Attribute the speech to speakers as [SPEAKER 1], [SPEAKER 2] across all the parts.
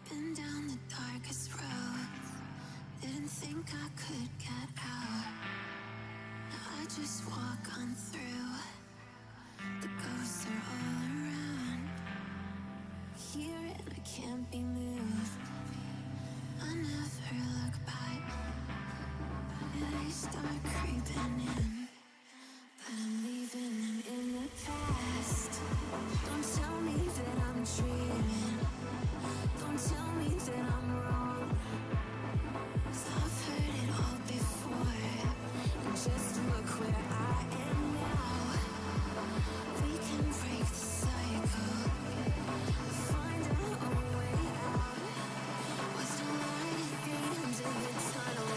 [SPEAKER 1] Been down the darkest road, didn't think I could get out. Now I just walk on through, the ghosts are all around. Here and I can't be moved, I never look back. They start creeping in, but I'm leaving them in the past. Don't tell me that I'm dreaming, don't tell me that I'm wrong, 'cause I've heard it all before. And just look where I am now. We can break the cycle, find our own way out. What's the light at the end of the tunnel?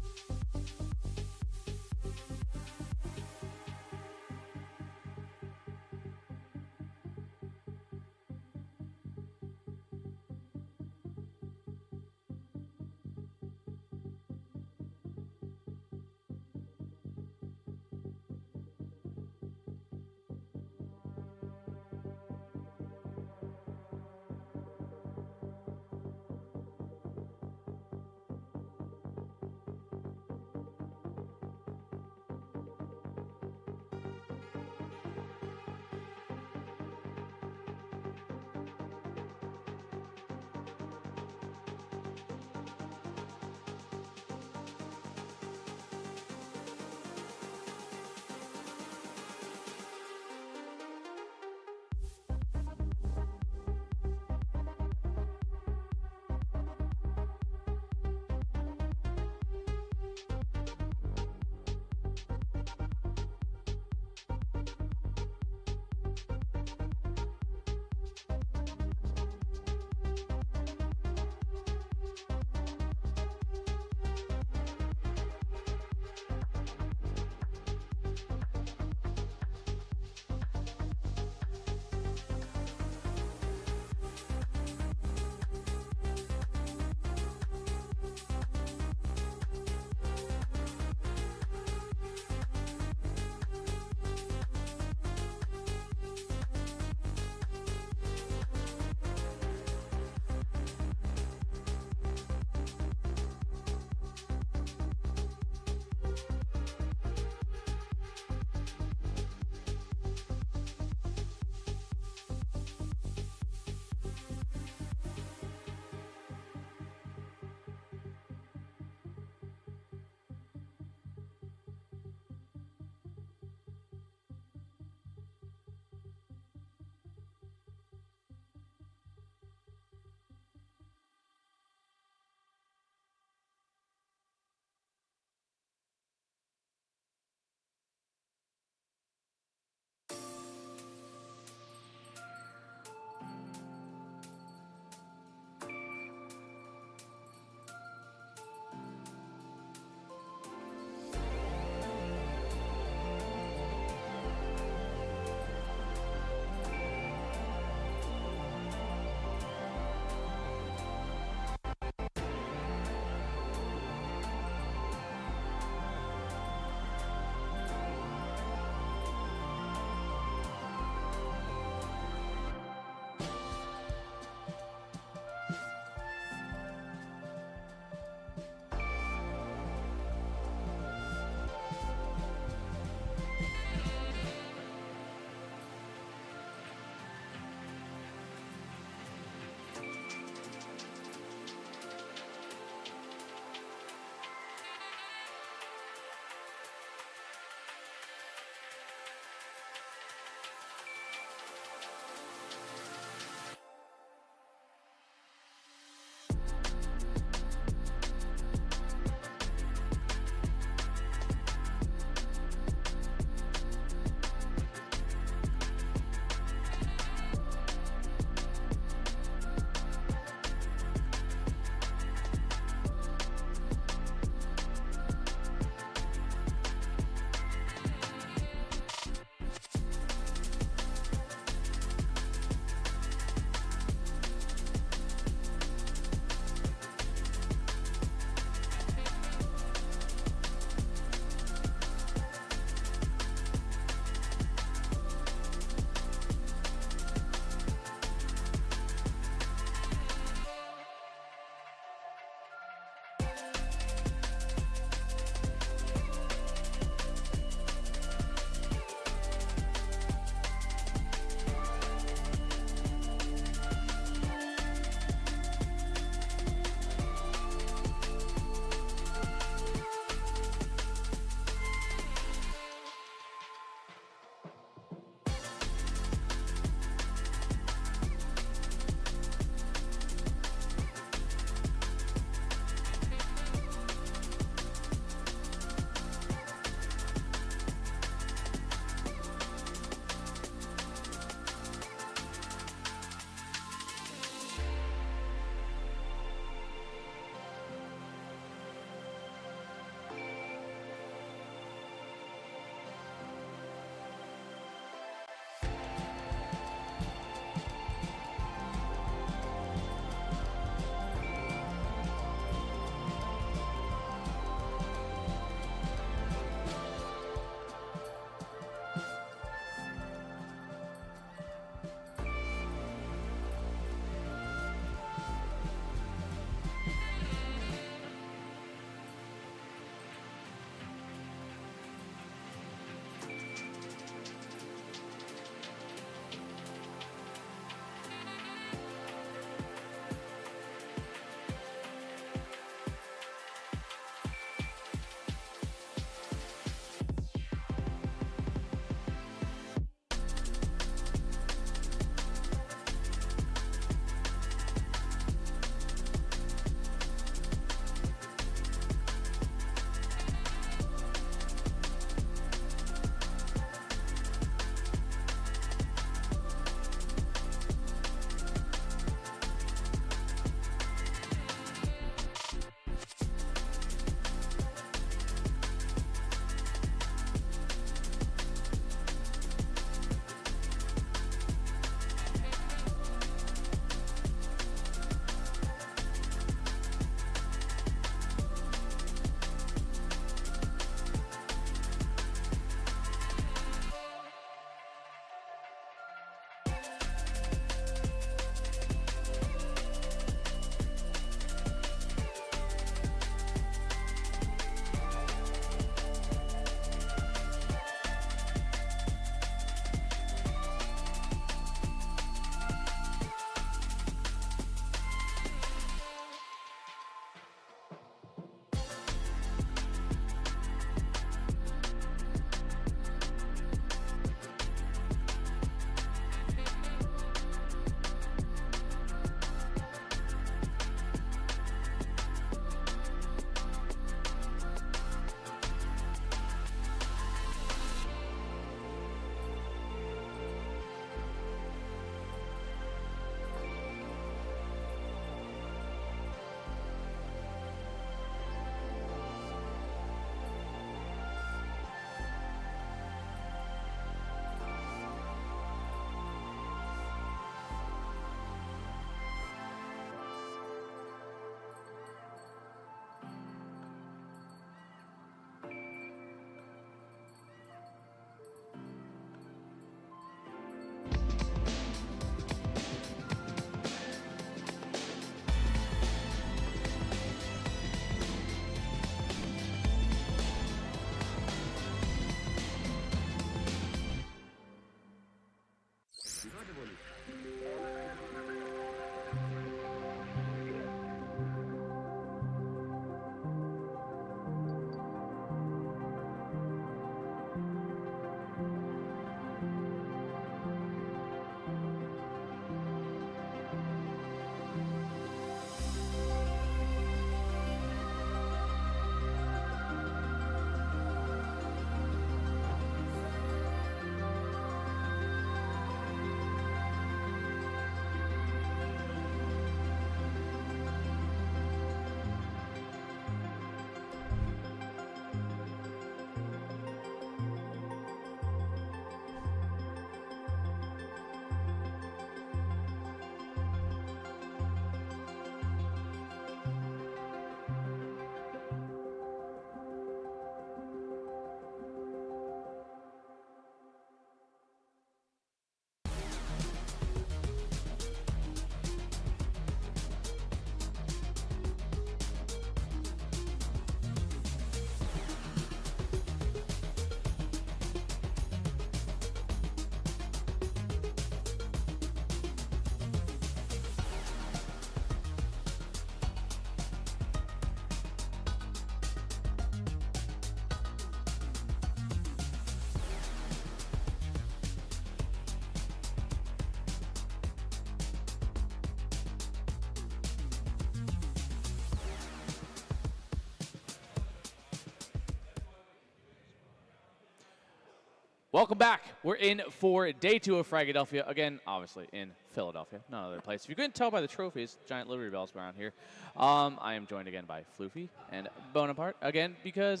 [SPEAKER 2] Welcome back. We're in for day 2 of Fragadelphia. Again, obviously in Philadelphia, no other place. If you couldn't tell by the trophies, giant Liberty Bells around here. I am joined again by Floofy and Bonaparte. Again, because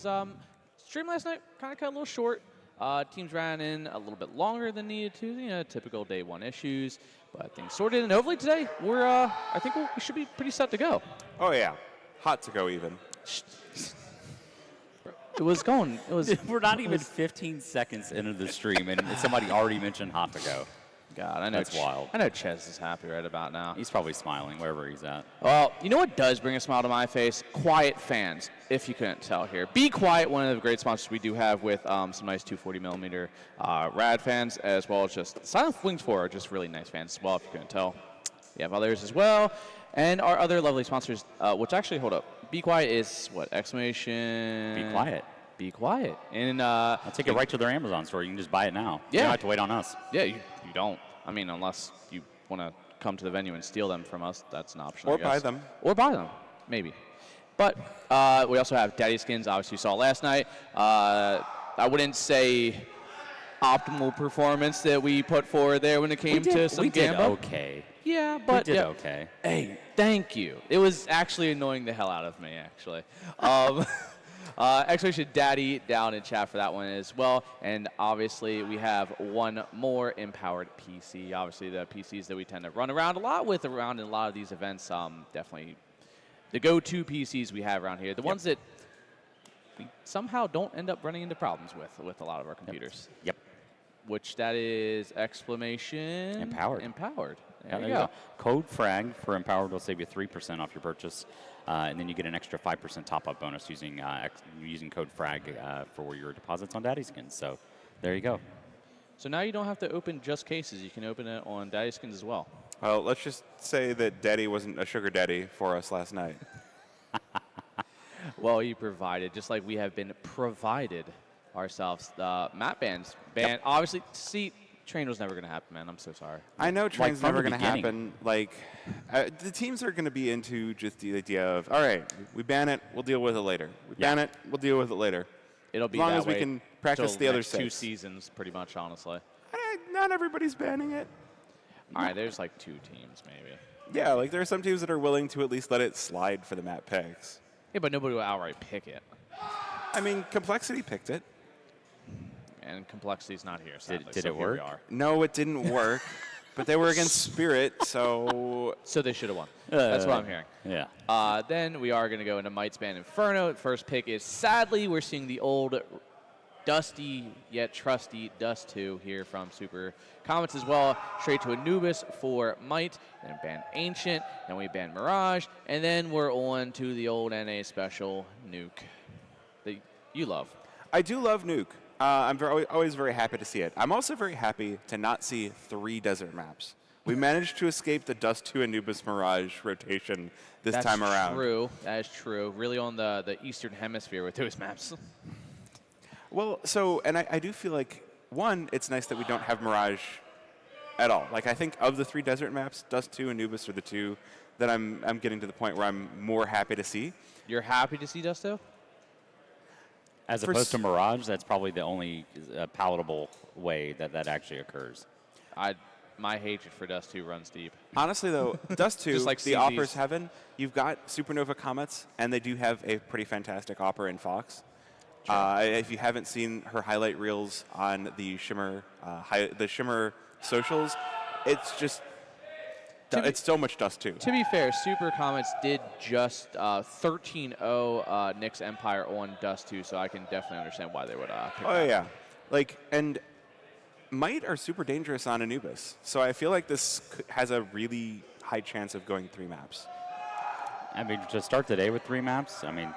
[SPEAKER 2] stream last night kind of cut a little short. Teams ran in a little bit longer than needed to. You know, typical day 1 issues. But things sorted, and hopefully today we're. I think we should be pretty set to go.
[SPEAKER 3] Oh yeah, hot to go even.
[SPEAKER 2] It was going. It was.
[SPEAKER 4] We're not even 15 seconds into the stream, and somebody already mentioned hot to go.
[SPEAKER 2] God, I know.
[SPEAKER 4] That's wild.
[SPEAKER 2] I know Ches is happy right about now.
[SPEAKER 4] He's probably smiling wherever he's at.
[SPEAKER 2] Well, you know what does bring a smile to my face? Quiet fans, if you couldn't tell here. Be Quiet, one of the great sponsors we do have with some nice 240mm rad fans, as well as just Silent Wings 4 are just really nice fans as well, if you couldn't tell. We have others as well. And our other lovely sponsors, which actually, hold up. Be Quiet is what? Exclamation.
[SPEAKER 4] Be quiet.
[SPEAKER 2] Be Quiet. And
[SPEAKER 4] I'll take it right to their Amazon store. You can just buy it now. You don't have to wait on us.
[SPEAKER 2] Yeah, you don't. I mean, unless you want to come to the venue and steal them from us, that's an option.
[SPEAKER 3] Or
[SPEAKER 2] I guess.
[SPEAKER 3] buy them.
[SPEAKER 2] Or buy them, maybe. But we also have Daddy Skins, obviously you saw last night. I wouldn't say optimal performance that we put forward there when it came to some Gamba.
[SPEAKER 4] We did okay.
[SPEAKER 2] Yeah, but
[SPEAKER 4] we did okay.
[SPEAKER 2] Hey, thank you. It was actually annoying the hell out of me, actually. Exclamation Daddy down in chat for that one as well. And obviously, we have one more empowered PC. Obviously, the PCs that we tend to run around a lot with around in a lot of these events, definitely the go-to PCs we have around here. The ones that we somehow don't end up running into problems with a lot of our computers.
[SPEAKER 4] Yep.
[SPEAKER 2] Which that is exclamation.
[SPEAKER 4] Empowered.
[SPEAKER 2] Empowered.
[SPEAKER 4] There you go. Code FRAG for Empowered will save you 3% off your purchase. And then you get an extra 5% top-up bonus using code FRAG for your deposits on Daddy Skins. So there you go.
[SPEAKER 2] So now you don't have to open just cases. You can open it on Daddy Skins as well.
[SPEAKER 3] Well, let's just say that Daddy wasn't a sugar daddy for us last night.
[SPEAKER 2] Well, you provided, just like we have been provided ourselves, the map bands. Obviously, see, train was never going to happen, man. I'm so sorry.
[SPEAKER 3] I know train's
[SPEAKER 4] from
[SPEAKER 3] never
[SPEAKER 4] the
[SPEAKER 3] going to happen. Like, the teams are going to be into just the idea of, all right, we ban it, we'll deal with it later. We ban it, we'll deal with it later.
[SPEAKER 2] It'll be
[SPEAKER 3] as long
[SPEAKER 2] that
[SPEAKER 3] as we
[SPEAKER 2] way
[SPEAKER 3] can practice
[SPEAKER 2] till
[SPEAKER 3] the other
[SPEAKER 2] next
[SPEAKER 3] 6.
[SPEAKER 2] 2 seasons, pretty much, honestly.
[SPEAKER 3] Not everybody's banning it.
[SPEAKER 2] All right, there's like 2 teams, maybe.
[SPEAKER 3] Yeah, like there are some teams that are willing to at least let it slide for the map picks.
[SPEAKER 2] Yeah, but nobody will outright pick it.
[SPEAKER 3] I mean, Complexity picked it.
[SPEAKER 2] And Complexity's not here, sadly.
[SPEAKER 4] Did
[SPEAKER 2] so
[SPEAKER 4] it
[SPEAKER 2] here
[SPEAKER 4] work?
[SPEAKER 2] we are.
[SPEAKER 3] No, it didn't work. But they were against Spirit, so...
[SPEAKER 2] So they should have won. That's what I'm hearing.
[SPEAKER 4] Yeah.
[SPEAKER 2] Then we are going to go into Might's Band Inferno. First pick is, sadly, we're seeing the old dusty yet trusty Dust 2 here from Super Comets as well. Straight to Anubis for Might. Then ban Ancient. Then we ban Mirage. And then we're on to the old NA special Nuke that you love.
[SPEAKER 3] I do love Nuke. I'm always very happy to see it. I'm also very happy to not see 3 desert maps. We managed to escape the Dust 2 Anubis Mirage rotation this time around.
[SPEAKER 2] That's true. That is true. Really on the Eastern Hemisphere with those maps.
[SPEAKER 3] Well, so, and I do feel like, one, it's nice that we don't have Mirage at all. Like, I think of the 3 desert maps, Dust 2 and Anubis are the 2 that I'm getting to the point where I'm more happy to see.
[SPEAKER 2] You're happy to see Dust 2?
[SPEAKER 4] As opposed to Mirage, that's probably the only palatable way that actually occurs.
[SPEAKER 2] My hatred for Dust 2 runs deep.
[SPEAKER 3] Honestly, though, Dust 2,
[SPEAKER 2] Just like
[SPEAKER 3] the
[SPEAKER 2] CZs.
[SPEAKER 3] Opera's Heaven, you've got Supernova Comets, and they do have a pretty fantastic Opera in Fox. If you haven't seen her highlight reels on the Shimmer socials, it's just it's so much Dust 2.
[SPEAKER 2] To be fair, Super Comets did just 13-0 Nick's Empire on Dust 2, so I can definitely understand why they would pick that.
[SPEAKER 3] Yeah. Like, and Might are super dangerous on Anubis, so I feel like this has a really high chance of going 3 maps.
[SPEAKER 4] I mean, to start the day with 3 maps, I mean,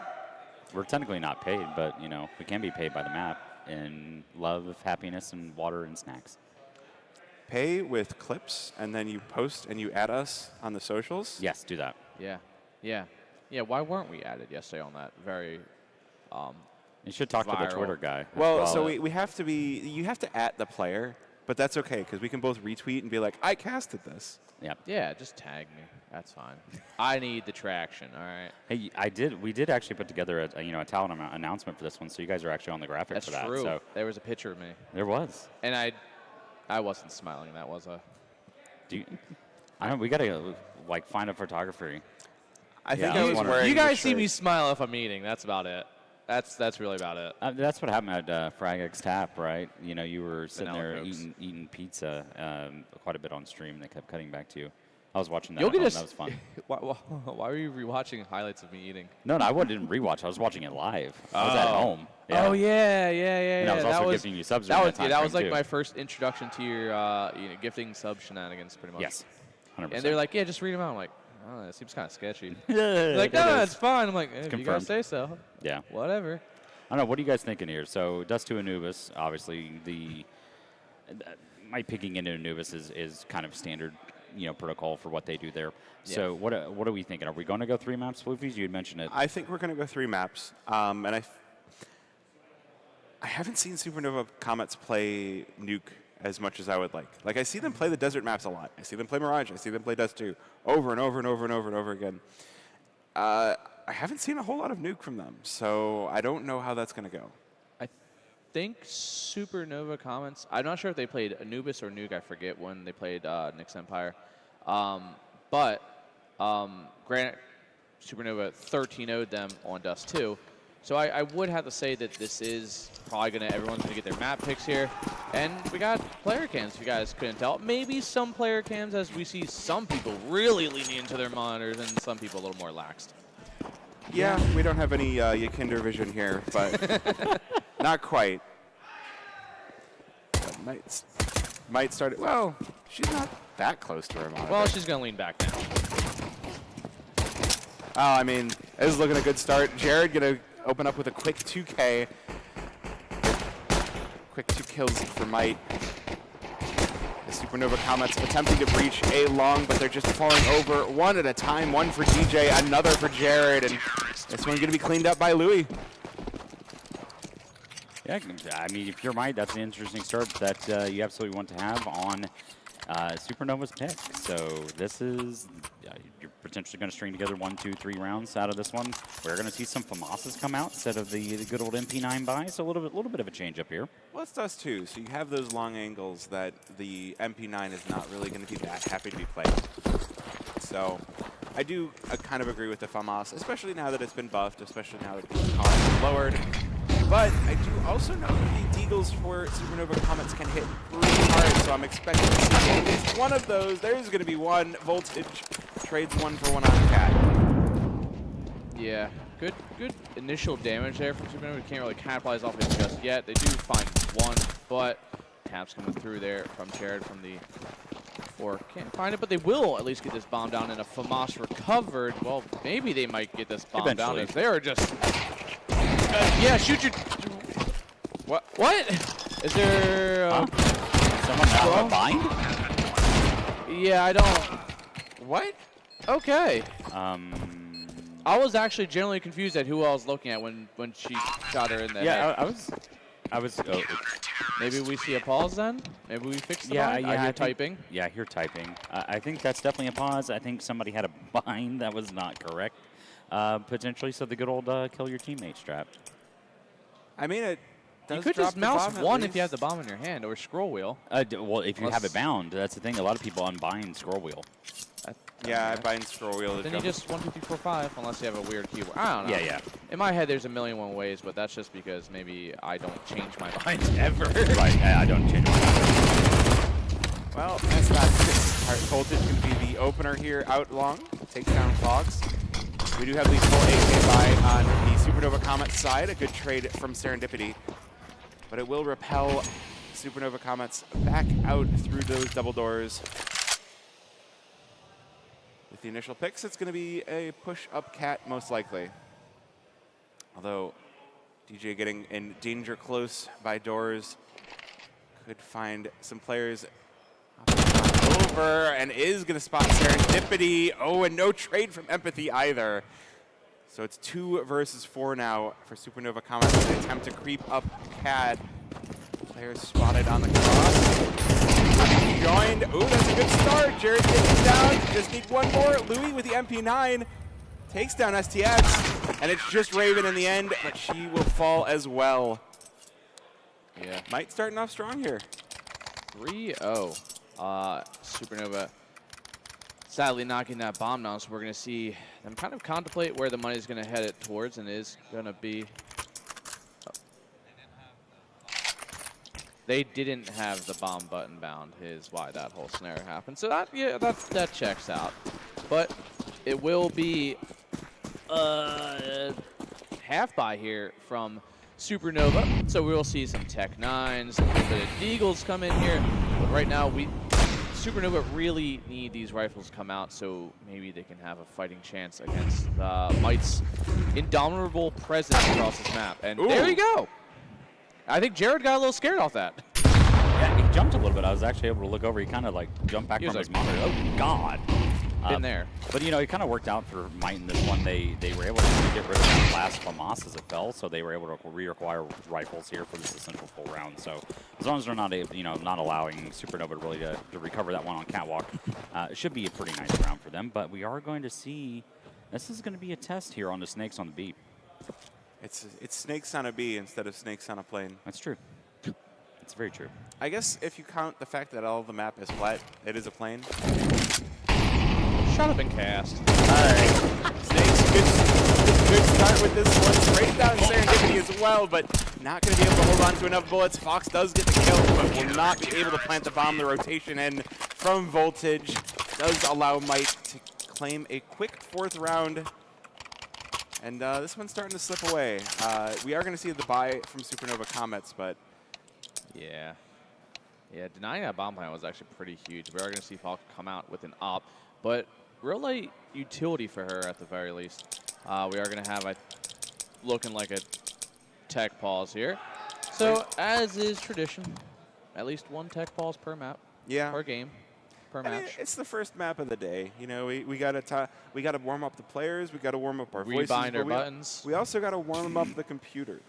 [SPEAKER 4] we're technically not paid, but, you know, we can be paid by the map in love, happiness, and water and snacks.
[SPEAKER 3] Pay with clips, and then you post and you add us on the socials?
[SPEAKER 4] Yes, do that.
[SPEAKER 2] Yeah, why weren't we added yesterday on that very
[SPEAKER 4] You should talk to the
[SPEAKER 2] viral.
[SPEAKER 4] Twitter guy.
[SPEAKER 3] Well, so we have to be, you have to at the player, but that's okay, because we can both retweet and be like, I casted this.
[SPEAKER 4] Yep.
[SPEAKER 2] Yeah, just tag me. That's fine. I need the traction. All right.
[SPEAKER 4] Hey, we did actually put together a talent announcement for this one, so you guys are actually on the graphic
[SPEAKER 2] That's
[SPEAKER 4] for that.
[SPEAKER 2] true.
[SPEAKER 4] So
[SPEAKER 2] There was a picture of me.
[SPEAKER 4] there was.
[SPEAKER 2] And I wasn't smiling. That was a.
[SPEAKER 4] I don't. We gotta like find a photographer.
[SPEAKER 3] I think
[SPEAKER 4] Yeah,
[SPEAKER 3] I was wearing.
[SPEAKER 2] You
[SPEAKER 3] the
[SPEAKER 2] guys see
[SPEAKER 3] shirt.
[SPEAKER 2] me smile if I'm eating. That's about it. That's really about it.
[SPEAKER 4] That's what happened at Frag X Tap, right? You were sitting
[SPEAKER 2] Vanilla
[SPEAKER 4] there
[SPEAKER 2] Cokes.
[SPEAKER 4] eating pizza quite a bit on stream. They kept cutting back to you. I was watching that.
[SPEAKER 2] You'll
[SPEAKER 4] At
[SPEAKER 2] get
[SPEAKER 4] home.
[SPEAKER 2] us.
[SPEAKER 4] That was fun.
[SPEAKER 2] Why were you rewatching highlights of me eating?
[SPEAKER 4] No, I didn't rewatch. I was watching it live. I was at home.
[SPEAKER 2] Oh yeah.
[SPEAKER 4] And I was also giving you subs.
[SPEAKER 2] That
[SPEAKER 4] during
[SPEAKER 2] was
[SPEAKER 4] time
[SPEAKER 2] that was
[SPEAKER 4] frame,
[SPEAKER 2] like
[SPEAKER 4] too.
[SPEAKER 2] my first introduction to your gifting sub shenanigans, pretty much.
[SPEAKER 4] Yes. 100%.
[SPEAKER 2] And they're like, yeah, just read them out. I'm like, oh, that seems kind of sketchy.
[SPEAKER 4] yeah,
[SPEAKER 2] They're like, no, it's fine. I'm like, if you
[SPEAKER 4] confirmed.
[SPEAKER 2] guys say so.
[SPEAKER 4] Yeah.
[SPEAKER 2] Whatever.
[SPEAKER 4] I don't know. What are you guys thinking here? So Dust to Anubis, obviously my picking into Anubis is kind of standard, protocol for what they do there.
[SPEAKER 2] Yeah.
[SPEAKER 4] So what are we thinking? Are we going to go 3 maps, Floofies? You had mentioned it.
[SPEAKER 3] I think we're going to go 3 maps. And I haven't seen Supernova Comets play Nuke as much as I would like. Like, I see them play the desert maps a lot. I see them play Mirage. I see them play Dust 2 over and over and over and over and over again. I haven't seen a whole lot of Nuke from them, so I don't know how that's going to go.
[SPEAKER 2] I think Supernova Comments. I'm not sure if they played Anubis or Nuke. I forget when they played Nyx Empire. But granted, Supernova 13-0'd them on Dust 2. So I would have to say that this is probably everyone's going to get their map picks here. And we got player cams, if you guys couldn't tell. Maybe some player cams, as we see some people really leaning into their monitors and some people a little more laxed.
[SPEAKER 3] Yeah, we don't have any Yakinder vision here, but not quite. But might start it. Well, she's not that close to her monitor.
[SPEAKER 2] Well, she's going to lean back now.
[SPEAKER 3] Oh, I mean, this is looking a good start. Jared going to open up with a quick 2K. Quick 2 kills for Might. The Supernova Comets attempting to breach A long, but they're just falling over one at a time. One for DJ, another for Jared, and this one's going to be cleaned up by Louis.
[SPEAKER 4] Yeah, I mean, if you're Might, that's an interesting start that you absolutely want to have on Supernova's pick. So this is, you're potentially going to string together 1, 2, 3 rounds out of this one. We're going to see some FAMASas come out instead of the good old MP9 buy. So a little bit of a change up here.
[SPEAKER 3] Well, it's Dust 2, so you have those long angles that the MP9 is not really going to be that happy to be playing. So I do kind of agree with the FAMAS, especially now that it's been buffed, especially now that the cost is lowered. But I do also know that the Deagles for Supernova Comets can hit really hard, so I'm expecting to see at least one of those. There's going to be one. Voltage trades 1 for 1 on Cat.
[SPEAKER 2] Yeah, good initial damage there from Supernova. We can't really capitalize off it just yet. They do find one, but taps coming through there from Jared from the 4. Can't find it, but they will at least get this bomb down. And if FAMAS recovered, well, maybe they might get this bomb down. If they are just... yeah, shoot your... What? Is there...
[SPEAKER 4] Someone out of a bind?
[SPEAKER 2] Yeah, I don't... What? Okay.
[SPEAKER 4] I
[SPEAKER 2] was actually generally confused at who I was looking at when she shot her in the head.
[SPEAKER 4] Yeah, I was. Oh,
[SPEAKER 2] Maybe we see a pause then? Maybe we fix the
[SPEAKER 4] yeah,
[SPEAKER 2] bind?
[SPEAKER 4] yeah.
[SPEAKER 2] I hear
[SPEAKER 4] think-
[SPEAKER 2] typing.
[SPEAKER 4] Yeah, I hear typing. I think that's definitely a pause. I think somebody had a bind that was not correct, potentially. So the good old kill your teammate strap.
[SPEAKER 3] I mean, it does
[SPEAKER 2] You could
[SPEAKER 3] drop
[SPEAKER 2] just
[SPEAKER 3] the
[SPEAKER 2] mouse
[SPEAKER 3] bomb at
[SPEAKER 2] 1 if you have
[SPEAKER 3] least.
[SPEAKER 2] the bomb in your hand, or scroll wheel.
[SPEAKER 4] Well, if you have it bound, that's the thing. A lot of people unbind scroll wheel.
[SPEAKER 3] Yeah, I bind scroll wheel to
[SPEAKER 2] Then you
[SPEAKER 3] jump.
[SPEAKER 2] just 1, 2, 3, 4, 5, unless you have a weird keyboard. I don't know.
[SPEAKER 4] Yeah.
[SPEAKER 2] In my head, there's a million one ways, but that's just because maybe I don't change my binds ever.
[SPEAKER 4] Right. I don't change my
[SPEAKER 3] Well, that's not it. All right, Voltage going to be the opener here out long. Takes down Fox. We do have the full AK buy on the Supernova Comet side. A good trade from Serendipity. But it will repel Supernova Comets back out through those double doors. With the initial picks, it's going to be a push-up Cat, most likely. Although DJ getting in danger close by doors could find some players over and is going to spot Serendipity. Oh, and no trade from Empathy either. So it's 2 versus 4 now for Supernova Comet. They attempt to creep up Cat. Players spotted on the cross. joined. Ooh, that's a good start. Jared taking down. Just need one more. Louis with the MP9 takes down STX, and it's just Raven in the end, but she will fall as well.
[SPEAKER 2] Yeah.
[SPEAKER 3] Might starting off strong here.
[SPEAKER 2] 3-0. Supernova sadly knocking that bomb down, so we're going to see them kind of contemplate where the money's going to head it towards, and is going to be... They didn't have the bomb button bound is why that whole scenario happened. So that, yeah, that checks out. But it will be half buy here from Supernova. So we will see some Tech 9s, a little bit of Deagles come in here. But right now, Supernova really need these rifles to come out so maybe they can have a fighting chance against Might's indomitable presence across this map. And there you go. I think Jared got a little scared off that.
[SPEAKER 4] Yeah, he jumped a little bit. I was actually able to look over. He kind of like jumped back from his monitor. Oh, God.
[SPEAKER 2] Been there.
[SPEAKER 4] But, you know, it kind of worked out for Might in this one. They were able to get rid of that last FAMAS as it fell, so they were able to reacquire rifles here for this essential full round. So as long as they're not, not allowing Supernova really to recover that one on Catwalk, it should be a pretty nice round for them. But we are going to see, this is going to be a test here on the Snakes on the B.
[SPEAKER 3] It's snakes on a bee instead of snakes on a plane.
[SPEAKER 4] That's true. It's very true.
[SPEAKER 3] I guess if you count the fact that all of the map is flat, it is a plane.
[SPEAKER 2] Shut up and cast.
[SPEAKER 3] All right. Snakes, good start with this one. Straight down Serendipity as well, but not going to be able to hold on to enough bullets. Fox does get the kill, but will not be able to plant the bomb. The rotation in from Voltage does allow Might to claim a quick 4th round. And this one's starting to slip away. We are going to see the buy from Supernova Comets, but...
[SPEAKER 2] Yeah. Yeah, denying that bomb plant was actually pretty huge. We are going to see Falk come out with an op, but real light utility for her at the very least. We are going to have looking like a tech pause here. So, as is tradition, at least 1 tech pause per map, per game. I mean,
[SPEAKER 3] it's the first map of the day. You know, we gotta warm up the players. We gotta warm up our voices.
[SPEAKER 2] Rebind our buttons.
[SPEAKER 3] We also gotta warm up the computers.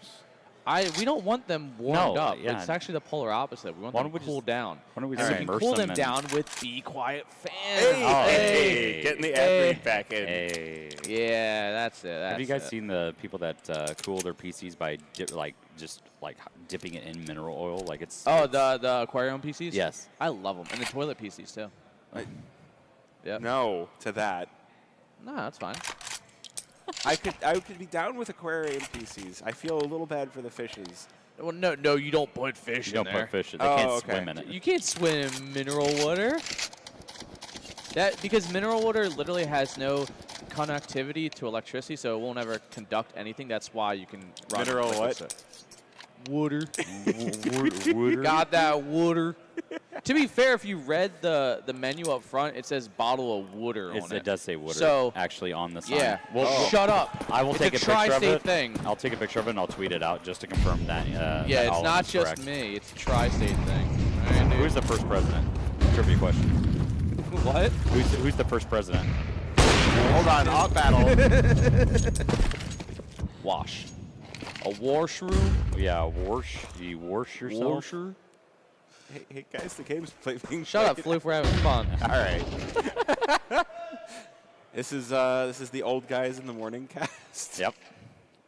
[SPEAKER 2] We don't want them warmed up.
[SPEAKER 4] Yeah.
[SPEAKER 2] It's actually the polar opposite. We want them to cool down.
[SPEAKER 4] Why don't we
[SPEAKER 2] and
[SPEAKER 4] just
[SPEAKER 2] we can
[SPEAKER 4] immerse
[SPEAKER 2] cool
[SPEAKER 4] them
[SPEAKER 2] them down with Be Quiet Fan.
[SPEAKER 3] Hey, getting the ad read back in.
[SPEAKER 4] Hey.
[SPEAKER 2] Yeah, that's it.
[SPEAKER 4] Have you guys seen the people that cool their PCs by just dipping it in mineral oil? Like it's
[SPEAKER 2] the aquarium PCs?
[SPEAKER 4] Yes.
[SPEAKER 2] I love them. And the toilet PCs too. Yep.
[SPEAKER 3] No to that.
[SPEAKER 2] No, that's fine.
[SPEAKER 3] I could be down with aquarium PCs. I feel a little bad for the fishes.
[SPEAKER 2] Well, no, you don't put fish
[SPEAKER 4] You
[SPEAKER 2] in
[SPEAKER 4] don't
[SPEAKER 2] there.
[SPEAKER 4] put fish in. They can't
[SPEAKER 3] okay.
[SPEAKER 4] swim in it.
[SPEAKER 2] You can't swim in mineral water. Because mineral water literally has no conductivity to electricity, so it won't ever conduct anything. That's why you can run
[SPEAKER 3] Mineral
[SPEAKER 2] liquid
[SPEAKER 3] what?
[SPEAKER 2] stuff. Water.
[SPEAKER 4] Water.
[SPEAKER 2] Got that water. To be fair, if you read the menu up front, it says bottle of water on it.
[SPEAKER 4] It does say water.
[SPEAKER 2] So
[SPEAKER 4] actually on the sign.
[SPEAKER 2] yeah.
[SPEAKER 4] Well,
[SPEAKER 2] Shut up.
[SPEAKER 4] I will
[SPEAKER 2] It's
[SPEAKER 4] take
[SPEAKER 2] a
[SPEAKER 4] a picture of
[SPEAKER 2] tri-state
[SPEAKER 4] it.
[SPEAKER 2] thing.
[SPEAKER 4] I'll take a picture of it and I'll tweet it out just to confirm that.
[SPEAKER 2] Yeah,
[SPEAKER 4] that
[SPEAKER 2] it's
[SPEAKER 4] all
[SPEAKER 2] not
[SPEAKER 4] is
[SPEAKER 2] just
[SPEAKER 4] correct.
[SPEAKER 2] me. It's a tri-state thing. All right, dude.
[SPEAKER 4] Who's the first president? Trivia question.
[SPEAKER 2] What?
[SPEAKER 4] Who's the first president?
[SPEAKER 3] Hold on, hot battle.
[SPEAKER 2] Wash. A washroom.
[SPEAKER 4] Yeah, you wash yourself.
[SPEAKER 2] Washer.
[SPEAKER 3] Hey guys, the game's being
[SPEAKER 2] Shut up,
[SPEAKER 3] played.
[SPEAKER 2] Floof. We're having fun.
[SPEAKER 3] All right. This is the old guys in the morning cast.
[SPEAKER 4] Yep.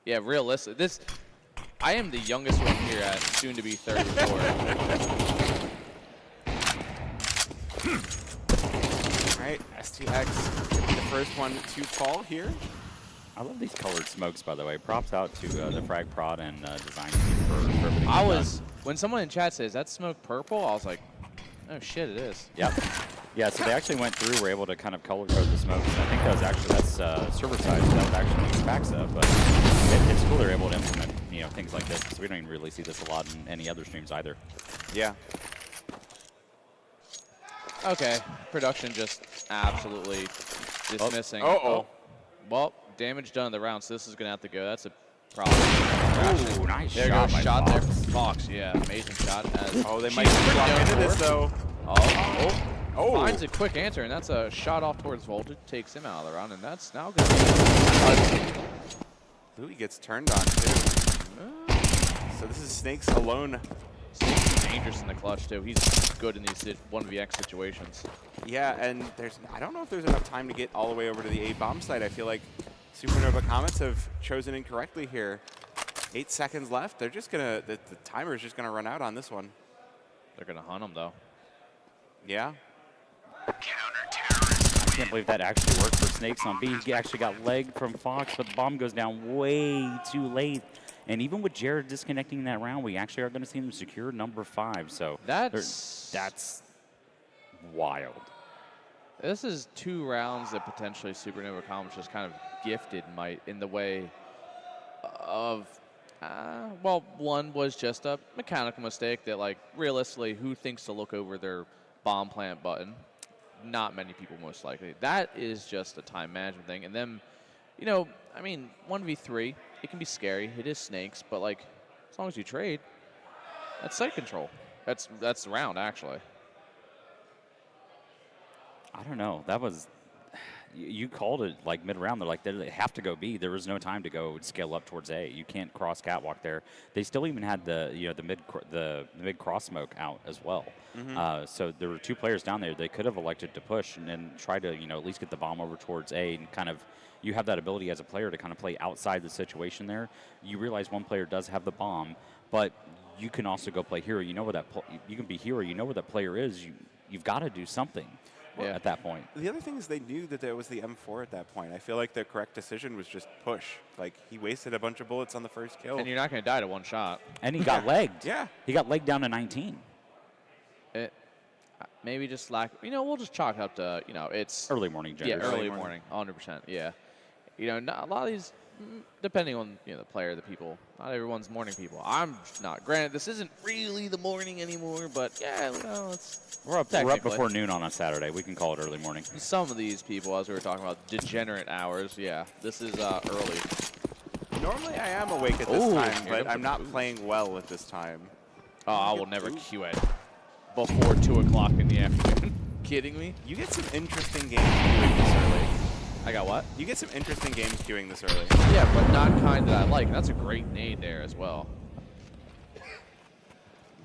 [SPEAKER 2] Yeah, realistic. I am the youngest one here at soon to be 34.
[SPEAKER 3] All right, STX getting the first one to fall here.
[SPEAKER 4] I love these colored smokes, by the way. Props out to the Frag Prod and design team for everything.
[SPEAKER 2] When someone in chat says, "That's smoke purple?" I was like, "Oh shit, it is."
[SPEAKER 4] Yep. Yeah, so they actually went through, were able to kind of color code the smokes. I think that's server side. That was actually Spaxa, but it's cool they're able to implement things like this. So we don't even really see this a lot in any other streams either.
[SPEAKER 3] Yeah.
[SPEAKER 2] Okay, production just absolutely dismissing.
[SPEAKER 3] Uh-oh.
[SPEAKER 2] Well, damage done in the round, so this is gonna have to go. That's a problem.
[SPEAKER 4] Ooh, nice
[SPEAKER 2] There
[SPEAKER 4] shot
[SPEAKER 2] goes
[SPEAKER 4] by
[SPEAKER 2] shot there
[SPEAKER 4] Fox.
[SPEAKER 2] from Fox. Yeah, amazing shot.
[SPEAKER 3] Oh, they
[SPEAKER 2] She's
[SPEAKER 3] might
[SPEAKER 2] pretty
[SPEAKER 3] walk
[SPEAKER 2] known
[SPEAKER 3] into
[SPEAKER 2] for
[SPEAKER 3] this
[SPEAKER 2] it.
[SPEAKER 3] though.
[SPEAKER 2] Oh, finds a quick answer, and that's a shot off towards Voltage. Takes him out of the round, and that's now going to be
[SPEAKER 3] Louis gets turned on too. So this is Snakes alone.
[SPEAKER 2] dangerous in the clutch, too. He's good in these 1vx situations.
[SPEAKER 3] Yeah, and I don't know if there's enough time to get all the way over to the A bomb site. I feel like Supernova Comets have chosen incorrectly here. 8 seconds left. They're just gonna, the timer is just gonna run out on this one.
[SPEAKER 2] They're gonna hunt him though.
[SPEAKER 3] Yeah.
[SPEAKER 4] I can't believe that actually worked for Snakes on B. He actually got legged from Fox, but the bomb goes down way too late. And even with Jared disconnecting that round, we actually are going to see them secure number 5. So that's wild.
[SPEAKER 2] This is 2 rounds that potentially Supernova Comets just kind of gifted might in the way of, well, one was just a mechanical mistake that, like, realistically, who thinks to look over their bomb plant button? Not many people, most likely. That is just a time management thing. And then, you know, I mean, 1v3, it can be scary. It is Snakes, but, like, as long as you trade, that's site control. That's the round, actually.
[SPEAKER 4] I don't know. That was, you called it like mid-round. They're like, they have to go B. There was no time to go scale up towards A. You can't cross catwalk there. They still even had the, you know, the mid cross smoke out as well. So there were 2 players down there. They could have elected to push and then try to, you know, at least get the bomb over towards A and kind of, you have that ability as a player to kind of play outside the situation there. You realize one player does have the bomb, but you can also go play hero. You know where that, you can be hero. You know where that player is. You've got to do something.
[SPEAKER 2] Yeah.
[SPEAKER 4] At that point.
[SPEAKER 3] The other thing is they knew that there was the M4 at that point. I feel like the correct decision was just push. Like, he wasted a bunch of bullets on the first kill.
[SPEAKER 2] And you're not going to die to 1 shot.
[SPEAKER 4] And he got legged.
[SPEAKER 3] Yeah.
[SPEAKER 4] He got legged down to 19.
[SPEAKER 2] Maybe just lack, you know, we'll just chalk it up to, you know, it's
[SPEAKER 4] Early morning,
[SPEAKER 2] yeah,
[SPEAKER 4] generally.
[SPEAKER 2] early morning, 100%. Yeah. You know, not, a lot of these, depending on, you know, the player, the people, not everyone's morning people. I'm not. Granted, this isn't really the morning anymore, but yeah, you know,
[SPEAKER 4] We're up before noon on a Saturday. We can call it early morning.
[SPEAKER 2] Some of these people, as we were talking about, degenerate hours. Yeah, this is early.
[SPEAKER 3] Normally I am awake at this time, but I'm not playing well at this time.
[SPEAKER 2] Oh, I will never queue it before 2 o'clock in the afternoon. Kidding me?
[SPEAKER 3] You get some interesting games queuing this early.
[SPEAKER 2] I got what?
[SPEAKER 3] You get some interesting games queuing this early.
[SPEAKER 2] Yeah, but not kind that I like. That's a great nade there as well.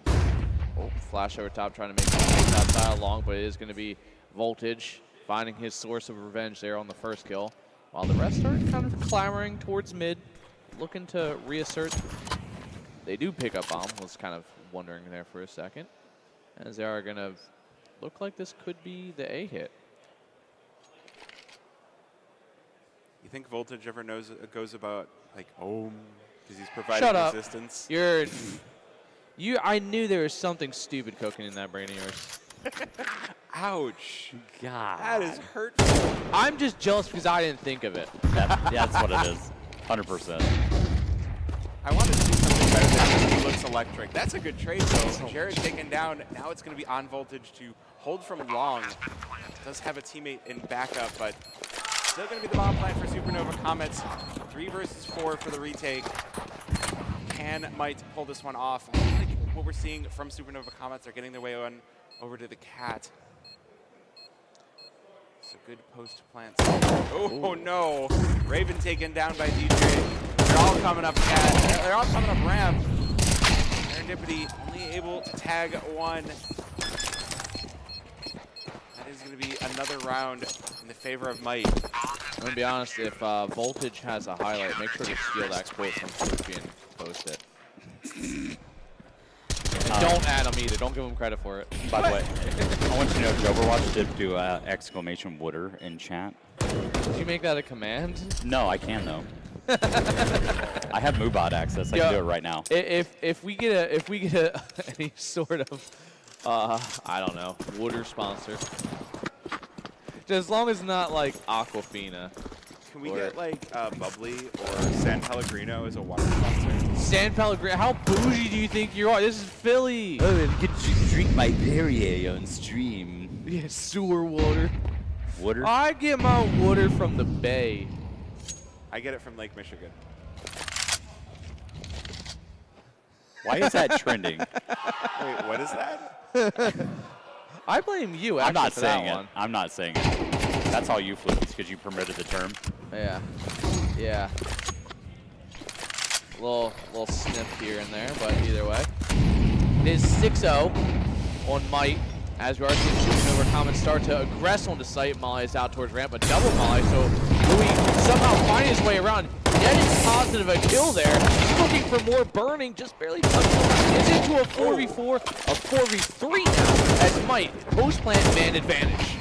[SPEAKER 2] Oh, flash over top trying to make it outside long, but it is going to be Voltage finding his source of revenge there on the first kill, while the rest are kind of clamoring towards mid, looking to reassert. They do pick up bomb. Was kind of wondering there for a second, as they are going to look like this could be the A hit.
[SPEAKER 3] You think Voltage ever goes about, like, because he's providing
[SPEAKER 2] Shut up.
[SPEAKER 3] resistance?
[SPEAKER 2] I knew there was something stupid cooking in that brain of yours.
[SPEAKER 3] Ouch.
[SPEAKER 4] God.
[SPEAKER 3] That is hurtful.
[SPEAKER 2] I'm just jealous because I didn't think of it.
[SPEAKER 4] That's what it is. 100%.
[SPEAKER 3] I want to see something better than he looks electric. That's a good trade, though. Jared taken down. Now it's going to be on Voltage to hold from long. Does have a teammate in backup, but still going to be the bomb plant for Supernova Comets. 3 versus 4 for the retake. Might pull this one off. I feel like what we're seeing from Supernova Comets are getting their way on over to the Cat. So good post plants. Oh no! Raven taken down by DJ. They're all coming up Cat. They're all coming up ramp. Serendipity only able to tag 1. That is going to be another round in the favor of Might.
[SPEAKER 2] I'm going to be honest, if Voltage has a highlight, make sure to steal that quote from Fluffy and post it. Don't add him either. Don't give him credit for it.
[SPEAKER 4] By the way, I want you to know Overwatch did do exclamation wooder in chat.
[SPEAKER 2] Did you make that a command?
[SPEAKER 4] No, I can though. I have Moobot access. I can do it right now.
[SPEAKER 2] If we get any sort of I don't know, wooder sponsor. Just as long as not like Aquafina.
[SPEAKER 3] Can we get like Bubbly or San Pellegrino as a water sponsor?
[SPEAKER 2] San Pellegrino, how bougie do you think you are? This is Philly.
[SPEAKER 4] Oh, and get you drink my Perrier on stream.
[SPEAKER 2] Yeah, sewer water.
[SPEAKER 4] Water?
[SPEAKER 2] I get my water from the bay.
[SPEAKER 3] I get it from Lake Michigan.
[SPEAKER 4] Why is that trending?
[SPEAKER 3] Wait, what is that?
[SPEAKER 2] I blame you.
[SPEAKER 4] I'm not
[SPEAKER 2] for that
[SPEAKER 4] saying it.
[SPEAKER 2] one.
[SPEAKER 4] I'm not saying it. That's all you, Fluke, because you permitted the term.
[SPEAKER 2] Yeah. Yeah. Little sniff here and there, but either way. It is 6-0 on Might. As we are seeing Supernova Common start to aggress on the site. Molly is out towards ramp, a double Molly, so Louis somehow finding his way around. Getting positive a kill there. He's looking for more burning, just barely touching him. Is into a 4v4, a 4v3 now, as Might, post-plant man advantage.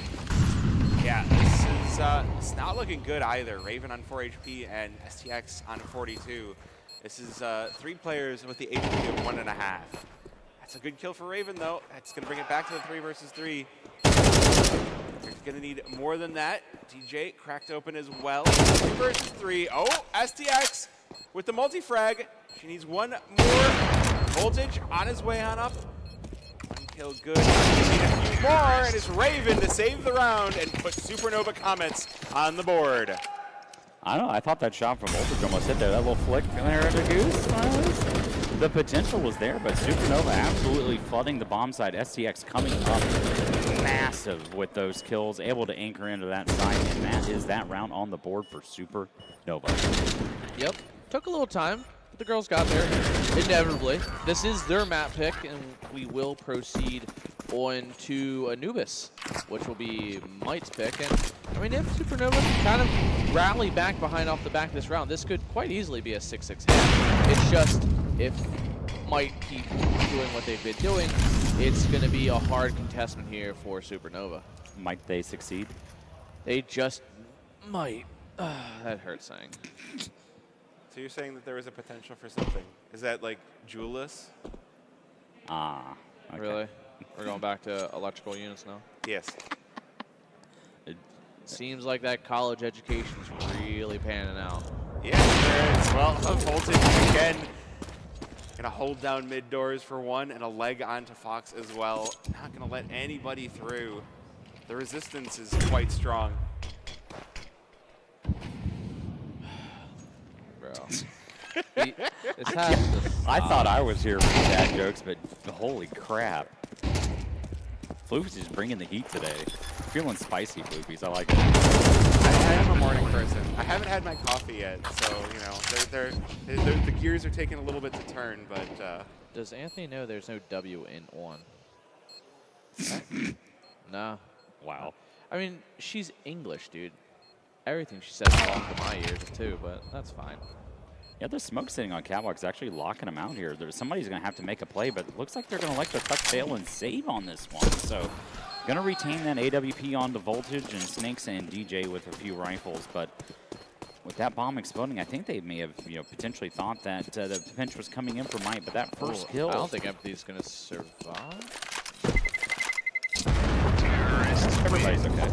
[SPEAKER 3] Yeah, this is it's not looking good either. Raven on 4 HP and STX on 42. This is 3 players with the HP of 1.5. That's a good kill for Raven, though. That's going to bring it back to the 3 versus 3. You're going to need more than that. DJ cracked open as well. 3 versus 3. Oh, STX with the multi-frag. She needs one more. Voltage on his way on up. One kill good. She needs a few more, and it's Raven to save the round and put Supernova Comets on the board.
[SPEAKER 4] I don't know. I thought that shot from Voltage almost hit there. That little flick there at the goose. The potential was there, but Supernova absolutely flooding the bomb side. STX coming up massive with those kills, able to anchor into that side, and that is that round on the board for Supernova.
[SPEAKER 2] Yep, took a little time, but the girls got there inevitably. This is their map pick, and we will proceed on to Anubis, which will be Might's pick. And I mean, if Supernova can kind of rally back behind off the back of this round, this could quite easily be a 6-6 hand. It's just, if Might keep doing what they've been doing, it's going to be a hard contestment here for Supernova.
[SPEAKER 4] Might they succeed?
[SPEAKER 2] They just might. That hurts saying.
[SPEAKER 3] So you're saying that there is a potential for something. Is that like Julius?
[SPEAKER 4] Ah. Okay.
[SPEAKER 2] Really? We're going back to electrical units now?
[SPEAKER 3] Yes.
[SPEAKER 4] It,
[SPEAKER 2] Seems like that college education is really panning out.
[SPEAKER 3] Yeah, there is. Well, Voltage again. Gonna hold down mid doors for one and a leg onto Fox as well. Not gonna let anybody through. The resistance is quite strong.
[SPEAKER 2] Bro. This has to
[SPEAKER 4] I
[SPEAKER 2] stop.
[SPEAKER 4] thought I was here for dad jokes, but holy crap. Floofy's just bringing the heat today. Feeling spicy, Floofy's. I like it.
[SPEAKER 3] I am a morning person. I haven't had my coffee yet, so you know, the gears are taking a little bit to turn. But
[SPEAKER 2] Does Anthony know there's no W in on? No.
[SPEAKER 4] Wow.
[SPEAKER 2] I mean, she's English, dude. Everything she says belongs to my ears, too, but that's fine.
[SPEAKER 4] Yeah, the smoke sitting on Catwalk's actually locking him out here. Somebody's going to have to make a play, but it looks like they're going to like to tuck tail and save on this one. So, going to retain that AWP on the Voltage and Snakes and DJ with a few rifles, but with that bomb exploding, I think they may have, potentially thought that the pinch was coming in for Might, but that first kill.
[SPEAKER 2] I don't think Empathy's going to survive.
[SPEAKER 4] Everybody's okay.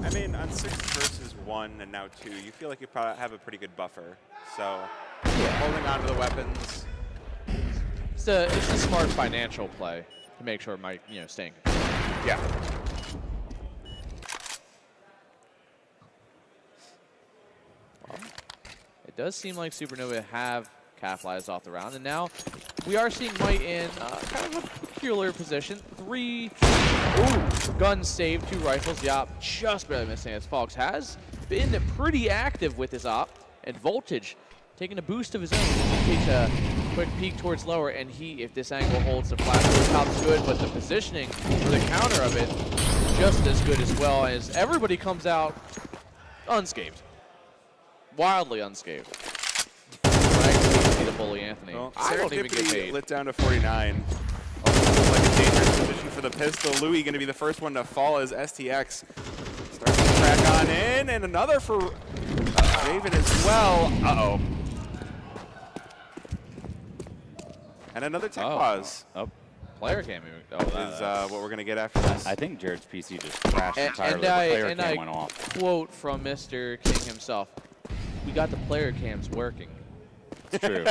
[SPEAKER 3] I mean, on 6 versus 1 and now 2, you feel like you probably have a pretty good buffer. So, holding on to the weapons.
[SPEAKER 2] It's a smart financial play to make sure Mike, staying.
[SPEAKER 3] Yeah.
[SPEAKER 2] Well, it does seem like Supernova have capitalized off the round, and now we are seeing Might in kind of a peculiar position. 3 guns saved, 2 rifles. The op just barely missing, as Fox has been pretty active with his op, and Voltage taking a boost of his own. He takes a quick peek towards lower, and if this angle holds, the flash over top's good, but the positioning for the counter of it just as good as well, as everybody comes out unscathed. Wildly unscathed. Right? To bully Anthony.
[SPEAKER 3] Well,
[SPEAKER 2] I don't even get
[SPEAKER 3] Serendipity
[SPEAKER 2] paid.
[SPEAKER 3] lit down to 49. Looks like a dangerous position for the pistol. Louis going to be the first one to fall as STX starts to track on in, and another for Raven as well. Uh-oh. And another tech pause
[SPEAKER 4] Oh.
[SPEAKER 2] Player cam.
[SPEAKER 3] is what we're going to get after this.
[SPEAKER 4] I think Jared's PC just crashed entirely. The player cam went off.
[SPEAKER 2] Quote from Mr. King himself, "We got the player cams working."
[SPEAKER 4] It's true.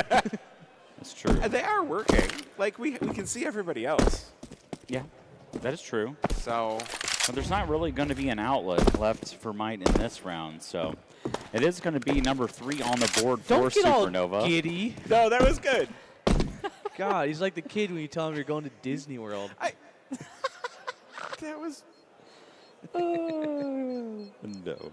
[SPEAKER 4] It's true.
[SPEAKER 3] They are working. Like, we can see everybody else.
[SPEAKER 4] Yeah, that is true.
[SPEAKER 3] So,
[SPEAKER 4] But there's not really going to be an outlet left for Might in this round, so it is going to be number 3 on the board for
[SPEAKER 2] Don't get
[SPEAKER 4] Supernova.
[SPEAKER 2] all giddy.
[SPEAKER 3] no, that was good.
[SPEAKER 2] God, he's like the kid when you tell him you're going to Disney World.
[SPEAKER 3] That was...
[SPEAKER 4] No.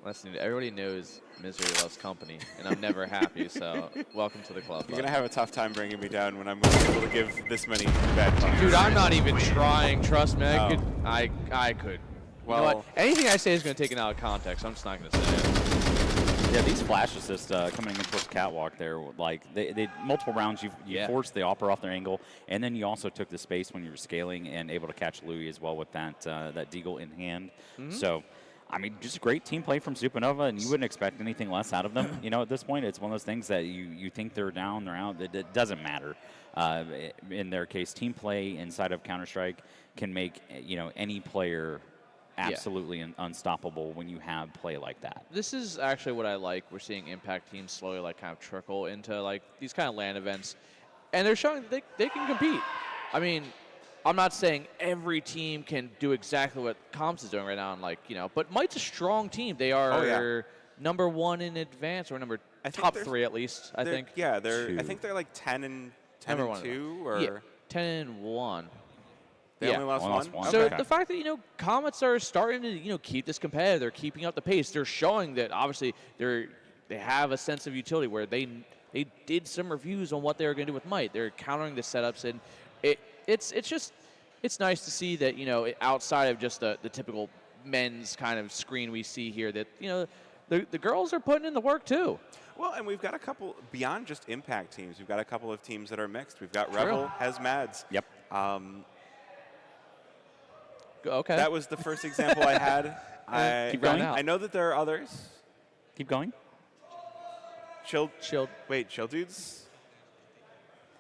[SPEAKER 2] Listen, everybody knows misery loves company, and I'm never happy, so welcome to the club.
[SPEAKER 3] You're going to have a tough time bringing me down when I'm able to give this many bad puns.
[SPEAKER 2] Dude, I'm not even trying. Trust me.
[SPEAKER 3] Oh.
[SPEAKER 2] I could.
[SPEAKER 3] Well,
[SPEAKER 2] you know what? Anything I say is going to take it out of context. I'm just not going to say it.
[SPEAKER 4] Yeah, these flash assists coming in towards catwalk there, like they multiple rounds you forced the opera off their angle, and then you also took the space when you were scaling and able to catch Louis as well with that that deagle in hand. So, I mean, just great team play from Supernova, and you wouldn't expect anything less out of them. You know, at this point, it's one of those things that you think they're down, they're out. It doesn't matter. In their case, team play inside of Counter-Strike can make any player absolutely unstoppable when you have play like that.
[SPEAKER 2] This is actually what I like. We're seeing Impact teams slowly kind of trickle into like these kind of LAN events, and they're showing that they can compete. I mean, I'm not saying every team can do exactly what Comps is doing right now, and but Might's a strong team. They are number 1 in advance, or top 3 at least. I think.
[SPEAKER 3] Yeah, I think they're like 10 and 2, or
[SPEAKER 2] 10 and 1.
[SPEAKER 3] They only lost one.
[SPEAKER 2] So
[SPEAKER 3] Okay.
[SPEAKER 2] the fact that Comets are starting to keep this competitive, they're keeping up the pace. They're showing that obviously they have a sense of utility where they did some reviews on what they were going to do with Might. They're countering the setups, and it's nice to see that outside of just the typical men's kind of screen we see here, that the girls are putting in the work too.
[SPEAKER 3] Well, and we've got a couple beyond just Impact teams. We've got a couple of teams that are mixed. We've got Rebel has Mads.
[SPEAKER 4] Yep.
[SPEAKER 2] Okay.
[SPEAKER 3] That was the first example I had.
[SPEAKER 4] Keep going.
[SPEAKER 3] I know that there are others.
[SPEAKER 4] Keep going.
[SPEAKER 3] Chill dudes.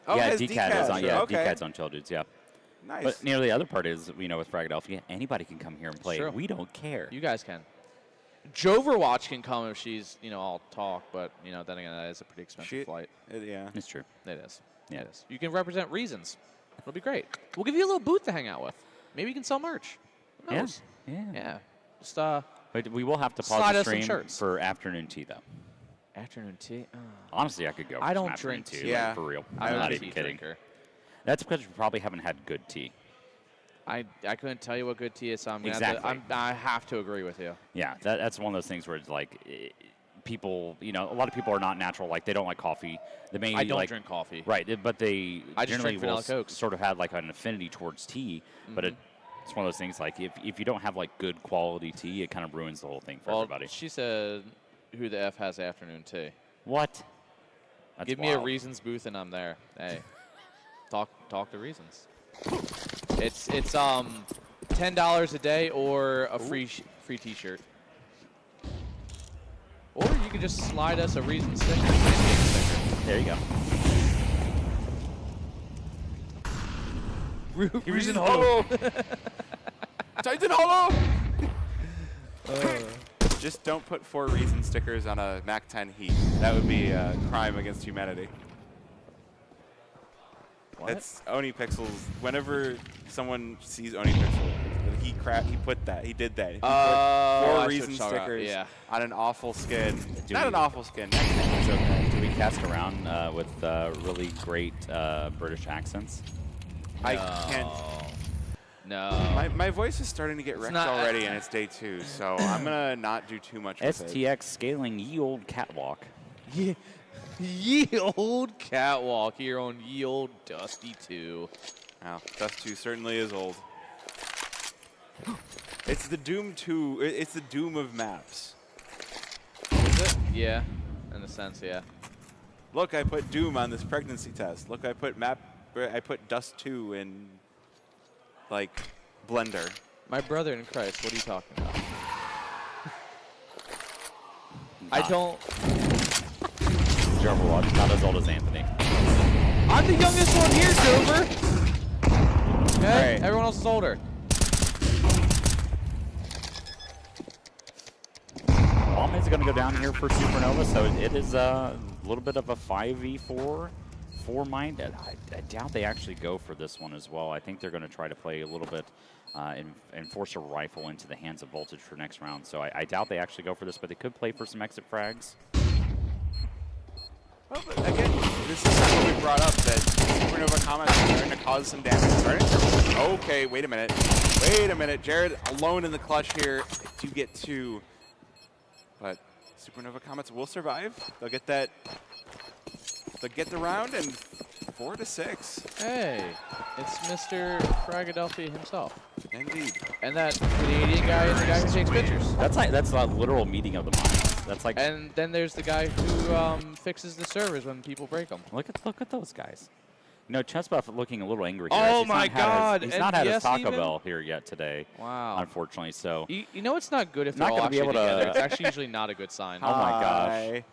[SPEAKER 3] Oh,
[SPEAKER 4] yeah,
[SPEAKER 3] it has
[SPEAKER 4] DCAT is on. Yeah,
[SPEAKER 3] okay.
[SPEAKER 4] DCAT's on Chill Dudes. Yeah.
[SPEAKER 3] Nice.
[SPEAKER 4] But the other part is, with Fragadelphia, anybody can come here and play.
[SPEAKER 2] Sure.
[SPEAKER 4] We don't care.
[SPEAKER 2] You guys can. Joverwatch can come if she's all talk, but then again, that is a pretty expensive flight.
[SPEAKER 3] Yeah.
[SPEAKER 4] It's true.
[SPEAKER 2] It is.
[SPEAKER 4] Yeah.
[SPEAKER 2] It is. You can represent Reasons. It'll be great. We'll give you a little booth to hang out with. Maybe you can sell merch. Who knows? Yeah. Just
[SPEAKER 4] But we will have to
[SPEAKER 2] slide
[SPEAKER 4] pause the
[SPEAKER 2] us some
[SPEAKER 4] stream
[SPEAKER 2] shirts.
[SPEAKER 4] for afternoon tea, though.
[SPEAKER 2] afternoon tea.
[SPEAKER 4] Honestly, I could go. For
[SPEAKER 2] I
[SPEAKER 4] some
[SPEAKER 2] don't
[SPEAKER 4] afternoon
[SPEAKER 2] drink
[SPEAKER 4] tea.
[SPEAKER 2] tea.
[SPEAKER 3] Yeah.
[SPEAKER 4] Like, for real.
[SPEAKER 2] I'm
[SPEAKER 4] I'm
[SPEAKER 2] not
[SPEAKER 4] not
[SPEAKER 2] a
[SPEAKER 4] even
[SPEAKER 2] tea
[SPEAKER 4] kidding.
[SPEAKER 2] drinker.
[SPEAKER 4] That's because you probably haven't had good tea.
[SPEAKER 2] I couldn't tell you what good tea is, so
[SPEAKER 4] Exactly.
[SPEAKER 2] I have to agree with you.
[SPEAKER 4] Yeah, that's one of those things where it's like people, a lot of people are not natural. Like they don't like coffee. They may
[SPEAKER 2] I don't drink coffee.
[SPEAKER 4] Right, but they
[SPEAKER 2] I just
[SPEAKER 4] generally
[SPEAKER 2] drink vanilla
[SPEAKER 4] will
[SPEAKER 2] Cokes.
[SPEAKER 4] sort of have like an affinity towards tea. But it's one of those things like if you don't have like good quality tea, it kind of ruins the whole thing for everybody.
[SPEAKER 2] She said, "Who the f has afternoon tea?"
[SPEAKER 4] What? That's
[SPEAKER 2] Give me a
[SPEAKER 4] wild.
[SPEAKER 2] Reasons booth and I'm there. Hey, talk to Reasons. It's $10 a day or a free T-shirt, or you can just slide us a Reason sticker. Pancake sticker.
[SPEAKER 4] There you go.
[SPEAKER 2] Reason Hollow.
[SPEAKER 3] Titan Hollow! Just don't put 4 Reason stickers on a Mac 10 Heat. That would be a crime against humanity.
[SPEAKER 2] What?
[SPEAKER 3] It's Oni Pixels. Whenever someone sees Oni Pixels, he did that. He put 4
[SPEAKER 2] I
[SPEAKER 3] Reason
[SPEAKER 2] see what you're talking about.
[SPEAKER 3] stickers
[SPEAKER 2] Yeah.
[SPEAKER 3] on an awful skin.
[SPEAKER 4] Do
[SPEAKER 3] Not
[SPEAKER 4] we-
[SPEAKER 3] an awful skin. It's okay.
[SPEAKER 4] Do we cast around with really great British accents?
[SPEAKER 3] I can't.
[SPEAKER 2] No.
[SPEAKER 3] My voice is starting to get wrecked
[SPEAKER 2] not-
[SPEAKER 3] already, and it's day 2, so I'm gonna not do too much with it.
[SPEAKER 4] STX scaling ye old catwalk.
[SPEAKER 2] Ye old catwalk here on ye old Dusty 2.
[SPEAKER 3] Wow, Dust 2 certainly is old. It's the Doom 2. It's the Doom of maps.
[SPEAKER 2] Is it? Yeah, in a sense, yeah.
[SPEAKER 3] Look, I put Doom on this pregnancy test. Look, I put Dust 2 in, like, Blender.
[SPEAKER 2] My brother in Christ, what are you talking about? I don't.
[SPEAKER 4] Overwatch, not as old as Anthony.
[SPEAKER 2] I'm the youngest one here, Dover. Okay,
[SPEAKER 3] Right.
[SPEAKER 2] everyone else is older.
[SPEAKER 4] Bomb is going to go down here for Supernova, so it is a little bit of a 5v4 for Mind. I doubt they actually go for this one as well. I think they're going to try to play a little bit and force a rifle into the hands of Voltage for next round. So I doubt they actually go for this, but they could play for some exit frags.
[SPEAKER 3] Well, but again, this is something we brought up, that Supernova Comet is starting to cause some damage. Okay, wait a minute. Jared alone in the clutch here to get 2. But Supernova Comets will survive. They'll get that. They'll get the round and 4-6.
[SPEAKER 2] Hey, it's Mr. Fragadelphia himself.
[SPEAKER 3] Indeed.
[SPEAKER 2] And that Canadian guy and the guy who takes pictures.
[SPEAKER 4] That's a literal meeting of the minds. That's like.
[SPEAKER 2] And then there's the guy who fixes the servers when people break them.
[SPEAKER 4] Look at those guys. You know, Chessbuff looking a little angry here.
[SPEAKER 2] Oh
[SPEAKER 4] He's
[SPEAKER 2] my God!
[SPEAKER 4] He's
[SPEAKER 2] And
[SPEAKER 4] not had his
[SPEAKER 2] yes,
[SPEAKER 4] Taco
[SPEAKER 2] even?
[SPEAKER 4] Bell here yet today.
[SPEAKER 2] Wow.
[SPEAKER 4] Unfortunately, so.
[SPEAKER 2] You know it's not good if
[SPEAKER 4] Not
[SPEAKER 2] they're all
[SPEAKER 4] gonna be
[SPEAKER 2] actually
[SPEAKER 4] able to-
[SPEAKER 2] together. It's actually usually not a good sign.
[SPEAKER 4] Oh my gosh.
[SPEAKER 3] Hi.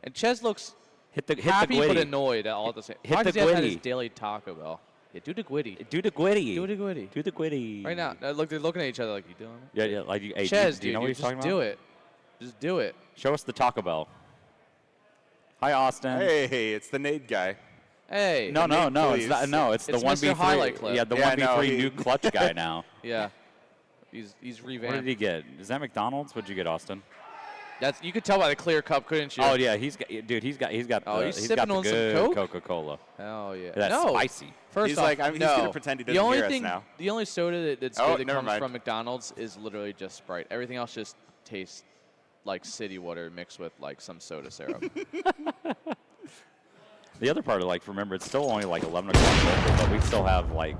[SPEAKER 2] And Ches looks
[SPEAKER 4] Hit the
[SPEAKER 2] happy but
[SPEAKER 4] Gwitty.
[SPEAKER 2] annoyed all at the same.
[SPEAKER 4] Hit
[SPEAKER 2] Probably
[SPEAKER 4] the
[SPEAKER 2] 'cause he hasn't had his
[SPEAKER 4] Gwitty.
[SPEAKER 2] daily Taco Bell. Yeah, do the Gwitty.
[SPEAKER 4] Do the Gwitty.
[SPEAKER 2] Do the Gwitty.
[SPEAKER 4] Do the Gwitty.
[SPEAKER 2] Right now, look, they're looking at each other like, you doing it?
[SPEAKER 4] Yeah. Like, hey,
[SPEAKER 2] Ches,
[SPEAKER 4] do you know
[SPEAKER 2] dude,
[SPEAKER 4] what he's
[SPEAKER 2] just
[SPEAKER 4] talking about?
[SPEAKER 2] do it. Just do it.
[SPEAKER 4] Show us the Taco Bell. Hi, Austin.
[SPEAKER 3] Hey, it's the Nade guy.
[SPEAKER 2] Hey.
[SPEAKER 4] No,
[SPEAKER 3] name,
[SPEAKER 4] it's
[SPEAKER 3] please.
[SPEAKER 4] not, no, it's the
[SPEAKER 2] It's
[SPEAKER 4] 1v3.
[SPEAKER 2] Mr. Highlight Clip.
[SPEAKER 4] Yeah, the
[SPEAKER 3] Yeah,
[SPEAKER 4] 1v3
[SPEAKER 3] no,
[SPEAKER 4] new clutch guy now.
[SPEAKER 2] Yeah. He's
[SPEAKER 4] What
[SPEAKER 2] revamped.
[SPEAKER 4] did he get? Is that McDonald's? What'd you get, Austin?
[SPEAKER 2] That's you could tell by the clear cup, couldn't you?
[SPEAKER 4] Oh yeah, he's got
[SPEAKER 2] Oh,
[SPEAKER 4] the,
[SPEAKER 2] he's
[SPEAKER 4] he's got
[SPEAKER 2] sipping
[SPEAKER 4] the
[SPEAKER 2] on some
[SPEAKER 4] good
[SPEAKER 2] Coke?
[SPEAKER 4] Coca-Cola.
[SPEAKER 2] Hell yeah.
[SPEAKER 4] That's
[SPEAKER 2] no.
[SPEAKER 4] spicy.
[SPEAKER 2] First
[SPEAKER 3] He's
[SPEAKER 2] off,
[SPEAKER 3] like, he's
[SPEAKER 2] no.
[SPEAKER 3] gonna pretend he
[SPEAKER 2] the
[SPEAKER 3] doesn't
[SPEAKER 2] only
[SPEAKER 3] hear us
[SPEAKER 2] thing,
[SPEAKER 3] now.
[SPEAKER 2] The only soda that's
[SPEAKER 3] Oh,
[SPEAKER 2] good that
[SPEAKER 3] never
[SPEAKER 2] comes
[SPEAKER 3] mind.
[SPEAKER 2] from McDonald's is literally just Sprite. Everything else just tastes like city water mixed with like some soda syrup.
[SPEAKER 4] The other part of remember, it's still only like 11 o'clock local, but we still have like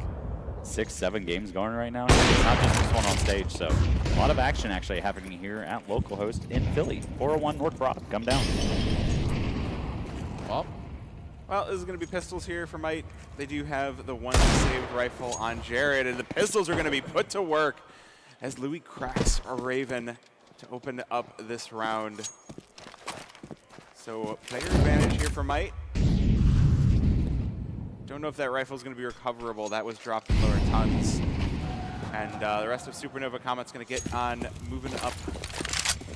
[SPEAKER 4] 6-7 games going right now. It's not just this one on stage, so a lot of action actually happening here at local host in Philly. 401 North Broad, come down.
[SPEAKER 3] Well, this is going to be pistols here for Might. They do have the one saved rifle on Jared, and the pistols are going to be put to work as Louis cracks a Raven to open up this round. So player advantage here for Might. Don't know if that rifle is going to be recoverable. That was dropped in lower tons. And the rest of Supernova Comet's going to get on moving up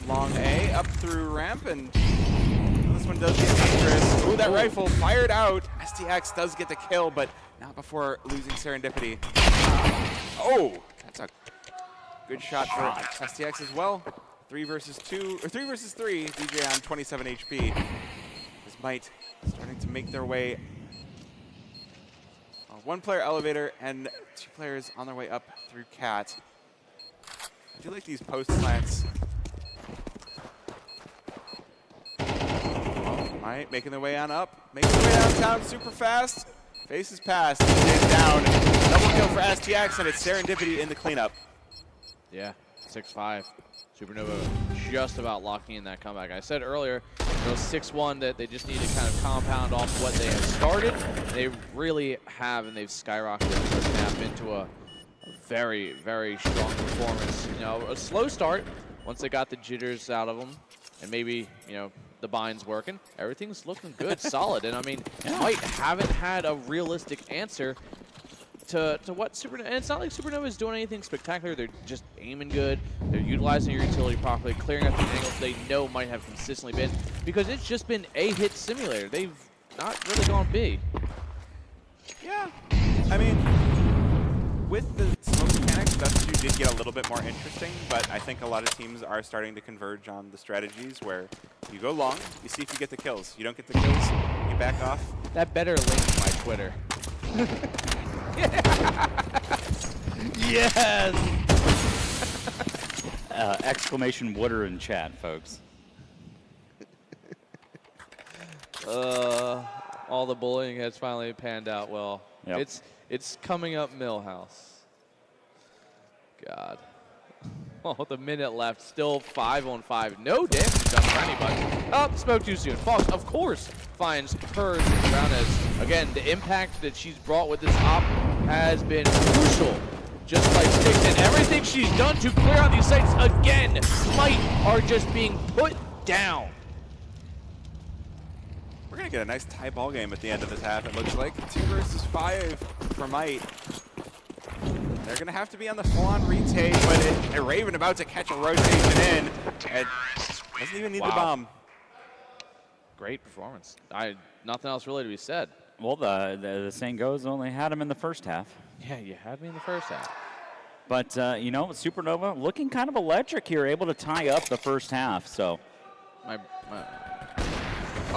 [SPEAKER 3] long A, up through ramp, and this one does get dangerous. Ooh, that rifle fired out. STX does get the kill, but not before losing Serendipity. Oh, that's a good shot for STX as well. 3 versus 3. DJ on 27 HP. This Might starting to make their way. One player elevator and 2 players on their way up through Cat. I do like these post plants. Might making their way on up. Making their way downtown super fast. Faces past. DJ's down. Double kill for STX, and it's Serendipity in the cleanup.
[SPEAKER 2] Yeah, 6-5. Supernova just about locking in that comeback. I said earlier, it was 6-1 that they just need to kind of compound off what they have started. They really have, and they've skyrocketed the first half into a very, very strong performance. You know, a slow start once they got the jitters out of them, and maybe, you know, the bind's working. Everything's looking good, solid. And I mean, Might haven't had a realistic answer to what Supernova, and it's not like Supernova is doing anything spectacular. They're just aiming good. They're utilizing your utility properly, clearing up the angles they know might have consistently been, because it's just been a hit simulator. They've not really gone B.
[SPEAKER 3] Yeah. I mean, with the smoke mechanics, Dust 2 did get a little bit more interesting, but I think a lot of teams are starting to converge on the strategies where you go long, you see if you get the kills. You don't get the kills, you back off.
[SPEAKER 2] That better link to my Twitter. Yes!
[SPEAKER 4] Exclamation water in chat, folks.
[SPEAKER 2] All the bullying has finally panned out well.
[SPEAKER 4] Yep.
[SPEAKER 2] It's coming up Millhouse. God. Oh, with a minute left, still 5-on-5. No damage done for anybody. Oh, spoke too soon. Fox, of course, finds hers around as, again, the impact that she's brought with this op has been crucial. Just like Sticks, and everything she's done to clear out these sites again, Might are just being put down.
[SPEAKER 3] We're going to get a nice tie ball game at the end of this half, it looks like. 2 versus 5 for Might. They're going to have to be on the full-on retake, but a Raven about to catch a rotation in. And doesn't even need the bomb.
[SPEAKER 2] Great performance. Nothing else really to be said.
[SPEAKER 4] Well, the saying goes, only had him in the first half.
[SPEAKER 2] Yeah, you had me in the first half.
[SPEAKER 4] But, you know, Supernova looking kind of electric here, able to tie up the first half, so.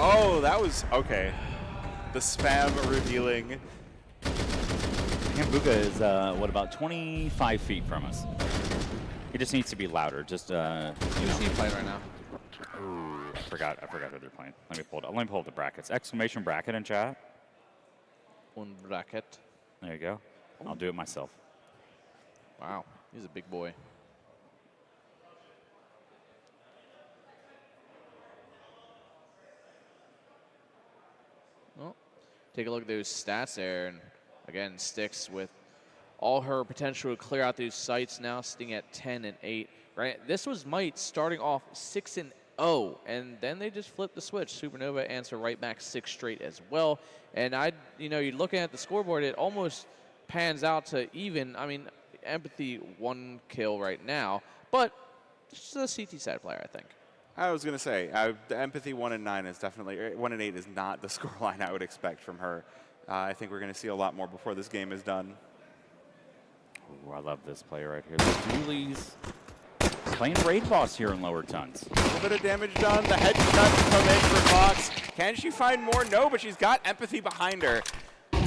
[SPEAKER 3] Oh, that was, okay. The spam revealing.
[SPEAKER 4] Hambuka is, what, about 25 feet from us. He just needs to be louder, just,
[SPEAKER 2] Who's he playing right now?
[SPEAKER 4] Ooh, I forgot who they're playing. Let me pull up the brackets. Exclamation bracket in chat.
[SPEAKER 2] Un bracket.
[SPEAKER 4] There you go. I'll do it myself.
[SPEAKER 2] Wow, he's a big boy. Well, take a look at those stats there, and again, Styx with all her potential to clear out those sites now, sitting at 10 and 8. Right, this was Might starting off 6 and 0, and then they just flipped the switch. Supernova answer right back 6 straight as well. And you're looking at the scoreboard, it almost pans out to even. I mean, Empathy 1 kill right now, but just a CT side player, I think.
[SPEAKER 3] I was going to say, the Empathy 1 and 9 is definitely, 1 and 8 is not the scoreline I would expect from her. I think we're going to see a lot more before this game is done.
[SPEAKER 4] Ooh, I love this player right here. The Doolies playing Raid Boss here in lower tons.
[SPEAKER 3] A little bit of damage done. The headshot come in for Fox. Can she find more? No, but she's got Empathy behind her.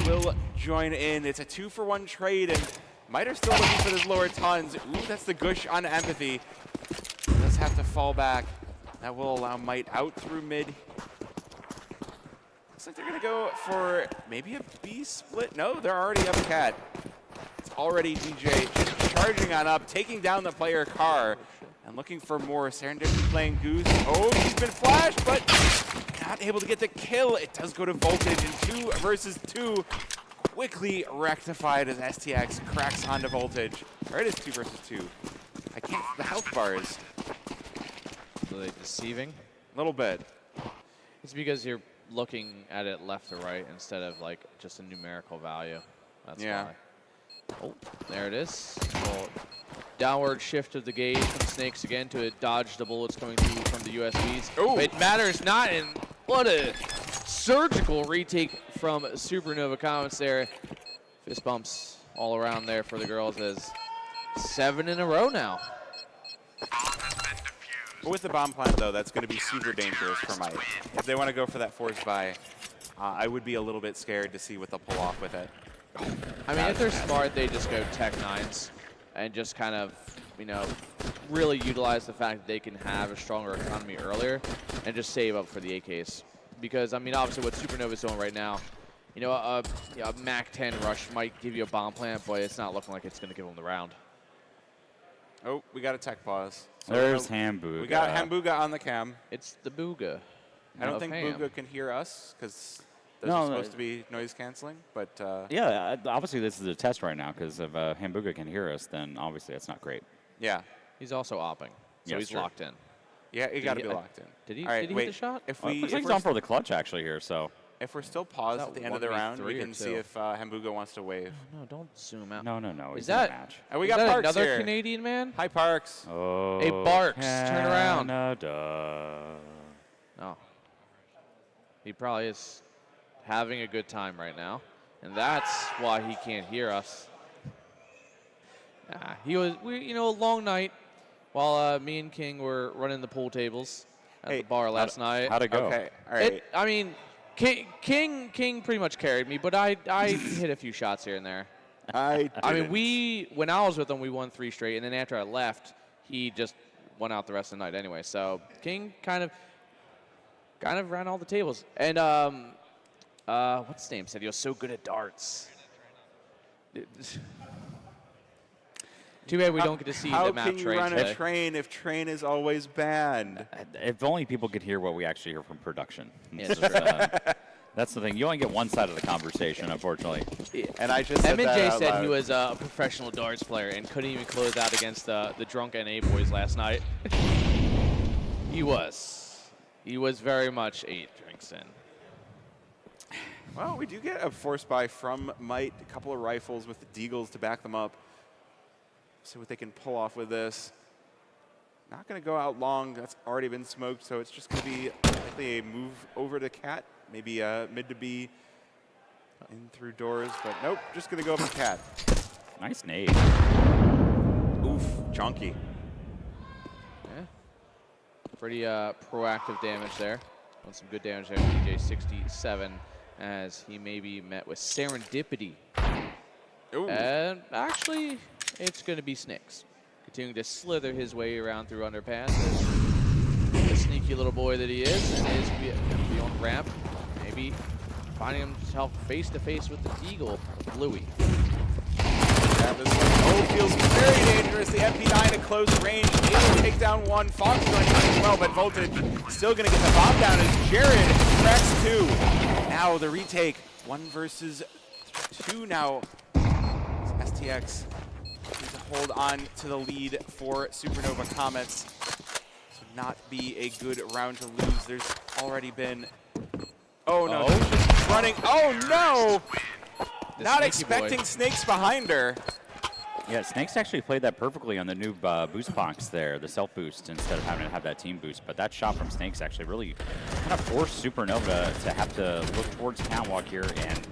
[SPEAKER 3] Will join in. It's a 2-for-1 trade, and Might are still looking for those lower tons. Ooh, that's the gush on Empathy. Does have to fall back. That will allow Might out through mid. Looks like they're going to go for maybe a B split. No, they're already up Cat. It's already DJ just charging on up, taking down the player car, and looking for more. Serendipity playing Goose. Oh, he's been flashed, but not able to get the kill. It does go to Voltage in 2 versus 2. Quickly rectified as STX cracks onto Voltage. Or it is 2 versus 2. I can't, the health bar is
[SPEAKER 2] Are they deceiving?
[SPEAKER 3] a little bit.
[SPEAKER 2] It's because you're looking at it left to right instead of like just a numerical value. That's
[SPEAKER 3] Yeah.
[SPEAKER 2] why. Oh, there it is. Well, downward shift of the gauge from Snakes again to dodge the bullets coming through from the USBs.
[SPEAKER 3] Ooh.
[SPEAKER 2] It matters not, and what a surgical retake from Supernova Comments there. Fist bumps all around there for the girls as 7 in a row now.
[SPEAKER 3] With the bomb plant, though, that's going to be super dangerous for Might. If they want to go for that force buy, I would be a little bit scared to see what they'll pull off with it.
[SPEAKER 2] I mean, if they're smart, they just go Tech 9s and just kind of, really utilize the fact that they can have a stronger economy earlier and just save up for the AKs. Because, I mean, obviously what Supernova's doing right now, a Mac 10 rush might give you a bomb plant, but it's not looking like it's going to give them the round.
[SPEAKER 3] Oh, we got a tech pause. So
[SPEAKER 4] There's Hamburger.
[SPEAKER 3] we got Hambuga on the cam.
[SPEAKER 2] It's the Booga.
[SPEAKER 3] I don't
[SPEAKER 2] of
[SPEAKER 3] think
[SPEAKER 2] Ham.
[SPEAKER 3] Booga can hear us because those
[SPEAKER 4] No,
[SPEAKER 3] are supposed to be noise canceling. But
[SPEAKER 4] Yeah, obviously this is a test right now because if Hamburger can hear us, then obviously that's not great.
[SPEAKER 3] yeah,
[SPEAKER 2] He's also opping, so
[SPEAKER 4] Yes,
[SPEAKER 2] he's
[SPEAKER 4] sir.
[SPEAKER 2] locked in.
[SPEAKER 3] yeah, you got to
[SPEAKER 2] he-
[SPEAKER 3] be locked in.
[SPEAKER 2] Did he-
[SPEAKER 3] All right,
[SPEAKER 2] did he hit
[SPEAKER 3] wait.
[SPEAKER 2] the shot?
[SPEAKER 3] If
[SPEAKER 4] Well,
[SPEAKER 3] we
[SPEAKER 4] looks like
[SPEAKER 3] if
[SPEAKER 4] he's
[SPEAKER 3] we're,
[SPEAKER 4] on for the clutch actually here, so.
[SPEAKER 3] if we're still paused
[SPEAKER 2] Is
[SPEAKER 3] at
[SPEAKER 2] that
[SPEAKER 3] the end of the round,
[SPEAKER 2] 1v3
[SPEAKER 3] we
[SPEAKER 2] or
[SPEAKER 3] can see
[SPEAKER 2] 2?
[SPEAKER 3] if Hambuga wants to wave.
[SPEAKER 2] No, don't zoom out.
[SPEAKER 4] No.
[SPEAKER 2] Is
[SPEAKER 4] He's in a
[SPEAKER 2] that-
[SPEAKER 4] match.
[SPEAKER 3] And we
[SPEAKER 2] Is
[SPEAKER 3] got
[SPEAKER 2] that
[SPEAKER 3] Parks
[SPEAKER 2] another
[SPEAKER 3] here.
[SPEAKER 2] Canadian man?
[SPEAKER 3] Hi, Parks.
[SPEAKER 4] Oh,
[SPEAKER 2] Hey, Barks, turn around.
[SPEAKER 4] Canada.
[SPEAKER 2] No. He probably is having a good time right now, and that's why he can't hear us. He was, a long night while me and King were running the pool tables at
[SPEAKER 3] Hey,
[SPEAKER 2] the bar last night.
[SPEAKER 4] How'd it go?
[SPEAKER 3] Okay, all right.
[SPEAKER 2] King pretty much carried me, but I hit a few shots here and there.
[SPEAKER 3] I
[SPEAKER 2] I mean, when I was with him, we won 3 straight, and then after I left, he just went out the rest of the night anyway. So King kind of ran all the tables. And what's his name said he was so good at darts. Too bad we don't get to see
[SPEAKER 3] How
[SPEAKER 2] the map
[SPEAKER 3] can you
[SPEAKER 2] train
[SPEAKER 3] run
[SPEAKER 2] today.
[SPEAKER 3] a train if train is always banned?
[SPEAKER 4] If only people could hear what we actually hear from production.
[SPEAKER 2] Yeah,
[SPEAKER 4] It's
[SPEAKER 2] that's
[SPEAKER 4] just, that's the thing. You only get one side of the conversation, unfortunately.
[SPEAKER 3] And I just said that
[SPEAKER 2] M&J
[SPEAKER 3] out
[SPEAKER 2] said
[SPEAKER 3] loud.
[SPEAKER 2] he was a professional darts player and couldn't even close out against the drunk NA boys last night. He was very much 8 drinks in.
[SPEAKER 3] Well, we do get a force buy from Might, a couple of rifles with the Deagles to back them up. See what they can pull off with this. Not going to go out long. That's already been smoked, so it's just going to be likely a move over to Cat. Maybe mid to B in through doors, but nope, just going to go up to Cat.
[SPEAKER 4] Nice nade.
[SPEAKER 3] Oof, chunky.
[SPEAKER 2] Yeah. Pretty proactive damage there. Done some good damage there from DJ 67 as he may be met with serendipity.
[SPEAKER 3] Ooh.
[SPEAKER 2] And actually, it's going to be Snicks. Continuing to slither his way around through underpass as sneaky little boy that he is, and is going to be on ramp, maybe finding himself face to face with the Eagle, Bluey.
[SPEAKER 3] Yeah, this one, feels very dangerous. The MP9 at close range, able to take down one. Fox joining in as well, but Voltage still going to get the bomb down as Jared cracks 2. Now the retake, 1 versus 2 now. STX needs to hold on to the lead for Supernova Comets. So not be a good round to lose. There's already been, oh no, she's just running, oh no! Not expecting Snakes behind her.
[SPEAKER 4] Yeah, Snakes actually played that perfectly on the new boost box there, the self boost, instead of having to have that team boost. But that shot from Snakes actually really kind of forced Supernova to have to look towards Catwalk here. And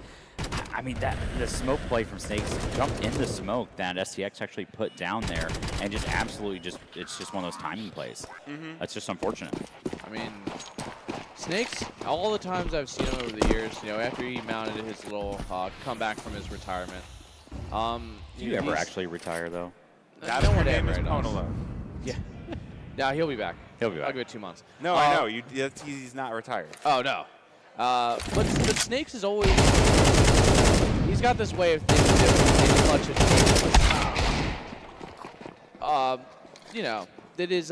[SPEAKER 4] I mean, the smoke play from Snakes jumped in the smoke that STX actually put down there, and just absolutely it's just one of those timing plays. That's just unfortunate.
[SPEAKER 2] I mean, Snakes, all the times I've seen him over the years, you know, after he mounted his little comeback from his retirement.
[SPEAKER 4] Do you ever actually retire, though?
[SPEAKER 3] That
[SPEAKER 2] no
[SPEAKER 3] her
[SPEAKER 2] one
[SPEAKER 3] name
[SPEAKER 2] ever
[SPEAKER 3] is
[SPEAKER 2] does.
[SPEAKER 3] Ponolo.
[SPEAKER 2] Yeah. No, he'll be back.
[SPEAKER 4] He'll be back.
[SPEAKER 2] I'll give it 2 months.
[SPEAKER 3] No, I know. He's not retired.
[SPEAKER 2] Oh, no. But Snakes is always, he's got this way of thinking that you know, that is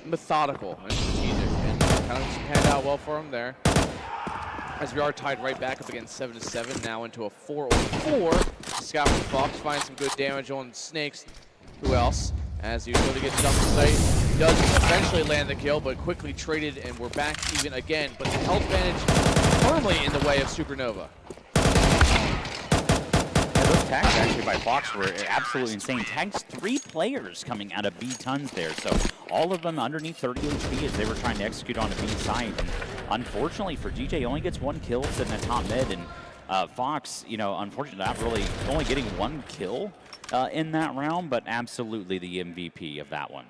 [SPEAKER 2] methodical and strategic, and kind of panned out well for him there. As we are tied right back up against 7-7, now into a 4-4. Scott from Fox finds some good damage on Snakes. Who else? As usually gets double sight, does eventually land the kill, but quickly traded, and we're back even again. But the health advantage firmly in the way of Supernova.
[SPEAKER 4] Yeah, those tags actually by Fox were absolutely insane. Tags 3 players coming out of B tons there, so all of them underneath 30 HP as they were trying to execute on a B site. And unfortunately for DJ, only gets 1 kill sitting at top mid, and Fox, you know, unfortunately not really only getting 1 kill in that round, but absolutely the MVP of that one.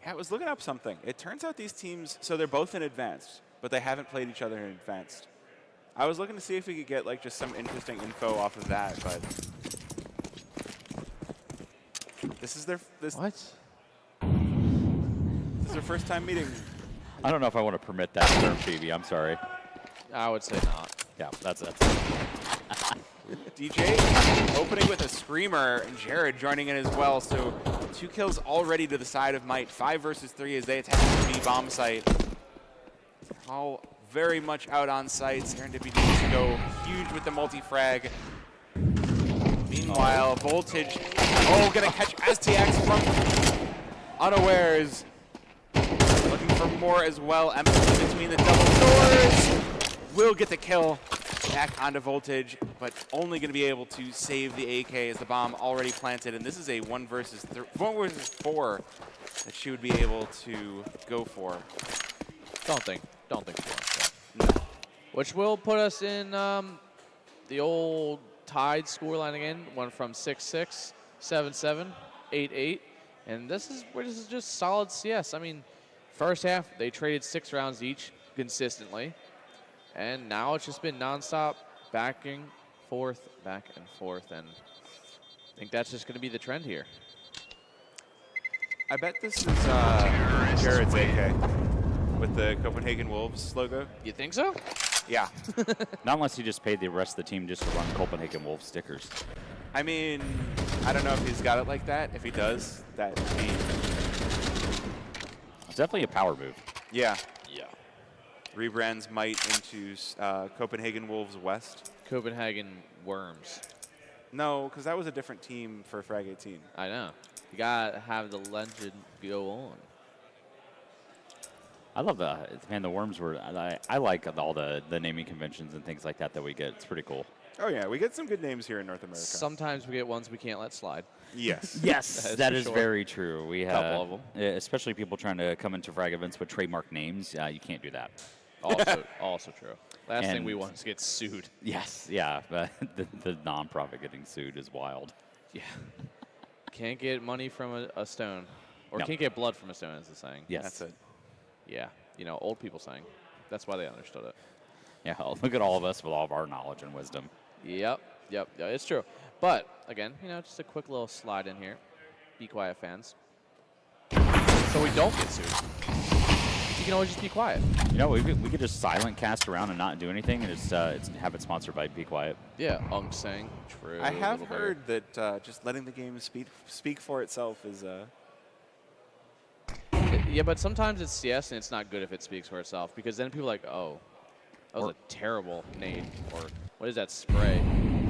[SPEAKER 3] Yeah, I was looking up something. It turns out these teams, so they're both in advanced, but they haven't played each other in advanced. I was looking to see if we could get like just some interesting info off of that, but this is their
[SPEAKER 2] What?
[SPEAKER 3] This is their first time meeting.
[SPEAKER 4] I don't know if I want to permit that term, Phoebe. I'm sorry.
[SPEAKER 2] I would say not.
[SPEAKER 4] Yeah, that's it.
[SPEAKER 3] DJ opening with a screamer, and Jared joining in as well. So 2 kills already to the side of Might. 5 versus 3 as they attack the B bomb site. All very much out on site. Serendipity needs to go huge with the multi-frag. Meanwhile, Voltage, gonna catch STX from unawares. Looking for more as well. Empathy between the double doors. Will get the kill. Back onto Voltage, but only going to be able to save the AK as the bomb already planted. And this is a 1 versus 4 that she would be able to go for.
[SPEAKER 2] Don't think so.
[SPEAKER 3] No.
[SPEAKER 2] Which will put us in the old tied scoreline again. One from 6-6, 7-7, 8-8, and this is just solid CS. I mean, first half they traded 6 rounds each consistently, and now it's just been nonstop back and forth, and I think that's just going to be the trend here.
[SPEAKER 3] I bet this is Jared's AK with the Copenhagen Wolves logo.
[SPEAKER 2] You think so?
[SPEAKER 3] Yeah.
[SPEAKER 4] Not unless he just paid the rest of the team just to run Copenhagen Wolves stickers.
[SPEAKER 3] I mean, I don't know if he's got it like that. If he does, that would be...
[SPEAKER 4] It's definitely a power move.
[SPEAKER 3] Yeah.
[SPEAKER 2] Yeah.
[SPEAKER 3] Rebrands Might into Copenhagen Wolves West.
[SPEAKER 2] Copenhagen Worms.
[SPEAKER 3] No, because that was a different team for Frag 18.
[SPEAKER 2] I know. You got to have the legend go on.
[SPEAKER 4] I love the Worms were, I like all the naming conventions and things like that we get. It's pretty cool.
[SPEAKER 3] Oh yeah, we get some good names here in North America.
[SPEAKER 2] Sometimes we get ones we can't let slide.
[SPEAKER 3] Yes.
[SPEAKER 4] Yes, that is
[SPEAKER 2] sure.
[SPEAKER 4] very true. We have,
[SPEAKER 2] Couple of 'em.
[SPEAKER 4] especially people trying to come into Frag events with trademark names. You can't do that.
[SPEAKER 2] Also true. Last thing
[SPEAKER 4] And-
[SPEAKER 2] we want is to get sued.
[SPEAKER 4] Yes, yeah, but the nonprofit getting sued is wild.
[SPEAKER 2] Yeah. Can't get money from a stone. Or
[SPEAKER 4] No.
[SPEAKER 2] can't get blood from a stone, is the saying.
[SPEAKER 4] Yes,
[SPEAKER 3] That's it.
[SPEAKER 2] Yeah. You know, old people saying. That's why they understood it.
[SPEAKER 4] Yeah, look at all of us with all of our knowledge and wisdom.
[SPEAKER 2] Yep. Yeah, it's true. But, again, you know, just a quick little slide in here. Be quiet, fans. So we don't get sued. You can always just be quiet.
[SPEAKER 4] You know, we could just silent cast around and not do anything, and just have it sponsored by Be Quiet.
[SPEAKER 2] Yeah, saying true.
[SPEAKER 3] I have heard that just letting the game speak for itself is.
[SPEAKER 2] Yeah, but sometimes it's CS and it's not good if it speaks for itself because then people are like, oh, that was a terrible nade, or what is that spray?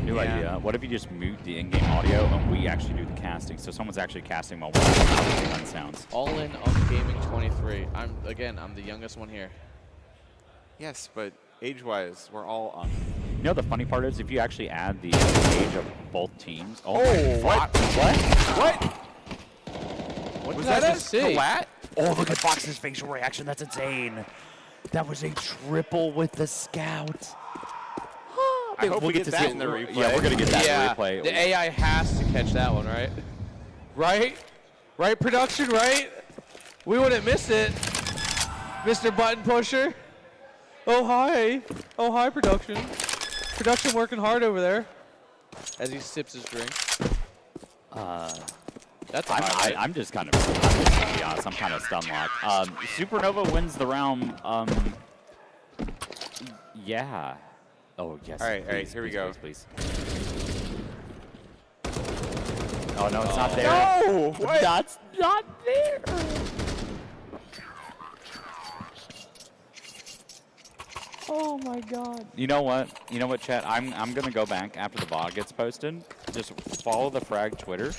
[SPEAKER 4] New idea. What if you just mute the in-game audio and we actually do the casting? So someone's actually casting while we're making gun sounds.
[SPEAKER 2] All in on gaming 23. I'm the youngest one here.
[SPEAKER 3] Yes, but age-wise, we're all on.
[SPEAKER 4] You know the funny part is if you actually add the age of both teams. Oh,
[SPEAKER 3] what?
[SPEAKER 2] What
[SPEAKER 3] Was
[SPEAKER 2] did I
[SPEAKER 3] that
[SPEAKER 2] just
[SPEAKER 3] a
[SPEAKER 2] see?
[SPEAKER 3] collat?
[SPEAKER 4] Oh, look at Fox's facial reaction. That's insane. That was a triple with the scout.
[SPEAKER 3] I hope we get to see it in the replay.
[SPEAKER 4] Yeah, we're going to get that in the replay.
[SPEAKER 2] The AI has to catch that one, right? Right, production, right? We wouldn't miss it. Mr. Button Pusher. Oh, hi, production. Production working hard over there as he sips his drink. That's
[SPEAKER 4] I'm just kind of, to be honest, I'm kind of stun locked. Supernova wins the round. Yeah. Oh, yes.
[SPEAKER 3] All right, here we go.
[SPEAKER 4] Please. Oh, no, it's not there.
[SPEAKER 3] No! What?
[SPEAKER 4] That's not there. Oh, my God. You know what, chat? I'm going to go back after the VOD gets posted. Just follow the Frag Twitter.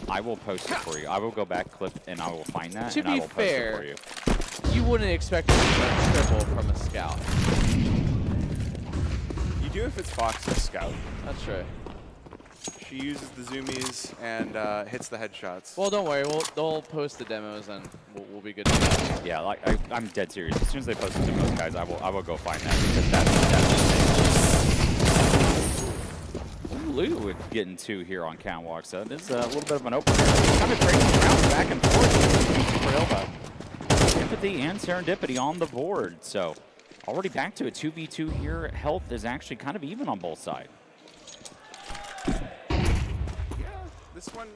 [SPEAKER 4] I will post it for you. I will go back, clip, and I will find that,
[SPEAKER 2] To
[SPEAKER 4] and I
[SPEAKER 2] be
[SPEAKER 4] will
[SPEAKER 2] fair,
[SPEAKER 4] post it for you.
[SPEAKER 2] You wouldn't expect to see triple from a scout.
[SPEAKER 3] You do if it's Fox's scout.
[SPEAKER 2] That's right.
[SPEAKER 3] She uses the zoomies and hits the headshots.
[SPEAKER 2] Well, don't worry. They'll post the demos and we'll be good to go.
[SPEAKER 4] Yeah, like I'm dead serious. As soon as they post it to most guys, I will go find that because that's Lou would get into here on Catwalk, so this is a little bit of an opener. Kind of trading rounds back and forth. Empathy and Serendipity on the board, so already back to a 2v2 here. Health is actually kind of even on both sides.
[SPEAKER 3] Yeah, this one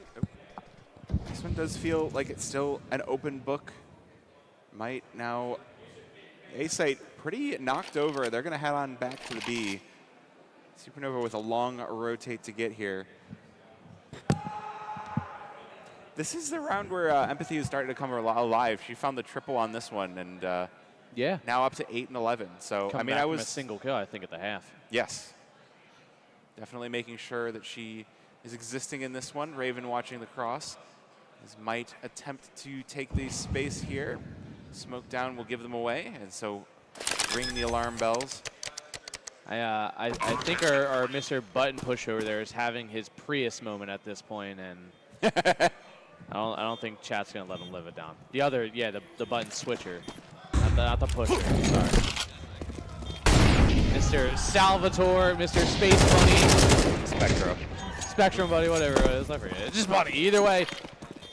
[SPEAKER 3] does feel like it's still an open book. Might now A-Site pretty knocked over. They're going to head on back to the B. Supernova with a long rotate to get here. This is the round where Empathy is starting to come alive. She found the triple on this one, and
[SPEAKER 2] Yeah.
[SPEAKER 3] now up to 8 and 11. So
[SPEAKER 2] Come
[SPEAKER 3] I mean,
[SPEAKER 2] back
[SPEAKER 3] I
[SPEAKER 2] from
[SPEAKER 3] was
[SPEAKER 2] a single kill, I think, at the half.
[SPEAKER 3] yes, definitely making sure that she is existing in this one. Raven watching the cross. As might attempt to take the space here. Smoke down will give them away, and so ring the alarm bells.
[SPEAKER 2] I think our Mr. Button Push over there is having his Prius moment at this point, and I don't think chat's gonna let him live it down. The other, yeah, the button switcher, not the pusher. Sorry, Mr. Salvatore, Mr. Space Bunny, Spectrum Buddy, whatever it is, I forget. It's just Bunny. Either way,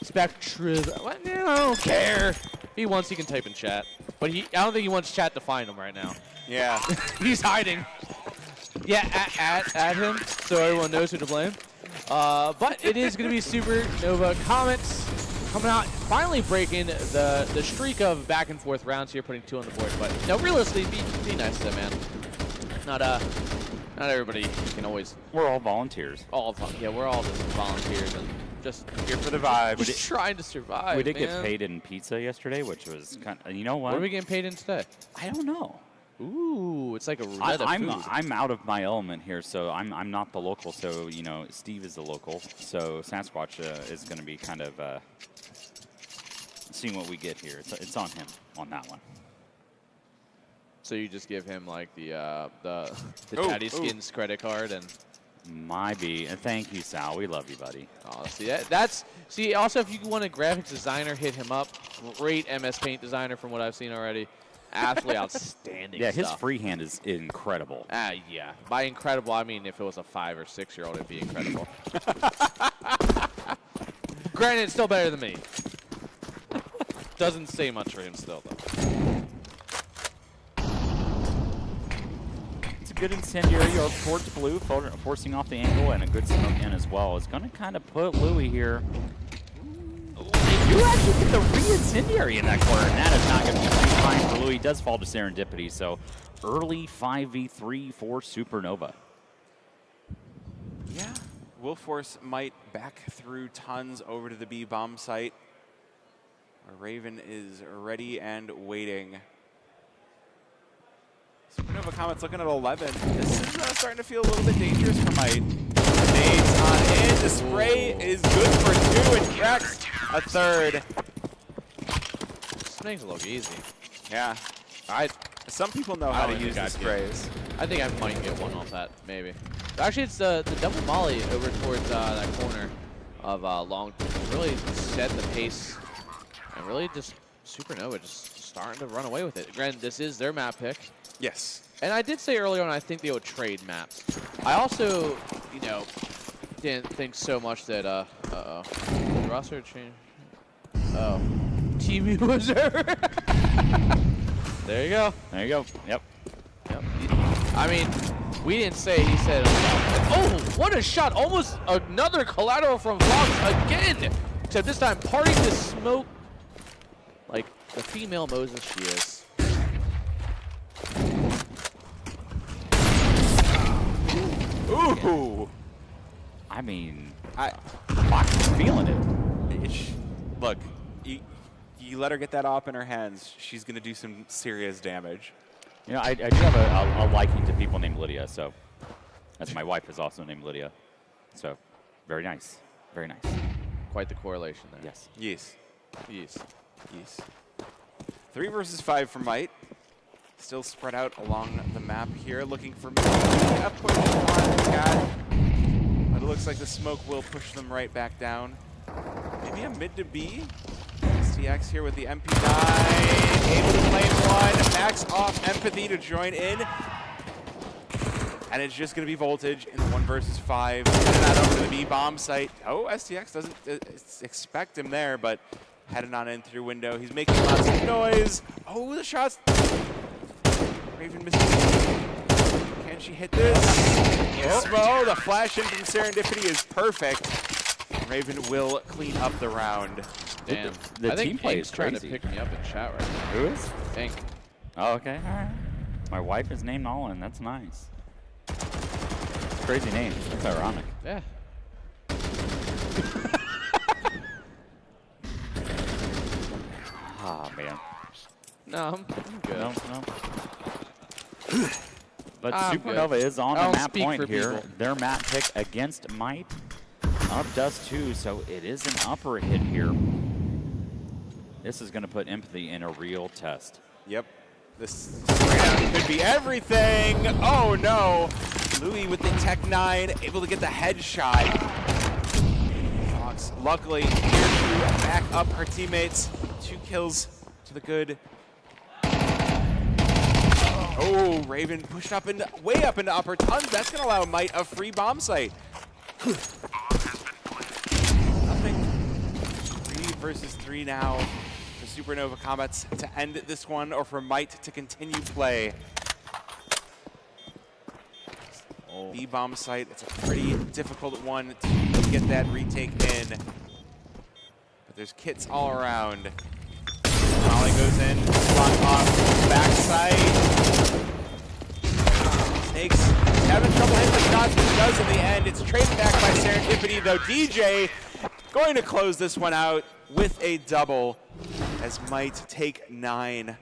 [SPEAKER 2] Spectrum. I don't care. If he wants, he can type in chat, but I don't think he wants chat to find him right now.
[SPEAKER 3] Yeah.
[SPEAKER 2] He's hiding. Yeah, at him, so everyone knows who to blame. But it is going to be Supernova Comets coming out, finally breaking the streak of back and forth rounds here, putting 2 on the board. But no, realistically, be nice to them, man. Not everybody can always.
[SPEAKER 4] We're all volunteers.
[SPEAKER 2] Yeah, we're all just volunteers and just
[SPEAKER 3] Here for the vibe.
[SPEAKER 2] just trying to survive.
[SPEAKER 4] We did
[SPEAKER 2] man.
[SPEAKER 4] get paid in pizza yesterday, which was kind of, you know what?
[SPEAKER 2] What are we getting paid in today?
[SPEAKER 4] I don't know.
[SPEAKER 2] Ooh, it's like a roulette of food.
[SPEAKER 4] I'm out of my element here, so I'm not the local. So Steve is the local. So Sasquatch is going to be kind of seeing what we get here. It's on him on that one.
[SPEAKER 2] So you just give him like the Daddy Skins credit card and.
[SPEAKER 4] Might be. And thank you, Sal. We love you, buddy.
[SPEAKER 2] Oh, see also if you want a graphics designer, hit him up. Great MS Paint designer from what I've seen already. Absolutely outstanding.
[SPEAKER 4] Yeah, his
[SPEAKER 2] stuff.
[SPEAKER 4] freehand is incredible.
[SPEAKER 2] Yeah. By incredible, I mean if it was a 5 or 6-year-old, it'd be incredible. Granted, it's still better than me. Doesn't say much for him still, though.
[SPEAKER 4] It's a good incendiary or Ports Blue, forcing off the angle, and a good smoke in as well. It's going to kind of put Louis here. You actually get the re-incendiary in that corner, and that is not going to be fine for Louis. does fall to Serendipity, so early 5v3 for Supernova.
[SPEAKER 3] Yeah. Will force Might back through tons over to the B bomb site. Raven is ready and waiting. Supernova Comet's looking at 11. This is starting to feel a little bit dangerous for Might. Nades on in. The spray is good for 2 and cracks a third.
[SPEAKER 2] This makes it look easy.
[SPEAKER 3] Yeah. Some people know how to use the sprays.
[SPEAKER 2] I think I might get one off that, maybe. Actually, it's the double molly over towards that corner of long. Really set the pace. And really just Supernova just starting to run away with it. Granted, this is their map pick.
[SPEAKER 3] Yes.
[SPEAKER 2] And I did say earlier on I think they would trade maps. I also, you know, didn't think so much that, uh-oh. The roster change. Oh. TV was there. There you go.
[SPEAKER 4] There you go. Yep.
[SPEAKER 2] Yep. I mean, we didn't say, he said, oh, what a shot. Almost another collateral from Fox again. Except this time parting the smoke like the female Moses she is.
[SPEAKER 3] Ooh.
[SPEAKER 4] I mean, Fox is feeling it.
[SPEAKER 3] Look, you let her get that op in her hands, she's going to do some serious damage.
[SPEAKER 4] You know, I do have a liking to people named Lydia, so that's my wife is also named Lydia. So, very nice. Very nice.
[SPEAKER 2] Quite the correlation there.
[SPEAKER 4] Yes.
[SPEAKER 3] Yes.
[SPEAKER 2] Yes.
[SPEAKER 3] Yes. 3 versus 5 for Might. Still spread out along the map here, looking for maybe a push on Cat. But it looks like the smoke will push them right back down. Maybe a mid to B. STX here with the MP9, able to claim one. Max off Empathy to join in. And it's just going to be Voltage in the 1 versus 5. Sending that over to the B bomb site. Oh, STX doesn't expect him there, but heading on in through window. He's making lots of noise. Oh, the shots. Raven misses. Can she hit this? Yes. Oh, the flash in from Serendipity is perfect. Raven will clean up the round.
[SPEAKER 2] Damn.
[SPEAKER 4] The
[SPEAKER 2] I think
[SPEAKER 4] team play
[SPEAKER 2] Pink's
[SPEAKER 4] is
[SPEAKER 2] trying to
[SPEAKER 4] crazy.
[SPEAKER 2] pick me up in chat right now.
[SPEAKER 4] Who is?
[SPEAKER 2] Pink.
[SPEAKER 4] Oh, okay. All right. My wife is named Nolan. That's nice. Crazy name. That's ironic.
[SPEAKER 2] Yeah.
[SPEAKER 4] Ah, man.
[SPEAKER 2] No, I'm good.
[SPEAKER 4] No. But
[SPEAKER 2] I'm
[SPEAKER 4] Supernova
[SPEAKER 2] good.
[SPEAKER 4] is on
[SPEAKER 2] I
[SPEAKER 4] the
[SPEAKER 2] don't
[SPEAKER 4] map
[SPEAKER 2] speak
[SPEAKER 4] point
[SPEAKER 2] for
[SPEAKER 4] here.
[SPEAKER 2] people.
[SPEAKER 4] Their map pick against Might. Up does 2, so it is an upper hit here. This is going to put Empathy in a real test.
[SPEAKER 3] Yep. This round could be everything. Oh, no. Louis with the Tech 9, able to get the headshot. Fox, luckily, here to back up her teammates. 2 kills to the good. Oh, Raven pushed up and way up into upper tons. That's going to allow Might a free bomb site. Nothing. 3 versus 3 now for Supernova Comets to end this one, or for Might to continue play.
[SPEAKER 2] Oh.
[SPEAKER 3] B bomb site. It's a pretty difficult one to get that retake in. But there's kits all around. Molly goes in, block off, backside. Snakes having trouble hitting the shots, but does in the end. It's traded back by Serendipity, though DJ going to close this one out with a double as Might take 9.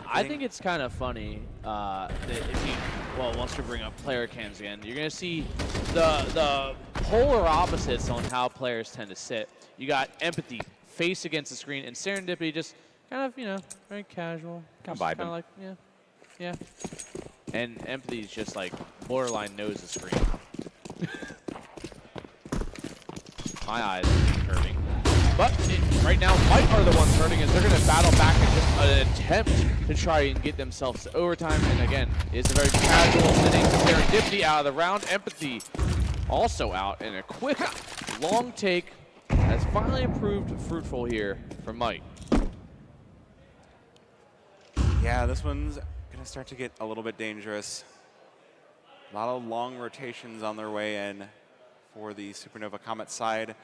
[SPEAKER 2] I think it's kind of funny that if you, well, once we bring up player cams again, you're going to see the polar opposites on how players tend to sit. You got Empathy face against the screen, and Serendipity just kind of, you know, very casual.
[SPEAKER 4] Kinda
[SPEAKER 2] Just
[SPEAKER 4] vibing.
[SPEAKER 2] like, yeah. And Empathy's just like borderline knows the screen. My eyes are hurting. But right now, Might are the ones hurting as they're going to battle back and just an attempt to try and get themselves to overtime. And again, it's a very casual sitting. Serendipity out of the round. Empathy also out. And a quick, long take has finally proved fruitful here for Might.
[SPEAKER 3] Yeah, this one's going to start to get a little bit dangerous. A lot of long rotations on their way in for the Supernova Comet side.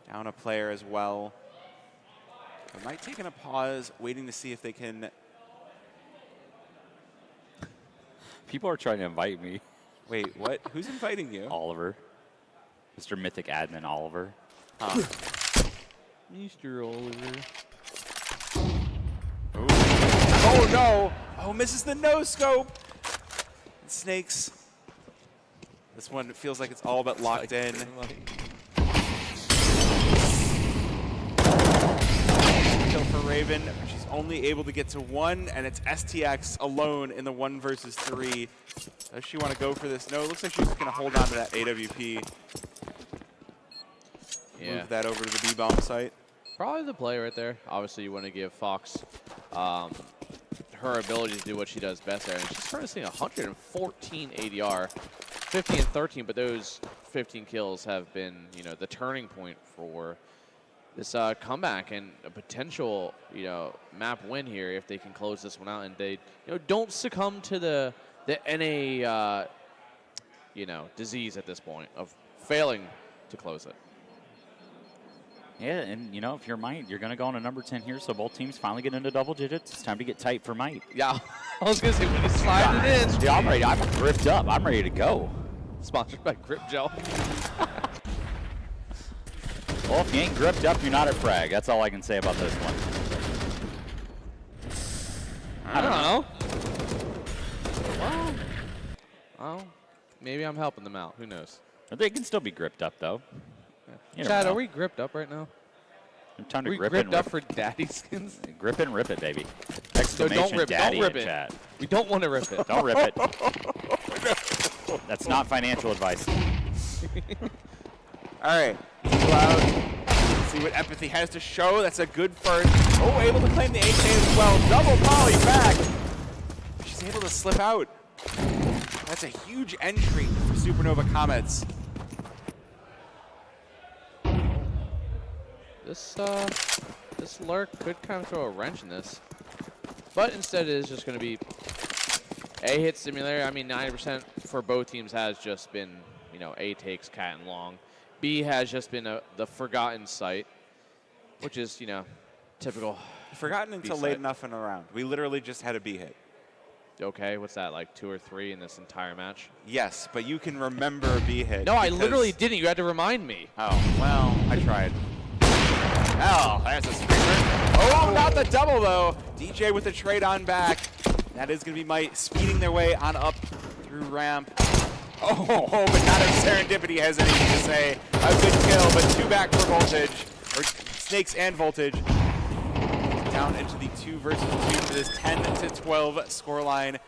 [SPEAKER 3] Down a player as well. They might take in a pause, waiting to see if they can
[SPEAKER 4] People are trying to invite me.
[SPEAKER 3] Wait, what? Who's inviting you?
[SPEAKER 4] Oliver. Mr. Mythic Admin Oliver.
[SPEAKER 3] Huh.
[SPEAKER 2] Mr. Oliver.
[SPEAKER 3] Ooh. Oh, no. Oh, misses the no-scope. Snakes. This one feels like it's all but locked in. Kill for Raven. She's only able to get to 1, and it's STX alone in the 1 versus 3. Does she want to go for this? No, it looks like she's just going to hold on to that AWP.
[SPEAKER 2] Yeah.
[SPEAKER 3] Move that over to the B-bomb site.
[SPEAKER 2] Probably the play right there. Obviously, you want to give Fox her ability to do what she does best there. And she's currently seeing 114 ADR, 15 and 13, but those 15 kills have been, you know, the turning point for this comeback and a potential, you know, map win here if they can close this one out and they, you know, don't succumb to the NA, you know, disease at this point of failing to close it.
[SPEAKER 4] Yeah, and you know, if you're Might, you're going to go on a number 10 here, so both teams finally get into double digits. It's time to get tight for Might.
[SPEAKER 2] Yeah, I was going to say, we can slide it in.
[SPEAKER 4] Yeah, I'm ready. I'm gripped up. I'm ready to go.
[SPEAKER 2] Sponsored by Grip Gel.
[SPEAKER 4] Well, if you ain't gripped up, you're not at Frag. That's all I can say about this one.
[SPEAKER 2] I don't know. Well, maybe I'm helping them out. Who knows?
[SPEAKER 4] They can still be gripped up, though. You never
[SPEAKER 2] Chad,
[SPEAKER 4] know.
[SPEAKER 2] are we gripped up right now?
[SPEAKER 4] Time to
[SPEAKER 2] Are we
[SPEAKER 4] grip
[SPEAKER 2] gripped
[SPEAKER 4] and
[SPEAKER 2] up
[SPEAKER 4] rip.
[SPEAKER 2] for daddy skins?
[SPEAKER 4] Grip and rip it, baby.
[SPEAKER 2] No,
[SPEAKER 4] Exclamation
[SPEAKER 2] don't rip,
[SPEAKER 4] daddy
[SPEAKER 2] don't rip
[SPEAKER 4] in
[SPEAKER 2] it.
[SPEAKER 4] chat.
[SPEAKER 2] We don't want to rip it.
[SPEAKER 4] Don't rip it. That's not financial advice.
[SPEAKER 3] All right, Cloud. See what Empathy has to show. That's a good first. Oh, able to claim the AK as well. Double poly back. She's able to slip out. That's a huge entry for Supernova Comets.
[SPEAKER 2] This lurk could kind of throw a wrench in this, but instead it is just going to be A hit simulator. I mean, 90% for both teams has just been, you know, A takes cat and long. B has just been the forgotten site, which is, you know, typical.
[SPEAKER 3] Forgotten until
[SPEAKER 2] B-side.
[SPEAKER 3] late enough in a round. We literally just had a B hit.
[SPEAKER 2] Okay, what's that, like 2 or 3 in this entire match?
[SPEAKER 3] Yes, but you can remember a B hit.
[SPEAKER 2] No, I
[SPEAKER 3] because-
[SPEAKER 2] literally didn't. You had to remind me.
[SPEAKER 3] Oh, well, I tried. Oh, there's a screamer. Oh, not the double, though. DJ with the trade on back. That is going to be Might speeding their way on up through ramp. Oh, but not if Serendipity has anything to say. A good kill, but 2 back for Voltage. Or Snakes and Voltage. Down into the 2 versus 2 for this 10-12 scoreline.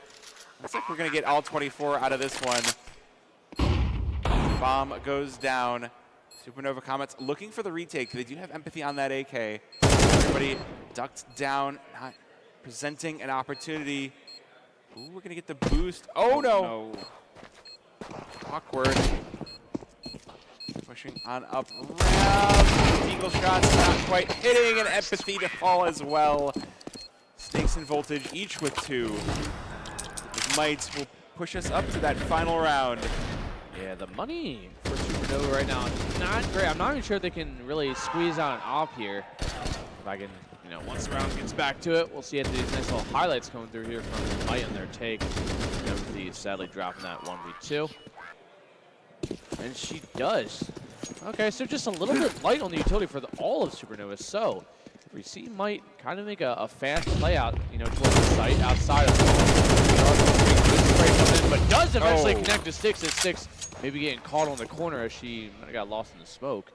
[SPEAKER 3] Looks like we're going to get all 24 out of this one. Bomb goes down. Supernova Comets looking for the retake. They do have Empathy on that AK. Everybody ducked down, not presenting an opportunity. Ooh, we're going to get the boost. Oh, no. Awkward. Pushing on up round. Eagle shots not quite hitting, and Empathy to fall as well. Snakes and Voltage each with 2. The Might will push us up to that final round.
[SPEAKER 2] Yeah, the money for Supernova right now is not great. I'm not even sure they can really squeeze out an op here. If I can, you know, once the round gets back to it, we'll see these nice little highlights coming through here from Might and their take. Empathy sadly dropping that 1v2. And she does. Okay, so just a little bit light on the utility for all of Supernova. So if we see Might kind of make a fast play out, you know, towards the site outside of but does eventually connect to Six, and Six maybe getting caught on the corner as she might have got lost in the smoke.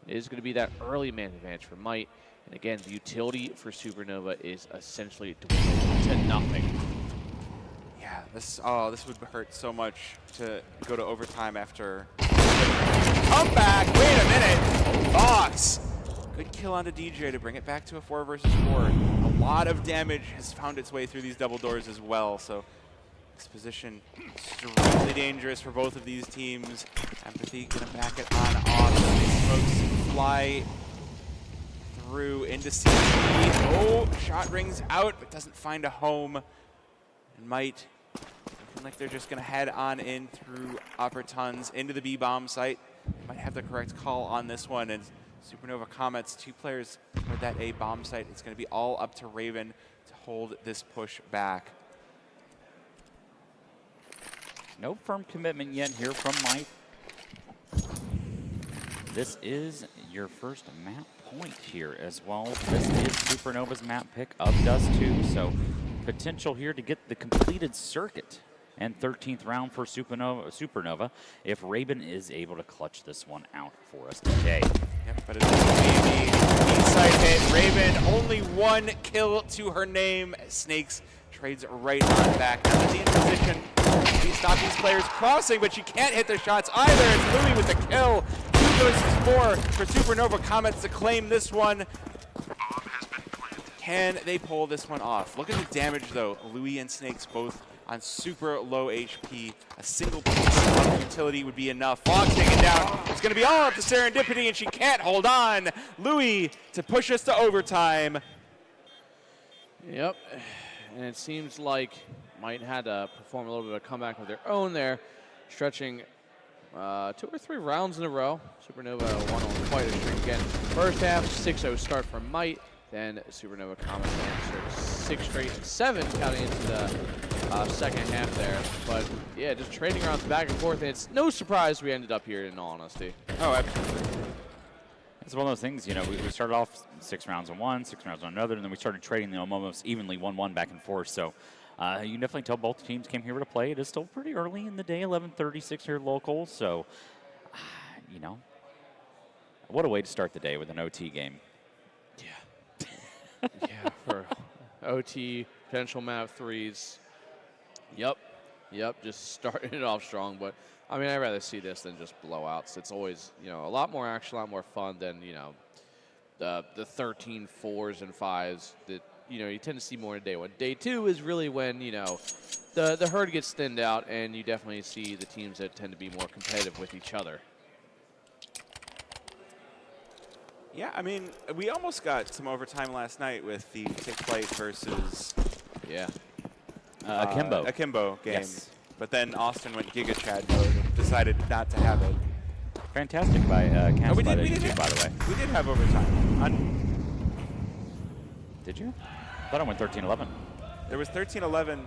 [SPEAKER 2] It is going to be that early man advantage for Might. And again, the utility for Supernova is essentially dwindled to nothing.
[SPEAKER 3] Yeah, this would hurt so much to go to overtime after. Come back! Wait a minute! Fox! Good kill onto DJ to bring it back to a 4 versus 4. A lot of damage has found its way through these double doors as well, so this position extremely dangerous for both of these teams. Empathy gonna back it on off. Smokes fly through into CT. Oh, shot rings out, but doesn't find a home. And Might looking like they're just gonna head on in through upper tons into the B-bomb site. Might have the correct call on this one. And Supernova Comets, 2 players toward that A bomb site. It's gonna be all up to Raven to hold this push back.
[SPEAKER 4] No firm commitment yet here from Mike. This is your first map point here as well. This is Supernova's map pick of Dust 2, so potential here to get the completed circuit and 13th round for Supernova if Raven is able to clutch this one out for us today.
[SPEAKER 3] Yep, but it's the B-side hit. Raven, only 1 kill to her name. Snakes trades right on back. Now that the in position, she stopped these players crossing, but she can't hit the shots either. It's Louis with the kill. 2 versus 4 for Supernova Comets to claim this one. Can they pull this one off? Look at the damage, though. Louis and Snakes both on super low HP. A single piece of utility would be enough. Frog taken down. It's going to be all up to Serendipity, and she can't hold on. Louis to push us to overtime.
[SPEAKER 2] Yep. And it seems like Might had to perform a little bit of a comeback of their own there, stretching 2 or 3 rounds in a row. Supernova won on quite a streak again. First half, 6-0 start for Might. Then Supernova Comets answered 6 straight and 7 counting into the second half there. But yeah, just trading rounds back and forth. And it's no surprise we ended up here, in all honesty.
[SPEAKER 3] Oh, absolutely.
[SPEAKER 4] It's one of those things, you know, we started off 6 rounds on one, 6 rounds on another, and then we started trading them almost evenly 1-1 back and forth. So you can definitely tell both teams came here to play. It is still pretty early in the day, 11:36 here local. So, you know, what a way to start the day with an OT game.
[SPEAKER 2] Yeah, for OT, potential map 3s. Yep, just starting it off strong. But, I mean, I'd rather see this than just blowouts. It's always, you know, a lot more action, a lot more fun than, you know, the 13 4s and 5s that, you know, you tend to see more in day 1. Day 2 is really when, you know, the herd gets thinned out, and you definitely see the teams that tend to be more competitive with each other.
[SPEAKER 3] Yeah, I mean, we almost got some overtime last night with the Tick Flight versus
[SPEAKER 4] Akimbo
[SPEAKER 3] game.
[SPEAKER 4] Yes.
[SPEAKER 3] But then Austin went Giga Chad mode and decided not to have it.
[SPEAKER 4] Fantastic by Cancel
[SPEAKER 3] we
[SPEAKER 4] by
[SPEAKER 3] did,
[SPEAKER 4] the
[SPEAKER 3] we did
[SPEAKER 4] YouTube, by the way.
[SPEAKER 3] We did have overtime.
[SPEAKER 4] Did you? I thought I went 13-11.
[SPEAKER 3] There was 13-11.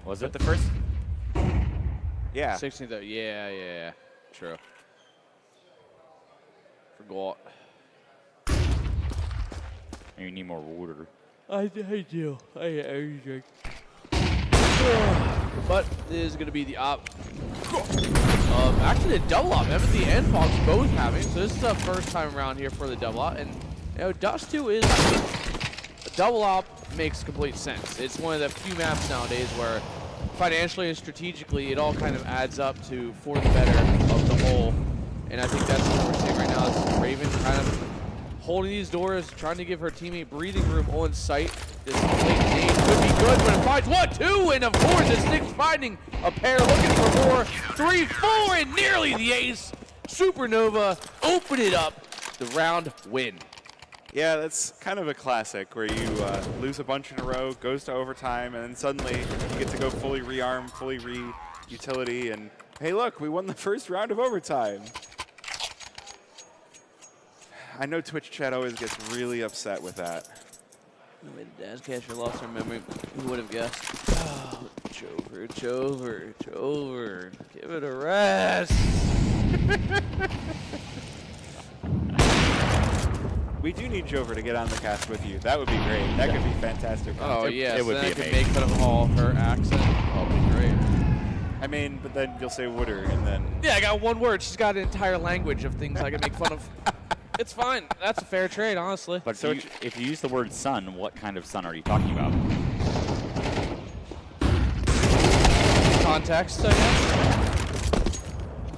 [SPEAKER 4] Was
[SPEAKER 3] But
[SPEAKER 4] it?
[SPEAKER 3] the first... Yeah.
[SPEAKER 2] 16th, yeah, true. Forgot.
[SPEAKER 4] You need more water.
[SPEAKER 2] I do. I drink. But it is going to be the op. Actually, the double op. Em and the end Fox both having. So this is the first time around here for the double op. And, you know, Dust 2 is... A double op makes complete sense. It's one of the few maps nowadays where financially and strategically it all kind of adds up to for the better of the whole. And I think that's what we're seeing right now. Is Raven kind of holding these doors, trying to give her teammate breathing room on site. This late game could be good, but it finds 1-2, and of course it's Nick finding a pair, looking for more. 3-4, and nearly the ace. Supernova open it up. The round win.
[SPEAKER 3] Yeah, that's kind of a classic where you lose a bunch in a row, goes to overtime, and then suddenly you get to go fully rearm, fully re-utility, and hey, look, we won the first round of overtime. I know Twitch chat always gets really upset with that.
[SPEAKER 2] Dazzcatcher lost her memory. Who would have guessed? Oh, Chover. Give it a rest.
[SPEAKER 3] We do need Jover to get on the cast with you. That would be great. That could be fantastic.
[SPEAKER 2] Oh, yeah.
[SPEAKER 4] It would be
[SPEAKER 2] could
[SPEAKER 4] amazing.
[SPEAKER 2] make fun of all her accent. Oh, it'd be great.
[SPEAKER 3] I mean, but then you'll say Wooder, and then...
[SPEAKER 2] Yeah, I got one word. She's got an entire language of things I can make fun of. It's fine. That's a fair trade, honestly.
[SPEAKER 4] But so if you use the word sun, what kind of sun are you talking about?
[SPEAKER 2] Context, I guess.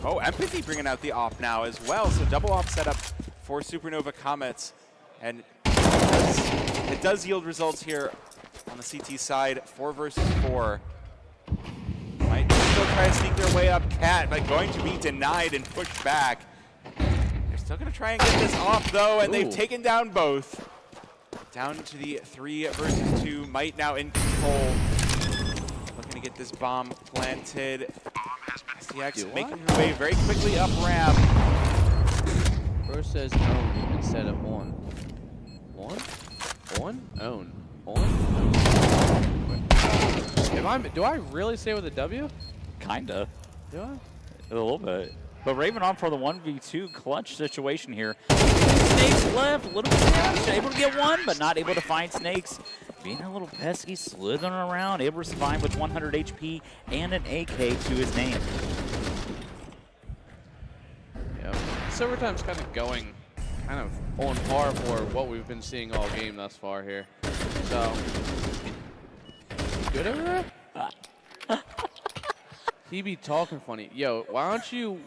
[SPEAKER 3] Oh, Empathy bringing out the op now as well. So double op setup for Supernova Comets. And it does yield results here on the CT side. 4 versus 4. Might still try to sneak their way up Cat, but going to be denied and pushed back. They're still going to try and get this off, though, and they've taken down both. Down to the 3 versus 2. Might now in control. Looking to get this bomb planted. STX making her way very quickly up ramp.
[SPEAKER 2] Bro says own instead of on. On? On? Own. On? Do I really say with a W?
[SPEAKER 4] Kinda.
[SPEAKER 2] Do I?
[SPEAKER 4] A little bit. But Raven on for the 1v2 clutch situation here. Snakes left, a little bit of damage, able to get one, but not able to find Snakes. Being a little pesky, slithering around, able to survive with 100 HP and an AK to his name.
[SPEAKER 2] Yep. Silvertime's kind of going kind of on par for what we've been seeing all game thus far here. So, good over there? He be talking funny. Yo, why don't you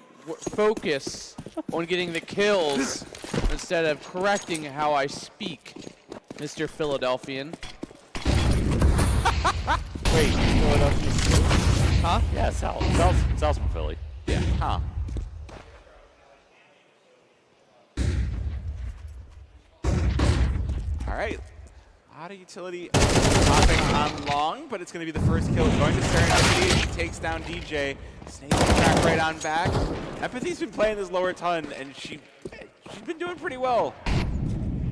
[SPEAKER 2] focus on getting the kills instead of correcting how I speak, Mr. Philadelphian?
[SPEAKER 4] Wait, Philadelphia?
[SPEAKER 2] Huh?
[SPEAKER 4] Yeah, Sal's from Philly.
[SPEAKER 2] Yeah.
[SPEAKER 3] Huh. All right. Lot of utility popping on long, but it's going to be the first kill going to Serendipity. He takes down DJ. Snake track right on back. Empathy's been playing this lower ton, and she's been doing pretty well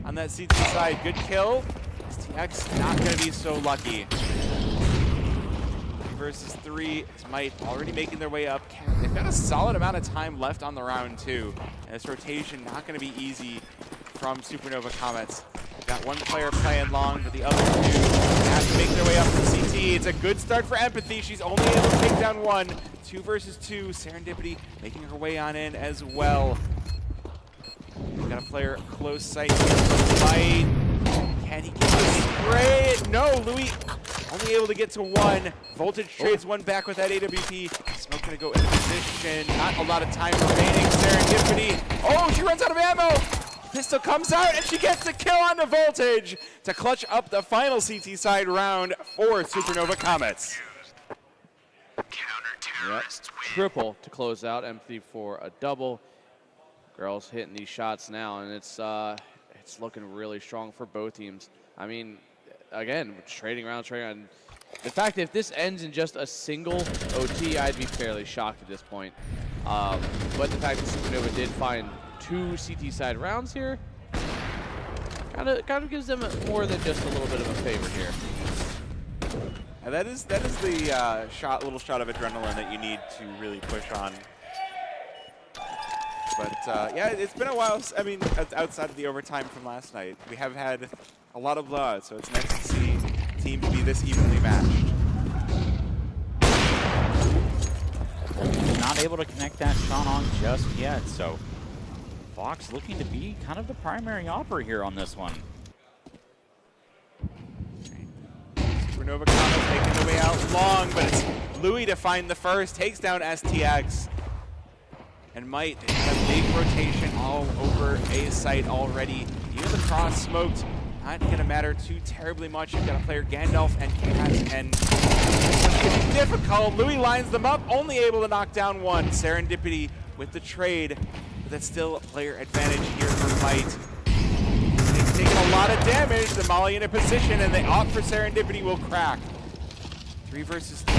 [SPEAKER 3] on that CT side. Good kill. STX not going to be so lucky. 3 versus 3. Might already making their way up. They've got a solid amount of time left on the round, too. And this rotation not going to be easy from Supernova Comets. Got one player playing long, but the other two have to make their way up from CT. It's a good start for Empathy. She's only able to take down one. 2 versus 2. Serendipity making her way on in as well. We've got a player close sight here from Light. Can he get the spray? No, Louis only able to get to one. Voltage trades one back with that AWP. Smoke gonna go into position. Not a lot of time remaining. Serendipity. Oh, she runs out of ammo. Pistol comes out, and she gets the kill on the Voltage to clutch up the final CT side round for Supernova Comets.
[SPEAKER 2] Yep. Triple to close out. Empathy for a double. Girls hitting these shots now, and it's looking really strong for both teams. I mean, again, trading around. The fact that if this ends in just a single OT, I'd be fairly shocked at this point. But the fact that Supernova did find 2 CT side rounds here kind of gives them more than just a little bit of a favor here.
[SPEAKER 3] And that is the little shot of adrenaline that you need to really push on. But yeah, it's been a while. I mean, outside of the overtime from last night, we have had a lot of blowouts, so it's nice to see teams be this evenly matched.
[SPEAKER 4] Not able to connect that shot on just yet, so Fox looking to be kind of the primary offer here on this one.
[SPEAKER 3] Supernova Comets making their way out long, but it's Louis to find the first, takes down STX. And Might has a big rotation all over A site already. Even the cross smoked, not going to matter too terribly much. You've got a player Gandalf and Cat, and it's getting difficult. Louis lines them up, only able to knock down one. Serendipity with the trade, but that's still a player advantage here for Might. He's taking a lot of damage. The Molly in a position, and they opt for Serendipity will crack. 3 versus 3.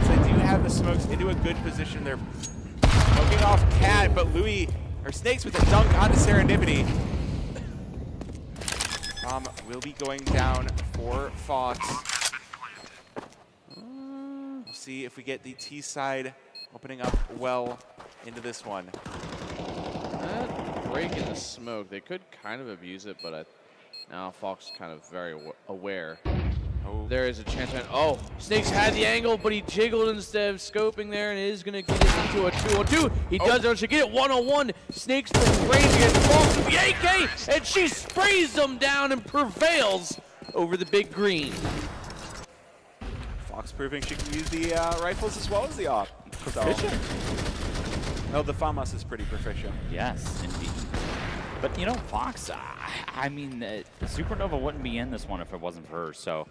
[SPEAKER 3] They do have the smokes into a good position. They're smoking off Cat, but Snakes with a dunk onto Serendipity. Will be going down for Fox. We'll see if we get the T side opening up well into this one.
[SPEAKER 2] That break in the smoke, they could kind of abuse it, but now Fox is kind of very aware. There is a chance. Oh, Snakes had the angle, but he jiggled instead of scoping there, and is going to get it into a 2-on-2. He does actually get it 1-on-1. Snakes from range against Fox with the AK, and she sprays them down and prevails over the big green.
[SPEAKER 3] Fox proving she can use the rifles as well as the AWP.
[SPEAKER 4] Proficient.
[SPEAKER 3] No, the FAMAS is pretty proficient.
[SPEAKER 4] Yes, indeed. But, you know, Fox, I mean, Supernova wouldn't be in this one if it wasn't for her, so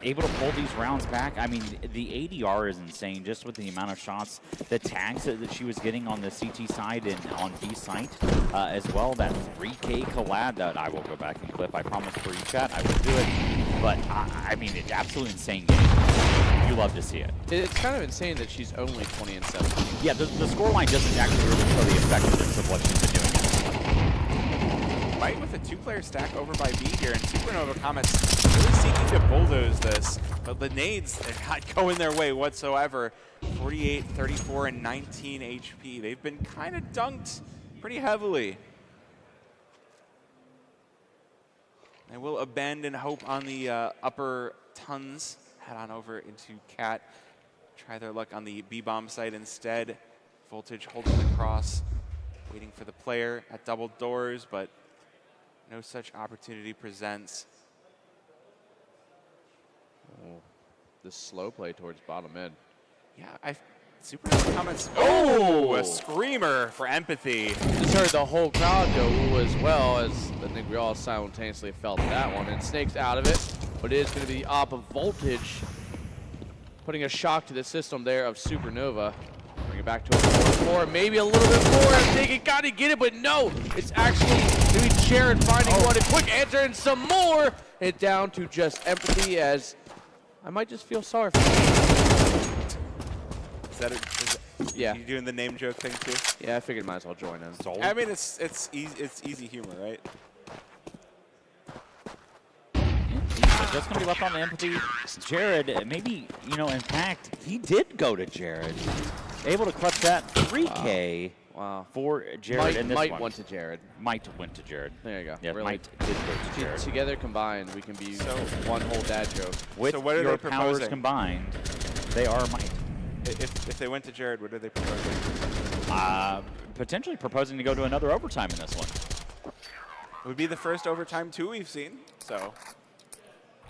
[SPEAKER 4] able to pull these rounds back. I mean, the ADR is insane just with the amount of shots, the tags that she was getting on the CT side and on B site as well. That 3K collab that I will go back and clip. I promise for you, chat, I will do it. But, I mean, it's absolutely insane game. You love to see it.
[SPEAKER 2] It's kind of insane that she's only 20-17.
[SPEAKER 4] Yeah, the scoreline doesn't actually really show the effectiveness of what she's been doing.
[SPEAKER 3] might with a two-player stack over by B here, and Supernova Comets really seeking to bulldoze this, but the nades, they're not going their way whatsoever. 48, 34, and 19 HP. They've been kind of dunked pretty heavily. They will abandon hope on the upper tons. Head on over into Cat. Try their luck on the B-bomb site instead. Voltage holding the cross, waiting for the player at double doors, but no such opportunity presents.
[SPEAKER 2] Oh, the slow play towards bottom mid.
[SPEAKER 3] Yeah, Supernova Comets. Oh, a screamer for Empathy.
[SPEAKER 2] Just heard the whole crowd go ooh as well, as I think we all simultaneously felt that one. And Snake's out of it, but it is going to be the op of Voltage, putting a shock to the system there of Supernova. Bring it back to a 4-4, maybe a little bit more. I'm thinking, gotta get it, but no, it's actually maybe Jared finding one. A quick answer and some more. It down to just Empathy, as I might just feel sorry for him. Yeah.
[SPEAKER 3] You doing the name joke thing too?
[SPEAKER 2] Yeah, I figured might as well join in.
[SPEAKER 3] I mean, it's easy humor, right?
[SPEAKER 4] Just going to be left on the Empathy. Jared, maybe, in fact, he did go to Jared. Able to clutch that 3K
[SPEAKER 2] Wow.
[SPEAKER 4] for Jared in this one.
[SPEAKER 2] Might went to Jared.
[SPEAKER 4] Might went to Jared.
[SPEAKER 2] There you go.
[SPEAKER 4] Yeah,
[SPEAKER 2] really.
[SPEAKER 4] Might did go to Jared.
[SPEAKER 2] Together combined, we can be one whole dad joke.
[SPEAKER 4] With
[SPEAKER 3] So what are
[SPEAKER 4] your
[SPEAKER 3] they
[SPEAKER 4] powers
[SPEAKER 3] proposing?
[SPEAKER 4] combined, they are might.
[SPEAKER 3] If they went to Jared, what are they proposing?
[SPEAKER 4] Potentially proposing to go to another overtime in this one.
[SPEAKER 3] It would be the first overtime 2 we've seen, so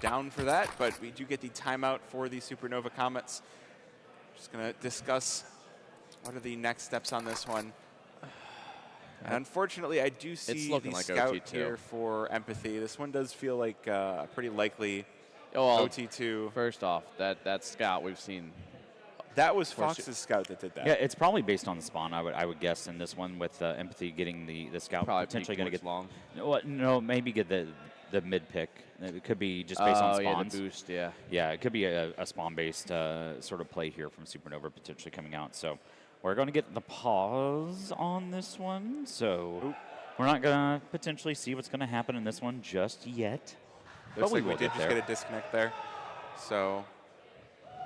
[SPEAKER 3] down for that. But we do get the timeout for the Supernova Comets. Just going to discuss what are the next steps on this one. And unfortunately, I do see the
[SPEAKER 2] looking like
[SPEAKER 3] scout
[SPEAKER 2] OT2.
[SPEAKER 3] here for Empathy. This one does feel like a pretty likely
[SPEAKER 2] Well,
[SPEAKER 3] OT2.
[SPEAKER 2] first off, that scout we've seen.
[SPEAKER 3] That was Fox's scout that did that.
[SPEAKER 4] Yeah, it's probably based on the spawn, I would guess, in this one with Empathy getting the scout.
[SPEAKER 2] Probably
[SPEAKER 4] potentially going to get
[SPEAKER 2] long.
[SPEAKER 4] No, maybe get the mid pick. It could be just based on spawns.
[SPEAKER 2] Yeah, the boost, yeah.
[SPEAKER 4] Yeah, it could be a spawn-based sort of play here from Supernova potentially coming out. So we're going to get the pause on this one. So we're not going to potentially see what's going to happen in this one just yet.
[SPEAKER 3] Looks
[SPEAKER 4] but we
[SPEAKER 3] like
[SPEAKER 4] will
[SPEAKER 3] we did
[SPEAKER 4] get
[SPEAKER 3] just
[SPEAKER 4] there.
[SPEAKER 3] get a disconnect there. So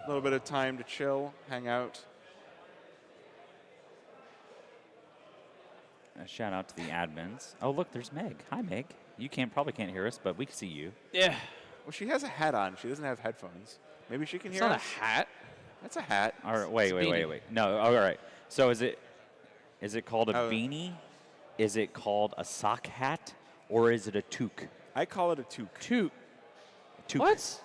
[SPEAKER 3] a little bit of time to chill, hang out.
[SPEAKER 4] A shout out to the admins. Oh, look, there's Meg. Hi, Meg. You probably can't hear us, but we can see you.
[SPEAKER 2] Yeah.
[SPEAKER 3] Well, she has a hat on. She doesn't have headphones. Maybe she can
[SPEAKER 2] It's
[SPEAKER 3] hear
[SPEAKER 2] not
[SPEAKER 3] us.
[SPEAKER 2] a hat.
[SPEAKER 3] That's a hat.
[SPEAKER 4] All right, wait.
[SPEAKER 2] beanie.
[SPEAKER 4] No, all right. So is it called a
[SPEAKER 3] Oh.
[SPEAKER 4] beanie? Is it called a sock hat? Or is it a toque?
[SPEAKER 3] I call it a toque.
[SPEAKER 2] Toque.
[SPEAKER 4] Toque.
[SPEAKER 2] What?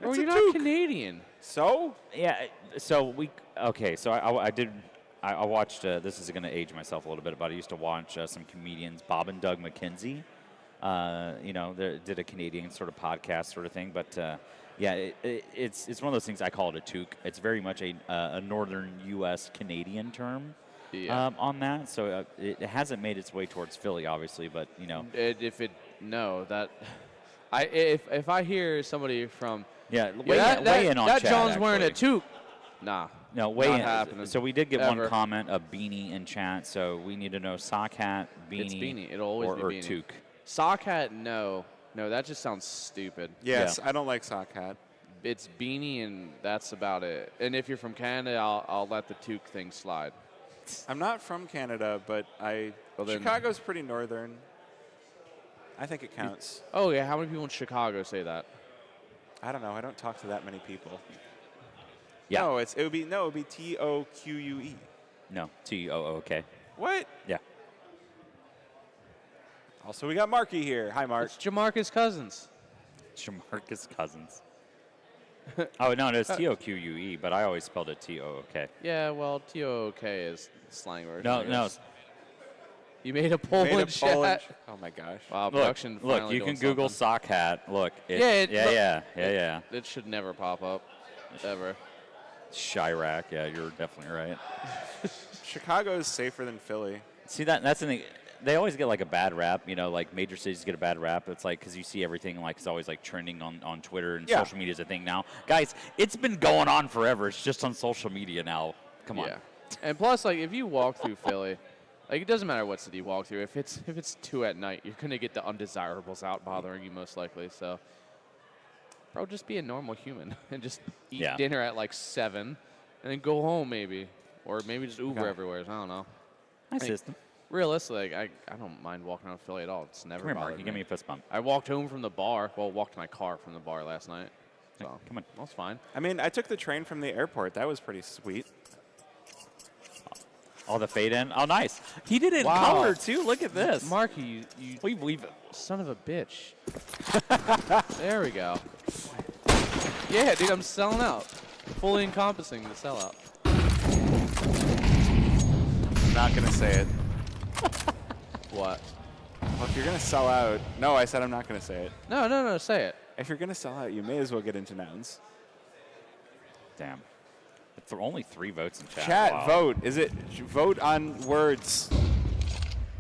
[SPEAKER 2] Oh,
[SPEAKER 3] It's a
[SPEAKER 2] you're not
[SPEAKER 3] toque.
[SPEAKER 2] Canadian.
[SPEAKER 3] So?
[SPEAKER 4] Yeah. So I watched. This is going to age myself a little bit, but I used to watch some comedians, Bob and Doug McKenzie. They did a Canadian sort of podcast sort of thing, but it's one of those things. I call it a toque. It's very much a northern U.S. Canadian term.
[SPEAKER 2] Yeah.
[SPEAKER 4] On that, so it hasn't made its way towards Philly, obviously, but
[SPEAKER 2] If I hear somebody from
[SPEAKER 4] weigh in on
[SPEAKER 2] that
[SPEAKER 4] chat,
[SPEAKER 2] John's wearing a
[SPEAKER 4] actually.
[SPEAKER 2] toque. Nah.
[SPEAKER 4] No, weigh
[SPEAKER 2] Not
[SPEAKER 4] in.
[SPEAKER 2] happening.
[SPEAKER 4] So we did get
[SPEAKER 2] Ever.
[SPEAKER 4] one comment, a beanie in chat. So we need to know sock hat, beanie,
[SPEAKER 2] It's beanie. It'll always
[SPEAKER 4] or,
[SPEAKER 2] be
[SPEAKER 4] or
[SPEAKER 2] beanie.
[SPEAKER 4] toque.
[SPEAKER 2] Sock hat, no. No, that just sounds stupid.
[SPEAKER 3] Yes, I don't like sock hat.
[SPEAKER 2] It's beanie, and that's about it. And if you're from Canada, I'll let the toque thing slide.
[SPEAKER 3] I'm not from Canada, but
[SPEAKER 2] Well, then-
[SPEAKER 3] Chicago's pretty northern. I think it counts.
[SPEAKER 2] Oh, yeah. How many people in Chicago say that?
[SPEAKER 3] I don't know. I don't talk to that many people.
[SPEAKER 4] Yeah.
[SPEAKER 3] No, it would be TOQUE.
[SPEAKER 4] No, TOOK.
[SPEAKER 3] What?
[SPEAKER 4] Yeah.
[SPEAKER 3] Also, we got Marky here. Hi, Mark.
[SPEAKER 2] It's Jamarcus Cousins.
[SPEAKER 4] Jamarcus Cousins. Oh no, it's TOQUE, but I always spelled it TOOK.
[SPEAKER 2] Yeah, well, TOOK is the slang version.
[SPEAKER 4] No,
[SPEAKER 2] I
[SPEAKER 4] no.
[SPEAKER 2] guess. You made a
[SPEAKER 3] Made a
[SPEAKER 2] Poland chat.
[SPEAKER 3] Polish- Oh my gosh.
[SPEAKER 2] Wow,
[SPEAKER 4] Look,
[SPEAKER 2] production
[SPEAKER 4] look,
[SPEAKER 2] finally
[SPEAKER 4] you can
[SPEAKER 2] doing
[SPEAKER 4] Google
[SPEAKER 2] something.
[SPEAKER 4] sock hat. Look.
[SPEAKER 2] Yeah, It should never pop up, ever.
[SPEAKER 4] Chirac. Yeah, you're definitely right.
[SPEAKER 3] Chicago is safer than Philly.
[SPEAKER 4] See, that's the thing. They always get like a bad rap, like major cities get a bad rap. It's like because you see everything like it's always like trending on Twitter and
[SPEAKER 3] Yeah.
[SPEAKER 4] social media is a thing now. Guys, it's been going on forever. It's just on social media now. Come on.
[SPEAKER 2] Yeah. And plus, like, if you walk through Philly, Like, it doesn't matter what city you walk through. If it's 2 at night, you're going to get the undesirables out bothering you most likely. So, bro, just be a normal human and just eat dinner at like 7 and then go home maybe. Or maybe just Uber everywhere. I don't know.
[SPEAKER 4] Nice system.
[SPEAKER 2] Realistically, I don't mind walking around Philly at all. It's never
[SPEAKER 4] Come here, Mark.
[SPEAKER 2] bothered
[SPEAKER 4] You
[SPEAKER 2] me.
[SPEAKER 4] give me a fist bump.
[SPEAKER 2] I walked home from the bar. Well, walked my car from the bar last night. So,
[SPEAKER 4] Come on.
[SPEAKER 2] That's fine.
[SPEAKER 3] I mean, I took the train from the airport. That was pretty sweet.
[SPEAKER 4] Oh, the fade in. Oh, nice. He did it in
[SPEAKER 2] Wow.
[SPEAKER 4] color, too. Look at this.
[SPEAKER 2] Marky, you
[SPEAKER 4] We've
[SPEAKER 2] son of a bitch. There we go. Yeah, dude, I'm selling out. Fully encompassing the sellout.
[SPEAKER 3] I'm not going to say it.
[SPEAKER 2] What?
[SPEAKER 3] Well, if you're going to sell out. No, I said I'm not going to say it.
[SPEAKER 2] No, say it.
[SPEAKER 3] If you're going to sell out, you may as well get into nouns.
[SPEAKER 4] Damn. It's only 3 votes in chat.
[SPEAKER 3] Chat,
[SPEAKER 4] Wow.
[SPEAKER 3] vote. Vote on words?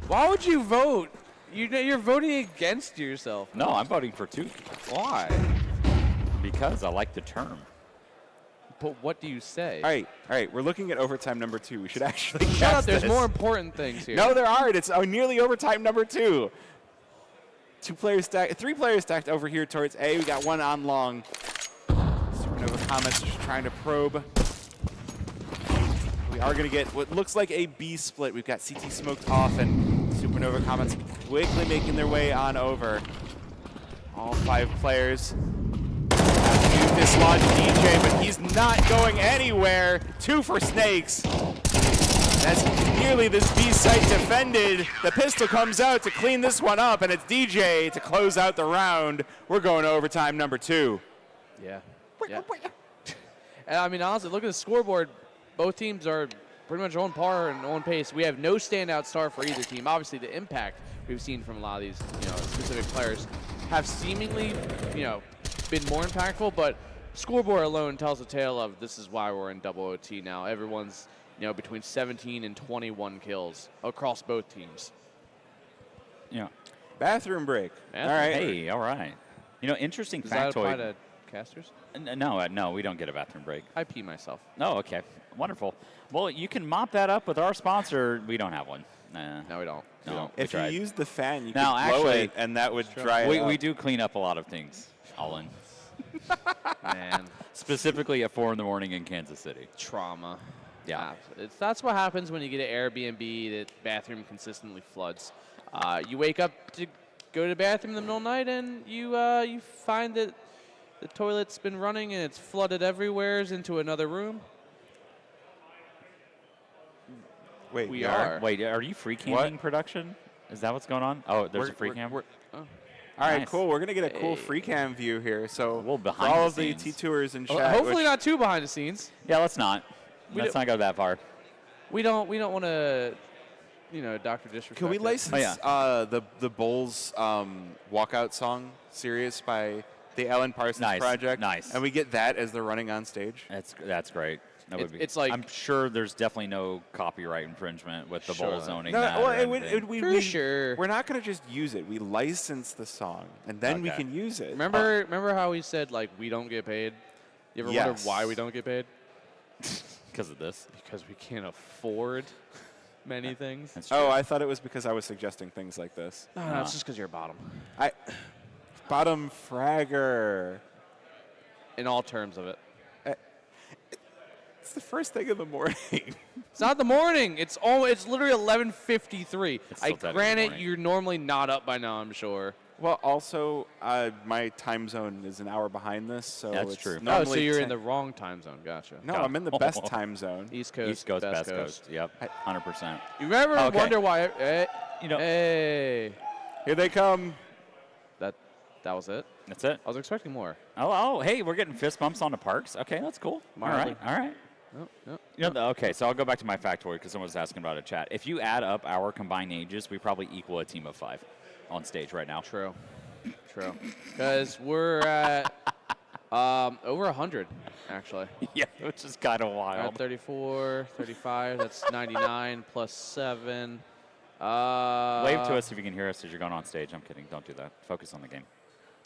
[SPEAKER 2] Why would you vote? You're voting against yourself.
[SPEAKER 4] No, I'm voting for 2
[SPEAKER 2] Why?
[SPEAKER 4] because I like the term.
[SPEAKER 2] But what do you say?
[SPEAKER 3] All right. We're looking at overtime number 2. We should actually
[SPEAKER 2] Shut
[SPEAKER 3] cast
[SPEAKER 2] up. There's
[SPEAKER 3] this.
[SPEAKER 2] more important things here.
[SPEAKER 3] No, there aren't. It's nearly overtime number 2. 3 players stacked over here towards A. We got one on long. Supernova Comets just trying to probe. We are going to get what looks like a B split. We've got CT smoked off and Supernova Comets quickly making their way on over. All 5 players have to dislodge DJ, but he's not going anywhere. 2 for Snakes. As nearly this B site defended, the pistol comes out to clean this one up, and it's DJ to close out the round. We're going to overtime number 2.
[SPEAKER 2] Yeah. And I mean, honestly, look at the scoreboard. Both teams are pretty much on par and on pace. We have no standout star for either team. Obviously, the impact we've seen from a lot of these, specific players have seemingly, been more impactful. But scoreboard alone tells a tale of this is why we're in double OT now. Everyone's, between 17 and 21 kills across both teams.
[SPEAKER 4] Yeah.
[SPEAKER 3] Bathroom break.
[SPEAKER 2] Bathroom
[SPEAKER 3] All right.
[SPEAKER 4] Hey, all right. Interesting
[SPEAKER 2] Does that apply
[SPEAKER 4] factoid.
[SPEAKER 2] to casters?
[SPEAKER 4] No, we don't get a bathroom break.
[SPEAKER 2] I pee myself.
[SPEAKER 4] Oh, okay. Wonderful. Well, you can mop that up with our sponsor. We don't have one.
[SPEAKER 2] No, we don't. We
[SPEAKER 4] No.
[SPEAKER 2] don't.
[SPEAKER 3] If you
[SPEAKER 4] tried.
[SPEAKER 3] use the fan, you
[SPEAKER 4] Now,
[SPEAKER 3] could blow
[SPEAKER 4] actually-
[SPEAKER 3] it, and that would dry it
[SPEAKER 4] We,
[SPEAKER 3] up.
[SPEAKER 4] we do clean up a lot of things, Olin.
[SPEAKER 2] Man,
[SPEAKER 4] Specifically at 4 in the morning in Kansas City.
[SPEAKER 2] trauma.
[SPEAKER 4] Yeah.
[SPEAKER 2] That's what happens when you get an Airbnb that bathroom consistently floods. You wake up to go to the bathroom in the middle of the night, and you find that the toilet's been running and it's flooded everywhere into another room.
[SPEAKER 3] Wait,
[SPEAKER 2] We
[SPEAKER 3] you
[SPEAKER 2] are.
[SPEAKER 4] Wait, are you free camming production? Is that what's going on? Oh, there's a free cam?
[SPEAKER 3] All
[SPEAKER 2] Oh.
[SPEAKER 3] right,
[SPEAKER 4] Nice.
[SPEAKER 3] cool. We're going to get a cool
[SPEAKER 2] Hey.
[SPEAKER 3] free cam view here. So
[SPEAKER 4] Well,
[SPEAKER 3] for
[SPEAKER 4] behind
[SPEAKER 3] all
[SPEAKER 4] the
[SPEAKER 3] of the
[SPEAKER 4] scenes.
[SPEAKER 3] T-tours in
[SPEAKER 2] Well,
[SPEAKER 3] chat,
[SPEAKER 2] hopefully
[SPEAKER 3] which-
[SPEAKER 2] not too behind the scenes.
[SPEAKER 4] Yeah, let's not.
[SPEAKER 2] We
[SPEAKER 4] Let's
[SPEAKER 2] do-
[SPEAKER 4] not go that far.
[SPEAKER 2] We don't want to, Dr. Disrespect.
[SPEAKER 3] Can we
[SPEAKER 2] it.
[SPEAKER 3] license
[SPEAKER 4] Oh,
[SPEAKER 3] the Bulls walkout song series by the Alan Parsons
[SPEAKER 4] Nice,
[SPEAKER 3] Project?
[SPEAKER 4] nice.
[SPEAKER 3] And we get that as they're running on stage?
[SPEAKER 4] That's great. That would be.
[SPEAKER 2] It's like-
[SPEAKER 4] I'm sure there's definitely no copyright infringement with the
[SPEAKER 2] Sure.
[SPEAKER 4] bowl zoning.
[SPEAKER 3] No,
[SPEAKER 4] that
[SPEAKER 3] well,
[SPEAKER 4] or anything.
[SPEAKER 2] For sure.
[SPEAKER 3] We're not going to just use it. We license the song, and then we
[SPEAKER 4] Okay.
[SPEAKER 3] can use it.
[SPEAKER 2] Remember how we said, like, we don't get paid? You ever wonder
[SPEAKER 3] Yes.
[SPEAKER 2] why we don't get paid?
[SPEAKER 4] Because of this.
[SPEAKER 2] Because we can't afford many things.
[SPEAKER 4] That's true.
[SPEAKER 3] Oh, I thought it was because I was suggesting things like this.
[SPEAKER 2] No, it's just because you're a bottom.
[SPEAKER 3] Bottom fragger.
[SPEAKER 2] In all terms of it.
[SPEAKER 3] It's the first thing in the morning.
[SPEAKER 2] It's not the morning. It's literally 11:53.
[SPEAKER 4] It's still 10 in the
[SPEAKER 2] Granted,
[SPEAKER 4] morning.
[SPEAKER 2] you're normally not up by now, I'm sure.
[SPEAKER 3] Well, also, my time zone is an hour behind this, so
[SPEAKER 4] That's
[SPEAKER 3] it's
[SPEAKER 4] true.
[SPEAKER 2] Oh, so
[SPEAKER 3] normally
[SPEAKER 2] you're
[SPEAKER 3] 10
[SPEAKER 2] in the wrong time zone. Gotcha.
[SPEAKER 3] No, I'm in the best time zone.
[SPEAKER 2] East Coast,
[SPEAKER 4] East Coast, Best Coast. Yep, 100%.
[SPEAKER 2] You ever
[SPEAKER 4] Okay.
[SPEAKER 2] wonder why?
[SPEAKER 4] You know,
[SPEAKER 2] Hey,
[SPEAKER 3] Here they come.
[SPEAKER 2] that was it.
[SPEAKER 4] that's it.
[SPEAKER 2] I was expecting more.
[SPEAKER 4] Oh, hey, we're getting fist bumps on the parks. Okay, that's cool.
[SPEAKER 2] Mildly.
[SPEAKER 4] All right.
[SPEAKER 2] No.
[SPEAKER 4] Okay, so I'll go back to my factoid because someone was asking about it in chat. If you add up our combined ages, we probably equal a team of 5 on stage right now.
[SPEAKER 2] True. Because we're at over 100, actually.
[SPEAKER 4] Yeah, which is kind of
[SPEAKER 2] We're
[SPEAKER 4] wild.
[SPEAKER 2] at 34, 35. That's 99 plus 7.
[SPEAKER 4] Wave to us if you can hear us as you're going on stage. I'm kidding. Don't do that. Focus on the game.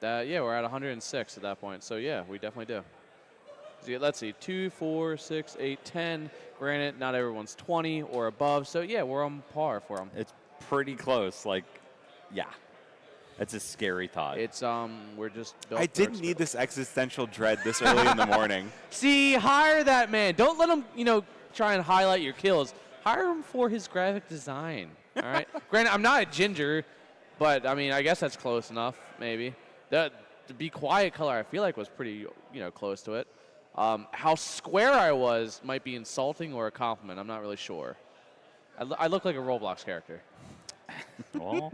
[SPEAKER 2] Yeah, we're at 106 at that point. So, yeah, we definitely do. So let's see, 2, 4, 6, 8, 10. Granted, not everyone's 20 or above, so yeah, we're on par for them.
[SPEAKER 4] It's pretty close. Like, yeah. That's a scary thought.
[SPEAKER 2] It's we're just built
[SPEAKER 3] I
[SPEAKER 2] for
[SPEAKER 3] didn't need this existential dread this early in the morning.
[SPEAKER 2] See, hire that man. Don't let him, try and highlight your kills. Hire him for his graphic design. All right. Granted, I'm not a ginger, but I mean, I guess that's close enough. Maybe the Be Quiet color I feel like was pretty, close to it. How square I was might be insulting or a compliment. I'm not really sure. I look like a Roblox character.
[SPEAKER 4] Well,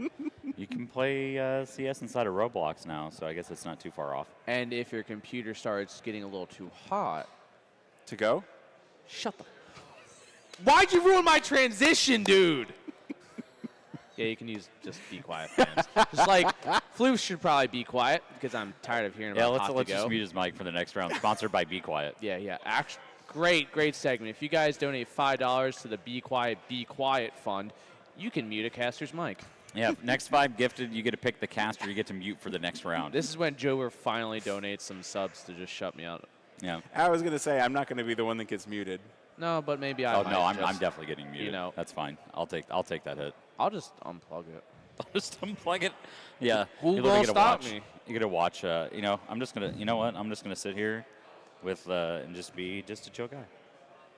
[SPEAKER 4] you can play CS inside of Roblox now, so I guess it's not too far off.
[SPEAKER 2] And if your computer starts getting a little too hot,
[SPEAKER 3] To go?
[SPEAKER 2] shut the. Why'd you ruin my transition, dude? Yeah, you can use just Be Quiet fans. Just like Floof should probably be quiet because I'm tired of hearing about hot
[SPEAKER 4] let's
[SPEAKER 2] to go.
[SPEAKER 4] just mute his mic for the next round. Sponsored by Be Quiet.
[SPEAKER 2] Yeah. Actually, great segment. If you guys donate $5 to the Be Quiet fund, you can mute a caster's mic.
[SPEAKER 4] Yeah, next 5 gifted, you get to pick the caster. You get to mute for the next round.
[SPEAKER 2] This is when Jover finally donates some subs to just shut me out.
[SPEAKER 4] Yeah.
[SPEAKER 3] I was going to say, I'm not going to be the one that gets muted.
[SPEAKER 2] No, but maybe I.
[SPEAKER 4] Oh
[SPEAKER 2] might
[SPEAKER 4] no, I'm
[SPEAKER 2] just,
[SPEAKER 4] definitely getting muted. That's fine. I'll take that hit.
[SPEAKER 2] I'll just unplug it.
[SPEAKER 4] I'll just unplug it. Yeah.
[SPEAKER 2] Who
[SPEAKER 4] you
[SPEAKER 2] will
[SPEAKER 4] get to
[SPEAKER 2] stop
[SPEAKER 4] watch,
[SPEAKER 2] me?
[SPEAKER 4] You get to watch. I'm just gonna. You know what? I'm just gonna sit here with and just be a chill guy.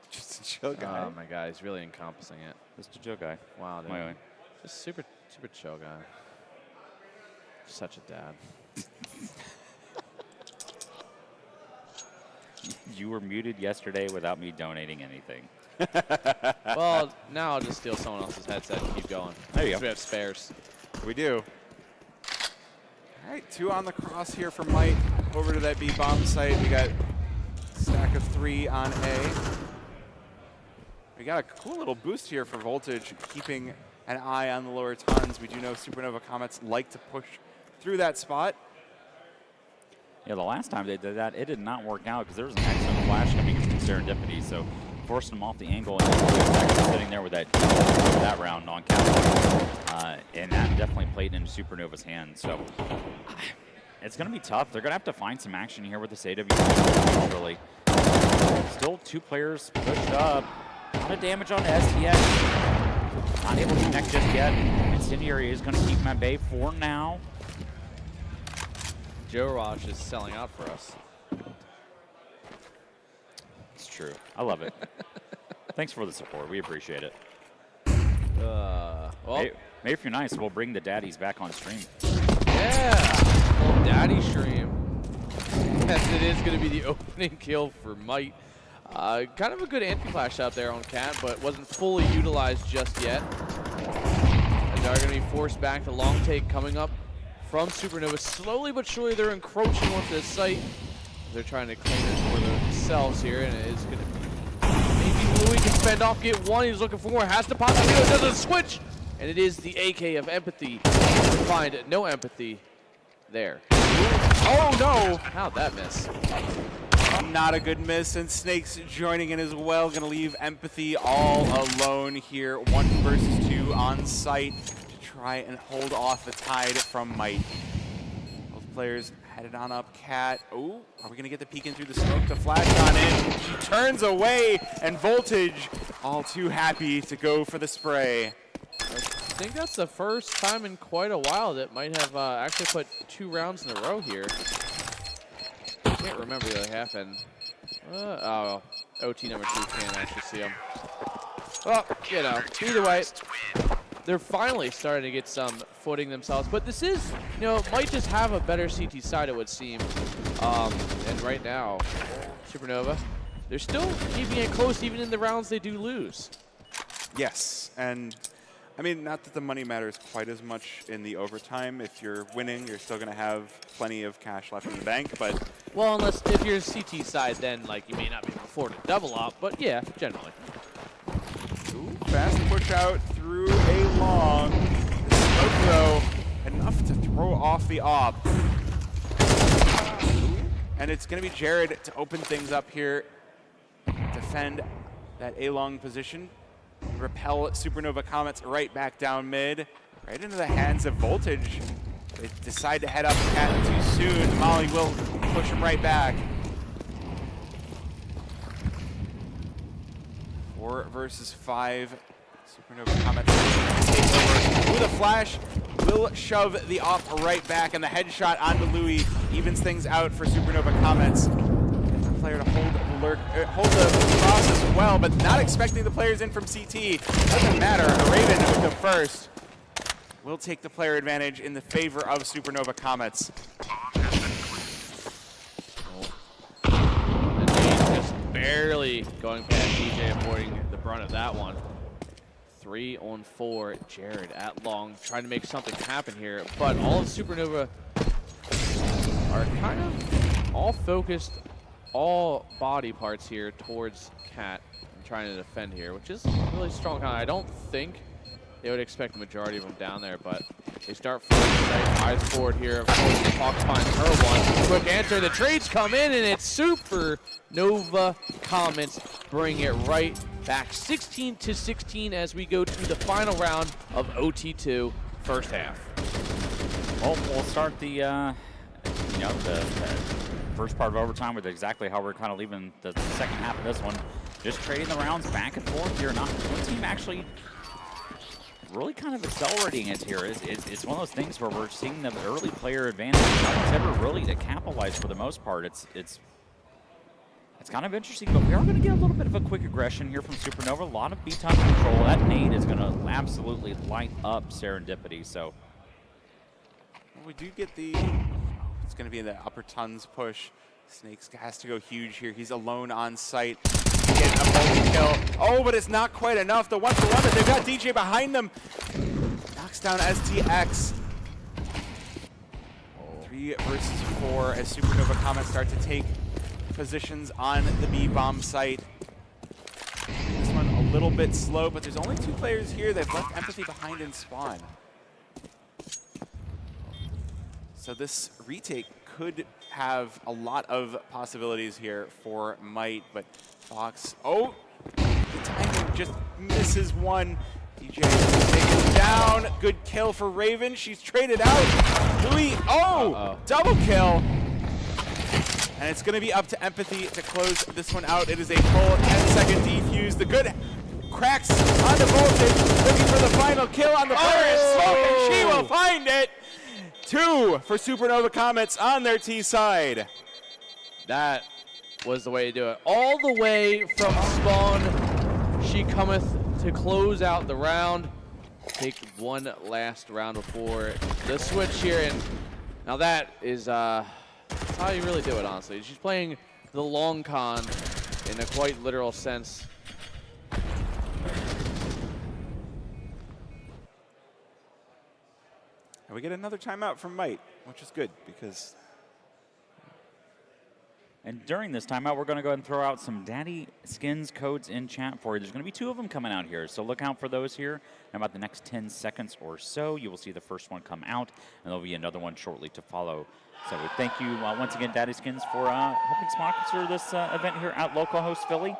[SPEAKER 3] Just a chill guy.
[SPEAKER 2] Oh my God, he's really encompassing it.
[SPEAKER 4] Just a chill guy.
[SPEAKER 2] Wow, dude.
[SPEAKER 4] Anyway.
[SPEAKER 2] Just super chill guy. Such a dad.
[SPEAKER 4] You were muted yesterday without me donating anything.
[SPEAKER 2] Well, now I'll just steal someone else's headset and keep going.
[SPEAKER 4] There you go.
[SPEAKER 2] We have spares.
[SPEAKER 3] We do. All right, 2 on the cross here for Might. Over to that B-bomb site. We got a stack of 3 on A. We got a cool little boost here for Voltage, keeping an eye on the lower tons. We do know Supernova Comets like to push through that spot.
[SPEAKER 4] Yeah, the last time they did that, it did not work out because there was an excellent flash coming from Serendipity, so forced them off the angle, and he was actually sitting there with that round on cap. And that definitely played into Supernova's hand. So it's going to be tough. They're going to have to find some action here with this AW. Really. Still 2 players pushed up. A lot of damage on STX. Not able to connect just yet. Incendiary is going to keep him at bay for now.
[SPEAKER 2] Joe Rosh is selling out for us.
[SPEAKER 4] It's true. I love it. Thanks for the support. We appreciate it.
[SPEAKER 2] Well,
[SPEAKER 4] Maybe if you're nice, we'll bring the daddies back on stream.
[SPEAKER 2] yeah, little daddy stream. Yes, it is going to be the opening kill for Might. Kind of a good anti-flash out there on Cat, but wasn't fully utilized just yet. And they're going to be forced back. The long take coming up from Supernova. Slowly but surely, they're encroaching onto the site. They're trying to claim it for themselves here, and it is going to be. Maybe Louis can spend off, get one. He's looking for more. Has to pop the video, does a switch. And it is the AK of empathy. Find no empathy there. Oh no! How'd that miss?
[SPEAKER 3] Not a good miss, and Snakes joining in as well. Going to leave Empathy all alone here. 1 versus 2 on site to try and hold off the tide from Might. Both players headed on up. Cat. Oh, are we going to get the peek in through the smoke? The flash on in. She turns away, and Voltage all too happy to go for the spray.
[SPEAKER 2] I think that's the first time in quite a while that Might have actually put 2 rounds in a row here. I can't remember the other half, and OT number 2 can't actually see him. Well, either way, they're finally starting to get some footing themselves. But this is, might just have a better CT side, it would seem. And right now, Supernova, they're still keeping it close even in the rounds they do lose.
[SPEAKER 3] Yes, and I mean, not that the money matters quite as much in the overtime. If you're winning, you're still going to have plenty of cash left in the bank, but...
[SPEAKER 2] Well, unless if you're CT side, then, you may not be able to afford to double up, but yeah, generally.
[SPEAKER 3] Ooh, fast push out through a long. The smoke, though, enough to throw off the op. And it's going to be Jared to open things up here. Defend that A-long position. Repel Supernova Comets right back down mid. Right into the hands of Voltage. They decide to head up Cat too soon. Molly will push him right back. 4 versus 5. Supernova Comets take over. Ooh, the flash will shove the off right back, and the headshot onto Louis evens things out for Supernova Comets. The player to hold the cross as well, but not expecting the players in from CT. Doesn't matter. The Raven with the first will take the player advantage in the favor of Supernova Comets.
[SPEAKER 2] And Nate just barely going past DJ, avoiding the brunt of that one. 3 on 4. Jared at long trying to make something happen here, but all of Supernova are kind of all focused, all body parts here towards Cat and trying to defend here, which is really strong. I don't think they would expect the majority of them down there, but they start eyes forward here. Of course, Fox finds her one. Quick answer. The trades come in, and it's Supernova Comets bring it right back 16-16 as we go to the final round of OT2 first half.
[SPEAKER 4] Well, we'll start the first part of overtime with exactly how we're kind of leaving the second half of this one. Just trading the rounds back and forth here. Not one team actually really kind of accelerating it here. It's one of those things where we're seeing the early player advantage. No one's ever really to capitalize for the most part. It's kind of interesting, but we are going to get a little bit of a quick aggression here from Supernova. A lot of B-top control. That nade is going to absolutely light up Serendipity. So
[SPEAKER 3] well, we do get the. It's going to be in the upper tons push. Snakes has to go huge here. He's alone on site. Getting a multi-kill. Oh, but it's not quite enough. The 1-for-1, but they've got DJ behind them. Knocks down STX. 3 versus 4 as Supernova Comets start to take positions on the B-bomb site. This one a little bit slow, but there's only 2 players here. They've left Empathy behind in spawn. So this retake could have a lot of possibilities here for Might, but Fox, oh, the timing just misses one. DJ taken down. Good kill for Raven. She's traded out. Louis, double kill. And it's going to be up to Empathy to close this one out. It is a full 10-second defuse. The good cracks on the voltage, looking for the final kill on the player. Smoke, and she will find it. 2 for Supernova Comets on their T side.
[SPEAKER 2] That was the way to do it. All the way from spawn, she cometh to close out the round. Take one last round before the switch here, and now that is that's how you really do it, honestly. She's playing the long con in a quite literal sense.
[SPEAKER 3] And we get another timeout from Might, which is good because.
[SPEAKER 4] And during this timeout, we're going to go ahead and throw out some Daddy Skins codes in chat for you. There's going to be 2 of them coming out here, so look out for those here. In about the next 10 seconds or so, you will see the first one come out, and there'll be another one shortly to follow. So thank you once again, Daddy Skins, for helping sponsor this event here at localhost Philly.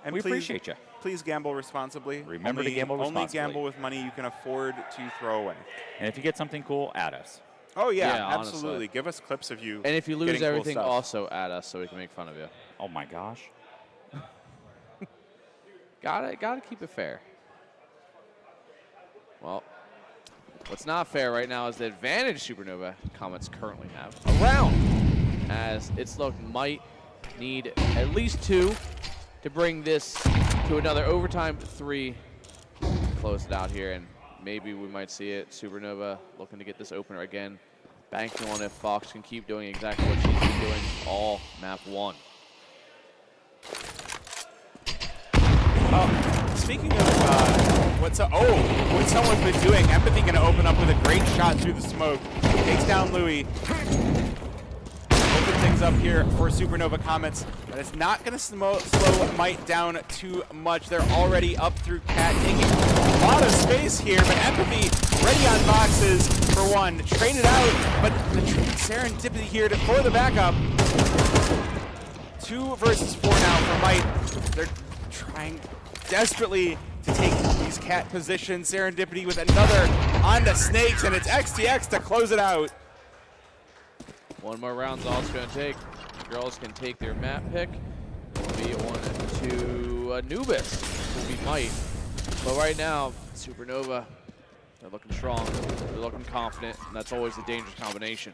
[SPEAKER 4] And we appreciate you.
[SPEAKER 3] Please gamble responsibly.
[SPEAKER 4] Remember to gamble responsibly.
[SPEAKER 3] Only gamble with money you can afford to throw away.
[SPEAKER 4] And if you get something cool, add us.
[SPEAKER 3] Oh, yeah,
[SPEAKER 2] honestly.
[SPEAKER 3] absolutely. Give us clips of you.
[SPEAKER 2] And if you lose
[SPEAKER 3] getting
[SPEAKER 2] everything,
[SPEAKER 3] cool stuff.
[SPEAKER 2] also add us so we can make fun of you.
[SPEAKER 4] Oh my gosh.
[SPEAKER 2] Gotta keep it fair. Well, what's not fair right now is the advantage Supernova Comets currently have. A round, as it's looked might need at least 2 to bring this to another overtime 3. Close it out here, and maybe we might see it. Supernova looking to get this opener again. Banking on if Fox can keep doing exactly what she's been doing all map 1.
[SPEAKER 3] Speaking of what someone's been doing, Empathy going to open up with a great shot through the smoke. Takes down Louis. Open things up here for Supernova Comets, but it's not going to slow Might down too much. They're already up through Cat, taking a lot of space here, but Empathy ready on boxes for one. Traded out, but the Serendipity here for the backup. 2 versus 4 now for Might. They're trying desperately to take these Cat positions. Serendipity with another on the Snakes, and it's XTX to close it out.
[SPEAKER 2] 1 more round's all it's going to take. Girls can take their map pick. It'll be on to Anubis. will be Might. But right now, Supernova, they're looking strong. They're looking confident, and that's always a dangerous combination.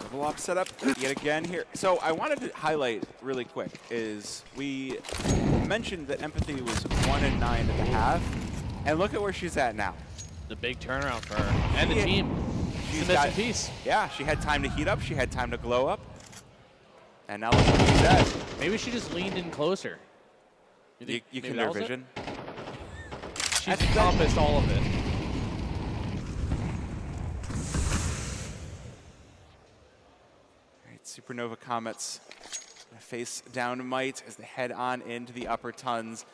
[SPEAKER 3] Level up setup yet again here. So I wanted to highlight really quick is we mentioned that Empathy was 1-9 at the half, and look at where she's at now.
[SPEAKER 2] The big turnaround for her and the team. She's the missing piece.
[SPEAKER 3] Yeah, she had time to heat up. She had time to glow up. And now look where she's at.
[SPEAKER 2] Maybe she just leaned in closer.
[SPEAKER 3] You can their vision.
[SPEAKER 2] She's encompassed all of it.
[SPEAKER 3] All right, Supernova Comets face down Might as they head on into the upper tons.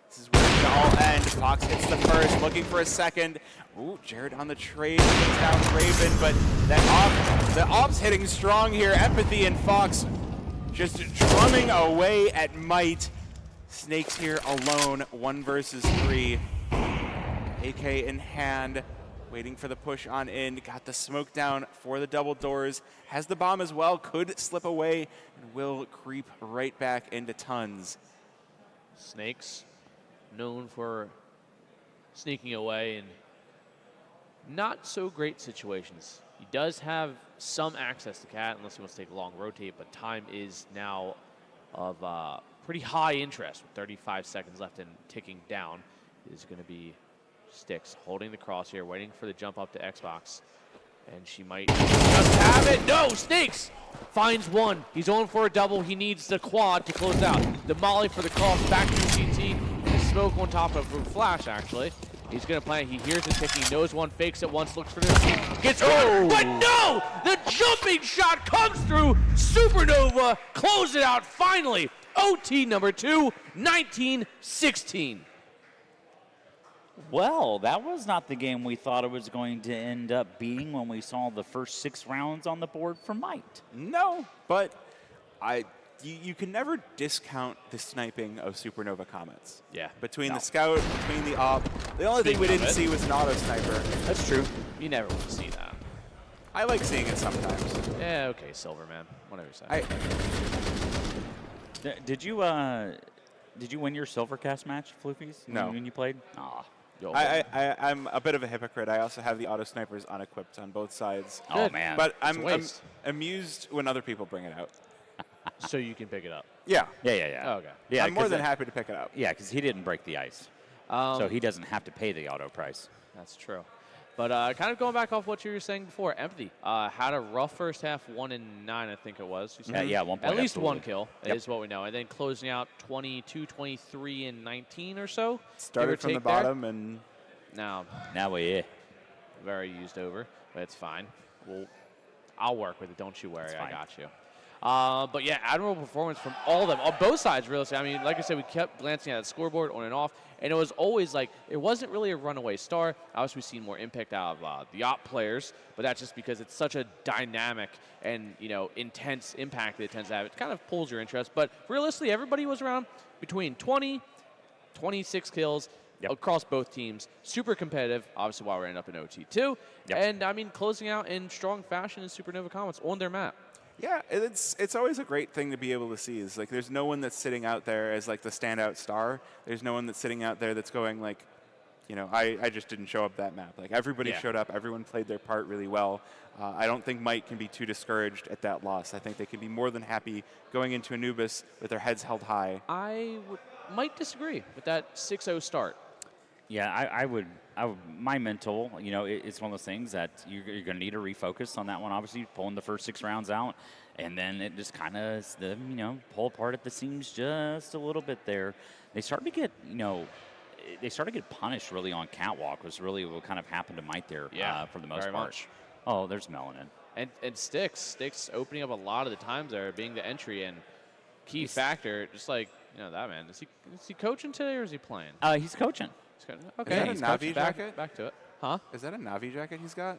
[SPEAKER 3] This is where it all end. Fox hits the first, looking for a second. Ooh, Jared on the trade, takes down Raven, but the ops hitting strong here. Empathy and Fox just drumming away at Might. Snakes here alone, 1 versus 3. AK in hand, waiting for the push on in. Got the smoke down for the double doors. Has the bomb as well, could slip away, and will creep right back into tons.
[SPEAKER 2] Snakes, known for sneaking away in not so great situations. He does have some access to Cat unless he wants to take a long rotate, but time is now of pretty high interest with 35 seconds left and ticking down. Is going to be Styx holding the crosshair, waiting for the jump up to Xbox. And she might just have it. No, Snakes finds one. He's going for a double. He needs the quad to close out. The molly for the cross, back to CT. The smoke on top of Flash, actually. He's going to plant. He hears the ticking, knows one, fakes it once, looks for the gets oh! But no! The jumping shot comes through. Supernova close it out finally. OT number 2, 19-16.
[SPEAKER 4] Well, that was not the game we thought it was going to end up being when we saw the first 6 rounds on the board for Might.
[SPEAKER 3] No, but you can never discount the sniping of Supernova Comets.
[SPEAKER 2] Yeah.
[SPEAKER 3] Between the scout, between the op. The only thing we didn't see was an auto sniper.
[SPEAKER 2] That's true. You never want to see that.
[SPEAKER 3] I like seeing it sometimes.
[SPEAKER 2] Yeah, okay, Silverman. Whatever you say.
[SPEAKER 4] Did you win your Silvercast match, Floofies?
[SPEAKER 3] No.
[SPEAKER 4] When you played? Aw.
[SPEAKER 3] I'm a bit of a hypocrite. I also have the auto snipers unequipped on both sides.
[SPEAKER 4] Oh, man.
[SPEAKER 3] But I'm amused when other people bring it out.
[SPEAKER 2] So you can pick it up.
[SPEAKER 3] Yeah.
[SPEAKER 4] Yeah.
[SPEAKER 2] Oh, okay.
[SPEAKER 4] Yeah,
[SPEAKER 3] I'm more than happy to pick it up.
[SPEAKER 4] Yeah, because he didn't break the ice. So he doesn't have to pay the auto price.
[SPEAKER 2] That's true. But kind of going back off what you were saying before, Empathy had a rough first half, 1-9, I think it was. You said?
[SPEAKER 4] Yeah, 1 point.
[SPEAKER 2] At least
[SPEAKER 4] absolutely.
[SPEAKER 2] 1 kill is what we know. And then closing out 22, 23, and 19 or so.
[SPEAKER 3] Started from the bottom and...
[SPEAKER 2] Now
[SPEAKER 4] we
[SPEAKER 2] very used over, but it's fine. I'll work with it. Don't you worry. I got you. But yeah, admirable performance from all of them, on both sides, really. I mean, like I said, we kept glancing at the scoreboard on and off, and it was always like, it wasn't really a runaway star. Obviously, we've seen more impact out of the op players, but that's just because it's such a dynamic and, intense impact that it tends to have. It kind of pulls your interest, but realistically, everybody was around between 20, 26 kills, across both teams. Super competitive, obviously, while we're ending up in OT too.
[SPEAKER 4] Yep.
[SPEAKER 2] And, I mean, closing out in strong fashion in Supernova Comets on their map.
[SPEAKER 3] Yeah, it's always a great thing to be able to see. Is like there's no one that's sitting out there as like the standout star. There's no one that's sitting out there that's going like, I just didn't show up that map. Like everybody showed up. Everyone played their part really well. I don't think Might can be too discouraged at that loss. I think they can be more than happy going into Anubis with their heads held high.
[SPEAKER 2] I might disagree with that 6-0 start.
[SPEAKER 4] Yeah, I would. My mental, it's one of those things that you're going to need to refocus on that one. Obviously, pulling the first 6 rounds out, and then it just kind of, pull apart at the seams just a little bit there. They started to get, they started to get punished really on catwalk. Was really what kind of happened to Might there for the most part.
[SPEAKER 2] Much.
[SPEAKER 4] Oh, there's Melanin.
[SPEAKER 2] And Styx opening up a lot of the times there, being the entry and key factor. Just like that man. Is he coaching today or is he playing?
[SPEAKER 4] He's coaching.
[SPEAKER 2] Okay,
[SPEAKER 3] is that a Navi jacket?
[SPEAKER 2] Back to it. Huh?
[SPEAKER 3] Is that a Navi jacket he's got?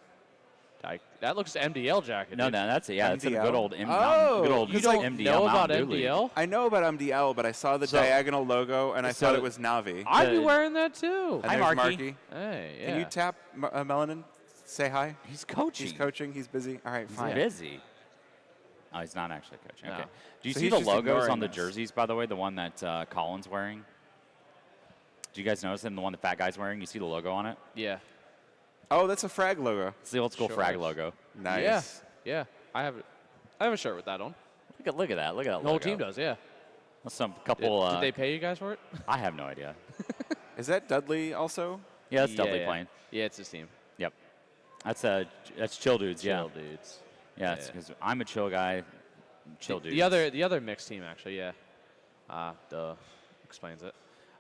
[SPEAKER 2] That looks MDL jacket.
[SPEAKER 4] No,
[SPEAKER 2] dude.
[SPEAKER 4] that's it. Yeah, it's a
[SPEAKER 3] MDL?
[SPEAKER 4] good old
[SPEAKER 3] Oh,
[SPEAKER 4] good old
[SPEAKER 2] You don't
[SPEAKER 4] MDL
[SPEAKER 2] know about
[SPEAKER 4] Mountain Dew League.
[SPEAKER 2] MDL?
[SPEAKER 3] I know about MDL, but I saw the diagonal logo and I thought it was Navi.
[SPEAKER 2] I'd be wearing that too.
[SPEAKER 3] And
[SPEAKER 4] Hi,
[SPEAKER 3] there's
[SPEAKER 4] Marky.
[SPEAKER 2] Hey, yeah.
[SPEAKER 3] Can you tap Melanin? Say hi.
[SPEAKER 4] He's coaching.
[SPEAKER 3] He's coaching. He's busy. All right, fine.
[SPEAKER 4] He's busy. Oh, he's not actually coaching.
[SPEAKER 2] No.
[SPEAKER 4] Okay. Do you
[SPEAKER 3] So
[SPEAKER 4] see
[SPEAKER 3] he's
[SPEAKER 4] the
[SPEAKER 3] just
[SPEAKER 4] logos
[SPEAKER 3] ignoring
[SPEAKER 4] on the
[SPEAKER 3] us.
[SPEAKER 4] jerseys, by the way? The one that Colin's wearing? Do you guys notice it? The one the fat guy's wearing? You see the logo on it?
[SPEAKER 2] Yeah.
[SPEAKER 3] Oh, that's a Frag logo.
[SPEAKER 4] It's the old school
[SPEAKER 2] Sure
[SPEAKER 4] Frag
[SPEAKER 2] is.
[SPEAKER 4] logo.
[SPEAKER 3] Nice.
[SPEAKER 2] Yeah. I have a shirt with that on.
[SPEAKER 4] Look at that. Look at that
[SPEAKER 2] The whole
[SPEAKER 4] logo.
[SPEAKER 2] team does, yeah.
[SPEAKER 4] Some
[SPEAKER 2] Did,
[SPEAKER 4] couple.
[SPEAKER 2] did they pay you guys for it?
[SPEAKER 4] I have no idea.
[SPEAKER 3] Is that Dudley also?
[SPEAKER 4] Yeah, that's Dudley
[SPEAKER 2] yeah.
[SPEAKER 4] playing.
[SPEAKER 2] Yeah, it's his team.
[SPEAKER 4] Yep. That's Chill Dudes. Yeah.
[SPEAKER 2] Chill dudes.
[SPEAKER 4] Yeah, because I'm a chill guy. Chill Dudes.
[SPEAKER 2] The other mixed team, actually, yeah. Duh. Explains it.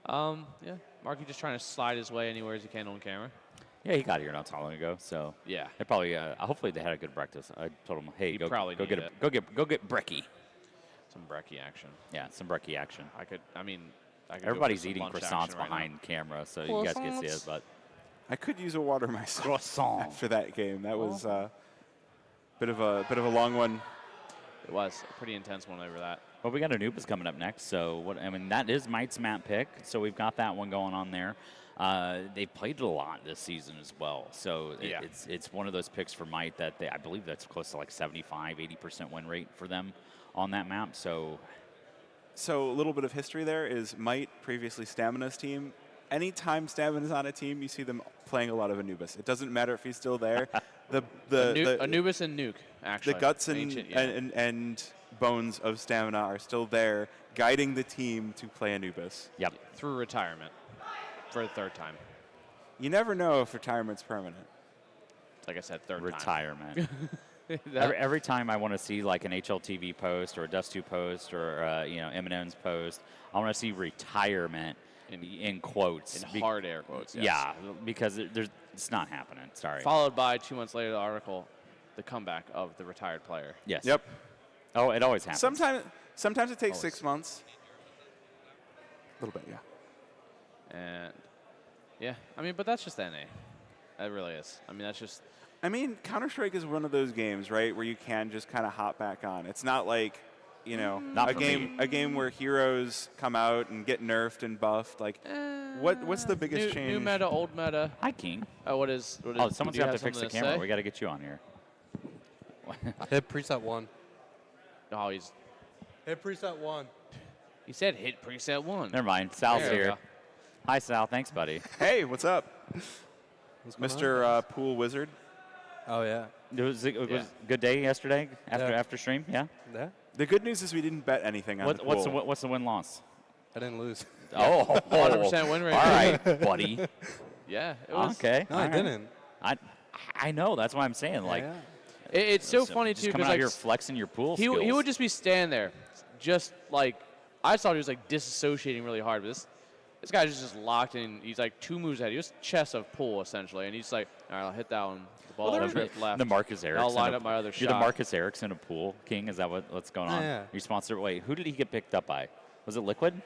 [SPEAKER 2] Yeah. Marky just trying to slide his way anywhere as he can on camera.
[SPEAKER 4] Yeah, he got here not so long ago. So
[SPEAKER 2] Yeah.
[SPEAKER 4] they probably. Hopefully they had a good breakfast. I told him, hey,
[SPEAKER 2] He
[SPEAKER 4] go
[SPEAKER 2] probably
[SPEAKER 4] get
[SPEAKER 2] needed
[SPEAKER 4] go get brekkie.
[SPEAKER 2] Some brekkie action.
[SPEAKER 4] Yeah, some brekkie action.
[SPEAKER 2] I could go for
[SPEAKER 4] Everybody's
[SPEAKER 2] some
[SPEAKER 4] eating
[SPEAKER 2] lunch
[SPEAKER 4] croissants
[SPEAKER 2] action right now.
[SPEAKER 4] behind camera, so you guys can see it. But
[SPEAKER 3] I could use a water myself
[SPEAKER 4] croissant.
[SPEAKER 3] after that game. That was bit of a long one.
[SPEAKER 2] It was a pretty intense one over that.
[SPEAKER 4] Well, we got Anubis coming up next, so that is Mite's map pick, so we've got that one going on there. They played it a lot this season as well, so
[SPEAKER 2] Yeah.
[SPEAKER 4] it's one of those picks for Mite that I believe that's close to like 75-80% win rate for them on that map. So
[SPEAKER 3] So a little bit of history there is Might, previously Stamina's team. Anytime Stamina's on a team, you see them playing a lot of Anubis. It doesn't matter if he's still there. the
[SPEAKER 2] Anubis and Nuke, actually.
[SPEAKER 3] the guts
[SPEAKER 2] Ancient, yeah.
[SPEAKER 3] and bones of Stamina are still there, guiding the team to play Anubis.
[SPEAKER 4] yep.
[SPEAKER 2] Through retirement for the third time.
[SPEAKER 3] You never know if retirement's permanent.
[SPEAKER 2] Like I said, third
[SPEAKER 4] Retirement.
[SPEAKER 2] That-
[SPEAKER 4] every time I want to see like an HLTV post or a Dust 2 post or Eminem's post, I want to see retirement in quotes.
[SPEAKER 2] in hard air quotes. Yes.
[SPEAKER 4] Yeah, because it's not happening. Sorry.
[SPEAKER 2] Followed by 2 months later, the article, the comeback of the retired player.
[SPEAKER 4] Yes.
[SPEAKER 3] Yep.
[SPEAKER 4] Oh, it always happens.
[SPEAKER 3] Sometimes it takes
[SPEAKER 2] Always.
[SPEAKER 3] 6 months. A little bit, yeah.
[SPEAKER 2] And yeah, but that's just NA. That really is. That's just.
[SPEAKER 3] Counter-Strike is one of those games, right, where you can just kind of hop back on. It's not like,
[SPEAKER 4] Not
[SPEAKER 3] a
[SPEAKER 4] for
[SPEAKER 3] game where heroes come out and get nerfed and buffed. Like, what's the biggest change?
[SPEAKER 2] New meta, old meta.
[SPEAKER 4] Hi, King.
[SPEAKER 2] What is?
[SPEAKER 4] Oh, someone's
[SPEAKER 2] do you
[SPEAKER 4] got to fix the
[SPEAKER 2] something
[SPEAKER 4] camera.
[SPEAKER 2] say?
[SPEAKER 4] We got to get you on here.
[SPEAKER 5] Hit preset 1.
[SPEAKER 2] Oh,
[SPEAKER 5] Hit preset 1.
[SPEAKER 2] he said hit preset 1.
[SPEAKER 4] Never mind. Sal's
[SPEAKER 2] There we
[SPEAKER 4] here.
[SPEAKER 2] go.
[SPEAKER 4] Hi, Sal. Thanks, buddy.
[SPEAKER 3] Hey, what's up?
[SPEAKER 5] What's going on?
[SPEAKER 3] Mr. Pool Wizard.
[SPEAKER 5] Oh, yeah.
[SPEAKER 4] It was
[SPEAKER 2] Yeah.
[SPEAKER 4] a good day yesterday
[SPEAKER 5] Yeah.
[SPEAKER 4] after stream. Yeah.
[SPEAKER 5] Yeah?
[SPEAKER 3] The good news is we didn't bet anything on the pool.
[SPEAKER 4] What's the win loss?
[SPEAKER 5] I didn't lose.
[SPEAKER 4] Oh,
[SPEAKER 2] 100% win rate.
[SPEAKER 4] All right, buddy.
[SPEAKER 2] Yeah. It was,
[SPEAKER 4] Okay.
[SPEAKER 5] No,
[SPEAKER 4] all
[SPEAKER 5] I
[SPEAKER 4] right.
[SPEAKER 5] didn't.
[SPEAKER 4] I know. That's what I'm saying. Like,
[SPEAKER 5] yeah.
[SPEAKER 2] It's so
[SPEAKER 4] listen,
[SPEAKER 2] funny
[SPEAKER 4] just
[SPEAKER 2] too
[SPEAKER 4] coming
[SPEAKER 2] because
[SPEAKER 4] out here flexing your pool
[SPEAKER 2] he
[SPEAKER 4] skills.
[SPEAKER 2] would just be standing there, just like I thought he was like disassociating really hard. But this guy's just locked in. He's like 2 moves ahead. He was chess of pool essentially, and he's like, all right, I'll hit that one. The ball
[SPEAKER 3] Well,
[SPEAKER 2] to left.
[SPEAKER 4] the Marcus Erickson.
[SPEAKER 2] I'll line up my other
[SPEAKER 4] You're the
[SPEAKER 2] shot.
[SPEAKER 4] Marcus Erickson of pool king. Is that what's going on?
[SPEAKER 5] Yeah.
[SPEAKER 4] You're sponsored. Wait, who did he get picked up by? Was it Liquid?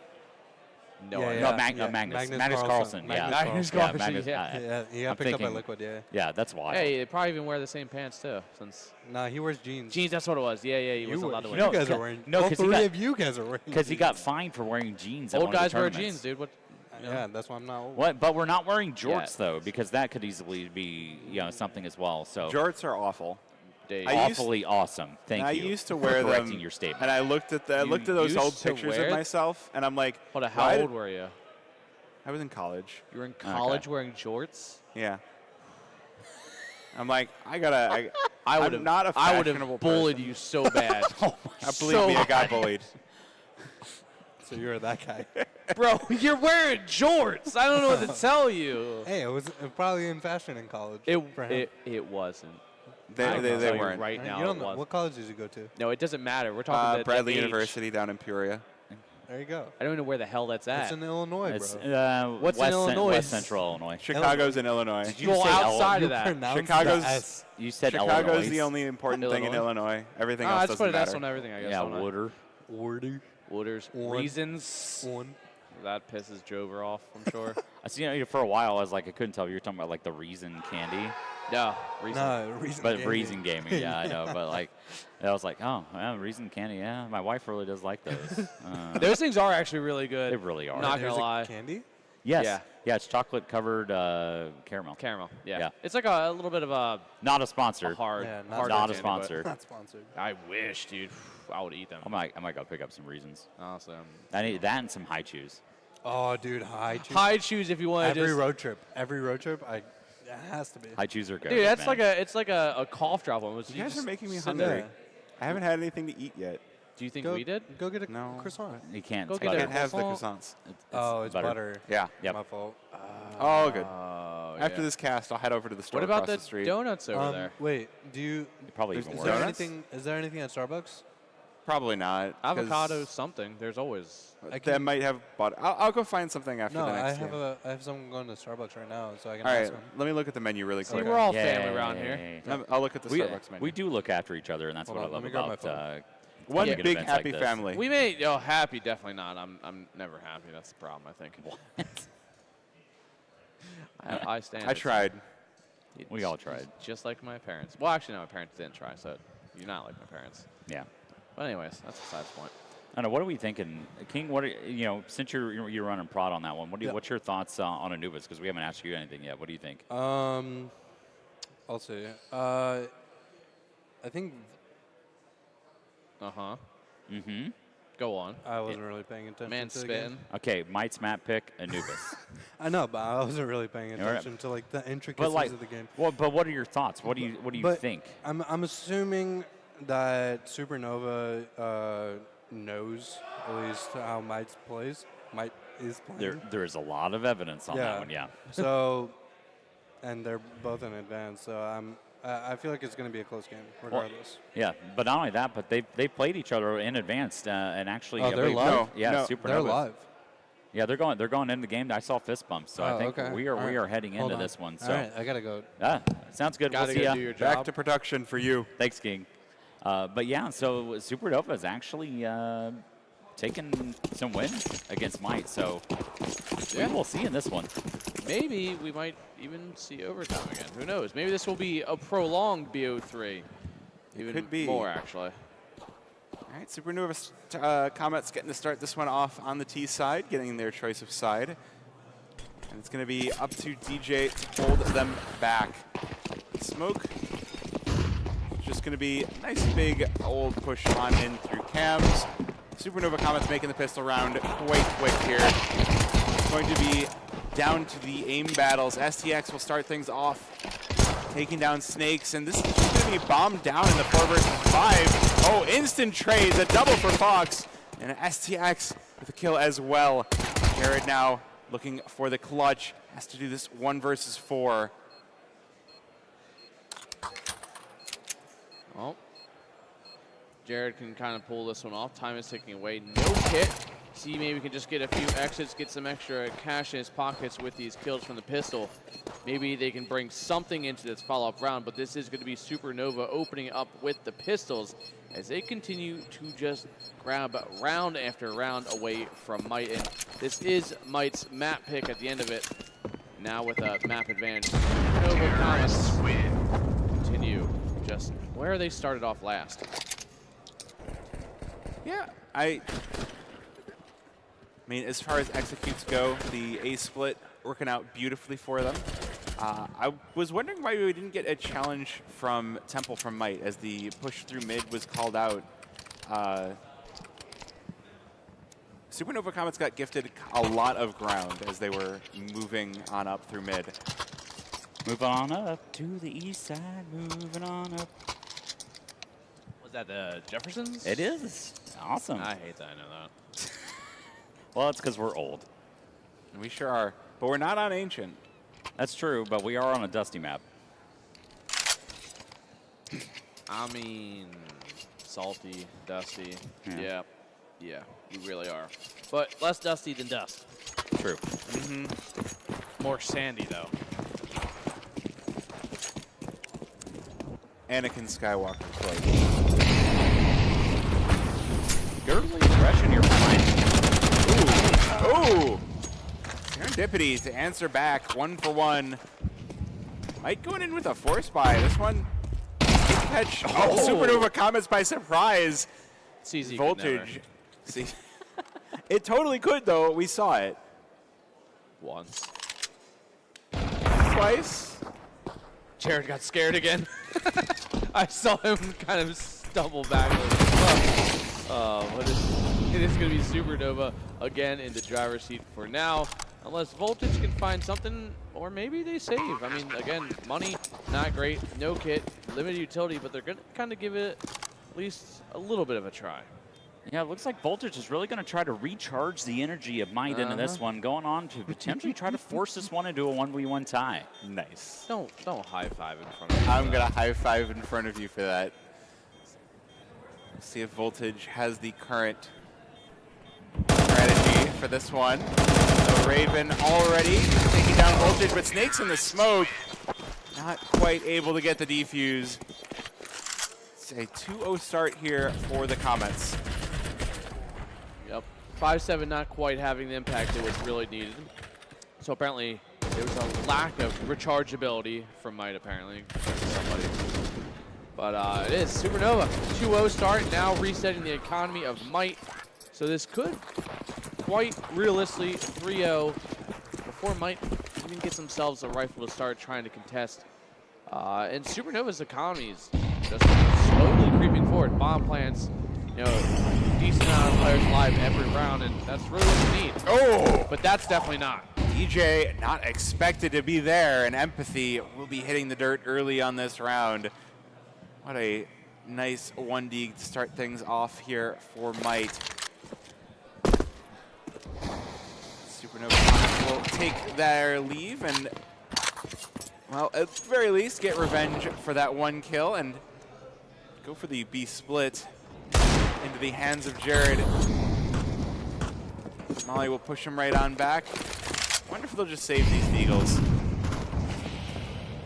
[SPEAKER 2] No,
[SPEAKER 5] Yeah,
[SPEAKER 2] idea.
[SPEAKER 5] yeah.
[SPEAKER 4] No, Magnus. Magnus Carlson. Yeah.
[SPEAKER 2] Magnus
[SPEAKER 4] Yeah,
[SPEAKER 2] Carlson,
[SPEAKER 4] Magnus-
[SPEAKER 2] yeah.
[SPEAKER 5] Yeah, he got
[SPEAKER 4] I'm
[SPEAKER 5] picked up by
[SPEAKER 4] thinking-
[SPEAKER 5] Liquid, yeah.
[SPEAKER 4] Yeah, that's wild.
[SPEAKER 2] Hey, they probably even wear the same pants too. Since
[SPEAKER 5] Nah, he wears jeans.
[SPEAKER 2] jeans, that's what it was. Yeah, he
[SPEAKER 5] You,
[SPEAKER 2] wasn't
[SPEAKER 5] were-
[SPEAKER 2] allowed to
[SPEAKER 5] you
[SPEAKER 2] wear.
[SPEAKER 4] No,
[SPEAKER 5] guys
[SPEAKER 4] ca-
[SPEAKER 5] are wearing.
[SPEAKER 4] no,
[SPEAKER 5] all
[SPEAKER 4] 'cause he
[SPEAKER 5] three
[SPEAKER 4] got-
[SPEAKER 5] of you guys are wearing.
[SPEAKER 4] Because he got
[SPEAKER 5] jeans.
[SPEAKER 4] fined for wearing jeans. At
[SPEAKER 2] Old
[SPEAKER 4] one of the
[SPEAKER 2] guys wear
[SPEAKER 4] tournaments.
[SPEAKER 2] jeans, dude. What?
[SPEAKER 5] Yeah, that's why I'm not old.
[SPEAKER 4] What? But we're not wearing jorts
[SPEAKER 2] Yeah.
[SPEAKER 4] though, because that could easily be something as well. So
[SPEAKER 3] Jorts are awful.
[SPEAKER 2] Dave.
[SPEAKER 3] I used-
[SPEAKER 4] awfully awesome. Thank
[SPEAKER 3] I
[SPEAKER 4] you.
[SPEAKER 3] used to
[SPEAKER 4] for
[SPEAKER 3] wear
[SPEAKER 4] correcting
[SPEAKER 3] them,
[SPEAKER 4] your statement.
[SPEAKER 3] and I looked at
[SPEAKER 2] You
[SPEAKER 3] those old
[SPEAKER 2] used to
[SPEAKER 3] pictures
[SPEAKER 2] wear
[SPEAKER 3] of
[SPEAKER 2] it?
[SPEAKER 3] myself, and I'm like,
[SPEAKER 2] Hold on, how
[SPEAKER 3] why
[SPEAKER 2] old
[SPEAKER 3] did-
[SPEAKER 2] were you?
[SPEAKER 3] I was in college.
[SPEAKER 2] You were in college wearing jorts.
[SPEAKER 3] Yeah. I'm like, I
[SPEAKER 2] would
[SPEAKER 3] I'm not a
[SPEAKER 2] I would
[SPEAKER 3] fashionable
[SPEAKER 2] have bullied
[SPEAKER 3] person.
[SPEAKER 2] you so bad.
[SPEAKER 3] Believe me, I got bullied.
[SPEAKER 5] So you're that guy.
[SPEAKER 2] Bro, you're wearing jorts. I don't know what to tell you.
[SPEAKER 5] Hey, it was probably in fashion in college. for him.
[SPEAKER 2] It wasn't.
[SPEAKER 3] They
[SPEAKER 2] I can tell
[SPEAKER 3] they
[SPEAKER 2] you
[SPEAKER 3] weren't.
[SPEAKER 2] right
[SPEAKER 5] You
[SPEAKER 2] now.
[SPEAKER 5] don't
[SPEAKER 2] It
[SPEAKER 5] know.
[SPEAKER 2] wasn't.
[SPEAKER 5] What college did you go to?
[SPEAKER 2] No, it doesn't matter. We're talking the
[SPEAKER 3] Bradley
[SPEAKER 2] age.
[SPEAKER 3] University down in Peoria.
[SPEAKER 5] There you go.
[SPEAKER 2] I don't even know where the hell that's at.
[SPEAKER 5] It's in Illinois,
[SPEAKER 4] It's,
[SPEAKER 5] bro.
[SPEAKER 2] What's in
[SPEAKER 4] West
[SPEAKER 2] Illinois?
[SPEAKER 4] West Central Illinois.
[SPEAKER 3] Chicago's in Illinois.
[SPEAKER 4] Did you
[SPEAKER 2] Well,
[SPEAKER 4] say
[SPEAKER 2] outside
[SPEAKER 5] You
[SPEAKER 2] of that.
[SPEAKER 5] pronounce
[SPEAKER 3] Chicago's-
[SPEAKER 5] the S.
[SPEAKER 4] You said
[SPEAKER 3] Chicago's
[SPEAKER 4] Illinois.
[SPEAKER 3] the only important thing in Illinois. Everything else
[SPEAKER 2] Let's
[SPEAKER 3] doesn't
[SPEAKER 2] put an S
[SPEAKER 3] matter.
[SPEAKER 2] on everything, I guess.
[SPEAKER 4] Yeah,
[SPEAKER 2] don't I?
[SPEAKER 4] Wooder.
[SPEAKER 5] Wordy.
[SPEAKER 2] Wooders.
[SPEAKER 5] One.
[SPEAKER 2] Reasons.
[SPEAKER 5] One.
[SPEAKER 2] That pisses Jover off, I'm sure.
[SPEAKER 4] I see. For a while, I was like, I couldn't tell if you were talking about like the Reason candy,
[SPEAKER 2] No, Reasons.
[SPEAKER 5] No, reason.
[SPEAKER 4] but
[SPEAKER 5] gaming.
[SPEAKER 4] Reason Gaming. Yeah, I know. But like, I was like, oh, yeah, Reason candy. Yeah, my wife really does like those.
[SPEAKER 2] Those things are actually really good.
[SPEAKER 4] They really are.
[SPEAKER 2] Not
[SPEAKER 5] There's
[SPEAKER 2] gonna
[SPEAKER 5] a
[SPEAKER 2] lie.
[SPEAKER 5] Candy?
[SPEAKER 4] Yes.
[SPEAKER 2] Yeah.
[SPEAKER 4] Yeah, it's chocolate covered caramel.
[SPEAKER 2] Caramel. Yeah.
[SPEAKER 4] Yeah.
[SPEAKER 2] It's like a little bit of a
[SPEAKER 4] Not a sponsor.
[SPEAKER 2] hard.
[SPEAKER 5] Yeah,
[SPEAKER 2] hard
[SPEAKER 4] Not a
[SPEAKER 2] candy, but
[SPEAKER 4] sponsor.
[SPEAKER 5] Not sponsored.
[SPEAKER 2] I wish, dude. I would eat them.
[SPEAKER 4] I might go pick up some reasons.
[SPEAKER 2] Honestly,
[SPEAKER 4] I need that and some high chews.
[SPEAKER 5] Oh, dude, high chews.
[SPEAKER 2] high chews if you want to
[SPEAKER 5] Every
[SPEAKER 2] just.
[SPEAKER 5] road trip. Every road trip, it has to be.
[SPEAKER 4] High chews are good.
[SPEAKER 2] Dude, that's
[SPEAKER 4] man.
[SPEAKER 2] like a cough drop one.
[SPEAKER 3] You guys are making me
[SPEAKER 2] sit
[SPEAKER 3] hungry.
[SPEAKER 2] there.
[SPEAKER 5] Yeah.
[SPEAKER 3] I haven't had anything to eat yet.
[SPEAKER 2] Do you think
[SPEAKER 5] Go,
[SPEAKER 2] we did?
[SPEAKER 5] Go get a
[SPEAKER 3] No.
[SPEAKER 5] croissant.
[SPEAKER 4] You can't.
[SPEAKER 2] Go
[SPEAKER 4] It's
[SPEAKER 2] get
[SPEAKER 3] I
[SPEAKER 2] a
[SPEAKER 4] butter.
[SPEAKER 3] can't have the
[SPEAKER 2] croissant.
[SPEAKER 3] croissants.
[SPEAKER 5] Oh, it's butter.
[SPEAKER 3] Yeah.
[SPEAKER 4] Yep.
[SPEAKER 5] My fault.
[SPEAKER 3] Oh, good.
[SPEAKER 2] Oh,
[SPEAKER 3] After
[SPEAKER 2] yeah.
[SPEAKER 3] this cast, I'll head over to the store
[SPEAKER 2] What about
[SPEAKER 3] across
[SPEAKER 2] the
[SPEAKER 3] the street.
[SPEAKER 2] donuts over there?
[SPEAKER 5] Wait, do you?
[SPEAKER 4] Probably
[SPEAKER 3] There's-
[SPEAKER 4] even
[SPEAKER 3] is
[SPEAKER 5] Is
[SPEAKER 4] worse.
[SPEAKER 5] there
[SPEAKER 3] Donuts?
[SPEAKER 5] anything? Is there anything at Starbucks?
[SPEAKER 3] Probably not. 'cause
[SPEAKER 2] Avocado something. There's always.
[SPEAKER 3] That might have butter. I'll go find something after
[SPEAKER 5] No,
[SPEAKER 3] the
[SPEAKER 5] I
[SPEAKER 3] next
[SPEAKER 5] have
[SPEAKER 3] game.
[SPEAKER 5] I have someone going to Starbucks right now, so I can
[SPEAKER 3] All right,
[SPEAKER 5] ask them.
[SPEAKER 3] let me look at the menu really
[SPEAKER 2] See,
[SPEAKER 3] quick.
[SPEAKER 2] we're all
[SPEAKER 4] Yay.
[SPEAKER 2] family around here.
[SPEAKER 3] I'll look at the
[SPEAKER 4] We,
[SPEAKER 3] Starbucks menu.
[SPEAKER 4] we do look after each other, and that's
[SPEAKER 5] Hold
[SPEAKER 4] what
[SPEAKER 5] on,
[SPEAKER 4] I love
[SPEAKER 5] let me grab my
[SPEAKER 4] about
[SPEAKER 5] phone.
[SPEAKER 3] One
[SPEAKER 2] Yeah.
[SPEAKER 3] big
[SPEAKER 4] events like
[SPEAKER 3] happy
[SPEAKER 4] this.
[SPEAKER 3] family.
[SPEAKER 2] We may. Oh, happy, definitely not. I'm never happy. That's the problem, I think. I stand.
[SPEAKER 3] I
[SPEAKER 2] it.
[SPEAKER 3] tried.
[SPEAKER 4] We all tried.
[SPEAKER 2] Just like my parents. Well, actually, no, my parents didn't try, so you're not like my parents.
[SPEAKER 4] Yeah.
[SPEAKER 2] But anyways, that's besides the point.
[SPEAKER 4] I don't know. What are we thinking, King? What are, since you're running prod on that one, what's your thoughts on Anubis? Because we haven't asked you anything yet. What do you think?
[SPEAKER 5] I'll see. I think
[SPEAKER 4] Mm-hmm.
[SPEAKER 2] Go on.
[SPEAKER 5] I wasn't really paying attention.
[SPEAKER 2] Man
[SPEAKER 5] to the game.
[SPEAKER 2] spitting.
[SPEAKER 4] Okay, Might's map pick Anubis.
[SPEAKER 5] I know, but I wasn't really paying
[SPEAKER 4] All right.
[SPEAKER 5] attention to like the intricacies
[SPEAKER 4] but like,
[SPEAKER 5] of the game.
[SPEAKER 4] but what are your thoughts? What do you
[SPEAKER 5] But
[SPEAKER 4] think?
[SPEAKER 5] I'm assuming that Supernova knows at least how Might plays. Might is playing.
[SPEAKER 4] There is a lot of evidence on that one. Yeah.
[SPEAKER 5] So, and they're both in advance. So I feel like it's going to be a close game, regardless.
[SPEAKER 4] Yeah, but not only that, but they played each other in advance and actually.
[SPEAKER 5] Oh, they're
[SPEAKER 4] we-
[SPEAKER 5] live?
[SPEAKER 3] No,
[SPEAKER 4] Yeah,
[SPEAKER 3] no,
[SPEAKER 4] Supernova.
[SPEAKER 5] They're live.
[SPEAKER 4] Yeah, they're going into the game. I saw fist bumps, so I
[SPEAKER 5] Oh,
[SPEAKER 4] think
[SPEAKER 5] okay.
[SPEAKER 4] we are
[SPEAKER 5] All right.
[SPEAKER 4] heading
[SPEAKER 5] Hold
[SPEAKER 4] into
[SPEAKER 5] on.
[SPEAKER 4] this one. So
[SPEAKER 5] All right, I gotta go.
[SPEAKER 4] sounds good.
[SPEAKER 2] Gotta
[SPEAKER 4] we'll see
[SPEAKER 2] go
[SPEAKER 4] ya.
[SPEAKER 2] do your
[SPEAKER 3] Back
[SPEAKER 2] job.
[SPEAKER 3] to production for you.
[SPEAKER 4] Thanks, King. But yeah, so Supernova is actually taking some wins against Might. So
[SPEAKER 2] Yeah.
[SPEAKER 4] we will see in this one.
[SPEAKER 2] Maybe we might even see overtime again. Who knows? Maybe this will be a prolonged BO3. Even
[SPEAKER 3] could be.
[SPEAKER 2] more, actually.
[SPEAKER 3] All right, Supernova Comets getting to start this one off on the T side, getting their choice of side. And it's going to be up to DJ to hold them back. Smoke. Just going to be a nice big old push on in through cams. Supernova Comets making the pistol round quite quick here. It's going to be down to the aim battles. STX will start things off, taking down Snakes, and this is going to be bombed down in the 4 versus 5. Oh, instant trades, a double for Fox, and STX with a kill as well. Jared now looking for the clutch, has to do this 1 versus 4.
[SPEAKER 2] Well, Jared can kind of pull this one off. Time is ticking away. No kit. See, maybe we can just get a few exits, get some extra cash in his pockets with these kills from the pistol. Maybe they can bring something into this follow-up round, but this is going to be Supernova opening up with the pistols as they continue to just grab round after round away from Might. And this is Might's map pick at the end of it. Now with a map advantage, Supernova Comets continue just where they started off last.
[SPEAKER 3] Yeah, I mean, as far as executes go, the A split working out beautifully for them. I was wondering why we didn't get a challenge from Temple from Might as the push through mid was called out. Supernova Comets got gifted a lot of ground as they were moving on up through mid.
[SPEAKER 4] Moving on up to the east side, moving on up.
[SPEAKER 2] Was that the Jeffersons?
[SPEAKER 4] It is. Awesome.
[SPEAKER 2] I hate that I know that.
[SPEAKER 4] Well, it's because we're old.
[SPEAKER 3] We sure are, but we're not on Ancient.
[SPEAKER 4] That's true, but we are on a dusty map.
[SPEAKER 2] I mean, salty, dusty.
[SPEAKER 4] Yeah.
[SPEAKER 2] Yeah, we really are. But less dusty than dust.
[SPEAKER 4] True.
[SPEAKER 2] More sandy, though.
[SPEAKER 3] Anakin Skywalker quote.
[SPEAKER 4] Girdly aggression, you're fine.
[SPEAKER 3] Ooh! Serendipity to answer back, 1 for 1. Might going in with a force buy. This one catch Supernova Comets by surprise.
[SPEAKER 2] CZ could
[SPEAKER 3] Voltage. See, it totally could though. We saw it.
[SPEAKER 2] never. Once.
[SPEAKER 3] sacrifice.
[SPEAKER 2] Jared got scared again. I saw him kind of stumble backwards. But it is going to be Supernova again in the driver's seat for now. Unless Voltage can find something, or maybe they save. I mean, again, money, not great, no kit, limited utility, but they're going to kind of give it at least a little bit of a try.
[SPEAKER 4] Yeah, it looks like Voltage is really going to try to recharge the energy of Might into this one, going on to potentially try to force this one into a 1v1 tie.
[SPEAKER 3] Nice.
[SPEAKER 2] Don't high five in front of me.
[SPEAKER 3] I'm going to high five in front of you for that. See if Voltage has the current strategy for this one. So Raven already taking down Voltage, but Snake's in the smoke. Not quite able to get the defuse. It's a 2-0 start here for the Comets.
[SPEAKER 2] Yep. 5-7 not quite having the impact it was really needed. So apparently there was a lack of rechargeability from Might apparently. Somebody. But it is Supernova. 2-0 start, now resetting the economy of Might. So this could quite realistically 3-0 before Might even gets themselves a rifle to start trying to contest. And Supernova's economy is just slowly creeping forward. Bomb plants, you know, decent amount of players alive every round, and that's really what you need.
[SPEAKER 3] Oh!
[SPEAKER 2] But that's definitely not.
[SPEAKER 3] DJ not expected to be there, and Empathy will be hitting the dirt early on this round. What a nice 1D to start things off here for Might. Supernova will take their leave and, well, at the very least, get revenge for that one kill and go for the B split into the hands of Jared. Molly will push him right on back. Wonder if they'll just save these Deagles.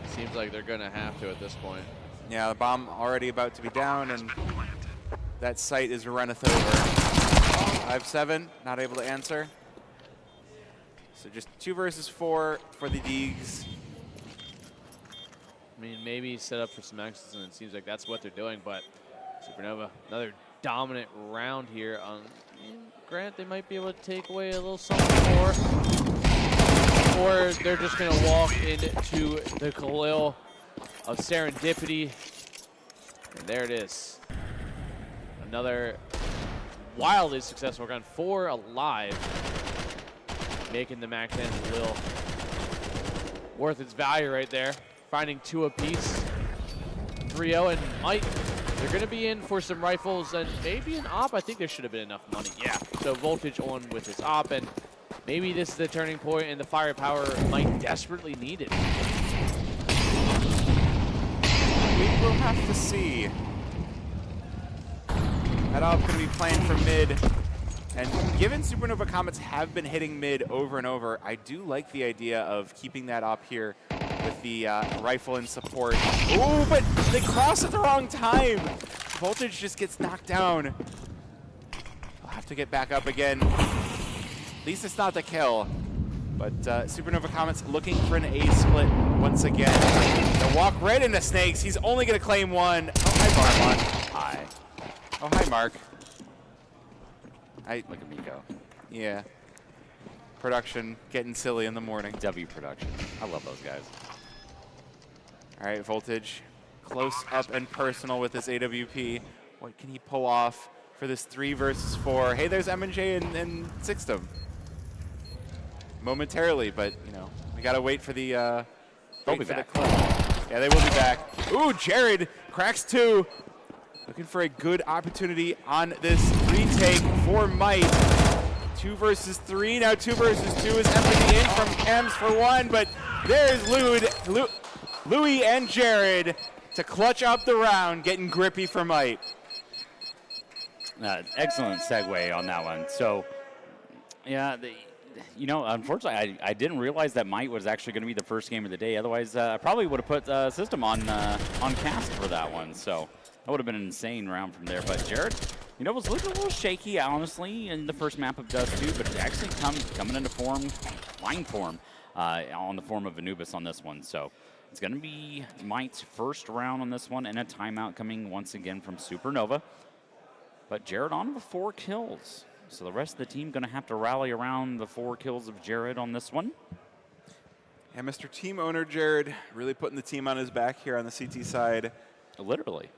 [SPEAKER 2] Seems like they're gonna have to at this point.
[SPEAKER 3] Yeah, the bomb already about to be down, and that site is runneth over. 5-7, not able to answer. So just 2 versus 4 for the Deags.
[SPEAKER 2] I mean, maybe set up for some X's, and it seems like that's what they're doing, but Supernova, another dominant round here. Grant, they might be able to take away a little something more, or they're just going to walk into the Khalil of serendipity. And there it is. Another wildly successful gun. 4 alive, making the Mac 10 a little worth its value right there. Finding 2 apiece. 3-0 and Might. They're going to be in for some rifles and maybe an op. I think there should have been enough money. Yeah. So Voltage on with his op, and maybe this is the turning point and the firepower Might desperately needed.
[SPEAKER 3] We will have to see. That op going to be playing from mid. And given Supernova Comets have been hitting mid over and over, I do like the idea of keeping that op here with the rifle in support. Oh, but they cross at the wrong time. Voltage just gets knocked down. I'll have to get back up again. At least it's not the kill. But Supernova Comets looking for an A split once again. They'll walk right into Snakes. He's only going to claim 1. Oh, hi, Mark.
[SPEAKER 4] Hi.
[SPEAKER 3] Oh, hi, Mark.
[SPEAKER 4] Look at me go.
[SPEAKER 3] Yeah. Production getting silly in the morning.
[SPEAKER 4] W production. I love those guys.
[SPEAKER 3] All right, Voltage, close up and personal with this AWP. What can he pull off for this 3 versus 4? Hey, there's M&J and Sixtum. Momentarily, but, you know, we got to wait for the
[SPEAKER 4] They'll be back.
[SPEAKER 3] Yeah, they will be back. Ooh, Jared cracks 2. Looking for a good opportunity on this retake for Might. 2 versus 3. Now 2 versus 2 is Empathy in from Chems for 1, but there's Louis and Jared to clutch up the round, getting grippy for Might.
[SPEAKER 4] Excellent segue on that one. So, yeah, you know, unfortunately, I didn't realize that Might was actually going to be the first game of the day. Otherwise, I probably would have put System on cast for that one. So that would have been an insane round from there. But Jared, you know, was looking a little shaky, honestly, in the first map of Dust 2, but actually coming into form, line form, on the form of Anubis on this one. So it's going to be Might's first round on this one, and a timeout coming once again from Supernova. But Jared on with 4 kills. So the rest of the team going to have to rally around the 4 kills of Jared on this one.
[SPEAKER 3] And Mr. Team Owner Jared really putting the team on his back here on the CT side.
[SPEAKER 4] Literally,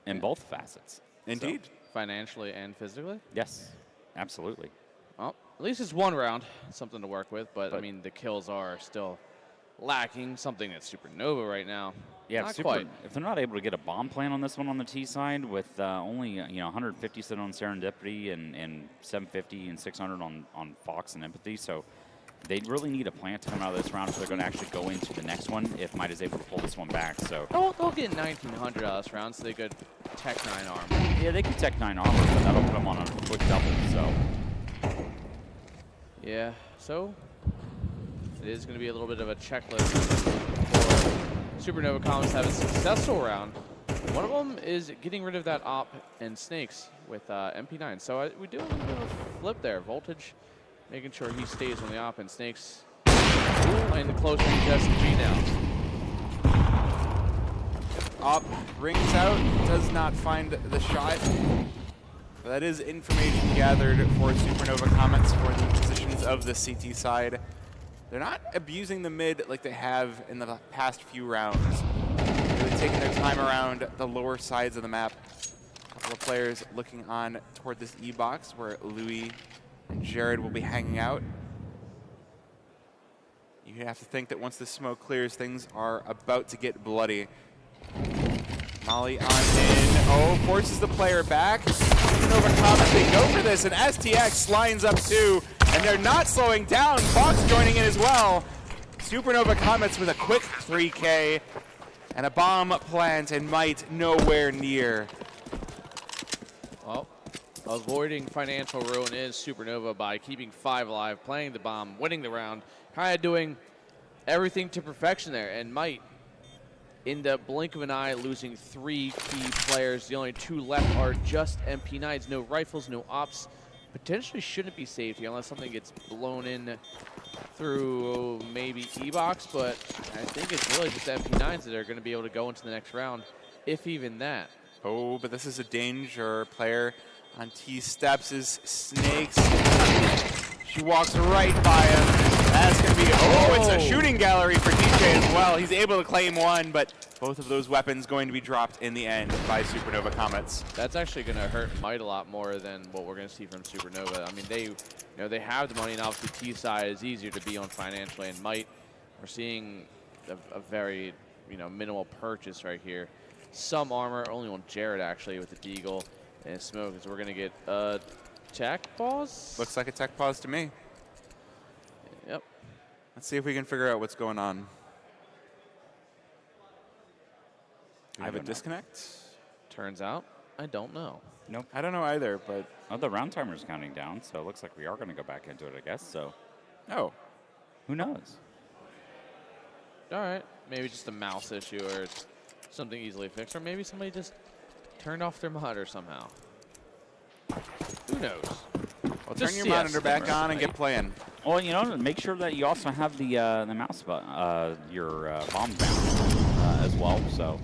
[SPEAKER 4] in both facets.
[SPEAKER 3] Indeed.
[SPEAKER 2] So, financially and physically?
[SPEAKER 4] Yes, absolutely.
[SPEAKER 2] Well, at least it's one round, something to work with. But I mean, the kills are still lacking. Something that's Supernova right now.
[SPEAKER 4] Yeah,
[SPEAKER 2] not
[SPEAKER 4] Super,
[SPEAKER 2] quite.
[SPEAKER 4] if they're not able to get a bomb plan on this one on the T side with only 150 sitting on Serendipity and 750 and 600 on Fox and Empathy, so they really need a plant to come out of this round if they're going to actually go into the next one. If Might is able to pull this one back, so
[SPEAKER 2] They'll get 1900 out of this round, so they could Tech 9 armor.
[SPEAKER 4] yeah, they could Tech 9 armor, but that'll put them on a quick double. So
[SPEAKER 2] Yeah, so it is going to be a little bit of a checklist for Supernova Comets to have a successful round. One of them is getting rid of that op and snakes with MP9. So we do a little bit of a flip there. Voltage making sure he stays on the op and snakes playing the close range SMG now.
[SPEAKER 3] Op rings out, does not find the shot. But that is information gathered for Supernova Comets for the positions of the CT side. They're not abusing the mid like they have in the past few rounds. Really taking their time around the lower sides of the map. A couple of players looking on toward this E-box where Louis and Jared will be hanging out. You have to think that once the smoke clears, things are about to get bloody. Molly on in. Oh, forces the player back. Supernova Comets, they go for this, and STX lines up too, and they're not slowing down. Fox joining in as well. Supernova Comets with a quick 3K, and a bomb plant, and Might nowhere near.
[SPEAKER 2] Well, avoiding financial ruin is Supernova by keeping 5 alive, playing the bomb, winning the round, kind of doing everything to perfection there. And Might, in the blink of an eye, losing 3 key players. The only 2 left are just MP9s. No rifles, no ops. Potentially shouldn't be safety unless something gets blown in through maybe E-box, but I think it's really just MP9s that are going to be able to go into the next round, if even that.
[SPEAKER 3] Oh, but this is a danger. Player on T steps is Snakes. She walks right by him. That's going to be, it's a shooting gallery for DJ as well. He's able to claim one, but both of those weapons going to be dropped in the end by Supernova Comets.
[SPEAKER 2] That's actually going to hurt Might a lot more than what we're going to see from Supernova. I mean, they have the money, and obviously T side is easier to be on financially, and Might, we're seeing a very, minimal purchase right here. Some armor, only on Jared actually with the Deagle and Smoke, so we're going to get a tech pause.
[SPEAKER 3] Looks like a tech pause to me.
[SPEAKER 2] Yep.
[SPEAKER 3] Let's see if we can figure out what's going on. I have a disconnect.
[SPEAKER 2] Turns out, I don't know.
[SPEAKER 4] nope.
[SPEAKER 3] I don't know either, but
[SPEAKER 4] Oh, the round timer's counting down, so it looks like we are going to go back into it, I guess. So
[SPEAKER 3] oh,
[SPEAKER 4] who knows?
[SPEAKER 2] All right, maybe just a mouse issue or something easily fixed, or maybe somebody just turned off their monitor somehow. Who knows?
[SPEAKER 3] well, turn
[SPEAKER 2] Just
[SPEAKER 3] your
[SPEAKER 2] CS
[SPEAKER 3] monitor back
[SPEAKER 2] camera,
[SPEAKER 3] on and get
[SPEAKER 2] right?
[SPEAKER 3] playing.
[SPEAKER 4] Well, make sure that you also have the mouse button, your bomb down as well. So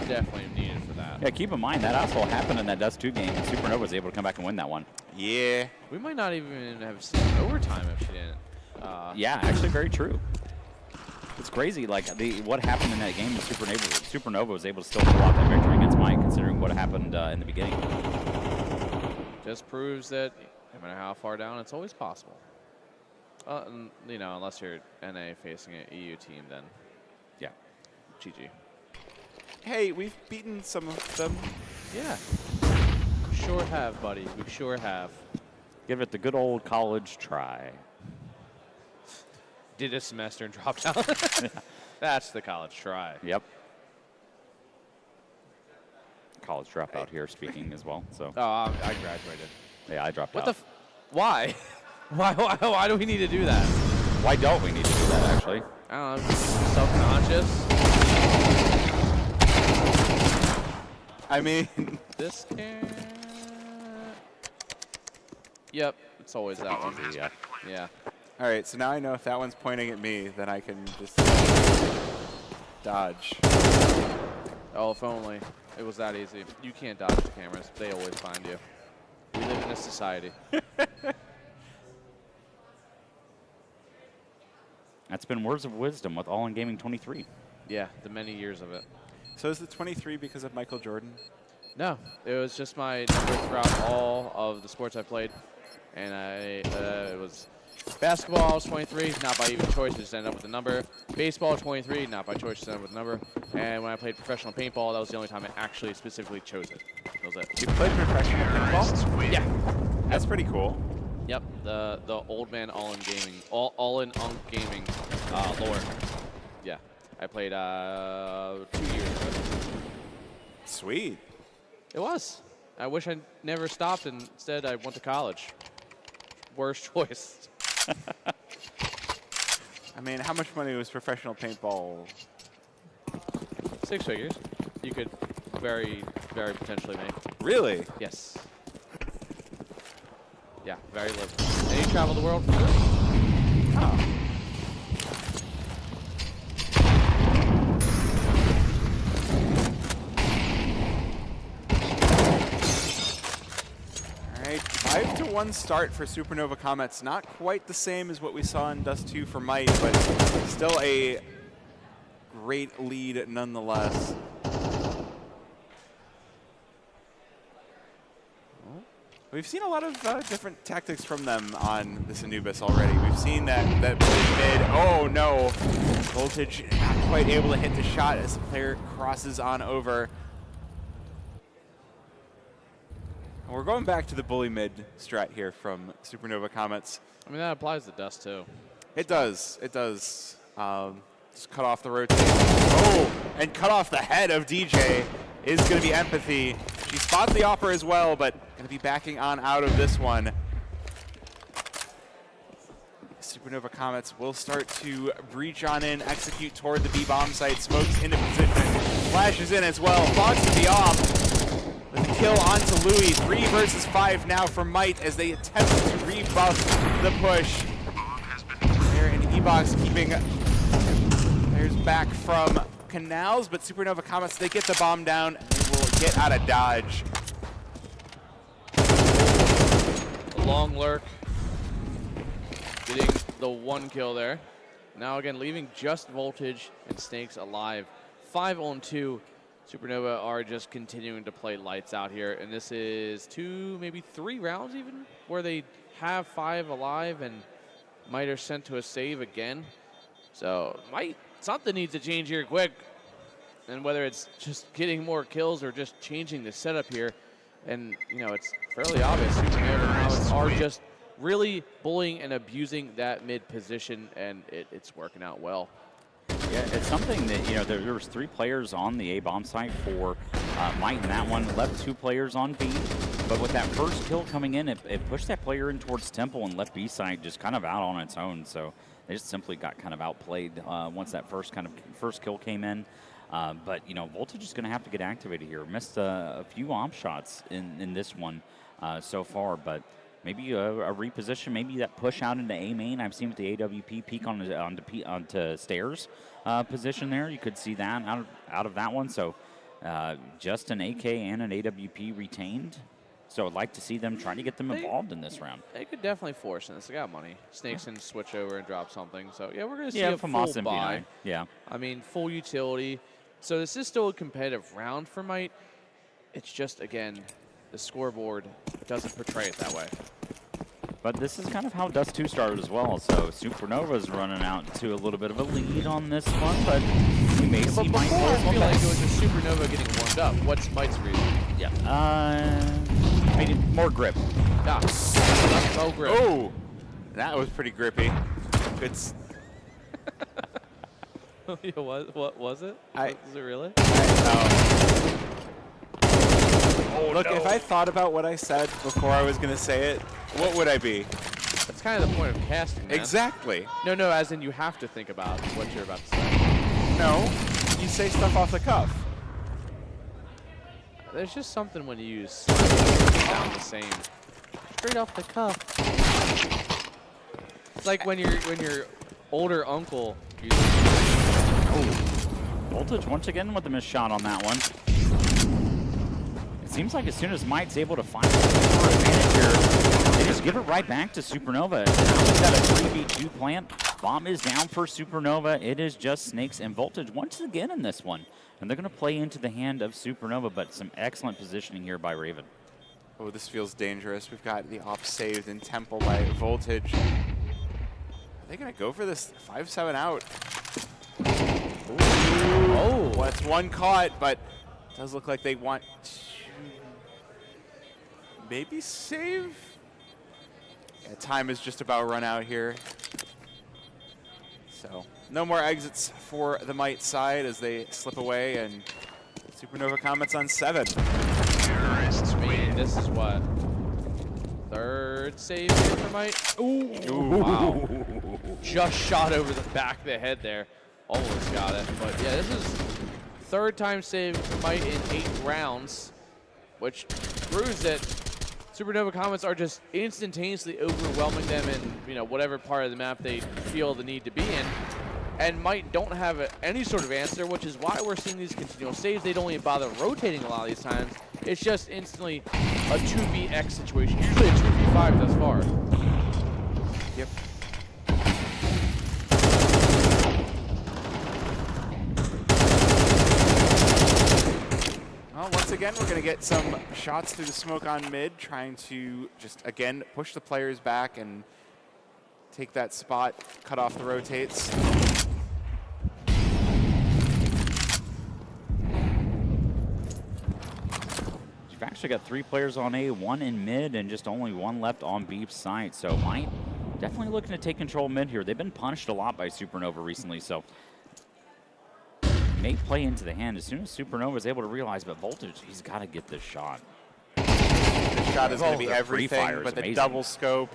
[SPEAKER 2] Definitely needed for that.
[SPEAKER 4] yeah, keep in mind that also happened in that Dust 2 game, and Supernova was able to come back and win that one.
[SPEAKER 3] Yeah.
[SPEAKER 2] We might not even have seen overtime if she didn't.
[SPEAKER 4] Yeah, actually, very true. It's crazy, like what happened in that game. Supernova was able to still pull out that victory against Mike, considering what happened in the beginning.
[SPEAKER 2] Just proves that no matter how far down, it's always possible. Unless you're NA facing an EU team, then
[SPEAKER 4] Yeah.
[SPEAKER 2] GG.
[SPEAKER 3] Hey, we've beaten some of them.
[SPEAKER 2] Yeah. Sure have, buddy. We sure have.
[SPEAKER 4] Give it the good old college try.
[SPEAKER 2] Did a semester and dropped out. That's the college try.
[SPEAKER 4] Yep. College dropout here speaking as well. So
[SPEAKER 2] Oh, I graduated.
[SPEAKER 4] yeah, I dropped
[SPEAKER 2] What
[SPEAKER 4] out.
[SPEAKER 2] the? Why? why do we need to do that?
[SPEAKER 4] Why don't we need to do that, actually?
[SPEAKER 2] I don't know. Self-conscious.
[SPEAKER 3] I mean,
[SPEAKER 2] This can. Yep, it's always that one.
[SPEAKER 4] Yeah.
[SPEAKER 2] Yeah.
[SPEAKER 3] all right, so now I know if that one's pointing at me, then I can just dodge.
[SPEAKER 2] Oh, if only it was that easy. You can't dodge the cameras. They always find you. We live in a society.
[SPEAKER 4] That's been words of wisdom with All in Gaming 23.
[SPEAKER 2] Yeah, the many years of it.
[SPEAKER 3] So is the 23 because of Michael Jordan?
[SPEAKER 2] No, it was just my number throughout all of the sports I played. And it was basketball, I was 23, not by even choice, just ended up with a number. Baseball, 23, not by choice, just ended up with a number. And when I played professional paintball, that was the only time I actually specifically chose it. That was it.
[SPEAKER 3] You played professional paintball?
[SPEAKER 2] Yeah.
[SPEAKER 3] That's pretty cool.
[SPEAKER 2] Yep, the old man all in gaming, all in gaming lore. Yeah, I played 2 years of it.
[SPEAKER 3] Sweet.
[SPEAKER 2] It was. I wish I never stopped and instead I went to college. Worst choice.
[SPEAKER 3] I mean, how much money was professional paintball?
[SPEAKER 2] 6 figures. You could very, very potentially make.
[SPEAKER 3] Really?
[SPEAKER 2] Yes. Yeah, very little. And you travel the world?
[SPEAKER 3] Oh. All right, 5-1 start for Supernova Comets. Not quite the same as what we saw in Dust 2 for Might, but still a great lead nonetheless. We've seen a lot of different tactics from them on this Anubis already. We've seen that mid. Oh no! Voltage not quite able to hit the shot as the player crosses on over. And we're going back to the bully mid strat here from Supernova Comets.
[SPEAKER 2] I mean, that applies to Dust too.
[SPEAKER 3] It does. It does. Just cut off the rotate. Oh, and cut off the head of DJ is going to be Empathy. She spots the offer as well, but going to be backing on out of this one. Supernova Comets will start to breach on in, execute toward the B-bomb site. Smokes into position, flashes in as well. Fox to be off. With a kill onto Louis. 3 versus 5 now for Might as they attempt to rebuff the push. There in E-Box keeping players back from Canals, but Supernova Comets, they get the bomb down and they will get out of dodge.
[SPEAKER 2] Long lurk. Getting the 1 kill there. Now again, leaving just Voltage and Snakes alive. 5-on-2. Supernova are just continuing to play lights out here. And this is 2, maybe 3 rounds even, where they have 5 alive and Might are sent to a save again. So something needs to change here quick. And whether it's just getting more kills or just changing the setup here. And, you know, it's fairly obvious. Supernova are just really bullying and abusing that mid position, and it's working out well.
[SPEAKER 4] Yeah, it's something that, you know, there was 3 players on the A bomb site for Might in that one, left 2 players on B. But with that first kill coming in, it pushed that player in towards Temple and left B side just kind of out on its own. So they just simply got kind of outplayed once that first kill came in. But, you know, Voltage is going to have to get activated here. Missed a few op shots in this one so far, but maybe a reposition, maybe that push out into A main. I've seen with the AWP peek onto stairs position there. You could see that out of that one. So just an AK and an AWP retained. So I'd like to see them try to get them involved in this round.
[SPEAKER 2] They could definitely force this. They got money. Snakes can switch over and drop something. So, yeah, we're going to see a full buy.
[SPEAKER 4] Yeah.
[SPEAKER 2] I mean, full utility. So this is still a competitive round for Might. It's just, again, the scoreboard doesn't portray it that way.
[SPEAKER 4] But this is kind of how Dust 2 started as well. So Supernova's running out to a little bit of a lead on this one, but we may see Might.
[SPEAKER 2] Before I feel like it was just Supernova getting warmed up. What's Might's reason?
[SPEAKER 4] Yeah. Maybe more grip.
[SPEAKER 2] Yeah. No grip.
[SPEAKER 3] Oh, that was pretty grippy. Good.
[SPEAKER 2] What was it? Was it really?
[SPEAKER 3] Look, if I thought about what I said before I was going to say it, what would I be?
[SPEAKER 2] That's kind of the point of casting, man.
[SPEAKER 3] Exactly.
[SPEAKER 2] No, as in you have to think about what you're about to say.
[SPEAKER 3] No, you say stuff off the cuff.
[SPEAKER 2] There's just something when you use sound the same. Straight off the cuff. It's like when your older uncle uses.
[SPEAKER 4] Voltage once again with the missed shot on that one. It seems like as soon as Might's able to find the advantage here, they just give it right back to Supernova. Now we've got a 3v2 plant. Bomb is down for Supernova. It is just Snakes and Voltage once again in this one. And they're going to play into the hand of Supernova, but some excellent positioning here by Raven.
[SPEAKER 3] Oh, this feels dangerous. We've got the off saved in Temple by Voltage. Are they going to go for this 5-7 out? Oh, well, that's one caught, but it does look like they want to maybe save. Yeah, time is just about run out here. So no more exits for the Might side as they slip away, and Supernova Comets on 7.
[SPEAKER 2] I mean, this is what? Third save here for Might. Ooh, wow. Just shot over the back of the head there. Almost got it. But yeah, this is third time save for Might in 8 rounds, which proves that Supernova Comets are just instantaneously overwhelming them in whatever part of the map they feel the need to be in. And Might don't have any sort of answer, which is why we're seeing these continual saves. They don't even bother rotating a lot of these times. It's just instantly a 2vx situation, usually a 2v5 thus far.
[SPEAKER 3] Yep. Well, once again, we're going to get some shots through the smoke on mid, trying to just, again, push the players back and take that spot, cut off the rotates.
[SPEAKER 4] You've actually got 3 players on A, 1 in mid, and just only 1 left on B's side. So Might definitely looking to take control mid here. They've been punished a lot by Supernova recently, so may play into the hand as soon as Supernova is able to realize, but Voltage, he's got to get this shot.
[SPEAKER 3] This shot is going to be
[SPEAKER 4] Their free
[SPEAKER 3] everything,
[SPEAKER 4] fire is
[SPEAKER 3] but the
[SPEAKER 4] amazing.
[SPEAKER 3] double scope.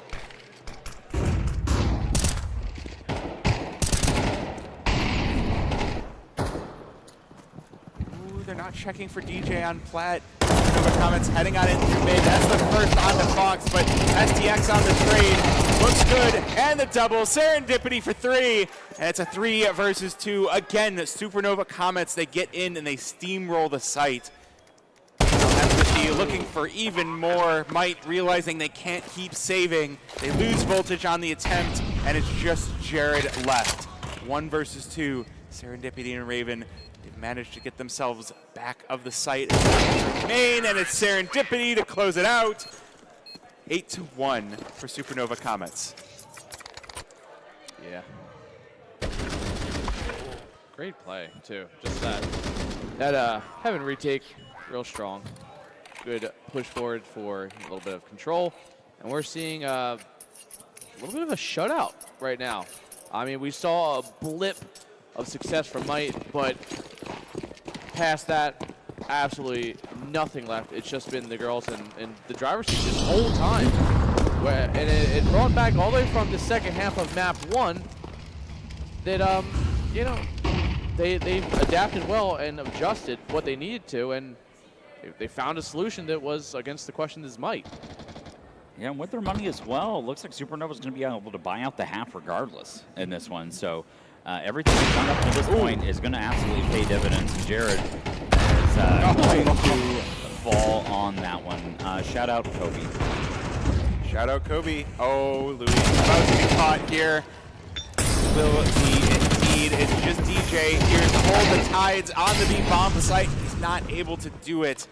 [SPEAKER 3] Ooh, they're not checking for DJ on plat. Supernova Comets heading on in through mid. That's the first on the Fox, but SDX on the trade. Looks good, and the double. Serendipity for 3, and it's a 3 versus 2. Again, Supernova Comets, they get in and they steamroll the site. Empathy looking for even more. Might realizing they can't keep saving. They lose Voltage on the attempt, and it's just Jared left. 1 versus 2. Serendipity and Raven, they've managed to get themselves back of the site. Main, and it's Serendipity to close it out. 8-1 for Supernova Comets.
[SPEAKER 2] Yeah. Great play, too. Just that Heaven retake, real strong. Good push forward for a little bit of control. And we're seeing a little bit of a shutout right now. I mean, we saw a blip of success from Might, but past that, absolutely nothing left. It's just been the girls and the driver's seat this whole time. And it brought back all the way from the second half of map 1 that, they've adapted well and adjusted what they needed to, and they found a solution that was against the question is Might.
[SPEAKER 4] Yeah, and with their money as well, it looks like Supernova's going to be able to buy out the half regardless in this one. So everything they've done up to this point is going to absolutely pay dividends. And Jared is going to fall on that one. Shout out Kobe.
[SPEAKER 3] Shout out Kobe. Oh, Louis about to be caught here. Will he indeed? It's just DJ here to hold the tides on the B bomb the site. He's not able to do it.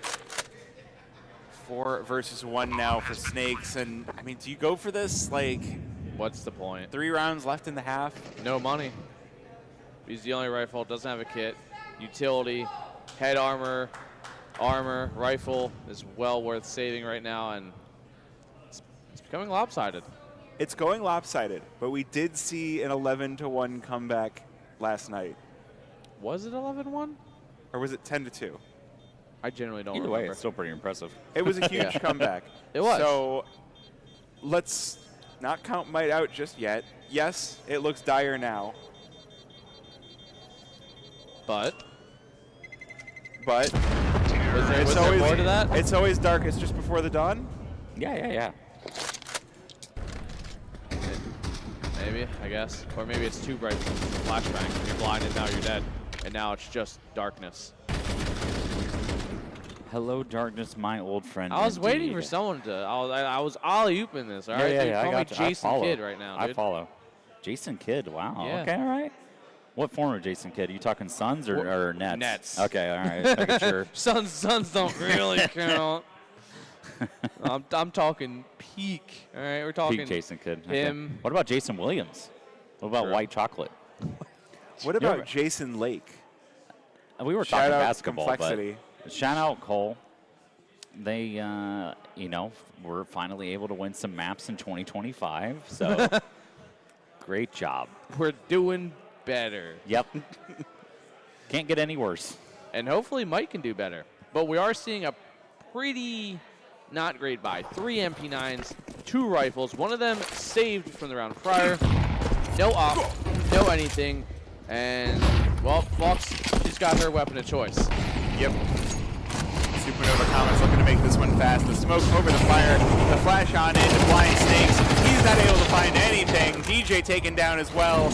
[SPEAKER 3] 4 versus 1 now for Snakes. And I mean, do you go for this? Like,
[SPEAKER 2] What's the point?
[SPEAKER 3] 3 rounds left in the half.
[SPEAKER 2] No money. He's the only rifle, doesn't have a kit. Utility, head armor, rifle is well worth saving right now, and it's becoming lopsided.
[SPEAKER 3] It's going lopsided, but we did see an 11-1 comeback last night.
[SPEAKER 2] Was it 11-1?
[SPEAKER 3] Or was it 10-2?
[SPEAKER 2] I generally don't
[SPEAKER 4] Either
[SPEAKER 2] remember.
[SPEAKER 4] way, it's still pretty impressive.
[SPEAKER 3] It was a huge
[SPEAKER 2] Yeah.
[SPEAKER 3] comeback.
[SPEAKER 2] It was.
[SPEAKER 3] So let's not count Might out just yet. Yes, it looks dire now.
[SPEAKER 2] But
[SPEAKER 3] But
[SPEAKER 2] was there more to that?
[SPEAKER 3] It's always darkest just before the dawn.
[SPEAKER 4] Yeah.
[SPEAKER 2] Maybe, I guess. Or maybe it's too bright from the flashbang. You're blinded, now you're dead. And now it's just darkness.
[SPEAKER 4] Hello, darkness, my old friend.
[SPEAKER 2] I was waiting
[SPEAKER 4] indeed.
[SPEAKER 2] for someone to. I was alley-ooping this, all right?
[SPEAKER 4] Yeah,
[SPEAKER 2] Dude,
[SPEAKER 4] I
[SPEAKER 2] call me
[SPEAKER 4] got you. I
[SPEAKER 2] Jason
[SPEAKER 4] follow.
[SPEAKER 2] Kidd right now, dude.
[SPEAKER 4] I follow. Jason Kidd, wow.
[SPEAKER 2] Yeah.
[SPEAKER 4] Okay, all right. What form of Jason Kidd? Are you talking Suns or Nets?
[SPEAKER 2] Nets.
[SPEAKER 4] Okay, all right. Just making sure.
[SPEAKER 2] Suns don't really count. I'm talking peak. All right, we're talking
[SPEAKER 4] Peak Jason Kidd.
[SPEAKER 2] him.
[SPEAKER 4] Okay. What about Jason Williams? What about
[SPEAKER 2] Sure.
[SPEAKER 4] White Chocolate?
[SPEAKER 3] What about Jason Lake?
[SPEAKER 4] We were
[SPEAKER 3] Shout
[SPEAKER 4] talking
[SPEAKER 3] out
[SPEAKER 4] basketball,
[SPEAKER 3] Complexity.
[SPEAKER 4] but shout out Cole. They, were finally able to win some maps in 2025. So great job.
[SPEAKER 2] We're doing better.
[SPEAKER 4] Yep. Can't get any worse.
[SPEAKER 2] And hopefully Mike can do better. But we are seeing a pretty not great buy. 3 MP9s, 2 rifles. One of them saved from the round prior. No op, no anything. And, well, Fox, she's got her weapon of choice.
[SPEAKER 3] Yep. Supernova Comets looking to make this one fast. The smoke over the fire, the flash on into Blind Snakes. He's not able to find anything. DJ taken down as well.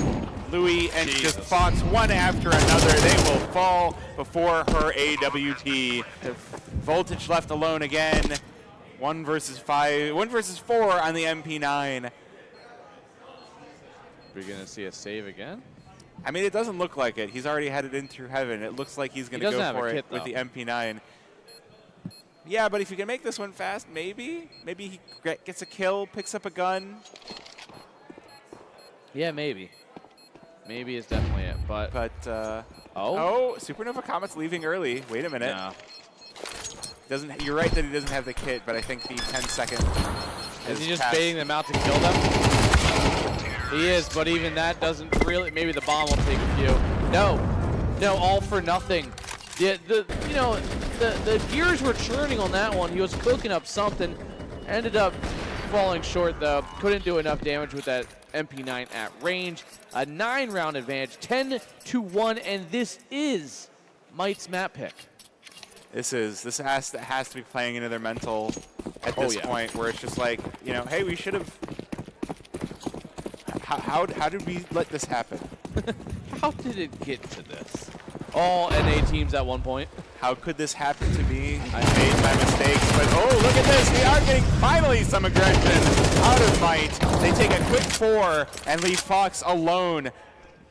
[SPEAKER 3] Louis and just Fox one after another. They will fall before her AWT. Voltage left alone again. 1 versus 5, 1 versus 4 on the MP9.
[SPEAKER 2] We're going to see a save again?
[SPEAKER 3] I mean, it doesn't look like it. He's already had it in through heaven. It looks like he's going to go for it with the MP9. Yeah, but if you can make this one fast, maybe. Maybe he gets a kill, picks up a gun.
[SPEAKER 2] Yeah, maybe. Maybe is definitely it. But
[SPEAKER 3] oh, Supernova Comet's leaving early. Wait a minute.
[SPEAKER 2] No.
[SPEAKER 3] Doesn't. You're right that he doesn't have the kit, but I think the 10-second.
[SPEAKER 2] Is he just baiting them out to kill them? He is, but even that doesn't really. Maybe the bomb will take a few. No, all for nothing. The gears were churning on that one. He was cooking up something. Ended up falling short though. Couldn't do enough damage with that MP9 at range. A 9-round advantage, 10-1, and this is Might's map pick.
[SPEAKER 3] This has to be playing into their mental at this point, where it's just like, hey, we should have. How did we let this happen?
[SPEAKER 2] How did it get to this? All NA teams at one point.
[SPEAKER 3] How could this happen to me? I made my mistakes, but oh, look at this. We are getting finally some aggression out of Might. They take a quick 4 and leave Fox alone.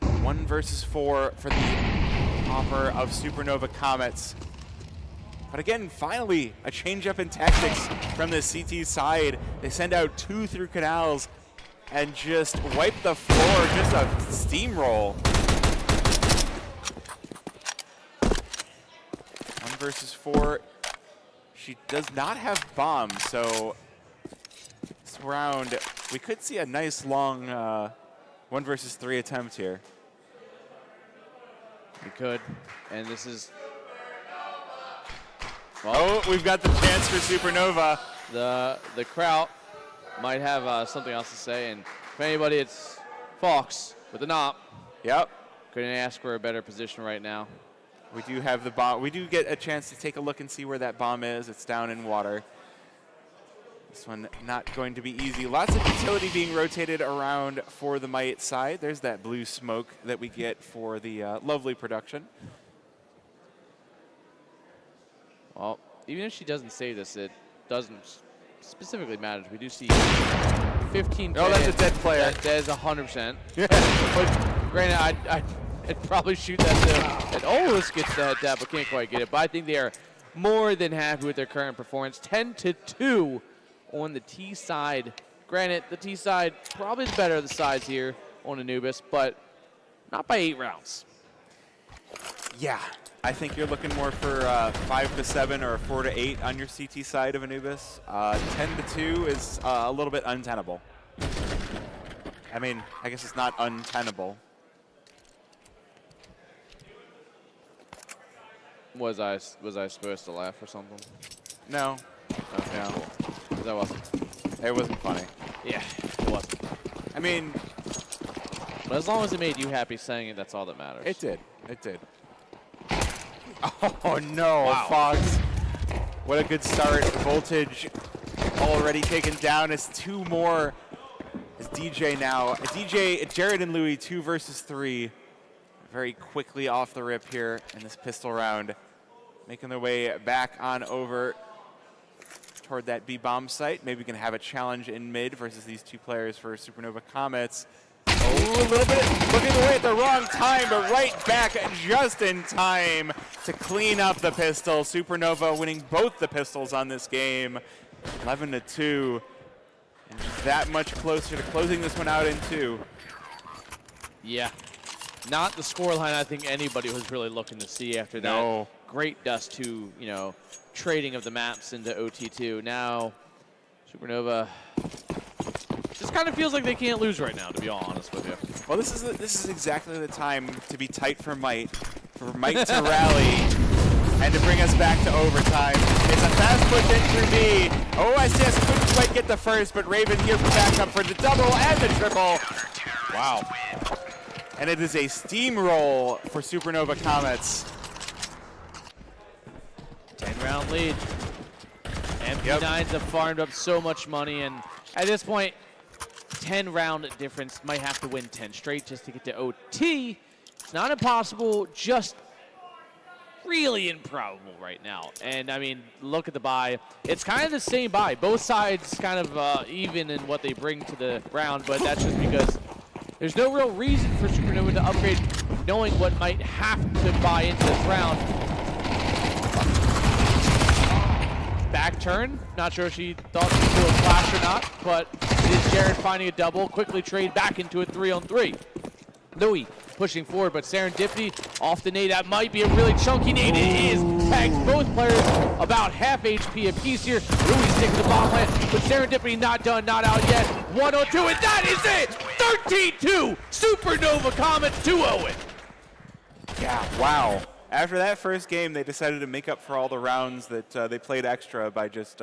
[SPEAKER 3] 1 versus 4 for the offer of Supernova Comets. But again, finally, a change up in tactics from the CT side. They send out 2 through canals and just wipe the floor, just a steamroll. 1 versus 4. She does not have bombs, so this round we could see a nice long 1 versus 3 attempt here.
[SPEAKER 2] We could, and this is.
[SPEAKER 3] Well, we've got the chance for Supernova.
[SPEAKER 2] The crowd might have something else to say, and if anybody, it's Fox with the knob.
[SPEAKER 3] Yep.
[SPEAKER 2] Couldn't ask for a better position right now.
[SPEAKER 3] We do have the bomb. We do get a chance to take a look and see where that bomb is. It's down in water. This one not going to be easy. Lots of utility being rotated around for the Might side. There's that blue smoke that we get for the lovely production.
[SPEAKER 2] Well, even if she doesn't save this, it doesn't specifically matter. We do see 15.
[SPEAKER 3] Oh, that's a dead player.
[SPEAKER 2] That is 100%. But granted, I'd probably shoot that too. It almost gets the head tap, but can't quite get it. But I think they are more than happy with their current performance. 10-2 on the T side. Granted, the T side probably the better of the sides here on Anubis, but not by 8 rounds.
[SPEAKER 3] Yeah. I think you're looking more for 5-7 or 4-8 on your CT side of Anubis. 10-2 is a little bit untenable. I mean, I guess it's not untenable.
[SPEAKER 2] Was I supposed to laugh or something?
[SPEAKER 3] No.
[SPEAKER 2] Okay,
[SPEAKER 3] No.
[SPEAKER 2] cool. 'Cause that wasn't.
[SPEAKER 3] It wasn't funny.
[SPEAKER 2] Yeah, it wasn't.
[SPEAKER 3] I mean,
[SPEAKER 2] But as long as it made you happy saying it, that's all that matters.
[SPEAKER 3] it did. It did. Oh, no,
[SPEAKER 2] Wow.
[SPEAKER 3] Fox. What a good start. Voltage already taken down. It's 2 more. It's DJ now. DJ, Jared and Louis, 2 versus 3. Very quickly off the rip here in this pistol round. Making their way back on over toward that B-bomb site. Maybe we can have a challenge in mid versus these 2 players for Supernova Comets. Oh, Ooh, a little bit looking away at the wrong time, but right back just in time to clean up the pistol. Supernova winning both the pistols on this game, 11-2. And that much closer to closing this one out in 2.
[SPEAKER 2] Yeah. Not the scoreline I think anybody was really looking to see after that great Dust 2, trading of the maps into OT2. Now, Supernova just kind of feels like they can't lose right now, to be all honest with you.
[SPEAKER 3] Well, this is exactly the time to be tight for Might to rally and to bring us back to overtime. It's a fast push in through B. OSS couldn't quite get the first, but Raven here for backup for the double and the triple. Wow. And it is a steamroll for Supernova Comets.
[SPEAKER 2] 10-round lead. MP9s have farmed up so much money, and at this point, 10-round difference might have to win 10 straight just to get to OT. It's not impossible, just really improbable right now. And I mean, look at the buy. It's kind of the same buy. Both sides kind of even in what they bring to the round, but that's just because there's no real reason for Supernova to upgrade, knowing what might have to buy into this round. Back turn. Not sure if she thought she could do a flash or not, but it is Jared finding a double. Quickly trade back into a 3-on-3. Louis pushing forward, but Serendipity off the nade. That might be a really chunky nade. It is. Tags both players about half HP apiece here. Louis sticks the bomb plant, but Serendipity not done, not out yet. 102, and that is it! 13-2! Supernova Comets 2-0.
[SPEAKER 3] Yeah, wow. After that first game, they decided to make up for all the rounds that they played extra by just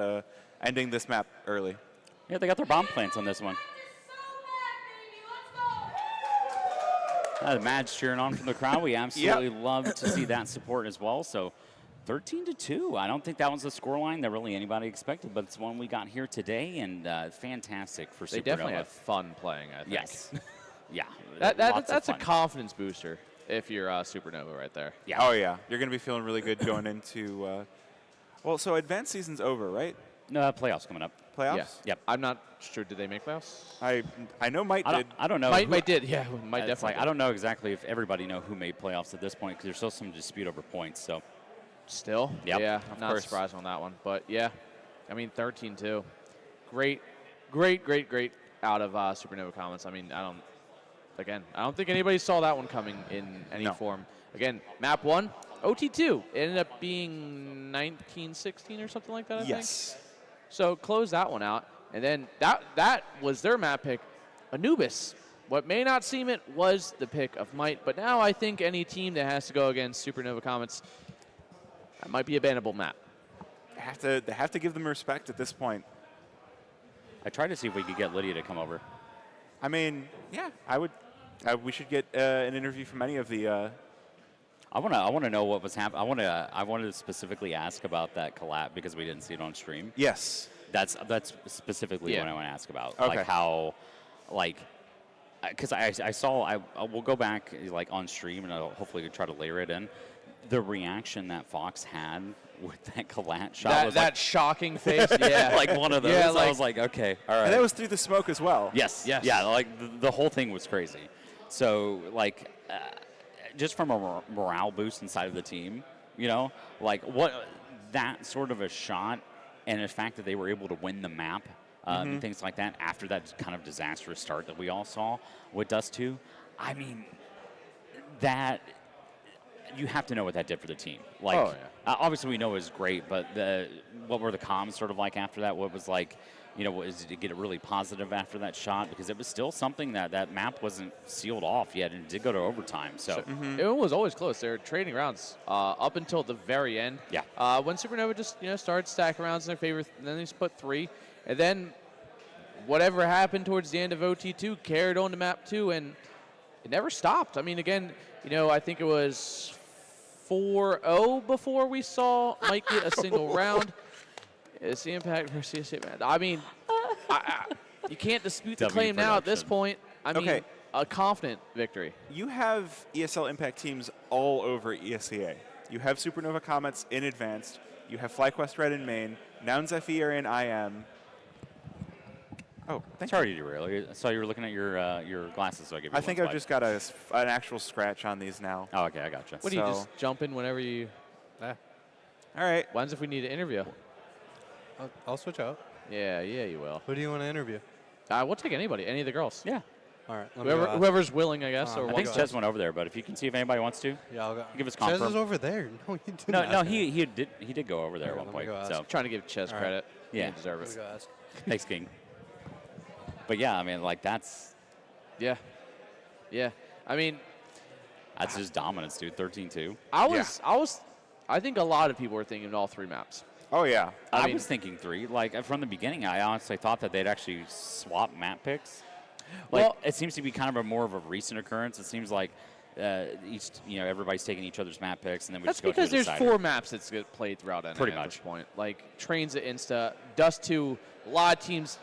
[SPEAKER 3] ending this map early.
[SPEAKER 4] Yeah, they got their bomb plants on this one. The Mad's cheering on from the crowd. We absolutely love to see that support as well. So 13-2. I don't think that was the scoreline that really anybody expected, but it's one we got here today, and fantastic for Supernova.
[SPEAKER 2] They definitely have fun playing, I think.
[SPEAKER 4] Yes. Yeah.
[SPEAKER 2] That's a confidence booster if you're Supernova right there.
[SPEAKER 3] Yeah. Oh, yeah. You're going to be feeling really good going into well, so advanced season's over, right?
[SPEAKER 4] No, playoffs coming up.
[SPEAKER 3] Playoffs?
[SPEAKER 2] Yeah.
[SPEAKER 4] Yep.
[SPEAKER 2] I'm not sure. Did they make playoffs?
[SPEAKER 3] I know Might did.
[SPEAKER 4] I don't know.
[SPEAKER 2] Might did. Yeah, Might
[SPEAKER 4] It's
[SPEAKER 2] definitely.
[SPEAKER 4] like, I don't know exactly if everybody know who made playoffs at this point because there's still some dispute over points. So
[SPEAKER 2] Still?
[SPEAKER 4] Yep,
[SPEAKER 2] Yeah,
[SPEAKER 4] of
[SPEAKER 2] not
[SPEAKER 4] course.
[SPEAKER 2] surprised on that one. But yeah, I mean, 13-2. Great out of Supernova Comets. I mean, I don't think anybody saw that one coming in any form. Again, map 1, OT2. It ended up being 1916 or something like that, I think.
[SPEAKER 3] Yes.
[SPEAKER 2] So close that one out. And then that was their map pick, Anubis. What may not seem it was the pick of Might, but now I think any team that has to go against Supernova Comets, that might be a bannable map.
[SPEAKER 3] They have to give them respect at this point.
[SPEAKER 4] I tried to see if we could get Lydia to come over.
[SPEAKER 3] I mean, yeah, I would. We should get an interview from any of the.
[SPEAKER 4] I want to know what was happening. I wanted to specifically ask about that collab because we didn't see it on stream.
[SPEAKER 3] Yes.
[SPEAKER 4] That's specifically what I want to ask about.
[SPEAKER 3] Okay.
[SPEAKER 4] Like how, because I saw, I will go back like on stream and I'll hopefully try to layer it in. The reaction that Fox had with that collat shot was
[SPEAKER 2] that shocking face, yeah.
[SPEAKER 4] like one of those.
[SPEAKER 2] Yeah,
[SPEAKER 4] I was like, okay, all right.
[SPEAKER 3] And that was through the smoke as well.
[SPEAKER 4] Yes. Yeah, like the whole thing was crazy. So like, just from a morale boost inside of the team, like what that sort of a shot and the fact that they were able to win the map and things like that after that kind of disastrous start that we all saw with Dust 2, I mean, that you have to know what that did for the team. Like, obviously we know it was great, but what were the comms sort of like after that? What was like, did it get really positive after that shot? Because it was still something that map wasn't sealed off yet, and it did go to overtime. So
[SPEAKER 2] it was always close. They were trading rounds up until the very end.
[SPEAKER 4] Yeah.
[SPEAKER 2] When Supernova just started stacking rounds in their favor, then they split 3, and then whatever happened towards the end of OT2 carried on to map 2, and it never stopped. I mean, again, I think it was 4-0 before we saw Mike get a single round. It's the Impact versus CSA, man. I mean, you can't dispute the claim now at this point. I mean, a confident victory.
[SPEAKER 3] You have ESL Impact teams all over ESEA. You have Supernova Comets in Advanced. You have FlyQuest Red in main. Nouns FE are in IM. Oh, thank
[SPEAKER 4] Sorry to derail. I saw you were looking at your glasses, so I gave you
[SPEAKER 3] I think
[SPEAKER 4] one
[SPEAKER 3] I've
[SPEAKER 4] slide.
[SPEAKER 3] just got an actual scratch on these now.
[SPEAKER 4] Oh, okay, I gotcha.
[SPEAKER 2] What do you
[SPEAKER 3] So-
[SPEAKER 2] just jump in whenever you?
[SPEAKER 5] Yeah.
[SPEAKER 3] All right.
[SPEAKER 2] When's if we need to interview?
[SPEAKER 5] I'll switch out.
[SPEAKER 2] Yeah, you will.
[SPEAKER 5] Who do you want to interview?
[SPEAKER 2] We'll take anybody, any of the girls.
[SPEAKER 4] Yeah.
[SPEAKER 5] All right. let me go ask.
[SPEAKER 2] Whoever's willing, I guess.
[SPEAKER 5] I
[SPEAKER 2] Or
[SPEAKER 4] I
[SPEAKER 2] wants
[SPEAKER 4] think
[SPEAKER 5] go
[SPEAKER 4] Ches went over there, but if you can see if anybody wants to.
[SPEAKER 5] Yeah, I'll go.
[SPEAKER 4] Give us
[SPEAKER 5] Ches
[SPEAKER 4] confirm.
[SPEAKER 5] is over there. No, he didn't.
[SPEAKER 4] No,
[SPEAKER 5] ask me.
[SPEAKER 4] he did go over there
[SPEAKER 5] Alright,
[SPEAKER 4] at one
[SPEAKER 5] let me
[SPEAKER 4] point.
[SPEAKER 5] go
[SPEAKER 4] So
[SPEAKER 5] ask.
[SPEAKER 2] trying to give Ches
[SPEAKER 5] All right.
[SPEAKER 2] credit.
[SPEAKER 4] Yeah.
[SPEAKER 2] You deserve
[SPEAKER 5] Let me
[SPEAKER 2] it.
[SPEAKER 5] go ask.
[SPEAKER 4] thanks, King. But yeah, I mean, like that's
[SPEAKER 2] Yeah. I mean,
[SPEAKER 4] just dominance, dude. 13-2.
[SPEAKER 2] I think a lot of people were thinking all 3 maps.
[SPEAKER 3] Oh yeah.
[SPEAKER 4] I
[SPEAKER 2] mean-
[SPEAKER 4] was thinking 3. Like from the beginning, I honestly thought that they'd actually swap map picks. Like
[SPEAKER 2] Well-
[SPEAKER 4] it seems to be kind of more of a recent occurrence. It seems like everybody's taking each other's map picks, and then we
[SPEAKER 2] That's
[SPEAKER 4] just go
[SPEAKER 2] because
[SPEAKER 4] to a
[SPEAKER 2] there's
[SPEAKER 4] decider.
[SPEAKER 2] 4 maps that's get played throughout NA
[SPEAKER 4] Pretty
[SPEAKER 2] at
[SPEAKER 4] much.
[SPEAKER 2] this point. Like Trains at Insta, Dust 2, a lot of teams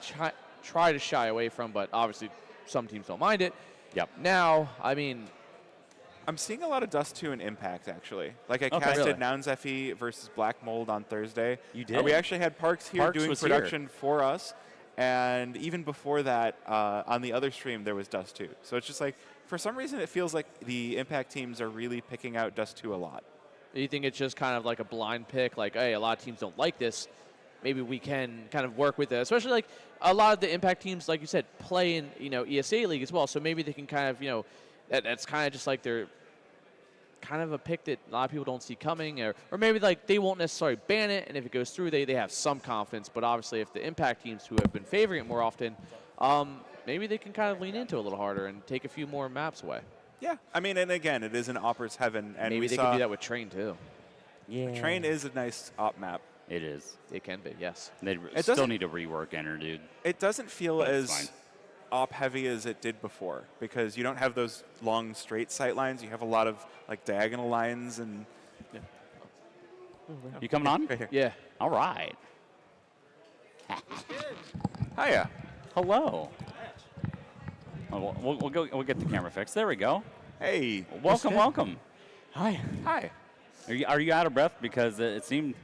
[SPEAKER 2] try to shy away from, but obviously some teams don't mind it.
[SPEAKER 4] Yep.
[SPEAKER 2] Now, I mean,
[SPEAKER 3] I'm seeing a lot of Dust 2 and Impact, actually. Like, I
[SPEAKER 2] Okay.
[SPEAKER 3] casted
[SPEAKER 2] Really?
[SPEAKER 3] Nouns FE versus Black Mold on Thursday.
[SPEAKER 4] You did?
[SPEAKER 3] We actually had Parks here
[SPEAKER 4] Parks
[SPEAKER 3] doing
[SPEAKER 4] was here.
[SPEAKER 3] production for us. And even before that, on the other stream, there was Dust 2. So it's just like, for some reason, it feels like the Impact teams are really picking out Dust 2 a lot.
[SPEAKER 2] you think it's just kind of like a blind pick, like, hey, a lot of teams don't like this. Maybe we can kind of work with it, especially like a lot of the Impact teams, like you said, play in ESA League as well. So maybe they can kind of that's kind of just like they're kind of a pick that a lot of people don't see coming, or maybe like they won't necessarily ban it, and if it goes through, they have some confidence. But obviously, if the Impact teams who have been favoring it more often, maybe they can kind of lean into it a little harder and take a few more maps away.
[SPEAKER 3] Yeah. I mean, and again, it is an Opera's heaven. And
[SPEAKER 2] Maybe
[SPEAKER 3] we
[SPEAKER 2] they
[SPEAKER 3] saw
[SPEAKER 2] can do that with Train too.
[SPEAKER 4] Yeah.
[SPEAKER 3] Train is a nice op map.
[SPEAKER 4] It is.
[SPEAKER 2] It can be, yes.
[SPEAKER 4] They
[SPEAKER 3] It
[SPEAKER 4] still
[SPEAKER 3] doesn't-
[SPEAKER 4] need to rework Enter, dude.
[SPEAKER 3] It doesn't feel
[SPEAKER 4] But it's
[SPEAKER 3] as
[SPEAKER 4] fine.
[SPEAKER 3] op heavy as it did before because you don't have those long straight sight lines. You have a lot of like diagonal lines and
[SPEAKER 4] You coming on?
[SPEAKER 3] right here.
[SPEAKER 2] Yeah.
[SPEAKER 4] All right.
[SPEAKER 3] Hiya.
[SPEAKER 4] Hello. Oh, we'll get the camera fixed. There we go.
[SPEAKER 3] Hey.
[SPEAKER 4] Welcome.
[SPEAKER 6] Hi.
[SPEAKER 3] Hi.
[SPEAKER 4] Are you out of breath? Because it seemed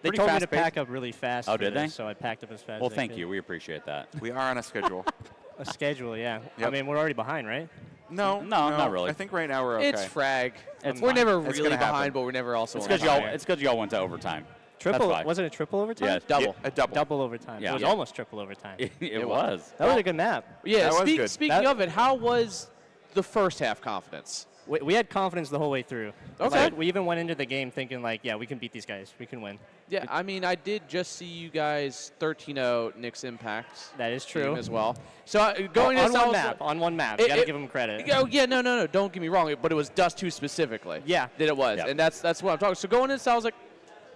[SPEAKER 6] They
[SPEAKER 4] pretty
[SPEAKER 6] told me to
[SPEAKER 4] fast-paced.
[SPEAKER 6] pack up really fast.
[SPEAKER 4] Oh,
[SPEAKER 6] for
[SPEAKER 4] did they?
[SPEAKER 6] this, So I packed up as fast
[SPEAKER 4] Well,
[SPEAKER 6] as I
[SPEAKER 4] thank
[SPEAKER 6] could.
[SPEAKER 4] you. We appreciate that.
[SPEAKER 3] We are on a schedule.
[SPEAKER 6] A schedule, yeah. I
[SPEAKER 3] Yep.
[SPEAKER 6] mean, we're already behind, right?
[SPEAKER 3] No,
[SPEAKER 4] No, not really.
[SPEAKER 3] I think right now we're okay.
[SPEAKER 2] It's Frag.
[SPEAKER 4] It's
[SPEAKER 2] we're
[SPEAKER 4] fine.
[SPEAKER 2] never
[SPEAKER 3] It's
[SPEAKER 2] really
[SPEAKER 3] gonna happen.
[SPEAKER 2] behind, but we're never also
[SPEAKER 4] It's
[SPEAKER 2] on
[SPEAKER 4] because y'all.
[SPEAKER 2] fire.
[SPEAKER 4] It's because y'all went to overtime.
[SPEAKER 6] Triple.
[SPEAKER 4] why.
[SPEAKER 6] Was it a triple overtime?
[SPEAKER 4] Yeah,
[SPEAKER 2] Double.
[SPEAKER 3] Yeah, a double.
[SPEAKER 6] Double overtime.
[SPEAKER 4] Yeah.
[SPEAKER 6] It was
[SPEAKER 4] Yeah.
[SPEAKER 6] almost triple overtime.
[SPEAKER 4] It was.
[SPEAKER 6] That was a good map.
[SPEAKER 2] Yeah,
[SPEAKER 3] That was good.
[SPEAKER 2] speaking
[SPEAKER 6] That-
[SPEAKER 2] of it, how was the first half confidence?
[SPEAKER 6] We had confidence the whole way through.
[SPEAKER 2] Okay.
[SPEAKER 6] Like, we even went into the game thinking, like, yeah, we can beat these guys. We can win.
[SPEAKER 2] Yeah, I mean, I did just see you guys 13-0 Knicks Impact
[SPEAKER 6] That is
[SPEAKER 2] team
[SPEAKER 6] true.
[SPEAKER 2] as well. So going
[SPEAKER 6] on
[SPEAKER 2] into
[SPEAKER 6] one
[SPEAKER 2] this,
[SPEAKER 6] map. On one map.
[SPEAKER 2] It-
[SPEAKER 6] You got to
[SPEAKER 2] it-
[SPEAKER 6] give them credit.
[SPEAKER 2] Oh yeah, no. Don't get me wrong, but it was Dust 2 specifically.
[SPEAKER 6] Yeah.
[SPEAKER 2] That it was,
[SPEAKER 4] Yeah.
[SPEAKER 2] and that's what I'm talking. So going into this, I was like,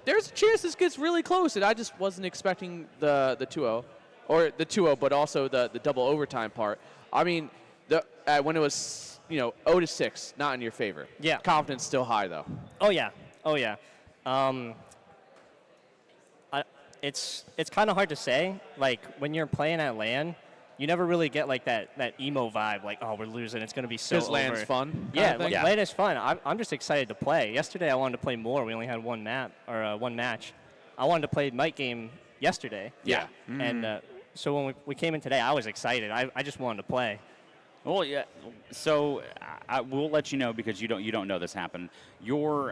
[SPEAKER 2] there's a chance this gets really close, and I just wasn't expecting the 2-0, or the 2-0, but also the double overtime part. I mean, when it was 0-6, not in your favor.
[SPEAKER 6] Yeah.
[SPEAKER 2] Confidence still high though.
[SPEAKER 6] Oh yeah. It's kind of hard to say. Like when you're playing at LAN, you never really get like that emo vibe. Like, oh, we're losing. It's gonna be so
[SPEAKER 2] Because LAN's
[SPEAKER 6] over.
[SPEAKER 2] fun.
[SPEAKER 6] Yeah,
[SPEAKER 2] kinda thing?
[SPEAKER 4] Yeah.
[SPEAKER 6] LAN is fun. I'm just excited to play. Yesterday I wanted to play more. We only had one map or one match. I wanted to play night game yesterday.
[SPEAKER 2] Yeah.
[SPEAKER 6] And so when we came in today, I was excited. I just wanted to play.
[SPEAKER 4] Well, yeah. So I will let you know because you don't know this happened. Your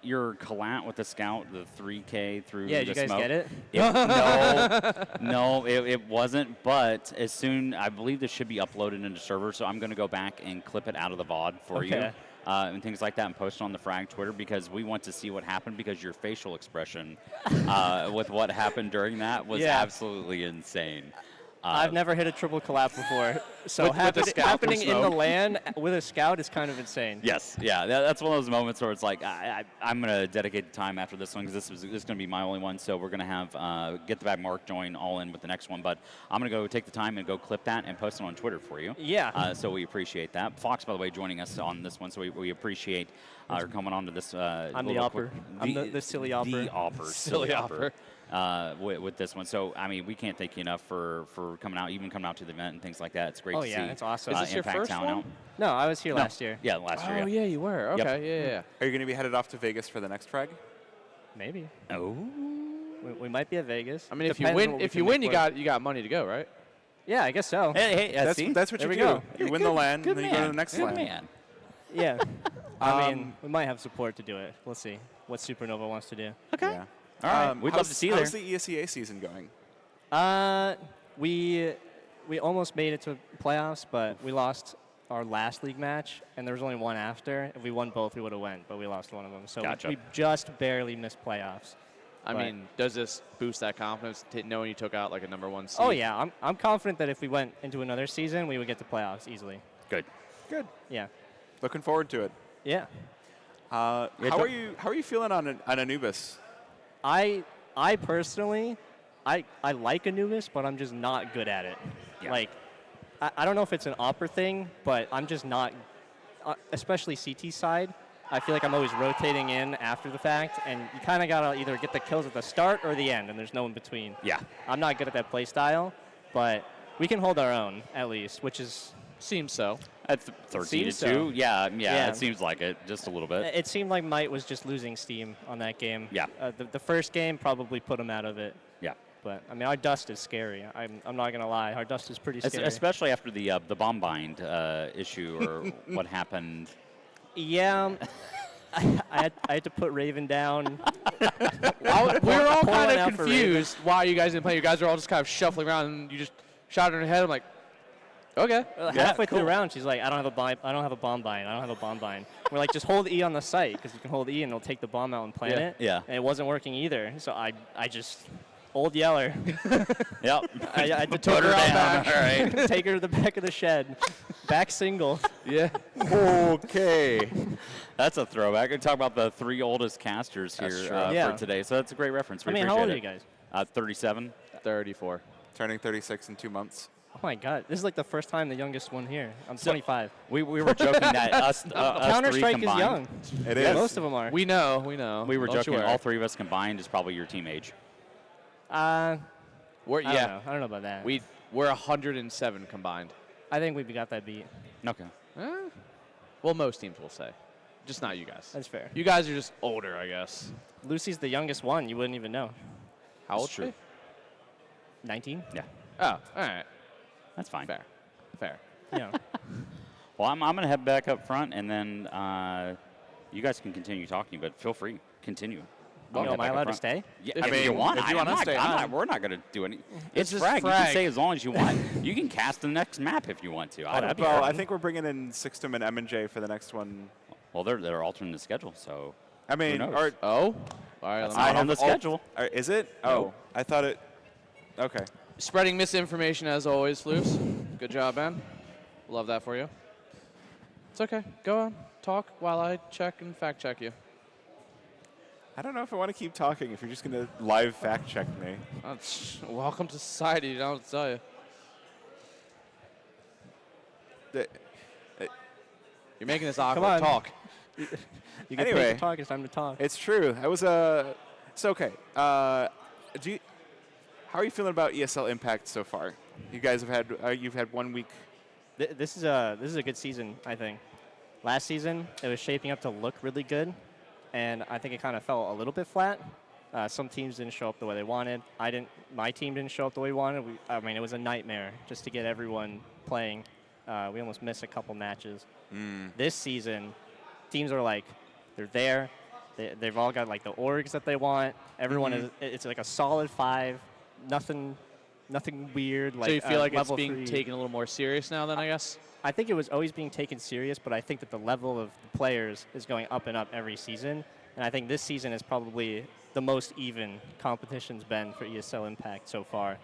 [SPEAKER 4] collat with the scout, the 3K through
[SPEAKER 6] Yeah,
[SPEAKER 4] the
[SPEAKER 6] did you guys
[SPEAKER 4] smoke.
[SPEAKER 6] get it?
[SPEAKER 4] No, it wasn't. But as soon, I believe this should be uploaded into server, so I'm going to go back and clip it out of the VOD for you.
[SPEAKER 6] Okay.
[SPEAKER 4] And things like that, and post it on the Frag Twitter because we want to see what happened because your facial expression with what happened during that was
[SPEAKER 6] Yeah.
[SPEAKER 4] absolutely insane.
[SPEAKER 6] I've never hit a triple collab before, so
[SPEAKER 2] With the scout
[SPEAKER 6] happening
[SPEAKER 2] from
[SPEAKER 6] in the
[SPEAKER 2] smoke.
[SPEAKER 6] LAN with a scout is kind of insane.
[SPEAKER 4] Yes, yeah, that's one of those moments where it's like I'm gonna dedicate the time after this one because this is gonna be my only one. So we're gonna have Get the Bag Mark join all in with the next one, but I'm gonna go take the time and go clip that and post it on Twitter for you.
[SPEAKER 6] Yeah.
[SPEAKER 4] So we appreciate that. Fox, by the way, joining us on this one, so we appreciate her coming on to this.
[SPEAKER 6] I'm the
[SPEAKER 4] little
[SPEAKER 6] opper.
[SPEAKER 4] quick-
[SPEAKER 6] I'm the silly opper.
[SPEAKER 4] The opper.
[SPEAKER 2] Silly opper.
[SPEAKER 4] With this one. So, I mean, we can't thank you enough for coming out, even coming out to the event and things like that. It's great
[SPEAKER 6] Oh,
[SPEAKER 4] to see.
[SPEAKER 6] yeah, it's awesome.
[SPEAKER 2] Is this your
[SPEAKER 4] Impact
[SPEAKER 2] first
[SPEAKER 4] Town
[SPEAKER 2] one?
[SPEAKER 4] out.
[SPEAKER 6] No, I was here
[SPEAKER 4] No.
[SPEAKER 6] last year.
[SPEAKER 4] Yeah, last year.
[SPEAKER 2] Oh yeah, you were.
[SPEAKER 4] Yep.
[SPEAKER 2] Okay, yeah.
[SPEAKER 3] Are you going to be headed off to Vegas for the next Frag?
[SPEAKER 6] Maybe.
[SPEAKER 4] Oh.
[SPEAKER 6] We might be at Vegas.
[SPEAKER 2] I mean, if you
[SPEAKER 6] Depends on
[SPEAKER 2] win,
[SPEAKER 6] what we
[SPEAKER 2] if you
[SPEAKER 6] can
[SPEAKER 2] win,
[SPEAKER 6] make
[SPEAKER 2] you
[SPEAKER 6] work.
[SPEAKER 2] got money to go, right?
[SPEAKER 6] Yeah, I guess so.
[SPEAKER 4] Hey, see?
[SPEAKER 3] That's what
[SPEAKER 6] There
[SPEAKER 3] you
[SPEAKER 6] we
[SPEAKER 3] do.
[SPEAKER 6] go.
[SPEAKER 3] You win the land,
[SPEAKER 4] Good
[SPEAKER 3] and then
[SPEAKER 4] man.
[SPEAKER 3] you go to the next
[SPEAKER 4] Good
[SPEAKER 3] land.
[SPEAKER 4] man.
[SPEAKER 6] Yeah. I mean, we might have support to do it. We'll see what Supernova wants to do.
[SPEAKER 4] Okay.
[SPEAKER 3] Yeah.
[SPEAKER 4] All right. We'd love to see you there.
[SPEAKER 3] How's the ESEA season going?
[SPEAKER 6] We almost made it to playoffs, but we lost our last league match, and there was only one after. If we won both, we would have went, but we lost one of them. So
[SPEAKER 4] Gotcha.
[SPEAKER 6] we just barely missed playoffs.
[SPEAKER 2] I
[SPEAKER 6] But-
[SPEAKER 2] mean, does this boost that confidence, knowing you took out like a number 1 seed?
[SPEAKER 6] Oh yeah, I'm confident that if we went into another season, we would get to playoffs easily.
[SPEAKER 4] Good.
[SPEAKER 3] Good.
[SPEAKER 6] Yeah.
[SPEAKER 3] Looking forward to it.
[SPEAKER 6] Yeah.
[SPEAKER 3] How are you feeling on Anubis?
[SPEAKER 6] I personally, I like Anubis, but I'm just not good at it.
[SPEAKER 4] Yeah.
[SPEAKER 6] Like, I don't know if it's an Opera thing, but I'm just not, especially CT side. I feel like I'm always rotating in after the fact, and you kind of got to either get the kills at the start or the end, and there's no in between.
[SPEAKER 4] Yeah.
[SPEAKER 6] I'm not good at that play style, but we can hold our own, at least, which is...
[SPEAKER 2] Seems so.
[SPEAKER 4] At 13 to 2.
[SPEAKER 6] Seems so.
[SPEAKER 4] Yeah,
[SPEAKER 6] Yeah.
[SPEAKER 4] it seems like it, just a little bit.
[SPEAKER 6] It seemed like Might was just losing steam on that game.
[SPEAKER 4] Yeah.
[SPEAKER 6] The first game probably put him out of it.
[SPEAKER 4] Yeah.
[SPEAKER 6] But, I mean, our dust is scary. I'm not going to lie. Our dust is pretty scary.
[SPEAKER 4] Especially after the bomb bind issue or what happened.
[SPEAKER 6] Yeah. I had to put Raven down.
[SPEAKER 2] We were all
[SPEAKER 6] Pour
[SPEAKER 2] kind
[SPEAKER 6] one
[SPEAKER 2] of
[SPEAKER 6] out for
[SPEAKER 2] confused why you guys didn't play. You guys were all just kind of shuffling around, and you just shot her in the head. I'm like, okay.
[SPEAKER 6] Halfway through the round, she's like, I don't have a bomb bind. I don't have a bomb bind. We're like, just hold E on the site, because you can hold E and it'll take the bomb out and plant it.
[SPEAKER 4] Yeah.
[SPEAKER 6] And it wasn't working either. So I just, old Yeller.
[SPEAKER 4] Yep.
[SPEAKER 6] I had to
[SPEAKER 4] Put
[SPEAKER 6] take
[SPEAKER 4] her
[SPEAKER 6] her out
[SPEAKER 4] down.
[SPEAKER 6] back.
[SPEAKER 4] All right.
[SPEAKER 6] Take her to the back of the shed. Back single.
[SPEAKER 2] Yeah.
[SPEAKER 3] Okay.
[SPEAKER 4] That's a throwback. We talk about the 3 oldest casters
[SPEAKER 3] That's
[SPEAKER 4] here
[SPEAKER 3] true.
[SPEAKER 6] Yeah.
[SPEAKER 4] for today. So that's a great reference. We
[SPEAKER 6] I mean, how
[SPEAKER 4] appreciate
[SPEAKER 6] old are
[SPEAKER 4] it.
[SPEAKER 6] you guys?
[SPEAKER 4] 37.
[SPEAKER 2] 34.
[SPEAKER 3] Turning 36 in 2 months.
[SPEAKER 6] Oh my God. This is like the first time the youngest one here. I'm 25.
[SPEAKER 4] We were joking that us three
[SPEAKER 6] Counter-Strike is
[SPEAKER 4] combined.
[SPEAKER 6] young.
[SPEAKER 3] It
[SPEAKER 6] Yeah,
[SPEAKER 3] is.
[SPEAKER 6] most of them are.
[SPEAKER 2] We know.
[SPEAKER 4] We were
[SPEAKER 2] Don't you
[SPEAKER 4] joking.
[SPEAKER 2] worry.
[SPEAKER 4] All 3 of us combined is probably your team age.
[SPEAKER 2] We're,
[SPEAKER 6] I don't know. I don't know about that.
[SPEAKER 2] We're 107 combined.
[SPEAKER 6] I think we got that beat.
[SPEAKER 4] Okay.
[SPEAKER 2] Well, most teams will say. Just not you guys.
[SPEAKER 6] That's fair.
[SPEAKER 2] You guys are just older, I guess.
[SPEAKER 6] Lucy's the youngest one. You wouldn't even know.
[SPEAKER 2] How old?
[SPEAKER 4] It's true.
[SPEAKER 6] 19?
[SPEAKER 4] Yeah.
[SPEAKER 2] Oh, all right.
[SPEAKER 4] That's fine.
[SPEAKER 2] Fair.
[SPEAKER 6] Yeah.
[SPEAKER 4] Well, I'm going to head back up front, and then you guys can continue talking, but feel free. Continue.
[SPEAKER 6] Well,
[SPEAKER 4] I'll head
[SPEAKER 6] am I
[SPEAKER 4] back up
[SPEAKER 6] allowed to
[SPEAKER 4] front.
[SPEAKER 6] stay?
[SPEAKER 4] Yeah,
[SPEAKER 2] If
[SPEAKER 4] I mean,
[SPEAKER 2] you
[SPEAKER 4] you want.
[SPEAKER 3] if you
[SPEAKER 4] I'm
[SPEAKER 3] wanna
[SPEAKER 4] not-
[SPEAKER 3] stay
[SPEAKER 4] I'm
[SPEAKER 3] on.
[SPEAKER 4] not- we're not going to do any. It's
[SPEAKER 2] just
[SPEAKER 4] Frag. You
[SPEAKER 2] Frag.
[SPEAKER 4] can stay as long as you want. You can cast the next map if you want to. I don't
[SPEAKER 6] that'd be
[SPEAKER 4] care.
[SPEAKER 3] Well, I think we're bringing in Sixtum and M&J for the next one.
[SPEAKER 4] Well, they're altering the schedule, so
[SPEAKER 3] I mean,
[SPEAKER 4] knows?
[SPEAKER 3] or,
[SPEAKER 2] Oh? All right.
[SPEAKER 4] That's
[SPEAKER 2] let me-
[SPEAKER 4] not on the schedule.
[SPEAKER 3] Is it?
[SPEAKER 4] No.
[SPEAKER 3] Oh, I thought it. Okay.
[SPEAKER 2] Spreading misinformation as always, Floofs. Good job, Ben. Love that for you. It's okay. Go on. Talk while I check and fact check you.
[SPEAKER 3] I don't know if I want to keep talking if you're just going to live fact check me.
[SPEAKER 2] Welcome to society, you know what to tell you.
[SPEAKER 3] The-
[SPEAKER 2] You're making this awkward.
[SPEAKER 6] on.
[SPEAKER 2] Talk.
[SPEAKER 6] You get
[SPEAKER 3] Anyway.
[SPEAKER 6] paid to talk. It's time to talk.
[SPEAKER 3] It's true. I was it's okay. How are you feeling about ESL Impact so far? You guys have had you've had 1 week.
[SPEAKER 6] This is a good season, I think. Last season, it was shaping up to look really good, and I think it kind of fell a little bit flat. Some teams didn't show up the way they wanted. My team didn't show up the way we wanted. I mean, it was a nightmare just to get everyone playing. We almost missed a couple matches. This season, teams are like, they're there. They've all got like the orgs that they want. Everyone is. It's like a solid 5. Nothing weird. Like
[SPEAKER 2] So you feel like it's
[SPEAKER 6] level
[SPEAKER 2] being
[SPEAKER 6] 3.
[SPEAKER 2] taken a little more serious now then, I guess?
[SPEAKER 6] I think it was always being taken serious, but I think that the level of the players is going up and up every season. And I think this season is probably the most even competition's been for ESL Impact so far.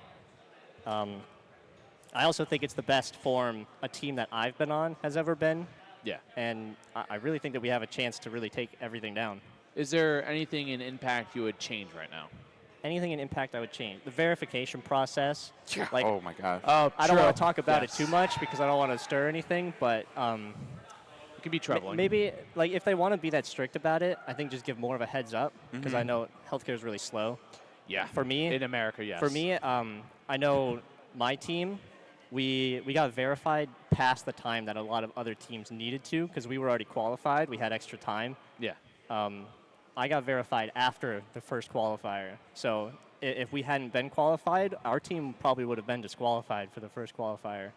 [SPEAKER 6] I also think it's the best form a team that I've been on has ever been.
[SPEAKER 2] Yeah.
[SPEAKER 6] And I really think that we have a chance to really take everything down.
[SPEAKER 2] Is there anything in Impact you would change right now?
[SPEAKER 6] Anything in Impact I would change. The verification process. Like,
[SPEAKER 3] Oh my gosh.
[SPEAKER 2] Oh,
[SPEAKER 6] I don't want to talk about it too much because I don't want to stir anything, but
[SPEAKER 2] It could be troubling.
[SPEAKER 6] maybe like if they want to be that strict about it, I think just give more of a heads up because I know healthcare is really slow.
[SPEAKER 2] Yeah.
[SPEAKER 6] For me,
[SPEAKER 2] In America, yes.
[SPEAKER 6] For me, I know my team, we got verified past the time that a lot of other teams needed to because we were already qualified. We had extra time.
[SPEAKER 2] Yeah.
[SPEAKER 6] I got verified after the first qualifier. So if we hadn't been qualified, our team probably would have been disqualified for the first qualifier.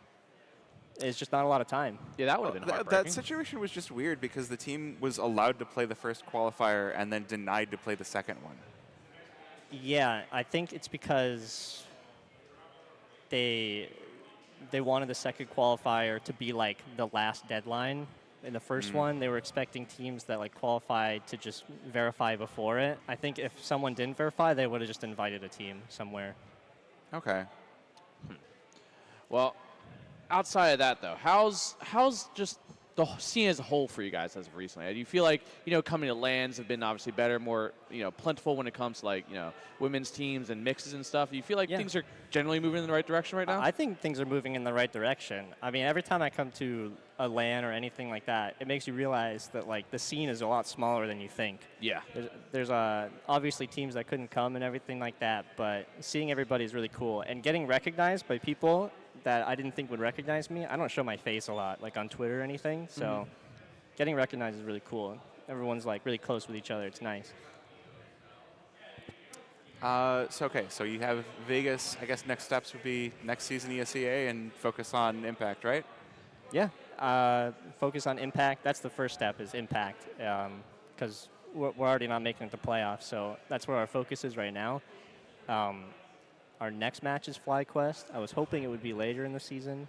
[SPEAKER 6] It's just not a lot of time.
[SPEAKER 2] Yeah, that would have been
[SPEAKER 3] That
[SPEAKER 2] heartbreaking.
[SPEAKER 3] situation was just weird because the team was allowed to play the first qualifier and then denied to play the second one.
[SPEAKER 6] Yeah, I think it's because they wanted the second qualifier to be like the last deadline. In the first one, they were expecting teams that like qualified to just verify before it. I think if someone didn't verify, they would have just invited a team somewhere.
[SPEAKER 3] Okay.
[SPEAKER 2] Well, outside of that, though, how's just the scene as a whole for you guys as of recently? Do you feel like, coming to LANs have been obviously better, more, plentiful when it comes to like, women's teams and mixes and stuff? Do you feel like things are generally moving in the right direction right now?
[SPEAKER 6] I think things are moving in the right direction. I mean, every time I come to a LAN or anything like that, it makes you realize that like the scene is a lot smaller than you think.
[SPEAKER 2] Yeah.
[SPEAKER 6] There's obviously teams that couldn't come and everything like that, but seeing everybody is really cool. And getting recognized by people that I didn't think would recognize me. I don't show my face a lot, like on Twitter or anything, so getting recognized is really cool. Everyone's like really close with each other. It's nice.
[SPEAKER 3] So you have Vegas. I guess next steps would be next season ESEA and focus on Impact, right?
[SPEAKER 6] Yeah, focus on Impact. That's the first step is Impact, because we're already not making it to playoffs, so that's where our focus is right now. Our next match is FlyQuest. I was hoping it would be later in the season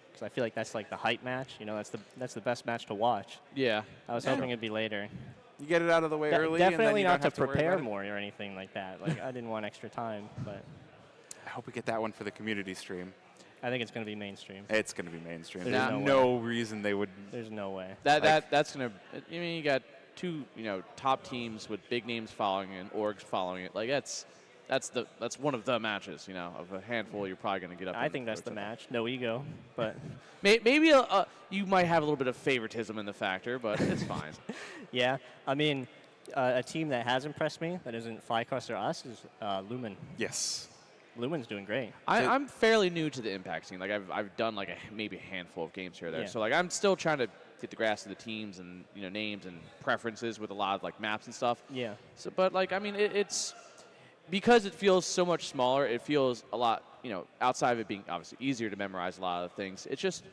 [SPEAKER 6] because I feel like that's like the hype match. That's the best match to watch.
[SPEAKER 2] Yeah.
[SPEAKER 6] I was hoping it'd be later.
[SPEAKER 3] You get it out of the way early.
[SPEAKER 6] Definitely
[SPEAKER 3] and then you
[SPEAKER 6] not
[SPEAKER 3] don't
[SPEAKER 6] to
[SPEAKER 3] have to worry
[SPEAKER 6] prepare
[SPEAKER 3] about it.
[SPEAKER 6] more or anything like that. Like I didn't want extra time, but
[SPEAKER 3] I hope we get that one for the community stream.
[SPEAKER 6] I think it's going to be mainstream.
[SPEAKER 3] It's going to be mainstream.
[SPEAKER 6] There's
[SPEAKER 3] There's
[SPEAKER 6] no
[SPEAKER 3] no reason they would.
[SPEAKER 6] There's no way.
[SPEAKER 2] That's gonna. You got two, top teams with big names following it and orgs following it. Like that's one of the matches, of a handful you're probably gonna get up.
[SPEAKER 6] I think that's the match. No ego, but
[SPEAKER 2] maybe you might have a little bit of favoritism in the factor, but it's fine.
[SPEAKER 6] yeah. I mean, a team that has impressed me that isn't FlyQuest or us is Lumen.
[SPEAKER 3] Yes.
[SPEAKER 6] Lumen's doing great.
[SPEAKER 2] I'm fairly new to the Impact scene. Like I've done like maybe a handful of games here or there.
[SPEAKER 6] Yeah.
[SPEAKER 2] So like I'm still trying to get the grasp of the teams and names and preferences with a lot of like maps and stuff.
[SPEAKER 6] Yeah.
[SPEAKER 2] So but like I mean it's because it feels so much smaller. It feels a lot outside of it being obviously easier to memorize a lot of things. It's just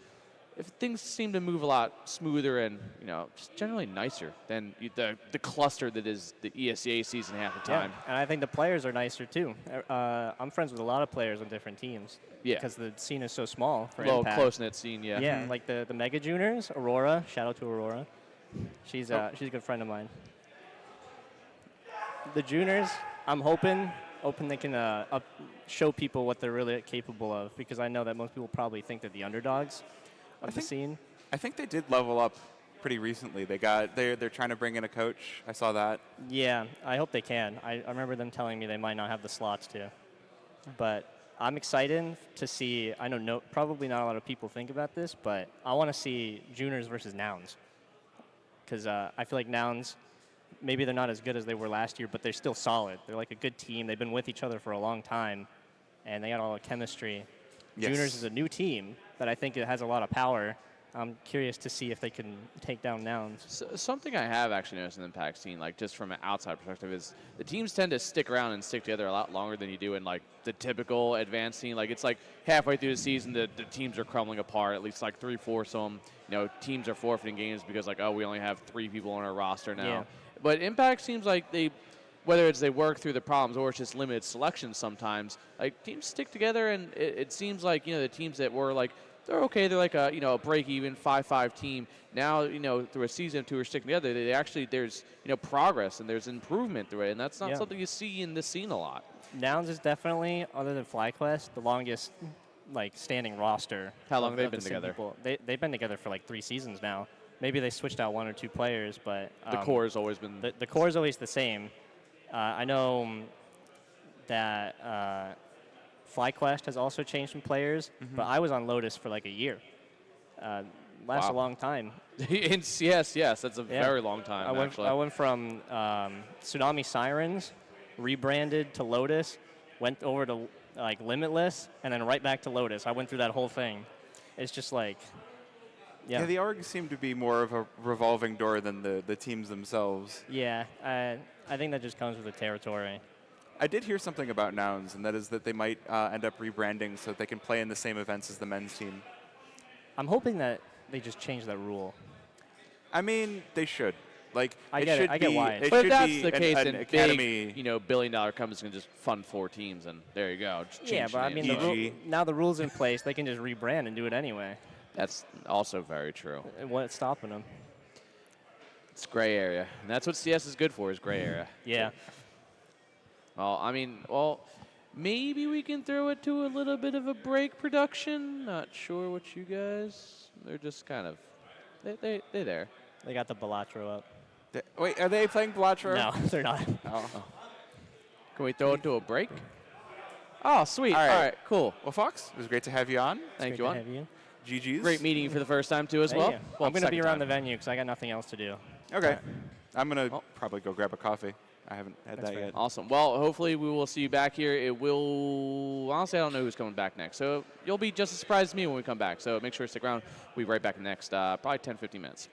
[SPEAKER 2] if things seem to move a lot smoother and just generally nicer than the cluster that is the ESEA season half the time.
[SPEAKER 6] Yeah, and I think the players are nicer too. I'm friends with a lot of pplayers on different teams.
[SPEAKER 2] Yeah.
[SPEAKER 6] Because the scene is so small for
[SPEAKER 2] Low
[SPEAKER 6] Impact.
[SPEAKER 2] close knit scene, yeah.
[SPEAKER 6] Yeah, like the Mega Juniors, Aurora. Shout out to Aurora. She's a good friend of mine. The Juniors, I'm hoping they can show people what they're really capable of, because I know that most people probably think they're the underdogs of the scene.
[SPEAKER 3] I think they did level up pretty recently. They're trying to bring in a coach. I saw that.
[SPEAKER 6] Yeah, I hope they can. I remember them telling me they might not have the slots to. But I'm excited to see. I know probably not a lot of people think about this, but I want to see Juniors versus Nouns. Because I feel like Nouns, maybe they're not as good as they were last year, but they're still solid. They're like a good team. They've been with each other for a long time, and they got all the chemistry.
[SPEAKER 3] Yes.
[SPEAKER 6] Juniors is a new team that I think it has a lot of power. I'm curious to see if they can take down Nouns.
[SPEAKER 2] So, something I have actually noticed in the Impact scene, like just from an outside perspective, is the teams tend to stick around and stick together a lot longer than you do in like the typical advanced scene. Like it's like halfway through the season, the teams are crumbling apart. At least like 3/4 of them, teams are forfeiting games because like, oh, we only have 3 people on our roster now.
[SPEAKER 6] Yeah.
[SPEAKER 2] But Impact seems like whether it's they work through the problems or it's just limited selection sometimes, like teams stick together, and it seems like the teams that were like, they're okay. They're like a break-even 5-5 team. Now through a season or two are sticking together. They actually there's progress and there's improvement through it, and that's not something you see in this scene a lot.
[SPEAKER 6] Nouns is definitely, other than FlyQuest, the longest like standing roster.
[SPEAKER 2] How long
[SPEAKER 6] of
[SPEAKER 2] they've
[SPEAKER 6] the
[SPEAKER 2] been
[SPEAKER 6] same
[SPEAKER 2] together?
[SPEAKER 6] people. They've been together for like 3 seasons now. Maybe they switched out 1 or 2 players, but
[SPEAKER 2] The core has always been
[SPEAKER 6] the core is always the same. I know that FlyQuest has also changed some players, but I was on Lotus for like a year. Lasts a
[SPEAKER 2] Wow.
[SPEAKER 6] long time.
[SPEAKER 2] yes, that's a very long time.
[SPEAKER 6] I went from Tsunami Sirens, rebranded to Lotus, went over to like Limitless, and then right back to Lotus. I went through that whole thing. It's just like
[SPEAKER 3] Yeah, the orgs seem to be more of a revolving door than the teams themselves.
[SPEAKER 6] Yeah, I think that just comes with the territory.
[SPEAKER 3] I did hear something about Nouns, and that is that they might end up rebranding so that they can play in the same events as the men's team.
[SPEAKER 6] I'm hoping that they just change that rule.
[SPEAKER 3] I mean, they should. Like,
[SPEAKER 6] I
[SPEAKER 3] it
[SPEAKER 6] get it.
[SPEAKER 3] should
[SPEAKER 6] I get
[SPEAKER 3] be,
[SPEAKER 6] why.
[SPEAKER 3] It
[SPEAKER 2] But
[SPEAKER 3] should
[SPEAKER 2] if that's
[SPEAKER 3] be
[SPEAKER 2] the case,
[SPEAKER 3] an
[SPEAKER 2] then
[SPEAKER 3] academy.
[SPEAKER 2] big, billion-dollar companies can just fund 4 teams, and there you go. Just
[SPEAKER 6] Yeah,
[SPEAKER 2] change
[SPEAKER 6] but I
[SPEAKER 2] the
[SPEAKER 6] mean,
[SPEAKER 2] name.
[SPEAKER 6] now the rules in place, they can just rebrand and do it anyway.
[SPEAKER 2] That's also very true.
[SPEAKER 6] And what's stopping them?
[SPEAKER 2] It's gray area, and that's what CS is good for, is gray area.
[SPEAKER 6] Yeah.
[SPEAKER 2] Well, maybe we can throw it to a little bit of a break production. Not sure what you guys. They're just kind of, they're there.
[SPEAKER 6] They got the Balatro up.
[SPEAKER 3] Wait, are they playing Balatro?
[SPEAKER 6] No, they're not.
[SPEAKER 3] Oh.
[SPEAKER 2] Can we throw it to a break? Oh, sweet.
[SPEAKER 3] All right.
[SPEAKER 2] All right, cool.
[SPEAKER 3] Well, Fox, it was great to have you on.
[SPEAKER 2] Thank
[SPEAKER 6] Great
[SPEAKER 2] you,
[SPEAKER 6] to
[SPEAKER 2] on.
[SPEAKER 6] have you.
[SPEAKER 3] GG's.
[SPEAKER 2] Great meeting you for the first time, too, as
[SPEAKER 6] Thank
[SPEAKER 2] well.
[SPEAKER 6] you.
[SPEAKER 2] Well,
[SPEAKER 6] I'm going to be
[SPEAKER 2] second
[SPEAKER 6] around
[SPEAKER 2] time.
[SPEAKER 6] the venue because I got nothing else to do.
[SPEAKER 3] Okay. I'm going to probably go grab a coffee. I haven't had
[SPEAKER 6] That's
[SPEAKER 3] that
[SPEAKER 6] fair.
[SPEAKER 3] yet.
[SPEAKER 2] Awesome. Well, hopefully we will see you back here. It will, honestly, I don't know who's coming back next. So you'll be just as surprised as me when we come back. So make sure to stick around. We'll be right back in the next probably 10, 15 minutes.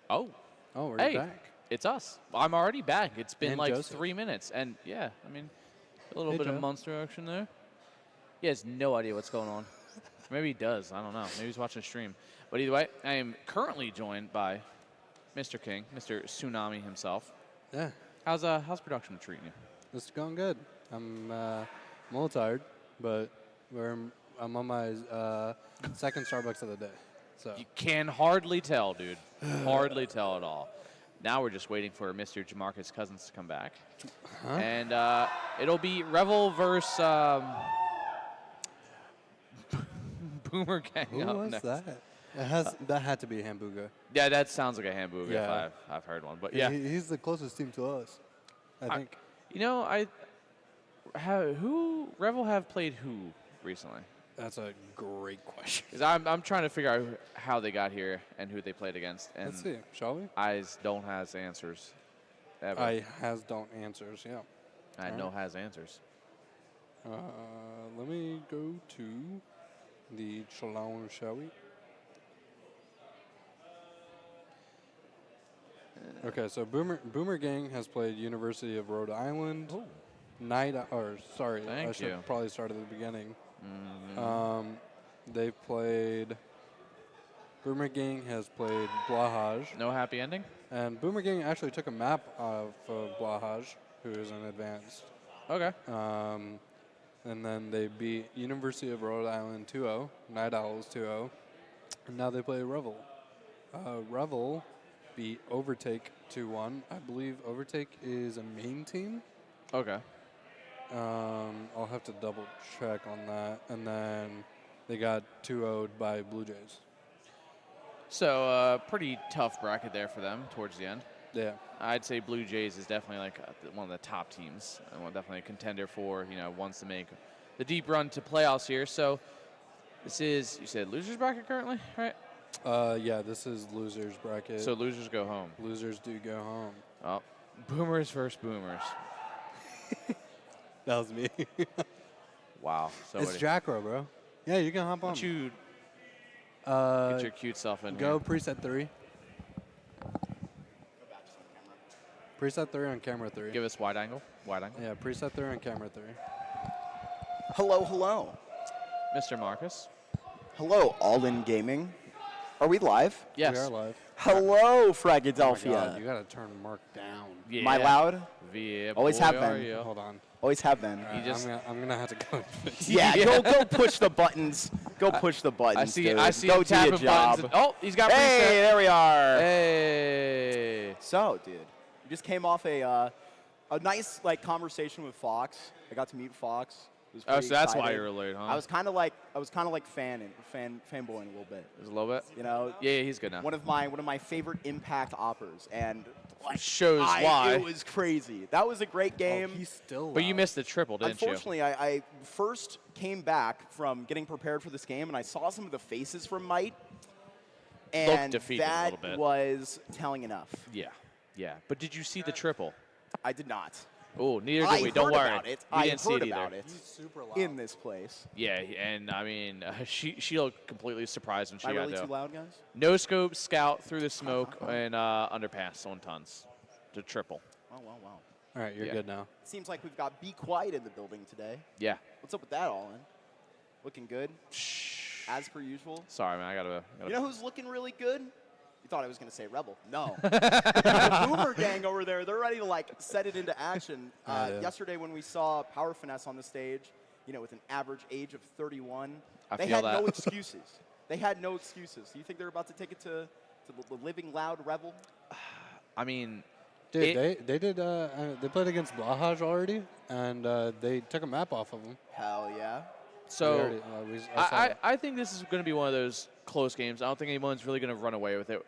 [SPEAKER 2] Oh,
[SPEAKER 5] Oh, we're
[SPEAKER 2] hey,
[SPEAKER 5] back.
[SPEAKER 2] it's us. I'm already back. It's been
[SPEAKER 5] And
[SPEAKER 2] like
[SPEAKER 5] Joseph.
[SPEAKER 2] 3 minutes. And yeah, I mean, a little
[SPEAKER 5] Hey,
[SPEAKER 2] bit of
[SPEAKER 5] Joe.
[SPEAKER 2] monster action there. He has no idea what's going on. Maybe he does. I don't know. Maybe he's watching a stream. But either way, I am currently joined by Mr. King, Mr. Tsunami himself.
[SPEAKER 5] Yeah,
[SPEAKER 2] How's production treating you?
[SPEAKER 5] it's going good. I'm a little tired, but I'm on my second Starbucks of the day. So
[SPEAKER 2] You can hardly tell, dude. Hardly tell at all. Now we're just waiting for Mr. Jamarcus Cousins to come back. And it'll be Revel versus Boomer Gang
[SPEAKER 5] who
[SPEAKER 2] up
[SPEAKER 5] was
[SPEAKER 2] next.
[SPEAKER 5] that? That had to be Hamburger.
[SPEAKER 2] Yeah, that sounds like a Hamburger
[SPEAKER 5] Yeah.
[SPEAKER 2] if I've heard one. But yeah,
[SPEAKER 5] He's the closest team to us, I think.
[SPEAKER 2] you know, who Revel have played who recently?
[SPEAKER 5] That's a great question.
[SPEAKER 2] 'Cause I'm trying to figure out how they got here and who they played against. And
[SPEAKER 5] Let's see, shall we?
[SPEAKER 2] Eyes don't has answers. Ever.
[SPEAKER 5] I has don't answers, yeah.
[SPEAKER 2] I know has answers.
[SPEAKER 5] Let me go to the Chalon, shall we? Okay, so Boomer Gang has played University of Rhode Island.
[SPEAKER 2] Oh.
[SPEAKER 5] Sorry, I
[SPEAKER 2] Thank
[SPEAKER 5] should
[SPEAKER 2] you.
[SPEAKER 5] probably start at the beginning. They've played. Boomer Gang has played Blahaj,
[SPEAKER 2] No happy ending?
[SPEAKER 5] and Boomer Gang actually took a map of Blahaj, who is an advanced.
[SPEAKER 2] Okay.
[SPEAKER 5] And then they beat University of Rhode Island 2-0, Night Owls 2-0, and now they play Revel. Revel beat Overtake 2-1. I believe Overtake is a main team.
[SPEAKER 2] Okay.
[SPEAKER 5] I'll have to double check on that. And then they got 2-0'd by Blue Jays.
[SPEAKER 2] So pretty tough bracket there for them towards the end.
[SPEAKER 5] Yeah.
[SPEAKER 2] I'd say Blue Jays is definitely like one of the top teams and definitely a contender for, wants to make the deep run to playoffs here. So this is, you said losers bracket currently, right?
[SPEAKER 5] Yeah, this is losers bracket.
[SPEAKER 2] So losers go home.
[SPEAKER 5] Losers do go home.
[SPEAKER 2] Oh, boomers versus boomers.
[SPEAKER 5] That was me.
[SPEAKER 2] Wow. So
[SPEAKER 5] It's Jackro, bro. Yeah, you can hop
[SPEAKER 2] why
[SPEAKER 5] on.
[SPEAKER 2] don't you get your cute self in
[SPEAKER 5] Go
[SPEAKER 2] here?
[SPEAKER 5] preset 3. Preset 3 on camera 3.
[SPEAKER 2] Give us wide angle. Wide angle.
[SPEAKER 5] Yeah, preset 3 on camera 3.
[SPEAKER 7] Hello, hello.
[SPEAKER 2] Mr. Marcus.
[SPEAKER 7] Hello, All In Gaming. Are we live?
[SPEAKER 2] Yes.
[SPEAKER 5] We are live.
[SPEAKER 7] Hello,
[SPEAKER 5] Oh my God,
[SPEAKER 7] Fragadelphia.
[SPEAKER 5] you gotta turn Mark down.
[SPEAKER 2] Yeah.
[SPEAKER 7] Am I loud?
[SPEAKER 2] Yeah,
[SPEAKER 7] Always
[SPEAKER 2] boy,
[SPEAKER 7] have
[SPEAKER 2] are
[SPEAKER 7] been.
[SPEAKER 2] you.
[SPEAKER 5] Hold on.
[SPEAKER 7] Always have been.
[SPEAKER 5] All right,
[SPEAKER 2] just-
[SPEAKER 5] I'm gonna have to go.
[SPEAKER 7] Yeah,
[SPEAKER 2] Yeah.
[SPEAKER 7] Go push the buttons. Go push the buttons.
[SPEAKER 2] I see.
[SPEAKER 7] Dude.
[SPEAKER 2] I see
[SPEAKER 7] Go
[SPEAKER 2] him
[SPEAKER 7] do your
[SPEAKER 2] tapping
[SPEAKER 7] job.
[SPEAKER 2] buttons. Oh, he's got
[SPEAKER 7] Hey,
[SPEAKER 2] reset.
[SPEAKER 7] there we are.
[SPEAKER 2] Hey.
[SPEAKER 7] So, dude, we just came off a nice conversation with Fox. I got to meet Fox. It was
[SPEAKER 2] Oh,
[SPEAKER 7] pretty
[SPEAKER 2] so that's why
[SPEAKER 7] exciting.
[SPEAKER 2] you were late, huh?
[SPEAKER 7] I was kind of like fanboying a little bit.
[SPEAKER 2] Just a little bit.
[SPEAKER 7] You know,
[SPEAKER 2] Yeah, he's good now.
[SPEAKER 7] one of my favorite Impact oppers, and
[SPEAKER 2] Shows why.
[SPEAKER 7] it was crazy. That was a great game.
[SPEAKER 5] He's still.
[SPEAKER 2] But you
[SPEAKER 5] loud.
[SPEAKER 2] missed the triple, didn't you?
[SPEAKER 7] Unfortunately, I first came back from getting prepared for this game, and I saw some of the faces from Might, and
[SPEAKER 2] defeated a
[SPEAKER 7] that
[SPEAKER 2] little bit.
[SPEAKER 7] was telling enough.
[SPEAKER 2] Yeah. Yeah. But did you see the triple?
[SPEAKER 7] I did not.
[SPEAKER 2] Oh, neither
[SPEAKER 7] I
[SPEAKER 2] did we. Don't
[SPEAKER 7] heard
[SPEAKER 2] worry.
[SPEAKER 7] about it.
[SPEAKER 2] We
[SPEAKER 7] I
[SPEAKER 2] didn't see
[SPEAKER 7] heard
[SPEAKER 2] it either.
[SPEAKER 7] about it
[SPEAKER 5] He's super loud.
[SPEAKER 7] in this place.
[SPEAKER 2] Yeah, and I mean, she looked completely surprised when she
[SPEAKER 7] Am I
[SPEAKER 2] got
[SPEAKER 7] really
[SPEAKER 2] there.
[SPEAKER 7] too loud, guys?
[SPEAKER 2] No scope, scout through the smoke, and underpass on tons to triple.
[SPEAKER 7] Oh, wow, wow.
[SPEAKER 5] All right, you're
[SPEAKER 2] Yeah.
[SPEAKER 5] good now.
[SPEAKER 7] Seems like we've got Be Quiet in the building today.
[SPEAKER 2] Yeah.
[SPEAKER 7] What's up with that, All in? Looking good, as per usual.
[SPEAKER 2] Sorry, man. I gotta
[SPEAKER 7] You know who's looking really good? You thought I was going to say Rebel. No. The Boomer Gang over there, they're ready to, like, set it into action.
[SPEAKER 5] Yeah.
[SPEAKER 7] Yesterday when we saw Power Finesse on the stage, you know, with an average age of 31,
[SPEAKER 2] I
[SPEAKER 7] they
[SPEAKER 2] feel
[SPEAKER 7] had no
[SPEAKER 2] that.
[SPEAKER 7] excuses. They had no excuses. Do you think they're about to take it to the living loud Rebel?
[SPEAKER 2] I mean,
[SPEAKER 5] Dude, they did. They played against Blahaj already, and they took a map off of them.
[SPEAKER 7] Hell yeah.
[SPEAKER 2] so
[SPEAKER 5] I saw it.
[SPEAKER 2] I think this is going to be one of those close games. I don't think anyone's really going to run away with it.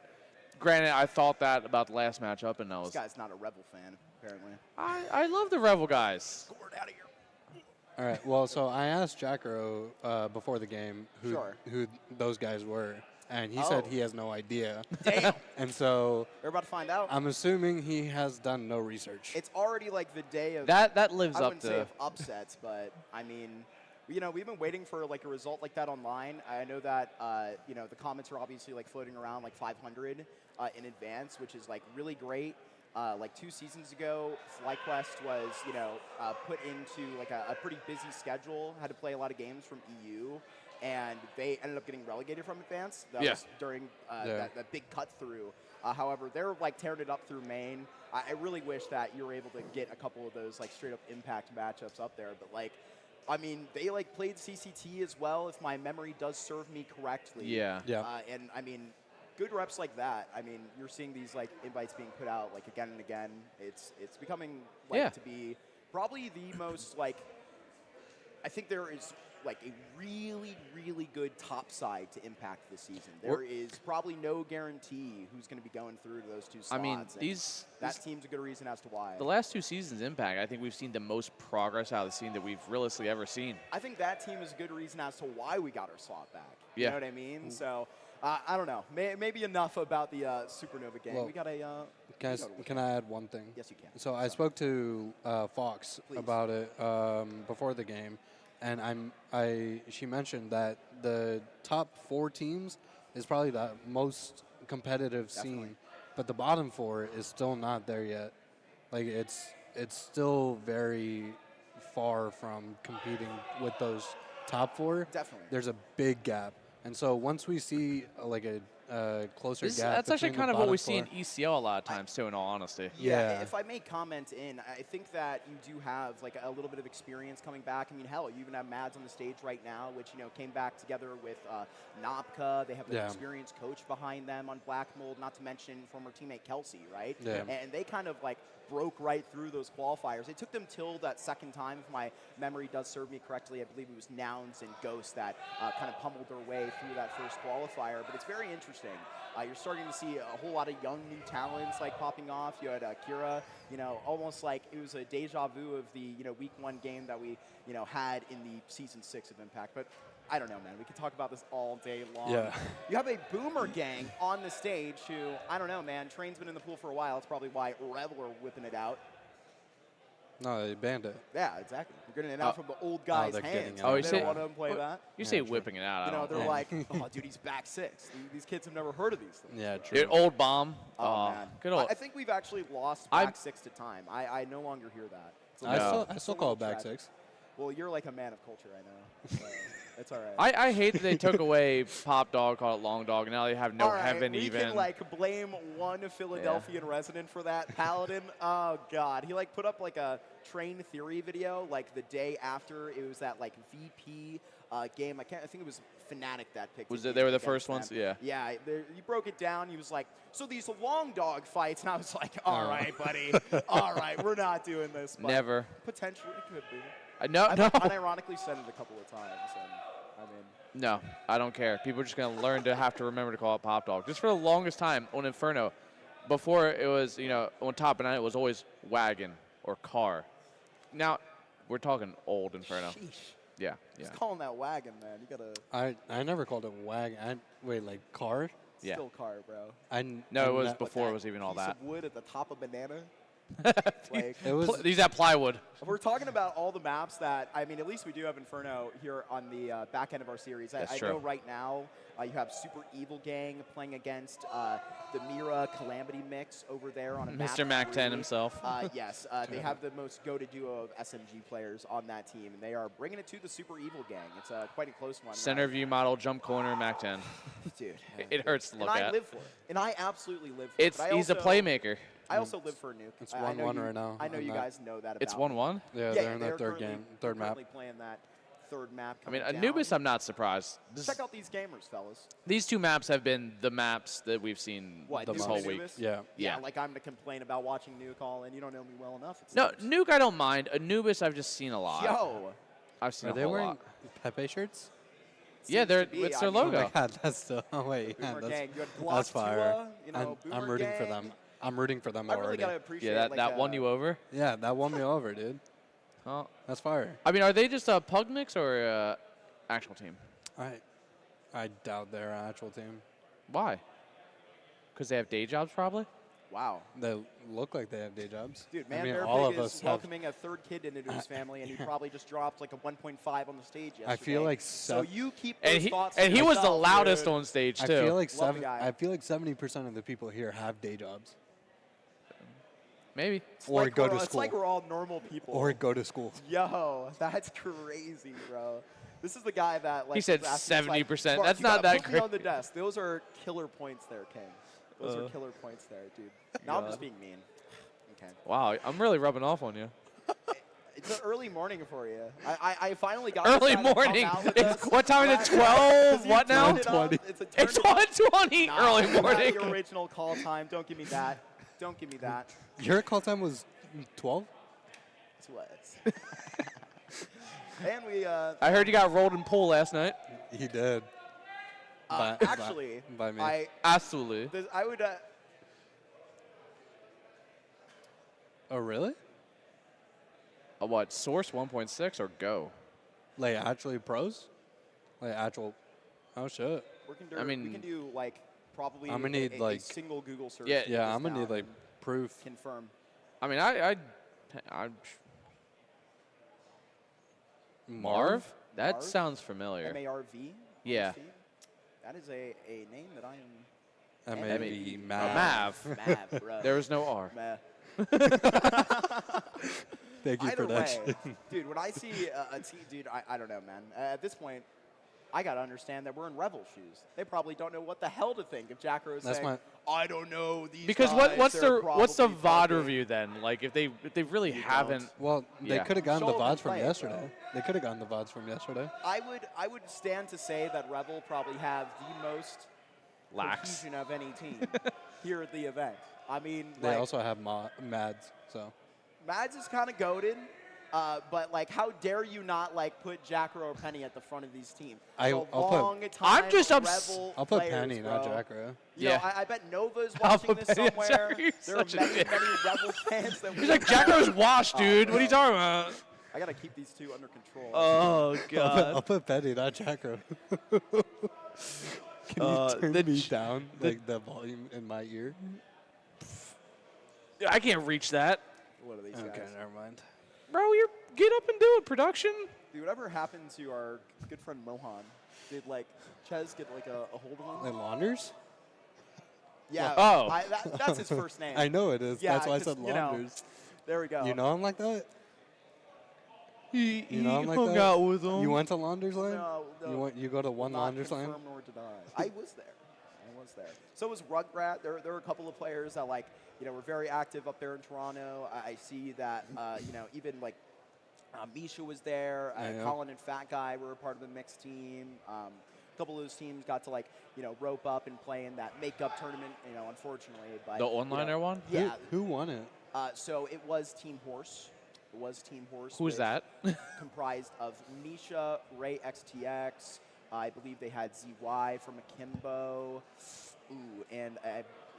[SPEAKER 2] Granted, I thought that about the last matchup, and I
[SPEAKER 7] This
[SPEAKER 2] was.
[SPEAKER 7] guy's not a Rebel fan, apparently.
[SPEAKER 2] I love the Rebel guys.
[SPEAKER 7] Scored out of here.
[SPEAKER 5] All right. Well, so I asked Jackro before the game who those guys were, and he said
[SPEAKER 7] Oh.
[SPEAKER 5] he has no idea.
[SPEAKER 7] Damn.
[SPEAKER 5] And so
[SPEAKER 7] They're about to find out.
[SPEAKER 5] I'm assuming he has done no research.
[SPEAKER 7] It's already like the day of.
[SPEAKER 2] That lives
[SPEAKER 7] I
[SPEAKER 2] up
[SPEAKER 7] wouldn't say
[SPEAKER 2] to.
[SPEAKER 7] of upsets, but I mean, you know, we've been waiting for like a result like that online. I know that you know the comments are obviously like floating around like 500 in advance, which is like really great. Like 2 seasons ago, FlyQuest was put into like a pretty busy schedule. Had to play a lot of games from EU, and they ended up getting relegated from advance. That
[SPEAKER 2] Yeah.
[SPEAKER 7] was during that big cut through. However, they're like tearing it up through main. I really wish that you were able to get a couple of those like straight up impact matchups up there. But like, I mean, they like played CCT as well, if my memory does serve me correctly.
[SPEAKER 2] Yeah.
[SPEAKER 5] Yeah.
[SPEAKER 7] And I mean, good reps like that. I mean, you're seeing these like invites being put out like again and again. It's becoming like
[SPEAKER 2] Yeah.
[SPEAKER 7] to be probably the most like. I think there is like a really, really good top side to Impact this season. There is probably no guarantee who's going to be going through to those two slots.
[SPEAKER 2] I mean,
[SPEAKER 7] and that team's a good reason as to why.
[SPEAKER 2] the last 2 seasons Impact, I think we've seen the most progress out of the scene that we've realistically ever seen.
[SPEAKER 7] I think that team is a good reason as to why we got our slot back. You
[SPEAKER 2] Yeah.
[SPEAKER 7] know what I mean? So, I don't know. Maybe enough about the Supernova game.
[SPEAKER 5] Well,
[SPEAKER 7] we got a.
[SPEAKER 5] Guys, can I add one thing?
[SPEAKER 7] Yes, you can.
[SPEAKER 5] So I spoke to Fox
[SPEAKER 7] Please.
[SPEAKER 5] about it before the game, and she mentioned that the top 4 teams is probably the most competitive
[SPEAKER 7] Definitely.
[SPEAKER 5] scene, but the bottom 4 is still not there yet. Like it's still very far from competing with those top 4.
[SPEAKER 7] Definitely.
[SPEAKER 5] There's a big gap, and so once we see like a closer gap,
[SPEAKER 2] That's actually
[SPEAKER 5] between
[SPEAKER 2] kind
[SPEAKER 5] the
[SPEAKER 2] of what we
[SPEAKER 5] bottom
[SPEAKER 2] see in
[SPEAKER 5] 4.
[SPEAKER 2] ECL a lot of times too, in all honesty.
[SPEAKER 5] Yeah.
[SPEAKER 7] If I may comment in, I think that you do have like a little bit of experience coming back. I mean, hell, you even have Mads on the stage right now, which came back together with Nopka. They have an
[SPEAKER 5] Yeah.
[SPEAKER 7] experienced coach behind them on Black Mold, not to mention former teammate Kelsey, right?
[SPEAKER 5] Yeah.
[SPEAKER 7] And they kind of like broke right through those qualifiers. It took them till that second time, if my memory does serve me correctly. I believe it was Nouns and Ghost that kind of pummeled their way through that first qualifier. But it's very interesting. You're starting to see a whole lot of young new talents like popping off. You had Kira, almost like it was a deja vu of the week 1 game that we had in the season 6 of Impact. But I don't know, man. We could talk about this all day long.
[SPEAKER 5] Yeah.
[SPEAKER 7] You have a Boomer Gang on the stage who, I don't know, man. Train's been in the pool for a while. That's probably why Rebel are whipping it out.
[SPEAKER 5] No, they banned it.
[SPEAKER 7] Yeah, exactly. You're getting it out from the old guy's
[SPEAKER 5] they're getting
[SPEAKER 7] hands.
[SPEAKER 5] it out.
[SPEAKER 2] Oh, you
[SPEAKER 7] They
[SPEAKER 2] say-
[SPEAKER 7] don't want to play that.
[SPEAKER 2] You say
[SPEAKER 5] Yeah, true.
[SPEAKER 2] whipping it out. I
[SPEAKER 7] They're
[SPEAKER 2] don't know.
[SPEAKER 7] like, oh, dude, he's back 6. These kids have never heard of these things.
[SPEAKER 5] Yeah, true.
[SPEAKER 2] Dude, old bomb.
[SPEAKER 7] Oh, man.
[SPEAKER 2] Good old.
[SPEAKER 7] I think we've actually lost
[SPEAKER 2] I-
[SPEAKER 7] back 6 to time. I no longer hear that. It's a
[SPEAKER 5] I
[SPEAKER 7] little-
[SPEAKER 5] still,
[SPEAKER 7] it's
[SPEAKER 5] I
[SPEAKER 7] a
[SPEAKER 5] still
[SPEAKER 7] little
[SPEAKER 5] call it back
[SPEAKER 7] tragic.
[SPEAKER 5] 6.
[SPEAKER 7] Well, you're like a man of culture, I know. So it's all right.
[SPEAKER 2] I hate that they took away Pop Dog, called it Long Dog, and now they have no
[SPEAKER 7] All right,
[SPEAKER 2] heaven
[SPEAKER 7] we
[SPEAKER 2] even.
[SPEAKER 7] can like blame one Philadelphian resident for that. Paladin, oh god, he like put up like a train theory video like the day after it was that like VP game. I think it was Fnatic that picked.
[SPEAKER 2] Was
[SPEAKER 7] it
[SPEAKER 2] it- they were the
[SPEAKER 7] against
[SPEAKER 2] first ones?
[SPEAKER 7] them.
[SPEAKER 2] Yeah.
[SPEAKER 7] Yeah, he broke it down. He was like, so these long dog fights, and I was like, all right, buddy, all right, we're not doing this. But
[SPEAKER 2] Never.
[SPEAKER 7] Potentially, it could be.
[SPEAKER 2] No,
[SPEAKER 7] I've
[SPEAKER 2] no.
[SPEAKER 7] unironically said it a couple of times, and I mean.
[SPEAKER 2] No, I don't care. People are just going to learn to have to remember to call it Pop Dog. Just for the longest time on Inferno, before it was, on top and it was always wagon or car. Now, we're talking old Inferno.
[SPEAKER 7] Sheesh.
[SPEAKER 2] Yeah, yeah.
[SPEAKER 7] Just calling that wagon, man. You gotta
[SPEAKER 5] I never called it wagon. Wait, like car?
[SPEAKER 2] Yeah.
[SPEAKER 7] still car, bro.
[SPEAKER 2] No, it was before it was even all
[SPEAKER 7] Piece
[SPEAKER 2] that.
[SPEAKER 7] of wood at the top of banana. Like,
[SPEAKER 5] It was
[SPEAKER 2] Use that plywood.
[SPEAKER 7] we're talking about all the maps that, I mean, at least we do have Inferno here on the back end of our series.
[SPEAKER 2] That's
[SPEAKER 7] I
[SPEAKER 2] true.
[SPEAKER 7] know right now you have Super Evil Gang playing against the Mira Calamity mix over there on a map
[SPEAKER 2] Mr. Mac 10
[SPEAKER 7] 3.
[SPEAKER 2] himself.
[SPEAKER 7] Yes, they have the most goated duo of SMG players on that team, and they are bringing it to the Super Evil Gang. It's quite a close one.
[SPEAKER 2] Center view model, jump corner, Mac 10.
[SPEAKER 7] Dude.
[SPEAKER 2] It hurts to look
[SPEAKER 7] and
[SPEAKER 2] at.
[SPEAKER 7] I live for it. And I absolutely live for it.
[SPEAKER 2] It's
[SPEAKER 7] But I
[SPEAKER 2] he's a
[SPEAKER 7] also-
[SPEAKER 2] playmaker.
[SPEAKER 7] I also live for a nuke.
[SPEAKER 5] It's
[SPEAKER 7] I know
[SPEAKER 5] 1-1
[SPEAKER 7] you-
[SPEAKER 5] right now
[SPEAKER 7] I know
[SPEAKER 5] on
[SPEAKER 7] you
[SPEAKER 5] that.
[SPEAKER 7] guys know that about
[SPEAKER 2] It's
[SPEAKER 7] me.
[SPEAKER 2] 1-1.
[SPEAKER 5] yeah, they're in their third game, third map.
[SPEAKER 7] Currently playing that third map.
[SPEAKER 2] I mean,
[SPEAKER 7] coming
[SPEAKER 2] Anubis,
[SPEAKER 7] down.
[SPEAKER 2] I'm not surprised.
[SPEAKER 7] Check out these gamers, fellas.
[SPEAKER 2] These two maps have been the maps that we've seen
[SPEAKER 7] What,
[SPEAKER 2] this
[SPEAKER 7] Nuke
[SPEAKER 2] whole
[SPEAKER 7] and
[SPEAKER 2] week.
[SPEAKER 7] Anubis?
[SPEAKER 5] Yeah.
[SPEAKER 7] Yeah,
[SPEAKER 2] Yeah.
[SPEAKER 7] like I'm to complain about watching Nuke all, and you don't know me well enough. It
[SPEAKER 2] No,
[SPEAKER 7] seems.
[SPEAKER 2] Nuke I don't mind. Anubis I've just seen a lot.
[SPEAKER 7] Yo.
[SPEAKER 2] I've seen
[SPEAKER 5] Are
[SPEAKER 2] a
[SPEAKER 5] they
[SPEAKER 2] whole
[SPEAKER 5] wearing
[SPEAKER 2] lot.
[SPEAKER 5] Pepe shirts?
[SPEAKER 2] Yeah,
[SPEAKER 7] Seems
[SPEAKER 2] they're
[SPEAKER 7] to be.
[SPEAKER 2] it's
[SPEAKER 7] I
[SPEAKER 2] their
[SPEAKER 7] mean,
[SPEAKER 5] Oh my
[SPEAKER 2] logo.
[SPEAKER 5] god, that's still. Oh wait, yeah,
[SPEAKER 7] Boomer
[SPEAKER 5] that's,
[SPEAKER 7] Gang. You had
[SPEAKER 5] that's
[SPEAKER 7] Glock
[SPEAKER 5] fire.
[SPEAKER 7] Tua, you know,
[SPEAKER 5] I'm
[SPEAKER 7] Boomer
[SPEAKER 5] rooting for
[SPEAKER 7] Gang.
[SPEAKER 5] them. I'm rooting for them
[SPEAKER 7] I really
[SPEAKER 5] already.
[SPEAKER 7] gotta appreciate
[SPEAKER 2] Yeah,
[SPEAKER 7] like,
[SPEAKER 2] that won you over.
[SPEAKER 5] Yeah, that won me over, dude.
[SPEAKER 2] Oh.
[SPEAKER 5] That's fire.
[SPEAKER 2] I mean, are they just a pug mix or a actual team?
[SPEAKER 5] I doubt they're an actual team.
[SPEAKER 2] Why? Because they have day jobs, probably.
[SPEAKER 7] Wow.
[SPEAKER 5] They look like they have day jobs.
[SPEAKER 7] Dude,
[SPEAKER 5] I
[SPEAKER 7] man,
[SPEAKER 5] mean,
[SPEAKER 7] Bear
[SPEAKER 5] all
[SPEAKER 7] Pig
[SPEAKER 5] of
[SPEAKER 7] is
[SPEAKER 5] us have.
[SPEAKER 7] welcoming a third kid into his family, and he probably just dropped like a 1.5 on the stage yesterday.
[SPEAKER 5] I feel like
[SPEAKER 7] so. You keep those
[SPEAKER 2] And he
[SPEAKER 7] thoughts.
[SPEAKER 2] and
[SPEAKER 7] to
[SPEAKER 2] he was the
[SPEAKER 7] yourself,
[SPEAKER 2] loudest
[SPEAKER 7] dude.
[SPEAKER 2] on stage
[SPEAKER 5] I
[SPEAKER 2] too.
[SPEAKER 5] feel like
[SPEAKER 7] Love the guy.
[SPEAKER 5] I feel like 70% of the people here have day jobs
[SPEAKER 2] Maybe.
[SPEAKER 7] It's
[SPEAKER 5] or
[SPEAKER 7] like
[SPEAKER 5] go
[SPEAKER 7] we're-
[SPEAKER 5] to
[SPEAKER 7] It's
[SPEAKER 5] school
[SPEAKER 7] like we're all normal people.
[SPEAKER 5] or go to school.
[SPEAKER 7] Yo, that's crazy, bro. This is the guy that like.
[SPEAKER 2] He said
[SPEAKER 7] was asking us, like,
[SPEAKER 2] 70%.
[SPEAKER 7] "Mark,
[SPEAKER 2] That's
[SPEAKER 7] you
[SPEAKER 2] not
[SPEAKER 7] gotta
[SPEAKER 2] that
[SPEAKER 7] put me on
[SPEAKER 2] great."
[SPEAKER 7] the desk. Those are killer points there, King. Those are killer points there, dude. Now I'm just being mean. Okay.
[SPEAKER 2] Wow, I'm really rubbing off on you.
[SPEAKER 7] It's an early morning for you. I finally got
[SPEAKER 2] Early
[SPEAKER 7] this guy to come
[SPEAKER 2] morning.
[SPEAKER 7] out with
[SPEAKER 2] It's-
[SPEAKER 7] us.
[SPEAKER 2] what time is it?
[SPEAKER 7] Right.
[SPEAKER 2] 12?
[SPEAKER 7] 'Cause you
[SPEAKER 2] What now?
[SPEAKER 7] turned it up.
[SPEAKER 5] 1:20.
[SPEAKER 7] It's a
[SPEAKER 2] It's
[SPEAKER 7] turn it up.
[SPEAKER 2] 1:20
[SPEAKER 7] Nah,
[SPEAKER 2] early
[SPEAKER 7] not
[SPEAKER 2] morning.
[SPEAKER 7] your original call time. Don't give me that. Don't give me that.
[SPEAKER 5] Your call time was 12?
[SPEAKER 7] It's what. And we.
[SPEAKER 2] I heard you got rolled in pool last night.
[SPEAKER 5] He did.
[SPEAKER 7] Actually,
[SPEAKER 5] by me.
[SPEAKER 2] Absolutely.
[SPEAKER 7] I would.
[SPEAKER 5] Oh really?
[SPEAKER 2] What, Source 1.6 or Go?
[SPEAKER 5] Like actually pros? Like actual? Oh shit.
[SPEAKER 7] We can do,
[SPEAKER 2] I
[SPEAKER 7] we
[SPEAKER 2] mean-
[SPEAKER 7] can do like probably
[SPEAKER 5] I'm gonna need,
[SPEAKER 7] a
[SPEAKER 5] like-
[SPEAKER 7] single Google search.
[SPEAKER 2] Yeah,
[SPEAKER 7] to
[SPEAKER 5] Yeah,
[SPEAKER 7] get this
[SPEAKER 5] I'm gonna need
[SPEAKER 7] down
[SPEAKER 5] like
[SPEAKER 7] and
[SPEAKER 5] proof.
[SPEAKER 7] confirm.
[SPEAKER 2] I mean, I Marv? That
[SPEAKER 7] Marv?
[SPEAKER 2] sounds familiar.
[SPEAKER 7] MARV.
[SPEAKER 2] Yeah.
[SPEAKER 7] That is a name that I am.
[SPEAKER 5] MAV,
[SPEAKER 2] Mav.
[SPEAKER 7] Mad, bro.
[SPEAKER 2] There was no R.
[SPEAKER 7] Mad.
[SPEAKER 5] Thank you
[SPEAKER 7] Either
[SPEAKER 5] for that.
[SPEAKER 7] way,
[SPEAKER 5] shit.
[SPEAKER 7] dude, when I see a team, dude, I don't know, man. At this point, I gotta understand that we're in Revel shoes. They probably don't know what the hell to think if Jack Rose
[SPEAKER 5] That's
[SPEAKER 7] saying, "I don't know these."
[SPEAKER 2] Because
[SPEAKER 7] guys,
[SPEAKER 2] what's
[SPEAKER 7] they're
[SPEAKER 2] the what's the
[SPEAKER 7] probably
[SPEAKER 2] VOD
[SPEAKER 7] fucking-"
[SPEAKER 2] review then? Like if they really
[SPEAKER 7] You
[SPEAKER 2] haven't.
[SPEAKER 7] don't.
[SPEAKER 5] Well, they
[SPEAKER 2] Yeah.
[SPEAKER 5] could have gotten the
[SPEAKER 7] Show 'em
[SPEAKER 5] VODs
[SPEAKER 7] and
[SPEAKER 5] from
[SPEAKER 7] play it,
[SPEAKER 5] yesterday.
[SPEAKER 7] bro.
[SPEAKER 5] They could have gotten the VODs from yesterday.
[SPEAKER 7] I would stand to say that Revel probably have the most
[SPEAKER 2] Lax.
[SPEAKER 7] cohesion of any team here at the event. I mean,
[SPEAKER 5] They
[SPEAKER 7] like,
[SPEAKER 5] also have Mads, so.
[SPEAKER 7] Mads is kind of goaded, but like, how dare you not like put Jackro or Penny at the front of these teams?
[SPEAKER 5] I'll put-
[SPEAKER 2] I'm just
[SPEAKER 7] Revel
[SPEAKER 5] I'll put
[SPEAKER 7] players,
[SPEAKER 5] Penny, not
[SPEAKER 7] bro.
[SPEAKER 5] Jackro.
[SPEAKER 7] You
[SPEAKER 2] Yeah.
[SPEAKER 7] know, I bet Nova's
[SPEAKER 2] I'll
[SPEAKER 7] watching
[SPEAKER 2] put
[SPEAKER 7] this
[SPEAKER 2] Penny,
[SPEAKER 7] somewhere.
[SPEAKER 2] Jackro, you're
[SPEAKER 7] There are
[SPEAKER 2] such a
[SPEAKER 7] many,
[SPEAKER 2] dick.
[SPEAKER 7] many Rebel fans that
[SPEAKER 2] He's like, Jacko's washed, dude. What are you
[SPEAKER 7] bro.
[SPEAKER 2] talking about?
[SPEAKER 7] I gotta keep these two under control.
[SPEAKER 2] Oh
[SPEAKER 5] I'll put Penny, not Jackro. Can you turn me down, like the volume in my ear?
[SPEAKER 2] I can't reach that,
[SPEAKER 7] What are these
[SPEAKER 5] Okay,
[SPEAKER 7] guys?
[SPEAKER 5] never mind.
[SPEAKER 2] bro. You get up and do it. Production.
[SPEAKER 7] Dude, whatever happened to our good friend Mohan? Did like Ches get like a hold of him?
[SPEAKER 5] Like Launders?
[SPEAKER 7] Yeah.
[SPEAKER 2] Oh.
[SPEAKER 7] That's his first name.
[SPEAKER 5] I know it is.
[SPEAKER 7] Yeah,
[SPEAKER 5] That's why I
[SPEAKER 7] 'cause,
[SPEAKER 5] said
[SPEAKER 7] you know,
[SPEAKER 5] Launders.
[SPEAKER 7] There we go.
[SPEAKER 5] You know him like that?
[SPEAKER 2] He
[SPEAKER 5] You know him like
[SPEAKER 2] hung
[SPEAKER 5] that?
[SPEAKER 2] out with him.
[SPEAKER 5] You went to Launders Lane?
[SPEAKER 7] No,
[SPEAKER 5] You go to one
[SPEAKER 7] Not
[SPEAKER 5] Launders Lane?
[SPEAKER 7] confirm nor deny. I was there. I was there. So was Rugrat. There were a couple of players that like were very active up there in Toronto. I see that even like Misha was there.
[SPEAKER 5] Yeah.
[SPEAKER 7] Colin and Fat Guy were a part of the mixed team. A couple of those teams got to like rope up and play in that makeup tournament. Unfortunately, but
[SPEAKER 2] The onliner one?
[SPEAKER 7] Yeah.
[SPEAKER 5] Who won it?
[SPEAKER 7] So it was Team Horse. It was Team Horse.
[SPEAKER 2] Who's
[SPEAKER 7] which
[SPEAKER 2] that?
[SPEAKER 7] comprised of Misha, Ray XTX. I believe they had ZY from Akimbo. Ooh, and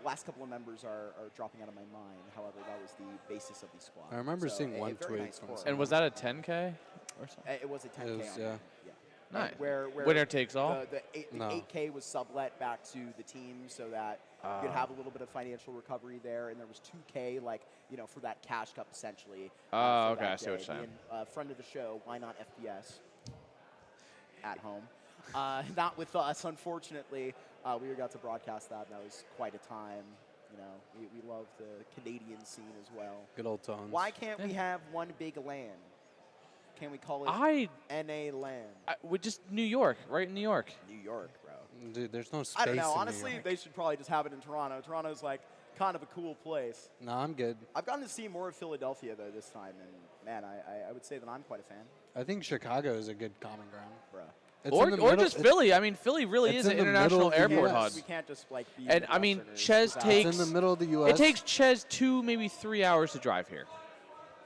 [SPEAKER 7] last couple of members are dropping out of my mind. However, that was the basis of the squad.
[SPEAKER 5] I remember
[SPEAKER 7] So
[SPEAKER 5] seeing
[SPEAKER 7] a
[SPEAKER 5] one
[SPEAKER 7] very
[SPEAKER 5] tweet
[SPEAKER 7] nice
[SPEAKER 5] from
[SPEAKER 7] score.
[SPEAKER 5] someone.
[SPEAKER 2] And was that a 10K or something?
[SPEAKER 7] It was a 10K.
[SPEAKER 5] It was,
[SPEAKER 7] on
[SPEAKER 5] yeah.
[SPEAKER 7] that, yeah.
[SPEAKER 2] Nice.
[SPEAKER 7] Where
[SPEAKER 2] Winner takes all?
[SPEAKER 7] The
[SPEAKER 5] No.
[SPEAKER 7] 8K was sublet back to the team so that you could have a little bit of financial recovery there, and there was 2K, like, for that cash cup essentially.
[SPEAKER 2] Oh,
[SPEAKER 7] for
[SPEAKER 2] okay,
[SPEAKER 7] that
[SPEAKER 2] I see what
[SPEAKER 7] day.
[SPEAKER 2] you're saying.
[SPEAKER 7] And, friend of the show, why not FPS? At home. Not with us, unfortunately. We got to broadcast that, and that was quite a time. We love the Canadian scene as well.
[SPEAKER 5] Good old tones.
[SPEAKER 7] Why can't we have one big LAN? Can we call it NA LAN?
[SPEAKER 2] We're just New York, right in New York.
[SPEAKER 7] New York, bro.
[SPEAKER 5] Dude, there's no space
[SPEAKER 7] I don't know.
[SPEAKER 5] in New
[SPEAKER 7] Honestly,
[SPEAKER 5] York.
[SPEAKER 7] they should probably just have it in Toronto. Toronto's like kind of a cool place.
[SPEAKER 5] No, I'm good.
[SPEAKER 7] I've gotten to see more of Philadelphia though this time, and man, I would say that I'm quite a fan,
[SPEAKER 5] I think Chicago is a good common ground.
[SPEAKER 7] bro.
[SPEAKER 5] It's in the
[SPEAKER 2] Or
[SPEAKER 5] middle-
[SPEAKER 2] just
[SPEAKER 5] it's-
[SPEAKER 2] Philly. I mean, Philly really
[SPEAKER 5] it's
[SPEAKER 2] is
[SPEAKER 5] in
[SPEAKER 2] an
[SPEAKER 5] the middle
[SPEAKER 2] international
[SPEAKER 5] of the
[SPEAKER 2] airport
[SPEAKER 5] US.
[SPEAKER 2] hub.
[SPEAKER 7] We can't just like be.
[SPEAKER 2] And I mean,
[SPEAKER 7] Midwesterners
[SPEAKER 2] Ches
[SPEAKER 7] without-
[SPEAKER 2] takes.
[SPEAKER 5] It's in the middle of the U.S.
[SPEAKER 2] It takes Ches 2, maybe 3 hours to drive here.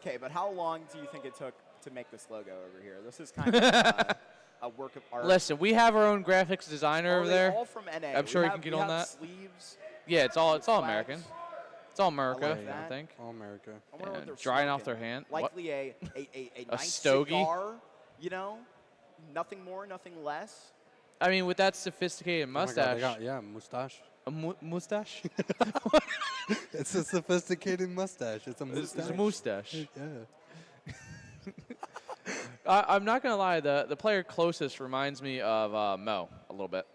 [SPEAKER 7] Okay, but how long do you think it took to make this logo over here? This is kind of a work of art.
[SPEAKER 2] Listen, we have our own graphics designer
[SPEAKER 7] Are
[SPEAKER 2] over
[SPEAKER 7] they
[SPEAKER 2] there.
[SPEAKER 7] all from NA?
[SPEAKER 2] I'm sure
[SPEAKER 7] we
[SPEAKER 2] you
[SPEAKER 7] have,
[SPEAKER 2] can get
[SPEAKER 7] we
[SPEAKER 2] on
[SPEAKER 7] have
[SPEAKER 2] that.
[SPEAKER 7] Sleeves.
[SPEAKER 2] Yeah, it's all
[SPEAKER 7] flags.
[SPEAKER 2] American. It's all America,
[SPEAKER 7] like
[SPEAKER 2] I
[SPEAKER 7] that.
[SPEAKER 2] think.
[SPEAKER 5] All America.
[SPEAKER 7] I wonder what
[SPEAKER 2] Yeah,
[SPEAKER 7] they're
[SPEAKER 2] drying off
[SPEAKER 7] smoking.
[SPEAKER 2] their hand. What?
[SPEAKER 7] Likely a nice
[SPEAKER 2] stogie?
[SPEAKER 7] cigar, nothing more, nothing less.
[SPEAKER 2] I mean, with that sophisticated
[SPEAKER 5] Oh my God,
[SPEAKER 2] mustache.
[SPEAKER 5] they got- yeah, mustache.
[SPEAKER 2] A mustache?
[SPEAKER 5] It's a sophisticated mustache. It's a mustache.
[SPEAKER 2] It's a mustache.
[SPEAKER 5] Yeah.
[SPEAKER 2] I'm not gonna lie. The player closest reminds me of Mo a little bit.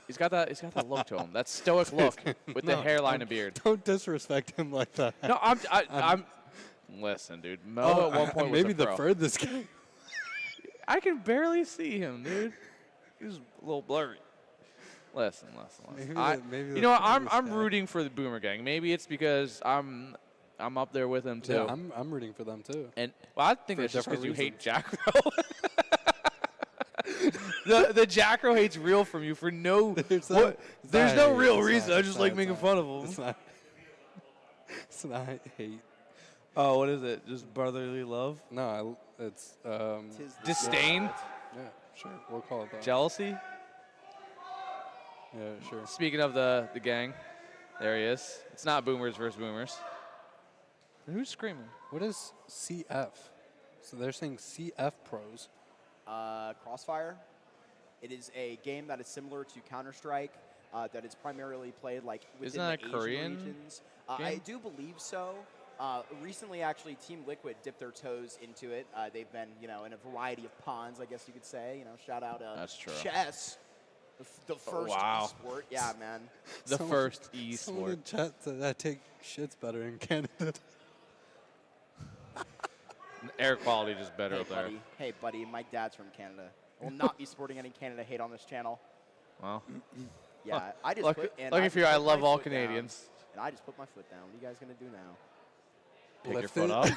[SPEAKER 2] He's got that look to him. That stoic look with the
[SPEAKER 5] No,
[SPEAKER 2] hairline and beard.
[SPEAKER 5] Don't disrespect him like that.
[SPEAKER 2] No, I'm. Listen, dude. Mo at one point was
[SPEAKER 5] maybe
[SPEAKER 2] a
[SPEAKER 5] the
[SPEAKER 2] pro.
[SPEAKER 5] furthest guy.
[SPEAKER 2] I can barely see him, dude. He's a little blurry. Listen.
[SPEAKER 5] Maybe
[SPEAKER 2] You
[SPEAKER 5] the
[SPEAKER 2] know what? I'm
[SPEAKER 5] furthest guy.
[SPEAKER 2] rooting for the Boomer Gang. Maybe it's because I'm up there with them too.
[SPEAKER 5] Yeah, I'm rooting for them too.
[SPEAKER 2] And well, I think
[SPEAKER 5] For
[SPEAKER 2] that's just because you
[SPEAKER 5] different
[SPEAKER 2] hate Jack Rowe. the Jack Rowe hate's real from you for no.
[SPEAKER 5] There's
[SPEAKER 2] There's no
[SPEAKER 5] hate.
[SPEAKER 2] real
[SPEAKER 5] It's
[SPEAKER 2] reason.
[SPEAKER 5] not-
[SPEAKER 2] I
[SPEAKER 5] it's
[SPEAKER 2] just
[SPEAKER 5] not-
[SPEAKER 2] like
[SPEAKER 5] it's
[SPEAKER 2] making
[SPEAKER 5] not.
[SPEAKER 2] fun of him.
[SPEAKER 5] It's not. It's not hate.
[SPEAKER 2] Oh, what is it? Just brotherly love,
[SPEAKER 5] No, it's
[SPEAKER 7] Tis the
[SPEAKER 2] disdain,
[SPEAKER 5] yeah, sure. We'll call it that.
[SPEAKER 2] jealousy.
[SPEAKER 5] Yeah, sure.
[SPEAKER 2] Speaking of the gang, there he is. It's not boomers versus boomers. And who's screaming?
[SPEAKER 5] What is CF? So they're saying CF pros.
[SPEAKER 7] Crossfire. It is a game that is similar to Counter-Strike. That is primarily played like within
[SPEAKER 2] Isn't that
[SPEAKER 7] the
[SPEAKER 2] a
[SPEAKER 7] Asian
[SPEAKER 2] Korean
[SPEAKER 7] regions. I
[SPEAKER 2] game?
[SPEAKER 7] do believe so. Recently, actually, Team Liquid dipped their toes into it. They've been, in a variety of ponds, I guess you could say. Shout out
[SPEAKER 2] That's true.
[SPEAKER 7] chess, the first
[SPEAKER 2] wow.
[SPEAKER 7] sport. Yeah, man.
[SPEAKER 2] The
[SPEAKER 5] Someone-
[SPEAKER 2] first
[SPEAKER 5] Someone
[SPEAKER 2] e-sport.
[SPEAKER 5] in chat said I take shits better in Canada.
[SPEAKER 2] Air quality just better
[SPEAKER 7] Hey,
[SPEAKER 2] up there.
[SPEAKER 7] buddy. Hey, buddy. My dad's from Canada. I will not be sporting any Canada hate on this channel.
[SPEAKER 2] Well,
[SPEAKER 7] Yeah, I just
[SPEAKER 2] lucky,
[SPEAKER 7] put. And
[SPEAKER 2] lucky
[SPEAKER 7] I
[SPEAKER 2] for you,
[SPEAKER 7] just
[SPEAKER 2] I
[SPEAKER 7] put
[SPEAKER 2] love
[SPEAKER 7] my
[SPEAKER 2] all
[SPEAKER 7] foot down,
[SPEAKER 2] Canadians.
[SPEAKER 7] and I just put my foot down. What are you guys gonna do now?
[SPEAKER 2] Pick your
[SPEAKER 5] Lift
[SPEAKER 2] foot up.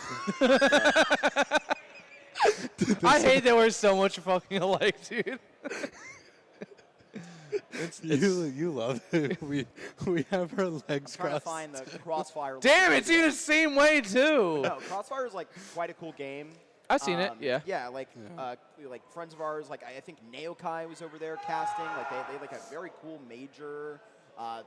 [SPEAKER 2] I hate that we're so much fucking alike, dude.
[SPEAKER 5] You love it. We have our legs
[SPEAKER 7] Trying to
[SPEAKER 5] crossed.
[SPEAKER 7] find the Crossfire.
[SPEAKER 2] Damn, it's you the same way too.
[SPEAKER 7] No, Crossfire is like quite a cool game.
[SPEAKER 2] I've seen it. Yeah.
[SPEAKER 7] Yeah, like friends of ours, like I think Naokai was over there casting. Like they like a very cool major. I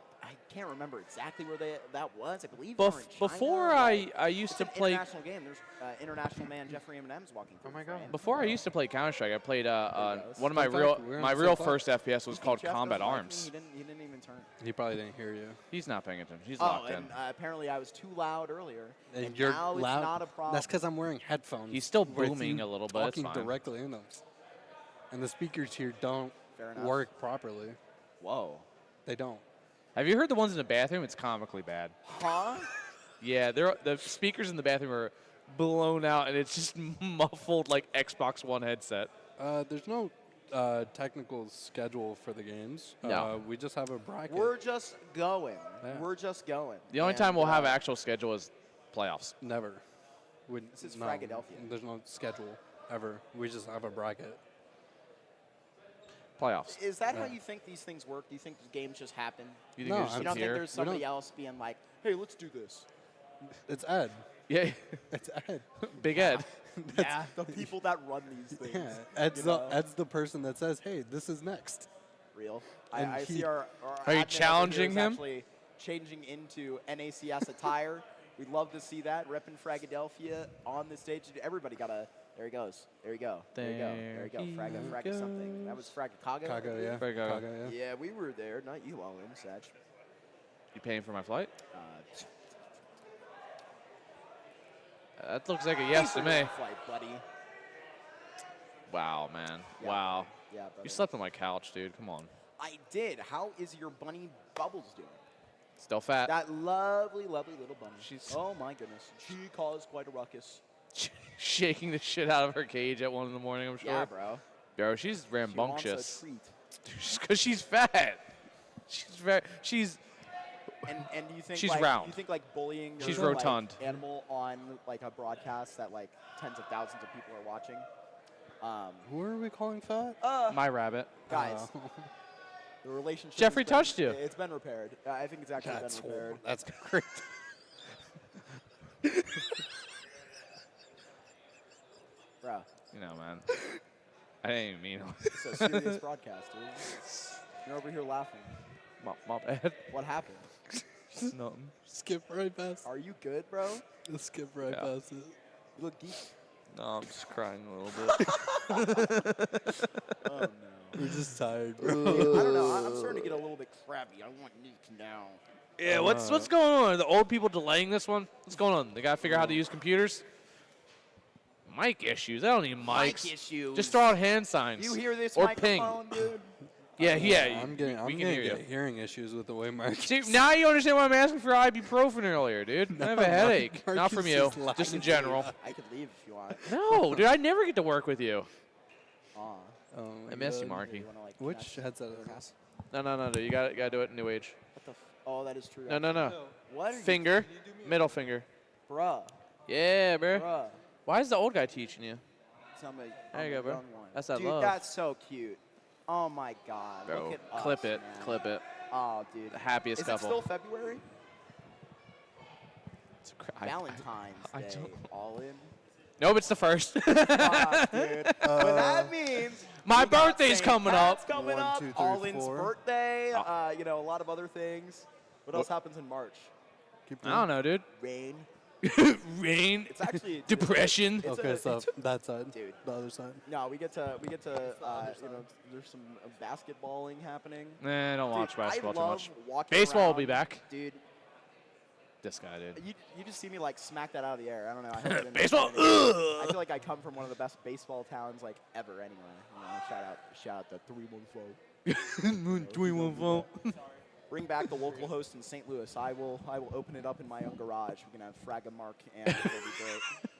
[SPEAKER 7] can't remember exactly where that was. I believe they were in China.
[SPEAKER 2] Before
[SPEAKER 7] Like,
[SPEAKER 2] I used
[SPEAKER 7] it's
[SPEAKER 2] to
[SPEAKER 7] an
[SPEAKER 2] play.
[SPEAKER 7] international game. There's international man Jeffrey M&M's walking through.
[SPEAKER 5] Oh my
[SPEAKER 7] the
[SPEAKER 5] God.
[SPEAKER 7] frame.
[SPEAKER 2] Before I used to play Counter Strike, I played
[SPEAKER 7] goes.
[SPEAKER 2] one of my
[SPEAKER 5] Fun
[SPEAKER 2] real
[SPEAKER 5] fact, we're on
[SPEAKER 2] my
[SPEAKER 5] the
[SPEAKER 2] real
[SPEAKER 5] same
[SPEAKER 2] first FPS was called
[SPEAKER 7] Jeff
[SPEAKER 2] Combat
[SPEAKER 7] doesn't like me.
[SPEAKER 2] Arms.
[SPEAKER 7] He didn't even turn.
[SPEAKER 5] He probably didn't hear you.
[SPEAKER 2] He's not paying attention. He's
[SPEAKER 7] Oh,
[SPEAKER 2] locked
[SPEAKER 7] and
[SPEAKER 2] in.
[SPEAKER 7] apparently I was too loud earlier. And
[SPEAKER 5] you're
[SPEAKER 7] now
[SPEAKER 5] loud.
[SPEAKER 7] it's not a problem.
[SPEAKER 5] That's because I'm wearing headphones.
[SPEAKER 2] He's still
[SPEAKER 5] with
[SPEAKER 2] booming
[SPEAKER 5] you
[SPEAKER 2] a little bit, it's
[SPEAKER 5] Talking
[SPEAKER 2] fine.
[SPEAKER 5] directly in them, and the speakers here don't
[SPEAKER 7] Fair enough.
[SPEAKER 5] work properly.
[SPEAKER 7] Whoa.
[SPEAKER 5] They don't.
[SPEAKER 2] Have you heard the ones in the bathroom? It's comically bad.
[SPEAKER 7] Huh?
[SPEAKER 2] Yeah, the speakers in the bathroom are blown out, and it's just muffled like Xbox One headset.
[SPEAKER 5] There's no technical schedule for the games.
[SPEAKER 2] No.
[SPEAKER 5] We just have a bracket.
[SPEAKER 7] We're just going.
[SPEAKER 5] Yeah.
[SPEAKER 7] We're just going.
[SPEAKER 2] The only
[SPEAKER 7] And,
[SPEAKER 2] time we'll have an actual schedule is playoffs.
[SPEAKER 5] Never.
[SPEAKER 7] This is
[SPEAKER 5] no,
[SPEAKER 7] Fragadelphia.
[SPEAKER 5] There's no schedule ever. We just have a bracket.
[SPEAKER 2] Playoffs.
[SPEAKER 7] Is that how
[SPEAKER 5] Yeah.
[SPEAKER 7] you think these things work? Do you think games just happen?
[SPEAKER 2] You think
[SPEAKER 5] No,
[SPEAKER 2] you're just
[SPEAKER 7] You
[SPEAKER 5] I'm
[SPEAKER 7] don't think
[SPEAKER 2] here?
[SPEAKER 7] there's somebody else being like, hey, let's do this?
[SPEAKER 5] It's Ed.
[SPEAKER 2] Yeah,
[SPEAKER 5] It's Ed.
[SPEAKER 2] Big Ed.
[SPEAKER 7] Yeah, the people that run these things.
[SPEAKER 5] Yeah. Ed's the person that says, "Hey, this is next."
[SPEAKER 7] Real.
[SPEAKER 5] And
[SPEAKER 7] I
[SPEAKER 5] he-
[SPEAKER 7] see our
[SPEAKER 2] Are you
[SPEAKER 7] admin over
[SPEAKER 2] challenging
[SPEAKER 7] here is
[SPEAKER 2] him?
[SPEAKER 7] actually changing into NACS attire. We'd love to see that. Repping Fragadelphia on the stage. Everybody got a There he goes. There you go. There you go. There you go. Frag is something. That was Frag Kaga.
[SPEAKER 5] Kaga, yeah.
[SPEAKER 2] Frag Kaga.
[SPEAKER 5] yeah.
[SPEAKER 7] Yeah, we were there. Not you, all in, Sag.
[SPEAKER 2] You paying for my flight?
[SPEAKER 7] Uh,
[SPEAKER 2] That looks like a yes to me.
[SPEAKER 7] Flight, buddy.
[SPEAKER 2] Wow, man.
[SPEAKER 7] Yeah,
[SPEAKER 2] Wow.
[SPEAKER 7] Yeah, brother.
[SPEAKER 2] You slept on my couch, dude. Come on.
[SPEAKER 7] I did. How is your bunny Bubbles doing?
[SPEAKER 2] Still fat.
[SPEAKER 7] That lovely, lovely little bunny.
[SPEAKER 2] She's-
[SPEAKER 7] Oh my goodness. She caused quite a ruckus.
[SPEAKER 2] Shaking the shit out of her cage at 1 in the morning, I'm sure.
[SPEAKER 7] Yeah, bro.
[SPEAKER 2] Bro, she's
[SPEAKER 7] She
[SPEAKER 2] rambunctious.
[SPEAKER 7] wants a treat.
[SPEAKER 2] Just because she's fat. She's
[SPEAKER 7] And do you think
[SPEAKER 2] She's
[SPEAKER 7] like,
[SPEAKER 2] round.
[SPEAKER 7] You think like bullying
[SPEAKER 2] She's
[SPEAKER 7] your
[SPEAKER 2] rotund.
[SPEAKER 7] like, animal on like a broadcast that like tens of thousands of people are watching?
[SPEAKER 5] Who are we calling fat?
[SPEAKER 2] my rabbit.
[SPEAKER 7] Guys, the relationship.
[SPEAKER 2] Jeffrey
[SPEAKER 7] has been-
[SPEAKER 2] touched you.
[SPEAKER 7] It's been repaired. I think it's actually
[SPEAKER 5] That's
[SPEAKER 7] been repaired.
[SPEAKER 5] horrible. That's great.
[SPEAKER 7] Bro,
[SPEAKER 2] You know, man. I didn't even mean it.
[SPEAKER 7] it's a serious broadcast, dude. You're over here laughing.
[SPEAKER 2] My bad.
[SPEAKER 7] What happened?
[SPEAKER 2] Nothing.
[SPEAKER 5] Skip right past.
[SPEAKER 7] Are you good, bro?
[SPEAKER 5] Let's skip right
[SPEAKER 2] Yeah.
[SPEAKER 5] past it.
[SPEAKER 7] You look geek.
[SPEAKER 2] No, I'm just crying a little bit.
[SPEAKER 7] Oh no.
[SPEAKER 5] We're just tired,
[SPEAKER 7] I
[SPEAKER 5] bro.
[SPEAKER 7] don't know. I'm starting to get a little bit crabby. I want Nick now.
[SPEAKER 2] Yeah, what's going on? Are the old people delaying this one? What's going on? They gotta figure out how to use computers? Mic issues. I don't need mics.
[SPEAKER 7] Mic issues.
[SPEAKER 2] Just throw out hand signs.
[SPEAKER 7] You hear this
[SPEAKER 2] or
[SPEAKER 7] microphone,
[SPEAKER 2] ping.
[SPEAKER 7] dude?
[SPEAKER 2] Yeah,
[SPEAKER 5] I'm getting,
[SPEAKER 2] we
[SPEAKER 5] I'm
[SPEAKER 2] can
[SPEAKER 5] gonna
[SPEAKER 2] hear
[SPEAKER 5] get
[SPEAKER 2] you.
[SPEAKER 5] hearing issues with the way Marcus.
[SPEAKER 2] See, now you understand why I'm asking for ibuprofen earlier, dude. I have a headache. Not
[SPEAKER 5] Marcus
[SPEAKER 2] from you,
[SPEAKER 5] is lying
[SPEAKER 2] just in
[SPEAKER 5] to you.
[SPEAKER 2] general.
[SPEAKER 7] I could leave if you want.
[SPEAKER 2] No, dude, I never get to work with you.
[SPEAKER 7] Aw.
[SPEAKER 5] Oh
[SPEAKER 2] I miss you,
[SPEAKER 5] God.
[SPEAKER 2] Marky.
[SPEAKER 7] You wanna, like,
[SPEAKER 5] Which
[SPEAKER 7] connect?
[SPEAKER 5] headset is this?
[SPEAKER 2] No, dude. You gotta do it New Age.
[SPEAKER 7] What the oh, that is true.
[SPEAKER 2] No.
[SPEAKER 7] What are
[SPEAKER 2] Finger, middle finger.
[SPEAKER 7] you? Bruh.
[SPEAKER 2] Yeah, bro.
[SPEAKER 7] Bruh.
[SPEAKER 2] Why is the old guy teaching you?
[SPEAKER 7] Tell me,
[SPEAKER 2] There you
[SPEAKER 7] I'm
[SPEAKER 2] go,
[SPEAKER 7] a
[SPEAKER 2] bro.
[SPEAKER 7] young one.
[SPEAKER 2] That's that
[SPEAKER 7] dude,
[SPEAKER 2] love.
[SPEAKER 7] that's so cute. Oh my God.
[SPEAKER 2] Bro,
[SPEAKER 7] Look at
[SPEAKER 2] clip
[SPEAKER 7] us,
[SPEAKER 2] it,
[SPEAKER 7] man.
[SPEAKER 2] clip it.
[SPEAKER 7] Oh, dude.
[SPEAKER 2] The happiest
[SPEAKER 7] Is
[SPEAKER 2] couple.
[SPEAKER 7] it still February?
[SPEAKER 2] It's I-
[SPEAKER 7] Valentine's
[SPEAKER 2] I
[SPEAKER 7] Day.
[SPEAKER 2] don't-
[SPEAKER 7] All in.
[SPEAKER 2] Nope, it's the first.
[SPEAKER 7] Fuck, dude. But that means
[SPEAKER 2] My
[SPEAKER 7] we got
[SPEAKER 2] birthday's
[SPEAKER 7] St.
[SPEAKER 2] coming
[SPEAKER 7] Pat's
[SPEAKER 2] up.
[SPEAKER 7] Coming
[SPEAKER 5] 1,
[SPEAKER 7] up.
[SPEAKER 5] 2, 3,
[SPEAKER 7] All in's
[SPEAKER 5] 4.
[SPEAKER 7] birthday. You know, a lot of other things. What else happens in March?
[SPEAKER 5] Keep
[SPEAKER 2] I don't know, dude.
[SPEAKER 7] Rain.
[SPEAKER 2] Rain.
[SPEAKER 7] It's actually dude,
[SPEAKER 2] Depression.
[SPEAKER 7] it's
[SPEAKER 5] Okay,
[SPEAKER 7] a-
[SPEAKER 5] so that side,
[SPEAKER 7] Dude.
[SPEAKER 5] the other side.
[SPEAKER 7] No, we get to you know, there's some basketballing happening.
[SPEAKER 2] Nah, I don't watch
[SPEAKER 7] Dude,
[SPEAKER 2] basketball
[SPEAKER 7] I
[SPEAKER 2] too
[SPEAKER 7] love
[SPEAKER 2] much.
[SPEAKER 7] walking
[SPEAKER 2] Baseball will
[SPEAKER 7] around.
[SPEAKER 2] be back.
[SPEAKER 7] Dude,
[SPEAKER 2] This guy, dude.
[SPEAKER 7] you just see me like smack that out of the air. I don't know. I hope I didn't
[SPEAKER 2] Baseball.
[SPEAKER 7] offend anyone. I
[SPEAKER 2] Ugh.
[SPEAKER 7] feel like I come from one of the best baseball towns like ever. Anyway, you know, shout out the 314.
[SPEAKER 2] 314.
[SPEAKER 7] Bring back the local host in St. Louis. I will open it up in my own garage. We can have Frag and Mark, and it'll be great.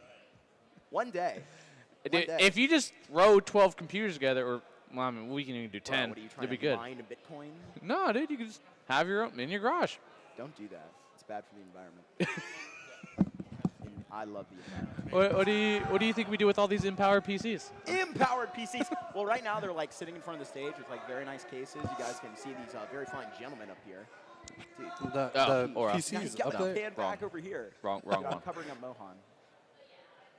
[SPEAKER 7] One day. One
[SPEAKER 2] Dude,
[SPEAKER 7] day.
[SPEAKER 2] if you just row 12 computers together, or well, I mean, we can even do
[SPEAKER 7] Bro,
[SPEAKER 2] 10.
[SPEAKER 7] what are you trying
[SPEAKER 2] It'd be
[SPEAKER 7] to
[SPEAKER 2] good.
[SPEAKER 7] mine a Bitcoin?
[SPEAKER 2] No, dude, you can just have your own in your garage.
[SPEAKER 7] Don't do that. It's bad for the environment. And I love the environment.
[SPEAKER 2] What do you think we do with all these empowered PCs?
[SPEAKER 7] Empowered PCs. Well, right now they're like sitting in front of the stage with like very nice cases. You guys can see these very fine gentlemen up here. Dude,
[SPEAKER 5] The,
[SPEAKER 2] Oh,
[SPEAKER 5] the
[SPEAKER 2] or
[SPEAKER 7] now
[SPEAKER 5] PCs
[SPEAKER 7] he's got
[SPEAKER 5] up
[SPEAKER 7] my
[SPEAKER 5] there.
[SPEAKER 7] pan back over here.
[SPEAKER 2] Wrong
[SPEAKER 7] Dude, I'm
[SPEAKER 2] one.
[SPEAKER 7] covering up Mohan.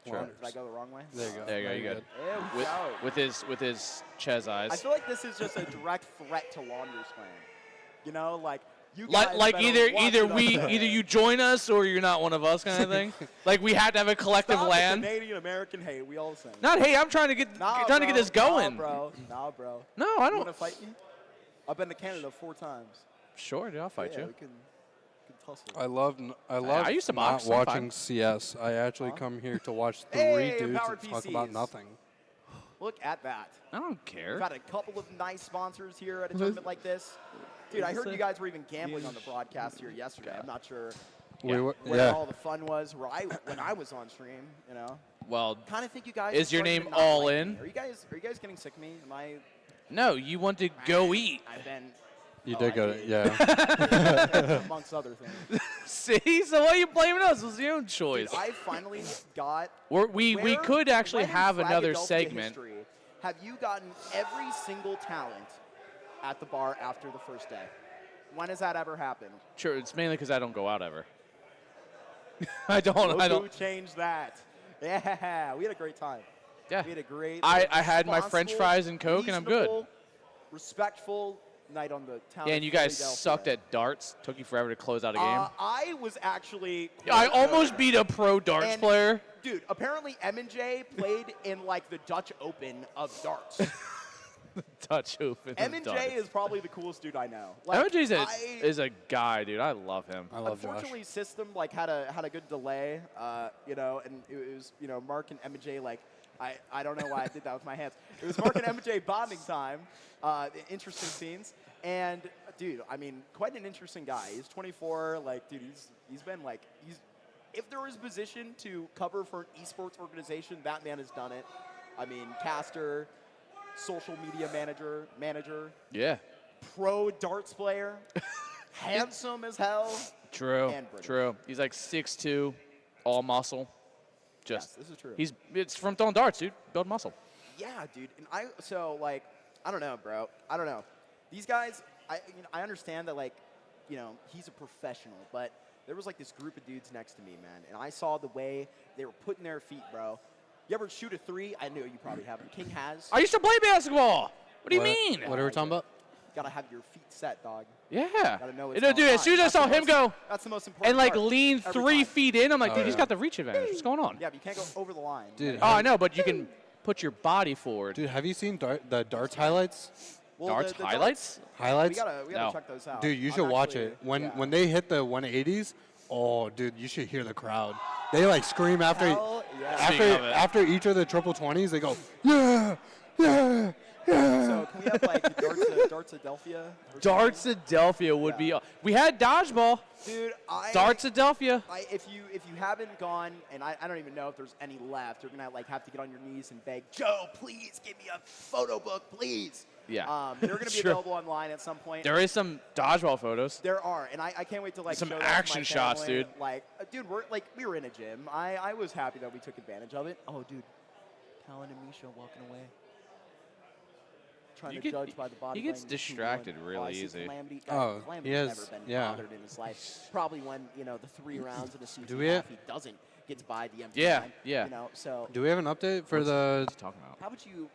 [SPEAKER 2] Sure.
[SPEAKER 7] Did I go the wrong way?
[SPEAKER 5] There you go.
[SPEAKER 2] There you go.
[SPEAKER 5] Now
[SPEAKER 2] You
[SPEAKER 5] you're
[SPEAKER 2] good?
[SPEAKER 7] There we go.
[SPEAKER 2] With his Ches
[SPEAKER 7] I
[SPEAKER 2] eyes.
[SPEAKER 7] feel like this is just a direct threat to Laundry Slam. You know, like you guys
[SPEAKER 2] Like
[SPEAKER 7] better
[SPEAKER 2] either
[SPEAKER 7] watch it up there.
[SPEAKER 2] either you join us or you're not one of us kind of thing. Like we had to have a collective
[SPEAKER 7] Stop the
[SPEAKER 2] land.
[SPEAKER 7] Canadian American hate. We all the same.
[SPEAKER 2] Not hey, I'm trying to get
[SPEAKER 7] Nah,
[SPEAKER 2] trying to get
[SPEAKER 7] bro.
[SPEAKER 2] this going.
[SPEAKER 7] Nah, bro. Nah, bro.
[SPEAKER 2] No, I
[SPEAKER 7] You
[SPEAKER 2] don't.
[SPEAKER 7] want to fight me? I've been to Canada 4 times.
[SPEAKER 2] Sure, dude, I'll fight
[SPEAKER 7] yeah,
[SPEAKER 2] you.
[SPEAKER 7] we can tussle.
[SPEAKER 5] I love
[SPEAKER 2] I used to
[SPEAKER 5] not
[SPEAKER 2] box
[SPEAKER 5] watching
[SPEAKER 2] sometimes.
[SPEAKER 5] CS. I actually
[SPEAKER 7] Huh?
[SPEAKER 5] come here to watch 3
[SPEAKER 7] Hey,
[SPEAKER 5] dudes
[SPEAKER 7] empowered
[SPEAKER 5] that talk about
[SPEAKER 7] PCs.
[SPEAKER 5] nothing.
[SPEAKER 7] Look at that.
[SPEAKER 2] I don't
[SPEAKER 7] We've
[SPEAKER 2] care.
[SPEAKER 7] got a couple of nice sponsors here at a tournament like this. Dude, I heard you guys were even gambling on the broadcast here yesterday. I'm not sure
[SPEAKER 2] Yeah.
[SPEAKER 7] where all the fun was. When I was on stream, you know.
[SPEAKER 2] Well,
[SPEAKER 7] Kind of think you guys.
[SPEAKER 2] Is
[SPEAKER 7] are
[SPEAKER 2] your
[SPEAKER 7] starting
[SPEAKER 2] name
[SPEAKER 7] to not
[SPEAKER 2] All
[SPEAKER 7] like
[SPEAKER 2] In?
[SPEAKER 7] me. Are you guys getting sick of me? Am I?
[SPEAKER 2] no, you want to go eat.
[SPEAKER 7] I've been.
[SPEAKER 5] You
[SPEAKER 7] Oh,
[SPEAKER 5] did
[SPEAKER 7] I
[SPEAKER 5] go to,
[SPEAKER 7] did.
[SPEAKER 5] yeah.
[SPEAKER 7] amongst other things.
[SPEAKER 2] See, so why are you blaming us? It was your own choice.
[SPEAKER 7] Dude, I finally got.
[SPEAKER 2] We
[SPEAKER 7] Where-
[SPEAKER 2] could actually
[SPEAKER 7] when in
[SPEAKER 2] have another
[SPEAKER 7] Fragadelphia
[SPEAKER 2] segment.
[SPEAKER 7] history have you gotten every single talent at the bar after the first day? When has that ever happened?
[SPEAKER 2] Sure, it's mainly because I don't go out ever. I don't.
[SPEAKER 7] Look
[SPEAKER 2] I
[SPEAKER 7] who
[SPEAKER 2] don't.
[SPEAKER 7] changed that. Yeah, we had a great time.
[SPEAKER 2] Yeah.
[SPEAKER 7] We had a great.
[SPEAKER 2] I had my French
[SPEAKER 7] responsible,
[SPEAKER 2] fries and Coke, and I'm good.
[SPEAKER 7] reasonable, Respectful night on the town.
[SPEAKER 2] Yeah,
[SPEAKER 7] of
[SPEAKER 2] and you guys
[SPEAKER 7] Philadelphia.
[SPEAKER 2] sucked at darts. Took you forever to close out a game.
[SPEAKER 7] I was actually.
[SPEAKER 2] I
[SPEAKER 7] quite
[SPEAKER 2] almost
[SPEAKER 7] good.
[SPEAKER 2] beat a pro darts
[SPEAKER 7] And
[SPEAKER 2] player.
[SPEAKER 7] Dude, apparently M&J played in like the Dutch Open of darts.
[SPEAKER 2] Touch open.
[SPEAKER 7] M&J is probably the coolest dude I know. Like,
[SPEAKER 2] MJ is a guy, dude. I love him.
[SPEAKER 5] I love Josh.
[SPEAKER 7] unfortunately, system like had a good delay, you know, and it was Mark and M&J like I don't know why I did that with my hands. It was Mark and M&J bonding time, interesting scenes, and dude, I mean, quite an interesting guy. He's 24, like dude, he's been like if there was a position to cover for an esports organization, that man has done it. I mean, caster, social media manager,
[SPEAKER 2] Yeah.
[SPEAKER 7] pro darts player, handsome as hell.
[SPEAKER 2] True.
[SPEAKER 7] And British.
[SPEAKER 2] True. He's like 6'2", all muscle.
[SPEAKER 7] Yes,
[SPEAKER 2] Just
[SPEAKER 7] this is true.
[SPEAKER 2] it's from throwing darts, dude. Build muscle.
[SPEAKER 7] Yeah, dude. And I don't know, bro. I don't know. These guys, I understand that like, he's a professional, but there was like this group of dudes next to me, man, and I saw the way they were putting their feet, bro. You ever shoot a three? I knew you probably haven't. King has.
[SPEAKER 2] I used to play basketball. What do you mean?
[SPEAKER 5] What are we talking about?
[SPEAKER 7] You gotta have your feet set, dog.
[SPEAKER 2] Yeah.
[SPEAKER 7] Gotta know it's
[SPEAKER 2] Dude,
[SPEAKER 7] going
[SPEAKER 2] as soon as I
[SPEAKER 7] on.
[SPEAKER 2] saw
[SPEAKER 7] That's the
[SPEAKER 2] him
[SPEAKER 7] most-
[SPEAKER 2] go
[SPEAKER 7] That's the most important
[SPEAKER 2] and like
[SPEAKER 7] part.
[SPEAKER 2] lean
[SPEAKER 7] Every
[SPEAKER 2] 3
[SPEAKER 7] time.
[SPEAKER 2] feet in, I'm like,
[SPEAKER 5] Oh,
[SPEAKER 2] dude, he's
[SPEAKER 5] yeah.
[SPEAKER 2] got the reach advantage. What's going on?
[SPEAKER 7] Yeah, but you can't go over the line.
[SPEAKER 5] Dude,
[SPEAKER 2] Oh, I know, but you can put your body forward.
[SPEAKER 5] Dude, have you seen the darts highlights?
[SPEAKER 7] Well,
[SPEAKER 2] Darts
[SPEAKER 7] the
[SPEAKER 2] highlights?
[SPEAKER 7] We
[SPEAKER 5] Highlights?
[SPEAKER 7] gotta
[SPEAKER 2] No.
[SPEAKER 7] check those out.
[SPEAKER 5] Dude, you
[SPEAKER 7] I'm
[SPEAKER 5] should watch
[SPEAKER 7] actually-
[SPEAKER 5] it. When
[SPEAKER 7] yeah.
[SPEAKER 5] when they hit the 180s, oh, dude, you should hear the crowd. They like scream after
[SPEAKER 7] Hell yeah.
[SPEAKER 2] Speaking of it.
[SPEAKER 5] after each of the triple 20s. They go, yeah, yeah, yeah.
[SPEAKER 7] So can we have like the Dartsadelphia? or something?
[SPEAKER 2] Dartsadelphia would be. We had dodgeball.
[SPEAKER 7] Dude,
[SPEAKER 2] Dartsadelphia.
[SPEAKER 7] if you haven't gone, and I don't even know if there's any left, you're gonna like have to get on your knees and beg, Joe, please give me a photo book, please.
[SPEAKER 2] Yeah.
[SPEAKER 7] They're gonna be
[SPEAKER 2] Sure.
[SPEAKER 7] available online at some point.
[SPEAKER 2] There is some dodgeball photos.
[SPEAKER 7] There are, and I can't wait to like
[SPEAKER 2] Some
[SPEAKER 7] show that
[SPEAKER 2] action
[SPEAKER 7] to my
[SPEAKER 2] shots,
[SPEAKER 7] family.
[SPEAKER 2] dude.
[SPEAKER 7] Like, dude, we were in a gym. I was happy that we took advantage of it. Oh, dude, Talon and Misha walking away. Trying
[SPEAKER 2] You
[SPEAKER 7] to
[SPEAKER 2] get-
[SPEAKER 7] judge by the body.
[SPEAKER 2] he gets
[SPEAKER 7] language.
[SPEAKER 2] distracted
[SPEAKER 7] Oh,
[SPEAKER 2] really
[SPEAKER 7] I see
[SPEAKER 2] easy.
[SPEAKER 7] Calamity.
[SPEAKER 5] Oh,
[SPEAKER 7] Calamity's
[SPEAKER 5] he has-
[SPEAKER 7] never been
[SPEAKER 5] yeah.
[SPEAKER 7] bothered in his life. Probably when the 3 rounds in a CT
[SPEAKER 5] Do we
[SPEAKER 7] half,
[SPEAKER 5] have-
[SPEAKER 7] he doesn't gets by the empty
[SPEAKER 2] Yeah,
[SPEAKER 7] line.
[SPEAKER 2] yeah.
[SPEAKER 7] So
[SPEAKER 5] Do we have an update for the?
[SPEAKER 2] What's he talking about?
[SPEAKER 7] how about you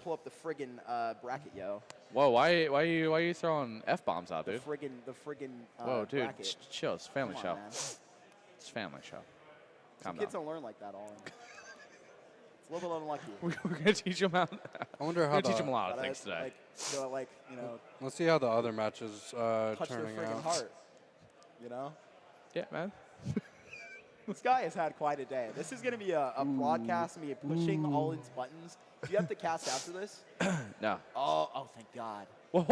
[SPEAKER 7] pull up the friggin' bracket, yo?
[SPEAKER 2] Whoa, why are you throwing f-bombs out,
[SPEAKER 7] The
[SPEAKER 2] dude?
[SPEAKER 7] friggin'
[SPEAKER 2] Whoa, dude,
[SPEAKER 7] bracket.
[SPEAKER 2] chill. It's a family
[SPEAKER 7] Come
[SPEAKER 2] show.
[SPEAKER 7] on, man.
[SPEAKER 2] It's a family show.
[SPEAKER 7] Some
[SPEAKER 2] Calm
[SPEAKER 7] kids
[SPEAKER 2] down.
[SPEAKER 7] don't learn like that, all. It's a little bit unlucky.
[SPEAKER 2] We're gonna teach them how.
[SPEAKER 5] I wonder
[SPEAKER 2] We're
[SPEAKER 5] how
[SPEAKER 2] gonna teach
[SPEAKER 5] the,
[SPEAKER 2] them a lot of
[SPEAKER 7] Gotta,
[SPEAKER 2] things today.
[SPEAKER 5] Let's see how the other matches
[SPEAKER 7] touch their
[SPEAKER 5] turning
[SPEAKER 7] friggin'
[SPEAKER 5] out.
[SPEAKER 7] heart.
[SPEAKER 2] Yeah, man.
[SPEAKER 7] This guy has had quite a day. This is going to be a broadcast, me pushing all its buttons. Do you have to cast after this?
[SPEAKER 2] No.
[SPEAKER 7] Oh, thank God.
[SPEAKER 2] Whoa,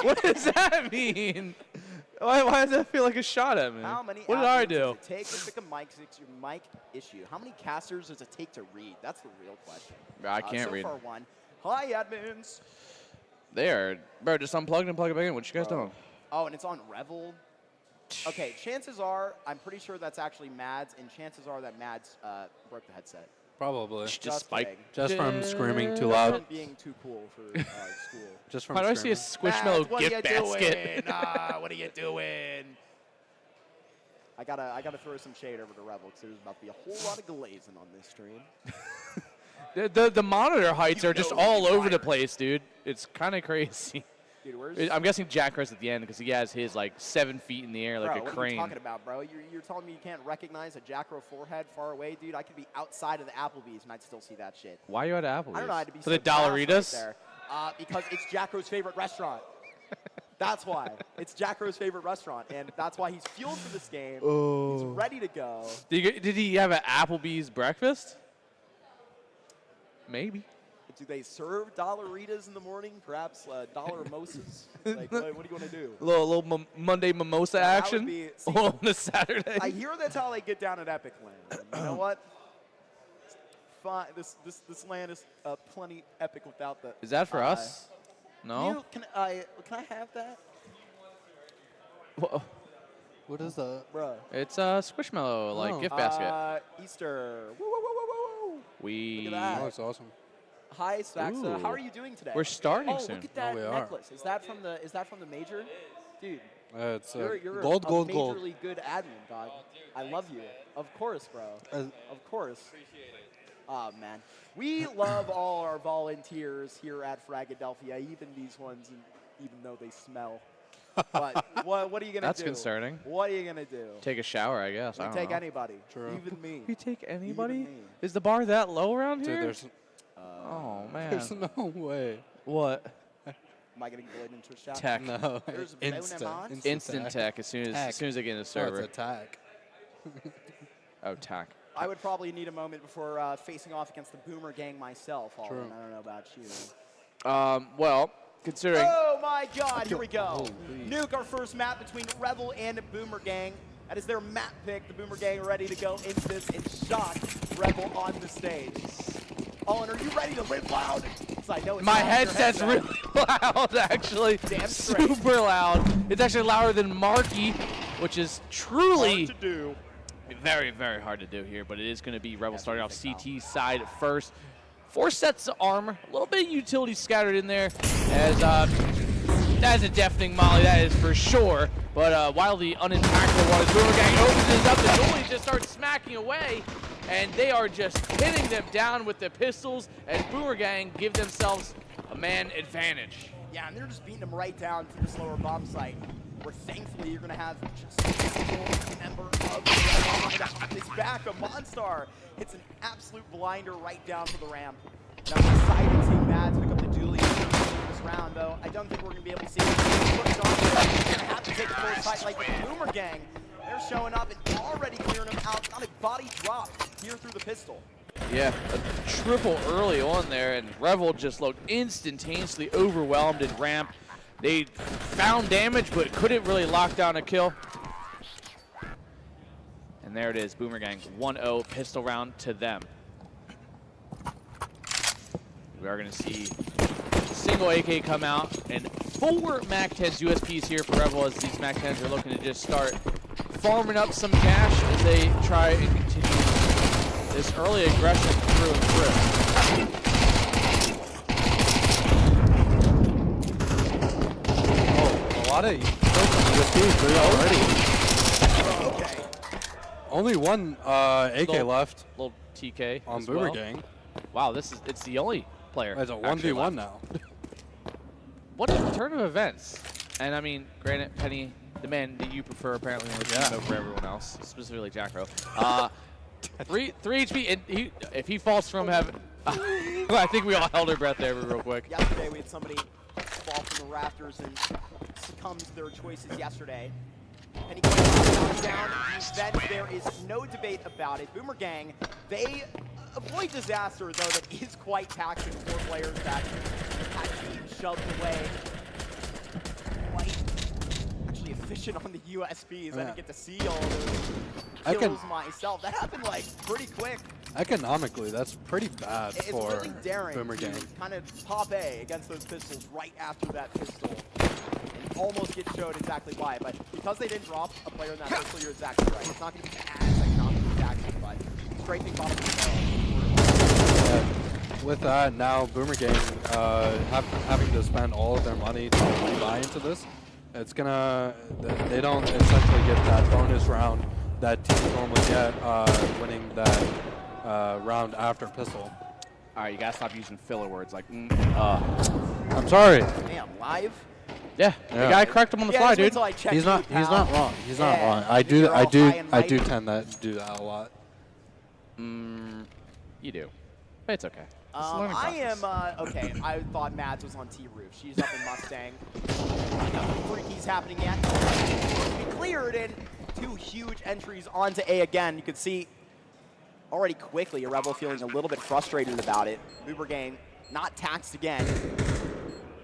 [SPEAKER 2] what does that mean? Why does that feel like a shot at me?
[SPEAKER 7] How many
[SPEAKER 2] What did I
[SPEAKER 7] athletes
[SPEAKER 2] do?
[SPEAKER 7] does it take to pick a mic fix your mic issue? How many casters does it take to read? That's the real question.
[SPEAKER 2] I can't
[SPEAKER 7] so
[SPEAKER 2] read.
[SPEAKER 7] far, one. Hi, admins.
[SPEAKER 2] There, bro. Just unplug it and plug it back in. What you guys
[SPEAKER 7] Bro.
[SPEAKER 2] doing?
[SPEAKER 7] Oh, and it's on Revel. Okay, chances are, I'm pretty sure that's actually Mads, and chances are that Mads broke the headset.
[SPEAKER 5] Probably.
[SPEAKER 2] Just spike.
[SPEAKER 7] kidding.
[SPEAKER 5] Just from screaming too
[SPEAKER 7] Just
[SPEAKER 5] loud.
[SPEAKER 7] from being too cool for school.
[SPEAKER 5] Just from
[SPEAKER 2] Why do I see a
[SPEAKER 5] screaming.
[SPEAKER 2] Squishmallow
[SPEAKER 7] what are you
[SPEAKER 2] gift basket?
[SPEAKER 7] doing? What are you doing? I gotta throw some shade over to Revel because there's about to be a whole lot of glazing on this stream.
[SPEAKER 2] The monitor heights
[SPEAKER 7] You
[SPEAKER 2] are just
[SPEAKER 7] know
[SPEAKER 2] all
[SPEAKER 7] the
[SPEAKER 2] over the
[SPEAKER 7] virus.
[SPEAKER 2] place, dude. It's kind of crazy.
[SPEAKER 7] Dude, where's
[SPEAKER 2] I'm guessing Jack Chris at the end because he has his like 7 feet in the air like
[SPEAKER 7] bro,
[SPEAKER 2] a
[SPEAKER 7] what are
[SPEAKER 2] crane.
[SPEAKER 7] you talking about, bro? You're telling me you can't recognize a Jackro forehead far away, dude? I could be outside of the Applebee's and I'd still see that shit.
[SPEAKER 2] Why are you at Applebee's?
[SPEAKER 7] I don't know. I had to be
[SPEAKER 2] For
[SPEAKER 7] so
[SPEAKER 2] the
[SPEAKER 7] brass right
[SPEAKER 2] Dollaritas?
[SPEAKER 7] there. Because it's Jackro's favorite restaurant. That's why. It's Jackro's favorite restaurant, and that's why he's fueled for this game.
[SPEAKER 2] Oh.
[SPEAKER 7] He's ready to go.
[SPEAKER 2] Did he have an Applebee's breakfast? Maybe.
[SPEAKER 7] Do they serve Dollaritas in the morning? Perhaps dollar mimosas? Like, what do you want to do?
[SPEAKER 2] A little Monday mimosa
[SPEAKER 7] that would
[SPEAKER 2] action
[SPEAKER 7] be- see,
[SPEAKER 2] on a Saturday.
[SPEAKER 7] I hear that's how they get down at Epic Land. And you know what? Fine. This land is plenty epic without the.
[SPEAKER 2] Is that for us? No.
[SPEAKER 7] Can I have that,
[SPEAKER 2] Whoa.
[SPEAKER 5] What is that?
[SPEAKER 7] bruh?
[SPEAKER 2] It's a Squishmallow like
[SPEAKER 5] Oh.
[SPEAKER 2] gift basket.
[SPEAKER 7] Easter. Woo, woo, woo, woo, woo, woo.
[SPEAKER 2] We.
[SPEAKER 7] Look at that.
[SPEAKER 5] Oh, it's awesome.
[SPEAKER 7] Hi, Spaxa. How
[SPEAKER 2] Ooh.
[SPEAKER 7] are you doing today?
[SPEAKER 2] We're starting
[SPEAKER 7] oh,
[SPEAKER 2] soon.
[SPEAKER 7] look at that
[SPEAKER 5] we are.
[SPEAKER 7] necklace. Is that from the major? Dude,
[SPEAKER 5] It's
[SPEAKER 7] you're
[SPEAKER 5] gold,
[SPEAKER 7] a
[SPEAKER 5] gold, gold.
[SPEAKER 7] majorly good admin, dog. I love you. Of course, bro. Of course. Oh, man. We love all our volunteers here at Fragadelphia, even these ones, and even though they smell. But what are you gonna do?
[SPEAKER 2] That's concerning.
[SPEAKER 7] What are you gonna do?
[SPEAKER 2] Take a shower, I guess. I
[SPEAKER 7] You
[SPEAKER 2] don't
[SPEAKER 7] take
[SPEAKER 2] know.
[SPEAKER 7] anybody,
[SPEAKER 5] True.
[SPEAKER 7] even me.
[SPEAKER 2] You take anybody?
[SPEAKER 7] Even me.
[SPEAKER 2] Is the bar that low around
[SPEAKER 5] Dude,
[SPEAKER 2] here?
[SPEAKER 5] there's
[SPEAKER 2] Oh man.
[SPEAKER 5] there's no way.
[SPEAKER 2] What?
[SPEAKER 7] Am I getting bullied in Twitch chat?
[SPEAKER 2] Tech.
[SPEAKER 5] No,
[SPEAKER 7] There's
[SPEAKER 5] instant
[SPEAKER 2] Instant tech as soon as they get in the
[SPEAKER 5] Oh,
[SPEAKER 2] server.
[SPEAKER 5] it's attack.
[SPEAKER 2] Oh, tech.
[SPEAKER 7] I would probably need a moment before facing off against the Boomer Gang myself, Alden.
[SPEAKER 5] True.
[SPEAKER 7] I don't know about you.
[SPEAKER 2] Well, considering
[SPEAKER 7] Oh my God! Here we go. Nuke, our first map between Rebel and Boomer Gang. That is their map pick. The Boomer Gang ready to go into this and shock Rebel on the stage. Alden, are you ready to live loud? 'Cause I know it's
[SPEAKER 2] my
[SPEAKER 7] loud in your
[SPEAKER 2] headset's
[SPEAKER 7] headset.
[SPEAKER 2] really loud, actually.
[SPEAKER 7] Damn straight.
[SPEAKER 2] Super loud. It's actually louder than Marky, which is truly
[SPEAKER 7] Hard to do.
[SPEAKER 2] very, very hard to do here, but it is going to be Rebel
[SPEAKER 7] That's
[SPEAKER 2] starting
[SPEAKER 7] what
[SPEAKER 2] off
[SPEAKER 7] I think,
[SPEAKER 2] CT side first. 4 sets of armor, a little bit of utility scattered in there, as that is a deafening molly, that is for sure. But while the unimpactful one, Boomer Gang opens this up, the goalies just start smacking away, and they are just hitting them down with the pistols, and Boomer Gang give themselves a man advantage.
[SPEAKER 7] Yeah, and they're just beating them right down to this lower bomb site, where thankfully you're going to have just a single member of the is back. A Monstar hits an absolute blinder right down to the ramp. Now I'm excited to see Mads pick up the dually this round, though. I don't think we're going to be able to see it. He's going to have to take a close fight like the Boomer Gang. They're showing up and already clearing them out on a body drop here through the pistol.
[SPEAKER 2] Yeah, a triple early on there, and Revel just looked instantaneously overwhelmed in ramp. They found damage, but couldn't really lock down a kill. And there it is, Boomer Gang, 1-0 pistol round to them. We are going to see a single AK come out, and 4 MAC-10s USPs here for Revel, as these MAC-10s are looking to just start farming up some cash as they try and continue this early aggression through and through.
[SPEAKER 5] A lot of USPs already.
[SPEAKER 7] Okay.
[SPEAKER 5] Only one AK
[SPEAKER 2] Little-
[SPEAKER 5] left
[SPEAKER 2] Little TK
[SPEAKER 5] on
[SPEAKER 2] as
[SPEAKER 5] Boomer
[SPEAKER 2] well.
[SPEAKER 5] Gang.
[SPEAKER 2] Wow, it's the only player.
[SPEAKER 5] It's a
[SPEAKER 2] actually
[SPEAKER 5] 1v1
[SPEAKER 2] left.
[SPEAKER 5] now.
[SPEAKER 2] What a turn of events. And I mean, granted, Penny, the man that you prefer apparently on the team over everyone else, specifically Jackro. 3 HP, and if he falls from heaven, I think we all held our breath there real quick.
[SPEAKER 7] Yesterday we had somebody fall from the rafters and succumb to their choices yesterday. And he goes down. Then there is no debate about it. Boomer Gang, they avoid disaster, though, that is quite taxing for players that had to be shoved away. Quite actually efficient on the USPs. I didn't get to see all those kills myself. That happened like pretty quick.
[SPEAKER 5] Economically, that's pretty bad
[SPEAKER 7] It's
[SPEAKER 5] for
[SPEAKER 7] really daring
[SPEAKER 5] Boomer
[SPEAKER 7] to
[SPEAKER 5] Gang.
[SPEAKER 7] kind of pop A against those pistols right after that pistol. And almost get showed exactly why. But because they didn't drop a player in that pistol, you're exactly right. It's not going to be as economically taxing, but scraping bottom of the barrel.
[SPEAKER 5] With that, now Boomer Gang having to spend all of their money to buy into this, it's gonna. They don't essentially get that bonus round that teams normally get winning that round after pistol.
[SPEAKER 2] All right, you gotta stop using filler words like.
[SPEAKER 5] I'm sorry.
[SPEAKER 7] Damn, live?
[SPEAKER 2] Yeah, the guy corrected him on the fly,
[SPEAKER 7] just wait
[SPEAKER 2] dude.
[SPEAKER 7] till I check
[SPEAKER 5] He's
[SPEAKER 7] you,
[SPEAKER 5] not. He's
[SPEAKER 7] pal.
[SPEAKER 5] not wrong. He's not
[SPEAKER 7] Yeah,
[SPEAKER 5] wrong.
[SPEAKER 7] you're all high and
[SPEAKER 5] I do
[SPEAKER 7] mighty.
[SPEAKER 5] tend to do that a lot.
[SPEAKER 2] You do, but it's okay. It's a learning
[SPEAKER 7] I
[SPEAKER 2] process.
[SPEAKER 7] am, okay, I thought Mads was on T-Roof. She's up in Mustang. Nothing freaky's happening yet. We cleared in 2 huge entries onto A again. You can see already quickly a Rebel feeling a little bit frustrated about it. Boomer Gang not taxed again.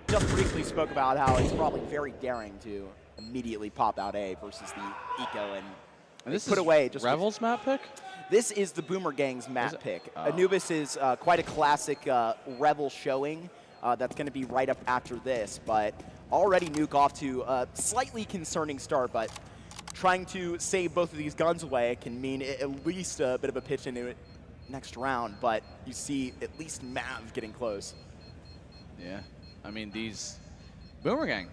[SPEAKER 7] Just briefly spoke about how it's probably very daring to immediately pop out A versus the Eco and
[SPEAKER 2] this
[SPEAKER 7] put
[SPEAKER 2] is
[SPEAKER 7] away. Just
[SPEAKER 2] Revel's map pick.
[SPEAKER 7] This is the Boomer Gang's map
[SPEAKER 2] Is it?
[SPEAKER 7] pick.
[SPEAKER 2] Oh.
[SPEAKER 7] Anubis is quite a classic Rebel showing. That's going to be right up after this, but already Nuke off to a slightly concerning start, but trying to save both of these guns away can mean at least a bit of a pitch into it next round, but you see at least Mav getting close.
[SPEAKER 2] Yeah, I mean these Boomer Gang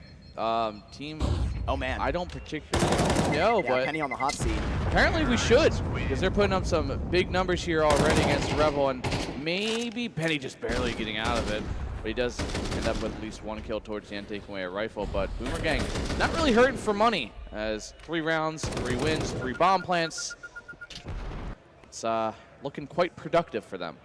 [SPEAKER 2] team.
[SPEAKER 7] Oh man.
[SPEAKER 2] I don't particularly know,
[SPEAKER 7] Yeah,
[SPEAKER 2] but
[SPEAKER 7] Penny on the hot seat.
[SPEAKER 2] apparently we should, because they're putting up some big numbers here already against Rebel, and maybe Penny just barely getting out of it. But he does end up with at least 1 kill towards the end, taking away a rifle. But Boomer Gang not really hurting for money, as 3 rounds, 3 wins, 3 bomb plants. It's looking quite productive for them.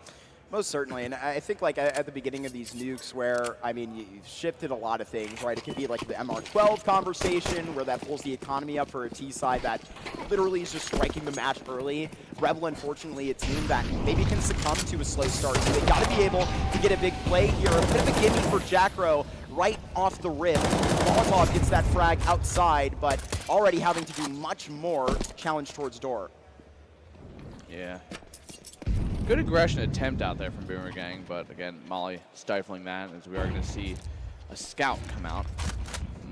[SPEAKER 7] Most certainly, and I think like at the beginning of these nukes where, I mean, you've shifted a lot of things, right? It could be like the MR12 conversation where that pulls the economy up for a T side that literally is just striking the match early. Rebel, unfortunately, a team that maybe can succumb to a slow start. So they got to be able to get a big play here. A bit of a gimme for Jackro right off the rip. Molotov gets that frag outside, but already having to do much more challenge towards door.
[SPEAKER 2] Yeah. Good aggression attempt out there from Boomer Gang, but again, Molly stifling that as we are going to see a scout come out.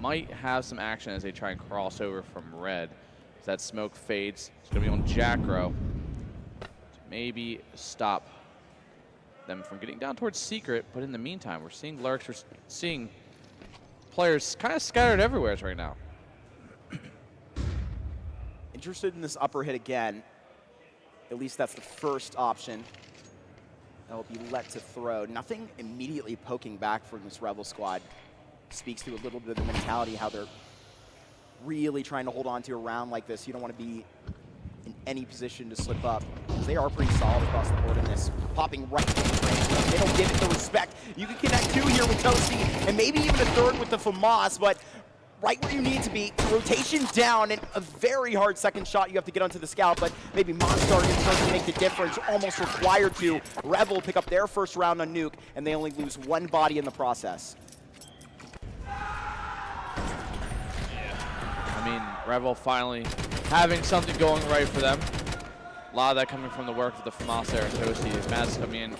[SPEAKER 2] Might have some action as they try and cross over from red. As that smoke fades, it's going to be on Jackro to maybe stop them from getting down towards secret, but in the meantime, we're seeing lurks, we're seeing players kind of scattered everywhere right now.
[SPEAKER 7] Interested in this upper hit again. At least that's the first option that will be let to throw. Nothing immediately poking back from this Rebel squad. Speaks to a little bit of the mentality, how they're really trying to hold on to a round like this. You don't want to be in any position to slip up, because they are pretty solid across the board in this. Popping right in the range. They don't give it the respect. You can connect 2 here with Toasty, and maybe even a 3rd with the FAMAS, but right where you need to be. Rotation down, and a very hard second shot you have to get onto the scout, but maybe Monstar can start to make the difference. Almost required to. Rebel pick up their first round on nuke, and they only lose 1 body in the process.
[SPEAKER 2] I mean, Rebel finally having something going right for them. A lot of that coming from the work of the FAMAS there and Toasty. As Matt's coming in,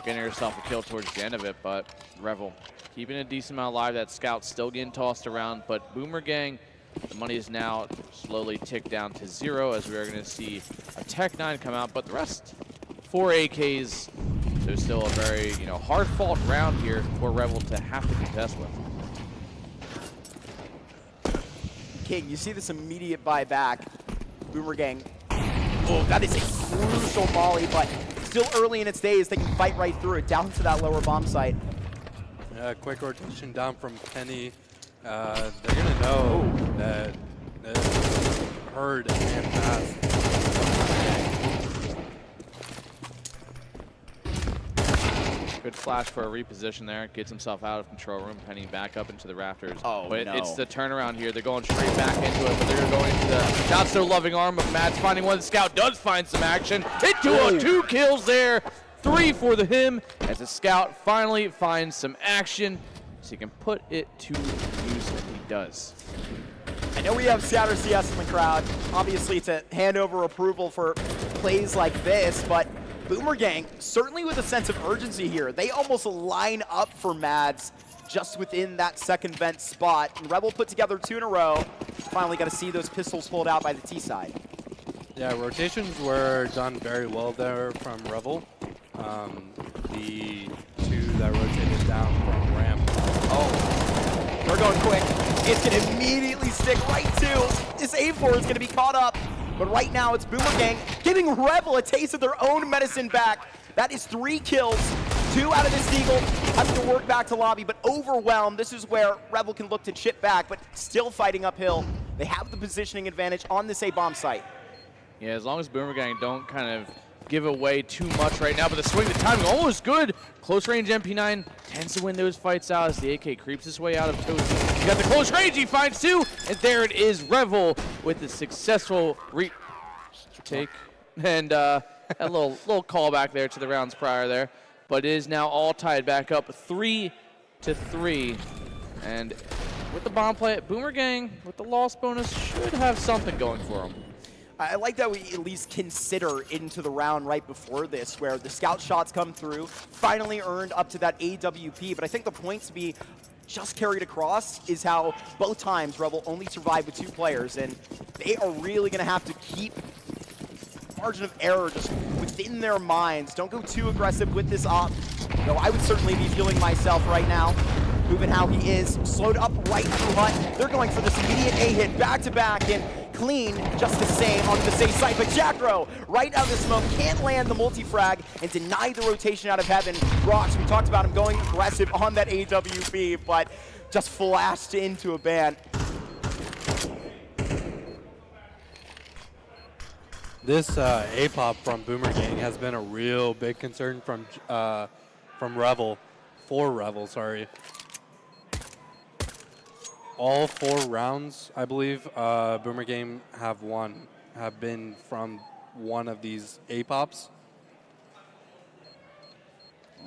[SPEAKER 2] getting herself a kill towards the end of it, but Rebel keeping a decent amount alive. That scout's still getting tossed around, but Boomer Gang, the money is now slowly ticked down to 0 as we are going to see a Tech 9 come out, but the rest 4 AKs. There's still a very hard-fought round here for Rebel to have to contest with.
[SPEAKER 7] King, you see this immediate buyback. Boomer Gang. Oh, that is a crucial molly, but still early in its days. They can fight right through it, down to that lower bomb site.
[SPEAKER 5] Quick rotation down from Kenny. They're going to know that it's heard and fast.
[SPEAKER 2] Good flash for a reposition there. Gets himself out of control room, Penny back up into the rafters.
[SPEAKER 7] Oh,
[SPEAKER 2] but
[SPEAKER 7] no.
[SPEAKER 2] it's the turnaround here. They're going straight back into it, but they're going to the not-so-loving arm of Matt's finding one. The scout does find some action. Into 2 kills there. 3 for him as the scout finally finds some action so he can put it to use, and he does.
[SPEAKER 7] I know we have Scatter CS in the crowd. Obviously, it's a handover approval for plays like this, but Boomer Gang, certainly with a sense of urgency here. They almost line up for Mads just within that second vent spot. And Rebel put together 2 in a row. Finally got to see those pistols pulled out by the T side.
[SPEAKER 5] Yeah, rotations were done very well there from Rebel. The 2 that rotated down from ramp.
[SPEAKER 7] Oh, they're going quick. It's going to immediately stick right to this A4 is going to be caught up. But right now it's Boomer Gang giving Rebel a taste of their own medicine back. That is 3 kills, 2 out of this Eagle, having to work back to lobby, but overwhelmed. This is where Rebel can look to chip back, but still fighting uphill. They have the positioning advantage on this A-bomb site.
[SPEAKER 2] Yeah, as long as Boomer Gang don't kind of give away too much right now, but the swing, the timing almost good. Close range MP9 tends to win those fights out as the AK creeps his way out of Toasty. He got the close range, he finds 2, and there it is, Revel with the successful retake. And a little callback there to the rounds prior there, but it is now all tied back up 3-3. And with the bomb play, Boomer Gang with the loss bonus should have something going for them.
[SPEAKER 7] I like that we at least consider into the round right before this, where the scout shots come through, finally earned up to that AWP, but I think the points to be just carried across is how both times Rebel only survived with 2 players, and they are really going to have to keep margin of error just within their minds. Don't go too aggressive with this op, though I would certainly be feeling myself right now. Moving how he is, slowed up right through Hunt. They're going for this immediate A hit back to back, and clean, just the same on the safe side. But Jackro, right out of the smoke, can't land the multi-frag and deny the rotation out of heaven. Rocks, we talked about him going aggressive on that AWP, but just flashed into a ban.
[SPEAKER 5] This A-pop from Boomer Gang has been a real big concern from Revel, for Revel, sorry. All 4 rounds, I believe, Boomer Gang have been from one of these A-pops.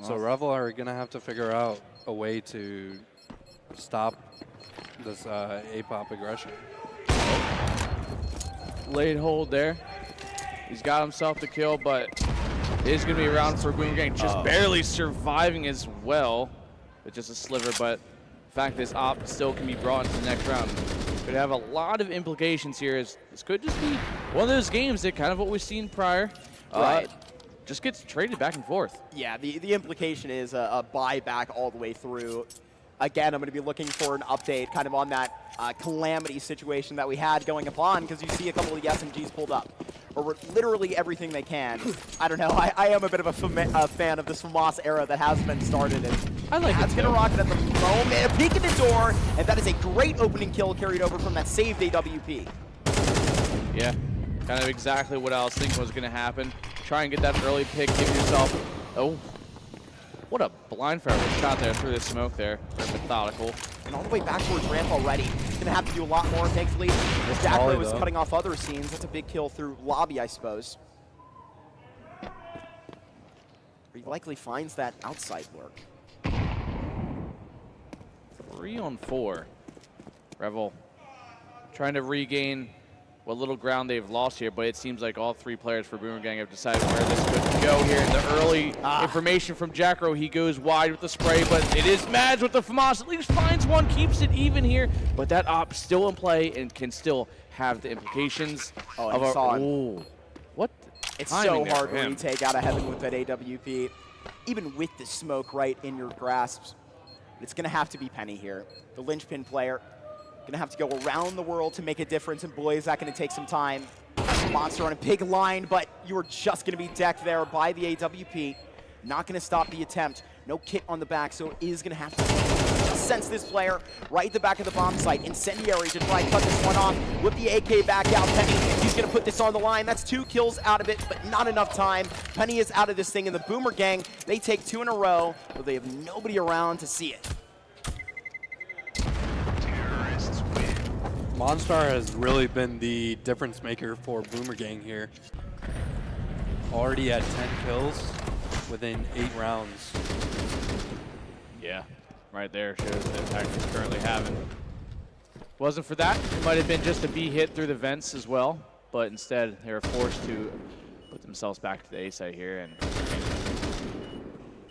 [SPEAKER 5] So Revel are going to have to figure out a way to stop this A-pop aggression.
[SPEAKER 2] Laid hold there. He's got himself the kill, but it is going to be a round for Boomer Gang, just barely surviving as well. With just a sliver, but the fact this op still can be brought into the next round could have a lot of implications here. As this could just be one of those games that kind of what we've seen prior.
[SPEAKER 7] Right.
[SPEAKER 2] Just gets traded back and forth.
[SPEAKER 7] Yeah, the implication is a buyback all the way through. Again, I'm going to be looking for an update kind of on that calamity situation that we had going upon, because you see a couple of the SMGs pulled up. Or literally everything they can. I don't know. I am a bit of a fan of this FAMAS era that has been started. And
[SPEAKER 2] I like
[SPEAKER 7] that's
[SPEAKER 2] it
[SPEAKER 7] going to
[SPEAKER 2] too.
[SPEAKER 7] rock it at the moment. A peek in the door, and that is a great opening kill carried over from that saved AWP.
[SPEAKER 2] Yeah, kind of exactly what I was thinking was going to happen. Try and get that early pick, give yourself, oh, what a blind fire shot there through the smoke there. Very methodical.
[SPEAKER 7] And all the way back towards ramp already. He's going to have to do a lot more, thankfully. As Jackro was
[SPEAKER 5] though.
[SPEAKER 7] cutting off other scenes, that's a big kill through lobby, I suppose. He likely finds that outside lurk.
[SPEAKER 2] 3 on 4. Revel trying to regain what little ground they've lost here, but it seems like all 3 players for Boomer Gang have decided where this could go here. In the early information from Jackro, he goes wide with the spray, but it is Mads with the FAMAS. At least finds one, keeps it even here, but that op still in play and can still have the implications of a... Oh, what?
[SPEAKER 7] It's
[SPEAKER 2] timing
[SPEAKER 7] so
[SPEAKER 2] there
[SPEAKER 7] hard
[SPEAKER 2] for
[SPEAKER 7] when
[SPEAKER 2] him.
[SPEAKER 7] you take out of heaven with that AWP. Even with the smoke right in your grasp, it's going to have to be Penny here. The linchpin player. Going to have to go around the world to make a difference, and boy, is that going to take some time. Monster on a big line, but you are just going to be decked there by the AWP. Not going to stop the attempt. No kit on the back, so it is going to have to just sense this player right at the back of the bomb site. Incendiary to try and cut this one off. Whip the AK back out. Penny, he's going to put this on the line. That's 2 kills out of it, but not enough time. Penny is out of this thing, and the Boomer Gang, they take 2 in a row, but they have nobody around to see it.
[SPEAKER 5] Monstar has really been the difference maker for Boomer Gang here. Already at 10 kills within 8 rounds.
[SPEAKER 2] Yeah, right there shows the impact he's currently having. Wasn't for that, it might have been just a B hit through the vents as well, but instead they were forced to put themselves back to the A site here, and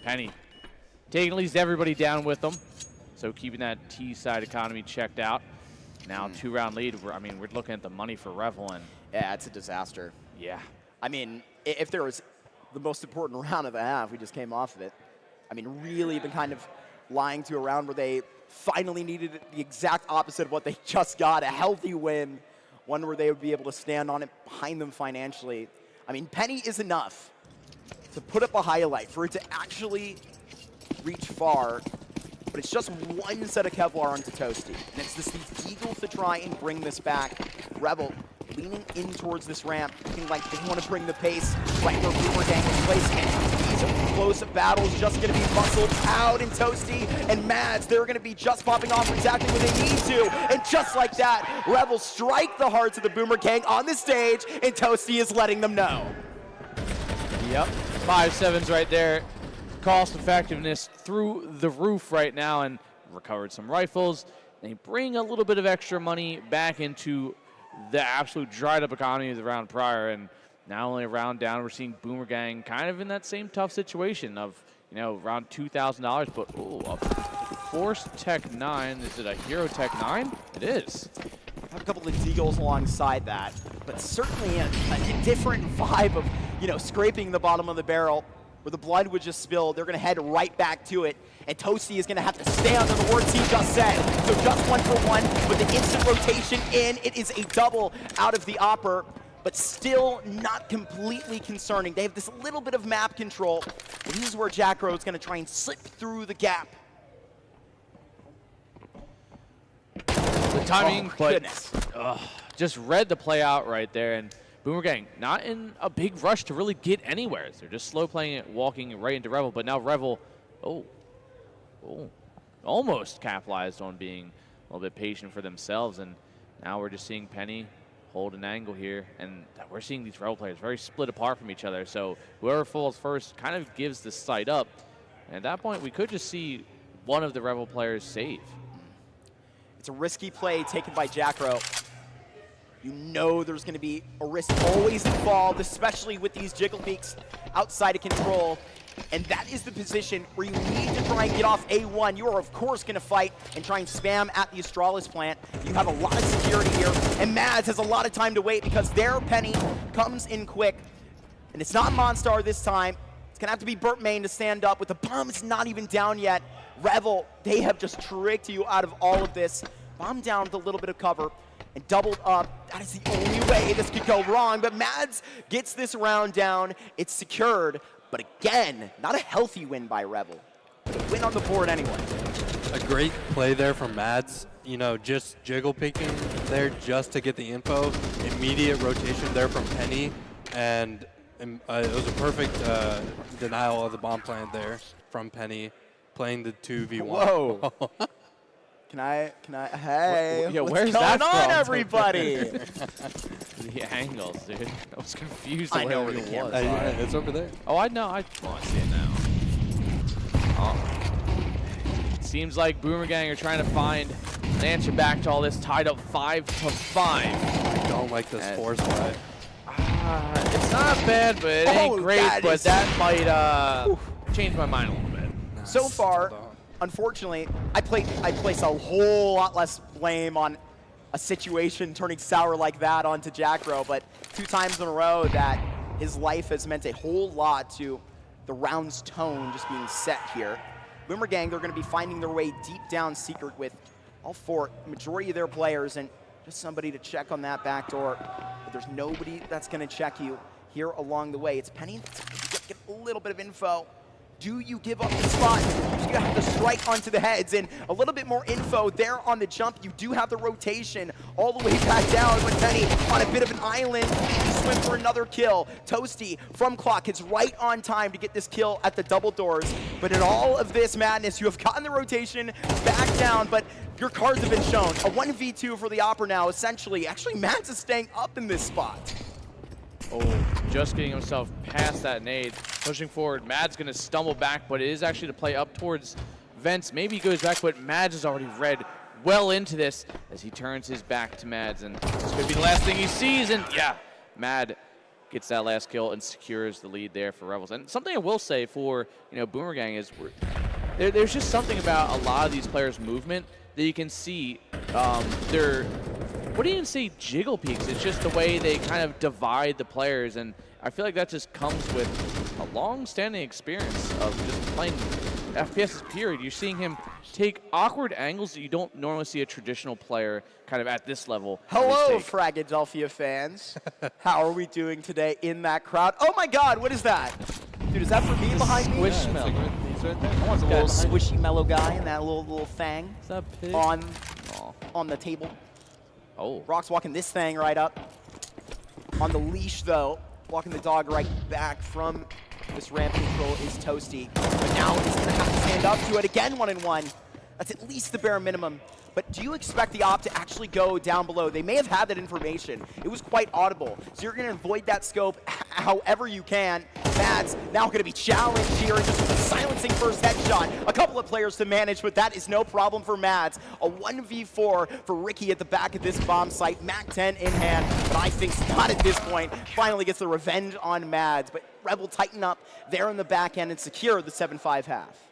[SPEAKER 2] Penny taking at least everybody down with them, so keeping that T side economy checked out. Now 2-round lead. We're looking at the money for Revel, and
[SPEAKER 7] Yeah, it's a disaster.
[SPEAKER 2] yeah.
[SPEAKER 7] I mean, if there was the most important round of the half, we just came off of it. I mean, really been kind of lying to a round where they finally needed the exact opposite of what they just got, a healthy win, one where they would be able to stand on it behind them financially. I mean, Penny is enough to put up a highlight, for it to actually reach far, but it's just one set of Kevlar onto Toasty. And it's these Eagles to try and bring this back. Revel leaning in towards this ramp, looking like they want to bring the pace right where Boomer Gang is placing it. These close battles just going to be muscled out, and Toasty and Mads, they're going to be just popping off exactly where they need to. And just like that, Revel strike the hearts of the Boomer Gang on the stage, and Toasty is letting them know.
[SPEAKER 2] Yep, 5-7s right there. Cost effectiveness through the roof right now, and recovered some rifles. They bring a little bit of extra money back into the absolute dried up economy of the round prior, and now only a round down, we're seeing Boomer Gang kind of in that same tough situation of, around $2,000, but a Force Tech 9. Is it a Hero Tech 9? It is.
[SPEAKER 7] Have a couple of Deagles alongside that, but certainly a different vibe of, scraping the bottom of the barrel. where the blood would just spill. They're going to head right back to it. And Toasty is going to have to stay under the words he just said. So just 1 for 1 with the instant rotation in. It is a double out of the Opper, but still not completely concerning. They have this little bit of map control. And this is where Jackro is going to try and slip through the gap.
[SPEAKER 2] The timing, but
[SPEAKER 7] Goodness.
[SPEAKER 2] just read the play out right there. And Boomerang not in a big rush to really get anywhere. They're just slow playing it, walking right into Revel. But now Revel, almost capitalized on being a little bit patient for themselves. And now we're just seeing Penny hold an angle here. And we're seeing these Revel players very split apart from each other. So whoever falls first kind of gives the sight up. And at that point, we could just see one of the Revel players save.
[SPEAKER 7] It's a risky play taken by Jackro. You know there's going to be a risk always involved, especially with these jiggle peaks outside of control. And that is the position where you need to try and get off A1. You are, of course, going to fight and try and spam at the Astralis plant. You have a lot of security here, and Mads has a lot of time to wait because their Penny comes in quick. And it's not Monstar this time. It's going to have to be Burt Main to stand up with the bomb. It's not even down yet. Revel, they have just tricked you out of all of this. Bomb down with a little bit of cover and doubled up. That is the only way this could go wrong, but Mads gets this round down. It's secured, but again, not a healthy win by Revel. But a win on the board anyway.
[SPEAKER 5] A great play there from Mads. You know, just jiggle picking there just to get the info. Immediate rotation there from Penny, and it was a perfect denial of the bomb plant there from Penny, playing the 2v1.
[SPEAKER 7] Whoa. Can I, hey,
[SPEAKER 2] Yeah,
[SPEAKER 7] what's
[SPEAKER 2] where's
[SPEAKER 7] going
[SPEAKER 2] that
[SPEAKER 7] on,
[SPEAKER 2] from?
[SPEAKER 7] everybody?
[SPEAKER 2] The angles, dude. I was confused.
[SPEAKER 7] I
[SPEAKER 2] the way
[SPEAKER 7] know where the
[SPEAKER 2] everything was.
[SPEAKER 7] camera's
[SPEAKER 5] Yeah, it's over there.
[SPEAKER 2] Oh, I know. I see it now. Seems like Boomerang are trying to find an answer back to all this, tied up 5-5.
[SPEAKER 5] I don't like this force play.
[SPEAKER 2] It's not bad, but it ain't great.
[SPEAKER 7] that
[SPEAKER 2] But
[SPEAKER 7] is-
[SPEAKER 2] that might change my mind a little bit.
[SPEAKER 7] So far, unfortunately, I place a whole lot less blame on a situation turning sour like that onto Jackro, but 2 times in a row that his life has meant a whole lot to the round's tone just being set here. Boomerang, they're going to be finding their way deep down secret with all 4, majority of their players, and just somebody to check on that back door. But there's nobody that's going to check you here along the way. It's Penny. Get a little bit of info. Do you give up the spot? You have to strike onto the heads, and a little bit more info there on the jump. You do have the rotation all the way back down, but Penny on a bit of an island to swim for another kill. Toasty from Clock is right on time to get this kill at the double doors. But in all of this madness, you have gotten the rotation back down, but your cards have been shown. A 1v2 for the Opera now, essentially. Actually, Mads is staying up in this spot.
[SPEAKER 2] Oh, just getting himself past that nade, pushing forward. Mad's going to stumble back, but it is actually to play up towards Vents. Maybe he goes back, but Mads is already read well into this as he turns his back to Mads, and this could be the last thing he sees. And yeah, Mad gets that last kill and secures the lead there for Rebels. And something I will say for Boomerang is there's just something about a lot of these players' movement that you can see. What do you even say jiggle peaks? It's just the way they kind of divide the players, and I feel like that just comes with a long-standing experience of just playing FPS period. You're seeing him take awkward angles that you don't normally see a traditional player kind of at this level.
[SPEAKER 7] Hello,
[SPEAKER 2] take.
[SPEAKER 7] Fragadelphia fans. How are we doing today in that crowd? Oh my God, what is that? Dude, is that for me behind me?
[SPEAKER 2] Squishmallow.
[SPEAKER 5] He's right there.
[SPEAKER 7] There's a little squishy mellow guy and that little thing
[SPEAKER 2] Is that pig?
[SPEAKER 7] on the table.
[SPEAKER 2] Oh.
[SPEAKER 7] Rock's walking this thing right up. On the leash, though, walking the dog right back from this ramp control is Toasty. But now he's going to have to stand up to it again, 1-1. That's at least the bare minimum. But do you expect the op to actually go down below? They may have had that information. It was quite audible. So you're going to avoid that scope however you can. Mads now going to be challenged here just with a silencing first headshot. A couple of players to manage, but that is no problem for Mads. A 1v4 for Ricky at the back of this bomb site. MAC-10 in hand, but I think Scott at this point finally gets the revenge on Mads. But Rebel tighten up there in the back end and secure the 7-5 half.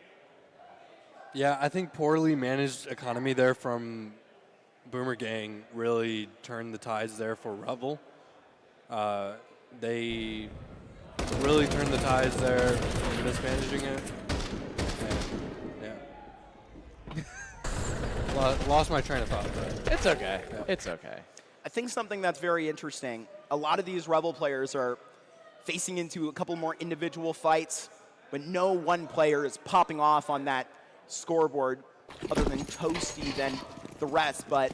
[SPEAKER 5] Yeah, I think poorly managed economy there from Boomerang really turned the tides there for Revel. They really turned the tides there in the mismanaging it. And, yeah. Lost my train of thought. But
[SPEAKER 2] It's okay.
[SPEAKER 5] Yeah.
[SPEAKER 2] It's okay.
[SPEAKER 7] I think something that's very interesting, a lot of these Rebel players are facing into a couple more individual fights, but no one player is popping off on that scoreboard other than Toasty than the rest. But,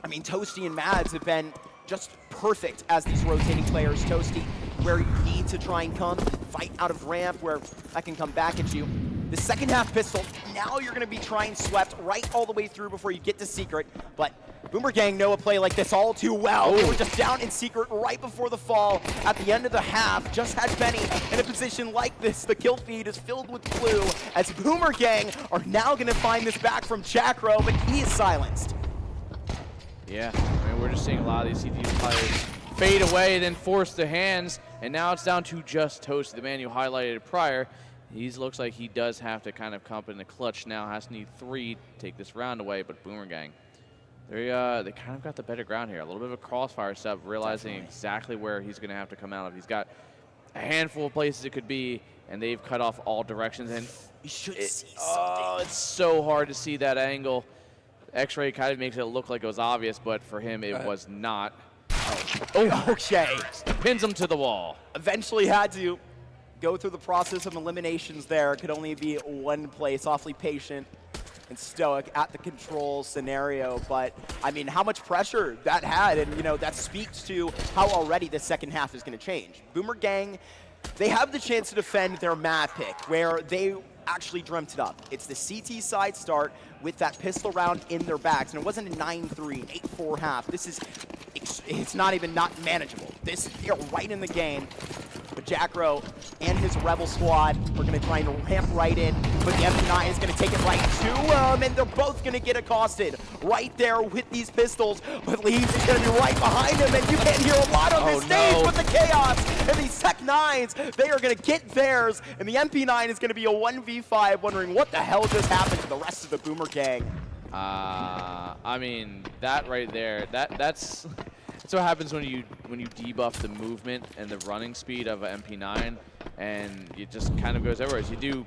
[SPEAKER 7] I mean, Toasty and Mads have been just perfect as these rotating players. Toasty, where you need to try and come, fight out of ramp, where that can come back at you. The second half pistol, now you're going to be trying swept right all the way through before you get to secret. But Boomer Gang know a play like this all too well. They were just down in secret right before the fall. At the end of the half, just had Benny in a position like this. The kill feed is filled with blue as Boomer Gang are now going to find this back from Jackro, but he is silenced.
[SPEAKER 2] Yeah, I mean, we're just seeing a lot of these CTU players fade away and then force the hands, and now it's down to just Toasty, the man you highlighted prior. He looks like he does have to kind of come up in the clutch now, has to need 3 to take this round away, but Boomer Gang, they kind of got the better ground here. A little bit of a crossfire step, realizing exactly where he's going to have to come out of. He's got a handful of places it could be, and they've cut off all directions. And
[SPEAKER 7] You should see something.
[SPEAKER 2] oh, it's so hard to see that angle. X-ray kind of makes it look like it was obvious, but for him it was not.
[SPEAKER 7] Oh, okay.
[SPEAKER 2] Pins him to the wall.
[SPEAKER 7] Eventually had to go through the process of eliminations there. It could only be one place. Awfully patient and stoic at the control scenario. But, I mean, how much pressure that had. And, you know, that speaks to how already the second half is going to change. Boomer Gang, they have the chance to defend their map pick, where they actually dreamt it up. It's the CT side start with that pistol round in their backs. And it wasn't a 9-3, 8-4 half. This is, it's not even not manageable. They're right in the game. But Jackro and his Rebel squad are going to try and ramp right in. But the MP9 is going to take it right to them, and they're both going to get accosted right there with these pistols. But Leeds is going to be right behind him, and you can't hear a lot on this stage with the chaos. And these Tech 9s, they are going to get theirs, and the MP9 is going to be a 1v5, wondering what the hell just happened to the rest of the Boomer Gang.
[SPEAKER 2] I mean, that right there, that's what happens when you debuff the movement and the running speed of an MP9, and it just kind of goes everywhere. As you do,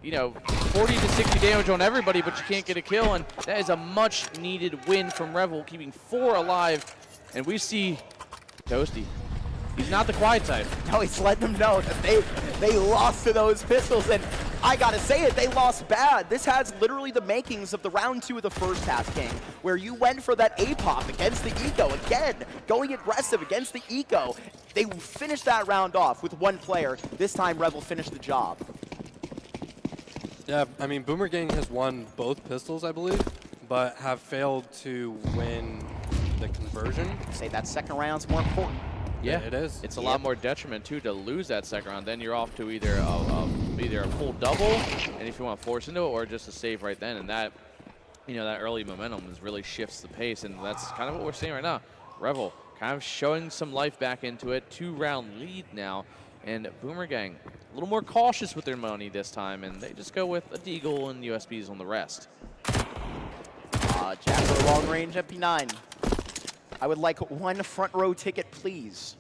[SPEAKER 2] you know, 40 to 60 damage on everybody, but you can't get a kill, and that is a much-needed win from Revel, keeping 4 alive. And we see Toasty. He's not the quiet type.
[SPEAKER 7] No, he's letting them know that they lost to those pistols, and I gotta say it, they lost bad. This has literally the makings of the round 2 of the first half, King, where you went for that A-pop against the Eco. Again, going aggressive against the Eco. They finished that round off with one player. This time, Revel finished the job.
[SPEAKER 5] yeah, I mean, Boomer Gang has won both pistols, I believe, but have failed to win the conversion.
[SPEAKER 7] Say that second round's more important.
[SPEAKER 2] Yeah,
[SPEAKER 5] it is.
[SPEAKER 2] It's a lot more detriment too to lose that second round. Then you're off to either a full double, and if you want to force into it, or just a save right then. And that, you know, that early momentum really shifts the pace, and that's kind of what we're seeing right now. Revel kind of showing some life back into it. 2-round lead now, and Boomer Gang a little more cautious with their money this time, and they just go with a Deagle and USBs on the rest.
[SPEAKER 7] Jackro long range MP9. I would like 1 front row ticket, please.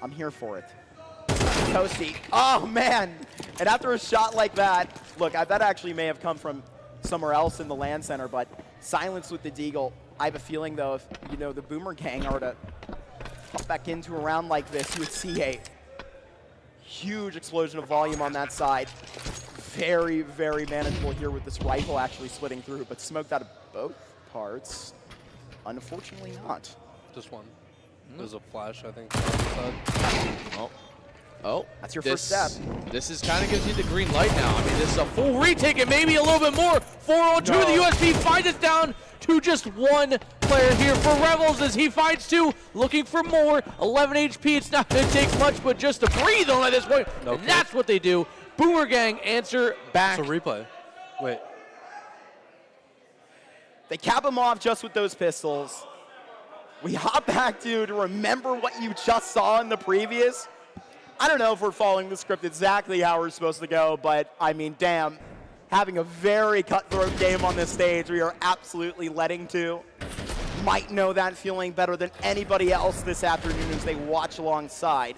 [SPEAKER 7] I'm here for it. Toasty. Oh, man. And after a shot like that, look, that actually may have come from somewhere else in the LAN center, but silence with the Deagle. I have a feeling, though, if, you know, the Boomer Gang are to pop back into a round like this, you would see a huge explosion of volume on that side. Very, very manageable here with this rifle actually splitting through, but smoked out of both parts. Unfortunately not.
[SPEAKER 5] Just one. There's a flash, I think. On the side.
[SPEAKER 2] Oh,
[SPEAKER 7] That's your first step.
[SPEAKER 2] This is kind of gives you the green light now. I mean, this is a full retake and maybe a little bit more. 4-on-2,
[SPEAKER 7] No.
[SPEAKER 2] the USB finds it down to just 1 player here for Revels as he finds 2, looking for more. 11 HP, it's not going to take much, but just to breathe on at this point.
[SPEAKER 5] No
[SPEAKER 2] And
[SPEAKER 5] kill.
[SPEAKER 2] that's what they do. Boomer Gang answer back.
[SPEAKER 5] It's a replay. Wait.
[SPEAKER 7] They cap him off just with those pistols. We hop back to remember what you just saw in the previous. I don't know if we're following the script exactly how we're supposed to go, but I mean, damn, having a very cutthroat game on this stage, we are absolutely letting to. Might know that feeling better than anybody else this afternoon as they watch alongside.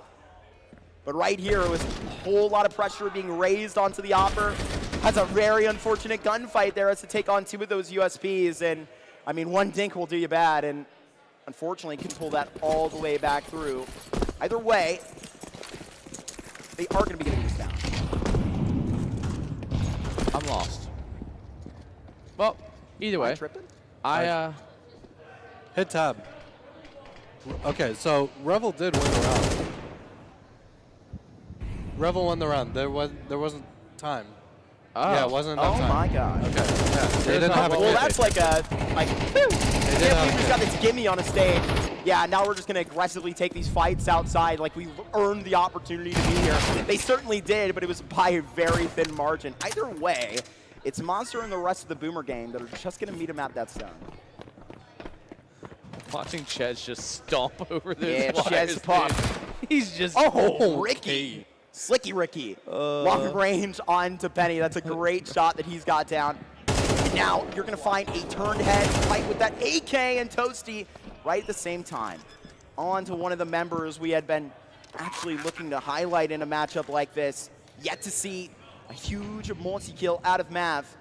[SPEAKER 7] But right here, it was a whole lot of pressure being raised onto the Opper. Has a very unfortunate gunfight there, has to take on 2 of those USPs. And, I mean, one dink will do you bad, and unfortunately can pull that all the way back through. Either way, they are going to be getting this down.
[SPEAKER 2] I'm lost. Well, either way,
[SPEAKER 7] Tripping?
[SPEAKER 5] Hit tab. Okay, so Revel did win the round. Revel won the round. There wasn't time.
[SPEAKER 2] Oh.
[SPEAKER 5] Yeah, it wasn't enough
[SPEAKER 7] Oh
[SPEAKER 5] time.
[SPEAKER 7] my gosh.
[SPEAKER 5] Okay, yeah. They didn't have a
[SPEAKER 7] Well,
[SPEAKER 5] kit.
[SPEAKER 7] that's like a, whew.
[SPEAKER 5] did
[SPEAKER 7] Yeah,
[SPEAKER 5] have
[SPEAKER 7] we
[SPEAKER 5] a
[SPEAKER 7] just got this gimme on a stage. Yeah, now we're just going to aggressively take these fights outside like we earned the opportunity to be here. They certainly did, but it was by a very thin margin. Either way, it's Monster and the rest of the Boomer gang that are just going to meet him at that stone.
[SPEAKER 2] Watching Chez just stomp over those
[SPEAKER 7] Yeah,
[SPEAKER 2] wires,
[SPEAKER 7] Chez Puff.
[SPEAKER 2] dude. He's just
[SPEAKER 7] Oh, Ricky. Slicky Ricky. Long range onto Penny. That's a great shot that he's got down. And now you're going to find a turned head fight with that AK and Toasty right at the same time. On to one of the members we had been actually looking to highlight in a matchup like this. Yet to see a huge multi-kill out of Mav.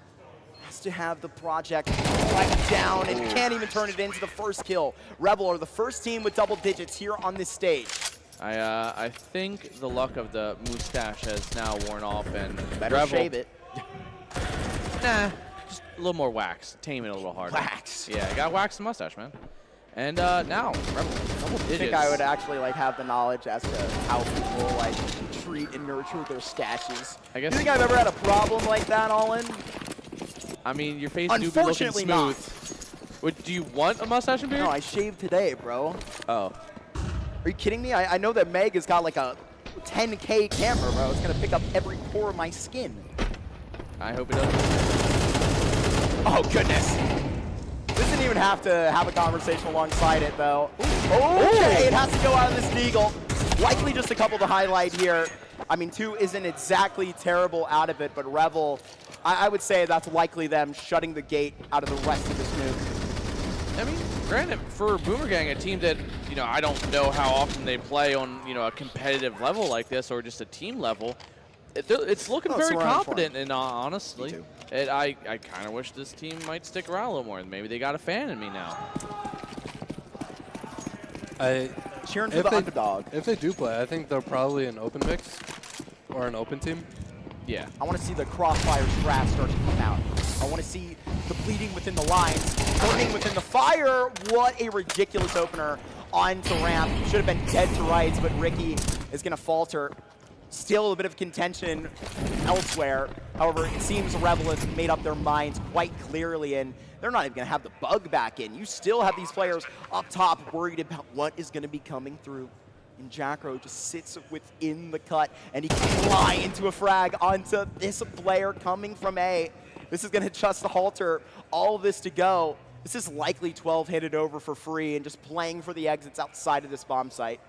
[SPEAKER 7] Has to have the project right down and can't even turn it into the first kill. Rebel are the first team with double digits here on this stage.
[SPEAKER 2] I think the luck of the mustache has now worn off, and
[SPEAKER 7] Better
[SPEAKER 2] Rebel,
[SPEAKER 7] shave it.
[SPEAKER 2] Nah, just a little more wax. Tame it a little harder.
[SPEAKER 7] Wax.
[SPEAKER 2] Yeah, you gotta wax the mustache, man. And now, Rebel, double digits.
[SPEAKER 7] I think I would actually like have the knowledge as to how people like treat and nurture their stashes.
[SPEAKER 2] I guess.
[SPEAKER 7] You think I've ever had a problem like that, Olin?
[SPEAKER 2] I mean, your face do be looking
[SPEAKER 7] Unfortunately
[SPEAKER 2] smooth.
[SPEAKER 7] not.
[SPEAKER 2] Do you want a mustache and beard?
[SPEAKER 7] No, I shaved today, bro.
[SPEAKER 2] Oh.
[SPEAKER 7] Are you kidding me? I know that Meg has got like a 10K camera, bro. It's gonna pick up every pore of my skin.
[SPEAKER 2] I hope it doesn't.
[SPEAKER 7] Oh goodness. This didn't even have to have a conversation alongside it, though. Okay, it has to go out of this Deagle. Likely just a couple to highlight here. I mean, 2 isn't exactly terrible out of it, but Revel, I would say that's likely them shutting the gate out of the rest of this move.
[SPEAKER 2] I mean, granted, for Boomer Gang, a team that, I don't know how often they play on, a competitive level like this or just a team level, it's looking very confident, and honestly, I kind of wish this team might stick around a little more. Maybe they got a fan in me now.
[SPEAKER 7] Cheering for the underdog.
[SPEAKER 5] If they do play, I think they're probably an open mix or an open team.
[SPEAKER 2] Yeah.
[SPEAKER 7] I want to see the crossfire strat start to come out. I want to see the bleeding within the lines, burning within the fire. What a ridiculous opener onto ramp. Should have been dead to rights, but Ricky is going to falter. Still a bit of contention elsewhere. However, it seems Rebel has made up their minds quite clearly, and they're not even going to have the bug back in. You still have these players up top worried about what is going to be coming through. And Jackro just sits within the cut, and he can fly into a frag onto this player coming from A. This is going to just halter all of this to go. This is likely 12 hit it over for free and just playing for the exits outside of this bomb site.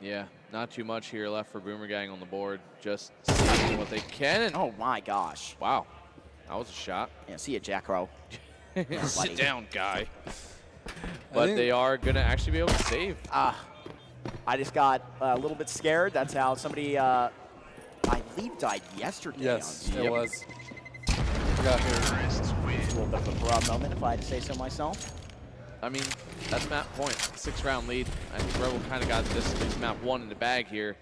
[SPEAKER 2] Yeah, not too much here left for Boomer Gang on the board. Just seeing what they can. And
[SPEAKER 7] Oh my gosh.
[SPEAKER 2] wow, that was a shot.
[SPEAKER 7] Yeah, see ya, Jackro.
[SPEAKER 2] Sit down, guy. But they are going to actually be able to save.
[SPEAKER 7] I just got a little bit scared. That's how somebody, I believe, died yesterday.
[SPEAKER 5] Yes,
[SPEAKER 7] on
[SPEAKER 5] it was. Got here.
[SPEAKER 7] It's a little bit of a broad moment, if I had to say so myself.
[SPEAKER 2] I mean, that's map point. 6-round lead. I think Rebel kind of got this at least map 1 in the bag here.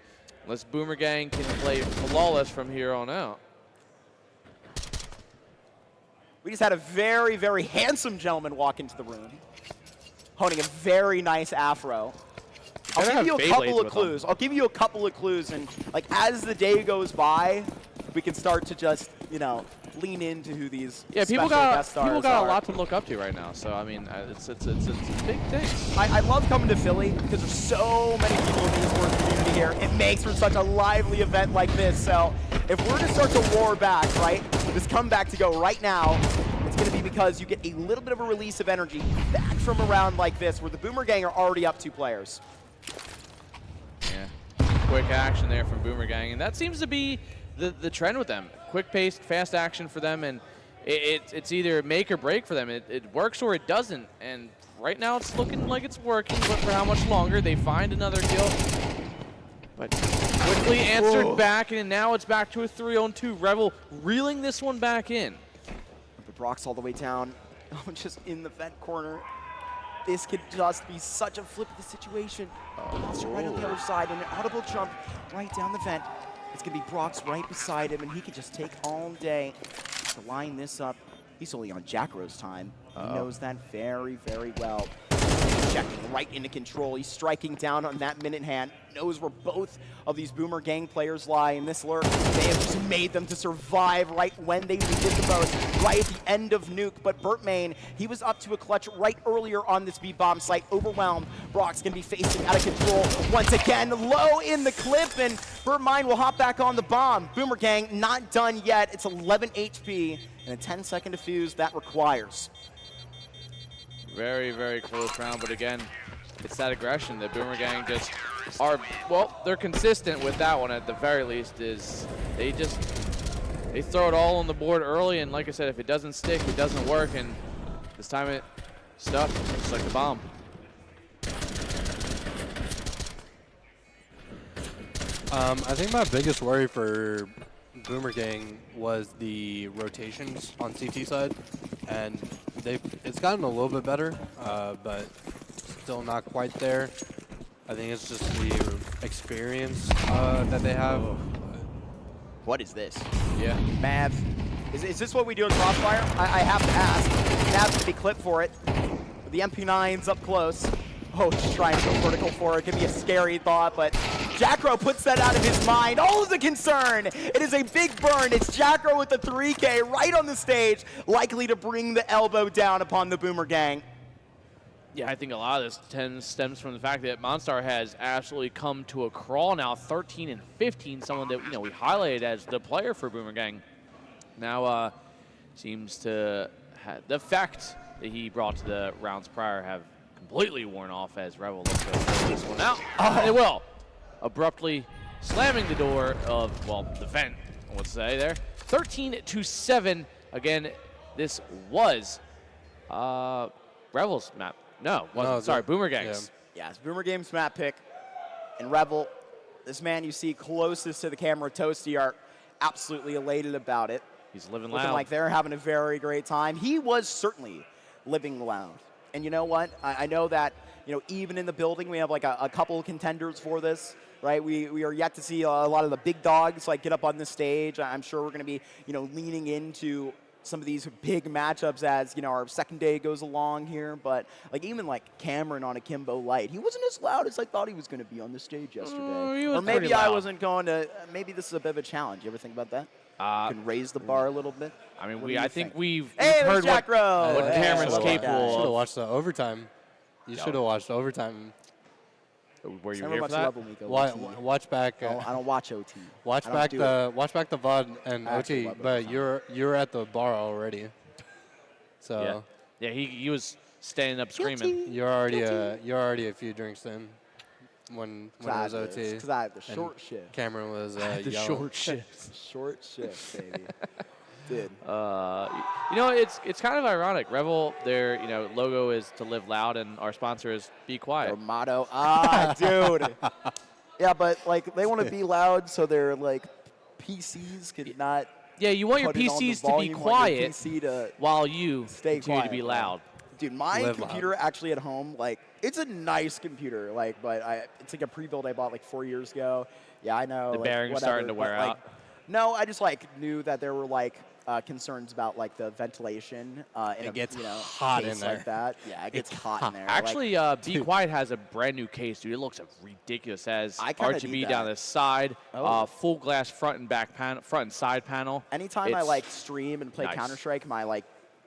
[SPEAKER 2] Unless Boomer Gang can play flawless from here on out.
[SPEAKER 7] We just had a very, very handsome gentleman walk into the room, holding a very nice afro. I'll give you a couple of clues. I'll give you a couple of clues, and like as the day goes by, we can start to just, lean into who these
[SPEAKER 2] People
[SPEAKER 7] special guest stars
[SPEAKER 2] got
[SPEAKER 7] are.
[SPEAKER 2] a lot to look up to right now. So I mean, it's a big thing.
[SPEAKER 7] I love coming to Philly because there's so many people in the esports community here. It makes for such a lively event like this. So if we're to start to roar back, right, this comeback to go right now, it's going to be because you get a little bit of a release of energy back from a round like this where the Boomer Gang are already up 2 players.
[SPEAKER 2] Yeah, quick action there from Boomer Gang, and that seems to be the trend with them. Quick-paced, fast action for them, and it's either make or break for them. It works or it doesn't, and right now it's looking like it's working, but for how much longer? They find another kill. But quickly answered back, and now it's back to a 3-on-2. Revel reeling this one back in.
[SPEAKER 7] But Brock's all the way down, just in the vent corner. This could just be such a flip of the situation. Monster right on the other side, and an audible jump right down the vent. It's going to be Brock's right beside him, and he could just take all day to line this up. He's only on Jackaro's time. He knows that very, very well. Checking right into control. He's striking down on that minute hand. Knows where both of these Boomer Gang players lie in this lurk. They have just made them to survive right when they needed the most, right at the end of Nuke. But Burtmain, he was up to a clutch right earlier on this B-bomb site. Overwhelmed. Brock's going to be facing out of control once again. Low in the clip, and Burtmain will hop back on the bomb. Boomer Gang not done yet. It's 11 HP and a 10-second defuse that requires.
[SPEAKER 2] Very, very close round, but again, it's that aggression that Boomer Gang just are, well, they're consistent with that one at the very least, is they throw it all on the board early, and like I said, if it doesn't stick, it doesn't work, and this time it stuck, just like the bomb.
[SPEAKER 5] I think my biggest worry for Boomer Gang was the rotations on CT side, and it's gotten a little bit better, but still not quite there. I think it's just the experience that they have.
[SPEAKER 7] What is this?
[SPEAKER 2] Yeah.
[SPEAKER 7] Mav, is this what we do in Crossfire? I have to ask. Mav's going to be clipped for it. The MP9's up close. Oh, just trying to go vertical for it. Could be a scary thought, but Jackro puts that out of his mind. Always a concern. It is a big burn. It's Jackro with the 3K right on the stage, likely to bring the elbow down upon the Boomer Gang.
[SPEAKER 2] Yeah, I think a lot of this stems from the fact that Monstar has absolutely come to a crawl now, 13 and 15, someone that we highlighted as the player for Boomer Gang. Now seems to have the effect that he brought to the rounds prior have completely worn off as Revel looks to pull this one out. And it will. Abruptly slamming the door of, well, the vent, let's say there. 13-7. Again, this was Revel's map. No, wasn't.
[SPEAKER 5] No,
[SPEAKER 2] Sorry, Boomer Gang's.
[SPEAKER 7] Yeah, it's Boomer Game's map pick. And Revel, this man you see closest to the camera, Toasty, are absolutely elated about it.
[SPEAKER 2] He's living
[SPEAKER 7] Looking
[SPEAKER 2] loud.
[SPEAKER 7] like they're having a very great time. He was certainly living loud. And you know what? I know that, even in the building, we have like a couple of contenders for this, right? We are yet to see a lot of the big dogs like get up on the stage. I'm sure we're going to be, leaning into some of these big matchups as, our second day goes along here. But like even like Cameron on Akimbo Light, he wasn't as loud as I thought he was going to be on the stage yesterday.
[SPEAKER 2] He was
[SPEAKER 7] or maybe
[SPEAKER 2] pretty
[SPEAKER 7] I
[SPEAKER 2] loud.
[SPEAKER 7] wasn't going to, maybe this is a bit of a challenge. You ever think about that? Can raise the bar a little bit?
[SPEAKER 2] I mean,
[SPEAKER 7] What do you
[SPEAKER 2] I think
[SPEAKER 7] think?
[SPEAKER 2] we've
[SPEAKER 7] Hey, there's
[SPEAKER 2] heard
[SPEAKER 7] Jack Rowe.
[SPEAKER 2] what
[SPEAKER 7] Hey,
[SPEAKER 2] Cameron's
[SPEAKER 7] should have
[SPEAKER 2] capable of.
[SPEAKER 5] watched the overtime. You should have watched the overtime.
[SPEAKER 2] Were you
[SPEAKER 7] Never
[SPEAKER 2] here for
[SPEAKER 7] much
[SPEAKER 2] that?
[SPEAKER 7] level me go
[SPEAKER 5] Watch,
[SPEAKER 7] OT.
[SPEAKER 5] watch back.
[SPEAKER 7] I don't watch OT.
[SPEAKER 5] Watch
[SPEAKER 7] I don't
[SPEAKER 5] back
[SPEAKER 7] do
[SPEAKER 5] the VOD and
[SPEAKER 7] I actually
[SPEAKER 5] OT,
[SPEAKER 7] love
[SPEAKER 5] but
[SPEAKER 7] overtime.
[SPEAKER 5] you're at the bar already. So
[SPEAKER 2] Yeah, he was standing up screaming.
[SPEAKER 5] you're already a few drinks in when it was OT.
[SPEAKER 7] Because I have the
[SPEAKER 5] And
[SPEAKER 7] short shift.
[SPEAKER 5] Cameron was
[SPEAKER 2] The
[SPEAKER 5] yelling.
[SPEAKER 2] short shift.
[SPEAKER 7] Short shift, baby. Dude.
[SPEAKER 2] It's kind of ironic. Revel, their logo is to live loud, and our sponsor is be quiet.
[SPEAKER 7] Their motto. Dude. Yeah, but like they want to be loud, so their like PCs could not.
[SPEAKER 2] Yeah, you want your
[SPEAKER 7] put it on the
[SPEAKER 2] PCs to be
[SPEAKER 7] volume, want your
[SPEAKER 2] quiet
[SPEAKER 7] PC to
[SPEAKER 2] while you
[SPEAKER 7] stay
[SPEAKER 2] continue to
[SPEAKER 7] quiet,
[SPEAKER 2] be
[SPEAKER 7] right?
[SPEAKER 2] loud.
[SPEAKER 7] Dude, my
[SPEAKER 5] Live
[SPEAKER 7] computer
[SPEAKER 5] loud.
[SPEAKER 7] actually at home, like, it's a nice computer, like, but it's like a pre-built I bought like 4 years ago. Yeah, I know.
[SPEAKER 2] The
[SPEAKER 7] like,
[SPEAKER 2] bearing's
[SPEAKER 7] whatever,
[SPEAKER 2] starting to wear
[SPEAKER 7] but, like,
[SPEAKER 2] out.
[SPEAKER 7] No, I just like knew that there were like concerns about like the ventilation. In
[SPEAKER 5] It
[SPEAKER 7] a,
[SPEAKER 5] gets
[SPEAKER 7] you know,
[SPEAKER 5] hot in
[SPEAKER 7] case
[SPEAKER 5] there.
[SPEAKER 7] like that. Yeah, it gets hot in there.
[SPEAKER 2] Actually, Be Quiet has a brand new case, dude. It looks ridiculous. It has
[SPEAKER 7] I kinda
[SPEAKER 2] RGB
[SPEAKER 7] need
[SPEAKER 2] down
[SPEAKER 7] that.
[SPEAKER 2] the side,
[SPEAKER 7] Oh.
[SPEAKER 2] full glass front and back panel, front and side panel.
[SPEAKER 7] anytime I
[SPEAKER 2] It's
[SPEAKER 7] like stream and play
[SPEAKER 2] nice.
[SPEAKER 7] Counter-Strike, my like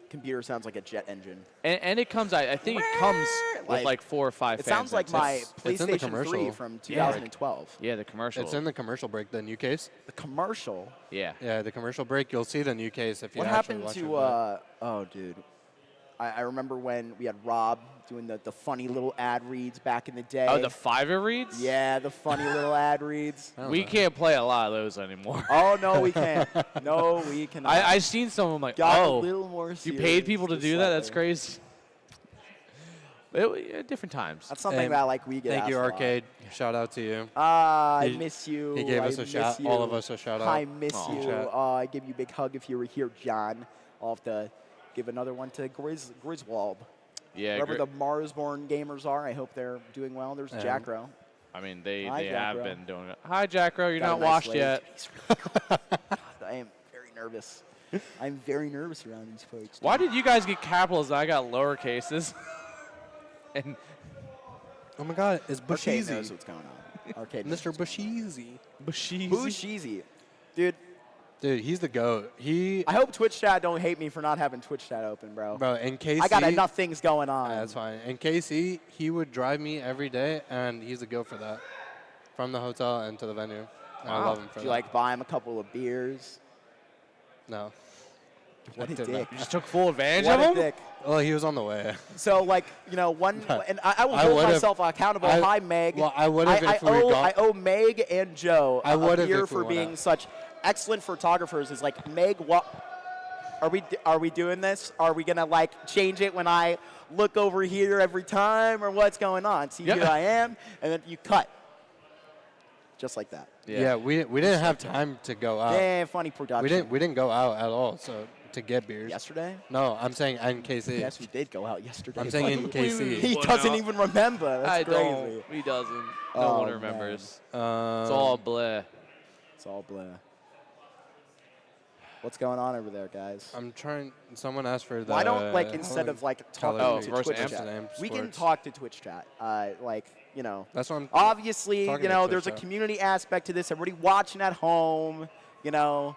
[SPEAKER 7] computer sounds like a jet engine.
[SPEAKER 2] And it comes. I think it comes with
[SPEAKER 7] Like,
[SPEAKER 2] like 4 or 5
[SPEAKER 7] It
[SPEAKER 2] fans.
[SPEAKER 7] sounds like
[SPEAKER 2] It's-
[SPEAKER 7] my
[SPEAKER 5] it's in the
[SPEAKER 7] PlayStation 3
[SPEAKER 5] commercial.
[SPEAKER 7] from 2012.
[SPEAKER 2] Yeah, the commercial.
[SPEAKER 5] It's in the commercial break, the new case.
[SPEAKER 7] The commercial.
[SPEAKER 2] Yeah.
[SPEAKER 5] Yeah, the commercial break. You'll see the new case if you
[SPEAKER 7] What
[SPEAKER 5] actually
[SPEAKER 7] happened
[SPEAKER 5] watch
[SPEAKER 7] to,
[SPEAKER 5] it.
[SPEAKER 7] oh, dude. I remember when we had Rob doing the funny little ad reads back in the day.
[SPEAKER 2] Oh, the Fiverr reads?
[SPEAKER 7] Yeah, the funny little ad reads.
[SPEAKER 5] I don't
[SPEAKER 2] We
[SPEAKER 5] know.
[SPEAKER 2] can't play a lot of those anymore.
[SPEAKER 7] Oh, no, we can't. No, we cannot.
[SPEAKER 2] I seen some of them like,
[SPEAKER 7] Got a
[SPEAKER 2] oh,
[SPEAKER 7] little more
[SPEAKER 2] you
[SPEAKER 7] serious
[SPEAKER 2] paid people to
[SPEAKER 7] just
[SPEAKER 2] do that? That's
[SPEAKER 7] slightly.
[SPEAKER 2] crazy. Different times.
[SPEAKER 7] That's something
[SPEAKER 5] And
[SPEAKER 7] that, like, we get
[SPEAKER 5] Thank
[SPEAKER 7] asked
[SPEAKER 5] you,
[SPEAKER 7] a lot.
[SPEAKER 5] Arcade. Shout out to you.
[SPEAKER 7] I
[SPEAKER 5] He-
[SPEAKER 7] miss you.
[SPEAKER 5] He gave
[SPEAKER 7] I
[SPEAKER 5] us a
[SPEAKER 7] miss
[SPEAKER 5] shout.
[SPEAKER 7] you.
[SPEAKER 5] All of us a shout out.
[SPEAKER 7] I miss
[SPEAKER 2] Aw.
[SPEAKER 7] you.
[SPEAKER 5] Chat.
[SPEAKER 7] I give you a big hug if you were here, John. I'll have to give another one to Griswold.
[SPEAKER 2] Yeah,
[SPEAKER 7] Wherever the Marsborn gamers are, I hope they're doing well. There's
[SPEAKER 5] And-
[SPEAKER 7] Jackro.
[SPEAKER 2] I mean, they
[SPEAKER 7] Hi,
[SPEAKER 2] have
[SPEAKER 7] Jack-Ro.
[SPEAKER 2] been doing it. Hi, Jackro. You're
[SPEAKER 7] Got a
[SPEAKER 2] not
[SPEAKER 7] nice
[SPEAKER 2] washed
[SPEAKER 7] leg.
[SPEAKER 2] yet.
[SPEAKER 7] He's really cool. God, I am very nervous. I'm very nervous around these folks.
[SPEAKER 2] Why did you guys get capitals and I got lower cases? And
[SPEAKER 5] Oh my God, it's
[SPEAKER 7] Arcade knows
[SPEAKER 5] Busheezy.
[SPEAKER 7] what's going on. Arcade knows
[SPEAKER 5] Mr.
[SPEAKER 7] what's going on.
[SPEAKER 5] Busheezy.
[SPEAKER 7] Who's Sheezy? Dude,
[SPEAKER 5] Dude, he's the GOAT.
[SPEAKER 7] I hope Twitch chat don't hate me for not having Twitch chat open, bro.
[SPEAKER 5] Bro, in KC.
[SPEAKER 7] I got enough things going on.
[SPEAKER 5] That's fine. In KC, he would drive me every day, and he's a GOAT for that. From the hotel and to the venue. And I
[SPEAKER 2] Wow.
[SPEAKER 5] love him for
[SPEAKER 7] Did
[SPEAKER 5] that.
[SPEAKER 7] you like buy him a couple of beers?
[SPEAKER 5] No.
[SPEAKER 7] What
[SPEAKER 5] I
[SPEAKER 7] a
[SPEAKER 5] did
[SPEAKER 7] dick.
[SPEAKER 2] you just took full advantage
[SPEAKER 7] What
[SPEAKER 2] of
[SPEAKER 7] a
[SPEAKER 2] him?
[SPEAKER 7] dick.
[SPEAKER 5] Well, he was on the way.
[SPEAKER 7] So, like, you know, one, and I will
[SPEAKER 5] I
[SPEAKER 7] hold
[SPEAKER 5] would've-
[SPEAKER 7] myself accountable.
[SPEAKER 5] I-
[SPEAKER 7] Hi, Meg.
[SPEAKER 5] well, I would've if we
[SPEAKER 7] owe,
[SPEAKER 5] got-
[SPEAKER 7] I owe Meg and Joe
[SPEAKER 5] I
[SPEAKER 7] a
[SPEAKER 5] would've
[SPEAKER 7] beer
[SPEAKER 5] if we
[SPEAKER 7] for
[SPEAKER 5] went
[SPEAKER 7] being
[SPEAKER 5] out.
[SPEAKER 7] such excellent photographers. Is like, Meg, what? Are we doing this? Are we gonna like change it when I look over here every time, or what's going on? See,
[SPEAKER 2] Yeah.
[SPEAKER 7] here I am, and then you cut, just like that.
[SPEAKER 5] Yeah, we didn't have time to go out.
[SPEAKER 7] Yeah, funny production.
[SPEAKER 5] We didn't go out at all. So to get beers.
[SPEAKER 7] Yesterday?
[SPEAKER 5] No, I'm saying in KC.
[SPEAKER 7] Yes, we did go out yesterday.
[SPEAKER 5] I'm saying in
[SPEAKER 7] buddy.
[SPEAKER 5] KC.
[SPEAKER 7] He
[SPEAKER 2] Went
[SPEAKER 7] doesn't
[SPEAKER 2] out.
[SPEAKER 7] even remember. That's
[SPEAKER 2] I
[SPEAKER 7] crazy.
[SPEAKER 2] don't. He doesn't. No
[SPEAKER 7] Oh,
[SPEAKER 2] one
[SPEAKER 7] man.
[SPEAKER 2] remembers. It's
[SPEAKER 5] Um,
[SPEAKER 2] all bleh.
[SPEAKER 7] It's all bleh. What's going on over there, guys?
[SPEAKER 5] I'm trying. Someone asked for the.
[SPEAKER 7] Why don't, like, instead of, like, talking
[SPEAKER 2] Oh,
[SPEAKER 7] to
[SPEAKER 2] versus
[SPEAKER 7] Twitch
[SPEAKER 2] Amp?
[SPEAKER 7] chat, we can
[SPEAKER 5] Sports.
[SPEAKER 7] talk to Twitch chat. Like, you know,
[SPEAKER 5] That's what I'm.
[SPEAKER 7] obviously,
[SPEAKER 5] talking
[SPEAKER 7] you
[SPEAKER 5] to
[SPEAKER 7] know,
[SPEAKER 5] Twitch
[SPEAKER 7] there's a
[SPEAKER 5] chat.
[SPEAKER 7] community aspect to this. Everybody watching at home, you know.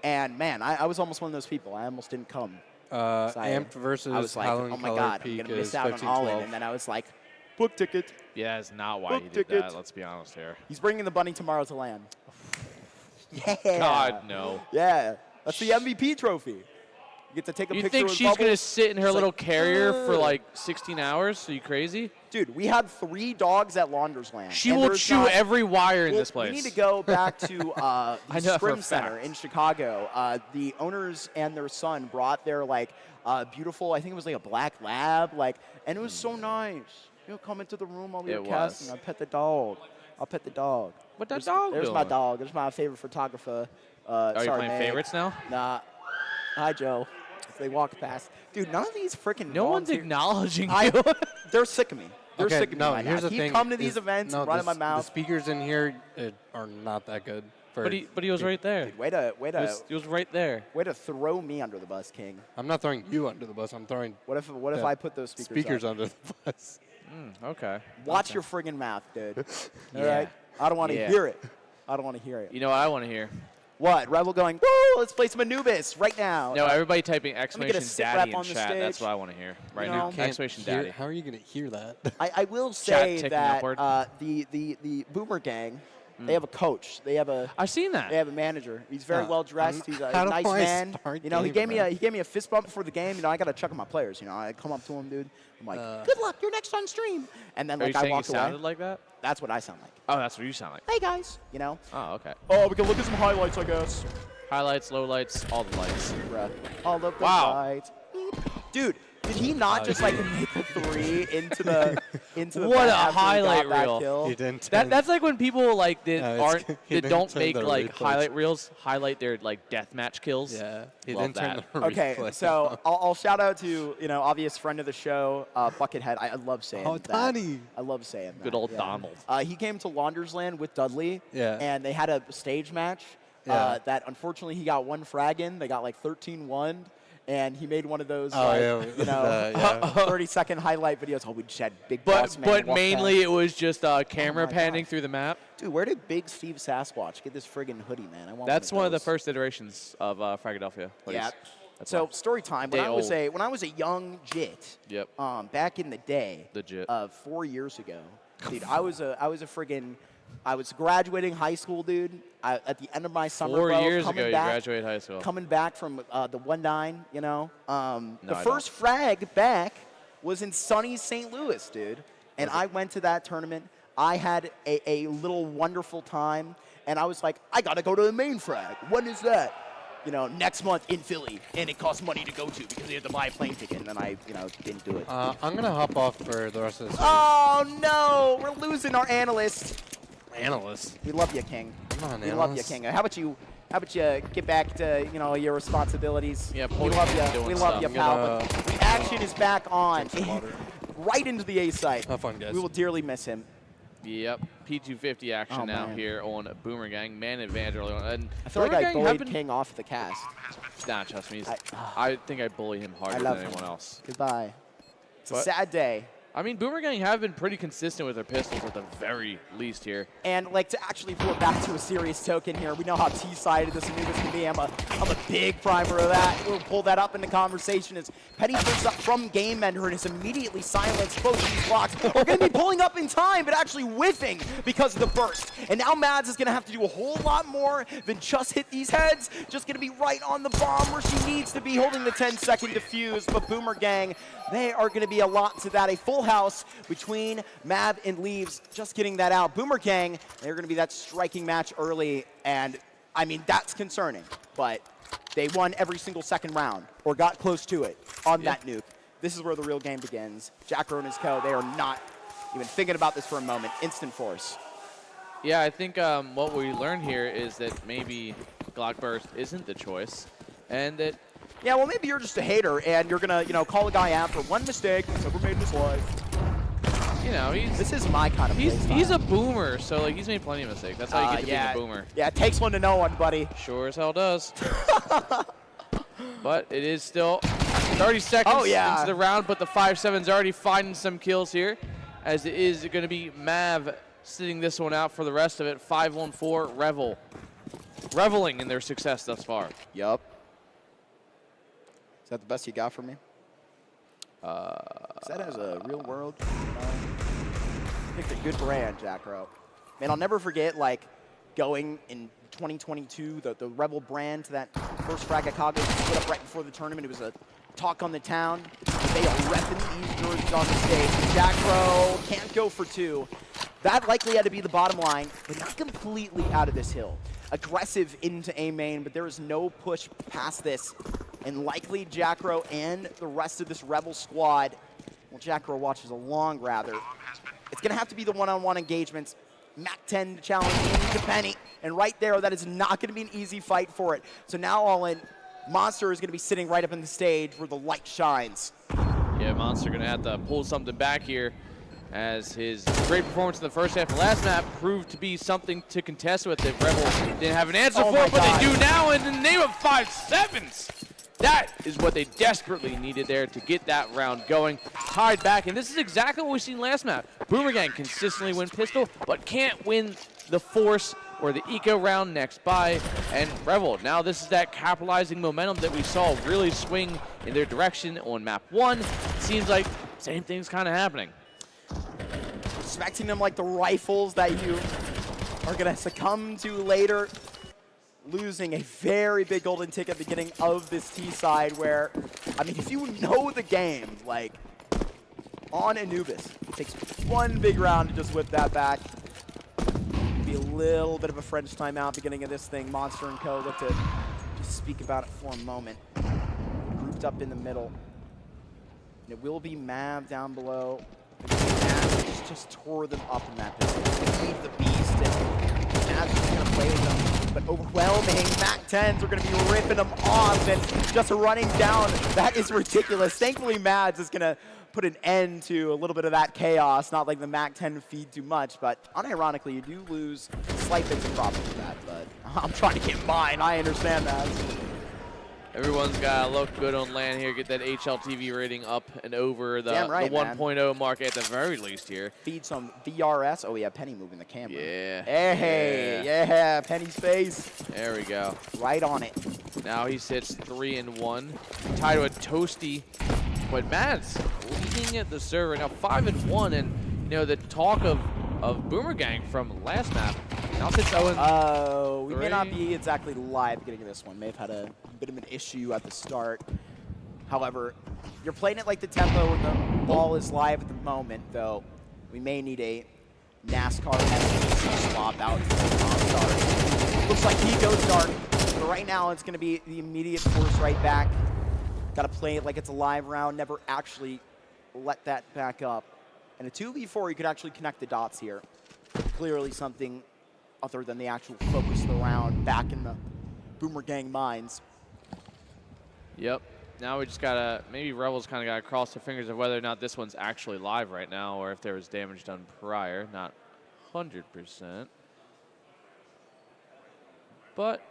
[SPEAKER 7] And, man, I was almost one of those people. I almost didn't come.
[SPEAKER 5] Amped versus
[SPEAKER 7] I was like,
[SPEAKER 5] Howling
[SPEAKER 7] oh, my
[SPEAKER 5] Color
[SPEAKER 7] God, I'm
[SPEAKER 5] Peak
[SPEAKER 7] going to
[SPEAKER 5] is
[SPEAKER 7] miss out on
[SPEAKER 5] 15-12.
[SPEAKER 7] all in. And then I was like, book ticket.
[SPEAKER 2] Yeah, that's not why
[SPEAKER 7] Book
[SPEAKER 2] he did
[SPEAKER 7] ticket.
[SPEAKER 2] that. Let's be honest here.
[SPEAKER 7] He's bringing the bunny tomorrow to land. Yeah.
[SPEAKER 2] God, no.
[SPEAKER 7] Yeah. That's the MVP trophy. You get to take a
[SPEAKER 2] You
[SPEAKER 7] picture
[SPEAKER 2] think
[SPEAKER 7] with
[SPEAKER 2] she's going to
[SPEAKER 7] Bubbles.
[SPEAKER 2] sit in her
[SPEAKER 7] It's
[SPEAKER 2] little
[SPEAKER 7] like,
[SPEAKER 2] carrier for
[SPEAKER 7] "Ugh."
[SPEAKER 2] like 16 hours? Are you crazy?
[SPEAKER 7] Dude, we had 3 dogs at Launders Land.
[SPEAKER 2] She
[SPEAKER 7] and
[SPEAKER 2] will
[SPEAKER 7] there's
[SPEAKER 2] chew
[SPEAKER 7] not-
[SPEAKER 2] every wire in
[SPEAKER 7] Well,
[SPEAKER 2] this place.
[SPEAKER 7] We need to go back to
[SPEAKER 2] I
[SPEAKER 7] the
[SPEAKER 2] know that for a
[SPEAKER 7] Scrim Center
[SPEAKER 2] fact.
[SPEAKER 7] in Chicago. The owners and their son brought their like beautiful, I think it was like a black lab, like, and it was so nice. You know, come into the room while we
[SPEAKER 2] It
[SPEAKER 7] were casting.
[SPEAKER 2] was.
[SPEAKER 7] I pet the dog. I'll pet the dog.
[SPEAKER 2] What that
[SPEAKER 7] There's-
[SPEAKER 2] dog
[SPEAKER 7] There's my
[SPEAKER 2] doing?
[SPEAKER 7] dog. There's my favorite photographer.
[SPEAKER 2] Are you
[SPEAKER 7] sorry,
[SPEAKER 2] playing
[SPEAKER 7] Meg.
[SPEAKER 2] favorites now?
[SPEAKER 7] Nah. Hi, Joe. As they walk past. Dude, none of these freaking
[SPEAKER 2] No one's
[SPEAKER 7] dogs here-
[SPEAKER 2] acknowledging
[SPEAKER 7] I,
[SPEAKER 2] you.
[SPEAKER 7] they're sick of me. They're
[SPEAKER 5] Okay,
[SPEAKER 7] sick of
[SPEAKER 5] no,
[SPEAKER 7] me. Right
[SPEAKER 5] here's
[SPEAKER 7] now.
[SPEAKER 5] the
[SPEAKER 7] Keep
[SPEAKER 5] thing.
[SPEAKER 7] come to these
[SPEAKER 5] is-
[SPEAKER 7] events,
[SPEAKER 5] no,
[SPEAKER 7] run in my
[SPEAKER 5] the
[SPEAKER 7] mouth.
[SPEAKER 5] speakers in here are not that good. For
[SPEAKER 2] But he was right there.
[SPEAKER 7] Dude, way to
[SPEAKER 2] He was right there.
[SPEAKER 7] throw me under the bus, King.
[SPEAKER 5] I'm not throwing you under the bus. I'm throwing
[SPEAKER 7] What if
[SPEAKER 5] Yeah.
[SPEAKER 7] I put those speakers up?
[SPEAKER 5] under the bus.
[SPEAKER 2] Okay.
[SPEAKER 7] Watch your friggin' mouth, dude. All
[SPEAKER 2] Yeah.
[SPEAKER 7] right? I don't want to
[SPEAKER 2] Yeah.
[SPEAKER 7] hear it. I don't want to hear it.
[SPEAKER 2] You know what I want to hear?
[SPEAKER 7] What? Rebel going, woo, let's play some Anubis right now.
[SPEAKER 2] No, everybody typing
[SPEAKER 7] get a
[SPEAKER 2] exclamation
[SPEAKER 7] sit
[SPEAKER 2] daddy
[SPEAKER 7] rep
[SPEAKER 2] in
[SPEAKER 7] on the
[SPEAKER 2] chat. That's
[SPEAKER 7] stage.
[SPEAKER 2] what I want to hear right
[SPEAKER 7] You
[SPEAKER 2] now.
[SPEAKER 7] know?
[SPEAKER 5] Can't
[SPEAKER 2] Exclamation
[SPEAKER 5] hear-
[SPEAKER 2] daddy.
[SPEAKER 5] How are you going to hear that?
[SPEAKER 7] I will
[SPEAKER 2] Chat
[SPEAKER 7] say
[SPEAKER 2] ticking
[SPEAKER 7] that
[SPEAKER 2] upward.
[SPEAKER 7] the Boomer Gang, they have a coach. They have a
[SPEAKER 2] I've seen that.
[SPEAKER 7] They have a manager. He's very well dressed. He's a
[SPEAKER 5] how do
[SPEAKER 7] nice
[SPEAKER 5] I
[SPEAKER 7] man.
[SPEAKER 5] start
[SPEAKER 7] You know, he
[SPEAKER 5] game,
[SPEAKER 7] gave me a fist bump before the game. You know, I got to check on my players. You know, I come up to him, dude. I'm like, good luck. You're next on stream. And then
[SPEAKER 2] Are you
[SPEAKER 7] like I
[SPEAKER 2] saying you
[SPEAKER 7] walk away.
[SPEAKER 2] sounded like that?
[SPEAKER 7] That's what I sound like.
[SPEAKER 2] Oh, that's what you sound like.
[SPEAKER 7] Hey guys. You know.
[SPEAKER 2] Oh, okay.
[SPEAKER 7] Oh, we can look at some highlights, I guess.
[SPEAKER 2] Highlights, lowlights, all the lights.
[SPEAKER 7] Bruh. All of the
[SPEAKER 2] Wow.
[SPEAKER 7] lights. Dude, did he not just like make a 3 into the
[SPEAKER 2] What
[SPEAKER 7] net
[SPEAKER 2] a
[SPEAKER 7] after he
[SPEAKER 2] highlight
[SPEAKER 7] got that
[SPEAKER 2] reel.
[SPEAKER 7] kill?
[SPEAKER 5] He didn't.
[SPEAKER 2] That's like when people like that
[SPEAKER 5] No,
[SPEAKER 2] aren't
[SPEAKER 5] he
[SPEAKER 2] that
[SPEAKER 5] didn't
[SPEAKER 2] don't
[SPEAKER 5] turn
[SPEAKER 2] make
[SPEAKER 5] the
[SPEAKER 2] like
[SPEAKER 5] replays.
[SPEAKER 2] highlight reels highlight their like deathmatch kills.
[SPEAKER 5] Yeah. He
[SPEAKER 2] Love
[SPEAKER 5] didn't turn
[SPEAKER 2] that.
[SPEAKER 5] the
[SPEAKER 7] Okay,
[SPEAKER 5] replay
[SPEAKER 7] so
[SPEAKER 5] on.
[SPEAKER 7] I'll shout out to, you know, obvious friend of the show, Buckethead. I love saying
[SPEAKER 5] Oh,
[SPEAKER 7] that.
[SPEAKER 5] Donnie.
[SPEAKER 7] I love saying that.
[SPEAKER 2] Good old
[SPEAKER 7] yeah.
[SPEAKER 2] Donald.
[SPEAKER 7] He came to Launders Land with Dudley.
[SPEAKER 5] Yeah.
[SPEAKER 7] And they had a stage match
[SPEAKER 5] Yeah.
[SPEAKER 7] that unfortunately he got 1 frag in. They got like 13-1. And he made one of those,
[SPEAKER 5] Oh,
[SPEAKER 7] like,
[SPEAKER 5] yeah,
[SPEAKER 7] you know,
[SPEAKER 5] yeah.
[SPEAKER 7] 30-second highlight videos. Oh, we just had Big Boss Man
[SPEAKER 2] But
[SPEAKER 7] walk
[SPEAKER 2] mainly
[SPEAKER 7] past.
[SPEAKER 2] it was just camera
[SPEAKER 7] my
[SPEAKER 2] panning
[SPEAKER 7] gosh.
[SPEAKER 2] through the map.
[SPEAKER 7] Dude, where did Big Steve Sasquatch get this friggin' hoodie, man? I want
[SPEAKER 2] That's one of the
[SPEAKER 7] those.
[SPEAKER 2] first iterations of Fragadelphia.
[SPEAKER 7] Yeah.
[SPEAKER 2] That's
[SPEAKER 7] So
[SPEAKER 2] why.
[SPEAKER 7] story time. When
[SPEAKER 2] Day
[SPEAKER 7] I was
[SPEAKER 2] old.
[SPEAKER 7] when I was a young jit,
[SPEAKER 2] Yep.
[SPEAKER 7] back in the day,
[SPEAKER 2] Legit.
[SPEAKER 7] 4 years ago, dude, I was a friggin', I was graduating high school, dude. At the end of my summer,
[SPEAKER 2] 4
[SPEAKER 7] bro,
[SPEAKER 2] years
[SPEAKER 7] coming
[SPEAKER 2] ago, you
[SPEAKER 7] back,
[SPEAKER 2] graduated high school.
[SPEAKER 7] coming back from the 1-9, you know. The
[SPEAKER 2] I
[SPEAKER 7] first frag back was in sunny St. Louis, dude. And I went to that tournament. I had a little wonderful time. And I was like, I got to go to the main frag. When is that? next month in Philly, and it costs money to go to because you have to buy a plane ticket, and then I, didn't do it.
[SPEAKER 5] I'm going to hop off for the rest of the series.
[SPEAKER 7] Oh, no, we're losing our analyst.
[SPEAKER 5] Analyst.
[SPEAKER 7] We love you, King.
[SPEAKER 5] I'm not an
[SPEAKER 7] We love you,
[SPEAKER 5] analyst.
[SPEAKER 7] King. How about you get back to, your responsibilities?
[SPEAKER 2] Yeah,
[SPEAKER 7] we
[SPEAKER 2] Porter's
[SPEAKER 7] love you.
[SPEAKER 2] doing
[SPEAKER 7] We love you,
[SPEAKER 2] stuff.
[SPEAKER 7] pal. But the action is back on.
[SPEAKER 5] Drink some water.
[SPEAKER 7] Right into the A site.
[SPEAKER 5] Have fun, guys.
[SPEAKER 7] We will dearly miss him.
[SPEAKER 2] Yep, P250 action
[SPEAKER 7] Oh,
[SPEAKER 2] now
[SPEAKER 7] man.
[SPEAKER 2] here on Boomerang. Man advantage early on. And
[SPEAKER 7] I feel like I
[SPEAKER 2] Boomerang
[SPEAKER 7] bullied
[SPEAKER 2] have been-
[SPEAKER 7] King off the cast.
[SPEAKER 2] Nah, trust me.
[SPEAKER 7] I-
[SPEAKER 2] I think I bully him harder
[SPEAKER 7] love
[SPEAKER 2] than
[SPEAKER 7] him.
[SPEAKER 2] anyone else.
[SPEAKER 7] Goodbye. It's a
[SPEAKER 2] But-
[SPEAKER 7] sad day.
[SPEAKER 2] I mean, Boomerang have been pretty consistent with their pistols at the very least here.
[SPEAKER 7] And to actually pull it back to a serious token here, we know how T-sided this Anubis can be. I'm a big primer of that. We'll pull that up into conversation as Petty picks up from Game Ender and is immediately silenced. Both these blocks are going to be pulling up in time, but actually whiffing because of the burst. And now Mads is going to have to do a whole lot more than just hit these heads. Just going to be right on the bomb where she needs to be, holding the 10-second defuse. But Boomer Gang, they are going to be a lot to that. A full house between Mab and Leaves, just getting that out. Boomer Gang, they're going to be that striking match early, and I mean, that's concerning, but they won every single second round, or got close to it on that nuke. This is where the real game begins. Jack Rowe and his co, they are not even thinking about this for a moment. Instant force.
[SPEAKER 2] Yeah, I think what we learned here is that maybe Glock Burst isn't the choice, and that
[SPEAKER 7] Yeah, well, maybe you're just a hater, and you're going to, call a guy out for one mistake he's ever made in his life.
[SPEAKER 2] This
[SPEAKER 7] is my kind of
[SPEAKER 2] he's a boomer, so like he's made plenty of mistakes. That's how you get to
[SPEAKER 7] yeah.
[SPEAKER 2] being a boomer.
[SPEAKER 7] Yeah, it takes one to know one, buddy.
[SPEAKER 2] Sure as hell does. But it is still 30 seconds into the round, but the 5-7's already finding some kills here, as it is going to be Mav sitting this one out for the rest of it. 5-1-4 reveling in their success thus far.
[SPEAKER 7] Yup. Is that the best you got for me? Is that as a real world? I think a good brand, Jack Rowe. Man, I'll never forget, going in 2022, the Rebel brand to that first Frag at Chicago split up right before the tournament. It was a talk on the town. They are repping these jerseys on the stage. Jack Rowe can't go for two. That likely had to be the bottom line, but not completely out of this hill. Aggressive into A main, but there is no push past this. And likely Jack Rowe and the rest of this Rebel squad, well, Jack Rowe watches along, rather. It's going to have to be the one-on-one engagements. MAC-10 to challenge into Penny. And right there, that is not going to be an easy fight for it. So now all in, Monster is going to be sitting right up in the stage where the light shines.
[SPEAKER 2] Yeah, Monster going to have to pull something back here, as his great performance in the first half of last map proved to be something to contest with. The Rebel didn't have an answer for it, but they do now in the name of 5-7s. That is what they desperately needed there to get that round going. Tied back, and this is exactly what we've seen last map. Boomerang consistently win pistol, but can't win the force or the eco round next by. And Rebel, now this is that capitalizing momentum that we saw really swing in their direction on map 1. Seems like same thing's kind of happening.
[SPEAKER 7] Expecting them like the rifles that you are going to succumb to later. Losing a very big golden ticket at the beginning of this T side where, I mean, if you know the game, on Anubis, it takes one big round to just whip that back. Be a little bit of a French timeout beginning of this thing. Monster and Co. look to just speak about it for a moment. Grouped up in the middle. It will be Mav down below. Mav just tore them up in that position. Leave the beast, and Mav's just going to play with them. But overwhelming, MAC-10s are going to be ripping them off and just running down. That is ridiculous. Thankfully, Mads is going to put an end to a little bit of that chaos. Not like the MAC-10 feed too much, but unironically, you do lose slight bits of profit for that. But I'm trying to get mine. I understand that.
[SPEAKER 2] Everyone's got to look good on land here, get that HLTV rating up and over the,
[SPEAKER 7] Damn right,
[SPEAKER 2] the 1.0 mark at the very least here.
[SPEAKER 7] Feed some VRS. Oh, yeah, Penny moving the camera.
[SPEAKER 2] Yeah.
[SPEAKER 7] Hey, yeah, Penny's face.
[SPEAKER 2] There we go.
[SPEAKER 7] Right on it.
[SPEAKER 2] Now he sits 3-1, tied with Toasty. But Mads leading at the server now 5-1, and the talk of Boomerang from last map now sits 0-3.
[SPEAKER 7] Oh, we may not be exactly live beginning of this one. May have had a bit of an issue at the start. However, you're playing it like the tempo when the ball is live at the moment, though. We may need a NASCAR SPC swap out for Stars. Looks like he goes dark. The for right now, it's going to be the immediate force right back. Got to play it like it's a live round, never actually let that back up. And a 2v4, you could actually connect the dots here. Clearly something other than the actual focus of the round back in the Boomer Gang minds.
[SPEAKER 2] Yep. Now we just gotta, maybe Rebels kind of gotta cross their fingers of whether or not this one's actually live right now or if there was damage done prior. Not 100%. But,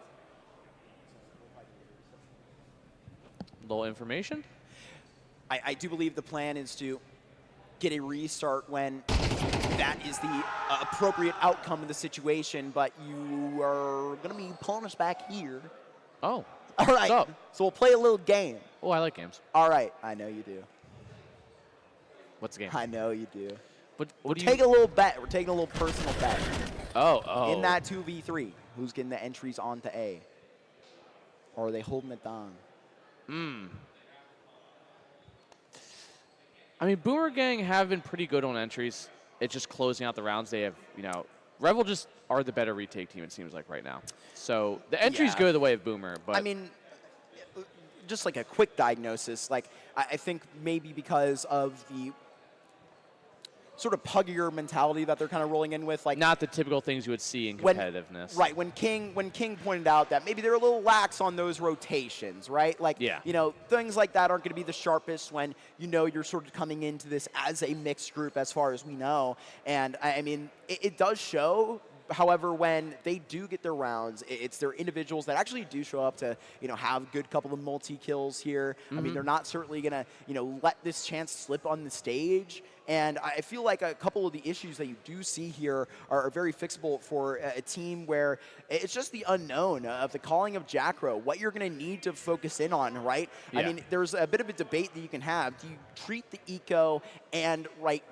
[SPEAKER 2] little information.
[SPEAKER 7] I do believe the plan is to get a restart when that is the appropriate outcome of the situation, but you are going to be pulling us back here.
[SPEAKER 2] Oh.
[SPEAKER 7] All right.
[SPEAKER 2] What's up?
[SPEAKER 7] So we'll play a little game.
[SPEAKER 2] Oh, I like games.
[SPEAKER 7] All right. I know you do.
[SPEAKER 2] What's the game?
[SPEAKER 7] I know you do.
[SPEAKER 2] What
[SPEAKER 7] We're
[SPEAKER 2] do
[SPEAKER 7] taking a little bet. We're taking a little personal bet.
[SPEAKER 2] Oh.
[SPEAKER 7] In that 2v3, who's getting the entries onto A? Or are they holding it down?
[SPEAKER 2] I mean, Boomer Gang have been pretty good on entries. It's just closing out the rounds. They have, Revel just are the better retake team, it seems like, right now. So the entries
[SPEAKER 7] Yeah.
[SPEAKER 2] go the way of Boomer. But
[SPEAKER 7] I mean, just like a quick diagnosis, like I think maybe because of the sort of puggier mentality that they're kind of rolling in with, like
[SPEAKER 2] not the typical things you would see in
[SPEAKER 7] when-
[SPEAKER 2] competitiveness.
[SPEAKER 7] right when King pointed out that maybe they're a little lax on those rotations, right? Like
[SPEAKER 2] Yeah.
[SPEAKER 7] Things like that aren't going to be the sharpest when you're sort of coming into this as a mixed group, as far as we know. And I mean, it does show. However, when they do get their rounds, it's their individuals that actually do show up to, have a good couple of multi-kills here. I mean, they're not certainly going to, let this chance slip on the stage. And I feel like a couple of the issues that you do see here are very fixable for a team where it's just the unknown of the calling of Jackro, what you're going to need to focus in on, right?
[SPEAKER 2] Yeah.
[SPEAKER 7] I mean, there's a bit of a debate that you can have. Do you treat the eco and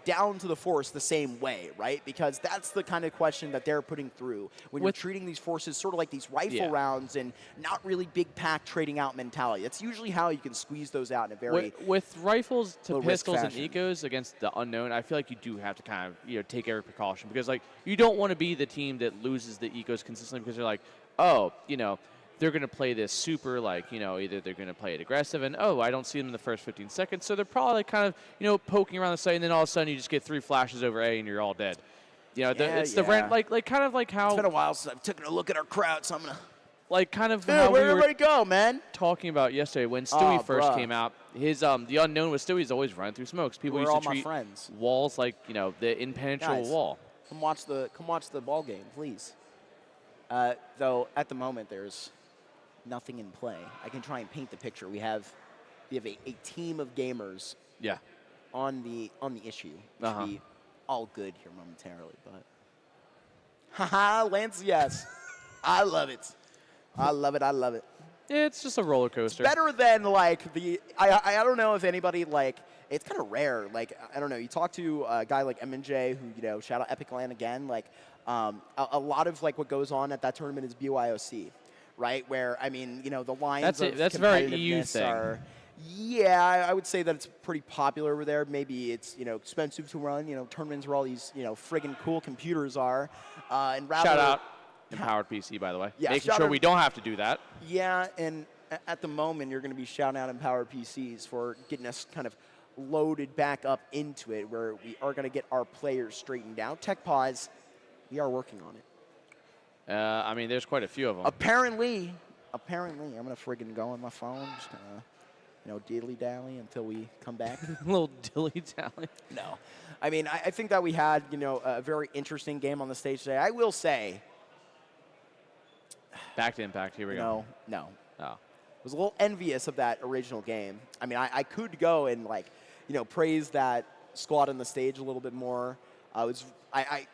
[SPEAKER 7] down to the force the same way, right? Because that's the kind of question that they're putting through when you're treating these forces sort of like these rifle rounds and not really big pack trading out mentality. That's usually how you can squeeze those out in a very
[SPEAKER 2] with rifles to
[SPEAKER 7] low-risk
[SPEAKER 2] pistols and
[SPEAKER 7] fashion.
[SPEAKER 2] going against the unknown, I feel like you do have to kind of take every precaution because you don't want to be the team that loses the ecos consistently because they're like, oh, they're going to play this super either they're going to play it aggressive and I don't see them in the first 15 seconds, so they're probably kind of poking around the site, and then all of a sudden you just get 3 flashes over A and you're all dead. It's the rent kind of like how
[SPEAKER 7] It's been a while since I've taken a look at our crowd, so I'm gonna.
[SPEAKER 2] kind of
[SPEAKER 7] Dude,
[SPEAKER 2] how
[SPEAKER 7] where'd
[SPEAKER 2] we were
[SPEAKER 7] everybody go, man?
[SPEAKER 2] talking about yesterday when Stewie first
[SPEAKER 7] bruh.
[SPEAKER 2] came out. His the unknown with Stewie's always running through smokes. People
[SPEAKER 7] We're
[SPEAKER 2] used
[SPEAKER 7] all
[SPEAKER 2] to
[SPEAKER 7] my
[SPEAKER 2] treat
[SPEAKER 7] friends.
[SPEAKER 2] walls like the impenetrable
[SPEAKER 7] Guys.
[SPEAKER 2] wall.
[SPEAKER 7] Come watch the ball game, please. Though at the moment there's nothing in play. I can try and paint the picture. We have a team of gamers
[SPEAKER 2] Yeah.
[SPEAKER 7] on the issue. Which should be all good here momentarily, but haha, Lance, yes. I love it. I love it. I love it.
[SPEAKER 2] It's just a roller coaster.
[SPEAKER 7] Better than I don't know if anybody it's kind of rare. I don't know. You talk to a guy like M&J who shout out Epic Land again. A lot of what goes on at that tournament is BYOC, right? Where I mean the lines of
[SPEAKER 2] That's a very EU
[SPEAKER 7] competitiveness
[SPEAKER 2] thing.
[SPEAKER 7] are. Yeah, I would say that it's pretty popular over there. Maybe it's expensive to run. Tournaments where all these friggin' cool computers are. And rather,
[SPEAKER 2] Shout out Empowered PC, by the way.
[SPEAKER 7] Yeah,
[SPEAKER 2] Making
[SPEAKER 7] shout
[SPEAKER 2] sure
[SPEAKER 7] out-
[SPEAKER 2] we don't have to do that.
[SPEAKER 7] Yeah, and at the moment, you're going to be shouting out Empowered PCs for getting us kind of loaded back up into it, where we are going to get our players straightened out. Tech pause, we are working on it.
[SPEAKER 2] I mean, there's quite a few of them.
[SPEAKER 7] Apparently, I'm going to friggin' go on my phone, just dilly-dally until we come back.
[SPEAKER 2] A little dilly-dally.
[SPEAKER 7] No. I mean, I think that we had, a very interesting game on the stage today. I will say,
[SPEAKER 2] Back to Impact. Here we go.
[SPEAKER 7] no.
[SPEAKER 2] Oh.
[SPEAKER 7] I was a little envious of that original game. I mean, I could go and praise that squad on the stage a little bit more. I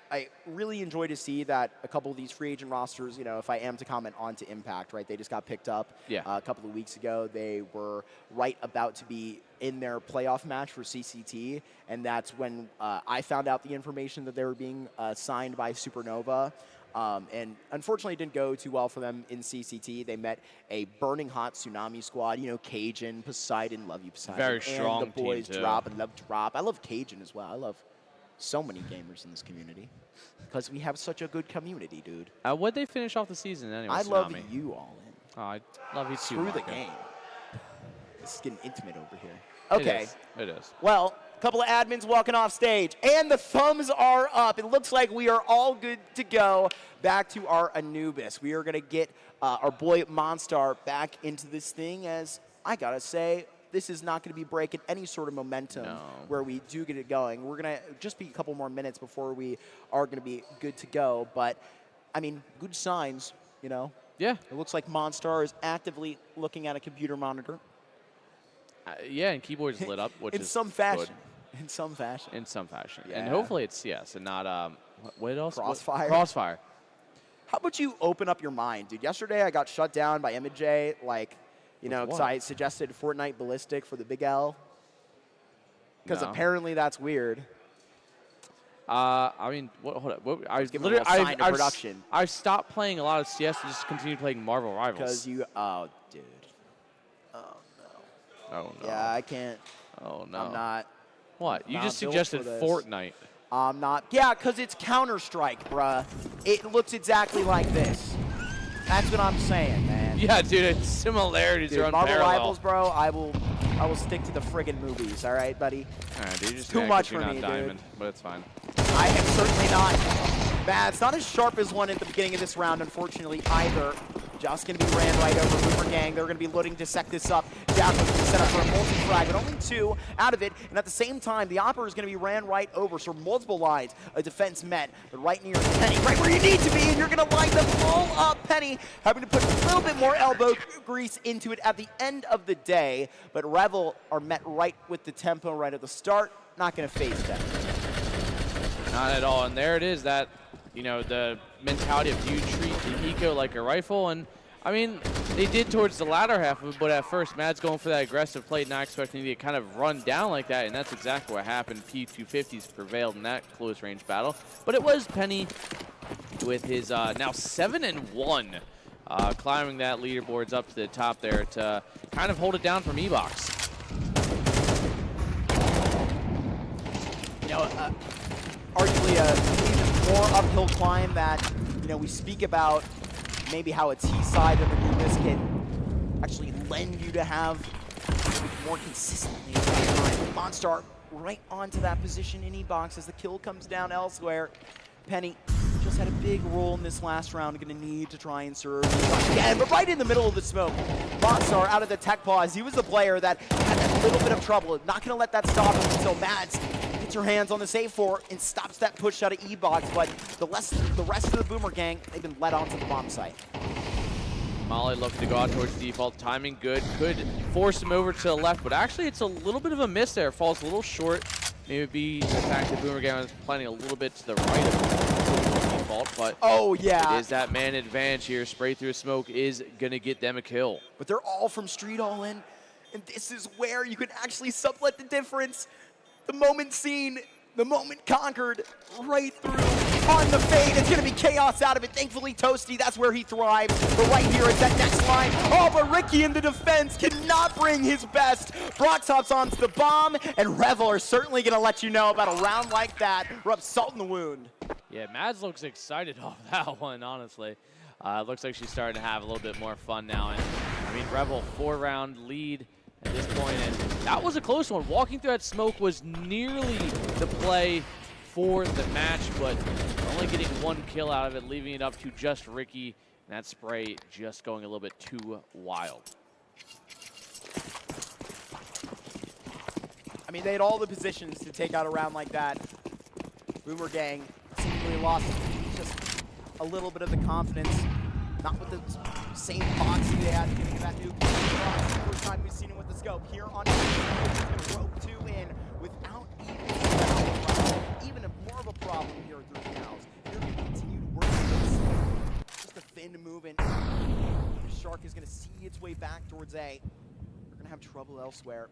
[SPEAKER 7] really enjoy to see that a couple of these free agent rosters, if I am to comment on to Impact, right? They just got picked up a couple of weeks ago. They were right about to be in their playoff match for CCT, and that's when I found out the information that they were being signed by Supernova. And unfortunately, it didn't go too well for them in CCT. They met a burning hot Tsunami squad. Cajun, Poseidon, love you, Poseidon.
[SPEAKER 2] Very strong
[SPEAKER 7] and the boys
[SPEAKER 2] team, too.
[SPEAKER 7] Drop and love Drop. I love Cajun as well. I love so many gamers in this community because we have such a good community, dude.
[SPEAKER 2] What'd they finish off the season anyway?
[SPEAKER 7] I love
[SPEAKER 2] Tsunami?
[SPEAKER 7] you all in.
[SPEAKER 2] Oh, I love you too.
[SPEAKER 7] Screw the
[SPEAKER 2] Marco.
[SPEAKER 7] game. This is getting intimate over here.
[SPEAKER 2] It
[SPEAKER 7] Okay.
[SPEAKER 2] is. It is.
[SPEAKER 7] Well, a couple of admins walking off stage, and the thumbs are up. It looks like we are all good to go. Back to our Anubis. We are going to get our boy Monstar back into this thing, as I got to say, this is not going to be breaking any sort of momentum where we do get it going. We're going to just be a couple more minutes before we are going to be good to go. But, I mean, good signs, you know.
[SPEAKER 2] Yeah.
[SPEAKER 7] It looks like Monstar is actively looking at a computer monitor.
[SPEAKER 2] Yeah, and keyboard's lit up, which
[SPEAKER 7] in
[SPEAKER 2] is
[SPEAKER 7] some fashion.
[SPEAKER 2] good.
[SPEAKER 7] In some fashion.
[SPEAKER 2] In some fashion.
[SPEAKER 7] Yeah.
[SPEAKER 2] And hopefully it's, yes, and not, what else?
[SPEAKER 7] Crossfire.
[SPEAKER 2] Crossfire.
[SPEAKER 7] How about you open up your mind, dude? Yesterday I got shut down by MJ, like, you know, because
[SPEAKER 2] what?
[SPEAKER 7] I suggested Fortnite Ballistic for the Big L. Because
[SPEAKER 2] No.
[SPEAKER 7] apparently that's weird.
[SPEAKER 2] I mean, hold up. I was
[SPEAKER 7] give him a little sign to production.
[SPEAKER 2] I've stopped playing a lot of CS and just continued playing Marvel Rivals.
[SPEAKER 7] Because you, oh, dude.
[SPEAKER 2] Oh, no.
[SPEAKER 7] Yeah, I can't.
[SPEAKER 2] Oh, no.
[SPEAKER 7] I'm not.
[SPEAKER 2] What? You
[SPEAKER 7] not
[SPEAKER 2] just
[SPEAKER 7] built
[SPEAKER 2] suggested
[SPEAKER 7] for this.
[SPEAKER 2] Fortnite.
[SPEAKER 7] I'm not. Yeah, because it's Counter-Strike, bruh. It looks exactly like this. That's what I'm saying, man.
[SPEAKER 2] Yeah, dude, its similarities
[SPEAKER 7] Dude,
[SPEAKER 2] are
[SPEAKER 7] Marvel
[SPEAKER 2] unparalleled.
[SPEAKER 7] Rivals, bro, I will stick to the friggin' movies, all right, buddy?
[SPEAKER 2] All right, dude, you're just
[SPEAKER 7] Too
[SPEAKER 2] mad
[SPEAKER 7] much
[SPEAKER 2] 'cause you're
[SPEAKER 7] for
[SPEAKER 2] not
[SPEAKER 7] me,
[SPEAKER 2] Diamond,
[SPEAKER 7] dude.
[SPEAKER 2] but it's fine.
[SPEAKER 7] I am certainly not. Man, it's not as sharp as one at the beginning of this round, unfortunately, either. Just going to be ran right over Boomer Gang. They're going to be looking to set this up. Down to set up for a multi-frag, but only 2 out of it. And at the same time, the Opera is going to be ran right over. So multiple lines of defense met, but right near Penny, right where you need to be, and you're going to line them all up. Penny having to put a little bit more elbow grease into it at the end of the day. But Revel are met right with the tempo right at the start. Not going to phase them.
[SPEAKER 2] Not at all. And there it is, that, you know, the mentality of do you treat the eco like a rifle? And, I mean, they did towards the latter half of it, but at first, Mad's going for that aggressive play, not expecting to get kind of run down like that, and that's exactly what happened. P250s prevailed in that close-range battle. But it was Penny with his now 7-1, climbing that leaderboards up to the top there to kind of hold it down from E-Box.
[SPEAKER 7] You know, arguably a even more uphill climb that, you know, we speak about maybe how a T-side of the Anubis can actually lend you to have more consistently at that time. Monstar right onto that position in E-Box as the kill comes down elsewhere. Penny just had a big role in this last round, going to need to try and serve again, but right in the middle of the smoke. Monstar out of the tech pause. He was the player that had a little bit of trouble. Not going to let that stop him until Mads gets her hands on the save for and stops that push out of E-Box, but the rest of the Boomer Gang, they've been led onto the bomb site.
[SPEAKER 2] Molly looking to go out towards default. Timing good. Could force him over to the left, but actually it's a little bit of a miss there. Falls a little short. Maybe the fact that Boomer Gang was planning a little bit to the right of default, but
[SPEAKER 7] oh yeah,
[SPEAKER 2] it is that man advantage here. Spray through smoke is going to get them a kill.
[SPEAKER 7] But they're all from Street All In, and this is where you can actually sublet the difference. The moment seen, the moment conquered, right through on the fade. It's going to be chaos out of it. Thankfully, Toasty, that's where he thrives. But right here at that next line, oh, but Ricky in the defense cannot bring his best. Brox hops onto the bomb, and Revel are certainly going to let you know about a round like that. Rub salt in the wound.
[SPEAKER 2] Yeah, Mads looks excited off that one, honestly. Looks like she's starting to have a little bit more fun now. And I mean, Revel, 4-round lead at this point, and that was a close one. Walking through that smoke was nearly the play for the match, but only getting 1 kill out of it, leaving it up to just Ricky, and that spray just going a little bit too wild.
[SPEAKER 7] I mean, they had all the positions to take out a round like that. Boomer Gang seemingly lost just a little bit of the confidence. Not with the same box they had at the beginning of that nuke. First time we've seen him with the scope. Here on he's going to rope 2 in without even more of a problem here through the canals. They're going to continue to work this. Just a thin movement. Shark is going to see its way back towards A. They're going to have trouble elsewhere.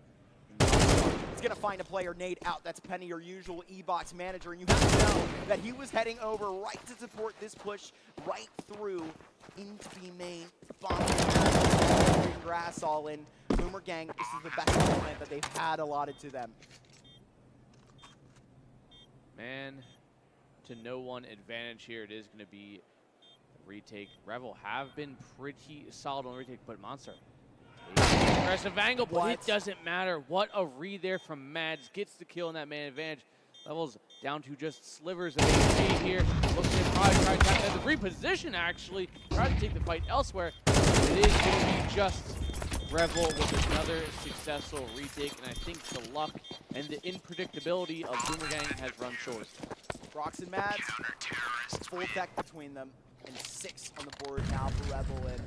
[SPEAKER 7] He's going to find a player, Nate, out. That's Penny, your usual E-Box manager. And you have to know that he was heading over right to support this push right through into B main. Bomb grass all in. Boomer Gang, this is the best moment that they've had allotted to them.
[SPEAKER 2] Man, to no one advantage here. It is going to be retake. Revel have been pretty solid on retake, but Monster. Aggressive angle, but it doesn't matter. What a read there from Mads. Gets the kill in that man advantage. Level's down to just slivers of HP here. Looks to probably try to tap that. The reposition, actually. Try to take the fight elsewhere. It is going to be just Revel with another successful retake, and I think the luck and the unpredictability of Boomerang has run short.
[SPEAKER 7] Brox and Mads, full deck between them, and 6 on the board now for Revel. And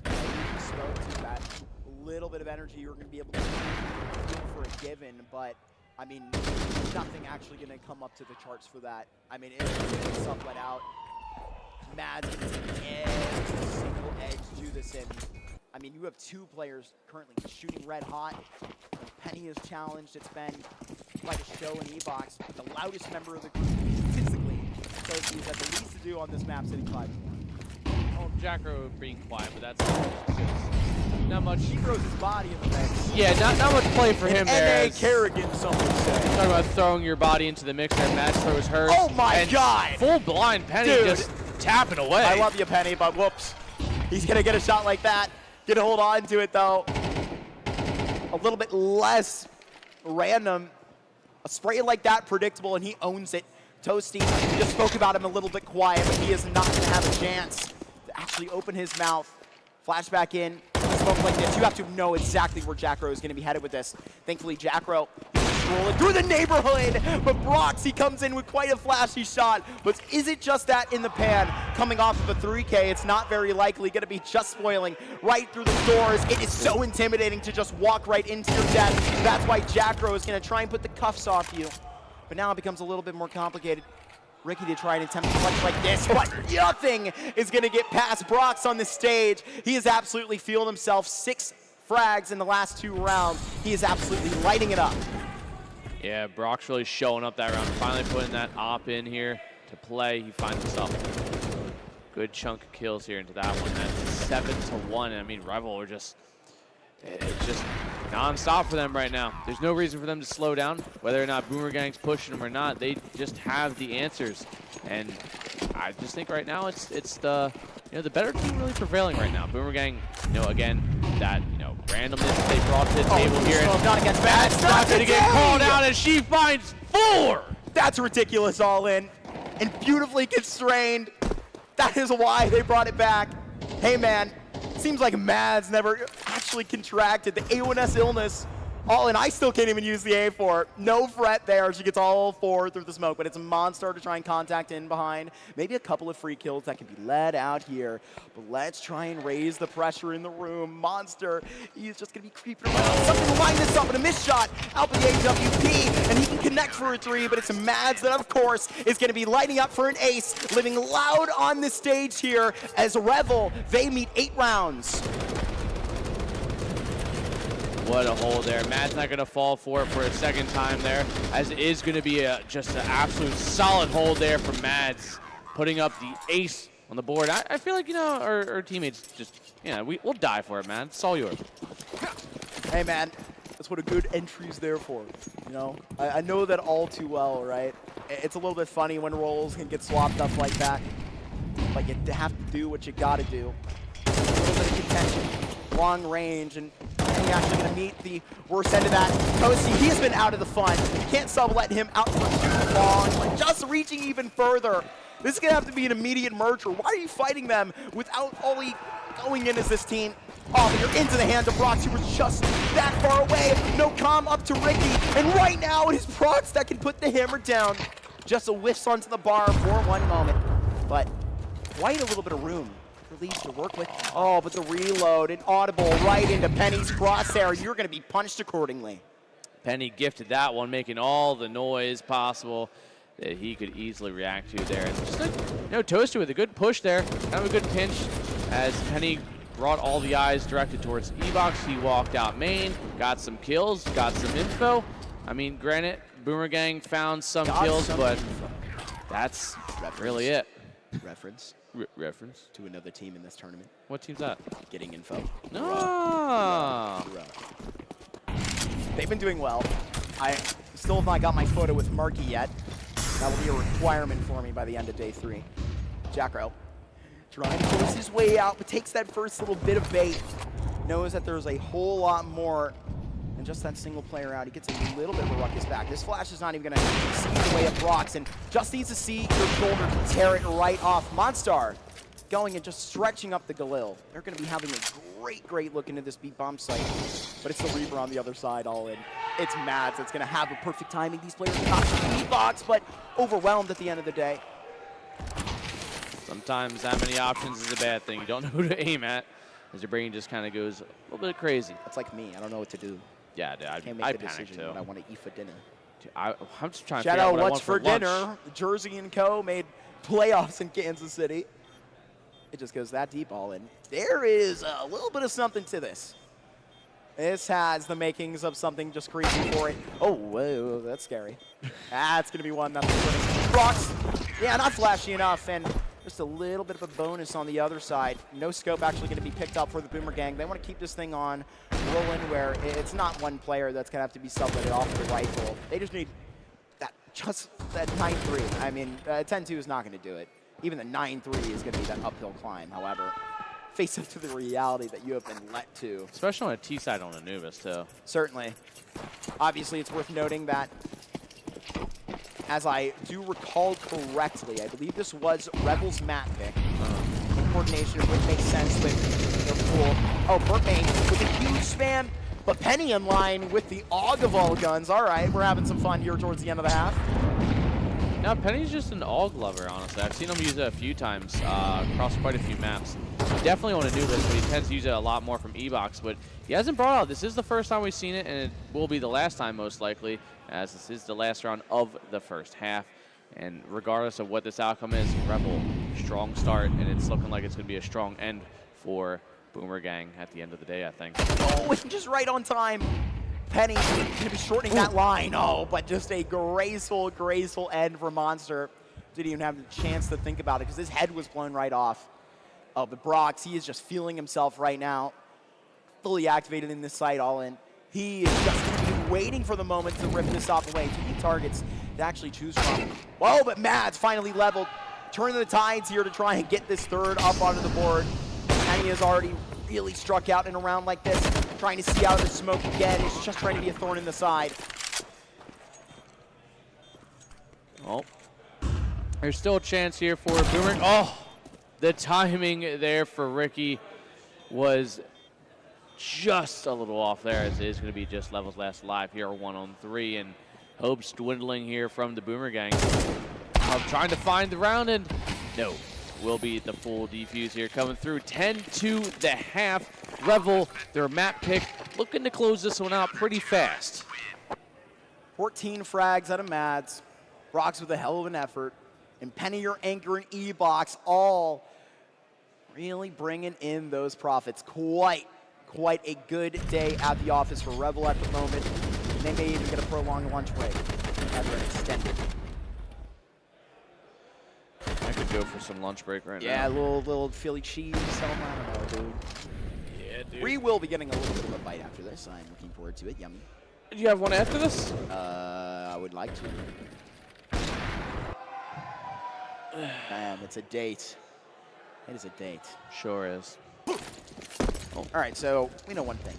[SPEAKER 7] you spoke to that little bit of energy you're going to be able to feel for a given, but I mean, nothing actually going to come up to the charts for that. I mean, if stuff went out, Mads going to take every single edge to this, and I mean, you have 2 players currently shooting red hot. Penny is challenged. It's been quite a show in E-Box. The loudest member of the group, physically, so he's had the least to do on this map, City 5.
[SPEAKER 2] Oh, Jackro being quiet, but that's not much.
[SPEAKER 7] He throws his body in the mix.
[SPEAKER 2] Yeah, not much play for him there.
[SPEAKER 7] N.A. Kerrigan, some would say.
[SPEAKER 2] Talk about throwing your body into the mixer. Mads throws hers.
[SPEAKER 7] Oh my God!
[SPEAKER 2] Full blind Penny,
[SPEAKER 7] Dude,
[SPEAKER 2] just tapping away.
[SPEAKER 7] I love you, Penny, but whoops. He's going to get a shot like that. Gonna hold on to it, though. A little bit less random. A spray like that, predictable, and he owns it. Toasty, we just spoke about him a little bit quiet, but he is not going to have a chance to actually open his mouth. Flashback in. Smoke like this, you have to know exactly where Jackro is going to be headed with this. Thankfully, Jackro rolling through the neighborhood, but Brox, he comes in with quite a flashy shot. But is it just that in the pan? Coming off of a 3K, it's not very likely going to be just spoiling right through the doors. It is so intimidating to just walk right into your death. That's why Jackro is going to try and put the cuffs off you. But now it becomes a little bit more complicated. Ricky to try and attempt to clutch like this, but nothing is going to get past Brox on the stage. He has absolutely fueled himself. 6 frags in the last 2 rounds. He is absolutely lighting it up.
[SPEAKER 2] Yeah, Brock's really showing up that round. Finally putting that op in here to play. He finds himself a good chunk of kills here into that one. That's 7-1. I mean, Revel are just, it's just non-stop for them right now. There's no reason for them to slow down. Whether or not Boomerang's pushing them or not, they just have the answers. And I just think right now it's the the better team really prevailing right now. Boomerang, again, that randomness they brought to the table here.
[SPEAKER 7] Not against Mads.
[SPEAKER 2] Not going to get called out, and she finds 4.
[SPEAKER 7] That's ridiculous all in. And beautifully constrained. That is why they brought it back. Hey, man. Seems like Mads never actually contracted the A1S illness. All in, I still can't even use the A4. No fret there. She gets all 4 through the smoke, but it's a Monster to try and contact in behind. Maybe a couple of free kills that can be led out here. But let's try and raise the pressure in the room. Monster, he's just going to be creeping around. Something to line this up, and a missed shot out with the AWP, and he can connect for a 3, but it's Mads that, of course, is going to be lighting up for an ace, living loud on the stage here as Revel, they meet 8 rounds.
[SPEAKER 2] What a hold there. Matt's not going to fall for it for a second time there, as it is going to be just an absolute solid hold there from Mads, putting up the ace on the board. I feel like, our teammates just, we'll die for it, man. It's all yours.
[SPEAKER 7] Hey, man, that's what a good entry's there for. I know that all too well, right? It's a little bit funny when roles can get swapped up like that, but you have to do what you got to do. A little bit of contention, long range, and he's actually going to meet the worst end of that. Toasty, he's been out of the fun. Can't sublet him out for too long, but just reaching even further. This is going to have to be an immediate merger. Why are you fighting them without Ollie going in as this team? Oh, but you're into the hands of Brox. You were just that far away. No comm up to Ricky. And right now it is Brox that can put the hammer down. Just a whiffs onto the bar for one moment. But quite a little bit of room for Leeds to work with. Oh, but the reload, an audible right into Penny's crosshair. You're going to be punished accordingly.
[SPEAKER 2] Penny gifted that one, making all the noise possible that he could easily react to there. And just Toaster with a good push there, kind of a good pinch as Penny brought all the eyes directed towards E-Box. He walked out main, got some kills, got some info. I mean, granted, Boomerang found some kills, but that's really it.
[SPEAKER 7] Reference to another team in this tournament.
[SPEAKER 2] What team's that?
[SPEAKER 7] Getting info.
[SPEAKER 2] No.
[SPEAKER 7] They've been doing well. I still have not got my photo with Marky yet. That will be a requirement for me by the end of day 3. Jackro Trying to force his way out, but takes that first little bit of bait. Knows that there's a whole lot more than just that single player out. He gets a little bit of a ruckus back. This flash is not even going to see the way it rocks, and just needs to see your shoulder to tear it right off. Monstar going and just stretching up the Galil. They're going to be having a great look into this beat bomb site, but it's the Reaper on the other side all in. It's Mads that's going to have a perfect timing. These players are not beat box, but overwhelmed at the end of the day.
[SPEAKER 2] Sometimes that many options is a bad thing. You don't know who to aim at, as your brain just kind of goes a little bit crazy.
[SPEAKER 7] That's like me. I don't know what to do.
[SPEAKER 2] Yeah, dude,
[SPEAKER 7] Can't make
[SPEAKER 2] I
[SPEAKER 7] the
[SPEAKER 2] panic
[SPEAKER 7] decision
[SPEAKER 2] too.
[SPEAKER 7] what I want to eat for dinner.
[SPEAKER 2] Dude, I'm just trying to
[SPEAKER 7] Shout
[SPEAKER 2] figure out
[SPEAKER 7] out
[SPEAKER 2] what I
[SPEAKER 7] what's
[SPEAKER 2] want
[SPEAKER 7] for
[SPEAKER 2] lunch.
[SPEAKER 7] dinner. Jersey and Co. made playoffs in Kansas City. It just goes that deep all in. There is a little bit of something to this. This has the makings of something just crazy for it. Oh, whoa, that's scary. That's going to be one that's going to rocks. Yeah, not flashy enough, and just a little bit of a bonus on the other side. No scope actually going to be picked up for the Boomer Gang. They want to keep this thing on rolling where it's not one player that's going to have to be subletted off the rifle. They just need that 9-3. I mean, 10-2 is not going to do it. Even the 9-3 is going to be that uphill climb. However, face up to the reality that you have been let to.
[SPEAKER 2] Especially on a T side on Anubis, too.
[SPEAKER 7] Certainly. Obviously, it's worth noting that, as I do recall correctly, I believe this was Rebel's map pick. In coordination, it would make sense with the pool. Oh, Burtmain with a huge spam, but Penny in line with the Og of all guns. All right, we're having some fun here towards the end of the half.
[SPEAKER 2] Now, Penny's just an AUG lover, honestly. I've seen him use it a few times across quite a few maps. Definitely on Anubis, but he tends to use it a lot more from E-Box. But he hasn't brought out. This is the first time we've seen it, and it will be the last time, most likely, as this is the last round of the first half. And regardless of what this outcome is, Rebel, strong start, and it's looking like it's going to be a strong end for Boomer Gang at the end of the day, I think.
[SPEAKER 7] Oh, just right on time. Penny going to be shortening that line. Oh, but just a graceful end for Monster. Didn't even have the chance to think about it because his head was blown right off. Oh, but Brox, he is just feeling himself right now. Fully activated in this site, all in. He is just going to be waiting for the moment to rip this off away. Two key targets to actually choose from. Whoa, but Mads finally leveled. Turning the tides here to try and get this third up onto the board. Penny has already really struck out in a round like this. Trying to see out of the smoke again. He's just trying to be a thorn in the side.
[SPEAKER 2] Oh, there's still a chance here for Boomer. Oh, the timing there for Ricky was just a little off there, as it is going to be just levels last alive here, 1-on-3, and hopes dwindling here from the Boomer Gang. Trying to find the round, and no. Will be the full defuse here coming through. 10-2 the half. Revel, their map pick, looking to close this one out pretty fast.
[SPEAKER 7] 14 frags out of Mads. Brox with a hell of an effort. And Penny, your anchor, and E-Box all really bringing in those profits. Quite a good day at the office for Revel at the moment. And they may even get a prolonged lunch break. Rather extended.
[SPEAKER 2] I could go for some lunch break right now.
[SPEAKER 7] Yeah, a little Philly cheese. I don't know, dude.
[SPEAKER 2] Yeah, dude.
[SPEAKER 7] We will be getting a little bit of a bite after this. I'm looking forward to it. Yummy.
[SPEAKER 2] Do you have one after this?
[SPEAKER 7] I would like to. Man, it's a date. It is a date.
[SPEAKER 2] Sure is.
[SPEAKER 7] All right, so we know one thing.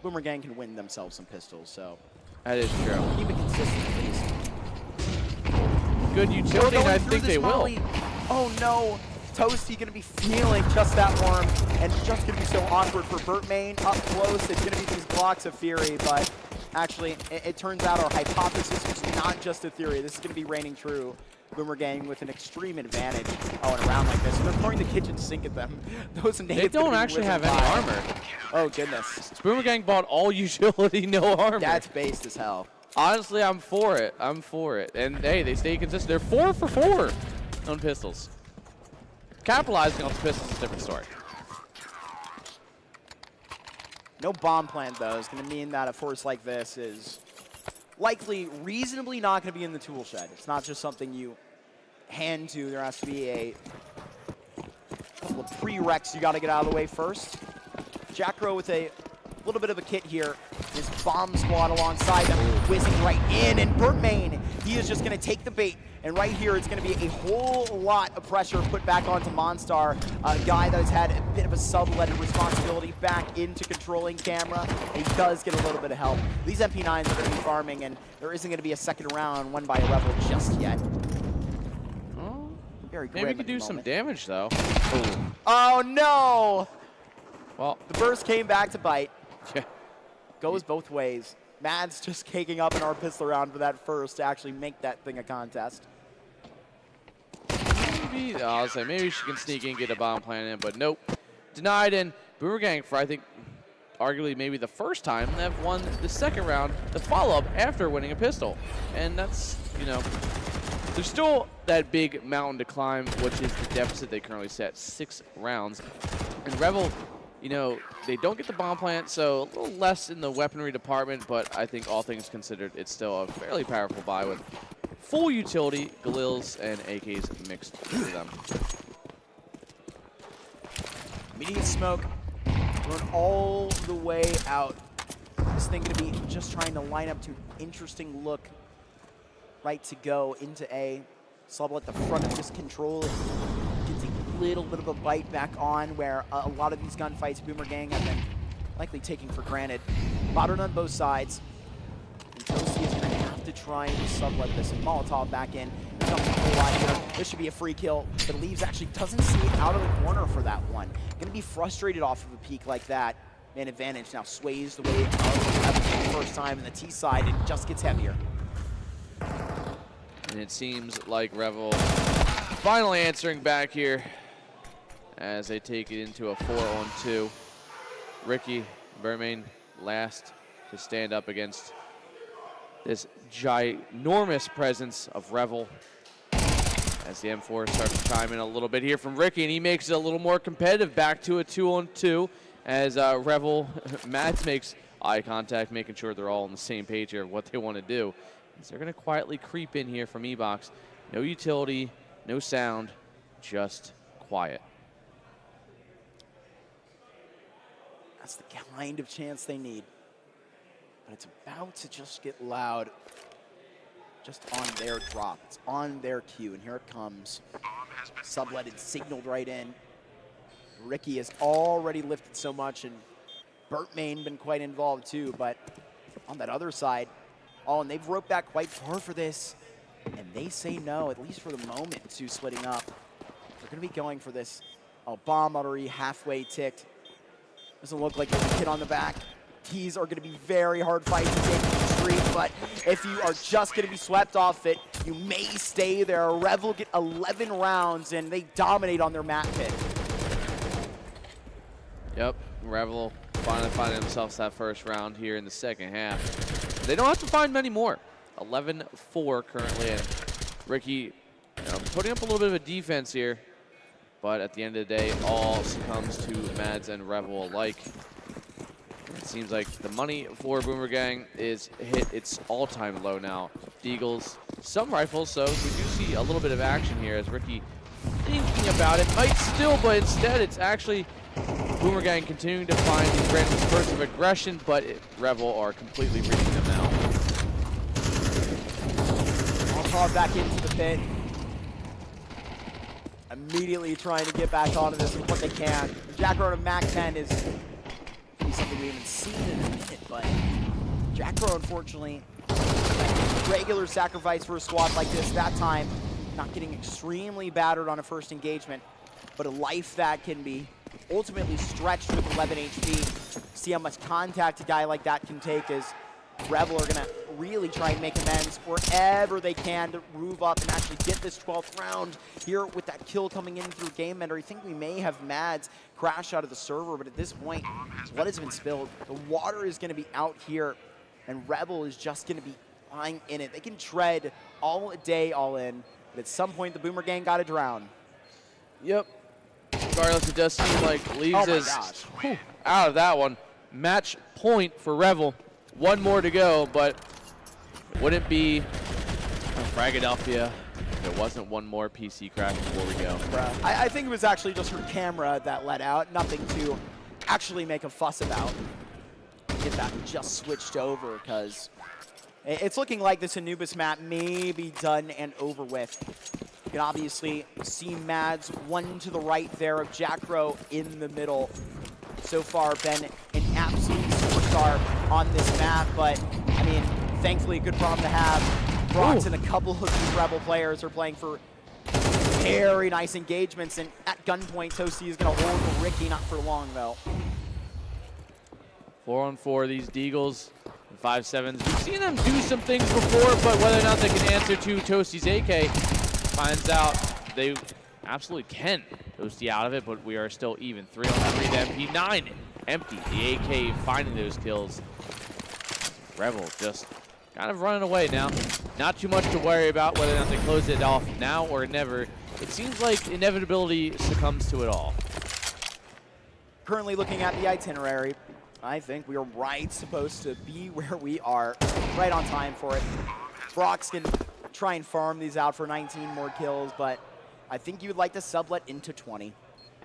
[SPEAKER 7] Boomer Gang can win themselves some pistols, so
[SPEAKER 2] That is true.
[SPEAKER 7] keep it consistent at least.
[SPEAKER 2] Good utility, and I think they will.
[SPEAKER 7] Molly. Oh no, Toasty going to be feeling just that warm, and it's just going to be so awkward for Burtmain up close. It's going to be these blocks of Fury, but actually, it turns out our hypothesis was not just a theory. This is going to be reigning true. Boomer Gang with an extreme advantage. Oh, in a round like this, they're throwing the kitchen sink at them. Those nades
[SPEAKER 2] They don't
[SPEAKER 7] gonna be
[SPEAKER 2] actually have
[SPEAKER 7] whizzing
[SPEAKER 2] any
[SPEAKER 7] by.
[SPEAKER 2] armor.
[SPEAKER 7] Oh goodness,
[SPEAKER 2] Boomer Gang bought all utility, no armor.
[SPEAKER 7] that's based as hell.
[SPEAKER 2] Honestly, I'm for it. I'm for it. And hey, they stay consistent. They're 4 for 4 on pistols. Capitalizing on the pistols is a different story.
[SPEAKER 7] No bomb plant though is going to mean that a force like this is likely reasonably not going to be in the tool shed. It's not just something you hand to. There has to be a couple of prereqs you got to get out of the way first. Jackro with a little bit of a kit here. His bomb squad alongside them, whizzing right in, and Burtmain, he is just going to take the bait And right here, it's going to be a whole lot of pressure put back onto Monstar, a guy that has had a bit of a subletted responsibility back into controlling camera. He does get a little bit of help. These MP9s are going to be farming, and there isn't going to be a second round won by a Rebel just yet. Very
[SPEAKER 2] Maybe we
[SPEAKER 7] grim
[SPEAKER 2] could
[SPEAKER 7] at the
[SPEAKER 2] do some
[SPEAKER 7] moment.
[SPEAKER 2] damage, though.
[SPEAKER 7] Oh, no!
[SPEAKER 2] Well,
[SPEAKER 7] The burst came back to bite.
[SPEAKER 2] yeah.
[SPEAKER 7] Goes both ways. Mads just caking up in our pistol round for that first to actually make that thing a contest.
[SPEAKER 2] Maybe, I'll say, maybe she can sneak in, get a bomb plant in, but nope. Denied, and Boomerang for, I think, arguably maybe the first time they've won the second round, the follow-up after winning a pistol. And that's, you know, there's still that big mountain to climb, which is the deficit they currently set, 6 rounds. And Rebel, you know, they don't get the bomb plant, so a little less in the weaponry department, but I think all things considered, it's still a fairly powerful buy with full utility, Galils and AKs mixed for them.
[SPEAKER 7] Immediate smoke, run all the way out. This thing gonna be just trying to line up to an interesting look. Right to go into A. Subtle at the front of this control. It gets a little bit of a bite back on where a lot of these gunfights Boomerang have been likely taking for granted. Modern on both sides. And Toasty is gonna have to try and sublet this. And Molotov back in. Dumping a whole lot here. This should be a free kill, but Leaves actually doesn't see it out of the corner for that one. Gonna be frustrated off of a peak like that. Man advantage now sways the way for the first time in the T side and just gets heavier.
[SPEAKER 2] And it seems like Revel finally answering back here as they take it into a 4-on-2. Ricky Vermain last to stand up against this ginormous presence of Revel. As the M4 starts to chime in a little bit here from Ricky, and he makes it a little more competitive, back to a 2-on-2 as Revel, Mads makes eye contact, making sure they're all on the same page here of what they want to do. So they're going to quietly creep in here from E-Box. No utility, no sound, just quiet.
[SPEAKER 7] That's the kind of chance they need. But it's about to just get loud just on their drop. It's on their cue, and here it comes. Subletted, signaled right in. Ricky has already lifted so much, and Bertmain been quite involved too, but on that other side, oh, and they've roped back quite far for this, and they say no, at least for the moment, to splitting up. They're going to be going for this. Oh, bomb already halfway ticked. Doesn't look like there's a kid on the back. These are going to be very hard fights to take to the street, but if you are just going to be swept off it, you may stay there. Revel get 11 rounds, and they dominate on their map pit.
[SPEAKER 2] Yep, Revel finally finding themselves that first round here in the second half. They don't have to find many more. 11-4 currently, and Ricky, you know, putting up a little bit of a defense here, but at the end of the day, all succumbs to Mads and Revel alike. It seems like the money for Boomerang is hit its all-time low now. Deagles, some rifles, so we do see a little bit of action here as Ricky thinking about it, might still, but instead it's actually Boomerang continuing to find these random spurts of aggression, but Revel are completely reaching them now.
[SPEAKER 7] Molotov back into the pit. Immediately trying to get back onto this with what they can. Jack Road of Mac 10 is something we haven't seen in a minute, but Jack Road, unfortunately, regular sacrifice for a squad like this, that time not getting extremely battered on a first engagement, but a life that can be ultimately stretched with 11 HP. See how much contact a guy like that can take as Revel are going to really try and make amends wherever they can to move up and actually get this 12th round here with that kill coming in through Game Ender. I think we may have Mads crash out of the server, but at this point, blood has been spilled. The water is going to be out here, and Revel is just going to be lying in it. They can tread all day, all in, but at some point, the Boomerang got to drown.
[SPEAKER 2] Yep. Regardless, it does seem like Leaves is out of that one. Match point for Revel. One more to go, but would it be Fragadelphia if it wasn't one more PC crash before we go?
[SPEAKER 7] I think it was actually just her camera that let out. Nothing to actually make a fuss about. Get that just switched over because It's looking like this Anubis map may be done and over with. You can obviously see Mads, one to the right there of Jackro in the middle. So far been an absolute superstar on this map, but I mean, thankfully a good problem to have. Brox and a couple of these Rebel players are playing for very nice engagements, and at gunpoint, Toasty is going to hold Ricky, not for long though.
[SPEAKER 2] 4-on-4, these Deagles, 5-7s. We've seen them do some things before, but whether or not they can answer to Toasty's AK, finds out they absolutely can. Toasty out of it, but we are still even. 3-on-3 to MP9, empty. The AK finding those kills. Rebel just kind of running away now. Not too much to worry about whether or not they close it off now or never. It seems like inevitability succumbs to it all.
[SPEAKER 7] Currently looking at the itinerary, I think we are right supposed to be where we are, right on time for it. Brox can try and farm these out for 19 more kills, but I think you would like to sublet into 20.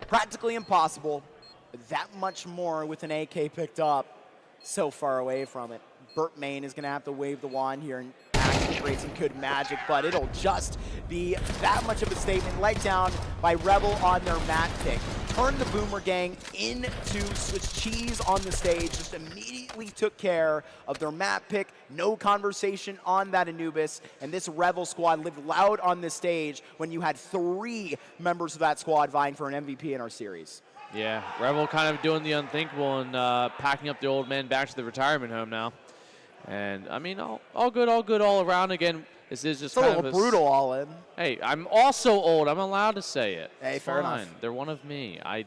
[SPEAKER 7] Practically impossible. That much more with an AK picked up so far away from it. Burt Main is going to have to wave the wand here and actually create some good magic, but it'll just be that much of a statement. Let down by Rebel on their mat pick. Turned the Boomer Gang into Swiss cheese on the stage, just immediately took care of their map pick. No conversation on that Anubis, and this Rebel squad lived loud on this stage when you had 3 members of that squad vying for an MVP in our series.
[SPEAKER 2] Yeah, Rebel kind of doing the unthinkable and packing up the old man back to the retirement home now. And, I mean, all good all around. Again, this is just
[SPEAKER 7] It's a
[SPEAKER 2] kind
[SPEAKER 7] little
[SPEAKER 2] of
[SPEAKER 7] brutal all in.
[SPEAKER 2] Hey, I'm also old. I'm allowed to say it.
[SPEAKER 7] Hey,
[SPEAKER 2] It's
[SPEAKER 7] fair
[SPEAKER 2] fine.
[SPEAKER 7] enough.
[SPEAKER 2] They're one of me. I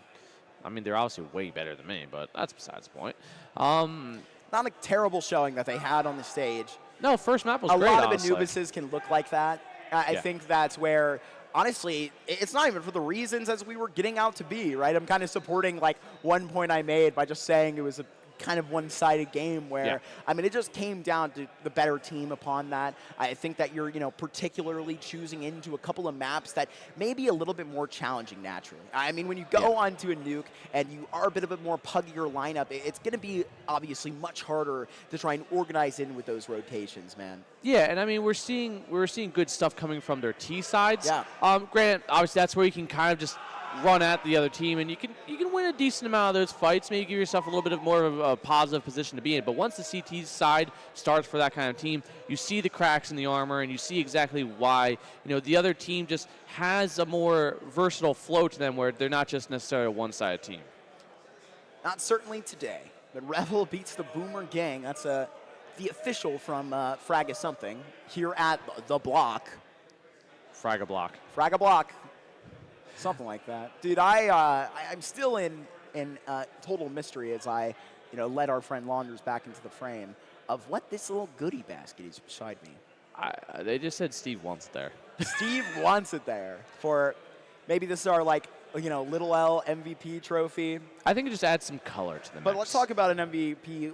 [SPEAKER 2] mean, they're obviously way better than me, but that's besides the point.
[SPEAKER 7] Not a terrible showing that they had on the stage.
[SPEAKER 2] No, first map was
[SPEAKER 7] A
[SPEAKER 2] great,
[SPEAKER 7] lot of
[SPEAKER 2] honestly.
[SPEAKER 7] Anubises can look like that. I
[SPEAKER 2] Yeah.
[SPEAKER 7] think that's where, honestly, it's not even for the reasons as we were getting out to be, right? I'm kind of supporting like one point I made by just saying it was a kind of one-sided game where,
[SPEAKER 2] Yeah.
[SPEAKER 7] I mean, it just came down to the better team upon that. I think that you're, particularly choosing into a couple of maps that may be a little bit more challenging naturally. I mean, when you go onto a nuke and you are a bit of a more puggier lineup, it's going to be obviously much harder to try and organize in with those rotations, man.
[SPEAKER 2] Yeah, and I mean, we're seeing good stuff coming from their T sides.
[SPEAKER 7] Yeah.
[SPEAKER 2] Granted, obviously that's where you can kind of just run at the other team, and you can win a decent amount of those fights. Maybe give yourself a little bit of more of a positive position to be in. But once the CT side starts for that kind of team, you see the cracks in the armor, and you see exactly why the other team just has a more versatile flow to them, where they're not just necessarily a one-sided team.
[SPEAKER 7] Not certainly today, but Rebel beats the Boomer Gang. That's the official from Frag is something here at the block.
[SPEAKER 2] Frag-a-block.
[SPEAKER 7] Frag-a-block. Something like that. Dude, I'm still in total mystery as I, led our friend Launders back into the frame of what this little goodie basket is beside me.
[SPEAKER 2] They just said Steve wants it there.
[SPEAKER 7] Steve wants it there for maybe this is our little L MVP trophy.
[SPEAKER 2] I think it just adds some color to the
[SPEAKER 7] But
[SPEAKER 2] mix.
[SPEAKER 7] let's talk about an MVP.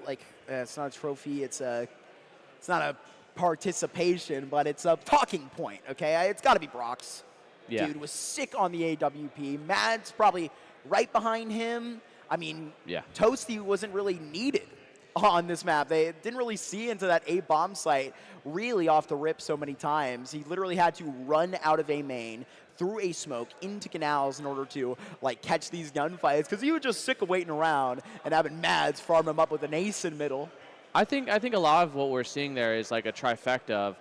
[SPEAKER 7] It's not a trophy. It's not a participation, but it's a talking point. Okay, it's got to be Brox.
[SPEAKER 2] Yeah.
[SPEAKER 7] Dude was sick on the AWP. Mad's probably right behind him. I mean,
[SPEAKER 2] Yeah.
[SPEAKER 7] Toasty wasn't really needed on this map. They didn't really see into that A bomb site really off the rip so many times. He literally had to run out of A main through a smoke into canals in order to catch these gunfights because he was just sick of waiting around and having Mads farm him up with an ace in middle.
[SPEAKER 2] I think a lot of what we're seeing there is like a trifecta of,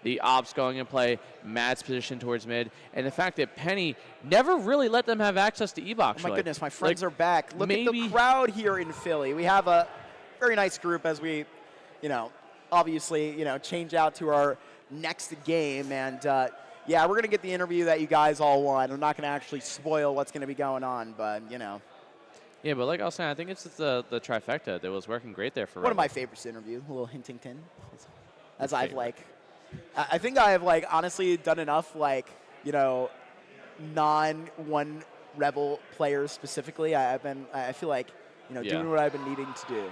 [SPEAKER 2] the ops going in play, Matt's position towards mid, and the fact that Penny never really let them have access to E-Box.
[SPEAKER 7] Oh my goodness, my friends are back. Look at
[SPEAKER 2] maybe
[SPEAKER 7] the crowd here in Philly. We have a very nice group as we, obviously, change out to our next game. And, yeah, we're going to get the interview that you guys all want. I'm not going to actually spoil what's going to be going on, but,
[SPEAKER 2] Yeah, but like I was saying, I think it's just the trifecta that was working great there for
[SPEAKER 7] one of
[SPEAKER 2] Rebel.
[SPEAKER 7] my favorites to interview, a little Hintington. As
[SPEAKER 2] Your
[SPEAKER 7] I've,
[SPEAKER 2] favorite.
[SPEAKER 7] I think I have, honestly done enough, non-one Rebel players specifically. I feel like,
[SPEAKER 2] Yeah.
[SPEAKER 7] doing what I've been needing to do,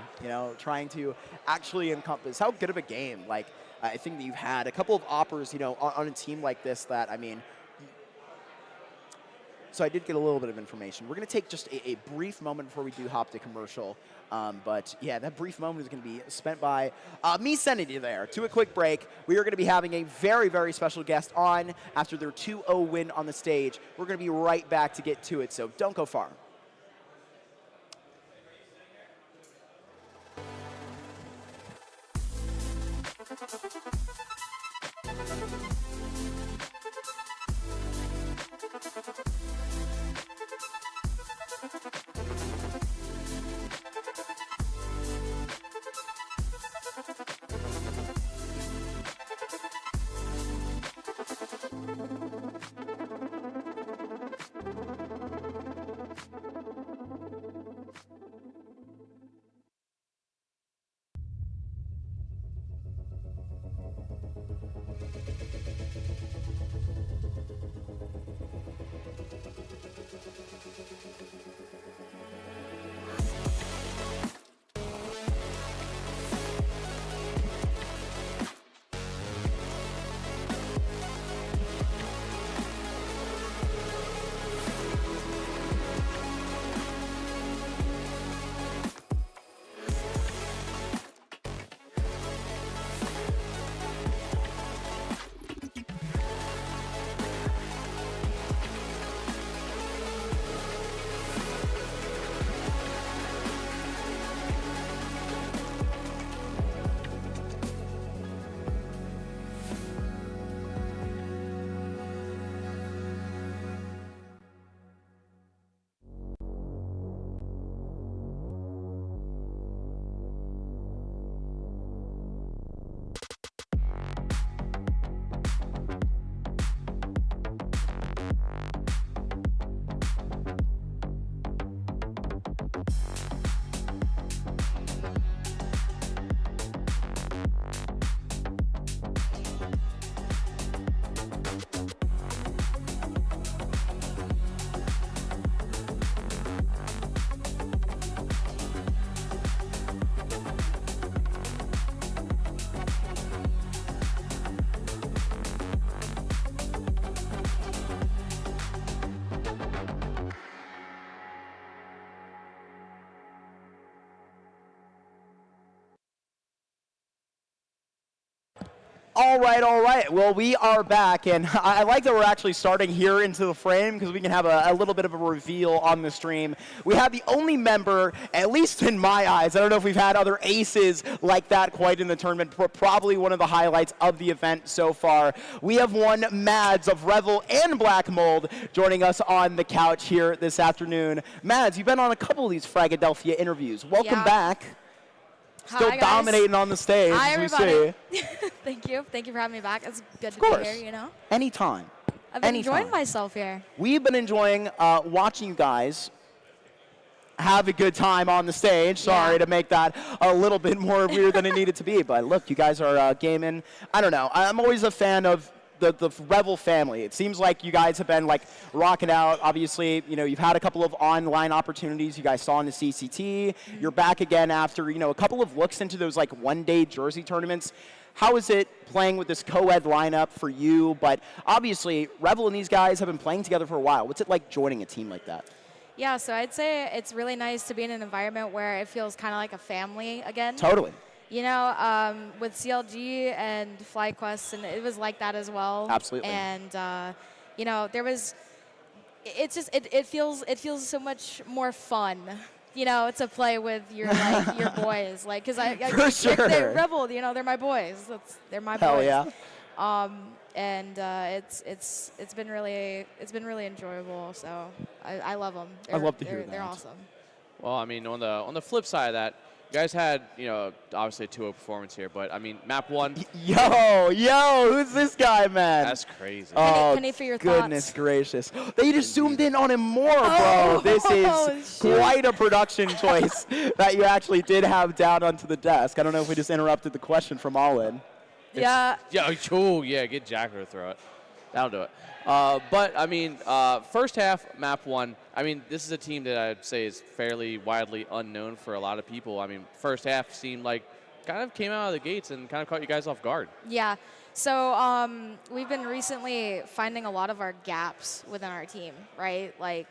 [SPEAKER 7] trying to actually encompass how good of a game, I think that you've had. A couple of oppers, on a team like this that, I mean, So I did get a little bit of information. We're going to take just a brief moment before we do hop to commercial. But yeah, that brief moment is going to be spent by me sending you there to a quick break. We are going to be having a very, very special guest on after their 2-0 win on the stage. We're going to be right back to get to it, so don't go far. All right, all right. Well, we are back, and I like that we're actually starting here into the frame because we can have a little bit of a reveal on the stream. We have the only member, at least in my eyes, I don't know if we've had other aces like that quite in the tournament, but probably one of the highlights of the event so far. We have one Mads of Revel and Black Mold joining us on the couch here this afternoon. Mads, you've been on a couple of these Fragadelphia interviews. Welcome back. Still
[SPEAKER 8] Hi, guys.
[SPEAKER 7] dominating on the stage,
[SPEAKER 8] Hi,
[SPEAKER 7] as we
[SPEAKER 8] everybody.
[SPEAKER 7] see.
[SPEAKER 8] Thank you. Thank you for having me back. It's good to
[SPEAKER 7] course.
[SPEAKER 8] be here, you know.
[SPEAKER 7] Anytime.
[SPEAKER 8] I've been
[SPEAKER 7] Anytime.
[SPEAKER 8] enjoying myself here.
[SPEAKER 7] We've been enjoying watching you guys have a good time on the stage. Sorry
[SPEAKER 8] Yeah.
[SPEAKER 7] to make that a little bit more weird than it needed to be, but look, you guys are gaming. I don't know. I'm always a fan of the Revel family. It seems like you guys have been like rocking out. Obviously, you know, you've had a couple of online opportunities you guys saw in the CCT.
[SPEAKER 8] Mm-hmm.
[SPEAKER 7] You're back again after, you know, a couple of looks into those like one-day jersey tournaments. How is it playing with this co-ed lineup for you? But obviously, Revel and these guys have been playing together for a while. What's it like joining a team like that?
[SPEAKER 8] Yeah, so I'd say it's really nice to be in an environment where it feels kind of like a family again.
[SPEAKER 7] Totally.
[SPEAKER 8] You know, with CLG and FlyQuest, and it was like that as well.
[SPEAKER 7] Absolutely.
[SPEAKER 8] And you know, there was. It's just it feels so much more fun. You know, to play with your like your boys, like because
[SPEAKER 7] For sure.
[SPEAKER 8] they're Rebel. You know, they're my boys. They're my
[SPEAKER 7] Hell
[SPEAKER 8] boys.
[SPEAKER 7] yeah.
[SPEAKER 8] And it's been really enjoyable. So I love them.
[SPEAKER 7] I love to hear
[SPEAKER 8] They're
[SPEAKER 7] that.
[SPEAKER 8] awesome.
[SPEAKER 2] Well, I mean, on the flip side of that, you guys had, you know, obviously a 2-0 performance here, but I mean, map one.
[SPEAKER 7] Yo, who's this guy, man?
[SPEAKER 2] That's crazy.
[SPEAKER 7] Oh,
[SPEAKER 8] Penny for your
[SPEAKER 7] goodness
[SPEAKER 8] thoughts.
[SPEAKER 7] gracious. They just zoomed in on him more, bro.
[SPEAKER 8] Oh,
[SPEAKER 7] This is
[SPEAKER 8] shoot.
[SPEAKER 7] quite a production choice that you actually did have down onto the desk. I don't know if we just interrupted the question from All-In.
[SPEAKER 8] Yeah.
[SPEAKER 2] Yeah, yeah, get Jacker to throw it. That'll do it. But, I mean, first half, map one, I mean, this is a team that I'd say is fairly widely unknown for a lot of people. I mean, first half seemed like kind of came out of the gates and kind of caught you guys off guard.
[SPEAKER 8] Yeah. So we've been recently finding a lot of our gaps within our team, right? Like,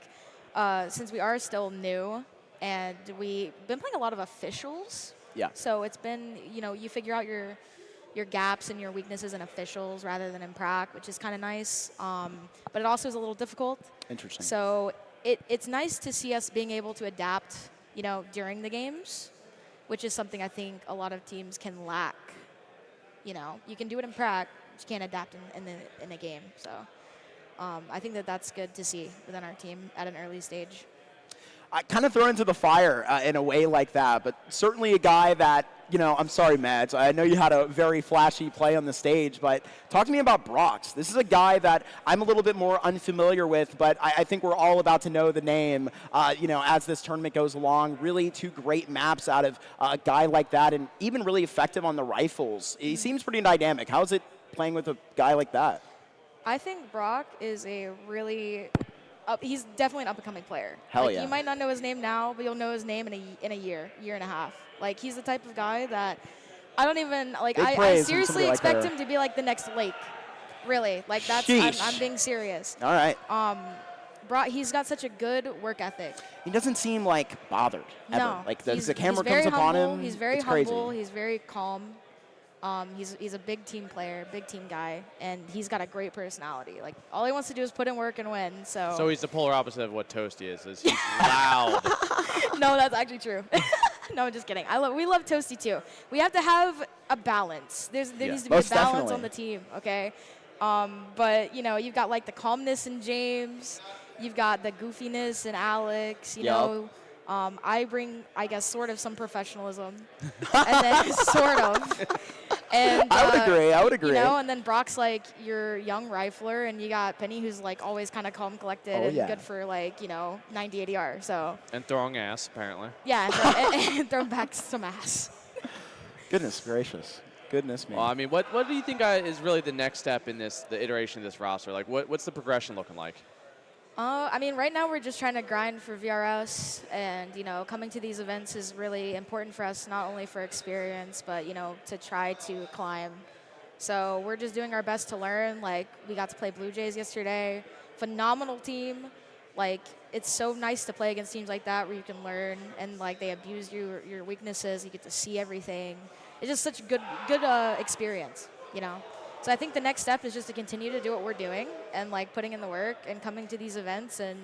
[SPEAKER 8] since we are still new, and we've been playing a lot of officials.
[SPEAKER 7] Yeah.
[SPEAKER 8] So it's been, you figure out your gaps and your weaknesses in officials rather than in prac, which is kind of nice. But it also is a little difficult.
[SPEAKER 7] Interesting.
[SPEAKER 8] So it's nice to see us being able to adapt, during the games, which is something I think a lot of teams can lack. You can do it in prac, but you can't adapt in the game. So I think that's good to see within our team at an early stage.
[SPEAKER 7] I kind of throw into the fire in a way like that, but certainly a guy that, I'm sorry, Mads, I know you had a very flashy play on the stage, but talk to me about Brox. This is a guy that I'm a little bit more unfamiliar with, but I think we're all about to know the name, as this tournament goes along. Really two great maps out of a guy like that, and even really effective on the rifles. He seems pretty dynamic. How is it playing with a guy like that?
[SPEAKER 8] I think Brock is a really he's definitely an up-and-coming player.
[SPEAKER 7] Hell yeah.
[SPEAKER 8] You might not know his name now, but you'll know his name in a year and a half. Like, he's the type of guy that I don't even, like,
[SPEAKER 7] Big
[SPEAKER 8] I
[SPEAKER 7] praise from
[SPEAKER 8] seriously
[SPEAKER 7] somebody like
[SPEAKER 8] expect
[SPEAKER 7] her.
[SPEAKER 8] him to be like the next Lake. Really. Like,
[SPEAKER 7] Sheesh.
[SPEAKER 8] I'm being serious.
[SPEAKER 7] All right.
[SPEAKER 8] Brock, he's got such a good work ethic.
[SPEAKER 7] He doesn't seem like bothered ever.
[SPEAKER 8] No.
[SPEAKER 7] Like
[SPEAKER 8] he's
[SPEAKER 7] the camera
[SPEAKER 8] very
[SPEAKER 7] comes upon
[SPEAKER 8] humble,
[SPEAKER 7] him.
[SPEAKER 8] He's very
[SPEAKER 7] it's
[SPEAKER 8] humble.
[SPEAKER 7] Crazy.
[SPEAKER 8] He's very calm. He's a big team player, big team guy, and he's got a great personality. Like, all he wants to do is put in work and win. So
[SPEAKER 2] he's the polar opposite of what Toasty is. He's loud.
[SPEAKER 8] No, that's actually true. No, I'm just kidding. We love Toasty too. We have to have a balance. There needs to be a
[SPEAKER 7] Most
[SPEAKER 8] balance
[SPEAKER 7] definitely.
[SPEAKER 8] on the team, okay? But you've got like the calmness in James, you've got the goofiness in Alex. I bring, I guess, sort of some professionalism, and then sort of. And
[SPEAKER 7] I would agree.
[SPEAKER 8] And then Brock's like your young rifler, and you got Penny, who's like always kind of calm, collected, and
[SPEAKER 7] yeah.
[SPEAKER 8] good for 90 ADR. So
[SPEAKER 2] And throwing ass, apparently.
[SPEAKER 8] yeah, and throw back some ass.
[SPEAKER 7] Goodness gracious. Goodness me.
[SPEAKER 2] Well, I mean, what do you think is really the next step in the iteration of this roster? Like, what's the progression looking like?
[SPEAKER 8] Right now we're just trying to grind for VRS, and coming to these events is really important for us, not only for experience, but to try to climb. So we're just doing our best to learn. Like, we got to play Blue Jays yesterday, phenomenal team. Like, it's so nice to play against teams like that where you can learn, and like they abuse your weaknesses. You get to see everything. It's just such a good experience, So I think the next step is just to continue to do what we're doing and like putting in the work and coming to these events and,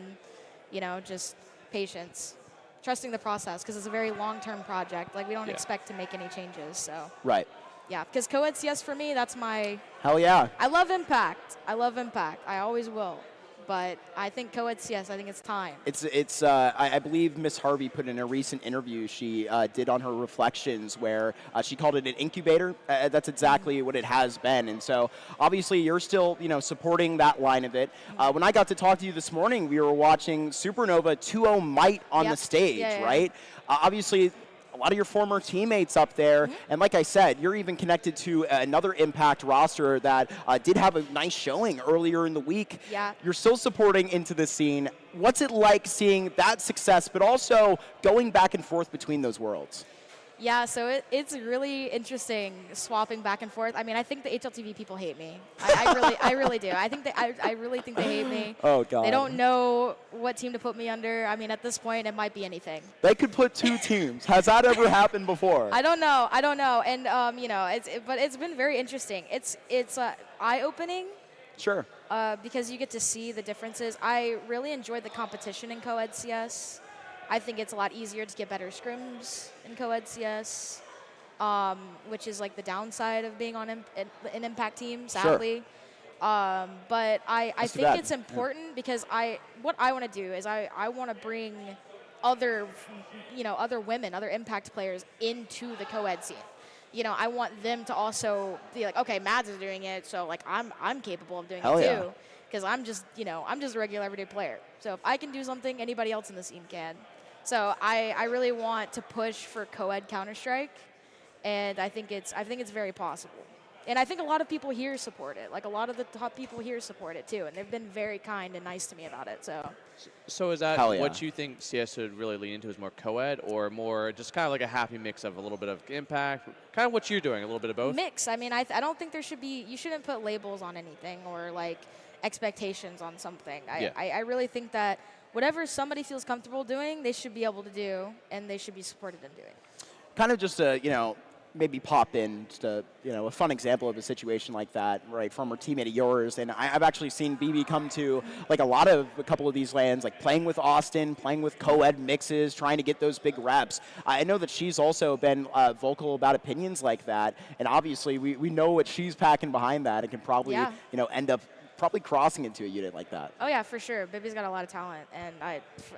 [SPEAKER 8] just patience, trusting the process, because it's a very long-term project. Like, we don't expect to make any changes. So
[SPEAKER 7] right.
[SPEAKER 8] yeah, because co-ed CS for me, that's my.
[SPEAKER 7] Hell yeah.
[SPEAKER 8] I love Impact. I always will. But I think co-ed CS, I think it's time.
[SPEAKER 7] I believe Miss Harvey put in a recent interview she did on her reflections where she called it an incubator. That's exactly what it has been. And so obviously you're still, supporting that line of it. When I got to talk to you this morning, we were watching Supernova 2-0 Might on the stage, right? Obviously, a lot of your former teammates up there, and like I said, you're even connected to another Impact roster that did have a nice showing earlier in the week.
[SPEAKER 8] Yeah.
[SPEAKER 7] You're still supporting into the scene. What's it like seeing that success, but also going back and forth between those worlds?
[SPEAKER 8] Yeah, so it's really interesting swapping back and forth. I mean, I think the HLTV people hate me. I really do. I really think they hate me.
[SPEAKER 7] Oh, God.
[SPEAKER 8] They don't know what team to put me under. I mean, at this point, it might be anything.
[SPEAKER 7] They could put two teams. Has that ever happened before?
[SPEAKER 8] I don't know. And but it's been very interesting. It's eye-opening.
[SPEAKER 7] Sure.
[SPEAKER 8] Because you get to see the differences. I really enjoyed the competition in co-ed CS. I think it's a lot easier to get better scrims in co-ed CS, which is like the downside of being on an Impact team, sadly. Sure. But I think it's important because what I want to do is I want to bring other women, other Impact players into the co-ed scene. I want them to also be like, okay, Mads is doing it, so like I'm capable of doing it too. Because I'm just a regular everyday player. So if I can do something, anybody else in the scene can. So I really want to push for co-ed Counter-Strike, and I think it's very possible. And I think a lot of people here support it. Like a lot of the top people here support it too, and they've been very kind and nice to me about it.
[SPEAKER 2] So is that
[SPEAKER 7] Hell yeah.
[SPEAKER 2] what you think CS should really lean into, is more co-ed or more just kind of like a happy mix of a little bit of impact, kind of what you're doing, a little bit of both?
[SPEAKER 8] Mix. I mean, I don't think there should be. You shouldn't put labels on anything or like expectations on something. I really think that whatever somebody feels comfortable doing, they should be able to do, and they should be supported in doing.
[SPEAKER 7] Kind of just a, maybe pop in just a fun example of a situation like that, right, from a teammate of yours. And I've actually seen BB come to like a couple of these lands, like playing with Austin, playing with co-ed mixes, trying to get those big reps. I know that she's also been vocal about opinions like that, and obviously we know what she's packing behind that, and can probably end up probably crossing into a unit like that.
[SPEAKER 8] Oh yeah, for sure. Bibi's got a lot of talent, and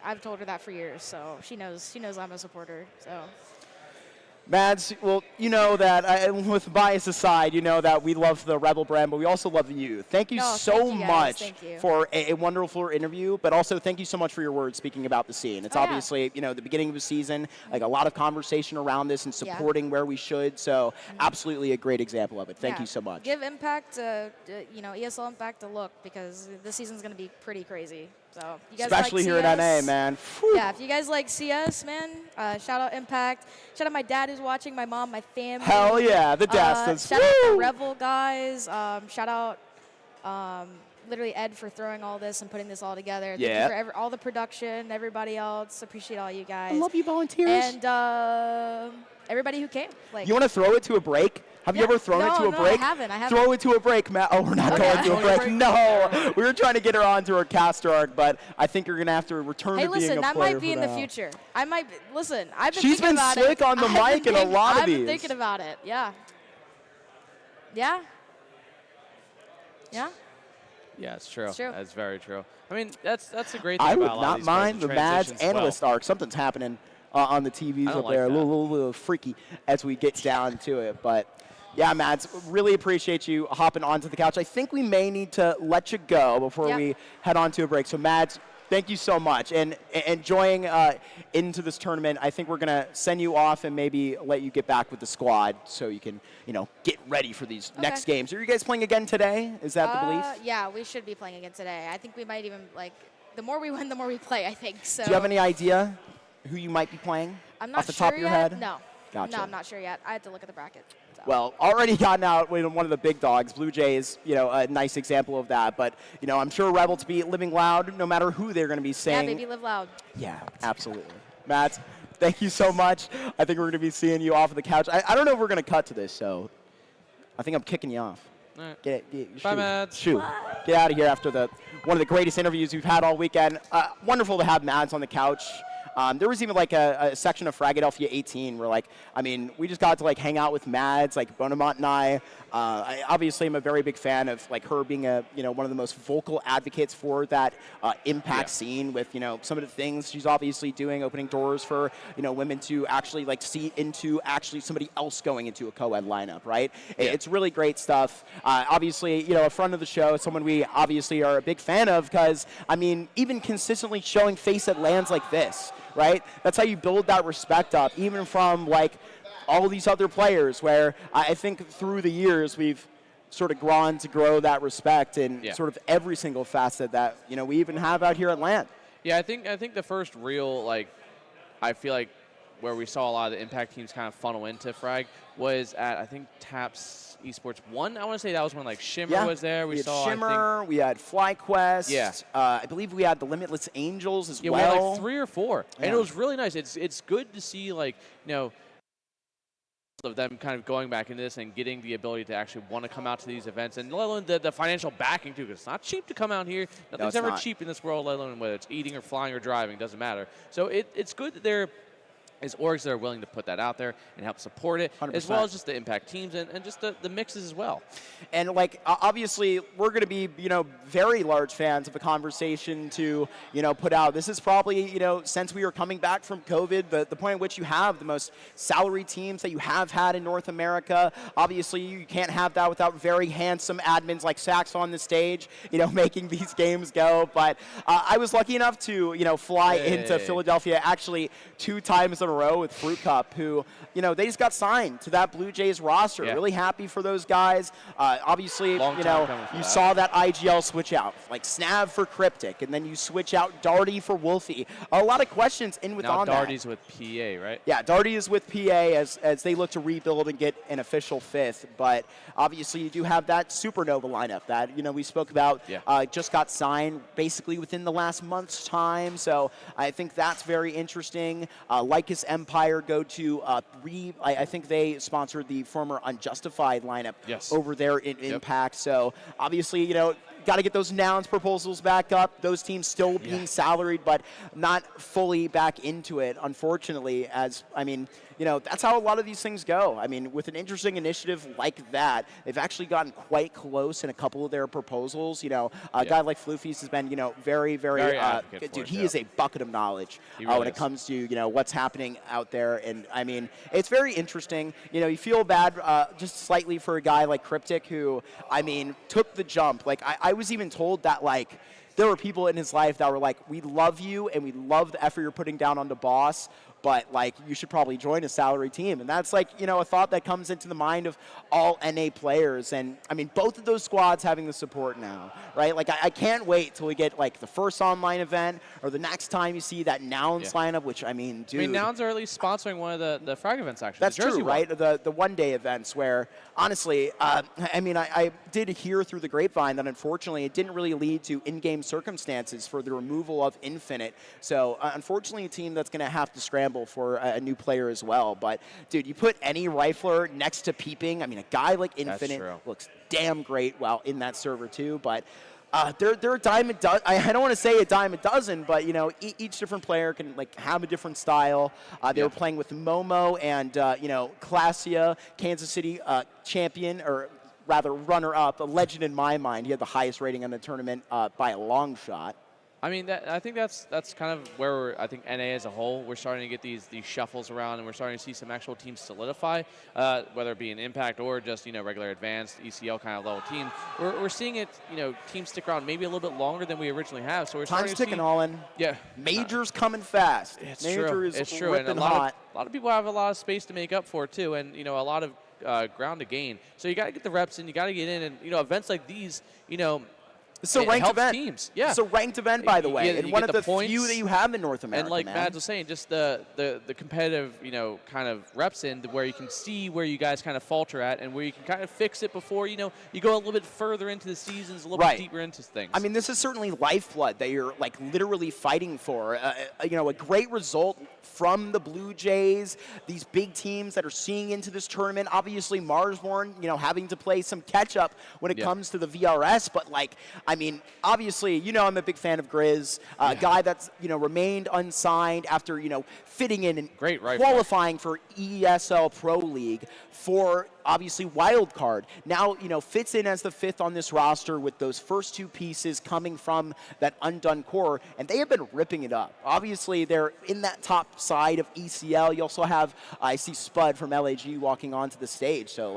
[SPEAKER 8] I've told her that for years, so she knows I'm a supporter. So.
[SPEAKER 7] Mads, well, you know that, with bias aside, you know that we love the Rebel brand, but we also love you. Thank you so much for a wonderful interview, but also thank you so much for your words speaking about the scene. It's obviously, the beginning of the season, like a lot of conversation around this and supporting where we should, so absolutely a great example of it. Thank you so much.
[SPEAKER 8] Give Impact, ESL Impact a look, because this season's going to be pretty crazy. So you guys
[SPEAKER 7] especially
[SPEAKER 8] like
[SPEAKER 7] here
[SPEAKER 8] CS,
[SPEAKER 7] at NA, man. Whew.
[SPEAKER 8] Yeah, if you guys like CS, man, shout out Impact. Shout out my dad who's watching, my mom, my family.
[SPEAKER 7] Hell yeah, the Destas.
[SPEAKER 8] Shout out the Revel guys. Shout out literally Ed for throwing all this and putting this all together. Thank you for all the production, everybody else. Appreciate all you guys.
[SPEAKER 7] I love you volunteers.
[SPEAKER 8] And everybody who came.
[SPEAKER 7] You want to throw it to a break? Have you ever thrown it to a break?
[SPEAKER 8] I haven't.
[SPEAKER 7] Throw it to a break, Matt. Oh, we're not going to a break. No. We were trying to get her onto her caster arc, but I think you're going to have to return to being a player.
[SPEAKER 8] Hey, listen, that might be in the future. I've been
[SPEAKER 7] She's
[SPEAKER 8] thinking about it.
[SPEAKER 7] She's been slick on the mic in a lot of these.
[SPEAKER 8] I've been thinking about it, yeah. Yeah? Yeah?
[SPEAKER 2] Yeah, it's true.
[SPEAKER 8] It's true.
[SPEAKER 2] That's very true. I mean, that's a great thing
[SPEAKER 7] I
[SPEAKER 2] about
[SPEAKER 7] would
[SPEAKER 2] a lot of
[SPEAKER 7] not
[SPEAKER 2] these
[SPEAKER 7] mind the Mads
[SPEAKER 2] transitions well.
[SPEAKER 7] analyst arc. Something's happening on the TVs up
[SPEAKER 2] like
[SPEAKER 7] there. A
[SPEAKER 2] that.
[SPEAKER 7] little freaky as we get down to it, but... Yeah, Mads, really appreciate you hopping onto the couch. I think we may need to let you go before we head on to a break. So, Mads, thank you so much. And enjoying into this tournament, I think we're going to send you off and maybe let you get back with the squad so you can, get ready for these next games. Are you guys playing again today? Is that the belief?
[SPEAKER 8] Yeah, we should be playing again today. I think we might even, the more we win, the more we play, I think. So.
[SPEAKER 7] Do you have any idea who you might be playing
[SPEAKER 8] I'm not
[SPEAKER 7] off the
[SPEAKER 8] sure
[SPEAKER 7] top of your
[SPEAKER 8] yet.
[SPEAKER 7] head?
[SPEAKER 8] No.
[SPEAKER 7] Gotcha.
[SPEAKER 8] No, I'm not sure yet. I have to look at the bracket. So.
[SPEAKER 7] Well, already gotten out with one of the big dogs. Blue Jays, a nice example of that. But, I'm sure Rebel to be living loud no matter who they're going to be saying.
[SPEAKER 8] Yeah, baby, live loud.
[SPEAKER 7] Yeah, absolutely. Matt, thank you so much. I think we're going to be seeing you off of the couch. I don't know if we're going to cut to this, so I think I'm kicking you off.
[SPEAKER 2] All right.
[SPEAKER 7] Bye,
[SPEAKER 2] Mads.
[SPEAKER 7] Shoot. Get out of here after one of the greatest interviews we've had all weekend. Wonderful to have Mads on the couch. There was even a section of Fragadelphia 18 where we just got to hang out with Mads, Bonamont and I. I obviously am a very big fan of her being one of the most vocal advocates for that impact scene with some of the things she's obviously doing, opening doors for women to actually see into actually somebody else going into a co-ed lineup, right? It's really great stuff. Obviously, a friend of the show, someone we obviously are a big fan of because even consistently showing face at lands like this. Right? That's how you build that respect up, even from all these other players where I think through the years we've sort of grown to grow that respect in sort of every single facet that, we even have out here at LAN.
[SPEAKER 2] Yeah, I think the first real, I feel like where we saw a lot of the impact teams kind of funnel into Frag was at, I think, TAPS Esports 1. I want to say that was when Shimmer was there. We saw
[SPEAKER 7] Shimmer, we had FlyQuest.
[SPEAKER 2] Yeah.
[SPEAKER 7] I believe we had the Limitless Angels as well.
[SPEAKER 2] Yeah, we had 3 or 4. Yeah. And it was really nice. It's good to see of them kind of going back into this and getting the ability to actually want to come out to these events, and let alone the financial backing too, because it's not cheap to come out here. Nothing's ever cheap in this world, let alone whether it's eating or flying or driving, doesn't matter. So it's good that there is orgs that are willing to put that out there and help support it,
[SPEAKER 7] 100%.
[SPEAKER 2] as well as just the impact teams and just the mixes as well.
[SPEAKER 7] And obviously we're going to be, very large fans of a conversation to, put out. This is probably, since we were coming back from COVID, the point at which you have the most salary teams that you have had in North America. Obviously you can't have that without very handsome admins like Sax on the stage, making these games go. But I was lucky enough to, fly into Philadelphia actually 2 times in a row with Fruit Cup, who, they just got signed to that Blue Jays roster.
[SPEAKER 2] Yeah.
[SPEAKER 7] Really happy for those guys. Obviously,
[SPEAKER 2] Long time coming for
[SPEAKER 7] you
[SPEAKER 2] that.
[SPEAKER 7] saw that IGL switch out, like Snav for Cryptic, and then you switch out Darty for Wolfie. A lot of questions in with
[SPEAKER 2] Now
[SPEAKER 7] on that.
[SPEAKER 2] Darty's with PA, right?
[SPEAKER 7] Yeah, Darty is with PA as they look to rebuild and get an official 5th. But obviously, you do have that Supernova lineup that we spoke about.
[SPEAKER 2] Yeah.
[SPEAKER 7] Just got signed basically within the last month's time. So I think that's very interesting. Lycus Empire go to I think they sponsored the former Unjustified lineup
[SPEAKER 2] Yes.
[SPEAKER 7] over there in Impact. So obviously, got to get those Nouns proposals back up. Those teams still being salaried, but not fully back into it, unfortunately. That's how a lot of these things go. I mean, with an interesting initiative like that, they've actually gotten quite close in a couple of their proposals. A guy like Floofy's has been, very,
[SPEAKER 2] Very advocate for
[SPEAKER 7] dude,
[SPEAKER 2] it,
[SPEAKER 7] he
[SPEAKER 2] yeah.
[SPEAKER 7] is a bucket of knowledge
[SPEAKER 2] He really
[SPEAKER 7] when it
[SPEAKER 2] is.
[SPEAKER 7] comes to, what's happening out there. And, it's very interesting. You feel bad just slightly for a guy like Cryptic who, took the jump. Like, I was even told that, like, there were people in his life that were like, we love you and we love the effort you're putting down on the boss, but, like, you should probably join a salary team. And that's, like, a thought that comes into the mind of all NA players. And, both of those squads having the support now, right? Like, I can't wait till we get, like, the first online event or the nenext time you see that Nouns lineup, which, dude.
[SPEAKER 2] Nouns are at least sponsoring one of the Frag events, actually.
[SPEAKER 7] That's
[SPEAKER 2] the Jersey
[SPEAKER 7] true,
[SPEAKER 2] one.
[SPEAKER 7] right? The one-day events where, honestly, I did hear through the grapevine that, unfortunately, it didn't really lead to in-game circumstances for the removal of Infinite. So, unfortunately, a team that's going to have to scramble for a new player as well. But, dude, you put any rifler next to Peeping. A guy like Infinite
[SPEAKER 2] true.
[SPEAKER 7] looks damn great while in that server, too. But they're a dime a dozen. I don't want to say a dime a dozen, but, each different player can, like, have a different style. They were playing with Momo and, Classia, Kansas City champion, or rather runner-up, a legend in my mind. He had the highest rating in the tournament by a long shot.
[SPEAKER 2] I think that's kind of where I think NA as a whole, we're starting to get these shuffles around, and we're starting to see some actual teams solidify, whether it be an Impact or just regular advanced ECL kind of level team. We're seeing it, teams stick around maybe a little bit longer than we originally have. So we're
[SPEAKER 7] Time's
[SPEAKER 2] starting to
[SPEAKER 7] ticking,
[SPEAKER 2] see,
[SPEAKER 7] Olin.
[SPEAKER 2] Yeah,
[SPEAKER 7] Major's coming fast.
[SPEAKER 2] It's
[SPEAKER 7] Major
[SPEAKER 2] true.
[SPEAKER 7] is
[SPEAKER 2] It's true, and
[SPEAKER 7] ripping
[SPEAKER 2] a lot
[SPEAKER 7] hot.
[SPEAKER 2] of people have a lot of space to make up for it too, and a lot of ground to gain. So you got to get the reps in, you got to get in, and events like these,
[SPEAKER 7] It's a
[SPEAKER 2] it
[SPEAKER 7] ranked
[SPEAKER 2] helps
[SPEAKER 7] event.
[SPEAKER 2] teams. Yeah.
[SPEAKER 7] It's a ranked event, by the
[SPEAKER 2] You
[SPEAKER 7] way,
[SPEAKER 2] get-
[SPEAKER 7] and
[SPEAKER 2] you
[SPEAKER 7] one
[SPEAKER 2] get
[SPEAKER 7] of
[SPEAKER 2] the
[SPEAKER 7] the
[SPEAKER 2] points,
[SPEAKER 7] few that you have in North America.
[SPEAKER 2] And like
[SPEAKER 7] man.
[SPEAKER 2] Mads was saying, just the competitive, kind of reps in where you can see where you guys kind of falter at and where you can kind of fix it before, you go a little bit further into the seasons, a little
[SPEAKER 7] Right.
[SPEAKER 2] bit deeper into things.
[SPEAKER 7] This is certainly lifeblood that you're like literally fighting for. A great result from the Blue Jays, these big teams that are seeing into this tournament. Obviously, Marsborn, having to play some catch up when it comes to the VRS. But obviously, I'm a big fan of Grizz, a guy that's remained unsigned after fitting in and
[SPEAKER 2] Great rifle.
[SPEAKER 7] qualifying for ESL Pro League for obviously wild card. Now, fits in as the 5th on this roster with those first 2 pieces coming from that undone core, and they have been ripping it up. Obviously, they're in that top side of ECL. You also have, I see Spud from LAG walking onto the stage. So,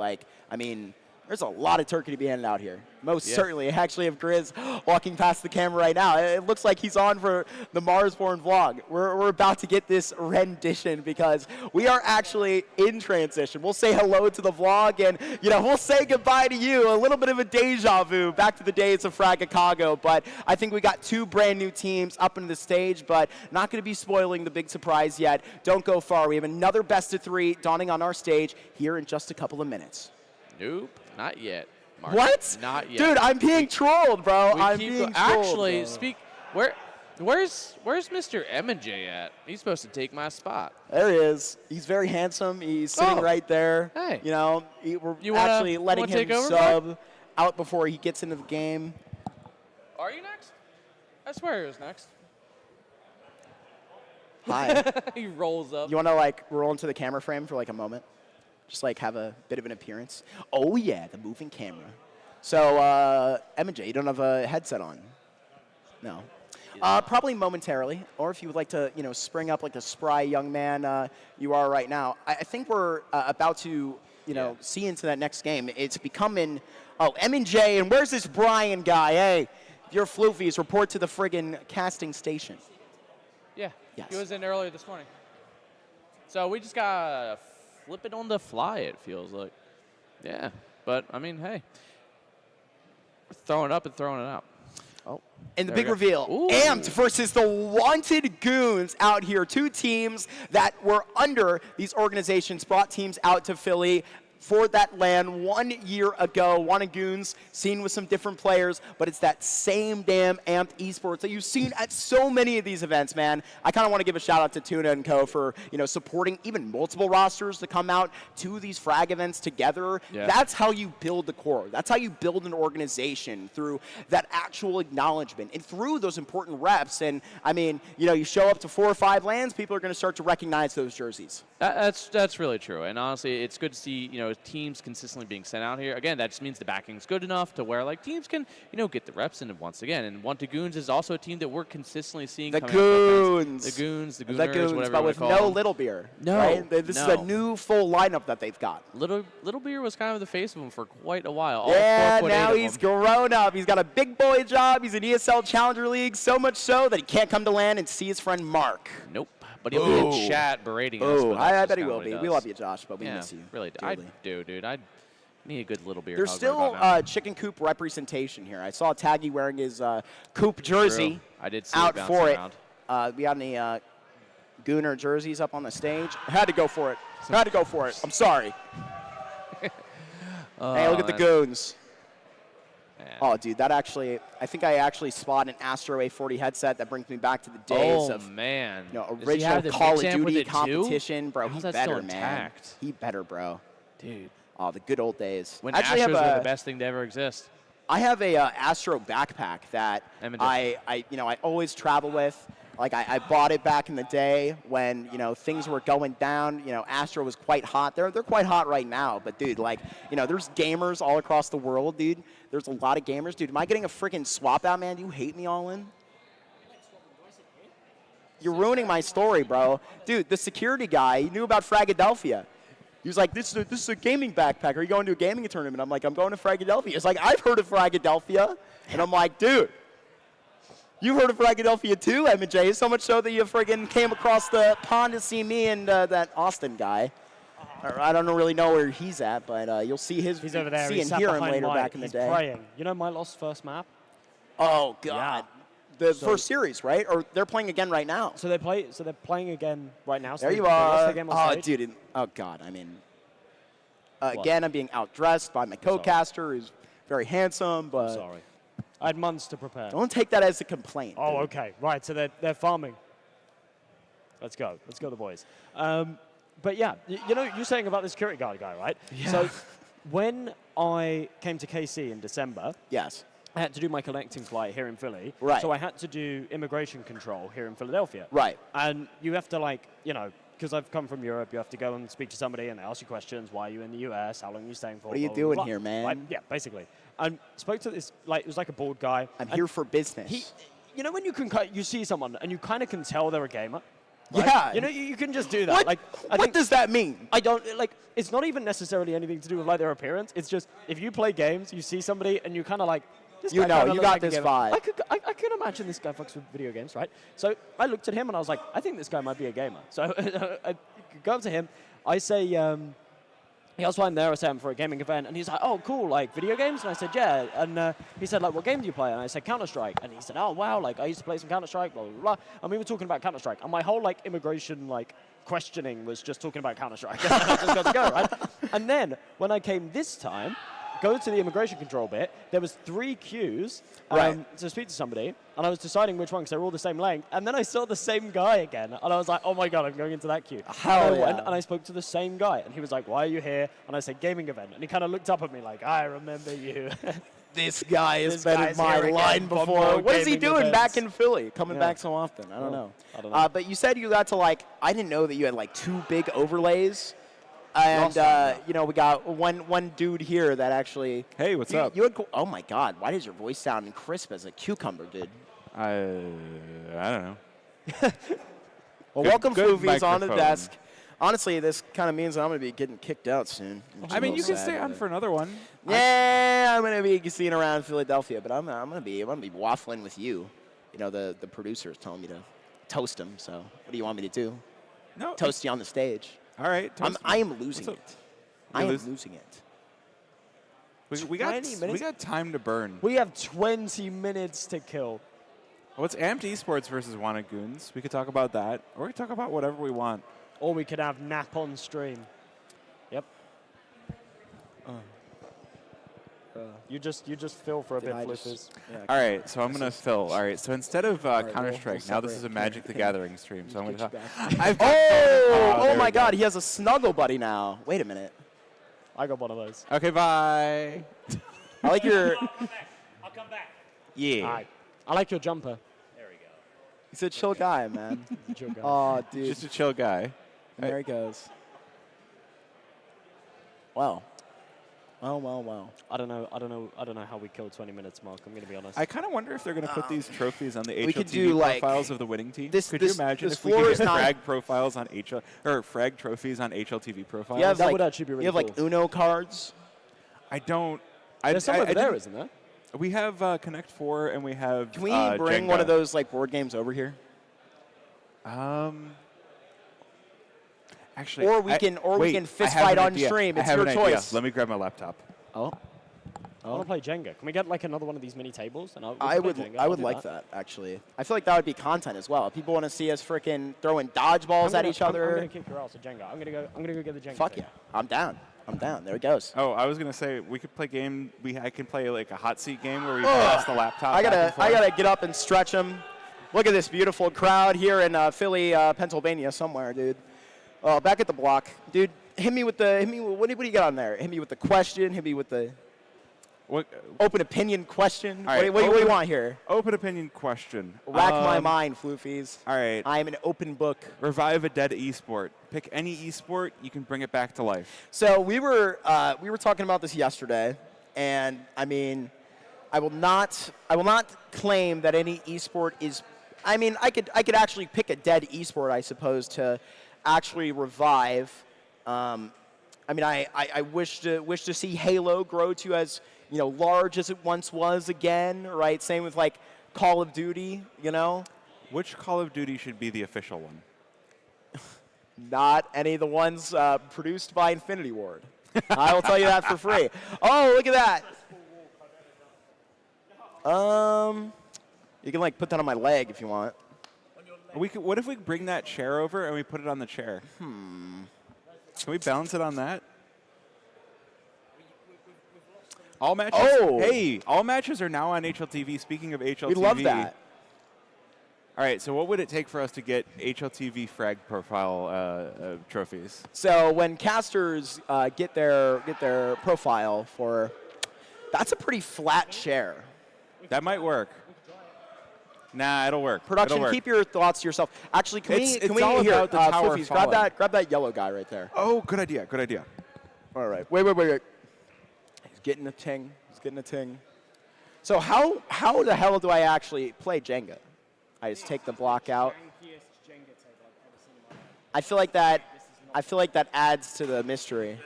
[SPEAKER 7] there's a lot of turkey to be handed out here. Most certainly. I actually have Grizz walking past the camera right now. It looks like he's on for the Marsborn vlog. We're about to get this rendition because we are actually in transition. We'll say hello to the vlog and, we'll say goodbye to you. A little bit of a deja vu back to the days of Frag Chicago. But I think we got 2 brand new teams up into the stage, but not going to be spoiling the big surprise yet. Don't go far. We have another best of 3 dawning on our stage here in just a couple of minutes.
[SPEAKER 2] Nope, not yet. Mark.
[SPEAKER 7] What?
[SPEAKER 2] Not yet.
[SPEAKER 7] Dude, I'm being trolled, bro.
[SPEAKER 2] We
[SPEAKER 7] I'm
[SPEAKER 2] keep
[SPEAKER 7] being
[SPEAKER 2] go-
[SPEAKER 7] trolled.
[SPEAKER 2] Actually,
[SPEAKER 7] bro.
[SPEAKER 2] where's Mr. M&J at? He's supposed to take my spot.
[SPEAKER 7] There he is. He's very handsome. He's sitting right there.
[SPEAKER 2] Hey.
[SPEAKER 7] We're
[SPEAKER 2] You wanna-
[SPEAKER 7] actually
[SPEAKER 2] you
[SPEAKER 7] letting
[SPEAKER 2] wanna
[SPEAKER 7] him
[SPEAKER 2] take over,
[SPEAKER 7] sub out before he gets into the game.
[SPEAKER 2] Are you next? I swear he was next.
[SPEAKER 7] Hi.
[SPEAKER 2] He rolls up.
[SPEAKER 7] You want to, roll into the camera frame for, a moment? Just, have a bit of an appearance. Oh, yeah, the moving camera. So, M&J, you don't have a headset on? No. Probably momentarily, or if you would like to, spring up like a spry young man you are right now. I think we're about to, see into that next game. It's becoming, M&J, and where's this Brian guy? Hey, if you're Floofies, report to the friggin' casting station.
[SPEAKER 2] Yeah.
[SPEAKER 7] Yes.
[SPEAKER 2] He was in earlier this morning. So we just got to flip it on the fly, it feels like. Yeah. But, I mean, hey. We're throwing it up and throwing it out. Oh.
[SPEAKER 7] And the
[SPEAKER 2] there
[SPEAKER 7] big
[SPEAKER 2] we go.
[SPEAKER 7] reveal,
[SPEAKER 2] Ooh.
[SPEAKER 7] Amped versus the Wanted Goons out here. Two teams that were under these organizations, brought teams out to Philly for that LAN 1 year ago. Wanted Goons seen with some different players, but it's that same damn Amped esports that you've seen at so many of these events, man. I kind of want to give a shout out to Tuna and Co. for, supporting even multiple rosters to come out to these Frag events together.
[SPEAKER 2] Yeah.
[SPEAKER 7] That's how you build the core. That's how you build an organization, through that actual acknowledgement and through those important reps. And I mean, you show up to 4 or 5 lands, people are going to start to recognize those jerseys.
[SPEAKER 2] That's really true. And honestly, it's good to see, teams consistently being sent out here. Again, that just means the backing's good enough to where, teams can, get the reps in once again. And Wanted Goons is also a team that we're consistently seeing
[SPEAKER 7] The
[SPEAKER 2] coming up.
[SPEAKER 7] Goons.
[SPEAKER 2] The Goons, the Gooners,
[SPEAKER 7] The Goons,
[SPEAKER 2] whatever
[SPEAKER 7] but
[SPEAKER 2] you
[SPEAKER 7] with
[SPEAKER 2] call
[SPEAKER 7] no
[SPEAKER 2] them.
[SPEAKER 7] Little Beer.
[SPEAKER 2] No,
[SPEAKER 7] right? This is a
[SPEAKER 2] no.
[SPEAKER 7] new full lineup that they've got.
[SPEAKER 2] Little Beer was kind of the face of him for quite a while. All
[SPEAKER 7] Yeah,
[SPEAKER 2] 4'8"
[SPEAKER 7] now
[SPEAKER 2] of
[SPEAKER 7] he's
[SPEAKER 2] them.
[SPEAKER 7] grown up. He's got a big boy job. He's in ESL Challenger League, so much so that he can't come to LAN and see his friend Mark.
[SPEAKER 2] Nope. But he'll be in
[SPEAKER 7] Ooh.
[SPEAKER 2] chat berating us.
[SPEAKER 7] Oh,
[SPEAKER 2] but that's
[SPEAKER 7] I
[SPEAKER 2] just
[SPEAKER 7] bet he
[SPEAKER 2] kinda
[SPEAKER 7] will
[SPEAKER 2] what
[SPEAKER 7] be.
[SPEAKER 2] does.
[SPEAKER 7] We love you, Josh, but we
[SPEAKER 2] Yeah,
[SPEAKER 7] miss you.
[SPEAKER 2] really. I
[SPEAKER 7] dearly.
[SPEAKER 2] do, dude. I need a good Little Beer.
[SPEAKER 7] There's
[SPEAKER 2] hug
[SPEAKER 7] still
[SPEAKER 2] right about now.
[SPEAKER 7] chicken coop representation here. I saw Taggy wearing his coop jersey.
[SPEAKER 2] True. I did see
[SPEAKER 7] out
[SPEAKER 2] it
[SPEAKER 7] for it.
[SPEAKER 2] around.
[SPEAKER 7] We got any Gooner jerseys up on the stage? I had to go for it. Had to go for it. I'm sorry. Hey, look at the
[SPEAKER 2] man.
[SPEAKER 7] Goons.
[SPEAKER 2] Man.
[SPEAKER 7] Oh, dude, I think I actually spot an Astro A40 headset that brings me back to the days
[SPEAKER 2] Oh,
[SPEAKER 7] of
[SPEAKER 2] man.
[SPEAKER 7] original
[SPEAKER 2] Does he have the
[SPEAKER 7] Call
[SPEAKER 2] mix
[SPEAKER 7] of
[SPEAKER 2] amp with
[SPEAKER 7] Duty
[SPEAKER 2] it too?
[SPEAKER 7] competition, bro.
[SPEAKER 2] How's
[SPEAKER 7] He
[SPEAKER 2] that
[SPEAKER 7] better,
[SPEAKER 2] still
[SPEAKER 7] man.
[SPEAKER 2] intact?
[SPEAKER 7] He better, bro.
[SPEAKER 2] Dude.
[SPEAKER 7] Oh, the good old days.
[SPEAKER 2] When
[SPEAKER 7] Actually,
[SPEAKER 2] Astros
[SPEAKER 7] have
[SPEAKER 2] were
[SPEAKER 7] a-
[SPEAKER 2] the best thing to ever exist.
[SPEAKER 7] I have a Astro backpack that
[SPEAKER 2] Eminem.
[SPEAKER 7] I always travel with. Like I bought it back in the day when things were going down. Astro was quite hot. They're quite hot right now. But dude, there's gamers all across the world, dude. There's a lot of gamers, dude. Am I getting a freaking swap out, man? Do you hate me all in? You're ruining my story, bro. Dude, the security guy, he knew about Fragadelphia. He was like, this is a gaming backpack. Are you going to a gaming tournament? I'm like, I'm going to Fragadelphia. It's like, I've heard of Fragadelphia. And I'm like, dude, you heard of Fragadelphia too, M&J, so much so that you friggin' came across the pond to see me and that Austin guy. I don't really know where he's at, but you'll see his
[SPEAKER 9] He's over there.
[SPEAKER 7] see
[SPEAKER 9] He's
[SPEAKER 7] and
[SPEAKER 9] sat
[SPEAKER 7] hear him
[SPEAKER 9] behind
[SPEAKER 7] later
[SPEAKER 9] Mike.
[SPEAKER 7] back in the
[SPEAKER 9] He's
[SPEAKER 7] day.
[SPEAKER 9] praying. You know my lost first map?
[SPEAKER 7] Oh God. The
[SPEAKER 9] So-
[SPEAKER 7] first series, right? Or they're playing again right now.
[SPEAKER 9] So they're playing again right now. So
[SPEAKER 7] There
[SPEAKER 9] they-
[SPEAKER 7] you
[SPEAKER 9] they lost
[SPEAKER 7] are.
[SPEAKER 9] their game on
[SPEAKER 7] Oh,
[SPEAKER 9] stage.
[SPEAKER 7] dude. Oh God. I mean, again, I'm being outdressed by my co-caster, who's very handsome, but
[SPEAKER 9] Sorry. I had months to prepare.
[SPEAKER 7] don't take that as a complaint.
[SPEAKER 9] Oh,
[SPEAKER 7] dude.
[SPEAKER 9] okay. Right, so they're farming. Let's go. Let's go, the boys. But yeah, you're saying about the security guard guy, right?
[SPEAKER 7] Yeah.
[SPEAKER 9] So when I came to KC in December,
[SPEAKER 7] Yes.
[SPEAKER 9] I had to do my connecting flight here in Philly.
[SPEAKER 7] Right.
[SPEAKER 9] So I had to do immigration control here in Philadelphia.
[SPEAKER 7] Right.
[SPEAKER 9] And you have to because I've come from Europe, you have to go and speak to somebody and they ask you questions. Why are you in the US? How long are you staying for?
[SPEAKER 7] What are you
[SPEAKER 9] blah, blah,
[SPEAKER 7] doing
[SPEAKER 9] blah.
[SPEAKER 7] here, man?
[SPEAKER 9] Right, yeah, basically. And spoke to this, it was like a bald guy.
[SPEAKER 7] I'm
[SPEAKER 9] and
[SPEAKER 7] here for business.
[SPEAKER 9] He, when you see someone and you kind of can tell they're a gamer. Right?
[SPEAKER 7] Yeah.
[SPEAKER 9] You can just do that.
[SPEAKER 7] What?
[SPEAKER 9] I
[SPEAKER 7] What
[SPEAKER 9] think
[SPEAKER 7] does that mean?
[SPEAKER 9] I don't it's not even necessarily anything to do with their appearance. It's just if you play games, you see somebody and you kind of this
[SPEAKER 7] You
[SPEAKER 9] guy
[SPEAKER 7] know,
[SPEAKER 9] kinda
[SPEAKER 7] you
[SPEAKER 9] looks
[SPEAKER 7] got
[SPEAKER 9] like a
[SPEAKER 7] this
[SPEAKER 9] gamer.
[SPEAKER 7] vibe.
[SPEAKER 9] I could imagine this guy fucks with video games, right? So I looked at him and I was like, I think this guy might be a gamer. So I go up to him. I say, he was flying there. I said, I'm for a gaming event. And he's like, oh, cool, video games? And I said, yeah. And he said, what game do you play? And I said, Counter-Strike. And he said, oh, wow, I used to play some Counter-Strike, blah, blah, blah. And we were talking about Counter-Strike. And my whole, immigration, questioning was just talking about Counter-Strike. I just got to go, right? And then, when I came this time, go to the immigration control bit, there was 3 queues to speak to somebody, and I was deciding which one because they were all the same length, and then I saw the same guy again, and I was like, oh my god, I'm going into that queue.
[SPEAKER 7] Hell
[SPEAKER 9] and I went
[SPEAKER 7] yeah.
[SPEAKER 9] and I spoke to the same guy, and he was like, why are you here? And I said, gaming event, and he kind of looked up at me like, I remember you.
[SPEAKER 7] This guy has
[SPEAKER 9] This
[SPEAKER 7] been in
[SPEAKER 9] guy's
[SPEAKER 7] my
[SPEAKER 9] here again
[SPEAKER 7] line
[SPEAKER 9] for
[SPEAKER 7] before.
[SPEAKER 9] more
[SPEAKER 7] What is he
[SPEAKER 9] gaming
[SPEAKER 7] doing back
[SPEAKER 9] events.
[SPEAKER 7] in Philly? Coming
[SPEAKER 9] Yeah.
[SPEAKER 7] back so often? I don't know.
[SPEAKER 9] I don't know.
[SPEAKER 7] But you said you got to I didn't know that you had 2 big overlays. And, we got one dude here that actually.
[SPEAKER 3] Hey, what's
[SPEAKER 7] you,
[SPEAKER 3] up?
[SPEAKER 7] You had, oh my God, why does your voice sound crisp as a cucumber, dude?
[SPEAKER 3] I don't know.
[SPEAKER 7] Well,
[SPEAKER 3] Good-
[SPEAKER 7] welcome,
[SPEAKER 3] good
[SPEAKER 7] Floofies, on the
[SPEAKER 3] microphone.
[SPEAKER 7] desk. Honestly, this kind of means I'm going to be getting kicked out soon.
[SPEAKER 3] I mean, you can stay on for another one.
[SPEAKER 7] Yeah, I'm going to be seen around Philadelphia, but I'm going to be waffling with you. The producers telling me to toast him. So, what do you want me to do?
[SPEAKER 3] No.
[SPEAKER 7] Toasty on the stage.
[SPEAKER 3] All right.
[SPEAKER 7] I am losing
[SPEAKER 3] What's up?
[SPEAKER 7] it.
[SPEAKER 3] You
[SPEAKER 7] I am
[SPEAKER 3] lose-
[SPEAKER 7] losing it.
[SPEAKER 3] We got
[SPEAKER 9] 20 minutes?
[SPEAKER 3] we got time to burn.
[SPEAKER 9] We have 20 minutes to kill.
[SPEAKER 3] What's Amped Esports versus Wanted Goons? We could talk about that, or we could talk about whatever we want.
[SPEAKER 9] Or we could have nap on stream. Yep. You just fill for a
[SPEAKER 7] Did
[SPEAKER 9] bit,
[SPEAKER 7] I just-
[SPEAKER 9] Flippers.
[SPEAKER 7] Yeah,
[SPEAKER 3] All right, so I'm gonna fill. All right, so instead of
[SPEAKER 7] right,
[SPEAKER 3] Counter Strike,
[SPEAKER 7] we'll
[SPEAKER 3] now this is a
[SPEAKER 7] separate.
[SPEAKER 3] Magic the Gathering stream. So I'm gonna
[SPEAKER 7] Get
[SPEAKER 3] talk.
[SPEAKER 7] you back.
[SPEAKER 3] I've got-
[SPEAKER 7] Oh
[SPEAKER 3] there
[SPEAKER 7] my
[SPEAKER 3] we
[SPEAKER 7] God,
[SPEAKER 3] go.
[SPEAKER 7] he has a snuggle buddy now. Wait a minute.
[SPEAKER 9] I got one of those.
[SPEAKER 3] Okay, bye.
[SPEAKER 7] I like your.
[SPEAKER 4] I'll come back.
[SPEAKER 3] Yeah.
[SPEAKER 9] All right. I like your jumper.
[SPEAKER 4] There we go.
[SPEAKER 7] He's a chill guy, man.
[SPEAKER 9] Chill guy.
[SPEAKER 7] Oh, dude.
[SPEAKER 3] Just a chill guy.
[SPEAKER 7] And there he goes. Wow. Wow.
[SPEAKER 9] I don't know how we killed 20 minutes, Mark. I'm going to be honest.
[SPEAKER 3] I kind of wonder if they're going to put these trophies on the HLTV
[SPEAKER 7] we could do, like,
[SPEAKER 3] profiles of the winning team.
[SPEAKER 7] this-
[SPEAKER 3] could
[SPEAKER 7] this-
[SPEAKER 3] you imagine
[SPEAKER 7] this
[SPEAKER 3] if we
[SPEAKER 7] floor
[SPEAKER 3] could
[SPEAKER 7] is
[SPEAKER 3] get
[SPEAKER 7] not-
[SPEAKER 3] frag profiles on frag trophies on HLTV profiles?
[SPEAKER 7] You have
[SPEAKER 9] That
[SPEAKER 7] like,
[SPEAKER 9] would actually be really
[SPEAKER 7] you have like
[SPEAKER 9] cool.
[SPEAKER 7] Uno cards.
[SPEAKER 3] I don't.
[SPEAKER 9] There's some over there,
[SPEAKER 3] didn't-
[SPEAKER 9] isn't there?
[SPEAKER 3] We have Connect 4 and we have.
[SPEAKER 7] Can we bring one
[SPEAKER 3] Jenga.
[SPEAKER 7] of those like board games over here?
[SPEAKER 3] Actually,
[SPEAKER 7] Or we can
[SPEAKER 3] wait,
[SPEAKER 7] fist
[SPEAKER 3] I have
[SPEAKER 7] fight
[SPEAKER 3] an
[SPEAKER 7] on
[SPEAKER 3] idea.
[SPEAKER 7] stream.
[SPEAKER 3] I
[SPEAKER 7] It's
[SPEAKER 3] have
[SPEAKER 7] your
[SPEAKER 3] an idea.
[SPEAKER 7] choice.
[SPEAKER 3] Let me grab my laptop.
[SPEAKER 7] Oh,
[SPEAKER 9] I want to play Jenga. Can we get like another one of these mini tables? And
[SPEAKER 7] I would like that actually. I feel like that would be content as well. People want to see us freaking throwing dodgeballs at each
[SPEAKER 9] I'm
[SPEAKER 7] other.
[SPEAKER 9] going to kick your ass at Jenga. I'm going to go get the Jenga.
[SPEAKER 7] Fuck
[SPEAKER 9] thing.
[SPEAKER 7] yeah, I'm down. There it goes.
[SPEAKER 3] Oh, I was gonna say we could play game. I can play like a hot seat game where we pass the laptop.
[SPEAKER 7] I
[SPEAKER 3] back and forth.
[SPEAKER 7] gotta get up and stretch them. Look at this beautiful crowd here in Philly, Pennsylvania, somewhere, dude. Oh, back at the block, dude. Hit me with what do you got on there? Hit me with the question. Hit me with the
[SPEAKER 3] What,
[SPEAKER 7] open opinion question.
[SPEAKER 3] All right,
[SPEAKER 7] What do you want here?
[SPEAKER 3] open opinion question.
[SPEAKER 7] Rack my mind, floofies.
[SPEAKER 3] All right.
[SPEAKER 7] I am an open book.
[SPEAKER 3] Revive a dead esport. Pick any esport. You can bring it back to life.
[SPEAKER 7] So we were talking about this yesterday, and I mean, I will not claim that any esport is. I mean, I could actually pick a dead esport, I suppose, to actually revive. I mean, I wish to see Halo grow to as large as it once was again, right? Same with like Call of Duty,
[SPEAKER 3] Which Call of Duty should be the official one?
[SPEAKER 7] Not any of the ones produced by Infinity Ward. I will tell you that for free. Oh, look at that. You can like put that on my leg if you want.
[SPEAKER 3] What if we bring that chair over and we put it on the chair? Can we balance it on that? All matches.
[SPEAKER 7] Oh.
[SPEAKER 3] Hey, all matches are now on HLTV. Speaking of HLTV,
[SPEAKER 7] We love that.
[SPEAKER 3] All right. So what would it take for us to get HLTV frag profile trophies?
[SPEAKER 7] So when casters get their profile for, that's a pretty flat chair.
[SPEAKER 3] That might work. Nah, it'll work.
[SPEAKER 7] Production,
[SPEAKER 3] It'll work.
[SPEAKER 7] keep your thoughts to yourself. Actually, can
[SPEAKER 3] It's
[SPEAKER 7] we
[SPEAKER 3] all
[SPEAKER 7] here,
[SPEAKER 3] about the tower
[SPEAKER 7] Floofies,
[SPEAKER 3] falling.
[SPEAKER 7] grab that yellow guy right there.
[SPEAKER 3] Oh, good idea. Good idea.
[SPEAKER 7] All right. Wait. He's getting a ting. So how the hell do I actually play Jenga? I just take the block out. I feel like that adds to the mystery.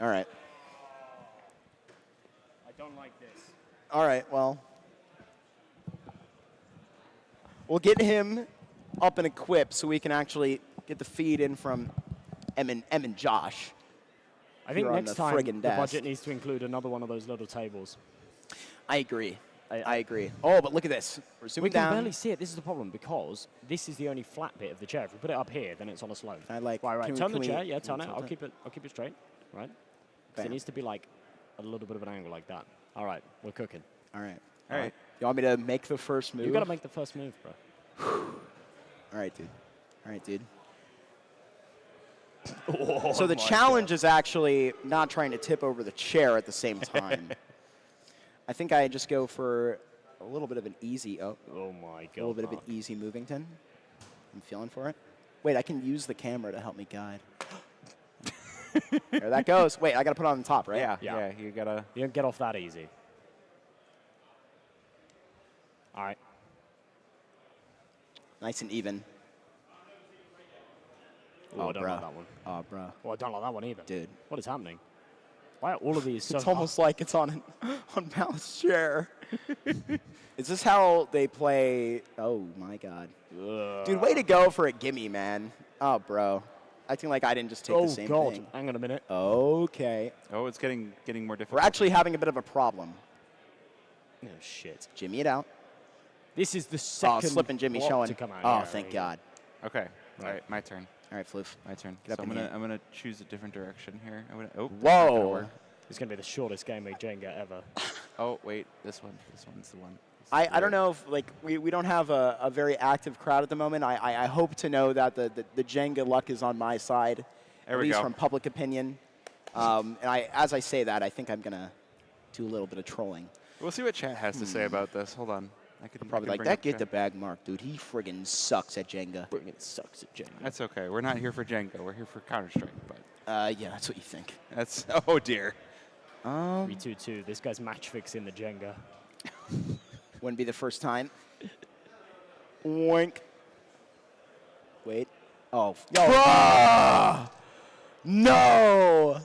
[SPEAKER 7] All right.
[SPEAKER 9] I don't like this.
[SPEAKER 7] All right, well. We'll get him up and equipped so we can actually get the feed in from Em and Josh.
[SPEAKER 9] I think
[SPEAKER 7] Here on
[SPEAKER 9] next
[SPEAKER 7] the
[SPEAKER 9] time
[SPEAKER 7] friggin'
[SPEAKER 9] the
[SPEAKER 7] desk.
[SPEAKER 9] budget needs to include another one of those little tables.
[SPEAKER 7] I agree. I agree. Oh, but look at this. We're zooming
[SPEAKER 9] We can
[SPEAKER 7] down.
[SPEAKER 9] barely see it. This is the problem because this is the only flat bit of the chair. If we put it up here, then it's on a slope.
[SPEAKER 7] I like-
[SPEAKER 9] Right.
[SPEAKER 7] can we-
[SPEAKER 9] Turn
[SPEAKER 7] can
[SPEAKER 9] the chair.
[SPEAKER 7] we-
[SPEAKER 9] Yeah,
[SPEAKER 7] can we
[SPEAKER 9] turn it.
[SPEAKER 7] tilt
[SPEAKER 9] I'll keep it straight. Right. 'Cause
[SPEAKER 7] Bam.
[SPEAKER 9] it needs to be like a little bit of an angle like that. All right, we're cooking.
[SPEAKER 7] All right.
[SPEAKER 3] All right.
[SPEAKER 7] You want me to make the first move?
[SPEAKER 9] You got to make the first move, bro.
[SPEAKER 7] All right, dude. So the challenge is actually not trying to tip over the chair at the same time. I think I just go for a little bit of an easy. Oh,
[SPEAKER 9] Oh my god.
[SPEAKER 7] a little bit of an easy movington. I'm feeling for it. Wait, I can use the camera to help me guide. There that goes. Wait, I got to put it on the top, right?
[SPEAKER 3] Yeah. You gotta.
[SPEAKER 9] You don't get off that easy. All right.
[SPEAKER 7] Nice and even.
[SPEAKER 9] Oh, I don't
[SPEAKER 7] bruh.
[SPEAKER 9] like that one.
[SPEAKER 7] Oh, bro.
[SPEAKER 9] Oh, I don't like that one either.
[SPEAKER 7] Dude.
[SPEAKER 9] What is happening? Why are all of these so
[SPEAKER 7] It's almost like it's on an unbalanced chair. Is this how they play? Oh, my God. Dude, way to go for a gimme, man. Oh, bro. Acting like I didn't just take the same
[SPEAKER 9] God.
[SPEAKER 7] thing.
[SPEAKER 9] Hang on a minute.
[SPEAKER 7] Okay.
[SPEAKER 3] Oh, it's getting more difficult.
[SPEAKER 7] We're actually having a bit of a problem.
[SPEAKER 9] Oh, shit.
[SPEAKER 7] Jimmy it out.
[SPEAKER 9] This is the
[SPEAKER 7] Oh,
[SPEAKER 9] second
[SPEAKER 7] slipping Jimmy
[SPEAKER 9] block
[SPEAKER 7] showing.
[SPEAKER 9] to come out.
[SPEAKER 7] Oh,
[SPEAKER 9] Yeah,
[SPEAKER 7] thank
[SPEAKER 9] there you
[SPEAKER 7] God.
[SPEAKER 3] Okay. All right, my turn.
[SPEAKER 7] All right, Floof.
[SPEAKER 3] My turn.
[SPEAKER 7] Get up
[SPEAKER 3] so
[SPEAKER 7] in here.
[SPEAKER 3] I'm gonna choose a different direction here. I'm gonna. Oh. that's not gonna
[SPEAKER 7] Whoa.
[SPEAKER 3] work.
[SPEAKER 9] go. It's going to be the shortest game of Jenga ever.
[SPEAKER 3] Oh wait, this one. This one's the one. This is
[SPEAKER 7] I don't
[SPEAKER 3] weird.
[SPEAKER 7] know if, like, we don't have a very active crowd at the moment. I hope to know that the Jenga luck is on my side,
[SPEAKER 3] There
[SPEAKER 7] at
[SPEAKER 3] we
[SPEAKER 7] least
[SPEAKER 3] go.
[SPEAKER 7] from public opinion. And as I say that, I think I'm going to do a little bit of trolling.
[SPEAKER 3] We'll see what chat has to say about this. Hold on. I could
[SPEAKER 7] Probably like, that get the bag mark, dude. He friggin' sucks at Jenga.
[SPEAKER 9] Bring it sucks at Jenga.
[SPEAKER 3] That's okay. We're not here for Jenga. We're here for Counter Strike. But
[SPEAKER 7] Yeah, that's what you think.
[SPEAKER 3] that's oh dear.
[SPEAKER 9] 3-2-2. This guy's match fixing the Jenga.
[SPEAKER 7] Wouldn't be the first time. Oink. Wait. Oh. Yo. No.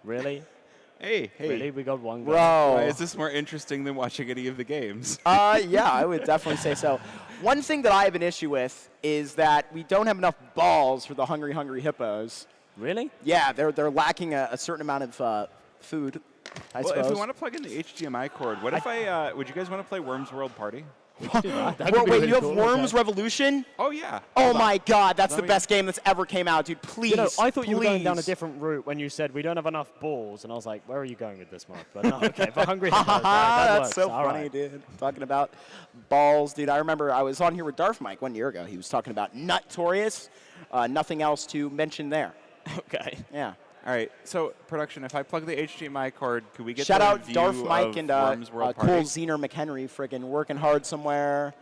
[SPEAKER 9] Really?
[SPEAKER 3] Hey.
[SPEAKER 9] Really? We got one guy.
[SPEAKER 7] Bro.
[SPEAKER 3] Why is this more interesting than watching any of the games?
[SPEAKER 7] Yeah, I would definitely say so. One thing that I have an issue with is that we don't have enough balls for the hungry hippos.
[SPEAKER 9] Really?
[SPEAKER 7] Yeah, they're lacking a certain amount of food, I
[SPEAKER 3] Well,
[SPEAKER 7] suppose.
[SPEAKER 3] if we want to plug in the HDMI cord, what if would you guys want to play Worms World Party?
[SPEAKER 9] That could be
[SPEAKER 7] Wait,
[SPEAKER 9] really
[SPEAKER 7] you have
[SPEAKER 9] cool,
[SPEAKER 7] Worms
[SPEAKER 9] okay.
[SPEAKER 7] Revolution?
[SPEAKER 3] Oh yeah.
[SPEAKER 7] Oh
[SPEAKER 3] Hold on.
[SPEAKER 7] my God, that's
[SPEAKER 3] Let
[SPEAKER 7] the
[SPEAKER 3] me-
[SPEAKER 7] best game that's ever came out, dude. Please.
[SPEAKER 9] You know, I thought you were going down a
[SPEAKER 7] please.
[SPEAKER 9] different route when you said we don't have enough balls, and I was like, where are you going with this, Mark? But no, okay, for Hungry
[SPEAKER 7] Ha
[SPEAKER 9] Hippos,
[SPEAKER 7] ha ha,
[SPEAKER 9] that
[SPEAKER 7] that's
[SPEAKER 9] works.
[SPEAKER 7] so
[SPEAKER 9] All
[SPEAKER 7] funny,
[SPEAKER 9] right.
[SPEAKER 7] dude. Talking about balls, dude. I remember I was on here with Darth Mike 1 year ago. He was talking about Nuttorious. Nothing else to mention there.
[SPEAKER 9] Okay.
[SPEAKER 7] Yeah.
[SPEAKER 3] All right. So production, if I plug the HDMI cord, could we get
[SPEAKER 7] Shout
[SPEAKER 3] the
[SPEAKER 7] out
[SPEAKER 3] view
[SPEAKER 7] Darth Mike
[SPEAKER 3] of
[SPEAKER 7] and
[SPEAKER 3] Worms World
[SPEAKER 7] cool
[SPEAKER 3] Party?
[SPEAKER 7] Zener McHenry, friggin' working hard somewhere,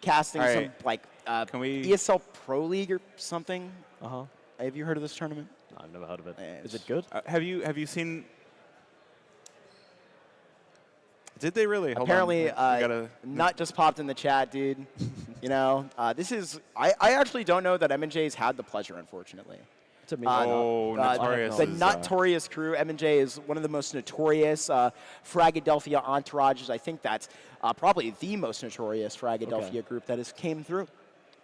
[SPEAKER 7] casting
[SPEAKER 3] All
[SPEAKER 7] some
[SPEAKER 3] right.
[SPEAKER 7] like
[SPEAKER 3] Can we-
[SPEAKER 7] ESL Pro League or something.
[SPEAKER 9] Uh-huh.
[SPEAKER 7] Have you heard of this tournament?
[SPEAKER 9] I've never heard of it.
[SPEAKER 7] Yeah,
[SPEAKER 9] Is
[SPEAKER 7] it's-
[SPEAKER 9] it good?
[SPEAKER 3] Have you seen? Did they really? Hold
[SPEAKER 7] Apparently,
[SPEAKER 3] on. We gotta,
[SPEAKER 7] Nut just popped in the chat, dude. You know, this is. I actually don't know that M&J's had the pleasure, unfortunately.
[SPEAKER 9] To me,
[SPEAKER 3] Oh, Notorious
[SPEAKER 7] The
[SPEAKER 3] is,
[SPEAKER 7] Notorious crew. M&J is one of the most notorious Fragadelphia entourages. I think that's probably the most notorious Fragadelphia
[SPEAKER 9] Okay.
[SPEAKER 7] group that has came through.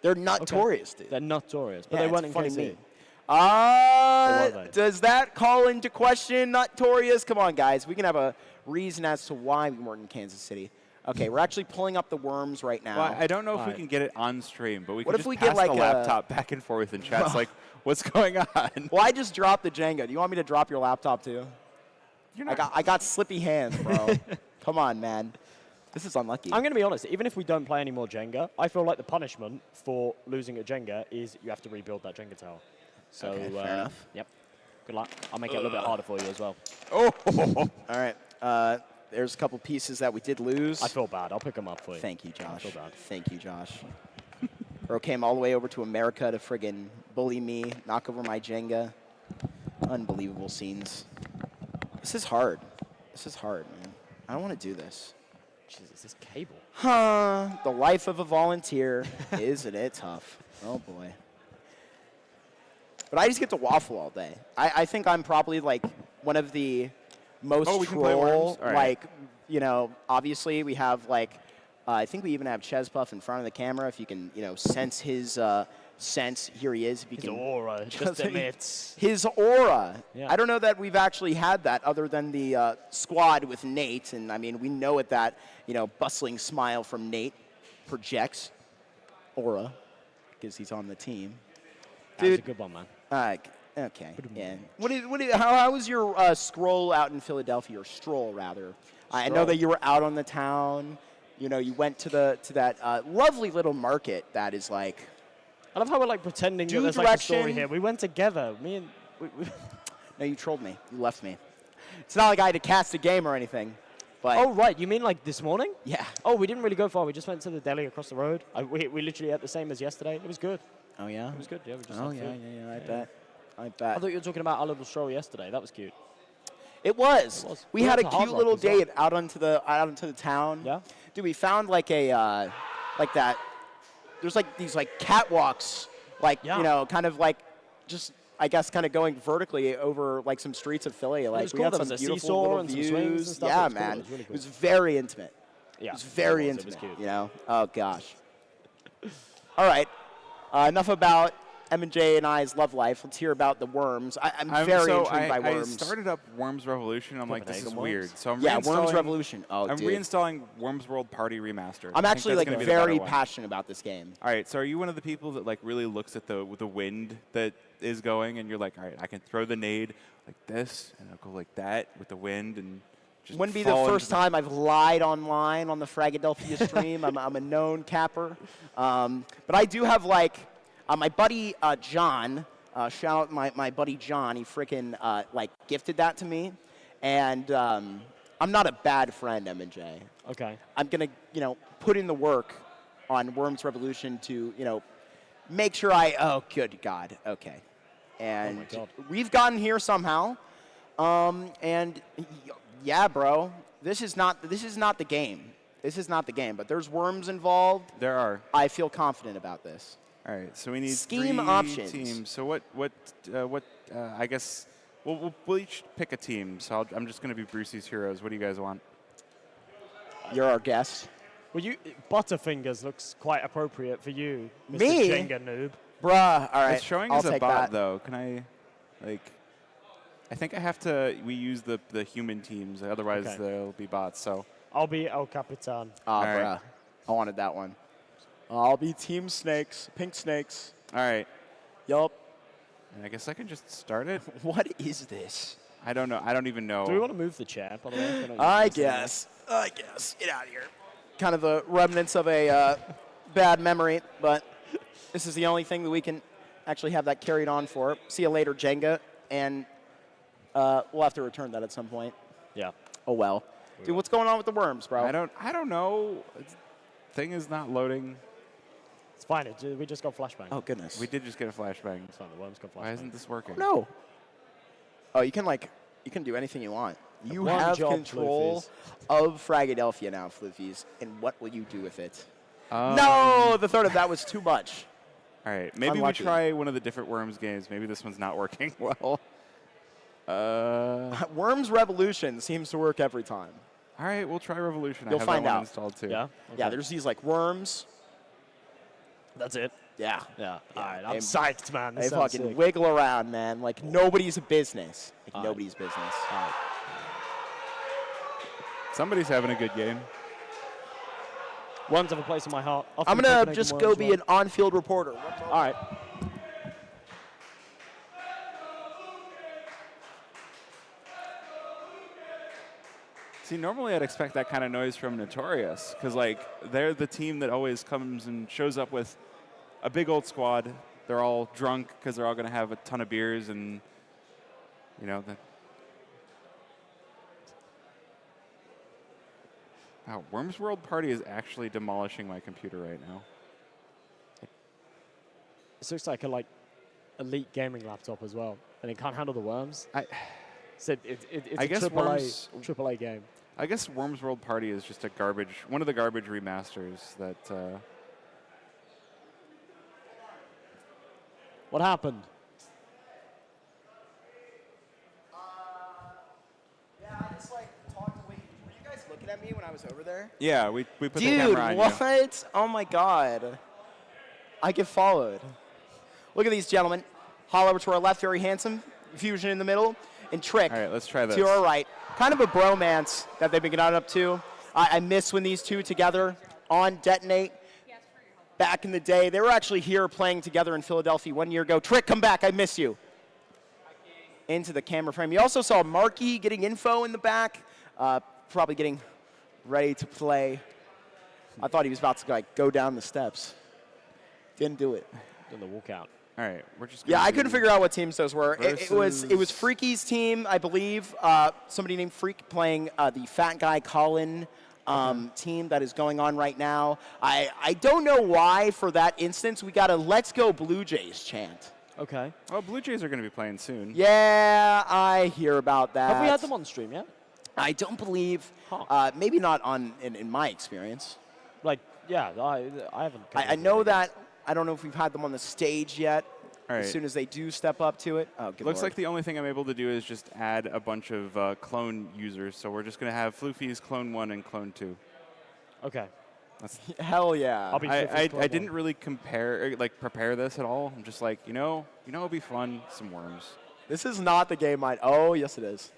[SPEAKER 7] They're notorious, dude.
[SPEAKER 9] They're notorious, but
[SPEAKER 7] Yeah,
[SPEAKER 9] they weren't
[SPEAKER 7] it's
[SPEAKER 9] in
[SPEAKER 7] funny
[SPEAKER 9] KC.
[SPEAKER 7] meme.
[SPEAKER 9] Or were they?
[SPEAKER 7] Does that call into question Notorious? Come on, guys. We can have a reason as to why we weren't in Kansas City. Okay, we're actually pulling up the worms right now.
[SPEAKER 3] well, I don't know if we
[SPEAKER 9] Alright.
[SPEAKER 3] can get it on stream, but we
[SPEAKER 7] What
[SPEAKER 3] could
[SPEAKER 7] if
[SPEAKER 3] just
[SPEAKER 7] we get,
[SPEAKER 3] pass
[SPEAKER 7] like,
[SPEAKER 3] the
[SPEAKER 7] a-
[SPEAKER 3] laptop back and forth in chats. Like, what's going on?
[SPEAKER 7] Well, I just dropped the Jenga. Do you want me to drop your laptop too?
[SPEAKER 3] You're
[SPEAKER 7] I got slippy hands, bro. Come on, man. This is unlucky.
[SPEAKER 9] I'm going to be honest. Even if we don't play any more Jenga, I feel like the punishment for losing at Jenga is you have to rebuild that Jenga tower. So,
[SPEAKER 7] Okay, fair enough.
[SPEAKER 9] Yep. Good luck. I'll make it a little bit harder for you as well.
[SPEAKER 3] Oh,
[SPEAKER 7] All right. There's a couple pieces that we did lose.
[SPEAKER 9] I feel bad. I'll pick them up for you.
[SPEAKER 7] Thank you, Josh.
[SPEAKER 9] feel bad.
[SPEAKER 7] Thank you, Josh. Bro came all the way over to America to friggin' bully me, knock over my Jenga. Unbelievable scenes. This is hard. This is hard, man. I don't want to do this.
[SPEAKER 9] Jesus, this cable.
[SPEAKER 7] Huh. The life of a volunteer. Isn't it tough? Oh, boy. But I just get to waffle all day. I think I'm probably, like, one of the most
[SPEAKER 3] Oh, we can play
[SPEAKER 7] troll,
[SPEAKER 3] Worms? All right.
[SPEAKER 7] like, you know, obviously we have, like, I think we even have Chespuff in front of the camera. If you can, you know, sense his sense, here he is. If you
[SPEAKER 9] His
[SPEAKER 7] can
[SPEAKER 9] aura just emits.
[SPEAKER 7] his aura.
[SPEAKER 9] Yeah.
[SPEAKER 7] I don't know that we've actually had that other than the squad with Nate. And, I mean, we know what that, you know, bustling smile from Nate projects. Aura, because he's on the team.
[SPEAKER 9] That was a
[SPEAKER 7] Dude.
[SPEAKER 9] good one, man.
[SPEAKER 7] Okay. Yeah. How was your scroll out in Philadelphia, or stroll rather? I know
[SPEAKER 9] Stroll.
[SPEAKER 7] that you were out on the town. You know, you went to that lovely little market that is like.
[SPEAKER 9] I love how we're like pretending that
[SPEAKER 7] Due
[SPEAKER 9] there's like a story
[SPEAKER 7] direction.
[SPEAKER 9] here. We went together. Me and
[SPEAKER 7] No, you trolled me. You left me. It's not like I had to cast a game or anything. But
[SPEAKER 9] Oh right, you mean like this morning?
[SPEAKER 7] yeah.
[SPEAKER 9] Oh, we didn't really go far. We just went to the deli across the road. We literally ate the same as yesterday. It was good.
[SPEAKER 7] Oh yeah.
[SPEAKER 9] It was good. Yeah, we just
[SPEAKER 7] Oh
[SPEAKER 9] had
[SPEAKER 7] yeah,
[SPEAKER 9] food.
[SPEAKER 7] yeah. I bet. I
[SPEAKER 9] I
[SPEAKER 7] bet.
[SPEAKER 9] thought you were talking about our little stroll yesterday. That was cute.
[SPEAKER 7] It was.
[SPEAKER 9] It was.
[SPEAKER 7] We
[SPEAKER 9] We
[SPEAKER 7] had a
[SPEAKER 9] went to Hard
[SPEAKER 7] cute
[SPEAKER 9] Rock
[SPEAKER 7] little
[SPEAKER 9] as well.
[SPEAKER 7] date out onto the town.
[SPEAKER 9] Yeah.
[SPEAKER 7] Dude, we found like a like that. There's like these like catwalks, like
[SPEAKER 9] Yeah.
[SPEAKER 7] you know, kind of like just I guess, kind of going vertically over like some streets of Philly. Like
[SPEAKER 9] was
[SPEAKER 7] we
[SPEAKER 9] cool.
[SPEAKER 7] had
[SPEAKER 9] There
[SPEAKER 7] some
[SPEAKER 9] was a
[SPEAKER 7] beautiful
[SPEAKER 9] seesaw
[SPEAKER 7] little
[SPEAKER 9] and some
[SPEAKER 7] views.
[SPEAKER 9] swings and stuff.
[SPEAKER 7] Yeah,
[SPEAKER 9] It was cool.
[SPEAKER 7] man.
[SPEAKER 9] It was really cool.
[SPEAKER 7] It was very intimate.
[SPEAKER 9] Yeah,
[SPEAKER 7] It was very
[SPEAKER 9] it was
[SPEAKER 7] intimate.
[SPEAKER 9] cute.
[SPEAKER 7] You know? Oh gosh. All right. Enough about M&J and I's love life. Let's hear about the Worms. I'm very intrigued by Worms.
[SPEAKER 3] I started up Worms Revolution. I'm like, this is
[SPEAKER 9] Copenhagen
[SPEAKER 3] weird.
[SPEAKER 9] Worms?
[SPEAKER 3] So I'm
[SPEAKER 7] Yeah,
[SPEAKER 3] reinstalling,
[SPEAKER 7] Worms Revolution. Oh,
[SPEAKER 3] I'm
[SPEAKER 7] dude.
[SPEAKER 3] reinstalling Worms World Party Remastered.
[SPEAKER 7] I'm
[SPEAKER 3] I think
[SPEAKER 7] actually
[SPEAKER 3] that's
[SPEAKER 7] like
[SPEAKER 3] gonna be the better
[SPEAKER 7] very
[SPEAKER 3] one.
[SPEAKER 7] passionate about this game.
[SPEAKER 3] All right, so are you one of the people that like really looks at the wind that is going, and you're like, all right, I can throw the nade like this, and I'll go like that with the wind, and just
[SPEAKER 7] Wouldn't be the
[SPEAKER 3] fall
[SPEAKER 7] first
[SPEAKER 3] into
[SPEAKER 7] time I've lied online on the Fragadelphia stream. I'm a known capper. But I do have like my buddy John. Shout out my buddy John. He freaking like gifted that to me, and I'm not a bad friend, M&J.
[SPEAKER 9] Okay.
[SPEAKER 7] I'm gonna put in the work on Worms Revolution to make sure oh good God, okay. And
[SPEAKER 9] God.
[SPEAKER 7] we've gotten here somehow, and yeah, bro, this is not the game. This is not the game, but there's worms involved.
[SPEAKER 3] There are.
[SPEAKER 7] I feel confident about this.
[SPEAKER 3] All right, so we need
[SPEAKER 7] Scheme
[SPEAKER 3] 3
[SPEAKER 7] options.
[SPEAKER 3] teams. So what? I guess we'll each pick a team. So I'm just gonna be Brucey's heroes. What do you guys want?
[SPEAKER 7] You're our guest.
[SPEAKER 9] Well, Butterfingers looks quite appropriate for you, Mr.
[SPEAKER 7] Me?
[SPEAKER 9] Jenga noob.
[SPEAKER 7] Bruh, all right.
[SPEAKER 3] It's showing
[SPEAKER 7] I'll
[SPEAKER 3] as a
[SPEAKER 7] take
[SPEAKER 3] bot
[SPEAKER 7] that.
[SPEAKER 3] though. Can I, like? I think I have to. We use the human teams. Otherwise,
[SPEAKER 9] Okay.
[SPEAKER 3] they'll be bots. So
[SPEAKER 9] I'll be El Capitan.
[SPEAKER 7] Ah,
[SPEAKER 3] right.
[SPEAKER 7] bruh. I wanted that one. I'll be Team Snakes, Pink Snakes.
[SPEAKER 3] all right.
[SPEAKER 7] Yup.
[SPEAKER 3] I guess I can just start it.
[SPEAKER 7] What is this?
[SPEAKER 3] I don't know. I don't even know.
[SPEAKER 9] Do we want to move the chair, by the way? We're not
[SPEAKER 7] I
[SPEAKER 9] using this anymore.
[SPEAKER 7] guess. Get out of here. Kind of the remnants of a bad memory, but this is the only thing that we can actually have that carried on for. See you later, Jenga, and we'll have to return that at some point.
[SPEAKER 9] Yeah.
[SPEAKER 7] Oh well. Dude, what's going on with the worms, bro?
[SPEAKER 3] I don't know. Thing is not loading.
[SPEAKER 9] It's fine. We just got flashbang.
[SPEAKER 7] Oh goodness.
[SPEAKER 3] We did just get a flashbang.
[SPEAKER 9] It's fine. The worms got flashbang.
[SPEAKER 3] Why isn't this working?
[SPEAKER 7] No. Oh, you can do anything you want. You
[SPEAKER 9] One
[SPEAKER 7] have
[SPEAKER 9] job,
[SPEAKER 7] control of Fragadelphia now, Floofies, and what will you do with it?
[SPEAKER 3] Um,
[SPEAKER 7] No, the third of that was too much.
[SPEAKER 3] All right. Maybe
[SPEAKER 7] Unlucky.
[SPEAKER 3] we try one of the different Worms games. Maybe this one's not working well.
[SPEAKER 7] Worms Revolution seems to work every time.
[SPEAKER 3] All right. We'll try Revolution.
[SPEAKER 7] You'll
[SPEAKER 3] I have
[SPEAKER 7] find
[SPEAKER 3] that one
[SPEAKER 7] out.
[SPEAKER 3] installed too.
[SPEAKER 9] Yeah.
[SPEAKER 7] Yeah,
[SPEAKER 9] Okay.
[SPEAKER 7] there's these like worms.
[SPEAKER 9] That's it.
[SPEAKER 7] Yeah.
[SPEAKER 9] Yeah. All right. I'm
[SPEAKER 7] They-
[SPEAKER 9] psyched, man.
[SPEAKER 7] They
[SPEAKER 9] This sounds
[SPEAKER 7] fucking
[SPEAKER 9] sick.
[SPEAKER 7] wiggle around, man, like nobody's business. Like
[SPEAKER 9] All right.
[SPEAKER 7] nobody's business.
[SPEAKER 3] Somebody's having a good game.
[SPEAKER 9] Worms have a place in my heart. Off
[SPEAKER 7] I'm
[SPEAKER 9] to
[SPEAKER 7] gonna
[SPEAKER 9] Copenhagen
[SPEAKER 7] just
[SPEAKER 9] Worms,
[SPEAKER 7] go be
[SPEAKER 9] right?
[SPEAKER 7] an on-field reporter.
[SPEAKER 9] All right.
[SPEAKER 3] See, normally I'd expect that kind of noise from Notorious, because like they're the team that always comes and shows up with a big old squad. They're all drunk because they're all going to have a ton of beers, and Wow, Worms World Party is actually demolishing my computer right now.
[SPEAKER 9] This looks like a elite gaming laptop as well, and it can't handle the worms.
[SPEAKER 3] I
[SPEAKER 9] So it's
[SPEAKER 3] I
[SPEAKER 9] a
[SPEAKER 3] guess
[SPEAKER 9] triple A game.
[SPEAKER 3] I guess Worms World Party is just one of the garbage remasters that.
[SPEAKER 9] What happened?
[SPEAKER 7] Yeah, I just like talked away. Were you guys looking at me when I was over there?
[SPEAKER 3] Yeah, we put the
[SPEAKER 7] Dude,
[SPEAKER 3] camera on you.
[SPEAKER 7] what? Oh my God. I get followed. Look at these gentlemen. Hall over to our left, very handsome. Fusion in the middle. And Trick
[SPEAKER 3] All right, let's try this.
[SPEAKER 7] to our right. Kind of a bromance that they've been getting up to. I miss when these two together on Detonate. Back in the day, they were actually here playing together in Philadelphia 1 year ago. Trick, come back, I miss you. Into the camera frame. You also saw Marky getting info in the back, probably getting ready to play. I thought he was about to go down the steps. Didn't do it.
[SPEAKER 9] Done the walkout.
[SPEAKER 3] All right, we're just.
[SPEAKER 7] Yeah,
[SPEAKER 3] gonna
[SPEAKER 7] I
[SPEAKER 3] do
[SPEAKER 7] couldn't figure out what teams those were. It was
[SPEAKER 3] versus-
[SPEAKER 7] Freaky's team, I believe. Somebody named Freak playing the Fat Guy Colin team that is going on right now. I don't know why for that instance we got a "Let's Go Blue Jays" chant.
[SPEAKER 9] Okay.
[SPEAKER 3] Well, Blue Jays are going to be playing soon.
[SPEAKER 7] Yeah, I hear about that.
[SPEAKER 9] Have we had them on stream yet?
[SPEAKER 7] I don't believe.
[SPEAKER 9] Huh.
[SPEAKER 7] Maybe not in my experience.
[SPEAKER 9] Like, yeah, I haven't.
[SPEAKER 7] I know that. I don't know if we've had them on the stage yet.
[SPEAKER 3] All right.
[SPEAKER 7] As soon as they do step up to it, oh, good
[SPEAKER 3] Looks
[SPEAKER 7] Lord.
[SPEAKER 3] like the only thing I'm able to do is just add a bunch of clone users. So we're just going to have Floofy's Clone 1 and Clone 2.
[SPEAKER 9] Okay.
[SPEAKER 7] Hell yeah.
[SPEAKER 9] I'll be
[SPEAKER 3] I didn't really prepare this at all. I'm just like, it'll be fun, some worms.
[SPEAKER 7] This is not the game oh, yes it is.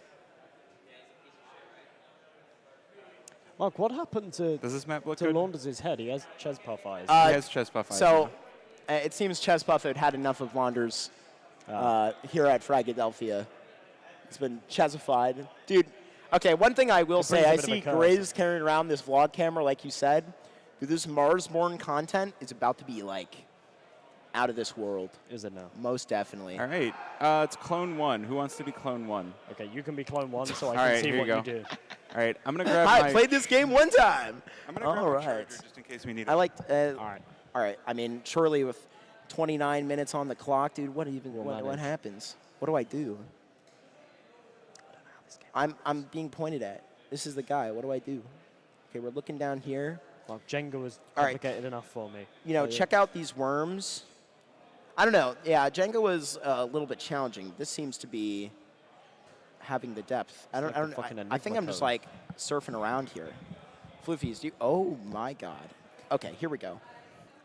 [SPEAKER 9] Mark, what happened to
[SPEAKER 3] Does this map look
[SPEAKER 9] to
[SPEAKER 3] good?
[SPEAKER 9] Launders' head? He has chest puff eyes.
[SPEAKER 3] He has chest buff eyes
[SPEAKER 7] So
[SPEAKER 3] now.
[SPEAKER 7] it seems Chespuff had had enough of Launders here at Fragadelphia. It's been chesified. Dude, okay, one thing I will say,
[SPEAKER 9] brings a
[SPEAKER 7] I
[SPEAKER 9] bit of a
[SPEAKER 7] see
[SPEAKER 9] curse.
[SPEAKER 7] Grizz carrying around this vlog camera like you said. Dude, this Marsborn content is about to be out of this world.
[SPEAKER 9] Is it now?
[SPEAKER 7] Most definitely.
[SPEAKER 3] All right. It's Clone 1. Who wants to be Clone 1?
[SPEAKER 9] Okay, you can be clone 1 so I
[SPEAKER 3] All
[SPEAKER 9] can
[SPEAKER 3] right,
[SPEAKER 9] see
[SPEAKER 3] here
[SPEAKER 9] what
[SPEAKER 3] you
[SPEAKER 9] you
[SPEAKER 3] go.
[SPEAKER 9] do.
[SPEAKER 3] All right. I'm going to grab
[SPEAKER 7] I
[SPEAKER 3] my...
[SPEAKER 7] played this game one time.
[SPEAKER 3] I'm going to grab
[SPEAKER 7] All
[SPEAKER 3] my
[SPEAKER 7] right.
[SPEAKER 3] charger just in case we need it.
[SPEAKER 7] I liked.
[SPEAKER 9] All right.
[SPEAKER 7] All right. I mean, surely with 29 minutes on the clock, dude, what
[SPEAKER 9] manage.
[SPEAKER 7] happens? What do I do? I'm being pointed at. This is the guy. What do I do? Okay, we're looking down here.
[SPEAKER 9] Well, Jenga was
[SPEAKER 7] All right.
[SPEAKER 9] complicated enough for me.
[SPEAKER 7] Check out these worms. I don't know. Yeah, Jenga was a little bit challenging. This seems to be having the depth. I
[SPEAKER 9] like
[SPEAKER 7] don't.
[SPEAKER 9] the fucking
[SPEAKER 7] I think
[SPEAKER 9] Enigma
[SPEAKER 7] I'm just
[SPEAKER 9] code.
[SPEAKER 7] surfing around here. Floofies, oh my God. Okay, here we go.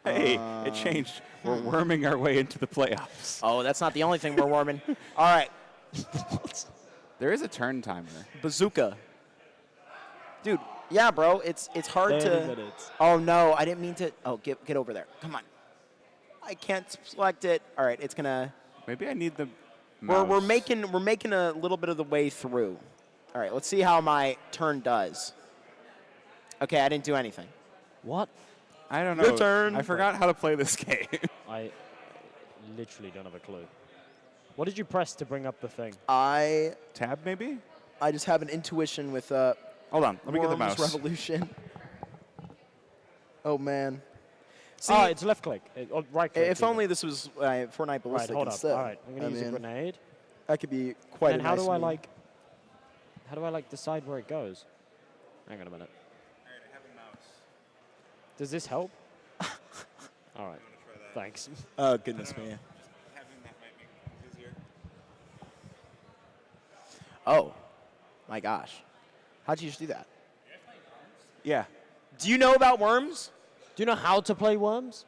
[SPEAKER 3] Hey, it changed. We're worming our way into the playoffs.
[SPEAKER 7] Oh, that's not the only thing we're warming. All right,
[SPEAKER 3] There is a turn timer.
[SPEAKER 7] bazooka. Dude, yeah, bro. It's hard
[SPEAKER 9] 30
[SPEAKER 7] to.
[SPEAKER 9] minutes.
[SPEAKER 7] Oh no, I didn't mean to. Oh, get over there. Come on. I can't select it. All right, it's gonna.
[SPEAKER 3] Maybe I need the
[SPEAKER 7] We're
[SPEAKER 3] mouse.
[SPEAKER 7] making a little bit of the way through. All right, let's see how my turn does. Okay, I didn't do anything.
[SPEAKER 9] What?
[SPEAKER 3] I don't know.
[SPEAKER 7] Your turn.
[SPEAKER 3] I forgot how to play this game.
[SPEAKER 9] I literally don't have a clue. What did you press to bring up the thing?
[SPEAKER 7] I
[SPEAKER 3] Tab, maybe?
[SPEAKER 7] just have an intuition with
[SPEAKER 3] Hold on. Let me get the
[SPEAKER 7] Worms
[SPEAKER 3] mouse.
[SPEAKER 7] Revolution. Oh man. See,
[SPEAKER 9] Oh, it's left click. Or right click.
[SPEAKER 7] if
[SPEAKER 9] even.
[SPEAKER 7] only this was Fortnite
[SPEAKER 9] Right,
[SPEAKER 7] Ballistic
[SPEAKER 9] hold up.
[SPEAKER 7] instead.
[SPEAKER 9] All right, I'm going to use a
[SPEAKER 7] mean,
[SPEAKER 9] grenade.
[SPEAKER 7] That could be quite
[SPEAKER 9] And
[SPEAKER 7] a
[SPEAKER 9] how
[SPEAKER 7] nice
[SPEAKER 9] do I
[SPEAKER 7] move.
[SPEAKER 9] how do I decide where it goes? Hang on a minute. Does this help? All right. Thanks.
[SPEAKER 7] Oh goodness me. Oh, my gosh. How'd you just do that?
[SPEAKER 3] Yeah.
[SPEAKER 7] Do you know about worms?
[SPEAKER 9] Do you know how to play worms?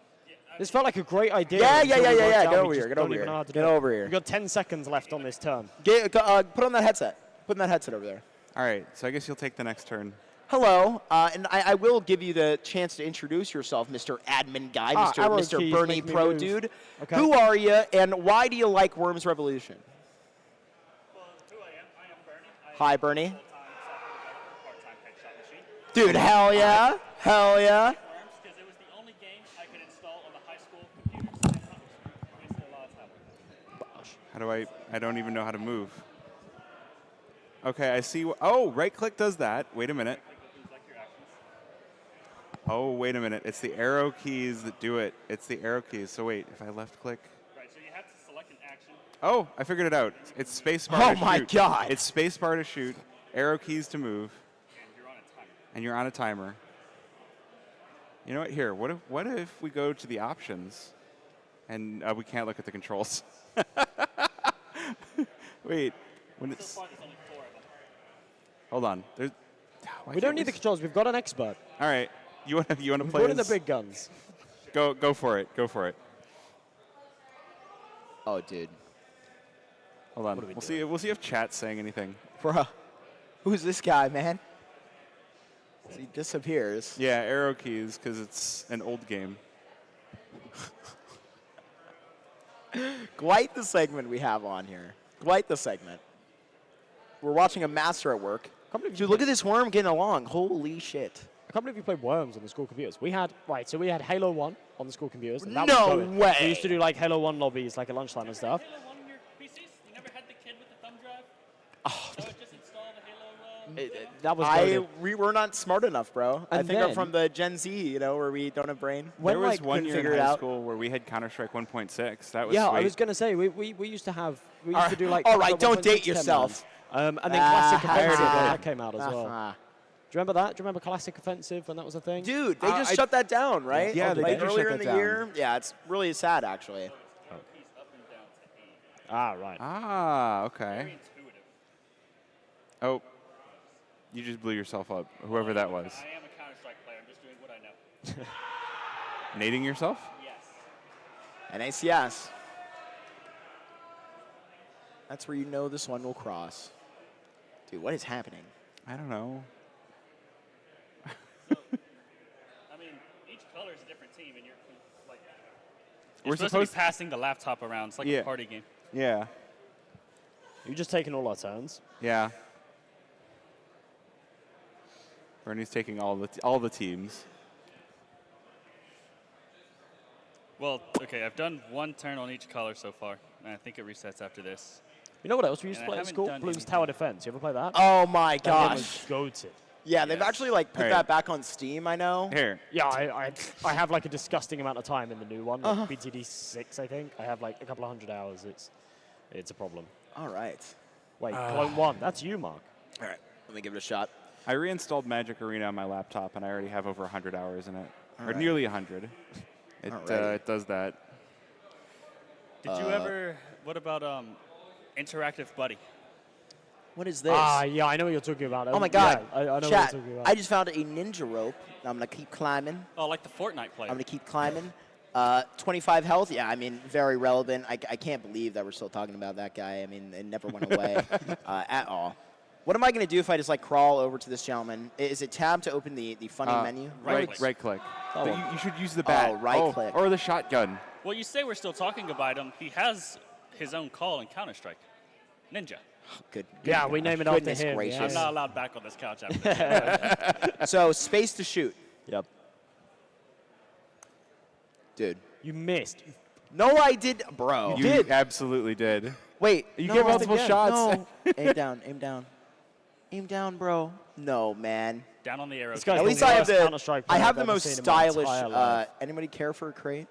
[SPEAKER 9] This felt like a great idea.
[SPEAKER 7] Yeah,
[SPEAKER 9] until
[SPEAKER 7] yeah,
[SPEAKER 9] we
[SPEAKER 7] yeah,
[SPEAKER 9] worked
[SPEAKER 7] yeah.
[SPEAKER 9] out
[SPEAKER 7] Get
[SPEAKER 9] we
[SPEAKER 7] over
[SPEAKER 9] just
[SPEAKER 7] here. Get
[SPEAKER 9] don't
[SPEAKER 7] over
[SPEAKER 9] even
[SPEAKER 7] here.
[SPEAKER 9] know how to
[SPEAKER 7] Get
[SPEAKER 9] do it.
[SPEAKER 7] over here.
[SPEAKER 9] We've got 10 seconds left on this turn.
[SPEAKER 7] Put on that headset. Put on that headset over there.
[SPEAKER 3] All right. So I guess you'll take the next turn.
[SPEAKER 7] Hello, and I will give you the chance to introduce yourself, Mr. Admin Guy,
[SPEAKER 9] arrow
[SPEAKER 7] Mr.
[SPEAKER 9] keys
[SPEAKER 7] Bernie
[SPEAKER 9] make me
[SPEAKER 7] Pro
[SPEAKER 9] move.
[SPEAKER 7] Dude.
[SPEAKER 9] Okay.
[SPEAKER 7] Who are you, and why do you like Worms Revolution?
[SPEAKER 10] Well, who I am Bernie.
[SPEAKER 7] Hi, Bernie.
[SPEAKER 10] Part-time headshot machine.
[SPEAKER 7] Dude, hell yeah. Hell yeah.
[SPEAKER 10] Worms, because it was the only game I could install on the high school computers. And that wasted a lot of time.
[SPEAKER 3] How do I don't even know how to move. Okay, I see. Oh, right click does that. Wait a minute.
[SPEAKER 10] Select your actions.
[SPEAKER 3] Oh, wait a minute. It's the arrow keys that do it. It's the arrow keys. So wait, if I left click.
[SPEAKER 10] Right, so you have to select an action.
[SPEAKER 3] Oh, I figured it out. It's space bar
[SPEAKER 7] Oh
[SPEAKER 3] to
[SPEAKER 7] my
[SPEAKER 3] shoot.
[SPEAKER 7] God.
[SPEAKER 3] It's space bar to shoot, arrow keys to move,
[SPEAKER 10] And you're on a timer.
[SPEAKER 3] and you're on a timer. You know what? Here, what if we go to the options, and we can't look at the controls? Wait, when
[SPEAKER 10] So
[SPEAKER 3] it's
[SPEAKER 10] far, there's only 4 of them.
[SPEAKER 3] hold on. There's, why
[SPEAKER 9] We don't
[SPEAKER 3] can't
[SPEAKER 9] need the
[SPEAKER 3] s-
[SPEAKER 9] controls. We've got an expert.
[SPEAKER 3] All right, you want to
[SPEAKER 9] We've
[SPEAKER 3] play
[SPEAKER 9] brought in the
[SPEAKER 3] as-
[SPEAKER 9] big guns.
[SPEAKER 3] Go for it. Go for it.
[SPEAKER 7] Oh, dude.
[SPEAKER 3] Hold on.
[SPEAKER 9] What are we
[SPEAKER 3] We'll see. We'll see if chat's saying anything.
[SPEAKER 7] Bruh. Who's this guy, man? He disappears.
[SPEAKER 3] Yeah, arrow keys because it's an old game.
[SPEAKER 7] Quite the segment we have on here. Quite the segment. We're watching a master at work.
[SPEAKER 9] Can't believe you
[SPEAKER 7] Dude, look at this worm getting along. Holy shit.
[SPEAKER 9] I can't believe you played Worms on the school computers. We had Halo 1 on the school computers. And that
[SPEAKER 7] No
[SPEAKER 9] was going.
[SPEAKER 7] way.
[SPEAKER 9] We used to do like Halo 1 lobbies like at lunchtime and stuff.
[SPEAKER 10] Halo 1 on your PCs? You never had the kid with the thumb drive? Oh. So it just install the Halo...
[SPEAKER 9] That was
[SPEAKER 7] We were not smart enough, bro. I
[SPEAKER 9] And
[SPEAKER 7] think I'm
[SPEAKER 9] then-
[SPEAKER 7] from the Gen Z, where we don't have brain.
[SPEAKER 9] When,
[SPEAKER 3] there was
[SPEAKER 9] like,
[SPEAKER 3] one
[SPEAKER 7] couldn't
[SPEAKER 3] year in
[SPEAKER 7] figure it
[SPEAKER 3] high
[SPEAKER 7] out.
[SPEAKER 3] school where we had Counter-Strike 1.6. That was
[SPEAKER 9] Yeah,
[SPEAKER 3] sweet.
[SPEAKER 9] I was gonna say we used to have we used
[SPEAKER 7] All
[SPEAKER 9] to do like
[SPEAKER 7] right, all right, don't
[SPEAKER 9] 1.6
[SPEAKER 7] date
[SPEAKER 9] chem
[SPEAKER 7] yourself.
[SPEAKER 9] rounds. And then Classic Offensive when
[SPEAKER 7] Ah.
[SPEAKER 9] that came out as well.
[SPEAKER 7] Uh-huh.
[SPEAKER 9] Do you remember that? Do you remember Classic Offensive when that was a thing?
[SPEAKER 7] Dude, they just
[SPEAKER 3] I-
[SPEAKER 7] shut that down, right?
[SPEAKER 3] Yeah, they
[SPEAKER 7] like
[SPEAKER 3] did shut
[SPEAKER 7] earlier
[SPEAKER 3] that
[SPEAKER 7] in the
[SPEAKER 3] down.
[SPEAKER 7] year. Yeah, it's really sad, actually.
[SPEAKER 9] Ah, right.
[SPEAKER 3] Ah, okay.
[SPEAKER 10] Very intuitive.
[SPEAKER 3] Oh, you just blew yourself up, whoever that was.
[SPEAKER 10] I am a Counter-Strike player. I'm just doing what I know.
[SPEAKER 3] Nading yourself?
[SPEAKER 10] Yes.
[SPEAKER 7] NACS. That's where you know this one will cross. Dude, what is happening?
[SPEAKER 3] I don't know.
[SPEAKER 10] I mean, each color is a different team, and you're like,
[SPEAKER 3] We're
[SPEAKER 10] you're supposed to be passing the laptop around. It's like
[SPEAKER 3] Yeah.
[SPEAKER 10] a party game.
[SPEAKER 3] Yeah.
[SPEAKER 9] You're just taking all our turns.
[SPEAKER 3] Yeah. Bernie's taking all the teams.
[SPEAKER 10] Well, okay, I've done one turn on each color so far, and I think it resets after this.
[SPEAKER 9] You know what else we used to
[SPEAKER 10] And I
[SPEAKER 9] play at
[SPEAKER 10] haven't
[SPEAKER 9] school?
[SPEAKER 10] done
[SPEAKER 9] Bloons
[SPEAKER 10] anything.
[SPEAKER 9] Tower Defense. You ever play that?
[SPEAKER 7] Oh my
[SPEAKER 9] That game
[SPEAKER 7] gosh.
[SPEAKER 9] was goated.
[SPEAKER 7] Yeah, they've
[SPEAKER 10] Yes.
[SPEAKER 7] actually like put
[SPEAKER 3] Alright.
[SPEAKER 7] that back on Steam, I know.
[SPEAKER 3] Here.
[SPEAKER 9] Yeah, I have like a disgusting amount of time in the new one, like
[SPEAKER 7] Uh-huh.
[SPEAKER 9] BTD 6, I think. I have like a couple of hundred hours. It's a problem.
[SPEAKER 7] All right.
[SPEAKER 9] Wait, Clone 1. That's you, Mark.
[SPEAKER 7] All right. Let me give it a shot.
[SPEAKER 3] I reinstalled Magic Arena on my laptop, and I already have over 100 hours in it. Or
[SPEAKER 7] Alright.
[SPEAKER 3] nearly 100.
[SPEAKER 7] Alrighty.
[SPEAKER 3] It does that.
[SPEAKER 10] Did you ever? What about Interactive Buddy?
[SPEAKER 7] What is this?
[SPEAKER 9] Ah, yeah, I know what you're talking about.
[SPEAKER 7] Oh my god.
[SPEAKER 9] Yeah, I know
[SPEAKER 7] Chat,
[SPEAKER 9] what you're talking about.
[SPEAKER 7] I just found a ninja rope. I'm going to keep climbing.
[SPEAKER 10] Oh, like the Fortnite player.
[SPEAKER 7] I'm going to keep climbing. 25 health. Yeah, I mean, very relevant. I can't believe that we're still talking about that guy. I mean, it never went away at all. What am I going to do if I just, like, crawl over to this gentleman? Is it tab to open the funny menu?
[SPEAKER 10] Right
[SPEAKER 3] Right click.
[SPEAKER 9] Oh.
[SPEAKER 3] But you should use the bat.
[SPEAKER 7] right click.
[SPEAKER 3] Or the shotgun.
[SPEAKER 10] Well, you say we're still talking about him. He has his own call in Counter-Strike. Ninja.
[SPEAKER 7] Good.
[SPEAKER 9] Yeah, we name it after
[SPEAKER 7] Goodness
[SPEAKER 9] him.
[SPEAKER 7] gracious.
[SPEAKER 9] Yeah.
[SPEAKER 10] I'm not allowed back on this couch after this.
[SPEAKER 7] So, space to shoot.
[SPEAKER 9] Yep.
[SPEAKER 7] Dude.
[SPEAKER 9] You missed.
[SPEAKER 7] No, I did. Bro.
[SPEAKER 3] You absolutely did.
[SPEAKER 7] Wait.
[SPEAKER 3] You
[SPEAKER 7] no,
[SPEAKER 3] get multiple
[SPEAKER 9] again.
[SPEAKER 3] shots.
[SPEAKER 7] No. Aim down. Aim down. Aim down, bro. No, man.
[SPEAKER 10] Down on the arrow.
[SPEAKER 9] This guy's
[SPEAKER 7] At
[SPEAKER 9] the
[SPEAKER 7] least I have
[SPEAKER 9] worst
[SPEAKER 7] the
[SPEAKER 9] Counter-Strike
[SPEAKER 7] I
[SPEAKER 9] player
[SPEAKER 7] have
[SPEAKER 9] I've
[SPEAKER 7] the
[SPEAKER 9] ever
[SPEAKER 7] most
[SPEAKER 9] seen in my
[SPEAKER 7] stylish.
[SPEAKER 9] entire life.
[SPEAKER 7] Anybody care for a crate?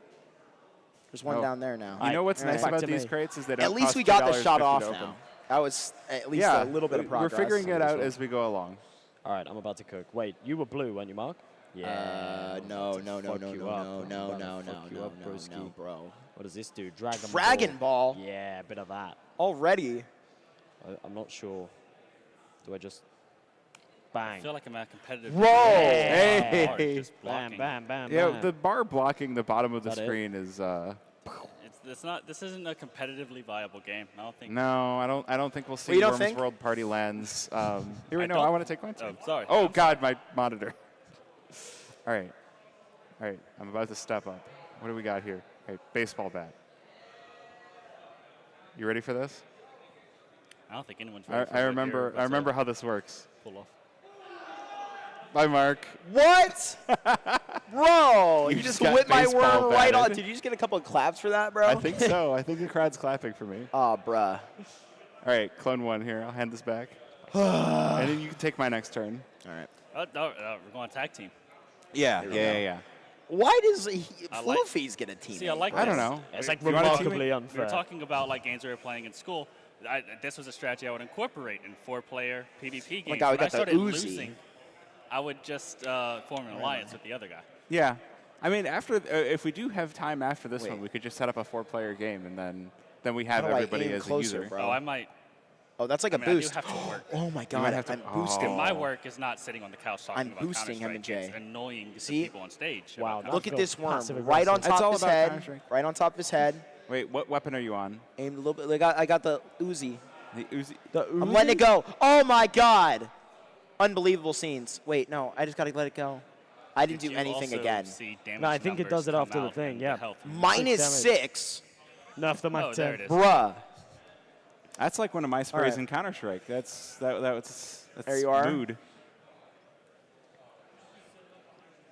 [SPEAKER 7] There's one
[SPEAKER 3] No.
[SPEAKER 7] down there now.
[SPEAKER 3] You know what's
[SPEAKER 9] Alright.
[SPEAKER 3] nice
[SPEAKER 9] Back
[SPEAKER 3] about
[SPEAKER 9] to
[SPEAKER 3] these
[SPEAKER 9] me.
[SPEAKER 3] crates is they don't
[SPEAKER 7] At least
[SPEAKER 3] cost
[SPEAKER 7] we got the
[SPEAKER 3] $2.50
[SPEAKER 7] shot
[SPEAKER 3] to
[SPEAKER 7] off
[SPEAKER 3] open.
[SPEAKER 7] now. That was at least
[SPEAKER 3] Yeah,
[SPEAKER 7] a little bit of progress.
[SPEAKER 3] We're figuring it out as we go along.
[SPEAKER 9] All right, I'm about to cook. Wait, you were blue, weren't you, Mark? Yeah.
[SPEAKER 7] No,
[SPEAKER 9] I'm
[SPEAKER 7] no,
[SPEAKER 9] about to
[SPEAKER 7] no,
[SPEAKER 9] fuck
[SPEAKER 7] no,
[SPEAKER 9] you
[SPEAKER 7] no,
[SPEAKER 9] up.
[SPEAKER 7] no,
[SPEAKER 9] I'm
[SPEAKER 7] no,
[SPEAKER 9] about to
[SPEAKER 7] no, no,
[SPEAKER 9] fuck you
[SPEAKER 7] no,
[SPEAKER 9] up,
[SPEAKER 7] no,
[SPEAKER 9] broski.
[SPEAKER 7] no, bro.
[SPEAKER 9] What does this do? Dragon
[SPEAKER 7] Dragon Ball.
[SPEAKER 9] Yeah, a bit of that.
[SPEAKER 7] Already.
[SPEAKER 9] I'm not sure. Do I just
[SPEAKER 10] I
[SPEAKER 9] bang?
[SPEAKER 10] feel like I'm at a competitive.
[SPEAKER 7] Whoa.
[SPEAKER 3] Hey.
[SPEAKER 10] Just
[SPEAKER 9] Bam,
[SPEAKER 10] blocking.
[SPEAKER 9] bam, bam,
[SPEAKER 3] Yeah,
[SPEAKER 9] bam.
[SPEAKER 3] the bar blocking the bottom of the
[SPEAKER 9] That it?
[SPEAKER 3] screen is.
[SPEAKER 10] It's not. This isn't a competitively viable game. I don't think.
[SPEAKER 3] No, I don't think we'll see
[SPEAKER 7] you don't
[SPEAKER 3] Worms
[SPEAKER 7] think?
[SPEAKER 3] World Party lands. Here we
[SPEAKER 10] I
[SPEAKER 3] know.
[SPEAKER 10] don't-
[SPEAKER 3] I want to take my turn.
[SPEAKER 10] Oh, sorry.
[SPEAKER 3] Oh God, my monitor. All right, I'm about to step up. What do we got here? Okay, baseball bat. You ready for this?
[SPEAKER 10] I don't think anyone's ready for
[SPEAKER 3] I
[SPEAKER 10] what
[SPEAKER 3] remember.
[SPEAKER 10] you're
[SPEAKER 3] I
[SPEAKER 10] about
[SPEAKER 3] remember
[SPEAKER 10] to
[SPEAKER 3] how this works.
[SPEAKER 10] pull off.
[SPEAKER 3] Bye, Mark.
[SPEAKER 7] What? Bro,
[SPEAKER 3] You
[SPEAKER 7] you
[SPEAKER 3] just
[SPEAKER 7] just
[SPEAKER 3] got
[SPEAKER 7] whipped my
[SPEAKER 3] baseball
[SPEAKER 7] worm right on.
[SPEAKER 3] batted.
[SPEAKER 7] Did you just get a couple of claps for that, bro?
[SPEAKER 3] I think so. I think the crowd's clapping for me.
[SPEAKER 7] Oh, bruh.
[SPEAKER 3] All right, clone one here. I'll hand this back. And then you can take my next turn.
[SPEAKER 7] All right.
[SPEAKER 10] Oh, no, we're going tag team.
[SPEAKER 3] Yeah,
[SPEAKER 7] we
[SPEAKER 3] yeah.
[SPEAKER 7] Why does
[SPEAKER 10] I like-
[SPEAKER 7] Floofy's get a team?
[SPEAKER 10] See, I like
[SPEAKER 3] I don't
[SPEAKER 10] this.
[SPEAKER 3] know.
[SPEAKER 9] It's like
[SPEAKER 3] You wanna team
[SPEAKER 9] remarkably
[SPEAKER 3] it?
[SPEAKER 10] We
[SPEAKER 9] unfair.
[SPEAKER 10] were talking about like games we were playing in school. This was a strategy I would incorporate in 4-player PvP games.
[SPEAKER 7] God, we
[SPEAKER 10] when I
[SPEAKER 7] got the
[SPEAKER 10] started
[SPEAKER 7] Uzi.
[SPEAKER 10] losing, I would just form an alliance with the other guy.
[SPEAKER 3] Yeah. I mean, after if we do have time after this
[SPEAKER 7] Wait.
[SPEAKER 3] one, we could just set up a 4-player game, and then we have
[SPEAKER 7] How do I
[SPEAKER 3] everybody
[SPEAKER 7] aim
[SPEAKER 3] as
[SPEAKER 7] closer,
[SPEAKER 3] a user.
[SPEAKER 7] bro?
[SPEAKER 10] Oh, I might.
[SPEAKER 7] Oh, that's like
[SPEAKER 10] I
[SPEAKER 7] a
[SPEAKER 10] mean, I do
[SPEAKER 7] boost.
[SPEAKER 10] have to work.
[SPEAKER 7] Oh my
[SPEAKER 3] might
[SPEAKER 7] god,
[SPEAKER 3] have to-
[SPEAKER 7] I'm boosting.
[SPEAKER 3] Oh.
[SPEAKER 10] My work is not sitting on the couch talking
[SPEAKER 7] I'm
[SPEAKER 10] about
[SPEAKER 7] boosting him and
[SPEAKER 10] Counter-Strike.
[SPEAKER 7] Jay.
[SPEAKER 10] It's annoying to
[SPEAKER 7] See?
[SPEAKER 10] people on stage.
[SPEAKER 9] Wow,
[SPEAKER 10] about
[SPEAKER 9] that
[SPEAKER 7] Look at
[SPEAKER 9] feels
[SPEAKER 7] this worm
[SPEAKER 9] passive
[SPEAKER 7] right on
[SPEAKER 9] aggressive.
[SPEAKER 3] That's
[SPEAKER 7] top
[SPEAKER 3] all
[SPEAKER 7] of his
[SPEAKER 3] about
[SPEAKER 7] head.
[SPEAKER 3] Counter-Strike.
[SPEAKER 7] Right on top of his head.
[SPEAKER 3] Wait, what weapon are you on?
[SPEAKER 7] Aimed a little bit. I got the Uzi.
[SPEAKER 3] The Uzi.
[SPEAKER 7] I'm letting it go. Oh my god. Unbelievable scenes. Wait, no. I just got to let it go. I didn't
[SPEAKER 10] Did
[SPEAKER 7] do
[SPEAKER 10] you
[SPEAKER 7] anything
[SPEAKER 10] also
[SPEAKER 7] again.
[SPEAKER 10] see damage
[SPEAKER 9] No, I think it does it
[SPEAKER 10] numbers
[SPEAKER 9] after
[SPEAKER 10] come
[SPEAKER 9] the
[SPEAKER 10] out
[SPEAKER 9] thing,
[SPEAKER 10] and
[SPEAKER 9] yeah.
[SPEAKER 10] health?
[SPEAKER 7] Minus
[SPEAKER 9] damage.
[SPEAKER 7] 6.
[SPEAKER 9] Nerf the
[SPEAKER 10] Oh,
[SPEAKER 9] Mac
[SPEAKER 10] there
[SPEAKER 9] 10.
[SPEAKER 10] it is.
[SPEAKER 7] Bruh.
[SPEAKER 3] That's like one of my sprays
[SPEAKER 7] right.
[SPEAKER 3] in Counter-Strike. That's that's
[SPEAKER 7] There you are.
[SPEAKER 3] mood.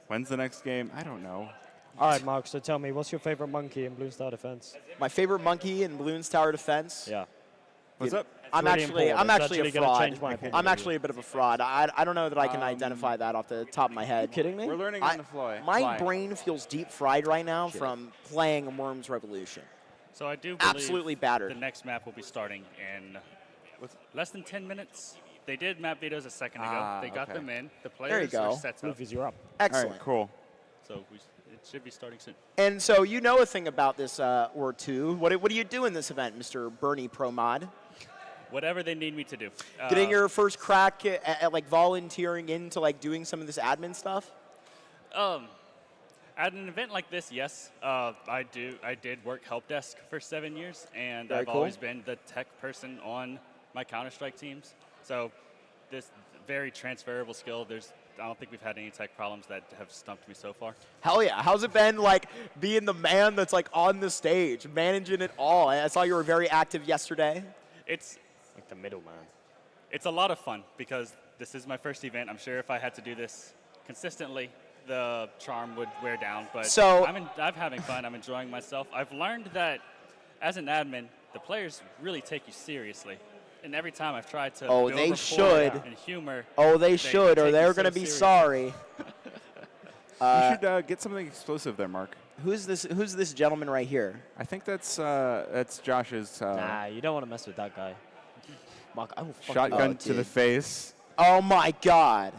[SPEAKER 3] When's the next game? I don't know.
[SPEAKER 9] All right, Mark, so tell me, what's your favorite monkey in Blue Star Defense?
[SPEAKER 7] My favorite monkey in Balloons Tower Defense.
[SPEAKER 9] Yeah.
[SPEAKER 3] What's up?
[SPEAKER 7] I'm
[SPEAKER 9] really
[SPEAKER 7] actually
[SPEAKER 9] important. It's
[SPEAKER 7] a
[SPEAKER 9] actually gonna
[SPEAKER 7] fraud.
[SPEAKER 9] change my opinion
[SPEAKER 7] I'm
[SPEAKER 9] of
[SPEAKER 7] actually a bit of a fraud. I don't know that I can identify that off the top of my head.
[SPEAKER 9] Kidding me?
[SPEAKER 3] We're learning
[SPEAKER 7] I-
[SPEAKER 3] on the fly.
[SPEAKER 7] My brain feels deep fried right now from playing Worms Revolution.
[SPEAKER 10] So I do believe
[SPEAKER 7] Absolutely battered.
[SPEAKER 10] the next map will be starting in less than 10 minutes. They did map vetoes a second ago.
[SPEAKER 3] Ah,
[SPEAKER 10] They got
[SPEAKER 3] okay.
[SPEAKER 10] them in. The
[SPEAKER 7] There you
[SPEAKER 10] players
[SPEAKER 7] go.
[SPEAKER 10] are set up.
[SPEAKER 9] Luffy's, you're up.
[SPEAKER 3] All
[SPEAKER 7] Excellent.
[SPEAKER 3] right, cool.
[SPEAKER 10] So it should be starting soon.
[SPEAKER 7] And so you know a thing about this or two. What do you do in this event, Mr. Bernie Pro Mod?
[SPEAKER 10] Whatever they need me to do.
[SPEAKER 7] Getting your first crack at like volunteering into like doing some of this admin stuff?
[SPEAKER 10] At an event like this, yes, I did work help desk for 7 years, and
[SPEAKER 7] Very
[SPEAKER 10] I've
[SPEAKER 7] cool.
[SPEAKER 10] always been the tech person on my Counter-Strike teams. So this very transferable skill. I don't think we've had any tech problems that have stumped me so far.
[SPEAKER 7] Hell yeah. How's it been like being the man that's like on the stage, managing it all? I saw you were very active yesterday.
[SPEAKER 10] It's
[SPEAKER 9] Like the middleman.
[SPEAKER 10] It's a lot of fun because this is my first event. I'm sure if I had to do this consistently, the charm would wear down. But
[SPEAKER 7] So-
[SPEAKER 10] I'm having fun. I'm enjoying myself. I've learned that as an admin, the players really take you seriously. And every time I've tried to
[SPEAKER 7] Oh,
[SPEAKER 10] build
[SPEAKER 7] they
[SPEAKER 10] rapport
[SPEAKER 7] should.
[SPEAKER 10] and humor,
[SPEAKER 7] Oh, they should, or
[SPEAKER 10] take
[SPEAKER 7] they're
[SPEAKER 10] you
[SPEAKER 7] going to
[SPEAKER 10] so
[SPEAKER 7] be
[SPEAKER 10] seriously.
[SPEAKER 7] sorry.
[SPEAKER 3] You should get something explosive there, Mark.
[SPEAKER 7] Who's this gentleman right here?
[SPEAKER 3] I think that's Josh's
[SPEAKER 9] Nah, you don't want to mess with that guy. Mark, I will fuck
[SPEAKER 3] shotgun
[SPEAKER 9] you.
[SPEAKER 3] to the
[SPEAKER 7] dude.
[SPEAKER 3] face.
[SPEAKER 7] Oh my God.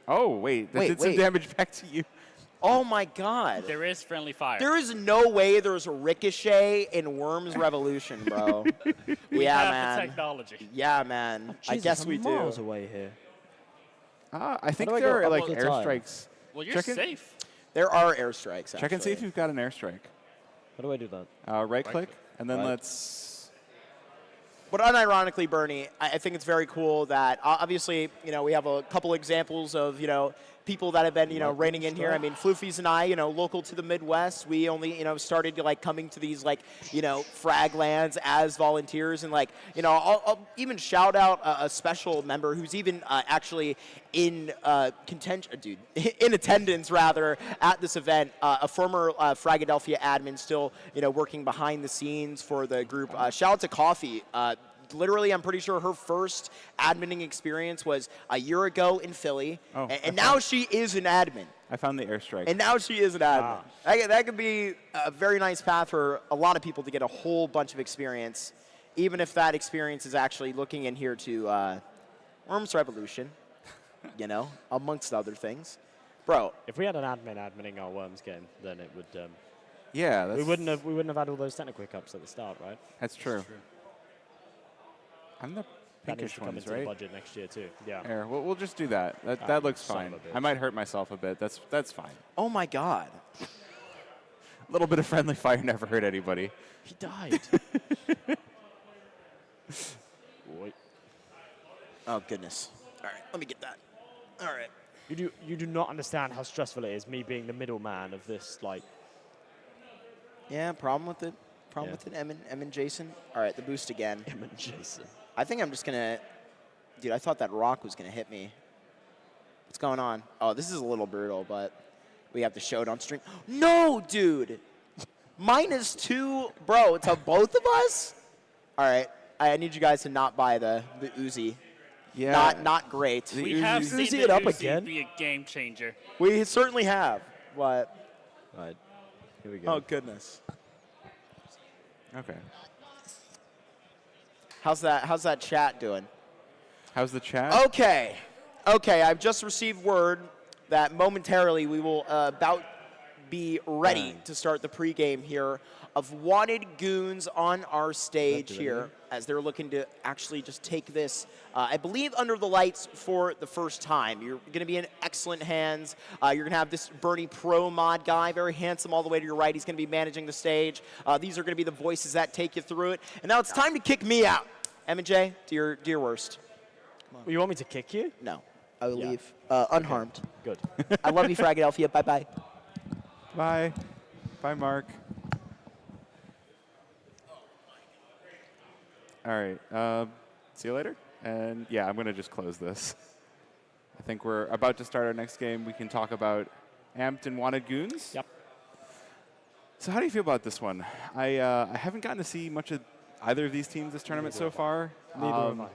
[SPEAKER 3] Oh, wait. That
[SPEAKER 7] Wait,
[SPEAKER 3] did some
[SPEAKER 7] wait.
[SPEAKER 3] damage back to you.
[SPEAKER 7] Oh my God.
[SPEAKER 10] there is friendly fire.
[SPEAKER 7] There is no way there's a ricochet in Worms Revolution, bro.
[SPEAKER 10] we
[SPEAKER 7] yeah,
[SPEAKER 10] have
[SPEAKER 7] man.
[SPEAKER 10] the technology.
[SPEAKER 7] Yeah, man. I
[SPEAKER 9] Jesus,
[SPEAKER 7] guess
[SPEAKER 9] I'm
[SPEAKER 7] we do.
[SPEAKER 9] miles away here.
[SPEAKER 3] I think
[SPEAKER 9] do I
[SPEAKER 3] there
[SPEAKER 9] go
[SPEAKER 3] are like
[SPEAKER 9] up all the time?
[SPEAKER 3] airstrikes.
[SPEAKER 10] Well, you're
[SPEAKER 3] Check in-
[SPEAKER 10] safe.
[SPEAKER 7] There are airstrikes.
[SPEAKER 3] Check and see if
[SPEAKER 7] actually.
[SPEAKER 3] you've got an airstrike.
[SPEAKER 9] How do I do that?
[SPEAKER 3] Right click, and then
[SPEAKER 9] Right.
[SPEAKER 3] let's.
[SPEAKER 7] But unironically, Bernie, I think it's very cool that obviously, we have a couple examples of, people that have been, reigning in here. I mean, Floofy's and I, local to the Midwest, we only, started like coming to these like, frag lands as volunteers, and like, I'll even shout out a special member who's even actually in in attendance rather at this event, a former Fragadelphia admin, still, working behind the scenes for the group. Shout out to Coffee. Literally, I'm pretty sure her first adminning experience was a year ago in Philly,
[SPEAKER 3] Oh,
[SPEAKER 7] and now she is an admin.
[SPEAKER 3] I found the airstrike.
[SPEAKER 7] And now she is an admin. That could be a very nice path for a lot of people to get a whole bunch of experience, even if that experience is actually looking in here to Worms Revolution, amongst other things. Bro,
[SPEAKER 9] If we had an adminning our Worms game, then it would.
[SPEAKER 3] yeah, that's,
[SPEAKER 9] We wouldn't have had all those technical hiccups at the start, right?
[SPEAKER 3] That's true. I'm the
[SPEAKER 9] That needs
[SPEAKER 3] pinkish
[SPEAKER 9] to come
[SPEAKER 3] ones,
[SPEAKER 9] into the
[SPEAKER 3] right?
[SPEAKER 9] budget next year too. Yeah.
[SPEAKER 3] Here, we'll just do that. That looks
[SPEAKER 9] son
[SPEAKER 3] fine.
[SPEAKER 9] of a
[SPEAKER 3] I
[SPEAKER 9] bitch.
[SPEAKER 3] might hurt myself a bit. That's fine.
[SPEAKER 7] oh my God.
[SPEAKER 3] A little bit of friendly fire never hurt anybody.
[SPEAKER 9] He died. Wait.
[SPEAKER 7] Oh, goodness. All right, let me get that. All right.
[SPEAKER 9] You do not understand how stressful it is, me being the middleman of this, like.
[SPEAKER 7] Yeah, problem with it. Problem
[SPEAKER 9] Yeah.
[SPEAKER 7] with it, Em and Jason. All right, the boost again.
[SPEAKER 9] Him and Jason.
[SPEAKER 7] I think I'm just going to... Dude, I thought that rock was going to hit me. What's going on? Oh, this is a little brutal, but we have to show it on stream. No, dude! -2. Bro, to both of us? All right, I need you guys to not buy the Uzi.
[SPEAKER 3] Yeah.
[SPEAKER 7] Not great.
[SPEAKER 10] We have
[SPEAKER 9] Uzi
[SPEAKER 10] seen
[SPEAKER 9] it
[SPEAKER 10] the
[SPEAKER 9] up
[SPEAKER 10] Uzi
[SPEAKER 9] again?
[SPEAKER 10] be a game changer.
[SPEAKER 7] We certainly have, but...
[SPEAKER 9] Right. Here we go.
[SPEAKER 7] Oh, goodness.
[SPEAKER 3] Okay.
[SPEAKER 7] How's that chat doing?
[SPEAKER 3] How's the chat?
[SPEAKER 7] Okay, I've just received word that momentarily we will about be ready to start the pregame here of wanted goons on our stage here as they're looking to actually just take this, I believe, under the lights for the first time. You're going to be in excellent hands. You're going to have this Bernie Pro mod guy, very handsome all the way to your right. He's going to be managing the stage. These are going to be the voices that take you through it. And now it's time to kick me out. M&J, do your worst.
[SPEAKER 9] You want me to kick you?
[SPEAKER 7] No, I will
[SPEAKER 9] Yeah.
[SPEAKER 7] leave unharmed.
[SPEAKER 9] Good.
[SPEAKER 7] I love you, Fragadelphia. Bye-bye.
[SPEAKER 3] Bye. Bye, Mark. All right. See you later. And yeah, I'm going to just close this. I think we're about to start our next game. We can talk about amped and wanted goons.
[SPEAKER 9] Yep.
[SPEAKER 3] So how do you feel about this one? I haven't gotten to see much of either of these teams this tournament so far.
[SPEAKER 9] Neither have I.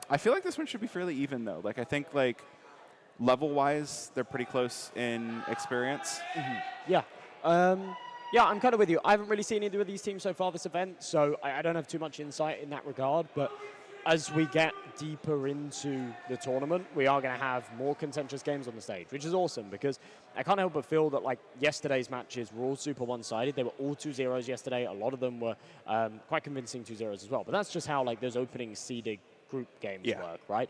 [SPEAKER 3] I feel like this one should be fairly even, though. Like, I think, like, level-wise, they're pretty close in experience.
[SPEAKER 9] Yeah. Yeah, I'm kind of with you. I haven't really seen either of these teams so far this event, so I don't have too much insight in that regard. But as we get deeper into the tournament, we are going to have more contentious games on the stage, which is awesome because I can't help but feel that like yesterday's matches were all super one-sided. They were all 2-0s yesterday. A lot of them were quite convincing 2-0s as well. But that's just how like those opening seeded group games work, right?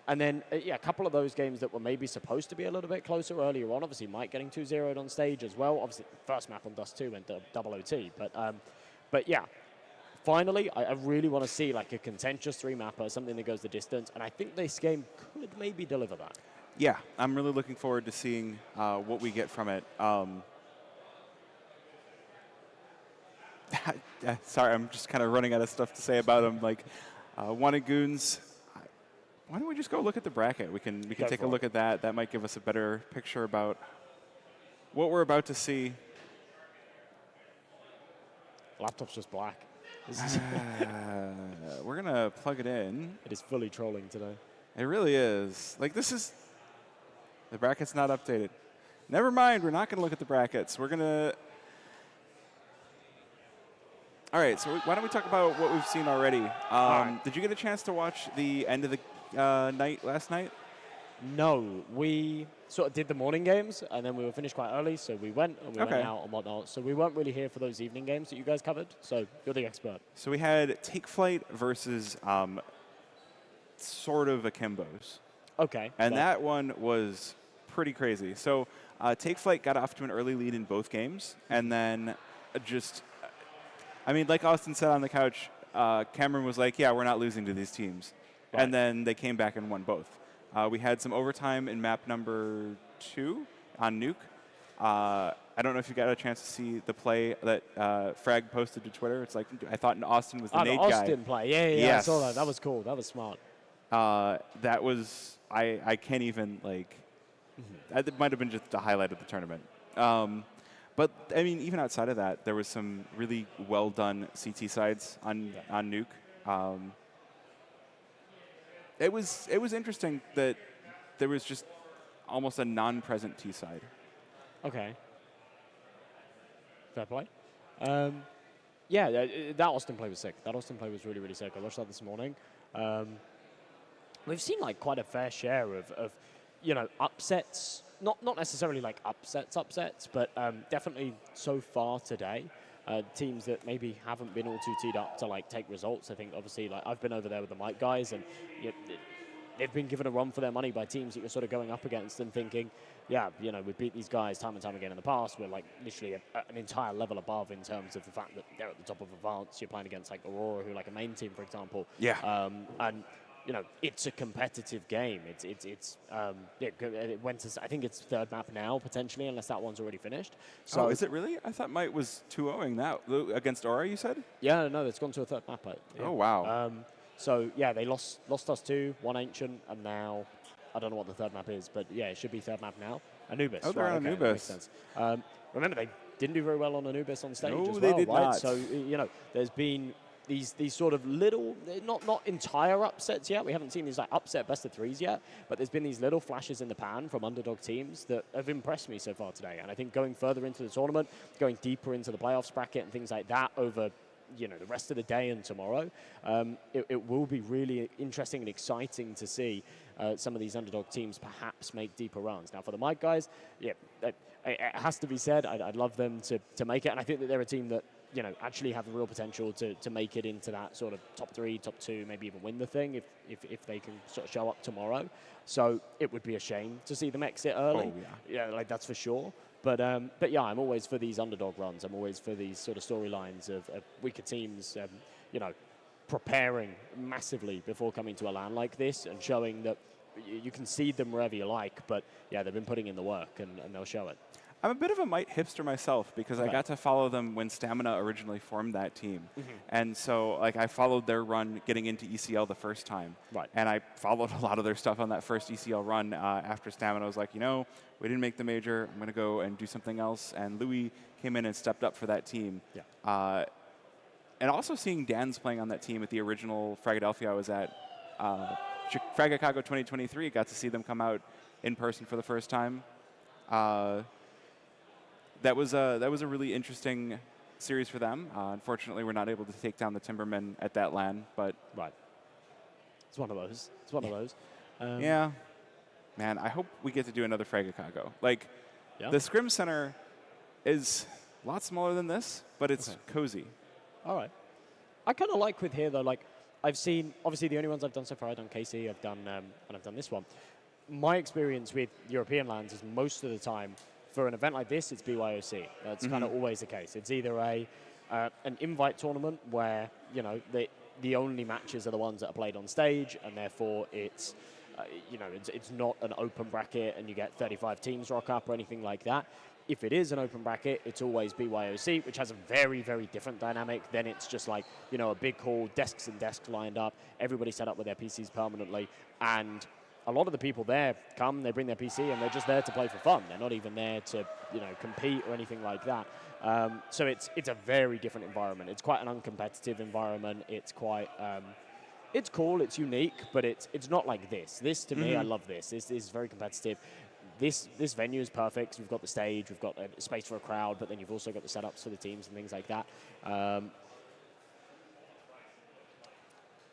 [SPEAKER 9] And then, a couple of those games that were maybe supposed to be a little bit closer earlier on. Obviously, Mike getting 2-0'd on stage as well. Obviously, first map on Dust 2 went double OT. But yeah, finally, I really want to see like a contentious 3-mapper, something that goes the distance. And I think this game could maybe deliver that.
[SPEAKER 3] Yeah, I'm really looking forward to seeing what we get from it. Sorry, I'm just kind of running out of stuff to say about them. Like, Wanted Goons. Why don't we just go look at the bracket? We can take a look at that. That might give us a better picture about what we're about to see.
[SPEAKER 9] Laptop's just black.
[SPEAKER 3] We're gonna plug it in.
[SPEAKER 9] It is fully trolling today.
[SPEAKER 3] It really is. Like the bracket's not updated. Never mind. We're not gonna look at the brackets. We're gonna. All right. So why don't we talk about what we've seen already? Did you get a chance to watch the end of the night last night?
[SPEAKER 9] No, we sort of did the morning games, and then we were finished quite early, so we went out and whatnot. So we weren't really here for those evening games that you guys covered, so you're the expert.
[SPEAKER 3] So we had Take Flight versus sort of Akimbos.
[SPEAKER 9] Okay.
[SPEAKER 3] And that one was pretty crazy. So Take Flight got off to an early lead in both games, and then like Austin said on the couch, Cameron was like, yeah, we're not losing to these teams. Right. And then they came back and won both. We had some overtime in map number 2 on Nuke. I don't know if you got a chance to see the play that Frag posted to Twitter. It's like, I thought Austin was the nade guy.
[SPEAKER 9] Austin play. Yeah, yes. I saw that. That was cool. That was smart.
[SPEAKER 3] That was, I can't even, like, it might have been just the highlight of the tournament. But, I mean, even outside of that, there was some really well-done CT sides on Nuke. It was interesting that there was just almost a non-present T side.
[SPEAKER 9] Okay. Fair play. That Austin play was sick. That Austin play was really, really sick. I watched that this morning. We've seen like quite a fair share of upsets. Not necessarily like upsets, but definitely so far today. Teams that maybe haven't been all too teed up to like take results. I think obviously like I've been over there with the Mike guys, and they've been given a run for their money by teams that you're sort of going up against and thinking, we've beat these guys time and time again in the past. We're like literally an entire level above in terms of the fact that they're at the top of Advance. You're playing against like Aurora, who like a main team, for example.
[SPEAKER 3] Yeah.
[SPEAKER 9] And it's a competitive game. It went to, I think it's third map now, potentially, unless that one's already finished. So
[SPEAKER 3] is it really? I thought Mike was 2-0ing that against Aura, you said?
[SPEAKER 9] Yeah, no, it's gone to a third map.
[SPEAKER 3] Oh, wow.
[SPEAKER 9] They lost us 2, one Ancient, and now, I don't know what the third map is, but yeah, it should be third map now. Anubis.
[SPEAKER 3] Oh, they're on
[SPEAKER 9] Anubis.
[SPEAKER 3] Anubis.
[SPEAKER 9] Makes sense. Remember, they didn't do very well on Anubis on stage as well,
[SPEAKER 3] they did
[SPEAKER 9] right?
[SPEAKER 3] not.
[SPEAKER 9] So, there's been these sort of little, not entire upsets yet. We haven't seen these like upset best of threes yet, but there's been these little flashes in the pan from underdog teams that have impressed me so far today. And I think going further into the tournament, going deeper into the playoffs bracket and things like that over the rest of the day and tomorrow, it will be really interesting and exciting to see some of these underdog teams perhaps make deeper runs. Now for the Mike guys, it has to be said, I'd love them to make it, and I think that they're a team that actually have the real potential to make it into that sort of top 3, top 2, maybe even win the thing if they can sort of show up tomorrow. So it would be a shame to see them exit early.
[SPEAKER 3] Oh, yeah.
[SPEAKER 9] Like that's for sure. But yeah, I'm always for these underdog runs. I'm always for these sort of storylines of weaker teams, preparing massively before coming to a LAN like this and showing that you can seed them wherever you like. But yeah, they've been putting in the work and they'll show it.
[SPEAKER 3] I'm a bit of a Mite hipster myself because I got to follow them when Stamina originally formed that team. And so like I followed their run getting into ECL the first time.
[SPEAKER 9] Right.
[SPEAKER 3] And I followed a lot of their stuff on that first ECL run after Stamina. I was like, we didn't make the major. I'm going to go and do something else. And Louis came in and stepped up for that team.
[SPEAKER 9] Yeah.
[SPEAKER 3] And also seeing Dan's playing on that team at the original Fragadelphia I was at, Frag Chicago 2023, got to see them come out in person for the first time. That was a really interesting series for them. Unfortunately, we're not able to take down the Timbermen at that LAN, but
[SPEAKER 9] It's one of those. It's one of those.
[SPEAKER 3] Yeah. Man, I hope we get to do another Frag-a-Cago. Like,
[SPEAKER 9] Yeah.
[SPEAKER 3] the Scrim Center is a lot smaller than this, but it's cozy.
[SPEAKER 9] All right. I kind of like with here though. Like, I've seen obviously the only ones I've done so far. I've done KC. I've done and I've done this one. My experience with European lands is most of the time for an event like this, it's BYOC. That's kind of always the case. It's either an invite tournament where the only matches are the ones that are played on stage, and therefore it's it's not an open bracket and you get 35 teams rock up or anything like that. If it is an open bracket, it's always BYOC, which has a very, very different dynamic. Then it's just like, a big hall, desks and desks lined up, everybody set up with their PCs permanently, and a lot of the people there come, they bring their PC, and they're just there to play for fun. They're not even there to, compete or anything like that. So it's a very different environment. It's quite an uncompetitive environment. It's quite, it's cool, it's unique, but it's not like this. This, to me, I love this. This is very competitive. This venue is perfect. We've got the stage, we've got a space for a crowd, but then you've also got the setups for the teams and things like that.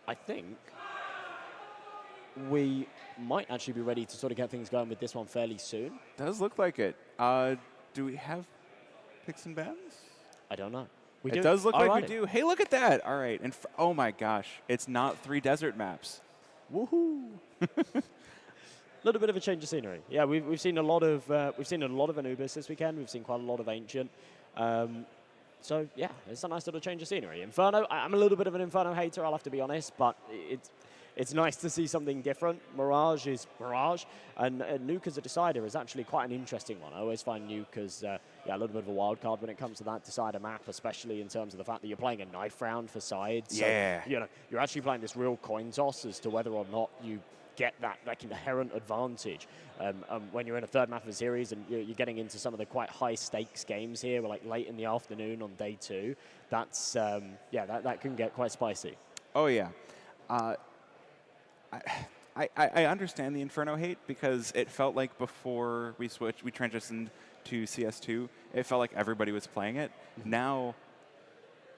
[SPEAKER 9] I think we might actually be ready to sort of get things going with this one fairly soon.
[SPEAKER 3] Does look like it. Do we have picks and bans?
[SPEAKER 9] I don't know.
[SPEAKER 3] It does look like we do. Hey, look at that. All right. And oh my gosh, it's not 3 desert maps.
[SPEAKER 9] Woohoo! A little bit of a change of scenery. Yeah, we've seen a lot of Anubis this weekend. We've seen quite a lot of Ancient. So yeah, it's a nice little change of scenery. Inferno. I'm a little bit of an Inferno hater. I'll have to be honest, but it's nice to see something different. Mirage is Mirage, and Nuke as a decider is actually quite an interesting one. I always find Nuke as a little bit of a wild card when it comes to that decider map, especially in terms of the fact that you're playing a knife round for sides.
[SPEAKER 3] Yeah.
[SPEAKER 9] So, you're actually playing this real coin toss as to whether or not you get that inherent advantage when you're in a third map of a series and you're getting into some of the quite high stakes games here, like late in the afternoon on day 2. That's that can get quite spicy.
[SPEAKER 3] Oh yeah. I understand the Inferno hate because it felt like before we transitioned to CS2, it felt like everybody was playing it. Now,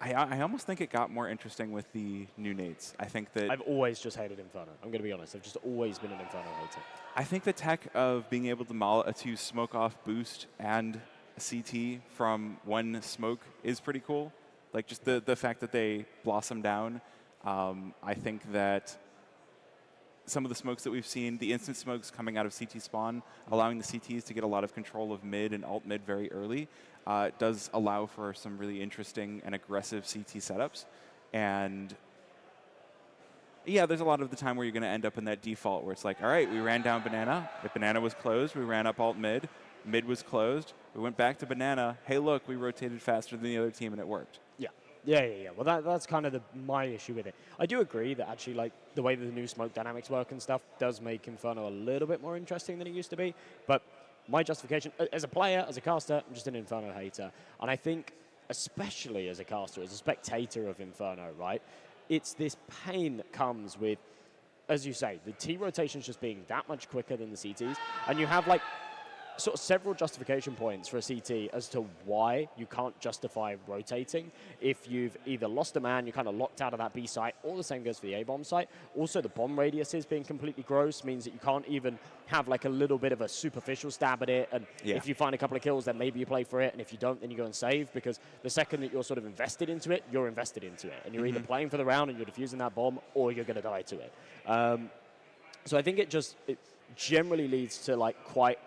[SPEAKER 3] I almost think it got more interesting with the new nades. I think that
[SPEAKER 9] I've always just hated Inferno. I'm going to be honest. I've just always been an Inferno hater.
[SPEAKER 3] I think the tech of being able to smoke off boost and CT from one smoke is pretty cool. Like just the fact that they blossom down. I think that some of the smokes that we've seen, the instant smokes coming out of CT spawn, allowing the CTs to get a lot of control of mid and alt mid very early, does allow for some really interesting and aggressive CT setups. And yeah, there's a lot of the time where you're going to end up in that default where it's like, all right, we ran down banana. If banana was closed, we ran up alt mid. Mid was closed. We went back to banana. Hey, look, we rotated faster than the other team and it worked.
[SPEAKER 9] Yeah. Well, that's kind of my issue with it. I do agree that actually, like, the way that the new smoke dynamics work and stuff does make Inferno a little bit more interesting than it used to be. But my justification, as a player, as a caster, I'm just an Inferno hater. And I think, especially as a caster, as a spectator of Inferno, right, it's this pain that comes with, as you say, the T rotations just being that much quicker than the CTs. And you have, like, sort of several justification points for a CT as to why you can't justify rotating. If you've either lost a man, you're kind of locked out of that B site, or the same goes for the A bomb site. Also, the bomb radiuses being completely gross means that you can't even have like a little bit of a superficial stab at it. And if you find a couple of kills, then maybe you play for it. And if you don't, then you go and save, because the second that you're sort of invested into it, you're invested into it. And you're either playing for the round and you're defusing that bomb, or you're going to die to it. So I think it generally leads to like quite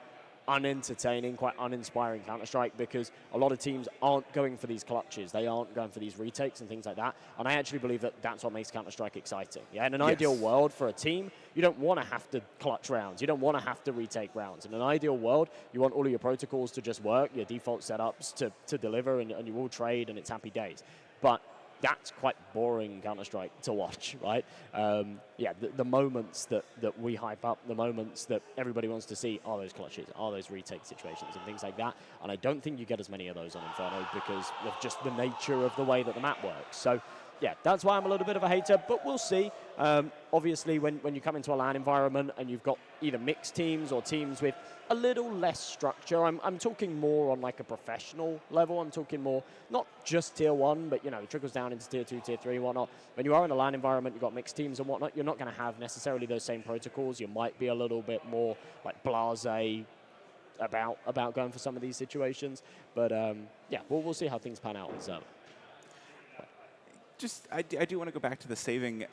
[SPEAKER 9] unentertaining, quite uninspiring Counter-Strike, because a lot of teams aren't going for these clutches. They aren't going for these retakes and things like that. And I actually believe that that's what makes Counter-Strike exciting. Yeah, in an ideal world for a team, you don't want to have to clutch rounds. You don't want to have to retake rounds. In an ideal world, you want all of your protocols to just work, your default setups to deliver, and you all trade, and it's happy days. But that's quite boring Counter-Strike to watch, right? The moments that we hype up, the moments that everybody wants to see are those clutches, are those retake situations and things like that. And I don't think you get as many of those on Inferno because of just the nature of the way that the map works. So yeah, that's why I'm a little bit of a hater, but we'll see. Obviously, when you come into a LAN environment and you've got either mixed teams or teams with a little less structure, I'm talking more on like a professional level. I'm talking more, not just tier 1, but, it trickles down into tier 2, tier 3, whatnot. When you are in a LAN environment, you've got mixed teams and whatnot, you're not going to have necessarily those same protocols. You might be a little bit more like blasé about going for some of these situations. But, yeah, we'll see how things pan out.
[SPEAKER 3] I do want to go back to the saving.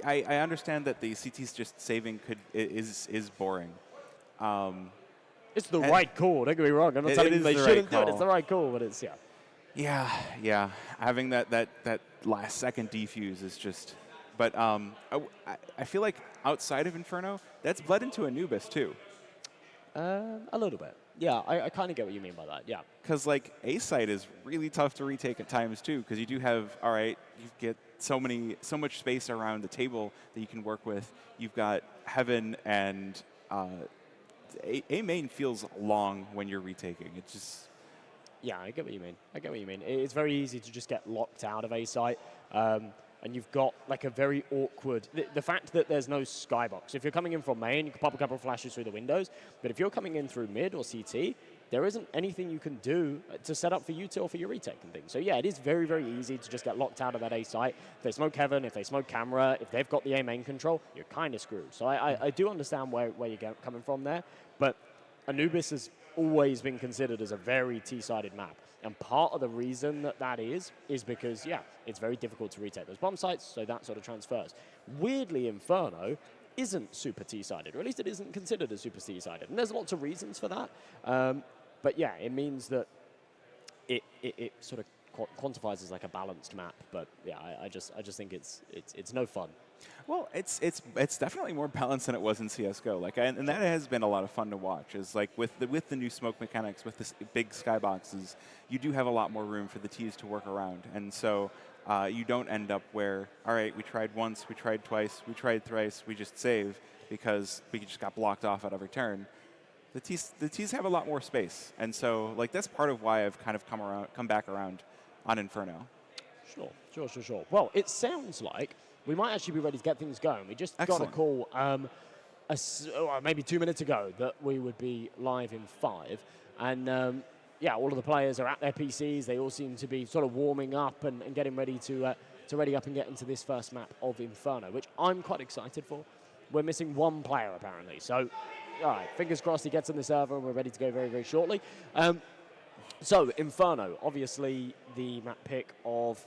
[SPEAKER 3] I understand that the CT's just saving is boring.
[SPEAKER 9] It's the right call. Don't get me wrong. I'm not telling you they shouldn't do it. It's the right call, but it's
[SPEAKER 3] Yeah. Having that last second defuse is just. But I feel like outside of Inferno, that's bled into Anubis too.
[SPEAKER 9] A little bit. Yeah, I kind of get what you mean by that. Yeah.
[SPEAKER 3] Because like A site is really tough to retake at times too. Because you do have you get so much space around the table that you can work with. You've got Heaven and A main feels long when you're retaking. It's just.
[SPEAKER 9] Yeah, I get what you mean. It's very easy to just get locked out of A site. And you've got like a very awkward, the fact that there's no skybox. If you're coming in from main, you can pop a couple of flashes through the windows, but if you're coming in through mid or CT, there isn't anything you can do to set up for util for your retake and things. So yeah, it is very, very easy to just get locked out of that A site. If they smoke Heaven, if they smoke camera, if they've got the A main control, you're kind of screwed. So I do understand where you're coming from there, but Anubis has always been considered as a very T-sided map. And part of the reason that is because, yeah, it's very difficult to retake those bomb sites, so that sort of transfers. Weirdly, Inferno isn't super T-sided, or at least it isn't considered as super T-sided. And there's lots of reasons for that. But yeah, it means that it sort of quantifies as like a balanced map. But yeah, I just think it's no fun.
[SPEAKER 3] Well, it's definitely more balanced than it was in CS:GO. Like, and that has been a lot of fun to watch. Is like with the new smoke mechanics, with the big skyboxes, you do have a lot more room for the T's to work around, and so you don't end up where, all right, we tried once, we tried twice, we tried thrice, we just save because we just got blocked off at every turn. The T's have a lot more space, and so like that's part of why I've kind of come back around on Inferno.
[SPEAKER 9] Sure. Well, it sounds like we might actually be ready to get things going. We just
[SPEAKER 3] Excellent.
[SPEAKER 9] got a call maybe 2 minutes ago that we would be live in 5. And yeah, all of the players are at their PCs. They all seem to be sort of warming up and getting ready to ready up and get into this first map of Inferno, which I'm quite excited for. We're missing one player, apparently. So, all right, fingers crossed he gets on the server and we're ready to go very, very shortly. So, Inferno, obviously the map pick of,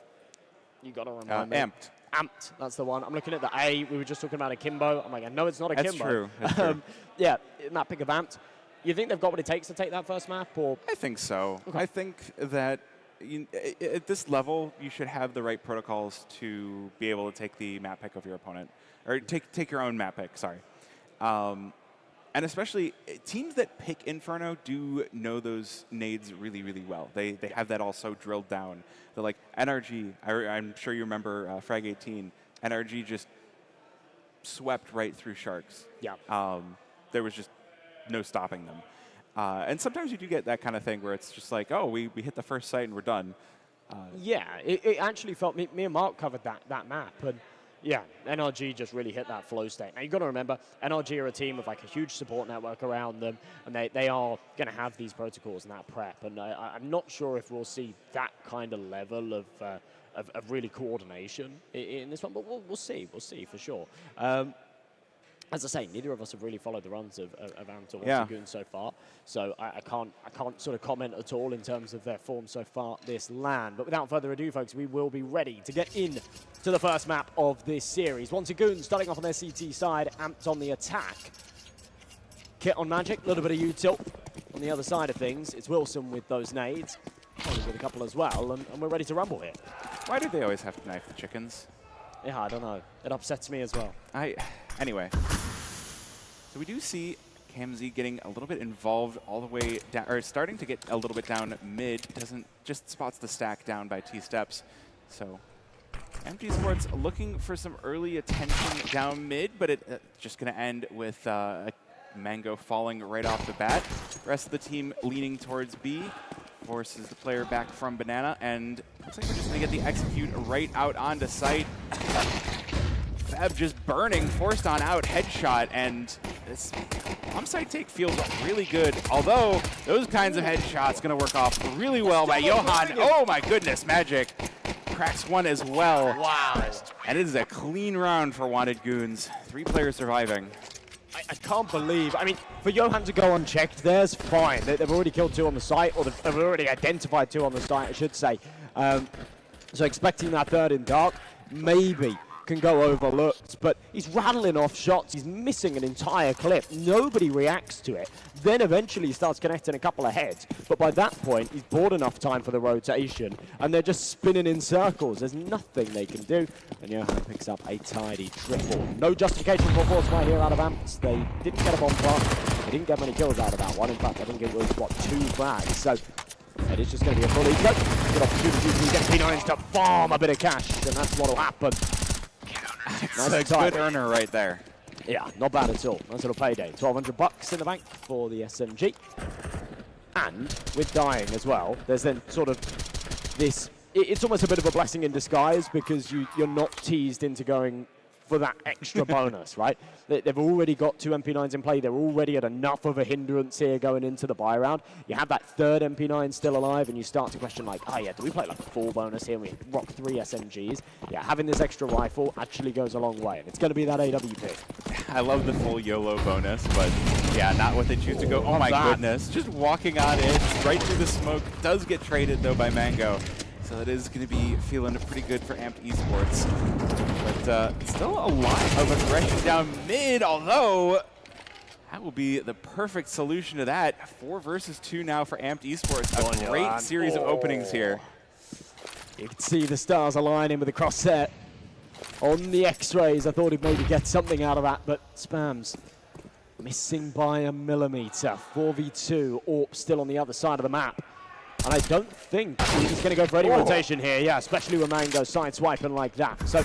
[SPEAKER 9] you got to remind me. Amped, that's the one. I'm looking at the A. We were just talking about Akimbo. I'm like, I know it's not Akimbo.
[SPEAKER 3] That's true.
[SPEAKER 9] Yeah, map pick of Amped. You think they've got what it takes to take that first map? Or
[SPEAKER 3] I think so.
[SPEAKER 9] Okay.
[SPEAKER 3] I think that at this level, you should have the right protocols to be able to take the map pick of your opponent. Or take your own map pick, sorry. And especially, teams that pick Inferno do know those nades really, really well. They have that all so drilled down. They're like, NRG, I'm sure you remember Frag 18. NRG just swept right through Sharks.
[SPEAKER 9] Yeah.
[SPEAKER 3] There was just no stopping them. And sometimes you do get that kind of thing where it's just like, oh, we hit the first site and we're done.
[SPEAKER 9] Yeah, it actually felt, me and Mark covered that map, and yeah, NRG just really hit that flow state. Now, you've got to remember, NRG are a team with like a huge support network around them, and they are going to have these protocols and that prep, and I'm not sure if we'll see that kind of level of really coordination in this one, but we'll see for sure. As I say, neither of us have really followed the runs of Ant or Goon so far, so I can't sort of comment at all in terms of their form so far this LAN. But without further ado, folks, we will be ready to get in to the first map of this series. Goon starting off on their CT side, Amped on the attack. Kit on Magic, a little bit of util on the other side of things. It's Wilson with those nades, probably with a couple as well, and we're ready to rumble here.
[SPEAKER 3] Why do they always have to knife the chickens?
[SPEAKER 9] Yeah, I don't know. It upsets me as well.
[SPEAKER 3] Anyway, so we do see Kamzy getting a little bit involved all the way down, or starting to get a little bit down mid. Just spots the stack down by T steps. So MG Sports looking for some early attention down mid, but it's just going to end with Mango falling right off the bat. The rest of the team leaning towards B. forces the player back from Banana, and looks like we're just going to get the execute right out onto site. Feb just burning, forced on out, headshot, and this on-site take feels really good. Although those kinds of headshots going to work off really well by Johan. Oh my goodness, Magic cracks one as well.
[SPEAKER 9] Wow.
[SPEAKER 3] And it is a clean round for Wanted Goons. 3 players surviving.
[SPEAKER 9] I can't believe, I mean, for Johan to go unchecked, there's fine. They've already killed 2 on the site, or they've already identified 2 on the site, I should say. So expecting that third in dark, maybe can go overlooked, but he's rattling off shots. He's missing an entire clip. Nobody reacts to it. Then eventually he starts connecting a couple of heads, but by that point, he's bought enough time for the rotation, and they're just spinning in circles. There's nothing they can do, and Johan picks up a tidy triple. No justification for force fight here out of Amps. They didn't get a bomb plant. They didn't get many kills out of that one. In fact, I think it was, what, 2 frags. So it is just going to be a full eco. Good opportunity to get P9s to farm a bit of cash, and that's what will happen.
[SPEAKER 3] That's a good earner right there.
[SPEAKER 9] Yeah, not bad at all. Nice little payday. 1,200 bucks in the bank for the SMG. And with dying as well, there's then sort of this, it's almost a bit of a blessing in disguise because you're not teased into going for that extra bonus, right? They've already got 2 MP9s in play. They're already at enough of a hindrance here going into the buy round. You have that third MP9 still alive, and you start to question like, oh yeah, do we play like a full bonus here? We rock 3 SMGs. Yeah, having this extra rifle actually goes a long way, and it's going to be that AWP.
[SPEAKER 3] I love the full YOLO bonus, but yeah, not what they choose to go. Oh my goodness, just walking on it, right through the smoke. Does get traded though by Mango. So that is going to be feeling pretty good for Amped Esports. But still a lot of aggression down mid, although that will be the perfect solution to that. 4 versus 2 now for Amped Esports. A great series of openings here.
[SPEAKER 9] You can see the stars aligning with the crosshair on the X-rays. I thought he'd maybe get something out of that, but Spams missing by a millimeter. 4v2, Orp still on the other side of the map. And I don't think he's going to go for any rotation here, yeah, especially with Mango side-swiping like that. So,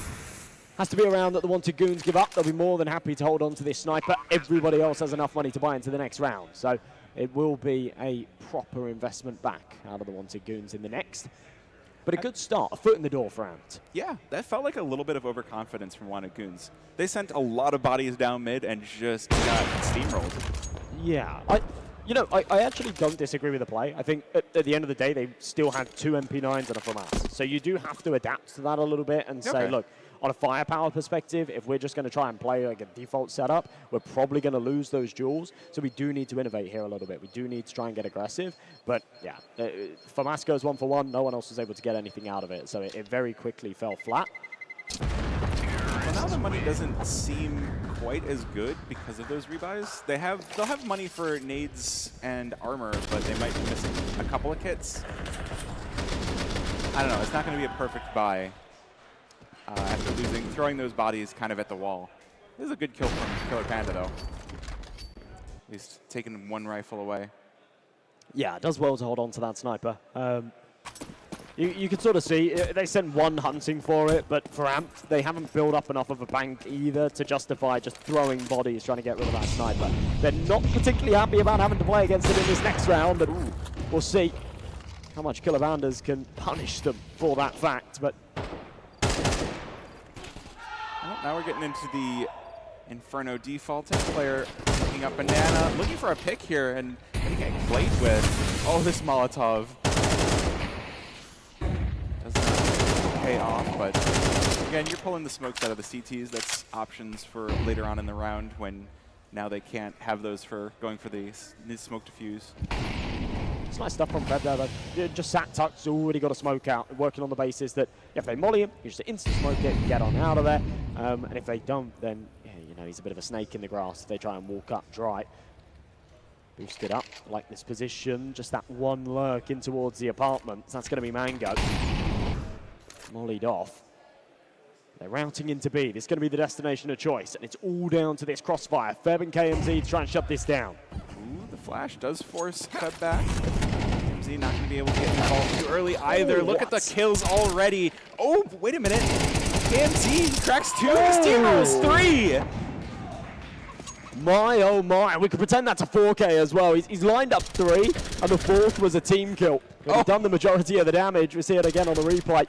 [SPEAKER 9] has to be around that the Wanted Goons give up. They'll be more than happy to hold on to this sniper. Everybody else has enough money to buy into the next round. So, it will be a proper investment back out of the Wanted Goons in the next. But a good start, a foot in the door for Amped.
[SPEAKER 3] Yeah, that felt like a little bit of overconfidence from Wanted Goons. They sent a lot of bodies down mid and just got steamrolled.
[SPEAKER 9] Yeah, I actually don't disagree with the play. I think at the end of the day, they still had 2 MP9s and a FAMAS. So you do have to adapt to that a little bit and say, look, on a firepower perspective, if we're just going to try and play like a default setup, we're probably going to lose those duels. So we do need to innovate here a little bit. We do need to try and get aggressive. But yeah, FAMAS goes 1 for 1. No one else was able to get anything out of it. So it very quickly fell flat.
[SPEAKER 3] Well, now the money doesn't seem quite as good because of those rebuys. They'll have money for nades and armor, but they might be missing a couple of kits. I don't know. It's not going to be a perfect buy after throwing those bodies kind of at the wall. This is a good kill from Killer Panda, though. At least taking 1 rifle away.
[SPEAKER 9] Yeah, it does well to hold on to that sniper. You can sort of see, they sent 1 hunting for it, but for Amped, they haven't built up enough of a bank either to justify just throwing bodies trying to get rid of that sniper. They're not particularly happy about having to play against it in this next round, but we'll see how much Killer Banders can punish them for that fact. But
[SPEAKER 3] well, now we're getting into the Inferno default. Player picking up Banana, looking for a pick here, and getting played with. Oh, this Molotov. Pay off, but again, you're pulling the smokes out of the CTs. That's options for later on in the round when now they can't have those for going for the smoke diffuse.
[SPEAKER 9] It's nice stuff from Fred there, though. Just sat tuck's already got a smoke out, working on the basis that if they molly him, you just instant smoke it and get on out of there. And if they don't, then he's a bit of a snake in the grass if they try and walk up dry. Boosted up, like this position, just that 1 lurk in towards the apartments. That's going to be Mango. Mollied off. They're routing into B. This is going to be the destination of choice, and it's all down to this crossfire. Feb and KMZ to try and shut this down.
[SPEAKER 3] Ooh, the flash does force Feb back. KMZ not going to be able to get involved too early either. Look at the kills already. Oh, wait a minute. KMZ cracks 2, steamrolls 3.
[SPEAKER 9] My, oh my. We could pretend that's a 4K as well. He's lined up 3, and the 4th was a team kill. But he's done the majority of the damage. We see it again on the replay.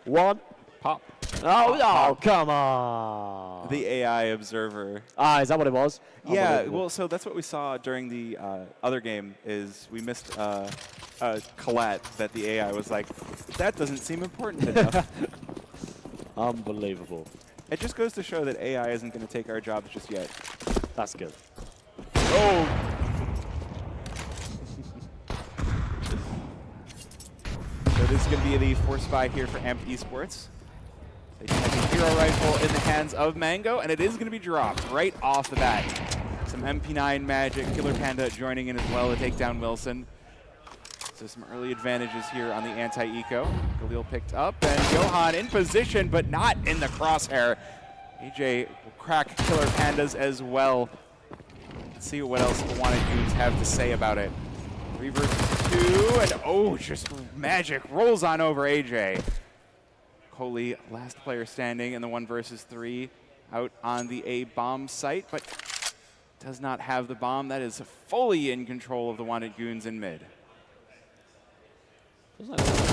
[SPEAKER 9] 1.
[SPEAKER 3] Pop.
[SPEAKER 9] Oh, come on.
[SPEAKER 3] The AI observer.
[SPEAKER 9] Ah, is that what it was?
[SPEAKER 3] Yeah,
[SPEAKER 9] Unbelievable.
[SPEAKER 3] well, so that's what we saw during the other game is we missed Colette that the AI was like, that doesn't seem important enough.
[SPEAKER 9] Unbelievable.
[SPEAKER 3] It just goes to show that AI isn't going to take our jobs just yet.
[SPEAKER 9] That's good.
[SPEAKER 3] Oh! So this is going to be the force fight here for Amped Esports. They have the hero rifle in the hands of Mango, and it is going to be dropped right off the bat. Some MP9 magic, Killer Panda joining in as well to take down Wilson. So some early advantages here on the anti-eco. Khalil picked up, and Johan in position, but not in the crosshair. AJ will crack Killer Pandas as well. Let's see what else the Wanted Goons have to say about it. 3 versus 2, and oh, just magic rolls on over AJ. Coley, last player standing in the 1 versus 3, out on the A bomb site, but does not have the bomb. That is fully in control of the Wanted Goons in mid.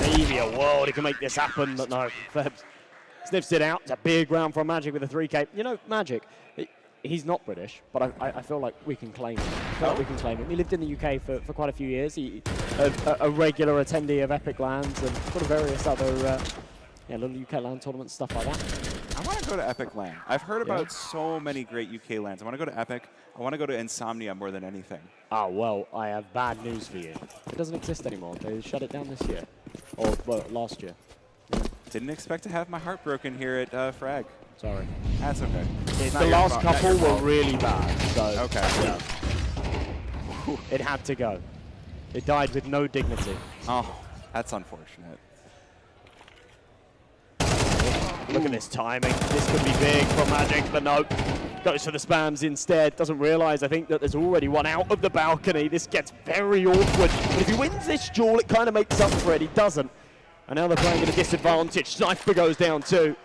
[SPEAKER 9] Maybe a world he can make this happen, but no. Feb sniffs it out. It's a big round from Magic with a 3K. You know, Magic, he's not British, but I feel like we can claim him. I feel like we can claim him. He lived in the UK for quite a few years. He a regular attendee of Epic Lands and sort of various other little UK LAN tournaments, stuff like that.
[SPEAKER 3] I want to go to Epic LAN. I've heard about so many great UK LANs. I want to go to Epic. I want to go to Insomnia more than anything.
[SPEAKER 9] Oh, well, I have bad news for you. It doesn't exist anymore. They shut it down this year. Or, well, last year.
[SPEAKER 3] Didn't expect to have my heart broken here at Frag.
[SPEAKER 9] Sorry.
[SPEAKER 3] That's okay.
[SPEAKER 9] The last couple were really bad, so...
[SPEAKER 3] Okay.
[SPEAKER 9] Yeah. It had to go. It died with no dignity.
[SPEAKER 3] Oh, that's unfortunate.
[SPEAKER 9] Look at this timing. This could be big for Magic, but no. Goes for the spams instead. Doesn't realize, I think, that there's already one out of the balcony. This gets very awkward. But if he wins this duel, it kind of makes up for it. He doesn't. And now they're playing at a disadvantage. Sniper goes down too.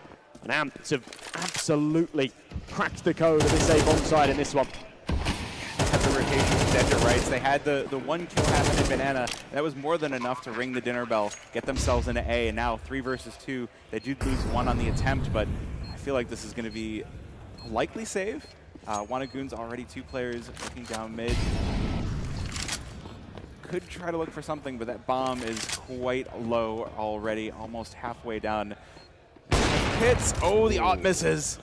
[SPEAKER 9] And Amps have absolutely cracked the code of this A-bomb side in this one.
[SPEAKER 3] Had the rotation of Desert Rights. They had the 1 kill happen in Banana. That was more than enough to ring the dinner bell, get themselves into A, and now 3 versus 2. They did lose 1 on the attempt, but I feel like this is going to be a likely save. Wanted Goons already 2 players looking down mid. Could try to look for something, but that bomb is quite low already, almost halfway down. Hits. Oh, the aught misses.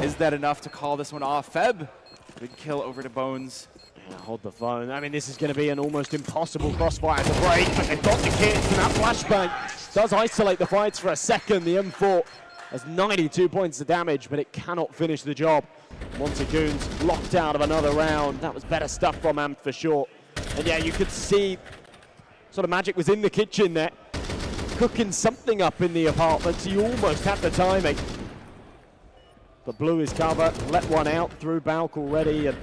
[SPEAKER 3] Is that enough to call this one off? Feb, big kill over to Bones.
[SPEAKER 9] Yeah, hold the phone. I mean, this is going to be an almost impossible crossfire to break, but they've got the kits, and that flashbang does isolate the fights for a second. The M4 has 92 points of damage, but it cannot finish the job. Montagoons locked out of another round. That was better stuff from Amp for sure. And yeah, you could see sort of Magic was in the kitchen there, cooking something up in the apartment, so you almost had the timing. But Blue is covered, let one out through Balk already, and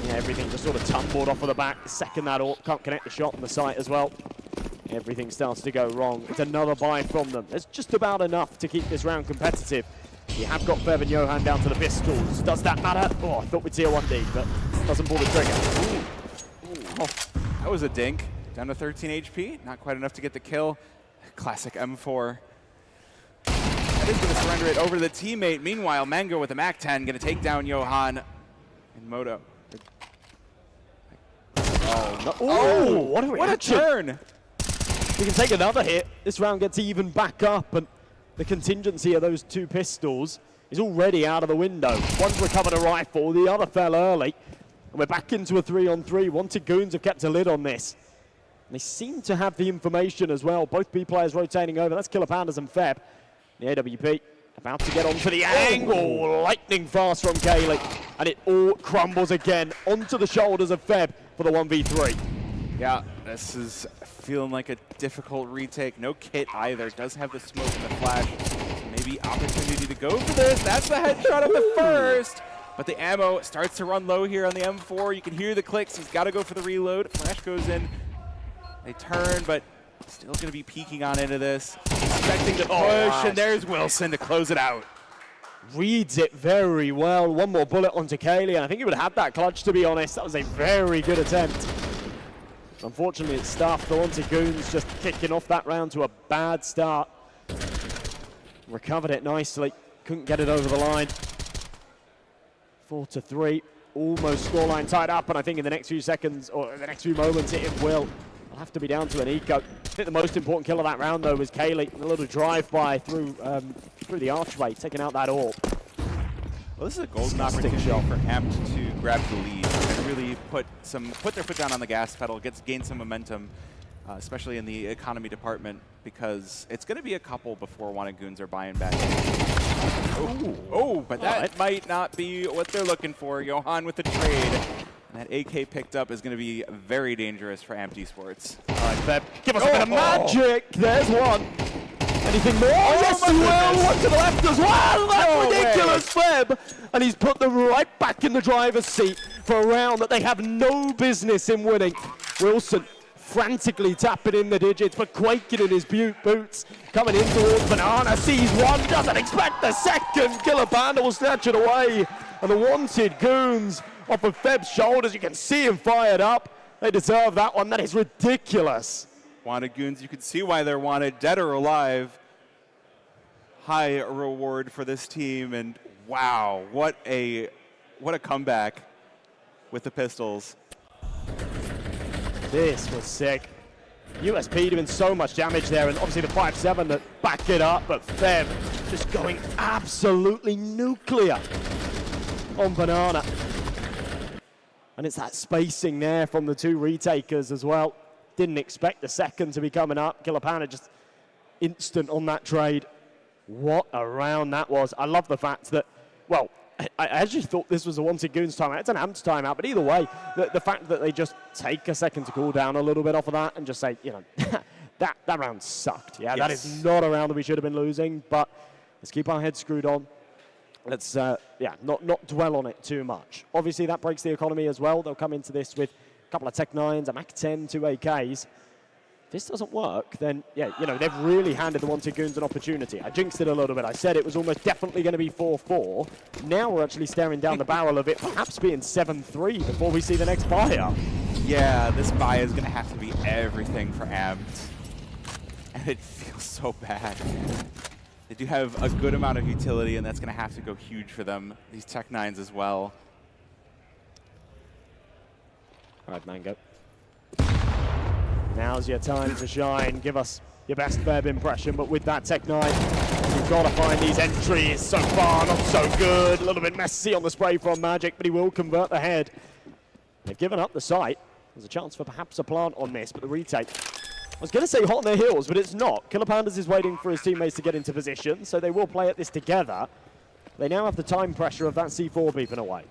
[SPEAKER 9] yeah, everything just sort of tumbled off of the back. The second that AWP can't connect the shot on the site as well. Everything starts to go wrong. It's another buy from them. There's just about enough to keep this round competitive. You have got Fev and Johan down to the pistols. Does that matter? Oh, I thought we'd see a 1D, but doesn't pull the trigger. Ooh.
[SPEAKER 3] Oh, that was a dink. Down to 13 HP. Not quite enough to get the kill. Classic M4. That is going to surrender it over to the teammate. Meanwhile, Mango with a MAC-10 going to take down Johan and Moto.
[SPEAKER 9] Oh, no. Oh, what a
[SPEAKER 3] turn.
[SPEAKER 9] He can take another hit. This round gets even back up, and the contingency of those 2 pistols is already out of the window. One's recovered a rifle, the other fell early. And we're back into a 3-on-3. Wanted Goons have kept a lid on this. And they seem to have the information as well. Both B players rotating over. That's Killer Pandas and Feb. The AWP about to get onto the angle. Lightning fast from Kaylee. And it all crumbles again onto the shoulders of Feb for the 1v3.
[SPEAKER 3] Yeah, this is feeling like a difficult retake. No kit either. Does have the smoke and the flash. Maybe opportunity to go for this. That's the headshot of the first. But the ammo starts to run low here on the M4. You can hear the clicks. He's got to go for the reload. Flash goes in. They turn, but still going to be peeking on into this. Expecting to push, and there's Wilson to close it out.
[SPEAKER 9] reads it very well. One more bullet onto Kaylee, and I think he would have had that clutch, to be honest. That was a very good attempt. Unfortunately, it's stuffed. The Wanted Goons just kicking off that round to a bad start. Recovered it nicely. Couldn't get it over the line. 4-3. Almost scoreline tied up, and I think in the next few seconds, or in the next few moments, it will. It'll have to be down to an eco. I think the most important kill of that round, though, was Kaylee. A little drive-by through the archway, taking out that orb.
[SPEAKER 3] Well, this is a golden opportunity for Amp to grab the lead and really put their foot down on the gas pedal, gain some momentum, especially in the economy department, because it's going to be a couple before Wanted Goons are buying back. But that might not be what they're looking for. Johan with the trade. And that AK picked up is going to be very dangerous for Amp Esports.
[SPEAKER 9] All right, Feb, give us a bit of magic. There's one. Anything more? Yes, he will. One to the left as well. That's ridiculous, Feb. And he's put them right back in the driver's seat for a round that they have no business in winning. Wilson frantically tapping in the digits, but quaking in his boots. Coming in towards Banana, sees one, doesn't expect the second. Killer Panda will snatch it away. And the Wanted Goons off of Feb's shoulders. You can see him fired up. They deserve that one. That is ridiculous.
[SPEAKER 3] Wanted Goons, you can see why they're wanted, dead or alive. High reward for this team, and wow, what a comeback with the pistols.
[SPEAKER 9] This was sick. USP doing so much damage there, and obviously the 5-7 that backed it up, but Feb just going absolutely nuclear on Banana. And it's that spacing there from the two retakers as well. Didn't expect the second to be coming up. Killer Panda just instant on that trade. What a round that was. I love the fact that, well, I actually thought this was a Wanted Goons timeout. It's an Amps timeout, but either way, the fact that they just take a second to cool down a little bit off of that and just say, you know, that round sucked. Yeah, that is not a round that we should have been losing, but let's keep our heads screwed on. Let's, not dwell on it too much. Obviously, that breaks the economy as well. They'll come into this with a couple of Tech 9s, a Mac 10, 2 AKs. If this doesn't work, then, yeah, you know, they've really handed the Wanted Goons an opportunity. I jinxed it a little bit. I said it was almost definitely going to be 4-4. Now we're actually staring down the barrel of it, perhaps being 7-3 before we see the next buy-up.
[SPEAKER 3] Yeah, this buy is going to have to be everything for Amped. And it feels so bad. They do have a good amount of utility, and that's going to have to go huge for them. These Tech 9s as well.
[SPEAKER 9] All right, Mango. Now's your time to shine. Give us your best Feb impression, but with that Tech 9, you've got to find these entries. So far, not so good. A little bit messy on the spray from Magic, but he will convert the head. They've given up the site. There's a chance for perhaps a plant on this, but the retake. I was going to say hot on their heels, but it's not. Killer Pandas is waiting for his teammates to get into position, so they will play at this together. They now have the time pressure of that C4 beeping away.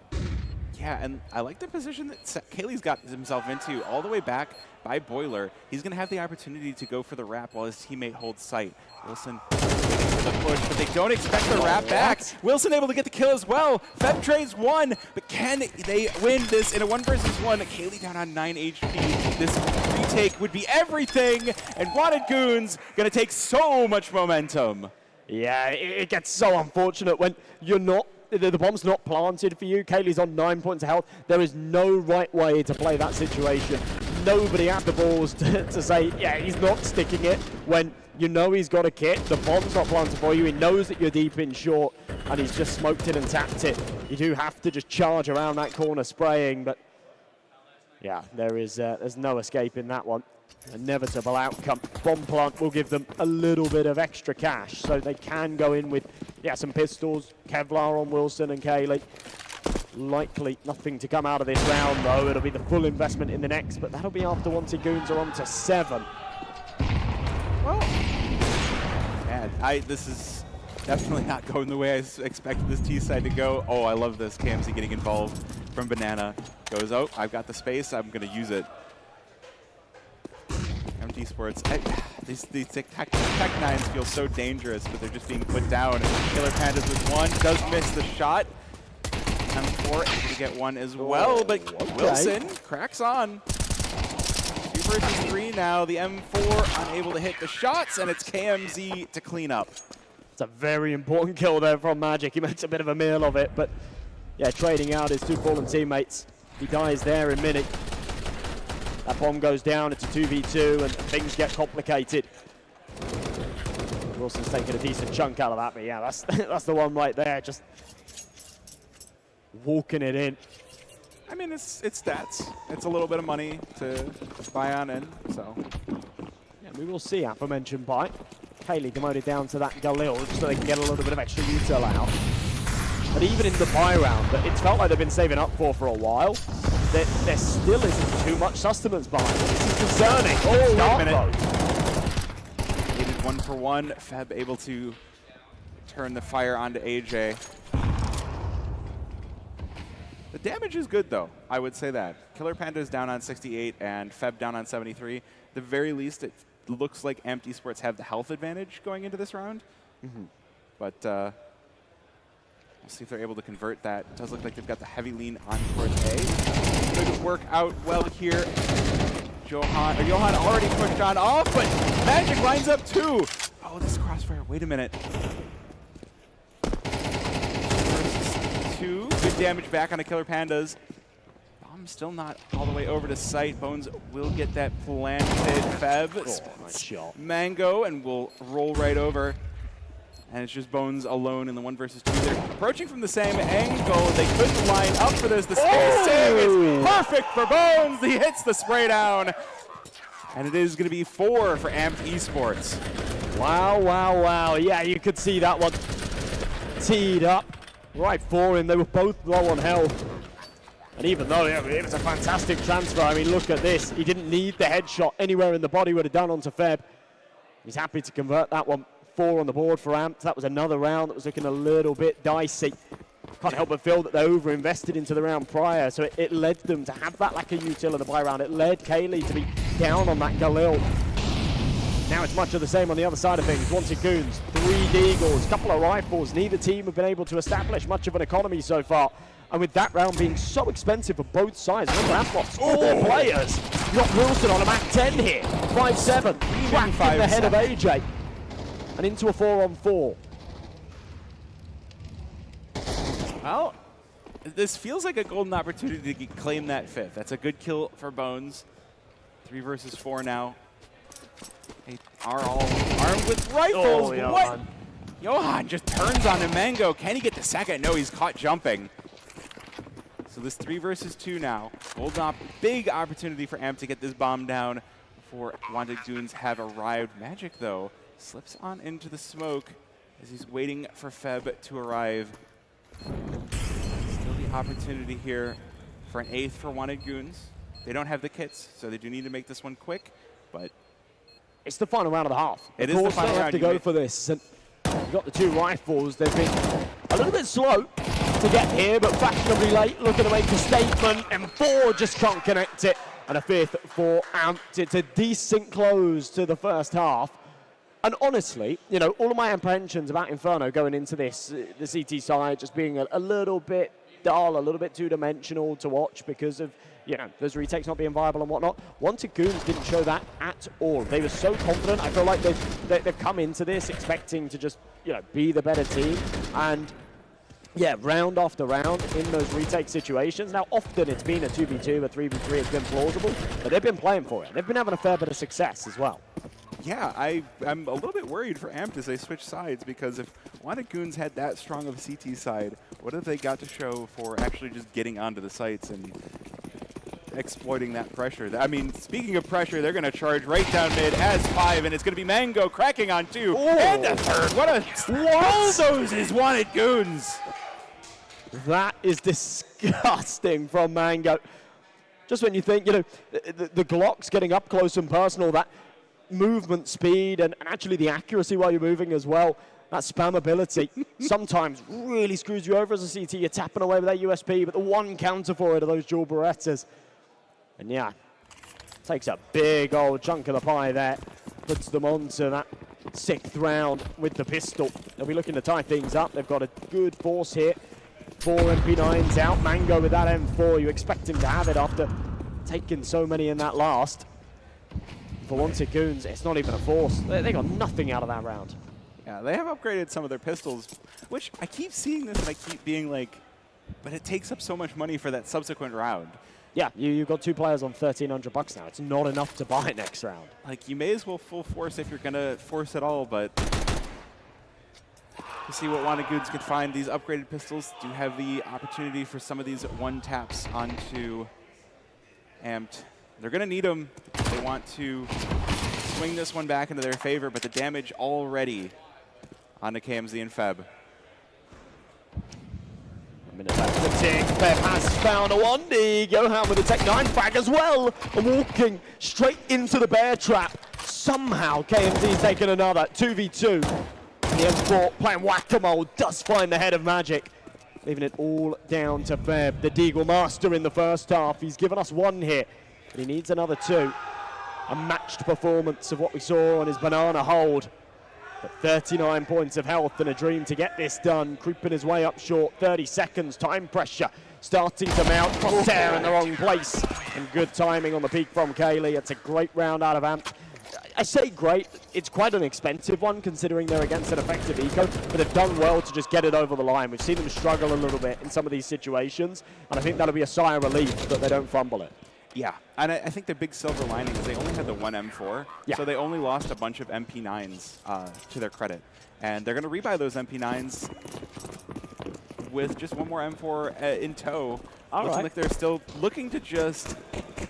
[SPEAKER 3] Yeah, and I like the position that Kaylee's got himself into all the way back by Boiler. He's going to have the opportunity to go for the wrap while his teammate holds sight. Wilson waiting for the push, but they don't expect the wrap back. Wilson able to get the kill as well. Feb trades one, but can they win this in a 1 versus 1? Kaylee down on 9 HP. This retake would be everything, and Wanted Goons going to take so much momentum.
[SPEAKER 9] Yeah, it gets so unfortunate when you're not, the bomb's not planted for you. Kaylee's on 9 points of health. There is no right way to play that situation. Nobody has the balls to say, yeah, he's not sticking it when you know he's got a kit. The bomb's not planted for you. He knows that you're deep in short, and he's just smoked it and tapped it. You do have to just charge around that corner spraying, but yeah, there's no escape in that one. Inevitable outcome. Bomb plant will give them a little bit of extra cash, so they can go in with, yeah, some pistols. Kevlar on Wilson and Kaylee. Likely nothing to come out of this round, though. It'll be the full investment in the next, but that'll be after Wanted Goons are on to 7.
[SPEAKER 3] Well, man, this is definitely not going the way I expected this T side to go. Oh, I love this. KMZ getting involved from Banana. Goes, oh, I've got the space. I'm going to use it. MT Sports. These Tech 9s feel so dangerous, but they're just being put down. Killer Pandas with one. Does miss the shot. M4 able to get one as well, but Wilson cracks on. 2 versus 3 now. The M4 unable to hit the shots, and it's KMZ to clean up.
[SPEAKER 9] It's a very important kill there from Magic. He makes a bit of a meal of it, but yeah, trading out his two fallen teammates. He dies there in minute. That bomb goes down, it's a 2v2, and things get complicated. Wilson's taking a decent chunk out of that, but yeah, that's the one right there, just walking it in.
[SPEAKER 3] I mean, it's stats. It's a little bit of money to buy on in, so.
[SPEAKER 9] Yeah, we will see aforementioned buy. Haley demoted down to that Galil just so they can get a little bit of extra util out. But even in the buy round, it's felt like they've been saving up for a while. There still isn't too much sustenance behind it. This is concerning. Oh,
[SPEAKER 3] wait a minute. Needed 1 for 1. Feb able to turn the fire onto AJ. The damage is good, though. I would say that. Killer Panda is down on 68 and Feb down on 73. The very least, it looks like Amped Esports have the health advantage going into this round. But we'll see if they're able to convert that. It does look like they've got the heavy lean on towards A. Could work out well here. Johan already pushed on off, but Magic lines up 2. Oh, this crossfire. Wait a minute. 2. Good damage back on the Killer Pandas. Bomb still not all the way over to site. Bones will get that planted. Feb.
[SPEAKER 9] Nice shot.
[SPEAKER 3] Mango, and will roll right over. And it's just Bones alone in the 1 versus 2. They're approaching from the same angle. They couldn't line up for this. The space save is perfect for Bones. He hits the spray down. And it is going to be 4 for Amped Esports.
[SPEAKER 9] Wow, wow, wow. Yeah, you could see that one teed up right for him. They were both low on health. And even though it was a fantastic transfer, I mean, look at this. He didn't need the headshot anywhere in the body, would have done onto Feb. He's happy to convert that one. 4 on the board for Amped. That was another round that was looking a little bit dicey. Can't help but feel that they over-invested into the round prior, so it led them to have that lack of util in the buy round. It led Kaylee to be down on that Galil. Now it's much of the same on the other side of things. Wanted Goons, 3 Deagles, couple of rifles. Neither team have been able to establish much of an economy so far. And with that round being so expensive for both sides, remember Amplox, 4 players. You got Wilson on a Mac 10 here, 5-7, cracked in the head of AJ. And into a 4-on-4.
[SPEAKER 3] Well, this feels like a golden opportunity to claim that 5th. That's a good kill for Bones. 3 versus 4 now. They are all armed with rifles.
[SPEAKER 9] Oh,
[SPEAKER 3] what? Johan just turns on Mango. Can he get the second? No, he's caught jumping. So this 3 versus 2 now. Big opportunity for Amp to get this bomb down before Wanted Goons have arrived. Magic, though, slips on into the smoke as he's waiting for Feb to arrive. Still the opportunity here for an 8th for Wanted Goons. They don't have the kits, so they do need to make this one quick, but
[SPEAKER 9] it's the final round of the half.
[SPEAKER 3] It is the final
[SPEAKER 9] round. They have to go for this. And you've got the 2 rifles. They've been a little bit slow to get here, but fashionably late, looking to make a statement, and 4 just can't connect it. And a 5th for Amped. It's a decent close to the first half. And honestly, you know, all of my apprehensions about Inferno going into this, the CT side just being a little bit dull, a little bit two-dimensional to watch because of, you know, those retakes not being viable and whatnot. Wanted Goons didn't show that at all. They were so confident. I feel like they've come into this expecting to just, you know, be the better team. And yeah, round after round in those retake situations. Now, often it's been a 2v2, a 3v3, it's been plausible, but they've been playing for it. They've been having a fair bit of success as well.
[SPEAKER 3] Yeah, I'm a little bit worried for Amped as they switch sides, because if Wanted Goons had that strong of a CT side, what have they got to show for actually just getting onto the sites and exploiting that pressure? I mean, speaking of pressure, they're going to charge right down mid as 5, and it's going to be Mango cracking on 2 and a 3rd. What a bulldozes Wanted Goons!
[SPEAKER 9] That is disgusting from Mango. Just when you think, you know, the Glock's getting up close and personal, that movement speed and actually the accuracy while you're moving as well, that spammability sometimes really screws you over as a CT. You're tapping away with that USP, but the one counter for it are those dual Berettas. And yeah, takes a big old chunk of the pie there, puts them onto that 6th round with the pistol. They'll be looking to tie things up. They've got a good force here. 4 MP9s out. Mango with that M4. You expect him to have it after taking so many in that last. For Wanted Goons, it's not even a force. They got nothing out of that round.
[SPEAKER 3] Yeah, they have upgraded some of their pistols, which I keep seeing this and I keep being like, but it takes up so much money for that subsequent round.
[SPEAKER 9] Yeah, you've got 2 players on $1,300 now. It's not enough to buy next round.
[SPEAKER 3] Like, you may as well full force if you're going to force it all, but to see what Wannagoons can find. These upgraded pistols do have the opportunity for some of these one taps onto Amped. They're going to need them. They want to swing this one back into their favor, but the damage already onto KMZ and Feb.
[SPEAKER 9] A minute back to the tick. Feb has found a 1D. Gohan with a Tech 9 frag as well. Walking straight into the bear trap. Somehow KMZ's taken another 2v2. The M4 playing whack-a-mole does find the head of Magic. Leaving it all down to Feb, the Deagle master in the first half. He's given us 1 hit, but he needs another 2. A matched performance of what we saw on his banana hold. But 39 points of health and a dream to get this done. Creeping his way up short, 30 seconds, time pressure starting to mount. Crosshair in the wrong place. And good timing on the peak from Kaylee. It's a great round out of Amp. I say great, it's quite an expensive one considering they're against an effective eco, but they've done well to just get it over the line. We've seen them struggle a little bit in some of these situations, and I think that'll be a sigh of relief that they don't fumble it.
[SPEAKER 3] Yeah, and I think the big silver lining is they only had the 1 M4,
[SPEAKER 9] yeah.
[SPEAKER 3] So they only lost a bunch of MP9s to their credit. And they're going to rebuy those MP9s with just 1 more M4 in tow. Looking like they're still looking to just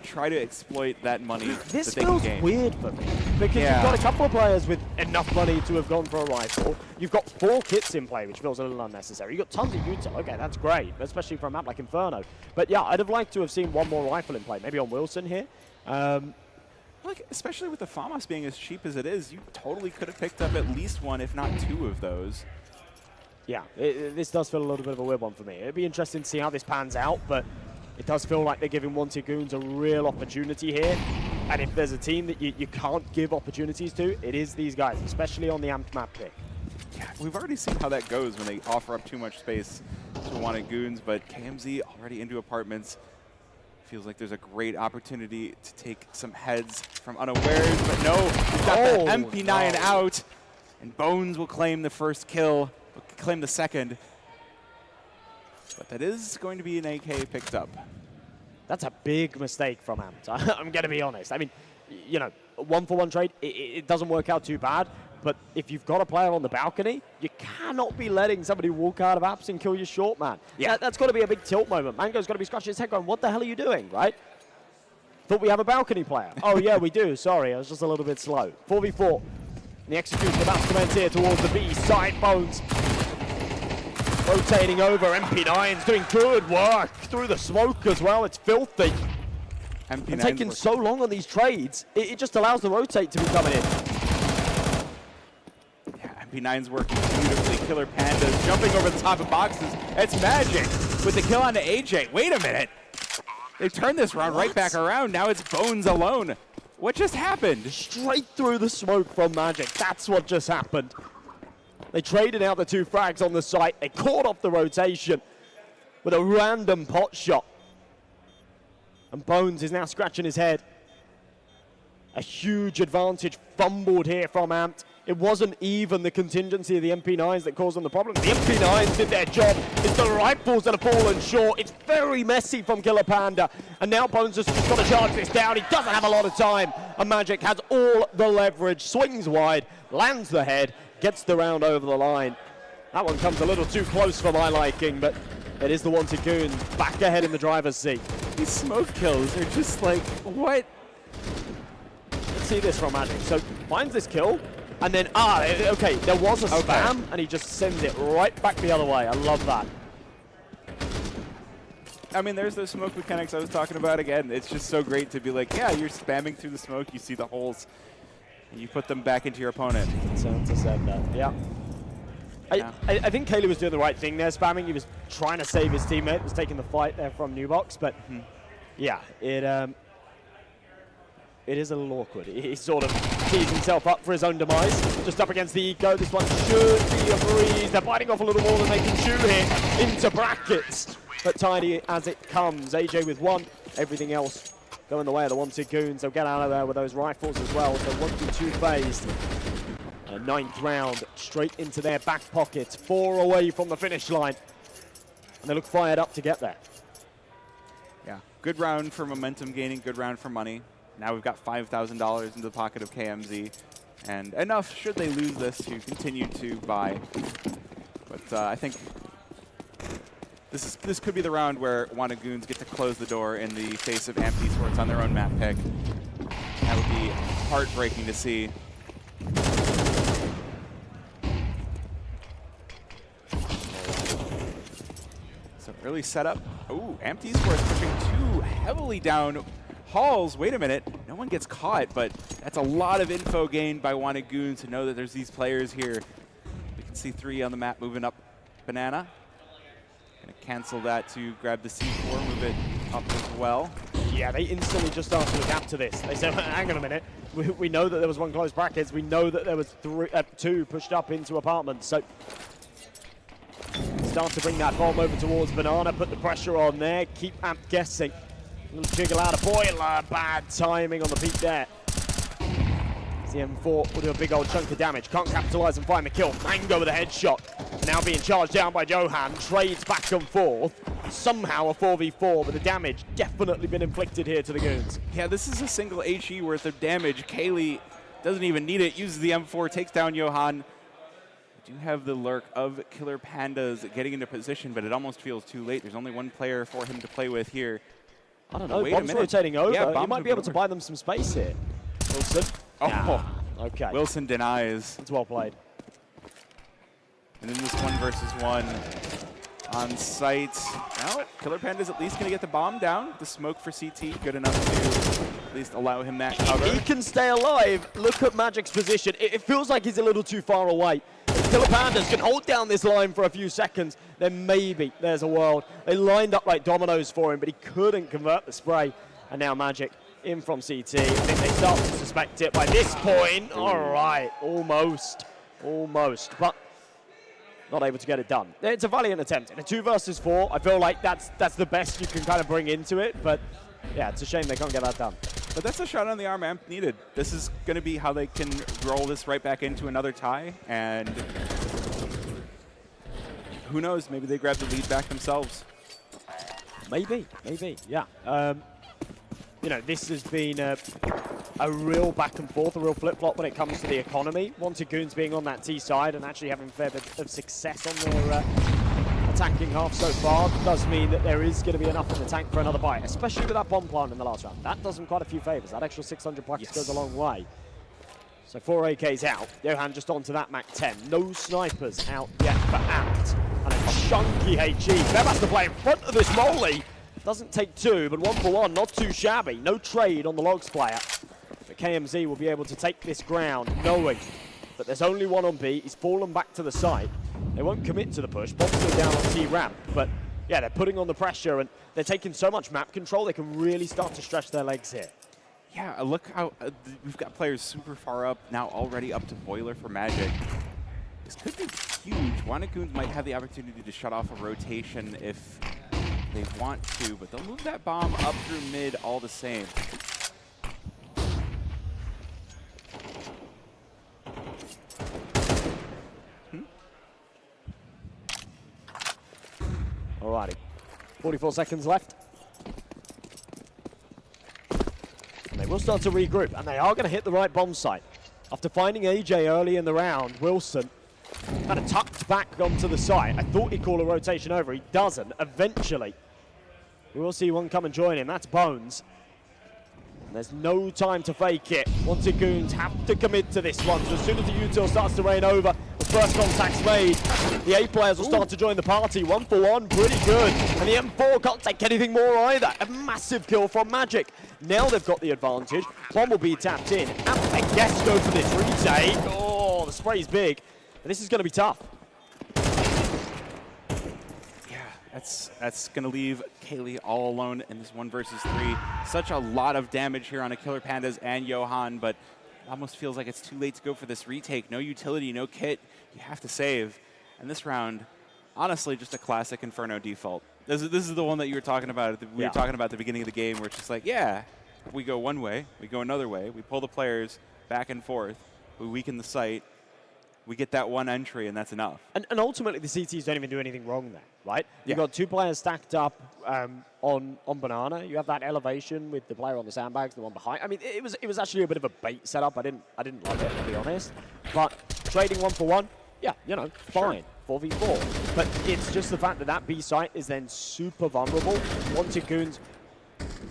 [SPEAKER 3] try to exploit that money
[SPEAKER 9] This
[SPEAKER 3] that they can
[SPEAKER 9] feels
[SPEAKER 3] gain.
[SPEAKER 9] weird for me, because you've got a couple of players with enough money to have gone for a rifle. You've got 4 kits in play, which feels a little unnecessary. You've got tons of Utah. Okay, that's great, especially for a map like Inferno. But yeah, I'd have liked to have seen 1 more rifle in play, maybe on Wilson here.
[SPEAKER 3] Like, especially with the FAMAS being as cheap as it is, you totally could have picked up at least 1, if not 2 of those.
[SPEAKER 9] Yeah, this does feel a little bit of a weird one for me. It'd be interesting to see how this pans out, but it does feel like they're giving Wanted Goons a real opportunity here. And if there's a team that you can't give opportunities to, it is these guys, especially on the Amped map pick.
[SPEAKER 3] Yeah, we've already seen how that goes when they offer up too much space to Wanted Goons, but KMZ already into apartments. Feels like there's a great opportunity to take some heads from unawares, but no, we've got the MP9 out, and Bones will claim the first kill, will claim the second. But that is going to be an AK picked up.
[SPEAKER 9] That's a big mistake from Amped. I'm going to be honest. I mean, you know, 1-for-1 trade, it doesn't work out too bad. But if you've got a player on the balcony, you cannot be letting somebody walk out of apps and kill your short man. Yeah, that's got to be a big tilt moment. Mango's got to be scratching his head going, what the hell are you doing, right? Thought we have a balcony player. Oh, yeah, we do. Sorry, I was just a little bit slow. 4v4. The execution about to commence here towards the B side. Bones rotating over. MP9's doing good work through the smoke as well. It's filthy. And taking so long on these trades, it just allows the rotate to be coming in.
[SPEAKER 3] MP9's working beautifully. Killer Pandas jumping over the top of boxes. It's Magic with the kill onto AJ. Wait a minute. They turned this round right back around. Now it's Bones alone. What just happened?
[SPEAKER 9] Straight through the smoke from Magic. That's what just happened. They traded out the 2 frags on the site. They caught off the rotation with a random pot shot. And Bones is now scratching his head. A huge advantage fumbled here from Amped. It wasn't even the contingency of the MP9s that caused them the problem. The MP9s did their job. It's the rifles that have fallen short. It's very messy from Killer Panda. And now Bones has just got to charge this down. He doesn't have a lot of time. And Magic has all the leverage. Swings wide, lands the head, gets the round over the line. That one comes a little too close for my liking, but it is the Wanted Goons back ahead in the driver's seat.
[SPEAKER 3] These smoke kills are just like, what?
[SPEAKER 9] Let's see this from Magic. So finds this kill. And then, okay, there was a spam, and he just sends it right back the other way. I love that.
[SPEAKER 3] I mean, there's those smoke mechanics I was talking about again. It's just so great to be like, yeah, you're spamming through the smoke, you see the holes, and you put them back into your opponent.
[SPEAKER 9] Sounds to said that, yeah. I think Kaylee was doing the right thing there, spamming. He was trying to save his teammate, was taking the fight there from Newbox, but yeah, it is a little awkward. He sort of tees himself up for his own demise. Just up against the eco. This one should be a breeze. They're biting off a little more than they can chew here into brackets. But tidy as it comes. AJ with 1. Everything else going the way of the Wanted Goons. They'll get out of there with those rifles as well. So 1v2 phased. A 9th round straight into their back pockets, 4 away from the finish line. And they look fired up to get there.
[SPEAKER 3] Yeah, good round for momentum gaining, good round for money. Now we've got $5,000 into the pocket of KMZ, and enough should they lose this to continue to buy. But I think this could be the round where Wannagoons get to close the door in the face of Amped Esports on their own map pick. That would be heartbreaking to see. So early setup. Ooh, Amped Esports pushing too heavily down halls. Wait a minute, no one gets caught, but that's a lot of info gained by Wannagoons to know that there's these players here. We can see 3 on the map moving up banana. Gonna cancel that to grab the C4, move it up as well.
[SPEAKER 9] Yeah, they instantly just started to adapt to this. They said, hang on a minute, we know that there was 1 closed brackets, we know that there was 2 pushed up into apartments, so start to bring that bomb over towards banana, put the pressure on there, keep Amp guessing. A little jiggle out of boiler, bad timing on the peak there. The M4 will do a big old chunk of damage. Can't capitalize and find the kill. Mango with a headshot. Now being charged down by Johan. Trades back and forth. Somehow a 4v4, but the damage definitely been inflicted here to the Goons.
[SPEAKER 3] Yeah, this is a single HE worth of damage. Kaylee doesn't even need it. Uses the M4, takes down Johan. We do have the lurk of Killer Pandas getting into position, but it almost feels too late. There's only 1 player for him to play with here.
[SPEAKER 9] I don't know.
[SPEAKER 3] Wait a
[SPEAKER 9] Bomb's
[SPEAKER 3] minute.
[SPEAKER 9] rotating over.
[SPEAKER 3] Yeah,
[SPEAKER 9] You might be able to buy them some space here. Wilson.
[SPEAKER 3] Oh,
[SPEAKER 9] Nah. Okay.
[SPEAKER 3] Wilson denies.
[SPEAKER 9] It's well played.
[SPEAKER 3] And then this 1 versus 1 on site. Well, Killer Panda's at least going to get the bomb down. The smoke for CT, good enough to at least allow him that cover.
[SPEAKER 9] He can stay alive. Look at Magic's position. It feels like he's a little too far away. If Killer Pandas can hold down this line for a few seconds, then maybe there's a world. They lined up like dominoes for him, but he couldn't convert the spray. And now Magic in from CT. I think they start to suspect it by this point. All right, almost, but not able to get it done. It's a valiant attempt. In a 2 versus 4, I feel like that's the best you can kind of bring into it, but yeah, it's a shame they can't get that done.
[SPEAKER 3] But that's a shot on the arm Amp needed. This is going to be how they can roll this right back into another tie, and who knows, maybe they grab the lead back themselves.
[SPEAKER 9] Maybe, yeah. You know, this has been a real back and forth, a real flip-flop when it comes to the economy. Wanted Goons being on that T side and actually having a fair bit of success on their attacking half so far does mean that there is going to be enough in the tank for another buy, especially with that bomb plant in the last round. That does them quite a few favors. That extra 600 bucks goes a long way. So 4 AKs out. Johan just onto that Mac 10. No snipers out yet for Apt. And a chunky HE. Bev has to play in front of this Molly. Doesn't take 2, but 1 for 1, not too shabby. No trade on the Logs player. But KMZ will be able to take this ground, knowing that there's only 1 on B. He's fallen back to the side. They won't commit to the push. Bomb's still down on T-Ramp. But yeah, they're putting on the pressure, and they're taking so much map control, they can really start to stretch their legs here.
[SPEAKER 3] Yeah, look how we've got players super far up, now already up to Boiler for Magic. This could be huge. Wannagoons might have the opportunity to shut off a rotation if they want to, but they'll move that bomb up through mid all the same.
[SPEAKER 9] Alrighty, 44 seconds left. And they will start to regroup, and they are going to hit the right bomb site. After finding AJ early in the round, Wilson kind of tucked back onto the site. I thought he'd call a rotation over. He doesn't. Eventually, we will see one come and join him. That's Bones. And there's no time to fake it. Wanted Goons have to commit to this one. So as soon as the util starts to rain over, the first contact's made. The A players will start to join the party. 1 for 1, pretty good. And the M4 can't take anything more either. A massive kill from Magic. Now they've got the advantage. Bomb will be tapped in. And I guess go for this retake. Oh, the spray's big. And this is going to be tough.
[SPEAKER 3] That's going to leave Kaylee all alone in this 1 versus 3. Such a lot of damage here on a Killer Pandas and Johan, but it almost feels like it's too late to go for this retake. No utility, no kit. You have to save. And this round, honestly, just a classic Inferno default. This is the one that you were talking about. We were talking about at the beginning of the game, where it's just like, yeah, we go one way, we go another way, we pull the players back and forth, we weaken the site, We get that one entry, and that's enough.
[SPEAKER 9] And ultimately, the CTs don't even do anything wrong there, right?
[SPEAKER 3] Yeah.
[SPEAKER 9] You've got 2 players stacked up on Banana. You have that elevation with the player on the sandbags, the one behind. I mean, it was actually a bit of a bait setup. I didn't love it, to be honest. But trading 1 for 1, yeah, you know, fine. 4v4. But it's just the fact that that B site is then super vulnerable. Wanted Goons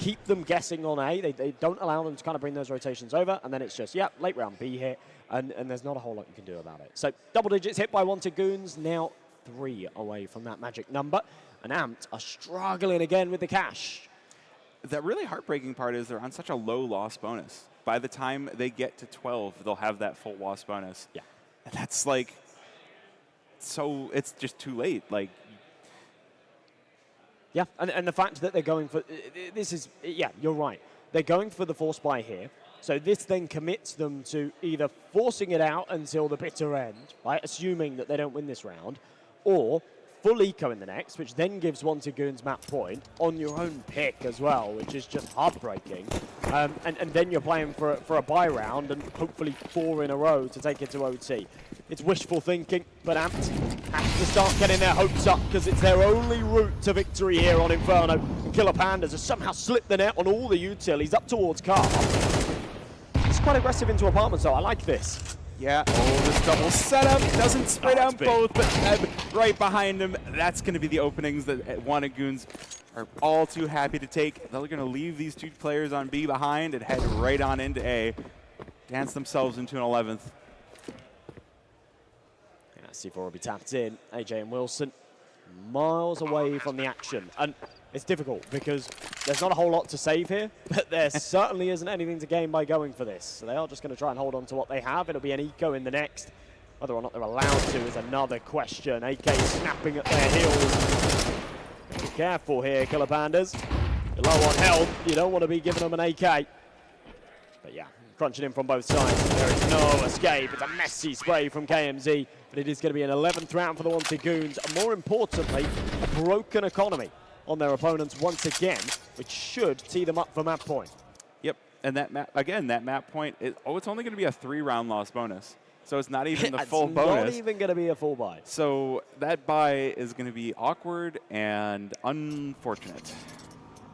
[SPEAKER 9] keep them guessing on A. They don't allow them to kind of bring those rotations over. And then it's just, yeah, late round B hit. And there's not a whole lot you can do about it. So double digits hit by Wanted Goons. Now 3 away from that magic number. And Amped are struggling again with the cash.
[SPEAKER 3] The really heartbreaking part is they're on such a low loss bonus. By the time they get to 12, they'll have that full loss bonus.
[SPEAKER 9] Yeah.
[SPEAKER 3] And that's like, so it's just too late. Like,
[SPEAKER 9] yeah, and the fact that they're going for, this is, yeah, you're right. They're going for the force buy here. So this then commits them to either forcing it out until the bitter end, right, assuming that they don't win this round, or full eco in the next, which then gives Wanted Goons map point on your own pick as well, which is just heartbreaking. And then you're playing for a buy round and hopefully 4 in a row to take it to OT. It's wishful thinking, but Amped have to start getting their hopes up because it's their only route to victory here on Inferno. And Killer Pandas has somehow slipped the net on all the utilities up towards Car. It's quite aggressive into apartments, though. I like this.
[SPEAKER 3] yeah, oh, this double setup doesn't spray down
[SPEAKER 9] big.
[SPEAKER 3] both, but Eb right behind him. That's going to be the openings that Wanted Goons are all too happy to take. They're going to leave these 2 players on B behind and head right on into A. Dance themselves into an 11th.
[SPEAKER 9] Yeah, C4 will be tapped in. AJ and Wilson miles away from the action. And it's difficult because there's not a whole lot to save here, but there certainly isn't anything to gain by going for this. So they are just going to try and hold on to what they have. It'll be an eco in the next. Whether or not they're allowed to is another question. AK snapping at their heels. Be careful here, Killer Pandas. You're low on health. You don't want to be giving them an AK. But yeah, crunching in from both sides. There is no escape. It's a messy spray from KMZ, but it is going to be an 11th round for the Wanted Goons. And more importantly, a broken economy on their opponents once again, which should tee them up for map point.
[SPEAKER 3] Yep, and that map, again, that map point, it's only going to be a 3-round loss bonus. So it's not even the full bonus.
[SPEAKER 9] It's not even going to be a full buy.
[SPEAKER 3] So that buy is going to be awkward and unfortunate.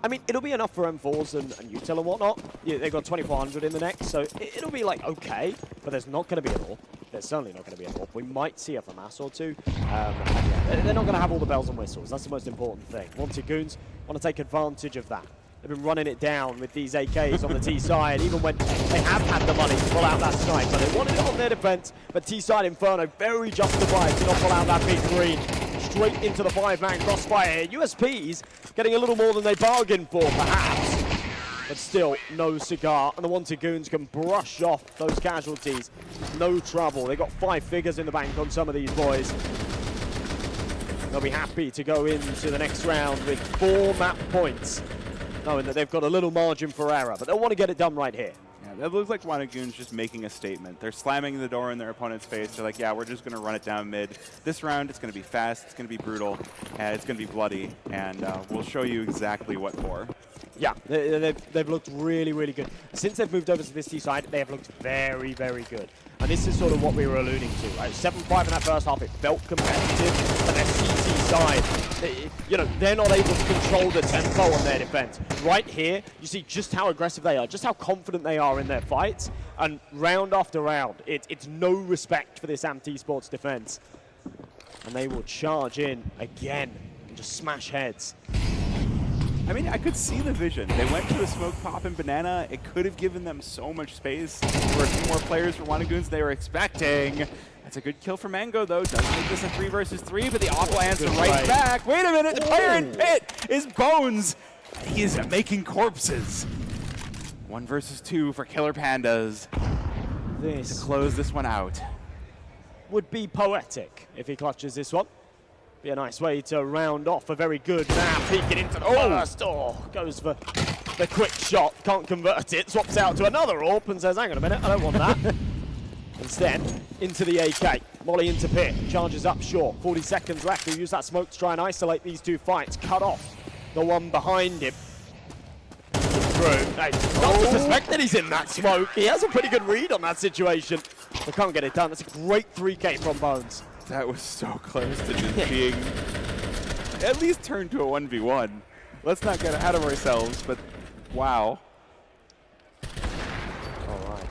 [SPEAKER 9] I mean, it'll be enough for M4s and Util and whatnot. Yeah, they've got 2,400 in the next, so it'll be like okay, but there's not going to be an AWP. There's certainly not going to be an AWP. We might see a FAMAS or 2. Yeah, they're not going to have all the bells and whistles. That's the most important thing. Wanted Goons want to take advantage of that. They've been running it down with these AKs on the T side, even when they have had the money to pull out that sniper. They wanted it on their defense, but T side Inferno very justified to not pull out that big green. Straight into the 5-man crossfire here. USP's getting a little more than they bargained for, perhaps. But still, no cigar. And the Wanted Goons can brush off those casualties. No trouble. They got 5 figures in the bank on some of these boys. They'll be happy to go into the next round with 4 map points, knowing that they've got a little margin for error. But they'll want to get it done right here.
[SPEAKER 3] Yeah, that looks like Wanted Goons just making a statement. They're slamming the door in their opponent's face. They're like, yeah, we're just going to run it down mid. This round, it's going to be fast, it's going to be brutal, and it's going to be bloody, and we'll show you exactly what for.
[SPEAKER 9] Yeah, they've looked really, really good. Since they've moved over to this T side, they have looked very, very good. And this is sort of what we were alluding to, right? 7-5 in that first half, it felt competitive, but their CT side, they're not able to control the tempo on their defense. Right here, you see just how aggressive they are, just how confident they are in their fights, and round after round, it's no respect for this Amped Esports defense. And they will charge in again and just smash heads.
[SPEAKER 3] I mean, I could see the vision. They went to a smoke pop and banana. It could have given them so much space. There were a few more players for Wanted Goons they were expecting. That's a good kill for Mango, though. Doesn't make this a 3 versus 3, but the awful answer right back. Wait a minute, the player in pit is Bones. He is making corpses. 1 versus 2 for Killer Pandas.
[SPEAKER 9] This
[SPEAKER 3] To close this one out.
[SPEAKER 9] would be poetic if he clutches this one. Be a nice way to round off a very good map. Peeking into the first. Oh, goes for the quick shot. Can't convert it. Swaps out to another AWP and says, hang on a minute, I don't want that. Instead, into the AK. Molly into pit. Charges up short. 40 seconds left. He'll use that smoke to try and isolate these 2 fights. Cut off the one behind him. Through. Hey, not to suspect that he's in that smoke. He has a pretty good read on that situation. They can't get it done. That's a great 3K from Bones.
[SPEAKER 3] That was so close to just being at least turned to a 1v1. Let's not get ahead of ourselves, but wow.
[SPEAKER 9] All right.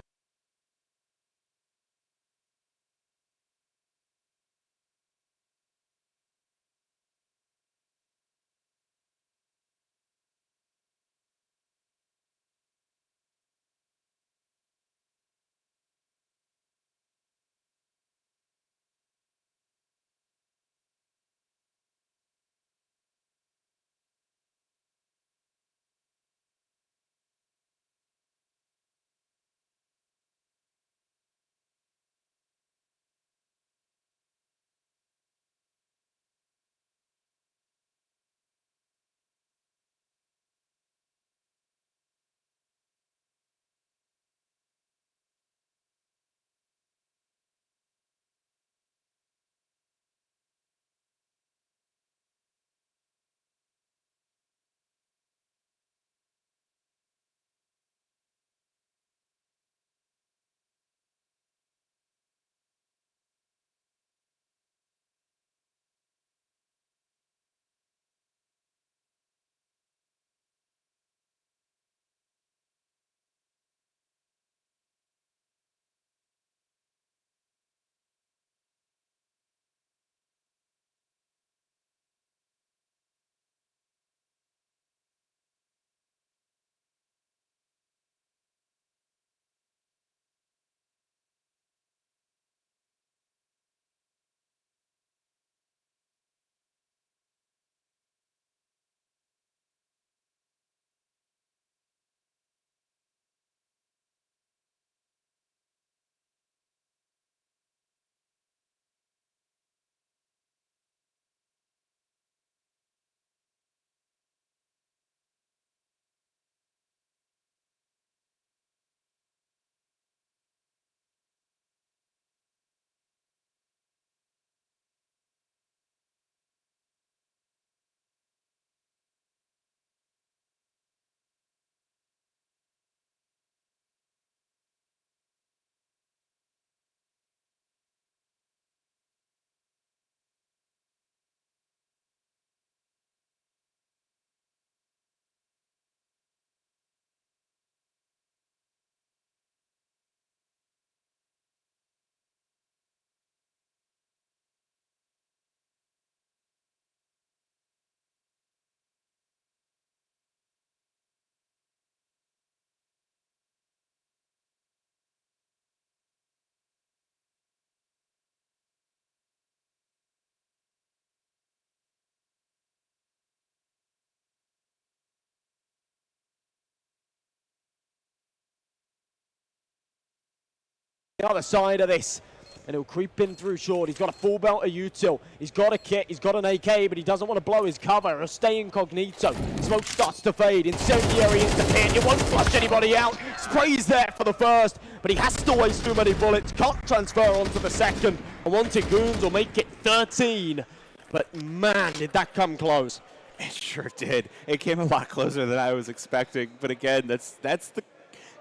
[SPEAKER 9] The other side of this. And he'll creep in through short. He's got a full belt of util. He's got a kit. He's got an AK, but he doesn't want to blow his cover. He'll stay incognito. Smoke starts to fade. Incendiary into the pit. It won't flush anybody out. Sprays there for the first, but he has to waste too many bullets. Can't transfer onto the second. Unwanted Goons will make it 13. But man, did that come close.
[SPEAKER 3] It sure did. It came a lot closer than I was expecting. But again, that's the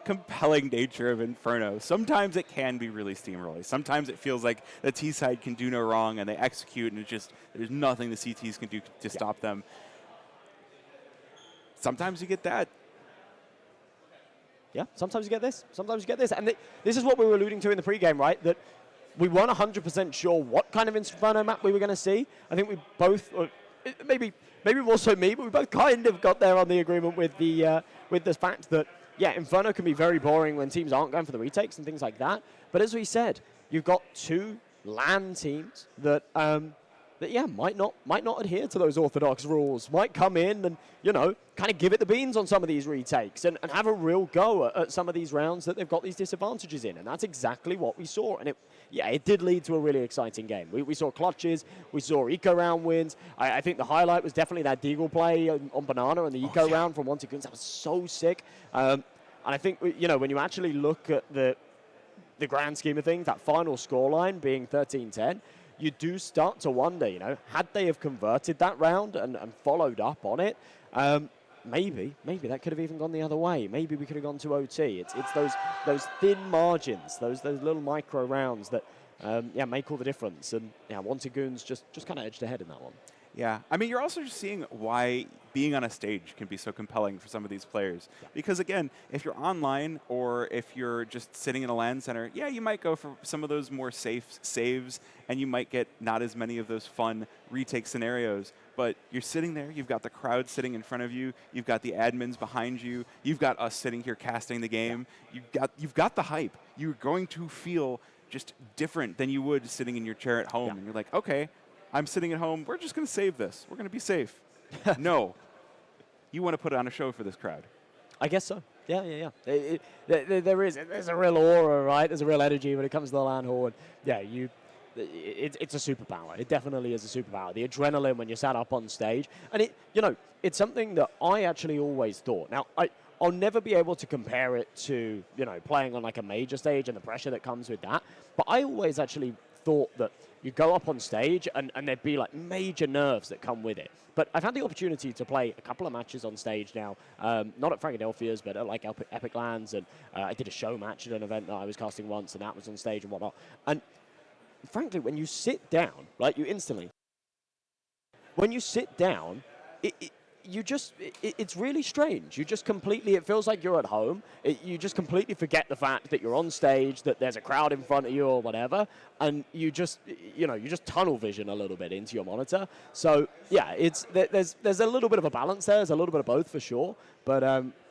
[SPEAKER 3] compelling nature of Inferno. Sometimes it can be really steamrolly. Sometimes it feels like the T side can do no wrong and they execute and there's nothing the CTs can do to stop them. Sometimes you get that.
[SPEAKER 9] Yeah, sometimes you get this. Sometimes you get this. And this is what we were alluding to in the pregame, right? That we weren't 100% sure what kind of Inferno map we were going to see. I think we both, or maybe more so me, but we both kind of got there on the agreement with the fact that yeah, Inferno can be very boring when teams aren't going for the retakes and things like that. But as we said, you've got two LAN teams that might not adhere to those orthodox rules, might come in and, kind of give it the beans on some of these retakes and have a real go at some of these rounds that they've got these disadvantages in. And that's exactly what we saw. And it did lead to a really exciting game. We saw clutches, we saw eco round wins. I think the highlight was definitely that Deagle play on Banana and the eco round from Wanted Goons. That was so sick. And I think, when you actually look at the grand scheme of things, that final scoreline being 13-10, you do start to wonder, had they have converted that round and followed up on it, maybe that could have even gone the other way. Maybe we could have gone to OT. It's those thin margins, those little micro rounds that make all the difference. And Wanted Goons just kind of edged ahead in that one.
[SPEAKER 3] Yeah, I mean, you're also just seeing why being on a stage can be so compelling for some of these players. Yeah. Because again, if you're online or if you're just sitting in a LAN center, yeah, you might go for some of those more safe saves, and you might get not as many of those fun retake scenarios. But you're sitting there, you've got the crowd sitting in front of you, you've got the admins behind you, you've got us sitting here casting the game, you've got the hype. You're going to feel just different than you would sitting in your chair at home. And you're like, okay, I'm sitting at home. We're just going to save this. We're going to be safe. No. You want to put on a show for this crowd.
[SPEAKER 9] I guess so. Yeah. There's a real aura, right? There's a real energy when it comes to the LAN hall. And it's a superpower. It definitely is a superpower. The adrenaline when you're sat up on stage. And it's something that I actually always thought. Now, I'll never be able to compare it to, playing on like a major stage and the pressure that comes with that. But I always actually thought that you go up on stage and there'd be like major nerves that come with it. But I've had the opportunity to play a couple of matches on stage now, not at Fragadelphia's, but at like Epic Lands, and I did a show match at an event that I was casting once, and that was on stage and whatnot. And frankly, when you sit down, right, when you sit down, it's really strange. It feels like you're at home. You just completely forget the fact that you're on stage, that there's a crowd in front of you or whatever, and you just tunnel vision a little bit into your monitor. So yeah, there's a little bit of a balance there. There's a little bit of both for sure, but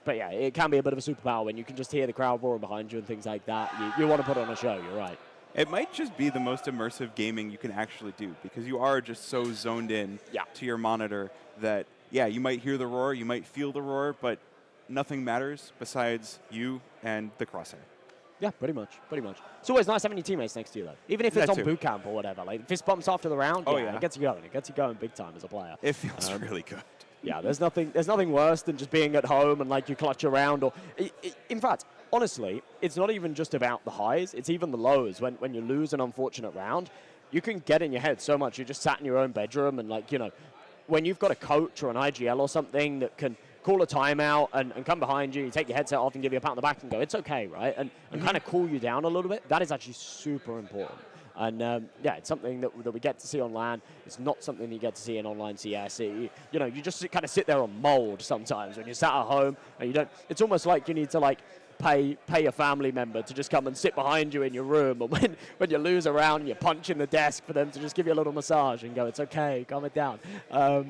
[SPEAKER 9] yeah, it can be a bit of a superpower when you can just hear the crowd roaring behind you and things like that. You want to put on a show. You're right.
[SPEAKER 3] It might just be the most immersive gaming you can actually do, because you are just so zoned in to your monitor that, yeah, you might hear the roar, you might feel the roar, but nothing matters besides you and the crosshair.
[SPEAKER 9] Yeah, pretty much. It's always nice having your teammates next to you, though. Even if it's on boot camp or whatever. Like, fist bumps after the round, it gets you going. It gets you going big time as a player.
[SPEAKER 3] It feels really good.
[SPEAKER 9] Yeah, there's nothing worse than just being at home and, like, you clutch around. In fact, honestly, it's not even just about the highs. It's even the lows. When you lose an unfortunate round, you can get in your head so much. You're just sat in your own bedroom and, like, when you've got a coach or an IGL or something that can call a timeout and come behind you, you take your headset off and give you a pat on the back and go, it's okay, right? And kind of cool you down a little bit. That is actually super important. And it's something that we get to see on LAN. It's not something you get to see in online CS. You just kind of sit there on mold sometimes when you're sat at home and you don't. It's almost like you need to pay a family member to just come and sit behind you in your room, and when you lose a round and you punch in the desk for them to just give you a little massage and go, it's okay, calm it down.
[SPEAKER 3] I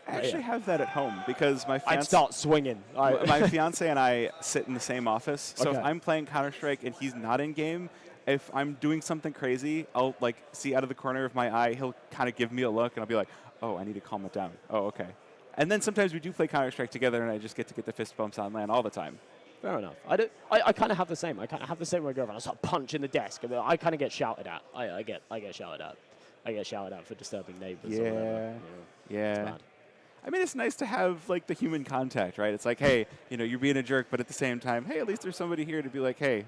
[SPEAKER 3] actually have that at home because my fiance...
[SPEAKER 9] I'd start swinging.
[SPEAKER 3] My fiance and I sit in the same office, so
[SPEAKER 9] okay.
[SPEAKER 3] If I'm playing Counter-Strike and he's not in game, if I'm doing something crazy, I'll see out of the corner of my eye, he'll kind of give me a look, and I'll be like, oh, I need to calm it down. Oh, okay. And then sometimes we do play Counter-Strike together, and I just get to get the fist bumps on LAN all the time.
[SPEAKER 9] Fair enough. I kind of have the same. I kind of have the same with my girlfriend. I start punching the desk, and I kind of get shouted at. I get shouted at. I get shouted at for disturbing neighbors. Or whatever.
[SPEAKER 3] Yeah.
[SPEAKER 9] It's bad.
[SPEAKER 3] I mean, it's nice to have the human contact, right? It's like, hey, you're being a jerk, but at the same time, hey, at least there's somebody here to be like, hey,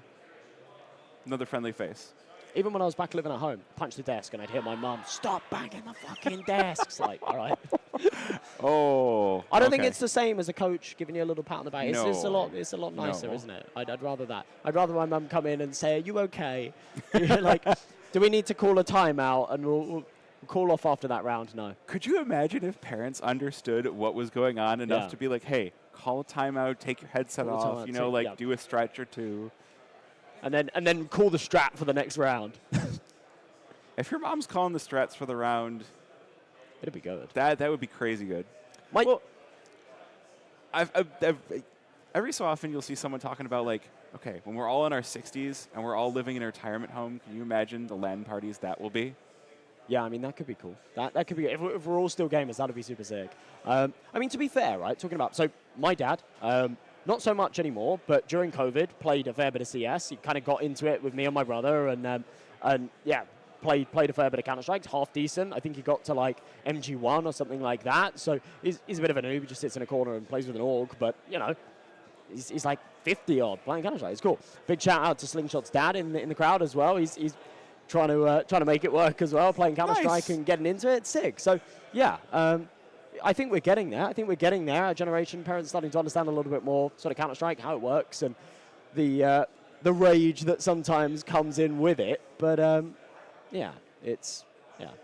[SPEAKER 3] another friendly face.
[SPEAKER 9] Even when I was back living at home, punch the desk, and I'd hear my mum, stop banging the fucking desks. Like, all right.
[SPEAKER 3] Oh.
[SPEAKER 9] I don't think it's the same as a coach giving you a little pat on the back.
[SPEAKER 3] No.
[SPEAKER 9] It's a lot nicer, isn't it? I'd rather that. I'd rather my mum come in and say, are you okay? Like, do we need to call a timeout? And we'll call off after that round? No.
[SPEAKER 3] Could you imagine if parents understood what was going on enough to be like, hey, call a timeout, take your headset off, do a stretch or two.
[SPEAKER 9] And then call the strat for the next round.
[SPEAKER 3] If your mom's calling the strats for the round,
[SPEAKER 9] it'd be good.
[SPEAKER 3] That would be crazy good. Every so often you'll see someone talking about okay, when we're all in our 60s and we're all living in a retirement home, can you imagine the LAN parties that will be?
[SPEAKER 9] Yeah, I mean, that could be cool. That could be, if we're all still gamers, that would be super sick. I mean, to be fair, right, talking about, so my dad, not so much anymore, but during COVID, played a fair bit of CS. He kind of got into it with me and my brother, and played a fair bit of Counter-Strike, half decent. I think he got to MG1 or something like that. So he's a bit of a noob. He just sits in a corner and plays with an org, but he's 50 odd playing Counter-Strike. It's cool. Big shout out to Slingshot's dad in the crowd as well. He's trying to make it work as well, playing Counter-Strike and getting into it. It's sick. So yeah. I think we're getting there. I think we're getting there. Our generation, parents starting to understand a little bit more sort of Counter-Strike, how it works, and the rage that sometimes comes in with it. But yeah, it's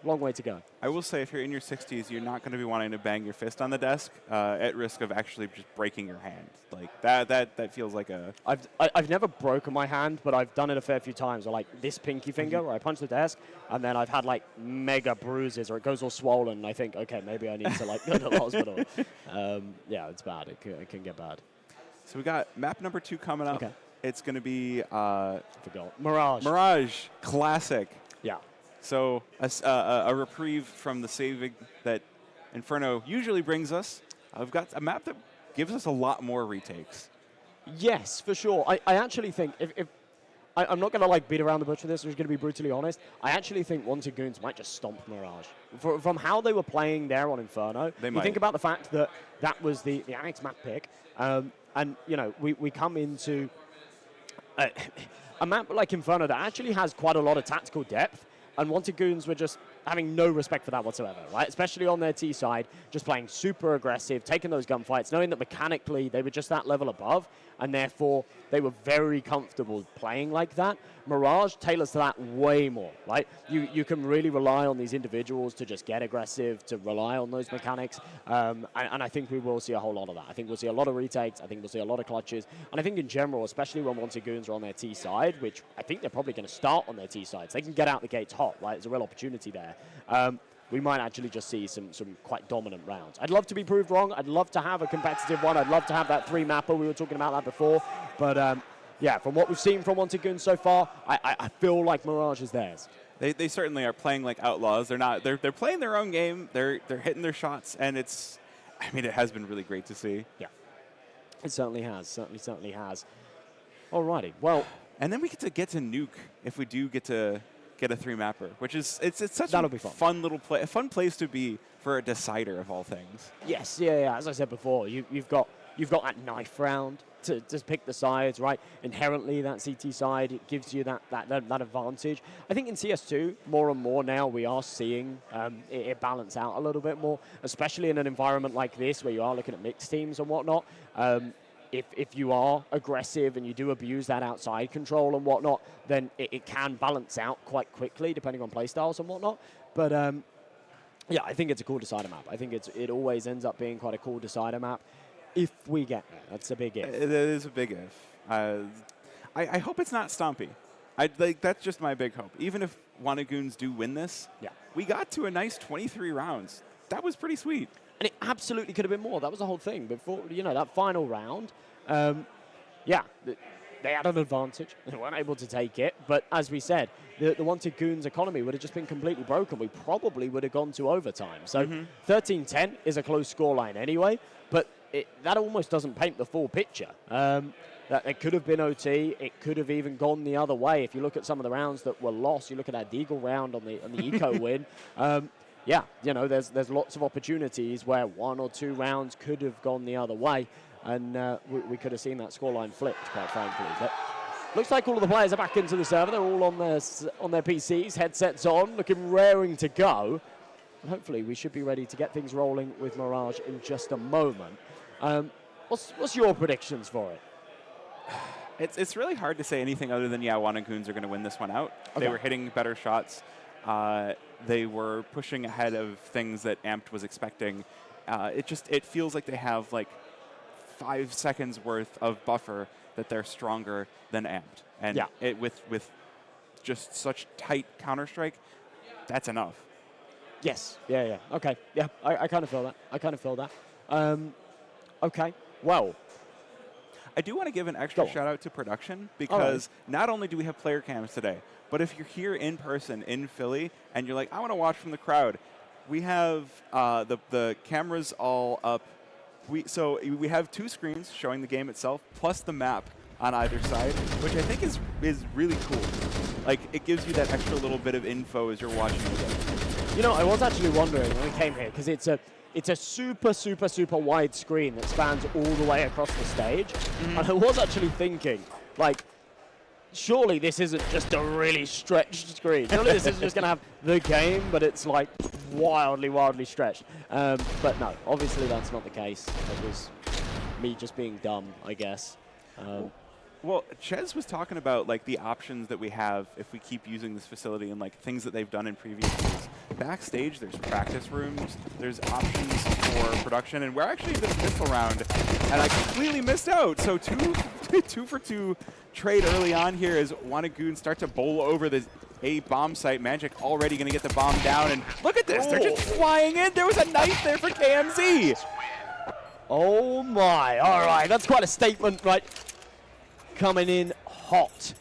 [SPEAKER 9] long way to go.
[SPEAKER 3] I will say, if you're in your 60s, you're not going to be wanting to bang your fist on the desk at risk of actually just breaking your hand. Like that feels like a.
[SPEAKER 9] I've never broken my hand, but I've done it a fair few times. Or like this pinky finger, where I punch the desk, and then I've had like mega bruises, or it goes all swollen. And I think, okay, maybe I need to like go to the hospital. Yeah, it's bad. It can get bad.
[SPEAKER 3] So we got map number 2 coming up.
[SPEAKER 9] Okay.
[SPEAKER 3] It's going to be
[SPEAKER 9] Forgot. Mirage.
[SPEAKER 3] Mirage Classic.
[SPEAKER 9] Yeah.
[SPEAKER 3] So a reprieve from the saving that Inferno usually brings us. I've got a map that gives us a lot more retakes.
[SPEAKER 9] Yes, for sure. I actually think if I'm not going to like beat around the bush with this, I'm just going to be brutally honest. I actually think Wanted Goons might just stomp Mirage. From how they were playing there on Inferno, you think about the fact that that was the Annex map pick, and you know we come into a map like Inferno that actually has quite a lot of tactical depth. And Wanted Goons were just having no respect for that whatsoever, right? Especially on their T side, just playing super aggressive, taking those gunfights, knowing that mechanically they were just that level above, and therefore they were very comfortable playing like that. Mirage tailors to that way more, right? You can really rely on these individuals to just get aggressive, to rely on those mechanics, and I think we will see a whole lot of that. I think we'll see a lot of retakes, I think we'll see a lot of clutches, and I think in general, especially when Wanted Goons are on their T side, which I think they're probably going to start on their T sides, they can get out the gates hot, right? There's a real opportunity there. We might actually just see some quite dominant rounds. I'd love to be proved wrong. I'd love to have a competitive one. I'd love to have that 3-mapper. We were talking about that before. But yeah, from what we've seen from Wanted Goons so far, I feel like Mirage is theirs.
[SPEAKER 3] They certainly are playing like outlaws. They're playing their own game. They're hitting their shots, and it has been really great to see.
[SPEAKER 9] Yeah, it certainly has. Certainly has. Alrighty, well,
[SPEAKER 3] and then we get to nuke if we do get to get a 3-mapper, which is it's such
[SPEAKER 9] That'll
[SPEAKER 3] a
[SPEAKER 9] be fun.
[SPEAKER 3] a fun place to be for a decider of all things.
[SPEAKER 9] Yes, yeah. As I said before, you've got that knife round to pick the sides, right? Inherently, that CT side, it gives you that advantage. I think in CS2, more and more now, we are seeing it balance out a little bit more, especially in an environment like this where you are looking at mixed teams and whatnot. If you are aggressive and you do abuse that outside control and whatnot, then it can balance out quite quickly depending on playstyles and whatnot. But yeah, I think it's a cool decider map. I think it always ends up being quite a cool decider map if we get there. That's a big if.
[SPEAKER 3] It is a big if. I hope it's not Stompy. That's just my big hope. Even if Wanted Goons do win this, we got to a nice 23 rounds. That was pretty sweet.
[SPEAKER 9] And it absolutely could have been more. That was the whole thing. Before, that final round, yeah, they had an advantage. They weren't able to take it. But as we said, the Wanted Goons economy would have just been completely broken. We probably would have gone to overtime. So 13-10 is a close scoreline anyway, but that almost doesn't paint the full picture. That it could have been OT. It could have even gone the other way. If you look at some of the rounds that were lost, you look at that Deagle round on the Eco win. Yeah, there's lots of opportunities where 1 or 2 rounds could have gone the other way, and we could have seen that scoreline flipped, quite frankly. But looks like all of the players are back into the server. They're all on their PCs, headsets on, looking raring to go. And hopefully, we should be ready to get things rolling with Mirage in just a moment. What's your predictions for it?
[SPEAKER 3] It's really hard to say anything other than, Wanted Goons are going to win this one out. Okay. They were hitting better shots. They were pushing ahead of things that Amped was expecting. It feels like they have like 5 seconds worth of buffer that they're stronger than Amped. And with just such tight Counter-Strike, that's enough.
[SPEAKER 9] Yes. Yeah. Okay. Yeah, I kind of feel that. Okay. Well,
[SPEAKER 3] I do want to give an extra shout out to production because not only do we have player cams today, but if you're here in person in Philly and you're like, I want to watch from the crowd, we have the cameras all up. So we have 2 screens showing the game itself plus the map on either side, which I think is really cool. Like, it gives you that extra little bit of info as you're watching the game.
[SPEAKER 9] I was actually wondering when we came here, because it's a super, super, super wide screen that spans all the way across the stage. And I was actually thinking, like, surely this isn't just a really stretched screen. Surely this isn't just going to have the game, but it's like wildly, wildly stretched. But no, obviously that's not the case. It was me just being dumb, I guess.
[SPEAKER 3] Well, Ches was talking about like the options that we have if we keep using this facility and like things that they've done in previous years. Backstage, there's practice rooms, there's options for production, and we're actually in this pistol round, and I completely missed out. So two for two trade early on here as Wanagoon start to bowl over the A bomb site. Magic already going to get the bomb down, and look at this, they're just flying in. There was a knife there for KMZ.
[SPEAKER 9] Oh my, all right, that's quite a statement, right? Coming in hot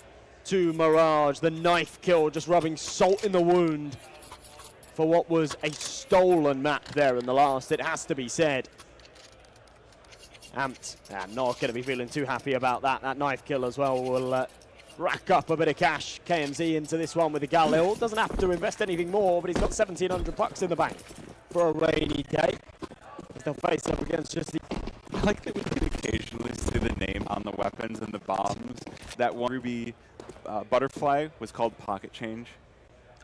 [SPEAKER 9] to Mirage, the knife kill, just rubbing salt in the wound for what was a stolen map there in the last, it has to be said. Amped, not going to be feeling too happy about that. That knife kill as well will rack up a bit of cash. KMZ into this one with the Galil. Doesn't have to invest anything more, but he's got 1,700 bucks in the bank for a rainy day. They'll face up against just the...
[SPEAKER 3] I like that we can occasionally see the name on the weapons and the bombs. That one Ruby butterfly was called Pocket Change.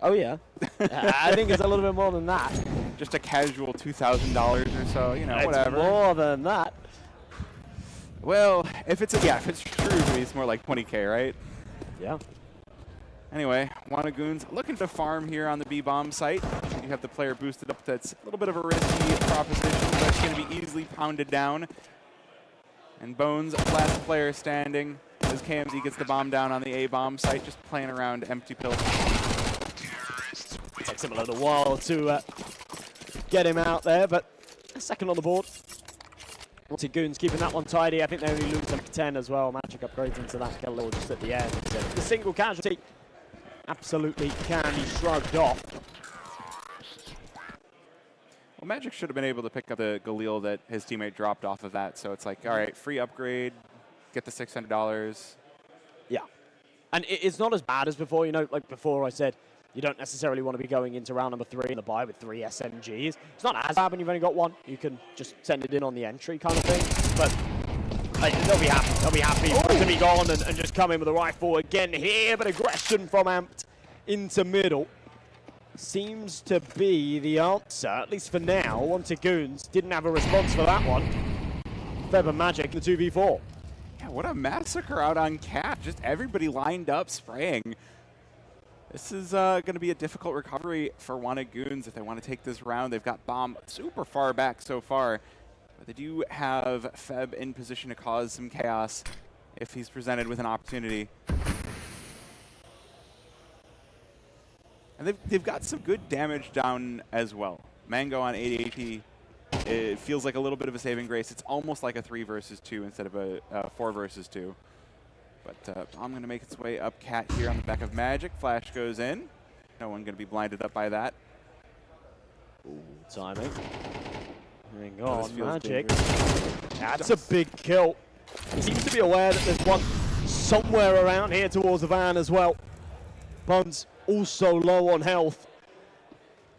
[SPEAKER 9] Oh, yeah. I think it's a little bit more than that.
[SPEAKER 3] Just a casual $2,000 or so, you know,
[SPEAKER 9] It's
[SPEAKER 3] whatever.
[SPEAKER 9] more than that.
[SPEAKER 3] Well, if it's true, it's more like 20K, right?
[SPEAKER 9] Yeah.
[SPEAKER 3] Anyway, Wanagoon's looking to farm here on the B-bomb site. You have the player boosted up. That's a little bit of a risky proposition, but it's going to be easily pounded down. And Bones, last player standing, as KMZ gets the bomb down on the A-bomb site, just playing around empty pills.
[SPEAKER 9] It takes him a little while to get him out there, but a second on the board. Goons keeping that one tidy. I think they only lose like 10 as well. Magic upgrades into that kill just at the end. So the single casualty absolutely can be shrugged off.
[SPEAKER 3] Well, Magic should have been able to pick up the Galil that his teammate dropped off of that. So it's like, all right, free upgrade, get the $600.
[SPEAKER 9] Yeah. And it's not as bad as before. You know, like before I said, you don't necessarily want to be going into round number 3 in the buy with 3 SMGs. It's not as bad when you've only got 1. You can just send it in on the entry kind of thing. But they'll be happy. They'll be happy to be gone and just come in with a rifle again here. But aggression from Amped into middle seems to be the answer, at least for now. Goons didn't have a response for that one. Feb and Magic, the 2v4.
[SPEAKER 3] Yeah, what a massacre out on Cat. Just everybody lined up spraying. This is going to be a difficult recovery for Wanagoons if they want to take this round. They've got Bomb super far back so far, but they do have Feb in position to cause some chaos if he's presented with an opportunity. And they've got some good damage down as well. Mango on 880, it feels like a little bit of a saving grace. It's almost like a 3 versus 2 instead of a 4 versus 2. But I'm going to make its way up Cat here on the back of Magic. Flash goes in. No one going to be blinded up by that.
[SPEAKER 9] Ooh, timing. Hang on, Magic.
[SPEAKER 3] Dangerous.
[SPEAKER 9] That's a big kill. He seems to be aware that there's one somewhere around here towards the van as well. Buns also low on health.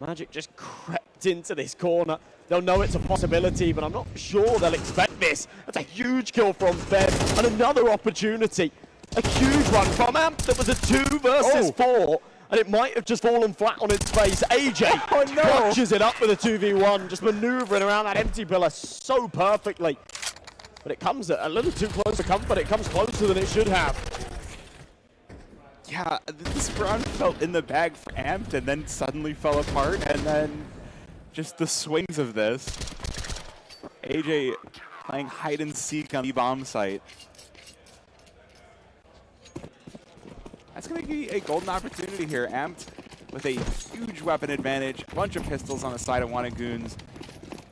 [SPEAKER 9] Magic just crept into this corner. They'll know it's a possibility, but I'm not sure they'll expect this. That's a huge kill from Feb, and another opportunity. A huge one from Amp that was a 2 versus 4, and it might have just fallen flat on its face. AJ clutches it up with a 2v1, just maneuvering around that empty pillar so perfectly. But it comes a little too close to comfort. It comes closer than it should have.
[SPEAKER 3] Yeah, this round felt in the bag for Amped and then suddenly fell apart, and then just the swings of this. AJ playing hide and seek on the bomb site. That's going to be a golden opportunity here. Amped with a huge weapon advantage, a bunch of pistols on the side of Wanagoons.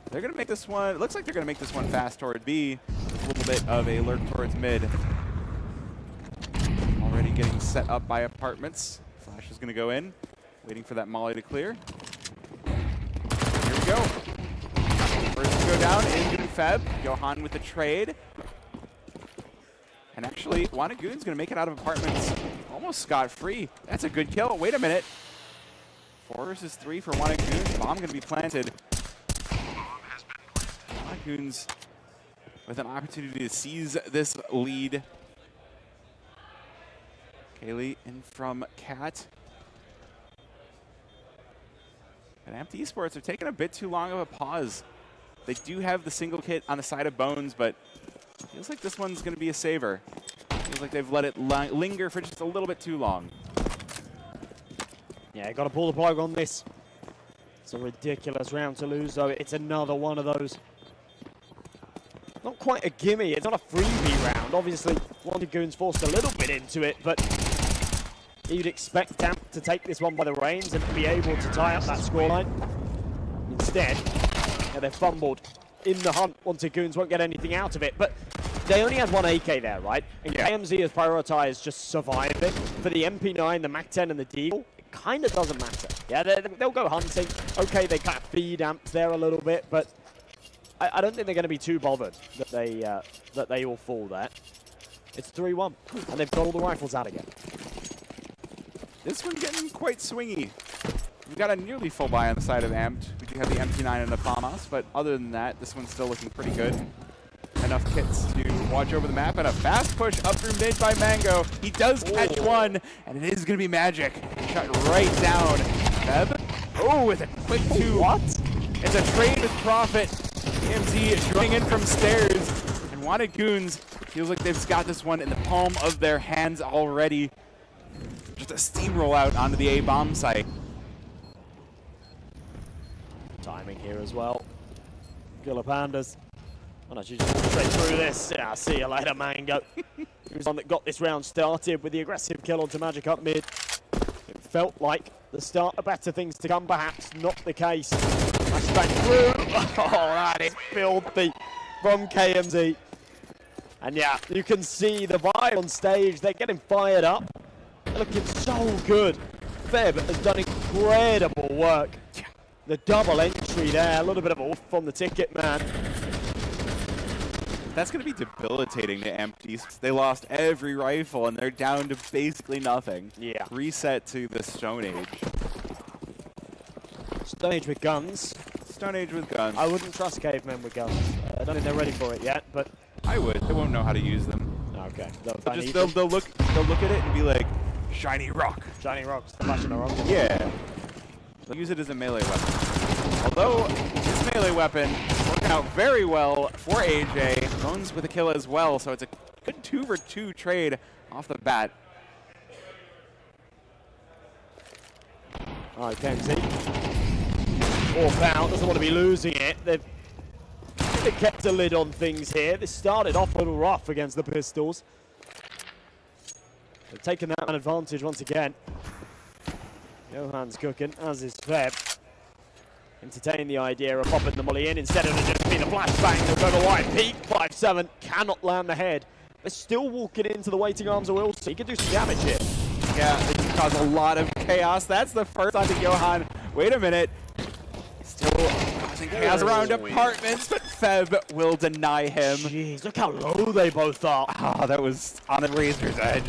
[SPEAKER 3] They're going to make this one, it looks like they're going to make this one fast toward B. A little bit of a lurk towards mid. Already getting set up by apartments. Flash is going to go in, waiting for that molly to clear. Here we go. First to go down, in Feb. Johan with the trade. And actually, Wanagoon's going to make it out of apartments almost scot-free. That's a good kill. Wait a minute. 4 versus 3 for Wanagoon. Bomb going to be planted. Wanagoon's with an opportunity to seize this lead. Kaylee in from Cat. But Amped Esports are taking a bit too long of a pause. They do have the single kit on the side of Bones, but it feels like this one's going to be a saver. Feels like they've let it linger for just a little bit too long.
[SPEAKER 9] Yeah, got to pull the plug on this. It's a ridiculous round to lose, though. It's another one of those. Not quite a gimme. It's not a freebie round. Obviously, Wanted Goons forced a little bit into it, but you'd expect Damp to take this one by the reins and be able to tie up that scoreline. Instead, yeah, they've fumbled in the hunt. Wanted Goons won't get anything out of it, but they only had one AK there, right? And KMZ has prioritized just surviving. For the MP9, the MAC-10, and the Deagle, it kind of doesn't matter. Yeah, they'll go hunting. Okay, they kind of feed Amps there a little bit, but I don't think they're going to be too bothered that they all fall there. It's 3-1, and they've got all the rifles out again.
[SPEAKER 3] This one getting quite swingy. We've got a nearly full buy on the side of Amped. We do have the MP9 and the FAMAS, but other than that, this one's still looking pretty good. Enough kits to watch over the map, and a fast push up through mid by Mango. He does catch one, and it is going to be magic. Shot right down. Feb. Oh, with a quick two.
[SPEAKER 9] What?
[SPEAKER 3] It's a trade with Profit. KMZ is running in from stairs, and Wanted Goons feels like they've got this one in the palm of their hands already. Just a steamroll out onto the A-bomb site.
[SPEAKER 9] Timing here as well. Killer Pandas. Oh no, she just walked straight through this. Yeah, see you later, Mango. He was the one that got this round started with the aggressive kill onto Magic up mid. It felt like the start of better things to come, perhaps not the case. Flashbang through. Oh, that is filthy from KMZ. And yeah, you can see the vibe on stage. They're getting fired up. They're looking so good. Feb has done incredible work. The double entry there, a little bit of a woof from the ticket man.
[SPEAKER 3] That's going to be debilitating to Empties. They lost every rifle, and they're down to basically nothing.
[SPEAKER 9] Yeah.
[SPEAKER 3] Reset to the Stone Age.
[SPEAKER 9] Stone Age with guns.
[SPEAKER 3] Stone Age with guns.
[SPEAKER 9] I wouldn't trust cavemen with guns. I don't think they're ready for it yet, but
[SPEAKER 3] I would. They won't know how to use them.
[SPEAKER 9] okay.
[SPEAKER 3] They'll look at it and be like, shiny rock.
[SPEAKER 9] Shiny rocks, the fashion around.
[SPEAKER 3] Yeah. They'll use it as a melee weapon. Although this melee weapon working out very well for AJ. Bones with a kill as well, so it's a good 2-for-2 trade off the bat.
[SPEAKER 9] All right, KMZ. 4 pound, doesn't want to be losing it. They've kept a lid on things here. This started off a little rough against the Pistols. They've taken that advantage once again. Johan's cooking, as is Feb. Entertain the idea of popping the molly in instead of just being a flashbang. They'll go to wide peak. 5-7 cannot land the head. They're still walking into the waiting arms of Wilson. He can do some damage here.
[SPEAKER 3] Yeah, it can cause a lot of chaos. That's the first onto Johan. Wait a minute. Still causing chaos around apartments, but Feb will deny him.
[SPEAKER 9] Jeez, look how low they both are.
[SPEAKER 3] Ah, that was on the razor's edge.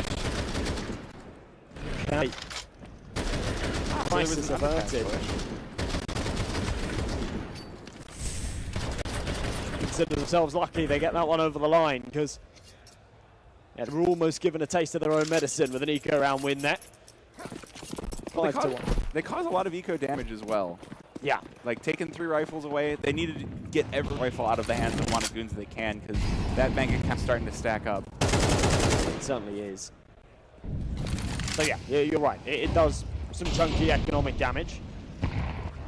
[SPEAKER 9] Okay. Crisis averted. Consider themselves lucky they get that one over the line, because yeah, they're almost given a taste of their own medicine with an eco round win there.
[SPEAKER 3] They cause a lot of eco damage as well.
[SPEAKER 9] Yeah.
[SPEAKER 3] Like taking 3 rifles away, they needed to get every rifle out of the hands of Wanted Goons they can, because that bank account's starting to stack up.
[SPEAKER 9] It certainly is. So yeah, you're right. It does some chunky economic damage.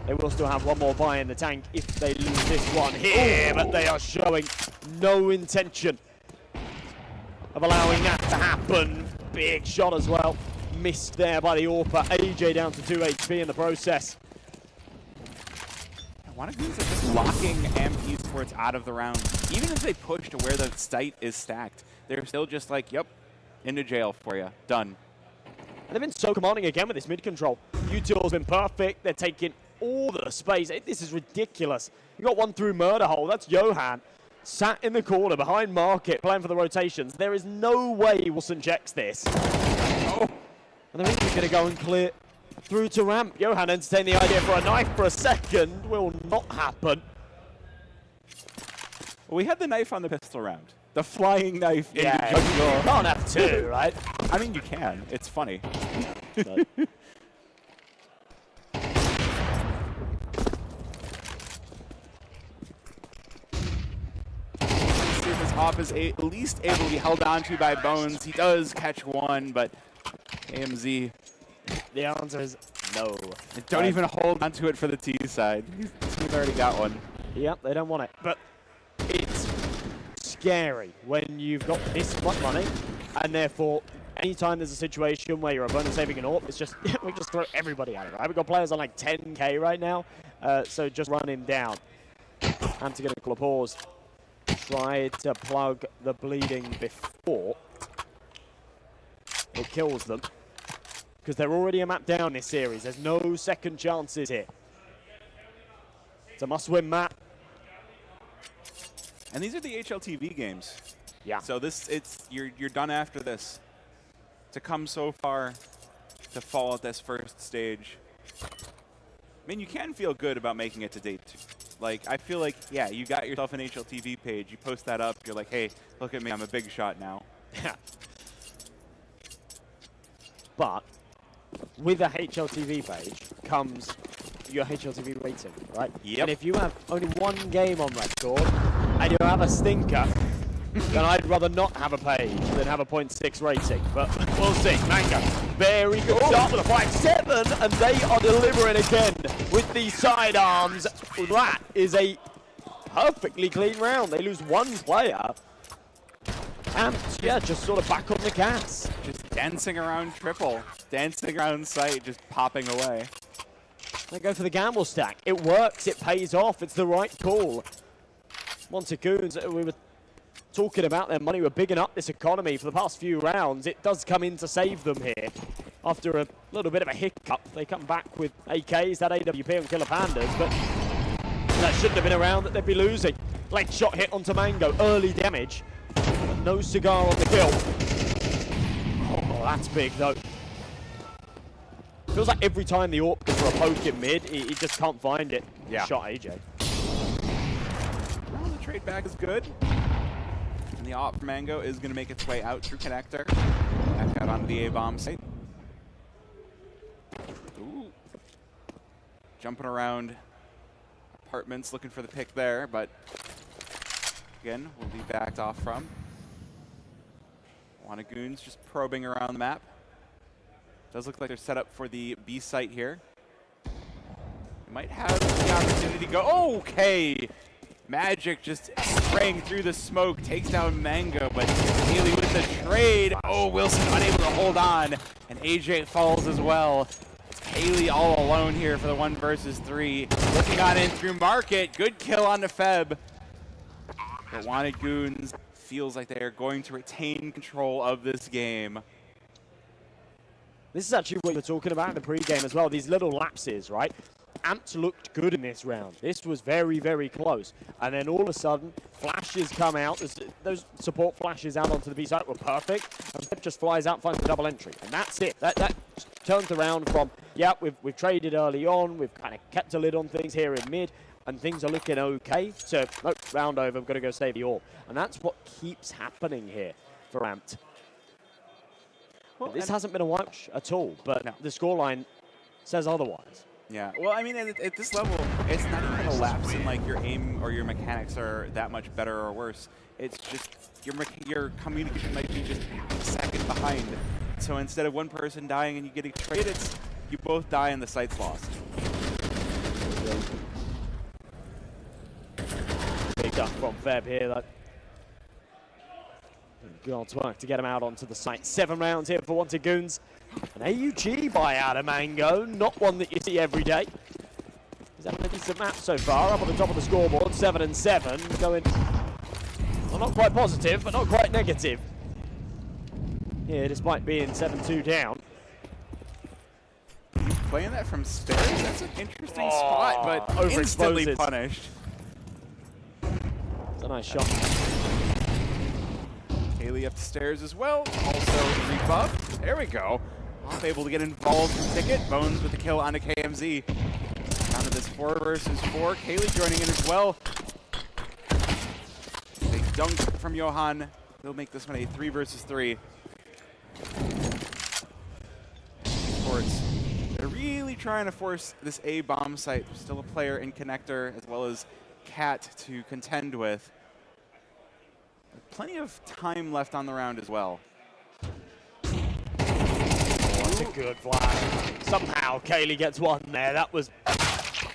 [SPEAKER 9] They will still have one more buy in the tank if they lose this one here, but they are showing no intention of allowing that to happen. Big shot as well. Missed there by the AWPer. AJ down to 2 HP in the process.
[SPEAKER 3] Wanted Goons are just locking Amped Esports out of the round. Even if they push to where the site is stacked, they're still just like, yep, into jail for you. Done.
[SPEAKER 9] And they've been so commanding again with this mid control. Util's been perfect. They're taking all the space. This is ridiculous. You got one through murder hole. That's Johan. Sat in the corner behind Market, playing for the rotations. There is no way Wilson checks this. Oh. And they're even going to go and clear through to ramp. Johan entertained the idea for a knife for a second. Will not happen.
[SPEAKER 3] Well, we had the knife on the pistol round. The flying knife into
[SPEAKER 9] Yeah,
[SPEAKER 3] jungle.
[SPEAKER 9] you can't have 2, right?
[SPEAKER 3] I mean, you can. It's funny. Top is at least able to be held onto by Bones. He does catch one, but AMZ
[SPEAKER 9] The answer is no.
[SPEAKER 3] don't even hold onto it for the T side. He's already got one.
[SPEAKER 9] Yep, they don't want it. But it's scary when you've got this much money, and therefore, anytime there's a situation where your opponent's saving an AWP, it's just, we just throw everybody at it, right? We've got players on like 10K right now, so just run him down. And to get a call a pause. Try to plug the bleeding before it kills them. Because they're already a map down this series. There's no second chances here. It's a must-win map.
[SPEAKER 3] And these are the HLTV games.
[SPEAKER 9] Yeah.
[SPEAKER 3] So you're done after this. To come so far, to fall at this first stage. I mean, you can feel good about making it to day 2. Like, I feel like, yeah, you got yourself an HLTV page. You post that up. You're like, hey, look at me. I'm a big shot now.
[SPEAKER 9] But with a HLTV page comes your HLTV rating, right?
[SPEAKER 3] Yep.
[SPEAKER 9] And if you have only one game on record and you have a stinker, then I'd rather not have a page than have a 0.6 rating. But we'll see. Mango, very good start to the fight. 7, and they are delivering again with the sidearms. That is a perfectly clean round. They lose one player. And, yeah, just sort of back on the gas.
[SPEAKER 3] Just dancing around triple. Dancing around sight, just popping away.
[SPEAKER 9] They go for the gamble stack. It works. It pays off. It's the right call. Montagoons, we were talking about their money. We're bigging up this economy for the past few rounds. It does come in to save them here. After a little bit of a hiccup, they come back with AKs, that AWP on Killer Pandas, but that shouldn't have been a round that they'd be losing. Late shot hit onto Mango, early damage, but no cigar on the kill. Oh, that's big though. Feels like every time the AWP goes for a poke in mid, he just can't find it.
[SPEAKER 3] Yeah.
[SPEAKER 9] Shot AJ.
[SPEAKER 3] Well, the trade back is good. And the AWP for Mango is going to make its way out through connector. Back out onto the A-bomb site. Ooh. Jumping around apartments looking for the pick there, but again, will be backed off from. Wannagoons just probing around the map. Does look like they're set up for the B site here. We might have the opportunity to go. Okay! Magic just spraying through the smoke, takes down Mango, but Haley with the trade. Oh, Wilson unable to hold on, and AJ falls as well. It's Haley all alone here for the 1 versus 3. Looking on in through Market. Good kill on the Feb. But Wanted Goons feels like they are going to retain control of this game.
[SPEAKER 9] This is actually what you were talking about in the pregame as well, these little lapses, right? Amps looked good in this round. This was very, very close. And then all of a sudden, flashes come out. Those support flashes out onto the B site were perfect. And Pep just flies out, finds the double entry. And that's it. That turns around from, yeah, we've traded early on. We've kind of kept a lid on things here in mid. And things are looking okay. So, nope, round over. We've got to go save the AWP. And that's what keeps happening here for Amped. Well, this hasn't been a watch at all, but the scoreline says otherwise.
[SPEAKER 3] Yeah, well, I mean, at this level, it's not even a lapse in like your aim or your mechanics are that much better or worse. It's just your communication might be just a second behind. So instead of one person dying and you getting traded, it's you both die and the site's lost.
[SPEAKER 9] Big duck from Feb here, though. God's work to get him out onto the site. 7 rounds here for Wantagoons. An AUG buy out of Mango, not one that you see every day. He's having a decent map so far, up on the top of the scoreboard, 7 and 7, going, well, not quite positive, but not quite negative. Here, despite being 7-2 down.
[SPEAKER 3] Playing that from stairs, that's an interesting spot, but instantly punished.
[SPEAKER 9] It's a nice shot.
[SPEAKER 3] Haley up the stairs as well, also rebuff. There we go. Off able to get involved in the ticket. Bones with the kill onto KMZ. Down to this 4 versus 4. Haley joining in as well. Big dunk from Johan. They'll make this one a 3 versus 3. Sports. They're really trying to force this A bomb site. There's still a player in connector as well as Cat to contend with. Plenty of time left on the round as well.
[SPEAKER 9] That's a good flash. Somehow Kaylee gets one there. That was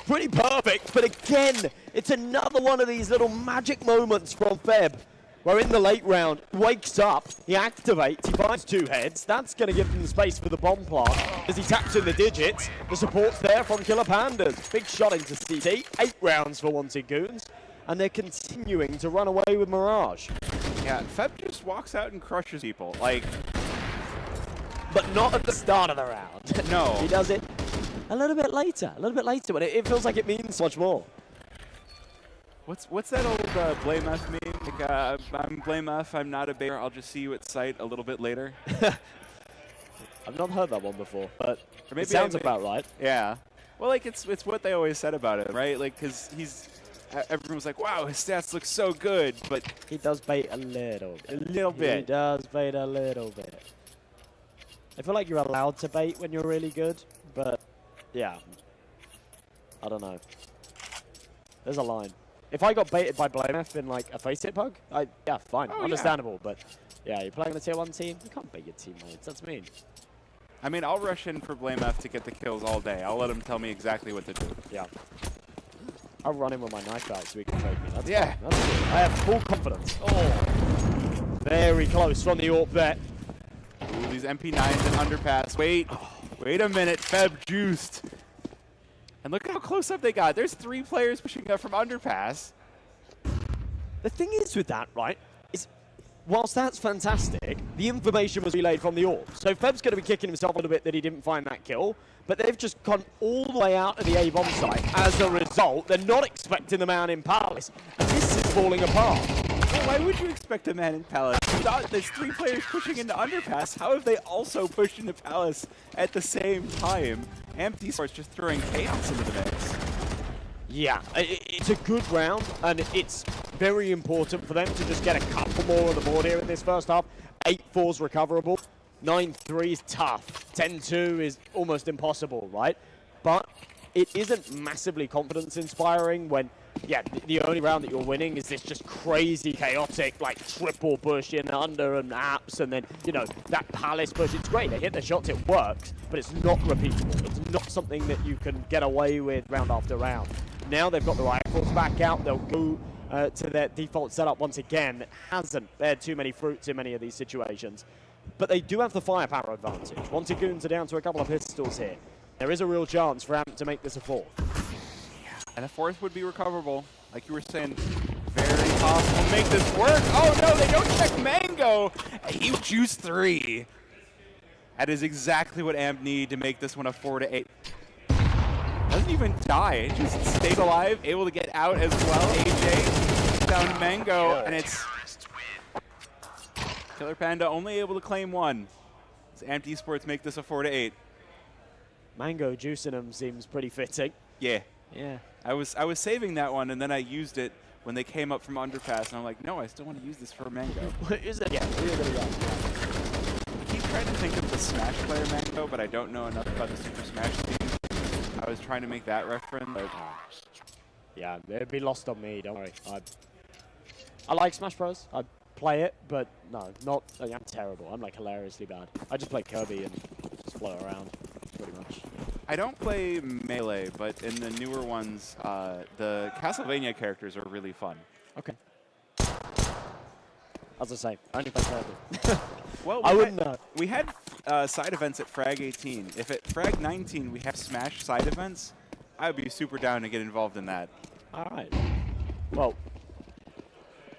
[SPEAKER 9] pretty perfect. But again, it's another one of these little magic moments from Feb, where in the late round, he wakes up, he activates, he finds 2 heads. That's going to give him the space for the bomb plant. As he taps in the digits, the support's there from Killer Pandas. Big shot into CT, 8 rounds for Wanted Goons. And they're continuing to run away with Mirage.
[SPEAKER 3] Yeah, Feb just walks out and crushes people. Like,
[SPEAKER 9] But not at the start of the round.
[SPEAKER 3] no.
[SPEAKER 9] He does it a little bit later when it feels like it means so much more.
[SPEAKER 3] What's that old Blame F meme? Like, I'm Blame F, I'm not a bear, I'll just see you at site a little bit later.
[SPEAKER 9] I've not heard that one before, but
[SPEAKER 3] Or maybe
[SPEAKER 9] it sounds
[SPEAKER 3] I-
[SPEAKER 9] about right.
[SPEAKER 3] Yeah. Well, like, it's what they always said about him, right? Like, because everyone was like, wow, his stats look so good, but
[SPEAKER 9] He does bait a little bit.
[SPEAKER 3] a little
[SPEAKER 9] He
[SPEAKER 3] bit.
[SPEAKER 9] does bait a little bit. I feel like you're allowed to bait when you're really good, but yeah. I don't know. There's a line. If I got baited by Blamef in like a face hit bug, yeah, fine.
[SPEAKER 3] Oh,
[SPEAKER 9] Understandable, but yeah, you're playing on a tier 1 team, you can't bait your teammates. That's mean.
[SPEAKER 3] I mean, I'll rush in for Blame F to get the kills all day. I'll let him tell me exactly what to do.
[SPEAKER 9] Yeah. I'll run in with my knife out so he can trade me. That's
[SPEAKER 3] Yeah.
[SPEAKER 9] fine. That's good. I have full confidence. Oh. Very close from the AWP there.
[SPEAKER 3] Ooh, these MP9s and underpass. Wait a minute. Feb juiced. And look at how close up they got. There's 3 players pushing up from underpass.
[SPEAKER 9] The thing is with that, right, is whilst that's fantastic, the information was relayed from the AWP. So Feb's going to be kicking himself a little bit that he didn't find that kill, but they've just gone all the way out to the A-bomb site. As a result, they're not expecting the man in Palace, and this is falling apart.
[SPEAKER 3] Well, why would you expect a man in Palace? There's 3 players pushing into underpass. How have they also pushed into Palace at the same time? Empty Sports just throwing chaos into the mix.
[SPEAKER 9] Yeah, it's a good round, and it's very important for them to just get a couple more on the board here in this first half. 8-4's recoverable. 9-3 is tough. 10-2 is almost impossible, right? But it isn't massively confidence-inspiring when, yeah, the only round that you're winning is this just crazy, chaotic, like, triple push in under and apps, and then, you know, that Palace push. It's great. They hit their shots. It works, but it's not repeatable. It's not something that you can get away with round after round. Now they've got the rifles back out. They'll go to their default setup once again. It hasn't bared too many fruits in many of these situations. But they do have the firepower advantage. Wanted Goons are down to a couple of pistols here. There is a real chance for Amp to make this a 4th.
[SPEAKER 3] And a 4th would be recoverable. Like you were saying, very possible to make this work. Oh no, they don't check Mango. He juiced 3. That is exactly what Amp need to make this one a 4-8. Doesn't even die, just stays alive, able to get out as well. AJ down Mango, and it's Killer Panda only able to claim 1. As Amp Esports make this a 4-8.
[SPEAKER 9] Mango juicing him seems pretty fitting.
[SPEAKER 3] Yeah.
[SPEAKER 9] Yeah.
[SPEAKER 3] I was saving that one, and then I used it when they came up from underpass, and I'm like, no, I still want to use this for Mango.
[SPEAKER 9] What is it? Yeah, we're gonna go.
[SPEAKER 3] I keep trying to think of the Smash player Mango, but I don't know enough about the Super Smash team. I was trying to make that reference, but
[SPEAKER 9] Yeah, it'd be lost on me, don't worry. I like Smash Bros. I play it, but no, not. I'm terrible. I'm like hilariously bad. I just play Kirby and just float around, pretty much.
[SPEAKER 3] I don't play Melee, but in the newer ones, the Castlevania characters are really fun.
[SPEAKER 9] Okay. As I say, I only play Kirby.
[SPEAKER 3] Well,
[SPEAKER 9] I wouldn't know.
[SPEAKER 3] We had side events at Frag 18. If at Frag 19 we have Smash side events, I would be super down to get involved in that.
[SPEAKER 9] All right. Well,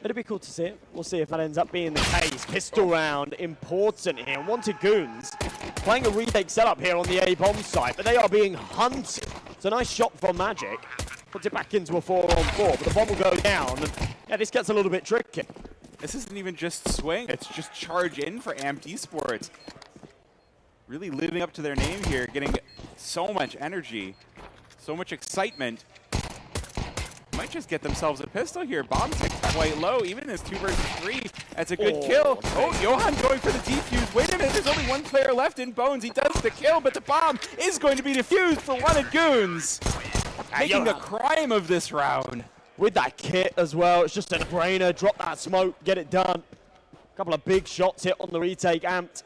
[SPEAKER 9] it'd be cool to see it. We'll see if that ends up being the case. Pistol round, important here. Wanted Goons playing a retake setup here on the A-bomb site, but they are being hunted. It's a nice shot from Magic. Puts it back into a 4-on-4, but the bomb will go down. And yeah, this gets a little bit tricky.
[SPEAKER 3] This isn't even just swing, it's just charge in for Amped Esports. Really living up to their name here, getting so much energy, so much excitement. Might just get themselves a pistol here. Bomb ticks quite low, even in this 2 versus 3. That's a good kill. Oh, Johan going for the defuse. Wait a minute, there's only 1 player left in Bones. He does the kill, but the bomb is going to be defused for Wanted Goons. Making a crime of this round.
[SPEAKER 9] with that kit as well. It's just a brainer. Drop that smoke, get it done. A couple of big shots hit on the retake. Amped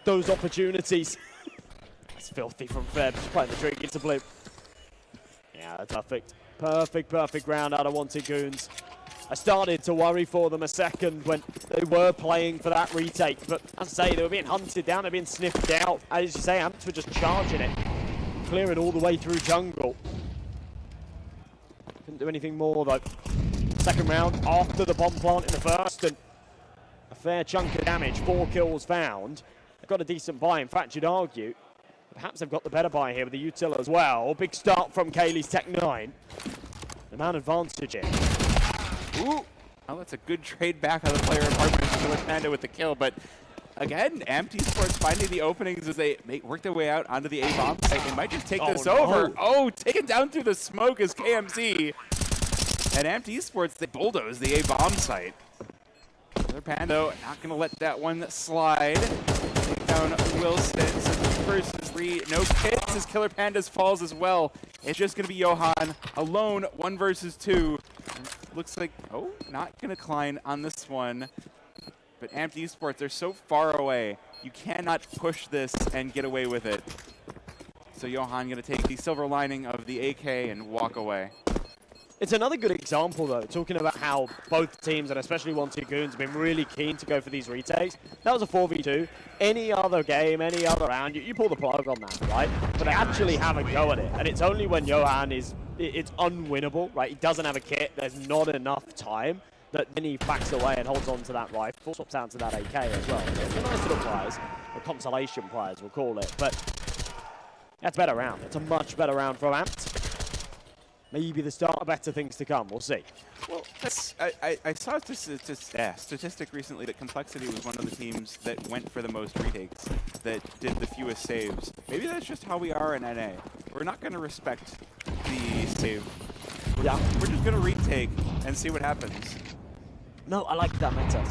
[SPEAKER 9] those opportunities. It's filthy from Feb. Just playing the drink into blue. Yeah, that's perfect. Perfect round out of Wanted Goons. I started to worry for them a second when they were playing for that retake, but as I say, they were being hunted down, they were being sniffed out. As you say, Amps were just charging it, clearing all the way through jungle. Couldn't do anything more though. Second round after the bomb plant in the first, and a fair chunk of damage, 4 kills found. They've got a decent buy, in fact you'd argue. Perhaps they've got the better buy here with the util as well. Big start from Kaylee's Tech 9. The man advantage here.
[SPEAKER 3] Ooh, well, that's a good trade back on the player apartment. Killer Panda with the kill, but again, Empty Sports finding the openings as they work their way out onto the A-bomb site. They might just take this over. Oh, taken down through the smoke is KMZ. And Empty Sports, they bulldoze the A-bomb site. Killer Panda not going to let that one slide. Take down Wilson. So 2 versus 3. No kits as Killer Pandas falls as well. It's just going to be Johan alone, 1 versus 2. Looks like, oh, not going to climb on this one. But Amped Esports, they're so far away. You cannot push this and get away with it. So Johan going to take the silver lining of the AK and walk away.
[SPEAKER 9] It's another good example, though, talking about how both teams, and especially Wanted Goons, have been really keen to go for these retakes. That was a 4v2. Any other game, any other round, you pull the plug on that, right? But they actually have a go at it. And it's only when Johan is, it's unwinnable, right? He doesn't have a kit, there's not enough time, that then he backs away and holds on to that rifle, swaps out to that AK as well. It's a nice little prize, or consolation prize, we'll call it. But that's a better round. It's a much better round from Amped. Maybe the start of better things to come. We'll see.
[SPEAKER 3] Well, I saw a statistic recently that Complexity was one of the teams that went for the most retakes, that did the fewest saves. Maybe that's just how we are in NA. We're not going to respect the save. We're just going to retake and see what happens.
[SPEAKER 9] No, I like that meta.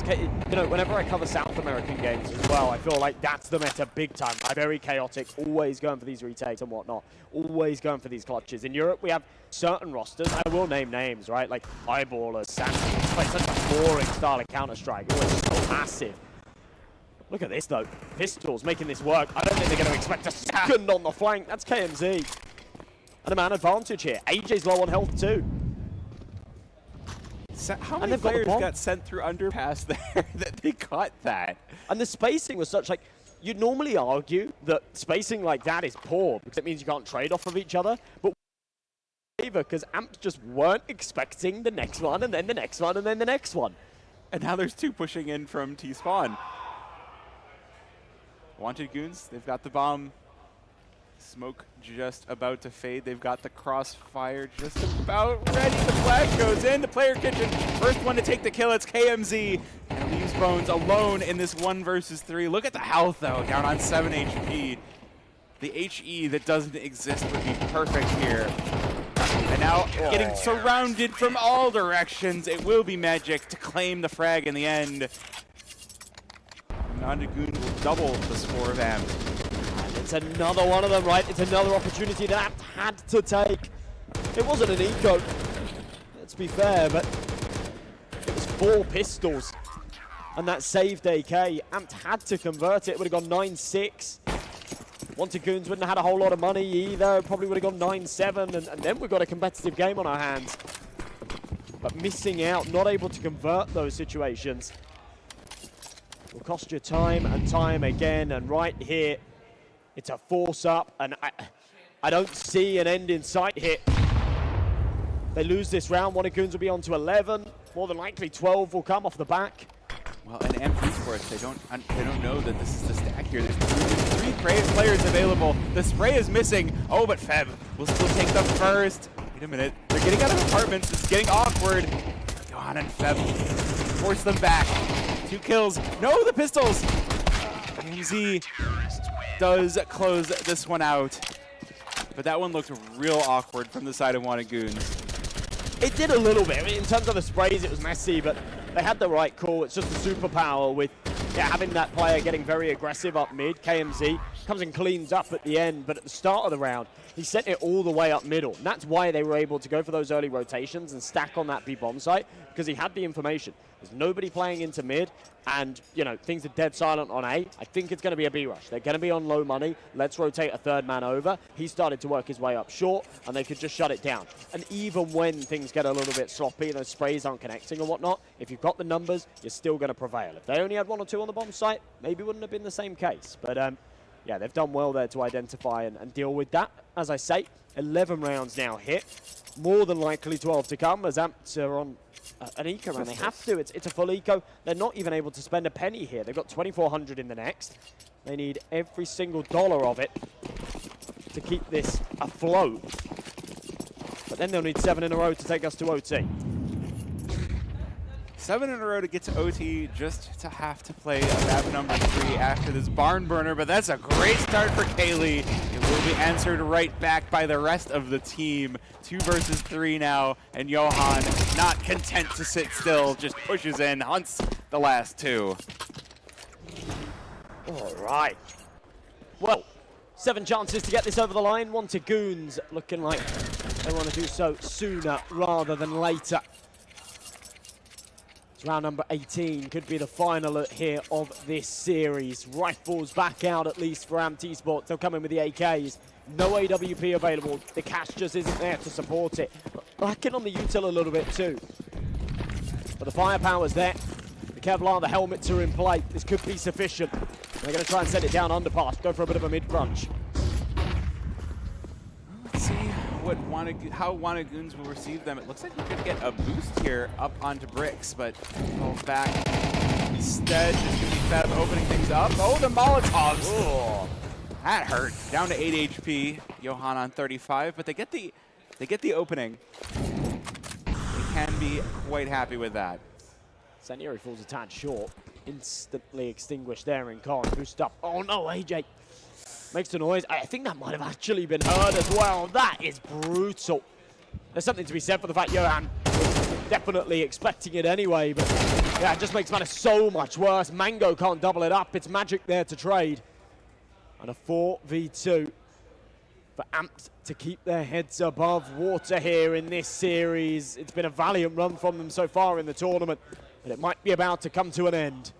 [SPEAKER 9] You know, whenever I cover South American games as well, I feel like that's the meta big time. Very chaotic, always going for these retakes and whatnot, always going for these clutches. In Europe, we have certain rosters, I will name names, right? Like Eyeballers, Sandy. It's like such a boring style of Counter-Strike, always so massive. Look at this, though. Pistols making this work. I don't think they're going to expect a second on the flank. That's KMZ. And a man advantage here. AJ's low on health, too.
[SPEAKER 3] So how many players got sent through underpass there that they caught that?
[SPEAKER 9] And the spacing was such, like, you'd normally argue that spacing like that is poor because it means you can't trade off of each other. But because Amps just weren't expecting the next one and then the next one and then the next one.
[SPEAKER 3] And now there's 2 pushing in from T-Spawn. Wanted Goons, they've got the bomb. Smoke just about to fade. They've got the crossfire just about ready. The flash goes in. The player kitchen, first one to take the kill. It's KMZ. And leaves Bones alone in this 1 versus 3. Look at the health, though, down on 7 HP. The HE that doesn't exist would be perfect here. And now getting surrounded from all directions. It will be Magic to claim the frag in the end. Nandagoon will double the score of Amp.
[SPEAKER 9] It's another one of them, right? It's another opportunity that Ampt had to take. It wasn't an eco, let's be fair, but it was 4 pistols. And that saved AK. Ampt had to convert it. Would have gone 9-6. Wanted Goons wouldn't have had a whole lot of money either. Probably would have gone 9-7. And then we've got a competitive game on our hands. But missing out, not able to convert those situations, will cost you time and time again. And right here, it's a force up, and I don't see an end in sight here. They lose this round, Wanted Goons will be on to 11. More than likely 12 will come off the back.
[SPEAKER 3] Well, and MP Sports, they don't know that this is the stack here. There's 3 players available. The spray is missing. Oh, but Feb will still take the first. Wait a minute. They're getting out of apartments. It's getting awkward. Johan and Feb force them back. 2 kills. No, the pistols. KMZ does close this one out. But that one looked real awkward from the side of Wanted Goons.
[SPEAKER 9] It did a little bit. I mean, in terms of the sprays, it was messy, but they had the right call. It's just a superpower with having that player getting very aggressive up mid. KMZ comes and cleans up at the end, but at the start of the round, he sent it all the way up middle. And that's why they were able to go for those early rotations and stack on that B bomb site, because he had the information. There's nobody playing into mid, and, you know, things are dead silent on A. I think it's going to be a B rush. They're going to be on low money. Let's rotate a third man over. He started to work his way up short, and they could just shut it down. And even when things get a little bit sloppy, those sprays aren't connecting and whatnot, if you've got the numbers, you're still going to prevail. If they only had 1 or 2 on the bomb site, maybe wouldn't have been the same case. But, yeah, they've done well there to identify and deal with that. As I say, 11 rounds now hit. More than likely 12 to come, as Amps are on an eco round. They have to. It's a full eco. They're not even able to spend a penny here. They've got 2,400 in the next. They need every single dollar of it to keep this afloat. But then they'll need 7 in a row to take us to OT.
[SPEAKER 3] 7 in a row to get to OT, just to have to play a map number 3 after this barn burner, but that's a great start for Kaylee. It will be answered right back by the rest of the team. 2 versus 3 now, and Johan, not content to sit still, just pushes in, hunts the last 2.
[SPEAKER 9] All right. Well, 7 chances to get this over the line. 1 to Goons, looking like they want to do so sooner rather than later. Round number 18 could be the final here of this series. Rifles back out at least for Amp Esports. They'll come in with the AKs. No AWP available. The cash just isn't there to support it. Lacking on the util a little bit too. But the firepower's there. The Kevlar, the helmets are in play. This could be sufficient. They're going to try and set it down underpass. Go for a bit of a mid-crunch.
[SPEAKER 3] Let's see how Wanagoons will receive them. It looks like we could get a boost here up onto Bricks, but falls back. Instead, just going to be fed up opening things up. Oh, the Molotovs! Ooh, that hurt. Down to 8 HP. Johan on 35, but they get the opening. They can be quite happy with that.
[SPEAKER 9] Sanieri falls a tad short. Instantly extinguished there in Con. Boost up. Oh no, AJ makes a noise. I think that might have actually been heard as well. That is brutal. There's something to be said for the fact Johan was definitely expecting it anyway, but yeah, it just makes matters so much worse. Mango can't double it up. It's Magic there to trade. And a 4v2 for Amps to keep their heads above water here in this series. It's been a valiant run from them so far in the tournament, but it might be about to come to an end.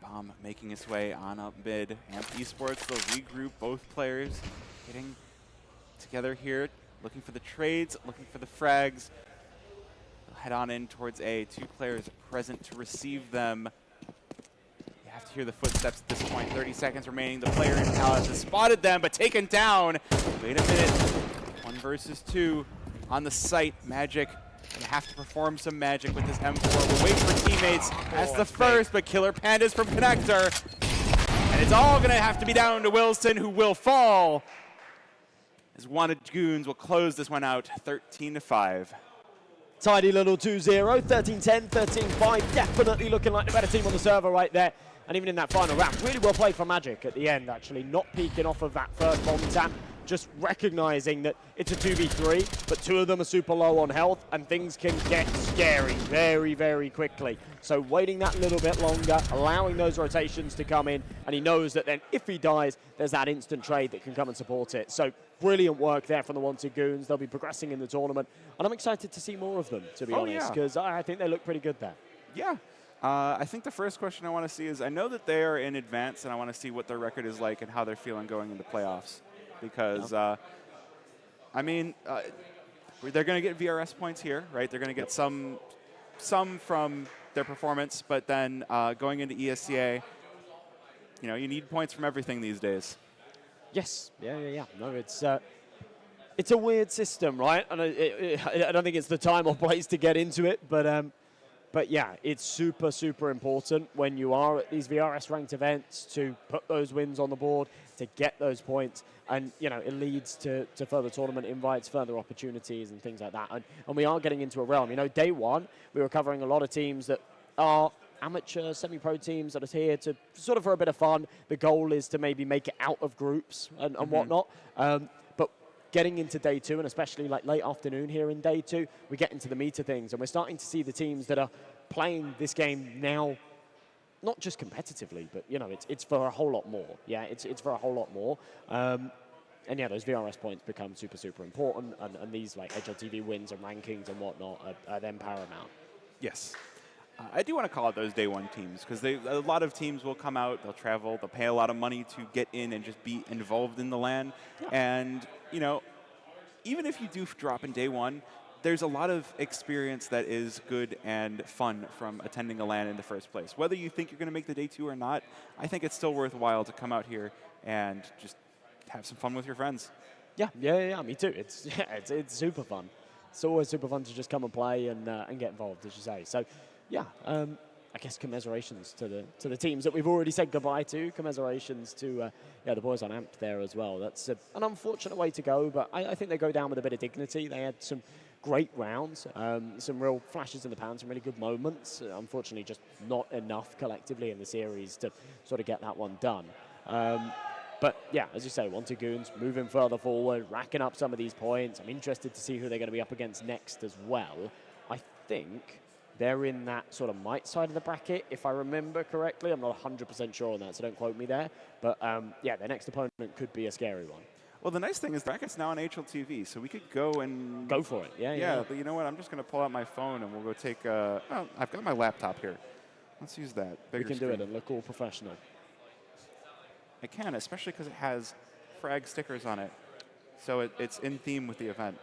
[SPEAKER 3] Bomb making its way on up mid. Amp Esports, they'll regroup both players, getting together here, looking for the trades, looking for the frags. They'll head on in towards A. 2 players present to receive them. You have to hear the footsteps at this point. 30 seconds remaining. The player in Palace has spotted them, but taken down. Wait a minute. 1 versus 2 on the site. Magic. You have to perform some magic with this M4. We'll wait for teammates. That's the first, but Killer Pandas from Connector. And it's all going to have to be down to Wilson, who will fall. As Wanagoons will close this one out 13-5.
[SPEAKER 9] Tidy little 2-0, 13-10, 13-5. Definitely looking like the better team on the server right there. And even in that final round, really well played for Magic at the end, actually. Not peeking off of that first bomb tap. Just recognizing that it's a 2v3, but 2 of them are super low on health, and things can get scary very, very quickly. So waiting that little bit longer, allowing those rotations to come in, and he knows that then if he dies, there's that instant trade that can come and support it. So brilliant work there from the Wanted Goons. They'll be progressing in the tournament, and I'm excited to see more of them, to be honest, because I think they look pretty good there.
[SPEAKER 3] Yeah. I think the first question I want to see is, I know that they are in advance, and I want to see what their record is like and how they're feeling going into playoffs. Because, I mean, they're going to get VRS points here, right? They're going to get some from their performance, but then going into ESCA, you know, you need points from everything these days.
[SPEAKER 9] Yes, yeah. No, it's a weird system, right? And I don't think it's the time or place to get into it, but yeah, it's super, super important when you are at these VRS ranked events to put those wins on the board, to get those points. And, you know, it leads to further tournament invites, further opportunities and things like that. And we are getting into a realm. You know, day one, we were covering a lot of teams that are amateur, semi-pro teams that are here to sort of for a bit of fun. The goal is to maybe make it out of groups and whatnot. But getting into day two, and especially like late afternoon here in day two, we get into the meat of things. And we're starting to see the teams that are playing this game now not just competitively, but it's for a whole lot more. Yeah, it's for a whole lot more. And yeah, those VRS points become super, super important, and these like HLTV wins and rankings and whatnot are then paramount.
[SPEAKER 3] Yes. I do want to call out those day one teams because a lot of teams will come out, they'll travel, they'll pay a lot of money to get in and just be involved in the LAN.
[SPEAKER 9] Yeah.
[SPEAKER 3] And, even if you do drop in day one, there's a lot of experience that is good and fun from attending a LAN in the first place. Whether you think you're going to make the day two or not, I think it's still worthwhile to come out here and just have some fun with your friends.
[SPEAKER 9] Yeah, me too. It's super fun. It's always super fun to just come and play and get involved, as you say. So, yeah, I guess commiserations to the teams that we've already said goodbye to. Commiserations to the boys on AMP there as well. That's an unfortunate way to go, but I think they go down with a bit of dignity. They had some great rounds, some real flashes in the pan, some really good moments. Unfortunately, just not enough collectively in the series to sort of get that one done. But yeah, as you say, Wanted Goons moving further forward, racking up some of these points. I'm interested to see who they're going to be up against next as well. I think they're in that sort of might side of the bracket, if I remember correctly. I'm not 100% sure on that, so don't quote me there. But yeah, their next opponent could be a scary one.
[SPEAKER 3] Well, the nice thing is the bracket's now on HLTV, so we could go and...
[SPEAKER 9] Go for it,
[SPEAKER 3] Yeah, but you know what? I'm just going to pull out my phone and we'll go take... I've got my laptop here. Let's use that.
[SPEAKER 9] We can
[SPEAKER 3] screen.
[SPEAKER 9] do it and look all professional.
[SPEAKER 3] I can, especially because it has Frag stickers on it. So it's in theme with the event.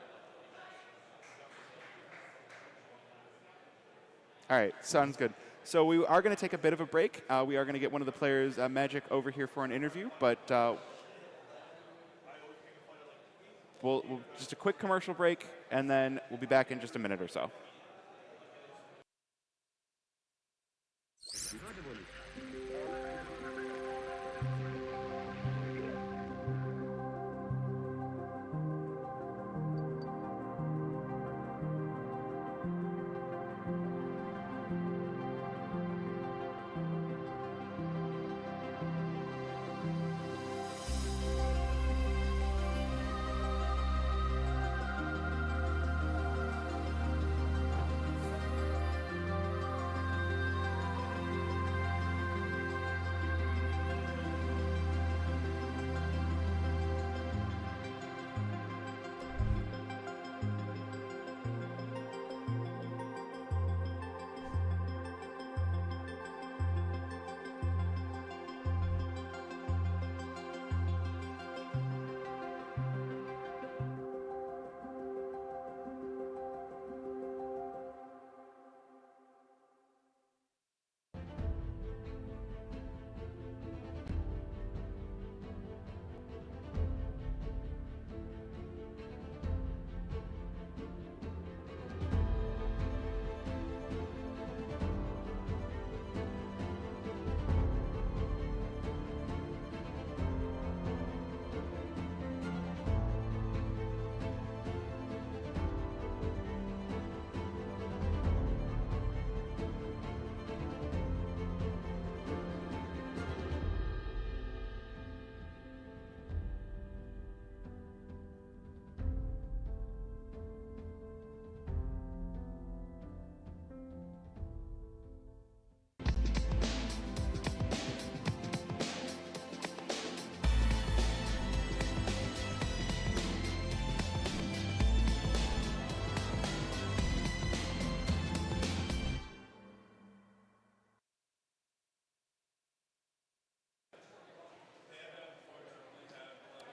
[SPEAKER 3] All right, sounds good. So we are going to take a bit of a break. We are going to get one of the players, Magic, over here for an interview, but we'll just a quick commercial break, and then we'll be back in just a minute or so.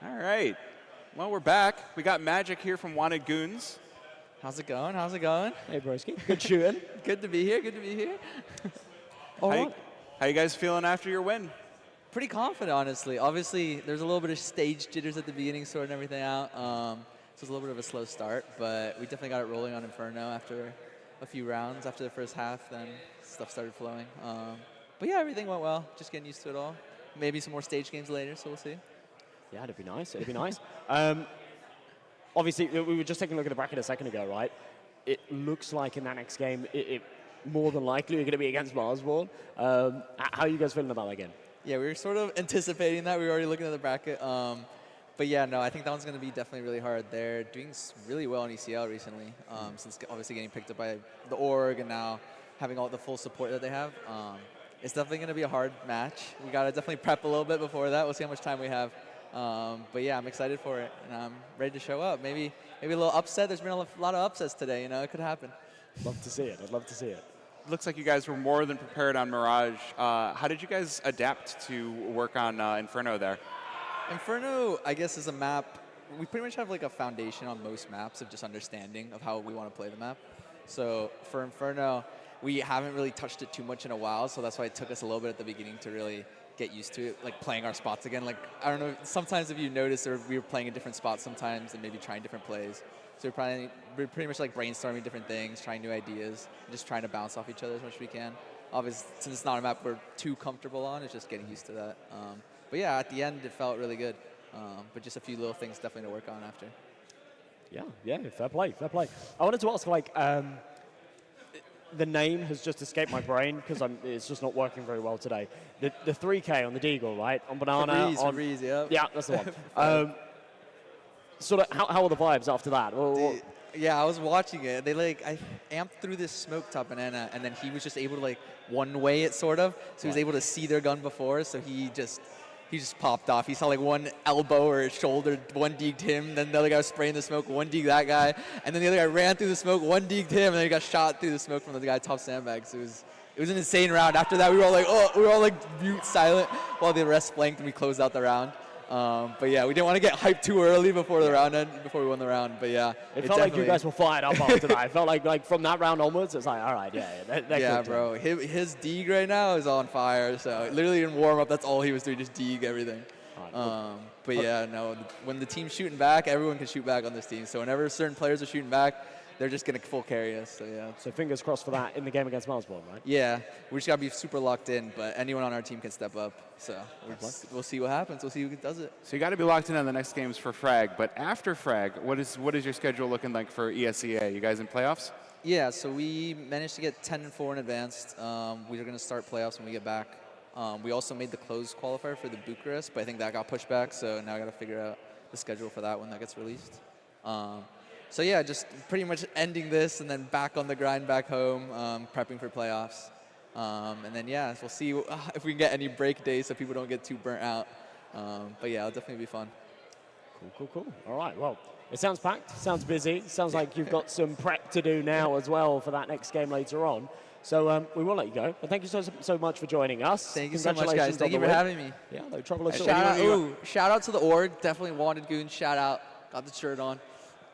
[SPEAKER 3] All right. Well, we're back. We got Magic here from Wanted Goons.
[SPEAKER 11] How's it going? How's it going?
[SPEAKER 9] Hey, broski. Good shooting.
[SPEAKER 11] Good to be here. Good to be here.
[SPEAKER 3] How you guys feeling after your win?
[SPEAKER 11] Pretty confident, honestly. Obviously, there's a little bit of stage jitters at the beginning, sorting everything out. So it was a little bit of a slow start, but we definitely got it rolling on Inferno after a few rounds. After the first half, then stuff started flowing. But yeah, everything went well. Just getting used to it all. Maybe some more stage games later, so we'll see.
[SPEAKER 9] Yeah, it'd be nice. It'd be nice. Obviously, we were just taking a look at the bracket a second ago, right? It looks like in that next game, it more than likely you're going to be against Marsborn. How are you guys feeling about that game?
[SPEAKER 11] Yeah, we were sort of anticipating that. We were already looking at the bracket. But yeah, no, I think that one's going to be definitely really hard. They're doing really well in ECL recently, since obviously getting picked up by the org and now having all the full support that they have. it's definitely going to be a hard match. We got to definitely prep a little bit before that. We'll see how much time we have. But yeah, I'm excited for it, and I'm ready to show up. Maybe a little upset. There's been a lot of upsets today. It could happen.
[SPEAKER 9] Love to see it. I'd love to see it.
[SPEAKER 3] Looks like you guys were more than prepared on Mirage. How did you guys adapt to work on Inferno there?
[SPEAKER 11] Inferno, I guess, is a map. We pretty much have like a foundation on most maps of just understanding of how we want to play the map. So for Inferno, we haven't really touched it too much in a while, so that's why it took us a little bit at the beginning to really get used to it, like playing our spots again. Like, I don't know, sometimes if you notice, we were playing in different spots sometimes and maybe trying different plays. So we're pretty much like brainstorming different things, trying new ideas, and just trying to bounce off each other as much as we can. Obviously, since it's not a map we're too comfortable on, it's just getting used to that. But yeah, at the end, it felt really good. But just a few little things definitely to work on after.
[SPEAKER 9] Yeah, fair play. I wanted to ask, like, the name has just escaped my brain because it's just not working very well today. The 3K on the Deagle, right? On Banana.
[SPEAKER 11] Febreze, yep.
[SPEAKER 9] Yeah, that's the one. Sort of, how are the vibes after that?
[SPEAKER 11] Yeah, I was watching it. They I amped through this smoke top Banana, and then he was just able to one-way it sort of. So he was able to see their gun before, so he just popped off. He saw one elbow or shoulder, one deeged him, then the other guy was spraying the smoke, one deeged that guy, and then the other guy ran through the smoke, one deeged him, and then he got shot through the smoke from the guy top sandbag. So it was an insane round. After that, we were all mute, silent, while the rest flanked and we closed out the round. But yeah, we didn't want to get hyped too early before the round ended, before we won the round. But yeah,
[SPEAKER 9] it felt like you guys were fired up after that. It felt like from that round onwards, it's like, all right,
[SPEAKER 11] yeah, bro. His deeg right now is on fire. So literally in warm up, that's all he was doing, just deeg everything. But yeah, no, when the team's shooting back, everyone can shoot back on this team. So whenever certain players are shooting back, they're just going to full carry us. So yeah.
[SPEAKER 9] So fingers crossed for that in the game against Marsborn, right?
[SPEAKER 11] Yeah, we just got to be super locked in, but anyone on our team can step up. So we'll see what happens. We'll see who does it.
[SPEAKER 3] So you got to be locked in on the next games for Frag. But after Frag, what is your schedule looking like for ESEA? You guys in playoffs?
[SPEAKER 11] Yeah, so we managed to get 10-4 in advance. We are going to start playoffs when we get back. We also made the closed qualifier for the Bucharest, but I think that got pushed back, so now I got to figure out the schedule for that when that gets released. So yeah, just pretty much ending this and then back on the grind back home, prepping for playoffs. And then yeah, we'll see if we can get any break days so people don't get too burnt out. But yeah, it'll definitely be fun.
[SPEAKER 9] Cool. All right, well, it sounds packed, sounds busy, sounds like you've got some prep to do now as well for that next game later on. So we will let you go. But thank you so much for joining us.
[SPEAKER 11] Thank you so much, guys. Thank you for having me.
[SPEAKER 9] Yeah, no trouble at all.
[SPEAKER 11] Shout out to the org. Definitely wanted goons. Shout out. Got the shirt on.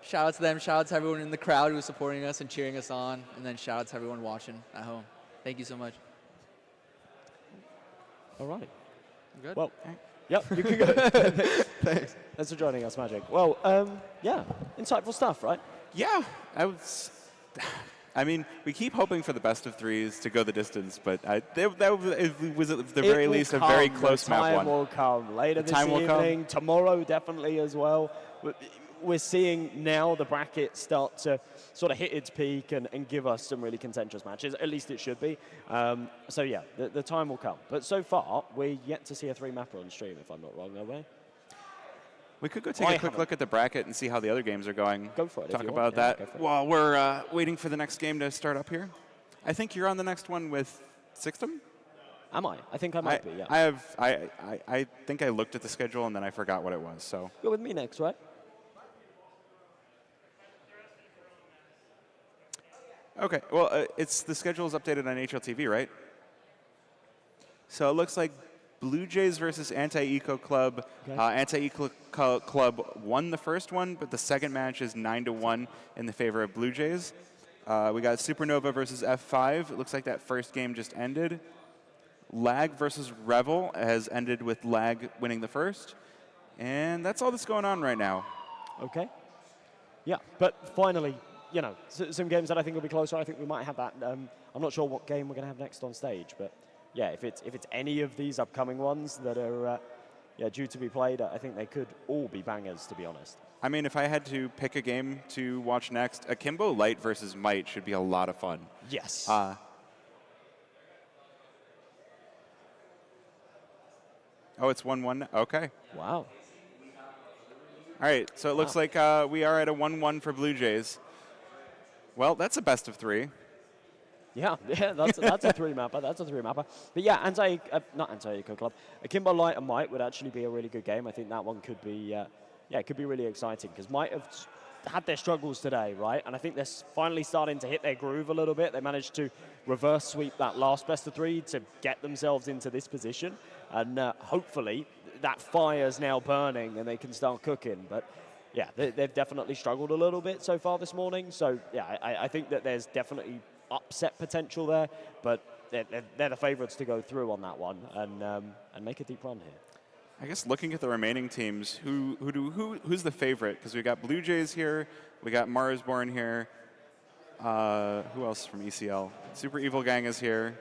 [SPEAKER 11] Shout out to them. Shout out to everyone in the crowd who was supporting us and cheering us on. And then shout out to everyone watching at home. Thank you so much.
[SPEAKER 9] All right.
[SPEAKER 11] Good?
[SPEAKER 9] Well, yep, you can go. Thanks. Thanks for joining us, Magic. Well, yeah, insightful stuff, right?
[SPEAKER 3] Yeah, I mean, we keep hoping for the best of threes to go the distance, but that was at the very least a very close map one.
[SPEAKER 9] The time will come later this evening, tomorrow definitely as well. We're seeing now the bracket start to sort of hit its peak and give us some really contentious matches. At least it should be. So yeah, the time will come. But so far, we're yet to see a three-mapper on stream, if I'm not wrong, are we?
[SPEAKER 3] We could go take a quick look at the bracket and see how the other games are going.
[SPEAKER 9] Go for it.
[SPEAKER 3] Talk about that while we're waiting for the next game to start up here. I think you're on the next one with Sixtum?
[SPEAKER 9] Am I? I think I might be, yeah.
[SPEAKER 3] I think I looked at the schedule and then I forgot what it was. So
[SPEAKER 9] go with me next, right?
[SPEAKER 3] Okay, well, it's the schedule is updated on HLTV, right? So it looks like Blue Jays versus Anti-Eco Club. Okay. Anti-Eco Club won the first one, but the second match is 9-1 in the favor of Blue Jays. We got Supernova versus F5. It looks like that first game just ended. Lag versus Revel has ended with Lag winning the first. And that's all that's going on right now.
[SPEAKER 9] Okay. Yeah, but finally, you know, some games that I think will be closer. I think we might have that. I'm not sure what game we're going to have next on stage, but yeah, if it's any of these upcoming ones that are due to be played, I think they could all be bangers, to be honest.
[SPEAKER 3] I mean, if I had to pick a game to watch next, Akimbo Light versus Might should be a lot of fun.
[SPEAKER 9] Yes.
[SPEAKER 3] Oh, it's 1-1. Okay.
[SPEAKER 9] Wow.
[SPEAKER 3] All right, so it looks like we are at a 1-1 for Blue Jays. Well, that's a best of three.
[SPEAKER 9] Yeah, that's a three mapper. That's a three mapper. But yeah, not anti-eco club. Akimbo Light and Might would actually be a really good game. I think that one could be, it could be really exciting because Might have had their struggles today, right? And I think they're finally starting to hit their groove a little bit. They managed to reverse sweep that last best of three to get themselves into this position, and hopefully that fire's now burning and they can start cooking. But yeah, they've definitely struggled a little bit so far this morning. So yeah, I think that there's definitely upset potential there, but they're the favorites to go through on that one and make a deep run here.
[SPEAKER 3] I guess looking at the remaining teams, who's the favorite? Because we got Blue Jays here, we got Marsborn here. Who else from ECL? Super Evil Gang is here.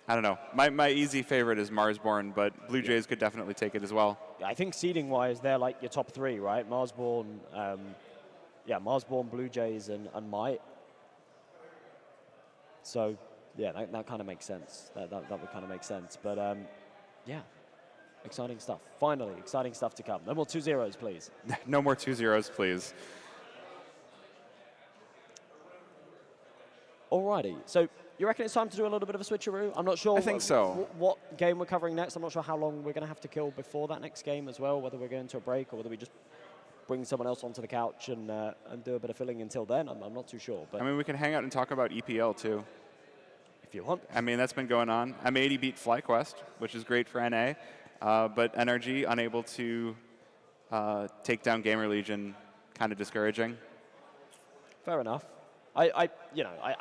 [SPEAKER 3] I don't know. My easy favorite is Marsborn, but Blue Jays could definitely take it as well.
[SPEAKER 9] I think seeding-wise, they're like your top three, right? Marsborn, Blue Jays, and Might. So, yeah, that kind of makes sense. That would kind of make sense. But, yeah, exciting stuff. Finally, exciting stuff to come. No more 2-0s, please.
[SPEAKER 3] No more 2-0s, please.
[SPEAKER 9] Alrighty. So, you reckon it's time to do a little bit of a switcheroo? I'm not sure.
[SPEAKER 3] I think so.
[SPEAKER 9] What game we're covering next. I'm not sure how long we're going to have to kill before that next game as well, whether we're going to a break or whether we just bring someone else onto the couch and do a bit of filling until then. I'm not too sure. But
[SPEAKER 3] I mean, we can hang out and talk about EPL, too.
[SPEAKER 9] If you want.
[SPEAKER 3] I mean, that's been going on. M80 beat FlyQuest, which is great for NA, but NRG unable to take down Gamer Legion, kind of discouraging.
[SPEAKER 9] Fair enough. I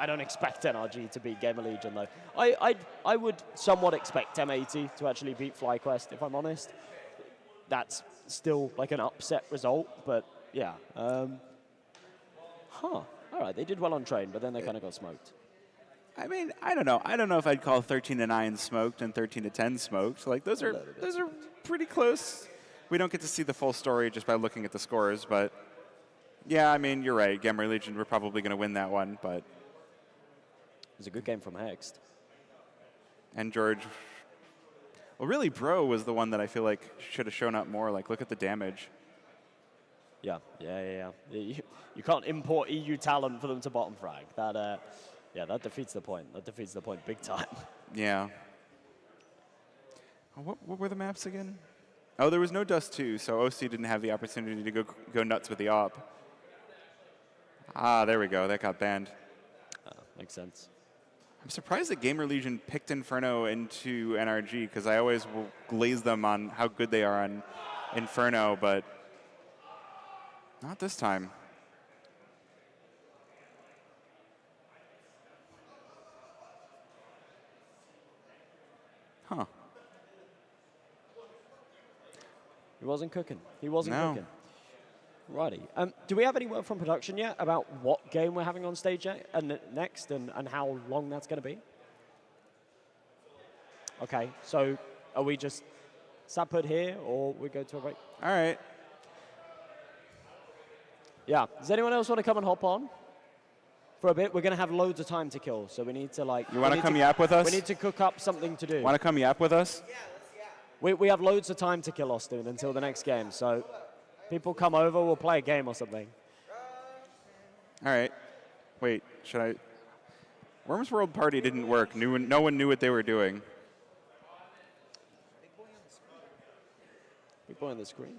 [SPEAKER 9] don't expect NRG to beat Gamer Legion, though. I would somewhat expect M80 to actually beat FlyQuest, if I'm honest. That's still like an upset result, but yeah. All right, they did well on train, but then they kind of got smoked.
[SPEAKER 3] I mean, I don't know. I don't know if I'd call 13-9 smoked and 13-10 smoked. Like those are pretty close. We don't get to see the full story just by looking at the scores, but yeah, I mean, you're right. Gamer Legion, we're probably going to win that one, but
[SPEAKER 9] It was a good game from Hext.
[SPEAKER 3] And George, well, really, Bro was the one that I feel like should have shown up more. Like, look at the damage.
[SPEAKER 9] Yeah. You can't import EU talent for them to bottom frag. That defeats the point. That defeats the point big time.
[SPEAKER 3] Yeah. What were the maps again? Oh, there was no Dust 2, so OC didn't have the opportunity to go nuts with the op. Ah, there we go. That got banned.
[SPEAKER 9] Makes sense.
[SPEAKER 3] I'm surprised that Gamer Legion picked Inferno into NRG because I always will glaze them on how good they are on Inferno, but not this time. Huh.
[SPEAKER 9] He wasn't cooking. He wasn't
[SPEAKER 3] No.
[SPEAKER 9] cooking. Righty. Do we have any word from production yet about what game we're having on stage next and how long that's going to be? Okay, so are we just sat put here or we go to a break?
[SPEAKER 3] All right.
[SPEAKER 9] Yeah. Does anyone else want to come and hop on for a bit? We're going to have loads of time to kill, so we need to like...
[SPEAKER 3] You want to come yap with us?
[SPEAKER 9] We need to cook up something to do.
[SPEAKER 3] Want to come yap with us?
[SPEAKER 9] We have loads of time to kill, Austin, until the next game, so people come over, we'll play a game or something.
[SPEAKER 3] All right. Wait, should I... Worms World Party didn't work. No one knew what they were doing.
[SPEAKER 9] Big boy on the screen.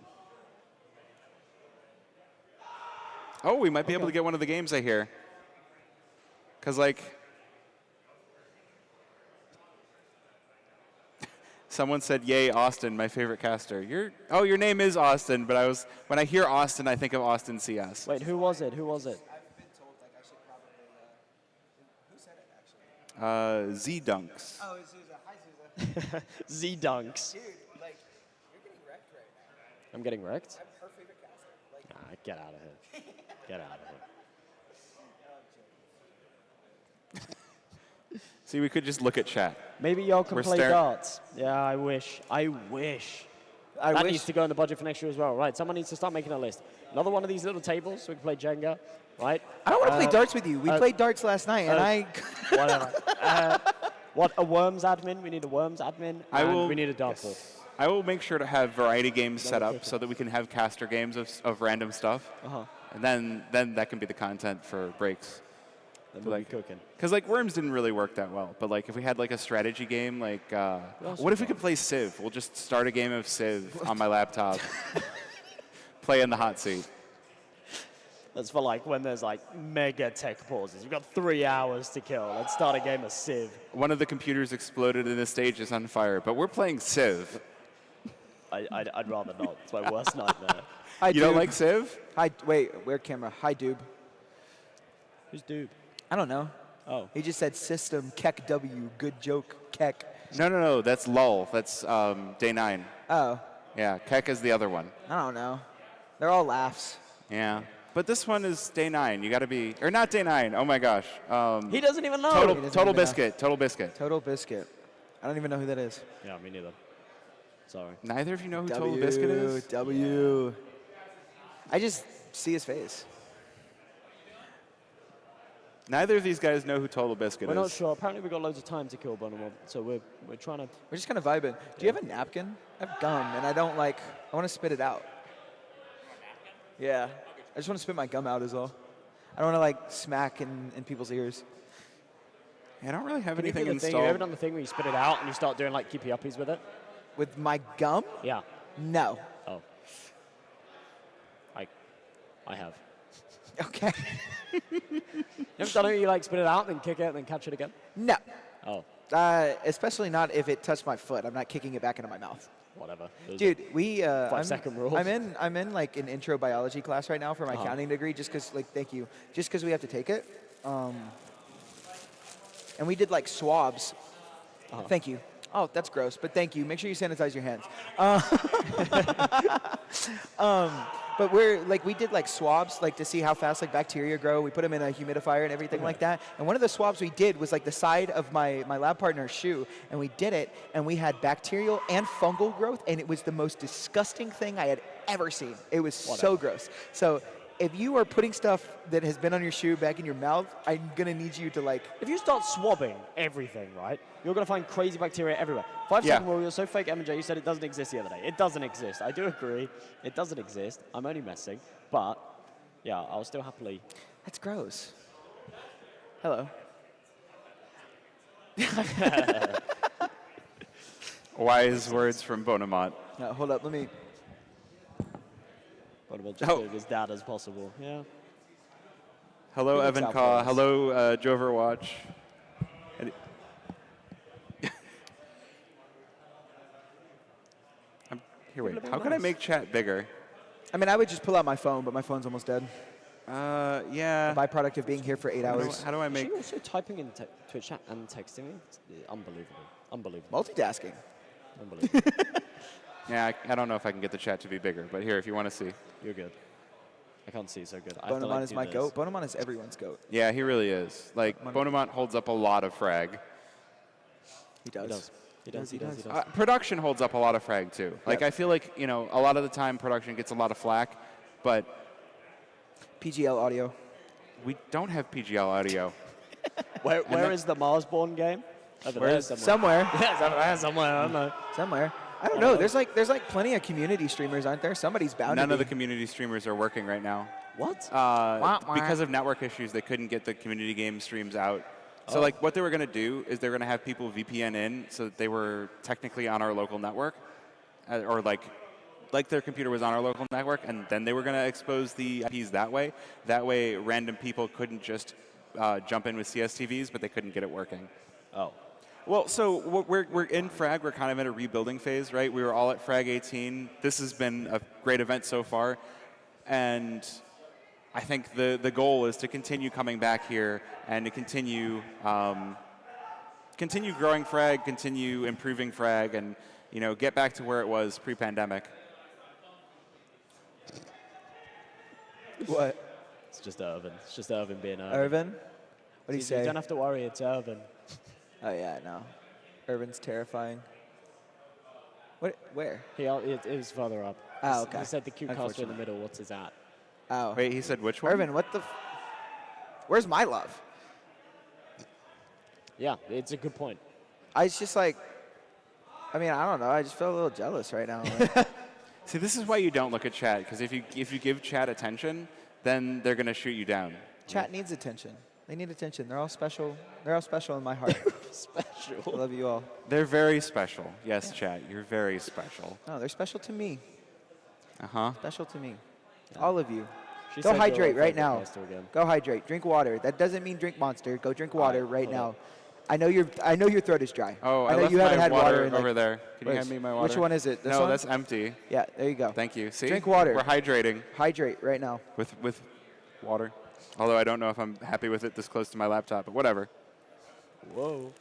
[SPEAKER 3] Oh, we might be able to get one of the games, I hear. Because, like... Someone said, "Yay, Austin, my favorite caster." Your name is Austin, but when I hear Austin, I think of Austin CS.
[SPEAKER 9] Wait, who was it? Who was it?
[SPEAKER 7] I've been told like I should probably. Who said it actually?
[SPEAKER 3] Z Dunks.
[SPEAKER 7] Oh, it's Zuza. Hi, Zuza.
[SPEAKER 9] Z Dunks.
[SPEAKER 7] Dude, like you're getting wrecked right now.
[SPEAKER 9] I'm getting wrecked?
[SPEAKER 7] I'm her favorite caster. Like,
[SPEAKER 9] Nah, get out of here. Get out of here.
[SPEAKER 3] See, we could just look at chat.
[SPEAKER 9] Maybe y'all can
[SPEAKER 3] We're
[SPEAKER 9] play
[SPEAKER 3] staring-
[SPEAKER 9] darts. Yeah, I wish. That needs to go in the budget for next year as well. Right, someone needs to start making a list. Another one of these little tables so we can play Jenga, right?
[SPEAKER 12] I don't want to play darts with you. We played darts last night, and I...
[SPEAKER 9] Whatever. What, a Worms admin? We need a Worms admin, and we need a dartboard.
[SPEAKER 3] Yes. I will make sure to have variety games set up so that we can have caster games of random stuff.
[SPEAKER 9] Uh-huh.
[SPEAKER 3] And then that can be the content for breaks.
[SPEAKER 9] then we'll be cooking.
[SPEAKER 3] Because like Worms didn't really work that well, but like if we had like a strategy game, like what if we could play Civ? We'll just start a game of Civ on my laptop, play in the hot seat.
[SPEAKER 9] That's for like when there's like mega tech pauses. We've got 3 hours to kill. Let's start a game of Civ.
[SPEAKER 3] One of the computers exploded and the stage is on fire, but we're playing Civ.
[SPEAKER 9] I'd rather not. It's my worst nightmare.
[SPEAKER 12] Hi,
[SPEAKER 3] You don't
[SPEAKER 12] Doob.
[SPEAKER 3] like Civ?
[SPEAKER 12] Hi, wait, where camera? Hi, Doob.
[SPEAKER 9] Who's dude?
[SPEAKER 12] I don't know.
[SPEAKER 9] Oh.
[SPEAKER 12] He just said system, Keck W, good joke, Keck.
[SPEAKER 3] No, that's LUL. That's day 9.
[SPEAKER 12] Oh,
[SPEAKER 3] Yeah, Keck is the other one.
[SPEAKER 12] I don't know. They're all laughs.
[SPEAKER 3] Yeah. But this one is day 9. You got to be, or not day 9. Oh my gosh.
[SPEAKER 9] He doesn't even know.
[SPEAKER 12] He doesn't
[SPEAKER 3] Total
[SPEAKER 12] even know.
[SPEAKER 3] Biscuit. Total Biscuit.
[SPEAKER 12] Total Biscuit. I don't even know who that is.
[SPEAKER 9] Yeah, me neither. Sorry.
[SPEAKER 3] Neither of you know who Total Biscuit is?
[SPEAKER 12] W. I just see his face.
[SPEAKER 3] Neither of these guys know who Total Biscuit
[SPEAKER 9] We're
[SPEAKER 3] is.
[SPEAKER 9] not sure. Apparently we've got loads of time to kill Bonomo, so we're trying to...
[SPEAKER 12] We're just kind of vibing. Do you have a napkin? I have gum, and I don't like, I want to spit it out. Yeah. I just want to spit my gum out is all. I don't want to like smack in people's ears.
[SPEAKER 3] I don't really have
[SPEAKER 9] Can you do
[SPEAKER 3] anything
[SPEAKER 9] the thing? Have you ever
[SPEAKER 3] installed.
[SPEAKER 9] done the thing where you spit it out and you start doing like keepy uppies with it?
[SPEAKER 12] With my gum?
[SPEAKER 9] Yeah.
[SPEAKER 12] No.
[SPEAKER 9] Oh. I have.
[SPEAKER 12] Okay.
[SPEAKER 9] You ever done it where you like spit it out, then kick it, then catch it again?
[SPEAKER 12] No.
[SPEAKER 9] Oh,
[SPEAKER 12] Especially not if it touched my foot. I'm not kicking it back into my mouth.
[SPEAKER 9] whatever.
[SPEAKER 12] Dude, we
[SPEAKER 9] 5-second rule.
[SPEAKER 12] I'm in like an intro biology class right now for my accounting degree, just because just because we have to take it. And we did like swabs. Thank you. Oh, that's gross, but thank you. Make sure you sanitize your hands. But we did like swabs, like to see how fast like bacteria grow. We put them in a humidifier and everything like that. And one of the swabs we did was like the side of my lab partner's shoe, and we did it, and we had bacterial and fungal growth, and it was the most disgusting thing I had ever seen. It was so gross. So if you are putting stuff that has been on your shoe back in your mouth, I'm gonna need you to like.
[SPEAKER 9] If you start swabbing everything, right, you're going to find crazy bacteria everywhere. 5-second rule, you're so fake, M&J, you said it doesn't exist the other day. It doesn't exist. I do agree. It doesn't exist. I'm only messing. But, yeah, I'll still happily...
[SPEAKER 12] That's gross. Hello.
[SPEAKER 3] Wise words from Bonamont.
[SPEAKER 12] No, hold up. Let me.
[SPEAKER 9] What about just being as dad as possible? Yeah.
[SPEAKER 3] Hello,
[SPEAKER 9] He looks
[SPEAKER 3] Evan
[SPEAKER 9] out
[SPEAKER 3] Kaw.
[SPEAKER 9] for us.
[SPEAKER 3] Hello, Joverwatch. Here, wait. How can I make chat bigger?
[SPEAKER 12] I mean, I would just pull out my phone, but my phone's almost dead.
[SPEAKER 3] Yeah.
[SPEAKER 12] The byproduct of being here for 8 hours.
[SPEAKER 3] How do I make?
[SPEAKER 9] She also typing in Twitch chat and texting me. It's unbelievable. Unbelievable.
[SPEAKER 12] Multitasking.
[SPEAKER 9] Unbelievable.
[SPEAKER 3] Yeah, I don't know if I can get the chat to be bigger, but here, if you want to see.
[SPEAKER 9] You're good. I can't see so good. I have to,
[SPEAKER 12] Bonamont
[SPEAKER 9] like,
[SPEAKER 12] is
[SPEAKER 9] do
[SPEAKER 12] my
[SPEAKER 9] this.
[SPEAKER 12] goat. Bonamont is everyone's goat.
[SPEAKER 3] Yeah, he really is. Like, Bonamont holds up a lot of frag.
[SPEAKER 12] He does.
[SPEAKER 9] He does. He does. He does. He does.
[SPEAKER 3] Production holds up a lot of frag, too. Like, I feel like, a lot of the time production gets a lot of flack, but
[SPEAKER 12] PGL audio.
[SPEAKER 3] we don't have PGL audio.
[SPEAKER 9] Where is the Marsborn game? Over there
[SPEAKER 12] Somewhere.
[SPEAKER 9] Yeah, somewhere. I don't know.
[SPEAKER 12] Somewhere. I don't know. There's like plenty of community streamers, aren't there? Somebody's bound
[SPEAKER 3] None
[SPEAKER 12] to
[SPEAKER 3] of
[SPEAKER 12] be.
[SPEAKER 3] the community streamers are working right now.
[SPEAKER 9] What?
[SPEAKER 3] Because of network issues, they couldn't get the community game streams out. So, like, what they were going to do is they were going to have people VPN in so that they were technically on our local network, or like their computer was on our local network, and then they were going to expose the IPs that way. That way, random people couldn't just jump in with CSTVs, but they couldn't get it working.
[SPEAKER 9] Oh.
[SPEAKER 3] Well, so we're in Frag. We're kind of in a rebuilding phase, right? We were all at Frag 18. This has been a great event so far, and I think the goal is to continue coming back here and to continue growing Frag, continue improving Frag, and get back to where it was pre-pandemic.
[SPEAKER 12] What?
[SPEAKER 9] It's just Irvin. It's just Irvin being Irvin.
[SPEAKER 12] Irvin? What do you
[SPEAKER 9] You
[SPEAKER 12] say?
[SPEAKER 9] don't have to worry. It's Irvin.
[SPEAKER 12] Oh yeah, no. Irvin's terrifying. What? Where?
[SPEAKER 9] It was further up.
[SPEAKER 12] Oh, okay.
[SPEAKER 9] He said the cute caster in the
[SPEAKER 12] Unfortunate.
[SPEAKER 9] middle. What's his at?
[SPEAKER 12] Oh.
[SPEAKER 3] Wait, he said which one?
[SPEAKER 12] Irvin, what the? Where's my love?
[SPEAKER 9] Yeah, it's a good point.
[SPEAKER 12] It's just like, I mean, I don't know. I just feel a little jealous right now.
[SPEAKER 3] See, this is why you don't look at chat, because if you give chat attention, then they're going to shoot you down.
[SPEAKER 12] Chat needs attention. They need attention. They're all special. They're all special in my heart.
[SPEAKER 9] Special.
[SPEAKER 12] I love you all.
[SPEAKER 3] They're very special. Yes, chat. You're very special.
[SPEAKER 12] No, they're special to me.
[SPEAKER 3] Uh-huh.
[SPEAKER 12] Special to me. All of you.
[SPEAKER 9] She
[SPEAKER 12] Go
[SPEAKER 9] said
[SPEAKER 12] hydrate
[SPEAKER 9] you're
[SPEAKER 12] right
[SPEAKER 9] favorite
[SPEAKER 12] now.
[SPEAKER 9] caster again.
[SPEAKER 12] Go hydrate. Drink water. That doesn't mean drink Monster. Go drink water
[SPEAKER 9] Alright,
[SPEAKER 12] right
[SPEAKER 9] hold
[SPEAKER 12] now.
[SPEAKER 9] on.
[SPEAKER 12] I know your throat is dry.
[SPEAKER 3] Oh,
[SPEAKER 12] I
[SPEAKER 3] I
[SPEAKER 12] know
[SPEAKER 3] left
[SPEAKER 12] you haven't
[SPEAKER 3] my
[SPEAKER 12] had
[SPEAKER 3] water
[SPEAKER 12] in,
[SPEAKER 3] over
[SPEAKER 12] like,
[SPEAKER 3] there. Can you
[SPEAKER 12] wait,
[SPEAKER 3] hand me my water?
[SPEAKER 12] Which one is it? This
[SPEAKER 3] No,
[SPEAKER 12] one?
[SPEAKER 3] that's empty.
[SPEAKER 12] Yeah, there you go.
[SPEAKER 3] Thank you. See?
[SPEAKER 12] Drink water.
[SPEAKER 3] We're hydrating
[SPEAKER 12] Hydrate right now.
[SPEAKER 3] with water. Although I don't know if I'm happy with it this close to my laptop, but whatever.
[SPEAKER 9] Whoa.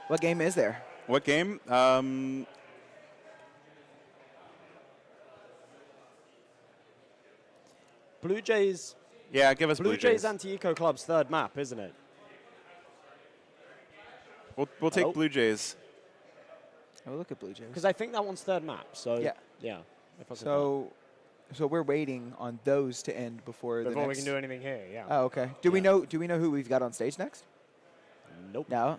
[SPEAKER 12] What game is there?
[SPEAKER 3] What game?
[SPEAKER 9] Blue Jays.
[SPEAKER 3] Yeah, give us
[SPEAKER 9] Blue Jays Anti-Eco Club's third map, isn't it?
[SPEAKER 3] We'll take
[SPEAKER 9] Hello?
[SPEAKER 3] Blue Jays.
[SPEAKER 12] Oh, look at Blue Jays.
[SPEAKER 9] Because I think that one's third map. So
[SPEAKER 12] Yeah.
[SPEAKER 9] yeah. If I could
[SPEAKER 12] So we're waiting on those to end before the
[SPEAKER 9] before we
[SPEAKER 12] next.
[SPEAKER 9] can do anything here, yeah.
[SPEAKER 12] Oh, okay. Do we know who we've got on stage next?
[SPEAKER 9] Nope.
[SPEAKER 12] No.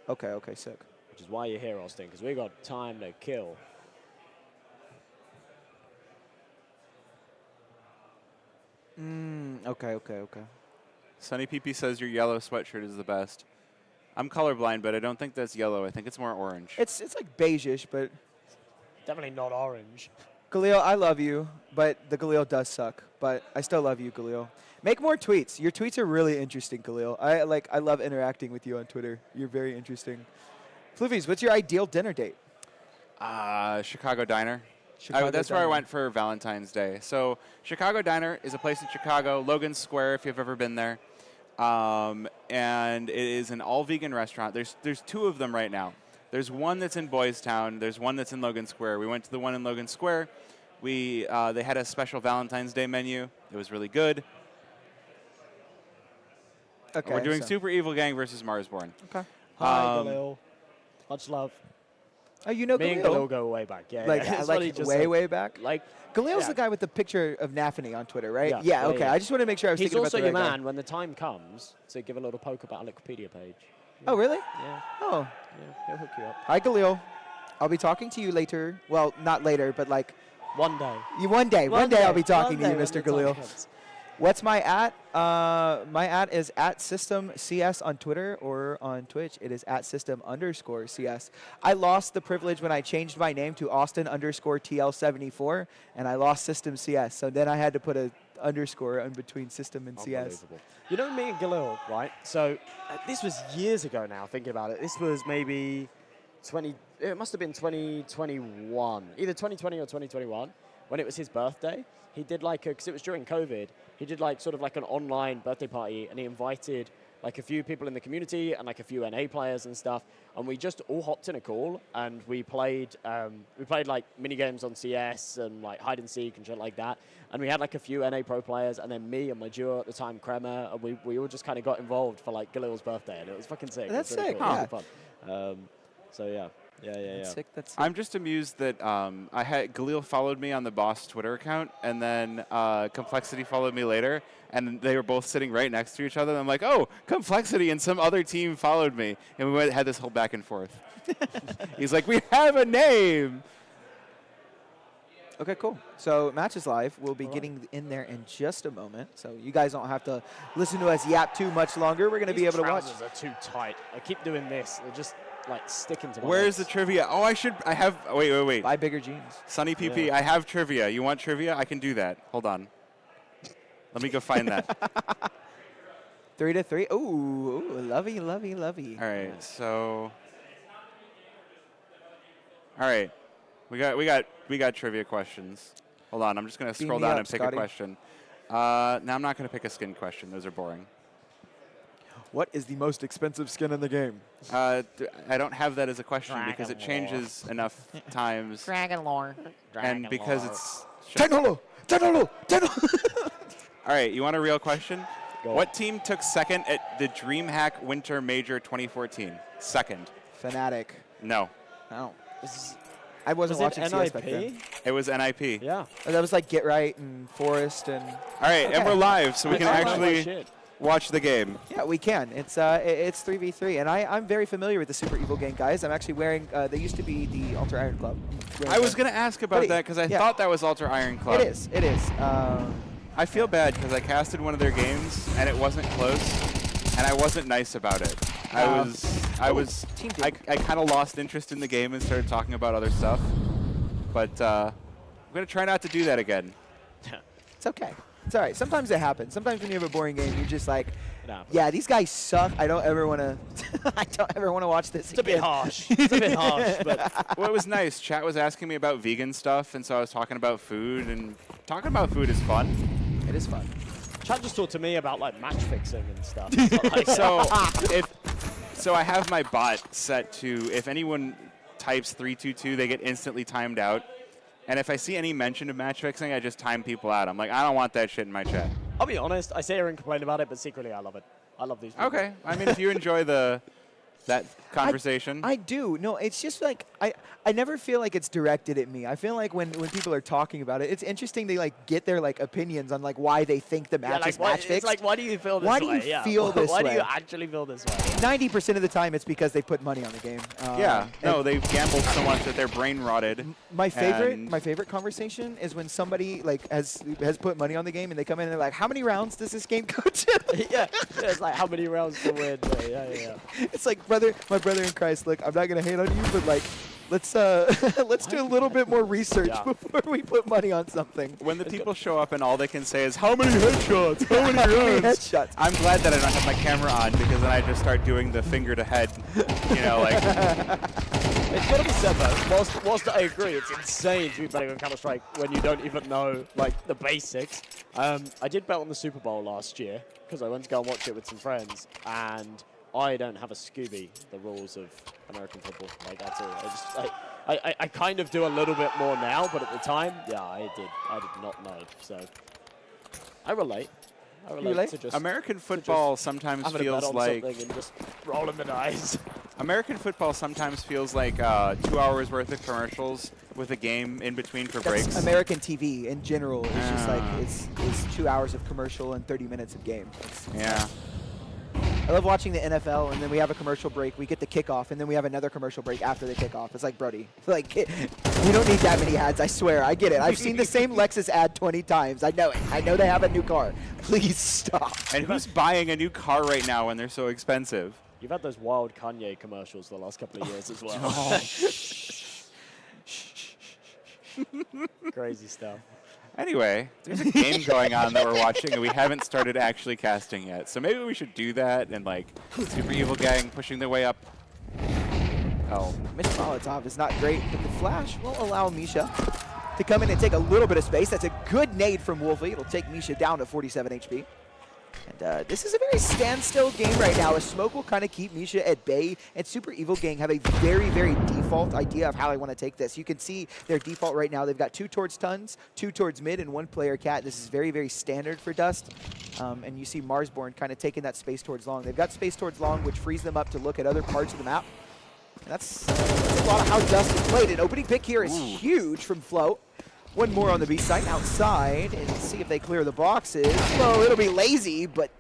[SPEAKER 12] Okay. Okay. Sick.
[SPEAKER 9] Which is why you're here, Austin, because we got time to kill.
[SPEAKER 12] Okay. Okay. Okay.
[SPEAKER 3] Sunny PP says your yellow sweatshirt is the best. I'm colorblind, but I don't think that's yellow. I think it's more orange.
[SPEAKER 12] It's like beigeish, but
[SPEAKER 9] Definitely not orange.
[SPEAKER 12] Galil, I love you, but the Galil does suck. But I still love you, Galil. Make more tweets. Your tweets are really interesting, Galil. I love interacting with you on Twitter. You're very interesting. Floofies, what's your ideal dinner date?
[SPEAKER 3] Chicago Diner.
[SPEAKER 12] Chicago
[SPEAKER 3] That's where I
[SPEAKER 12] Diner.
[SPEAKER 3] went for Valentine's Day. So Chicago Diner is a place in Chicago, Logan Square, if you've ever been there. And it is an all-vegan restaurant. There's two of them right now. There's one that's in Boys Town. There's one that's in Logan Square. We went to the one in Logan Square. They had a special Valentine's Day menu. It was really good.
[SPEAKER 12] Okay.
[SPEAKER 3] We're doing
[SPEAKER 12] so-
[SPEAKER 3] Super Evil Gang versus Marsborn.
[SPEAKER 12] Okay.
[SPEAKER 9] Hi,
[SPEAKER 3] Um,
[SPEAKER 9] Galil. Much love.
[SPEAKER 12] Oh, you know
[SPEAKER 9] Me and
[SPEAKER 12] Galil?
[SPEAKER 9] Galil go way back. Yeah,
[SPEAKER 12] Like,
[SPEAKER 9] yeah. That's
[SPEAKER 12] like
[SPEAKER 9] what he just
[SPEAKER 12] way,
[SPEAKER 9] said.
[SPEAKER 12] way back?
[SPEAKER 9] Like,
[SPEAKER 12] Galil's
[SPEAKER 9] yeah.
[SPEAKER 12] the guy with the picture of Naphany on Twitter, right?
[SPEAKER 9] Yeah,
[SPEAKER 12] Yeah,
[SPEAKER 9] yeah,
[SPEAKER 12] okay.
[SPEAKER 9] yeah.
[SPEAKER 12] I just want to make sure I was
[SPEAKER 9] he's
[SPEAKER 12] thinking
[SPEAKER 9] also
[SPEAKER 12] about the
[SPEAKER 9] your
[SPEAKER 12] right guy.
[SPEAKER 9] man when the time comes to give a little poke about a Wikipedia page.
[SPEAKER 12] Oh, really?
[SPEAKER 9] Yeah,
[SPEAKER 12] Oh.
[SPEAKER 9] yeah, he'll hook you up.
[SPEAKER 12] Hi, Galil. I'll be talking to you later. Well, not later, but like
[SPEAKER 9] One day.
[SPEAKER 12] one day. One day I'll be talking
[SPEAKER 9] one
[SPEAKER 12] to you,
[SPEAKER 9] day when
[SPEAKER 12] Mr.
[SPEAKER 9] the time
[SPEAKER 12] Galil.
[SPEAKER 9] comes.
[SPEAKER 12] What's my at? My at is at systemcs on Twitter or on Twitch. It is at system_CS. I lost the privilege when I changed my name to Austin_TL74, and I lost system CS. So then I had to put a underscore in between system and CS.
[SPEAKER 9] Unbelievable. You know me and Galil, right? So this was years ago now, thinking about it. This was maybe it must have been 2021, either 2020 or 2021, when it was his birthday. He did like because it was during COVID, he did like sort of like an online birthday party, and he invited like a few people in the community and like a few NA players and stuff, and we just all hopped in a call and we played like mini games on CS and like hide and seek and shit like that, and we had like a few NA pro players, and then me and my duo at the time, Kremer, and we all just kind of got involved for like Galil's birthday, and it was fucking sick.
[SPEAKER 12] That's
[SPEAKER 9] It was really
[SPEAKER 12] sick,
[SPEAKER 9] cool. It
[SPEAKER 12] yeah.
[SPEAKER 9] was really fun. So yeah.
[SPEAKER 12] That's sick. That's sick.
[SPEAKER 3] I'm just amused that Galil followed me on the boss Twitter account, and then Complexity followed me later, and they were both sitting right next to each other. And I'm like, oh, Complexity and some other team followed me, and we had this whole back and forth. He's like, we have a name.
[SPEAKER 12] Okay, cool. So match is live. We'll be getting in there in just a moment. So you guys don't have to listen to us yap too much longer. We're going to be able to watch.
[SPEAKER 9] Trousers are too tight. I keep doing this. They're just like sticking to my
[SPEAKER 3] Where's the
[SPEAKER 9] legs.
[SPEAKER 3] trivia? Oh, I have. Wait.
[SPEAKER 12] Buy bigger jeans.
[SPEAKER 3] Sunny PP,
[SPEAKER 9] Yeah.
[SPEAKER 3] I have trivia. You want trivia? I can do that. Hold on. Let me go find that.
[SPEAKER 12] 3-3. Ooh, lovey.
[SPEAKER 3] All right, so. All right, we got trivia questions. Hold on, I'm just gonna
[SPEAKER 12] Beam
[SPEAKER 3] scroll
[SPEAKER 12] me
[SPEAKER 3] down
[SPEAKER 12] up,
[SPEAKER 3] and pick
[SPEAKER 12] Scotty.
[SPEAKER 3] a question. Now I'm not gonna pick a skin question. Those are boring.
[SPEAKER 12] What is the most expensive skin in the game?
[SPEAKER 3] I don't have that as a question because it
[SPEAKER 9] Dragon
[SPEAKER 3] changes enough times,
[SPEAKER 8] Dragon lore.
[SPEAKER 3] and because it's.
[SPEAKER 12] Tenolo!
[SPEAKER 3] All right, you want a real question?
[SPEAKER 9] Go.
[SPEAKER 3] What team took second at the DreamHack Winter Major 2014? Second.
[SPEAKER 12] Fnatic.
[SPEAKER 3] No,
[SPEAKER 12] Oh.
[SPEAKER 9] Is-
[SPEAKER 12] I wasn't
[SPEAKER 9] was it
[SPEAKER 12] watching CS back then.
[SPEAKER 9] NIP?
[SPEAKER 3] it was NIP.
[SPEAKER 9] Yeah.
[SPEAKER 12] That was like Get Right and Forest and.
[SPEAKER 3] All right, and we're live, so we can
[SPEAKER 9] I know my
[SPEAKER 3] actually
[SPEAKER 9] shit.
[SPEAKER 3] watch the game.
[SPEAKER 12] Yeah, we can. It's 3v3, and I'm very familiar with the Super Evil Gang guys. I'm actually wearing. They used to be the Alter Iron Club.
[SPEAKER 3] I was going to ask about
[SPEAKER 12] Hoodie.
[SPEAKER 3] that because I
[SPEAKER 12] Yeah.
[SPEAKER 3] thought that was Alter Iron Club.
[SPEAKER 12] It is. It is.
[SPEAKER 3] I feel bad because I casted one of their games and it wasn't close, and I wasn't nice about it. I kind of lost interest in the game and started talking about other stuff. But I'm gonna try not to do that again.
[SPEAKER 12] It's okay. It's all right. Sometimes it happens. Sometimes when you have a boring game, you're just like, yeah, these guys suck. I don't ever want to. I don't ever want to watch this.
[SPEAKER 9] It's a bit harsh. It's a bit harsh, but
[SPEAKER 3] well, it was nice. Chat was asking me about vegan stuff, and so I was talking about food. And talking about food is fun.
[SPEAKER 12] It is fun.
[SPEAKER 9] Chat just talked to me about like match fixing and stuff.
[SPEAKER 3] So I have my bot set to if anyone types 322, they get instantly timed out. And if I see any mention of match fixing, I just time people out. I'm like, I don't want that shit in my chat.
[SPEAKER 9] I'll be honest, I sit here and complain about it, but secretly I love it. I love these people.
[SPEAKER 3] Okay. I mean, if you enjoy that conversation.
[SPEAKER 12] I do. No, it's just like I never feel like it's directed at me. I feel like when people are talking about it, it's interesting they like get their like opinions on like why they think the match is match fixed.
[SPEAKER 9] It's like, why do you feel this way?
[SPEAKER 12] Why do you feel this way?
[SPEAKER 9] Why do you actually feel this way?
[SPEAKER 12] 90% of the time, it's because they put money on the game.
[SPEAKER 3] They gambled so much that their brain rotted.
[SPEAKER 12] My favorite conversation is when somebody like has put money on the game and they come in and they're like, how many rounds does this game go to?
[SPEAKER 9] yeah, it's like how many rounds to win. Yeah.
[SPEAKER 12] It's like my brother in Christ. Look, I'm not gonna hate on you, but like, let's do a little bit more research before we put money on something.
[SPEAKER 3] When the people show up and all they can say is, how many headshots? How many rounds?
[SPEAKER 12] Headshots.
[SPEAKER 3] I'm glad that I don't have my camera on because then I just start doing the finger to head, like.
[SPEAKER 9] It's got to be said though, whilst I agree, it's insane to be betting on Counter-Strike when you don't even know like the basics. I did bet on the Super Bowl last year because I went to go and watch it with some friends, and I don't have a Scooby the rules of American football. Like that's all. I kind of do a little bit more now, but at the time, yeah, I did not know. So I relate. To just
[SPEAKER 3] American football sometimes feels like
[SPEAKER 9] and just rolling the dice.
[SPEAKER 3] American football sometimes feels like 2 hours worth of commercials with a game in between for breaks.
[SPEAKER 12] American TV in general is just like it's 2 hours of commercial and 30 minutes of game. I love watching the NFL, and then we have a commercial break. We get the kickoff, and then we have another commercial break after the kickoff. It's like, Brody, like, we don't need that many ads. I swear, I get it. I've seen the same Lexus ad 20 times. I know it. I know they have a new car. Please stop.
[SPEAKER 3] And who's buying a new car right now when they're so expensive?
[SPEAKER 9] You've had those wild Kanye commercials the last couple of years as well. Crazy stuff.
[SPEAKER 3] Anyway, there's a game going on that we're watching, and we haven't started actually casting yet. So maybe we should do that, and like Super Evil Gang pushing their way up. Oh,
[SPEAKER 12] Mr. Molotov is not great, but the flash will allow Misha to come in and take a little bit of space. That's a good nade from Wolfie. It'll take Misha down to 47 HP. And this is a very standstill game right now. A smoke will kind of keep Misha at bay, and Super Evil Gang have a very, very default idea of how they want to take this. You can see their default right now. They've got 2 towards Tons, 2 towards mid, and 1 player cat. This is very, very standard for Dust. And you see Marsborn kind of taking that space towards long. They've got space towards long, which frees them up to look at other parts of the map. And that's a lot of how Dust has played. An opening pick here is huge from Float. One more on the B site outside, and see if they clear the boxes. Well, it'll be lazy, but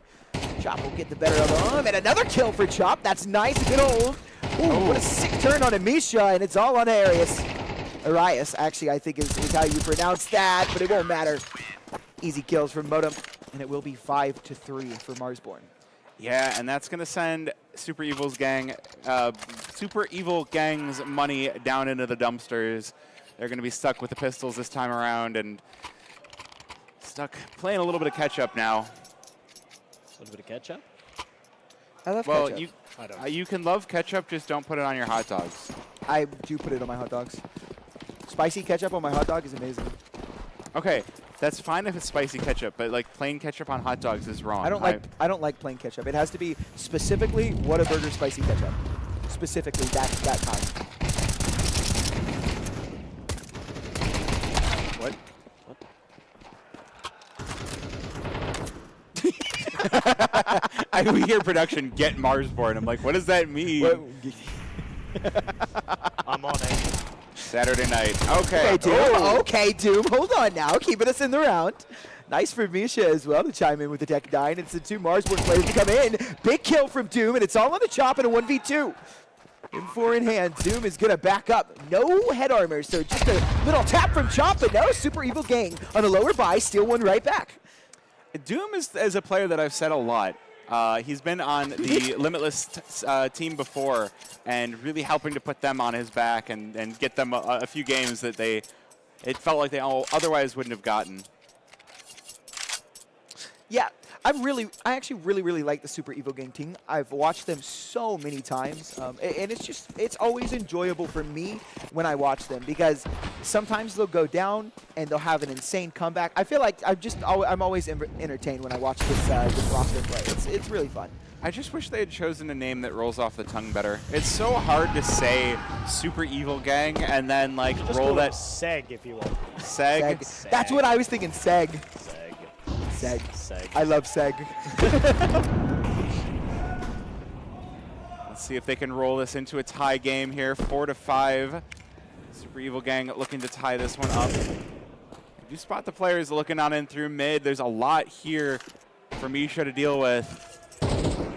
[SPEAKER 12] Chop will get the better of them. And another kill for Chop. That's nice. Good hold. What a sick turn on Amisha, and it's all on Arias. Arias, actually, I think is how you pronounce that, but it won't matter. Easy kills from Modem, and it will be 5-3 for Marsborn.
[SPEAKER 3] Yeah, and that's going to send Super Evil Gang's money down into the dumpsters. They're going to be stuck with the pistols this time around and stuck playing a little bit of catch-up now.
[SPEAKER 9] A little bit of ketchup?
[SPEAKER 12] I love ketchup.
[SPEAKER 3] Well, you can love ketchup, just don't put it on your hot dogs.
[SPEAKER 12] I do put it on my hot dogs. Spicy ketchup on my hot dog is amazing.
[SPEAKER 3] Okay, that's fine if it's spicy ketchup, but like plain ketchup on hot dogs is wrong.
[SPEAKER 12] I don't like plain ketchup. It has to be specifically Whataburger spicy ketchup. Specifically that kind.
[SPEAKER 3] What? We hear production get Marsborn. I'm like, what does that mean?
[SPEAKER 9] I'm on it.
[SPEAKER 3] Saturday night. Okay.
[SPEAKER 12] Okay, Doom. Hold on now. Keeping us in the round. Nice for Misha as well to chime in with the Tech 9. It's the 2 Marsborn players to come in. Big kill from Doom, and it's all on the Chop in a 1v2. In 4 in hand, Doom is going to back up. No head armor, so just a little tap from Chop, but no, Super Evil Gang on a lower buy, steal one right back.
[SPEAKER 3] Doom is a player that I've said a lot. He's been on the Limitless team before and really helping to put them on his back and get them a few games that it felt like they otherwise wouldn't have gotten.
[SPEAKER 12] Yeah, I actually really like the Super Evil Gang team. I've watched them so many times, and it's always enjoyable for me when I watch them because sometimes they'll go down and they'll have an insane comeback. I feel like I'm always entertained when I watch this roster play. It's really fun.
[SPEAKER 3] I just wish they had chosen a name that rolls off the tongue better. It's so hard to say Super Evil Gang and then like
[SPEAKER 9] Just
[SPEAKER 3] roll
[SPEAKER 9] call
[SPEAKER 3] that
[SPEAKER 9] Seg if you want.
[SPEAKER 3] Seg.
[SPEAKER 12] Seg. That's what I was thinking. Seg.
[SPEAKER 9] Seg.
[SPEAKER 12] Seg. I love Seg.
[SPEAKER 3] Let's see if they can roll this into a tie game here. 4-5. Super Evil Gang looking to tie this one up. You spot the players looking on in through mid. There's a lot here for Misha to deal with.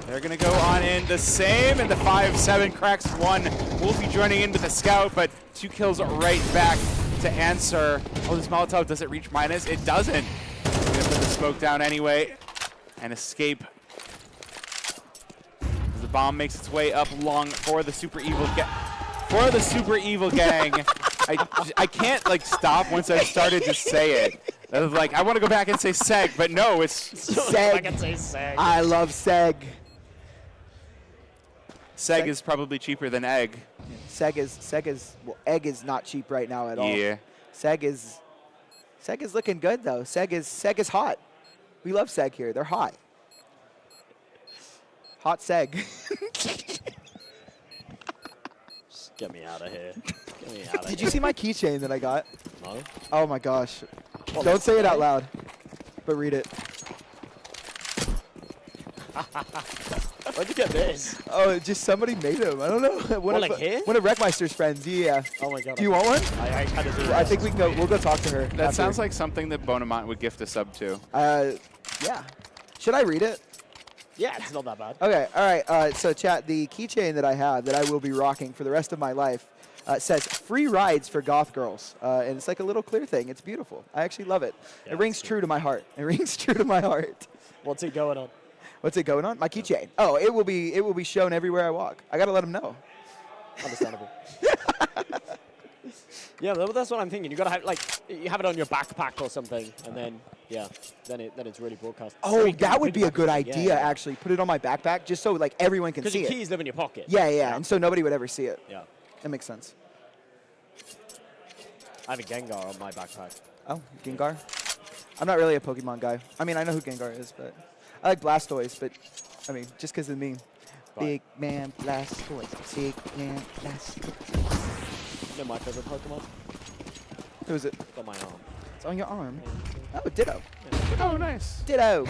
[SPEAKER 3] They're going to go on in the same, and the 5-7 cracks one. Wolfie joining in with a scout, but 2 kills right back to answer. Oh, this Molotov, does it reach minus? It doesn't. We're going to put the smoke down anyway and escape. As the bomb makes its way up long for the Super Evil Gang. I can't like stop once I started to say it. I was like, I want to go back and say Seg, but no, it's
[SPEAKER 12] Seg.
[SPEAKER 9] I can say Seg.
[SPEAKER 12] I love Seg.
[SPEAKER 3] Seg is probably cheaper than egg.
[SPEAKER 12] Seg is well, egg is not cheap right now at all.
[SPEAKER 3] Yeah.
[SPEAKER 12] Seg is looking good though. Seg is hot. We love Seg here. They're hot. Hot Seg.
[SPEAKER 9] Just get me out of here. Get me out of here.
[SPEAKER 12] Did you see my keychain that I got?
[SPEAKER 9] No.
[SPEAKER 12] Oh my gosh.
[SPEAKER 9] What,
[SPEAKER 12] Don't say it out loud, but read it.
[SPEAKER 9] Where'd you get this?
[SPEAKER 12] Oh, just somebody made them. I don't know. One
[SPEAKER 9] like here?
[SPEAKER 12] One of Wreckmeister's friends. Yeah.
[SPEAKER 9] Oh my god.
[SPEAKER 12] Do you want one?
[SPEAKER 9] I kind of do.
[SPEAKER 12] I think we can go. We'll go talk to her.
[SPEAKER 3] That
[SPEAKER 12] after.
[SPEAKER 3] sounds like something that Bonamont would gift a sub to.
[SPEAKER 12] Yeah. Should I read it?
[SPEAKER 9] Yeah, it's not that bad.
[SPEAKER 12] Okay. All right. So chat, the keychain that I have that I will be rocking for the rest of my life says "free rides for goth girls," and it's like a little clear thing. It's beautiful. I actually love it.
[SPEAKER 9] Yeah,
[SPEAKER 12] it rings true to my heart. It rings true to my heart.
[SPEAKER 9] What's it going on?
[SPEAKER 12] What's it going on? My keychain. Oh, it will be shown everywhere I walk. I gotta let them know.
[SPEAKER 9] Understandable. Yeah, that's what I'm thinking. You gotta have you have it on your backpack or something, and then then it's really broadcast.
[SPEAKER 12] Oh,
[SPEAKER 9] So
[SPEAKER 12] that would be a good idea.
[SPEAKER 9] Yeah.
[SPEAKER 12] Actually, put it on my backpack just so like everyone can
[SPEAKER 9] Because
[SPEAKER 12] see
[SPEAKER 9] your
[SPEAKER 12] it.
[SPEAKER 9] keys live in your pocket.
[SPEAKER 12] Yeah, and so nobody would ever see it.
[SPEAKER 9] Yeah.
[SPEAKER 12] That makes sense.
[SPEAKER 9] I have a Gengar on my backpack.
[SPEAKER 12] Oh, Gengar. I'm not really a Pokemon guy. I mean, I know who Gengar is, but I like Blastoise. But I mean, just because of the meme.
[SPEAKER 9] Right.
[SPEAKER 12] Big man Blastoise. Big man Blastoise.
[SPEAKER 9] You know my favorite Pokemon?
[SPEAKER 12] Who is it?
[SPEAKER 9] It's on my arm.
[SPEAKER 12] It's on your arm. Oh, Ditto.
[SPEAKER 3] Oh, nice.
[SPEAKER 12] Ditto.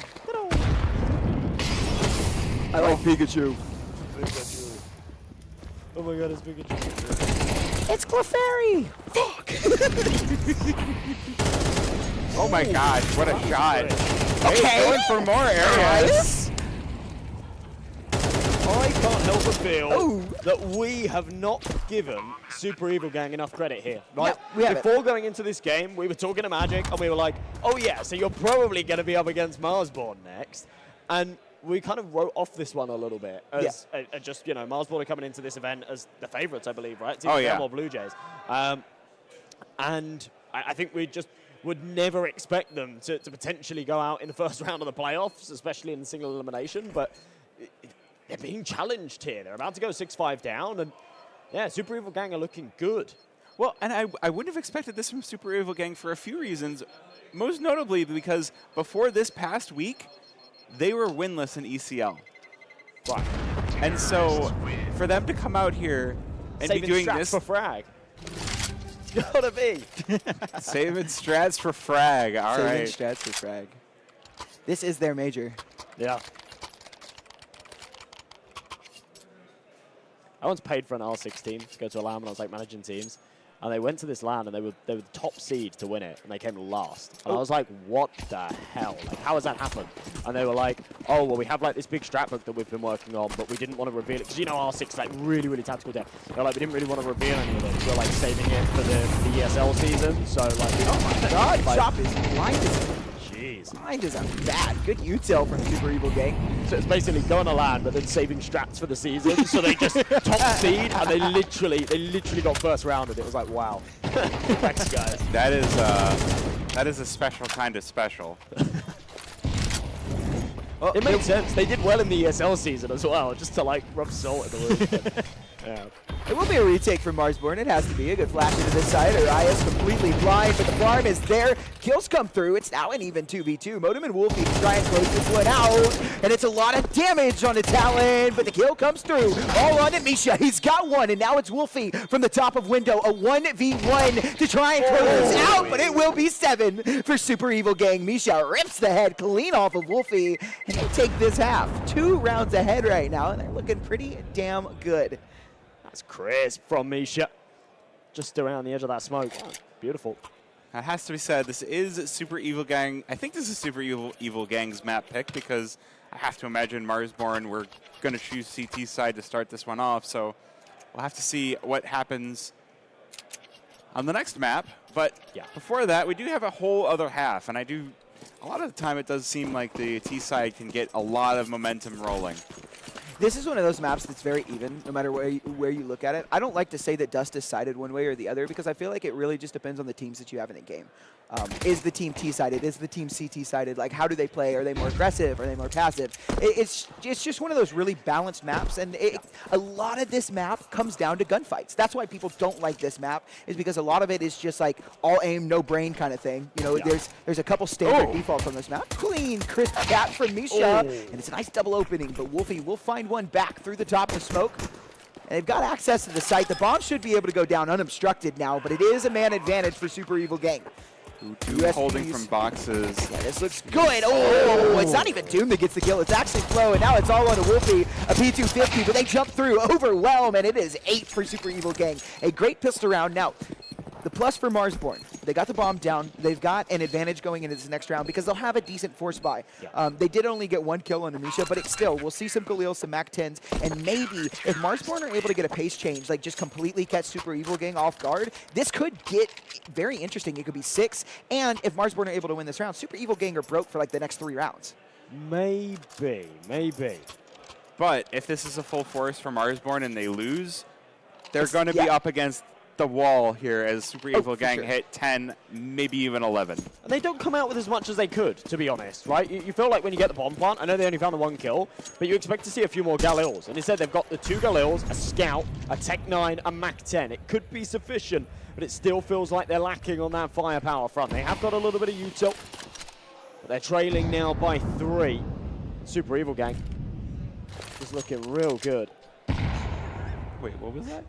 [SPEAKER 12] I like Pikachu.
[SPEAKER 9] Pikachu. Oh my god, it's Pikachu.
[SPEAKER 12] It's Clefairy.
[SPEAKER 3] Fuck. Oh my gosh, what a shot.
[SPEAKER 12] Okay.
[SPEAKER 3] Hey, going for more areas.
[SPEAKER 9] I can't help but feel
[SPEAKER 12] Oh.
[SPEAKER 9] that we have not given Super Evil Gang enough credit here, right?
[SPEAKER 12] No, we haven't.
[SPEAKER 9] Before going into this game, we were talking to Magic, and we were like, oh yeah, so you're probably going to be up against Marsborn next. And we kind of wrote off this one a little bit as just, Marsborn are coming into this event as the favorites, I believe, right? It's either them or Blue Jays. And I think we just would never expect them to potentially go out in the first round of the playoffs, especially in single elimination, but they're being challenged here. They're about to go 6-5 down, and yeah, Super Evil Gang are looking good.
[SPEAKER 3] Well, and I wouldn't have expected this from Super Evil Gang for a few reasons, most notably because before this past week, they were winless in ECL.
[SPEAKER 9] Right.
[SPEAKER 3] And so for them to come out here and
[SPEAKER 9] Saving
[SPEAKER 3] be doing
[SPEAKER 9] strats
[SPEAKER 3] this
[SPEAKER 9] for Frag. It's gotta be.
[SPEAKER 3] saving strats for Frag. All right.
[SPEAKER 12] Saving strats for Frag. This is their major.
[SPEAKER 9] Yeah. I once paid for an R6 team to go to a LAN when I was managing teams, and they went to this LAN and they were the top seed to win it, and they came last. And I was like, what the hell? How has that happened? And they were like, oh, well, we have this big strat book that we've been working on, but we didn't want to reveal it because R6 is really, really tactical deck. They're like, we didn't really want to reveal any of it. We're saving it for the ESL season. So
[SPEAKER 12] oh my God, Chop is blind.
[SPEAKER 9] Jeez. Jeez.
[SPEAKER 12] Blind is a bad. Good util from Super Evil Gang.
[SPEAKER 9] So it's basically going to land, but then saving strats for the season. So they just top seed, and they literally got first rounded. It was like, wow. Thanks, guys.
[SPEAKER 3] That is a special kind of special.
[SPEAKER 9] Well, it made sense. They did well in the ESL season as well, just to like rub salt in the wound. Yeah.
[SPEAKER 12] It will be a retake from Marsborn. It has to be. A good flash into this side. Arias completely blind, but the farm is there. Kills come through. It's now an even 2v2. Modem and Wolfie to try and close this one out. And it's a lot of damage on the Talon, but the kill comes through. All on to Misha. He's got one, and now it's Wolfie from the top of window. A 1v1 to try and close this out, but it will be 7 for Super Evil Gang. Misha rips the head clean off of Wolfie, and they take this half. 2 rounds ahead right now, and they're looking pretty damn good.
[SPEAKER 9] That's crisp from Misha. Just around the edge of that smoke. Oh, beautiful.
[SPEAKER 3] It has to be said, this is Super Evil Gang. I think this is Super Evil Gang's map pick because I have to imagine Marsborn, we're going to choose CT side to start this one off. So we'll have to see what happens on the next map. But
[SPEAKER 9] yeah,
[SPEAKER 3] before that, we do have a whole other half. And a lot of the time it does seem like the T side can get a lot of momentum rolling.
[SPEAKER 12] This is one of those maps that's very even, no matter where you look at it. I don't like to say that dust is sided one way or the other because I feel like it really just depends on the teams that you have in the game. Is the team T-sided? Is the team CT-sided? Like, how do they play? Are they more aggressive? Are they more passive? It's just one of those really balanced maps, and a lot of this map comes down to gunfights. That's why people don't like this map, is because a lot of it is just like all aim, no brain kind of thing. You know, there's a couple standard defaults on this map. Clean, crisp catch from Misha, and it's a nice double opening, but Wolfie will find one back through the top of smoke. And they've got access to the site. The bomb should be able to go down unobstructed now, but it is a man advantage for Super Evil Gang.
[SPEAKER 3] Two holding from boxes.
[SPEAKER 12] Yeah, this looks good. Oh, it's not even Doom that gets the kill. It's actually Flo, and now it's all on to Wolfie. A P250, but they jump through, overwhelm, and it is 8 for Super Evil Gang. A great pistol round. Now, the plus for Marsborn, they got the bomb down. They've got an advantage going into this next round because they'll have a decent force buy. Yeah. They did only get 1 kill on Amisha, but it's still, we'll see some Galil, some Mac 10s, and maybe if Marsborn are able to get a pace change, like just completely catch Super Evil Gang off guard, this could get very interesting. It could be 6, and if Marsborn are able to win this round, Super Evil Gang are broke for like the next 3 rounds.
[SPEAKER 9] Maybe.
[SPEAKER 3] But if this is a full force for Marsborn and they lose, they're going to be up against the wall here as Super Evil Gang hit 10, maybe even 11.
[SPEAKER 9] And they don't come out with as much as they could, to be honest, right? You feel like when you get the bomb plant, I know they only found the 1 kill, but you expect to see a few more Galils. And instead they've got the 2 Galils, a Scout, a Tech 9, a Mac 10. It could be sufficient, but it still feels like they're lacking on that firepower front. They have got a little bit of util, but they're trailing now by 3. Super Evil Gang is looking real good.
[SPEAKER 3] Wait, what was that?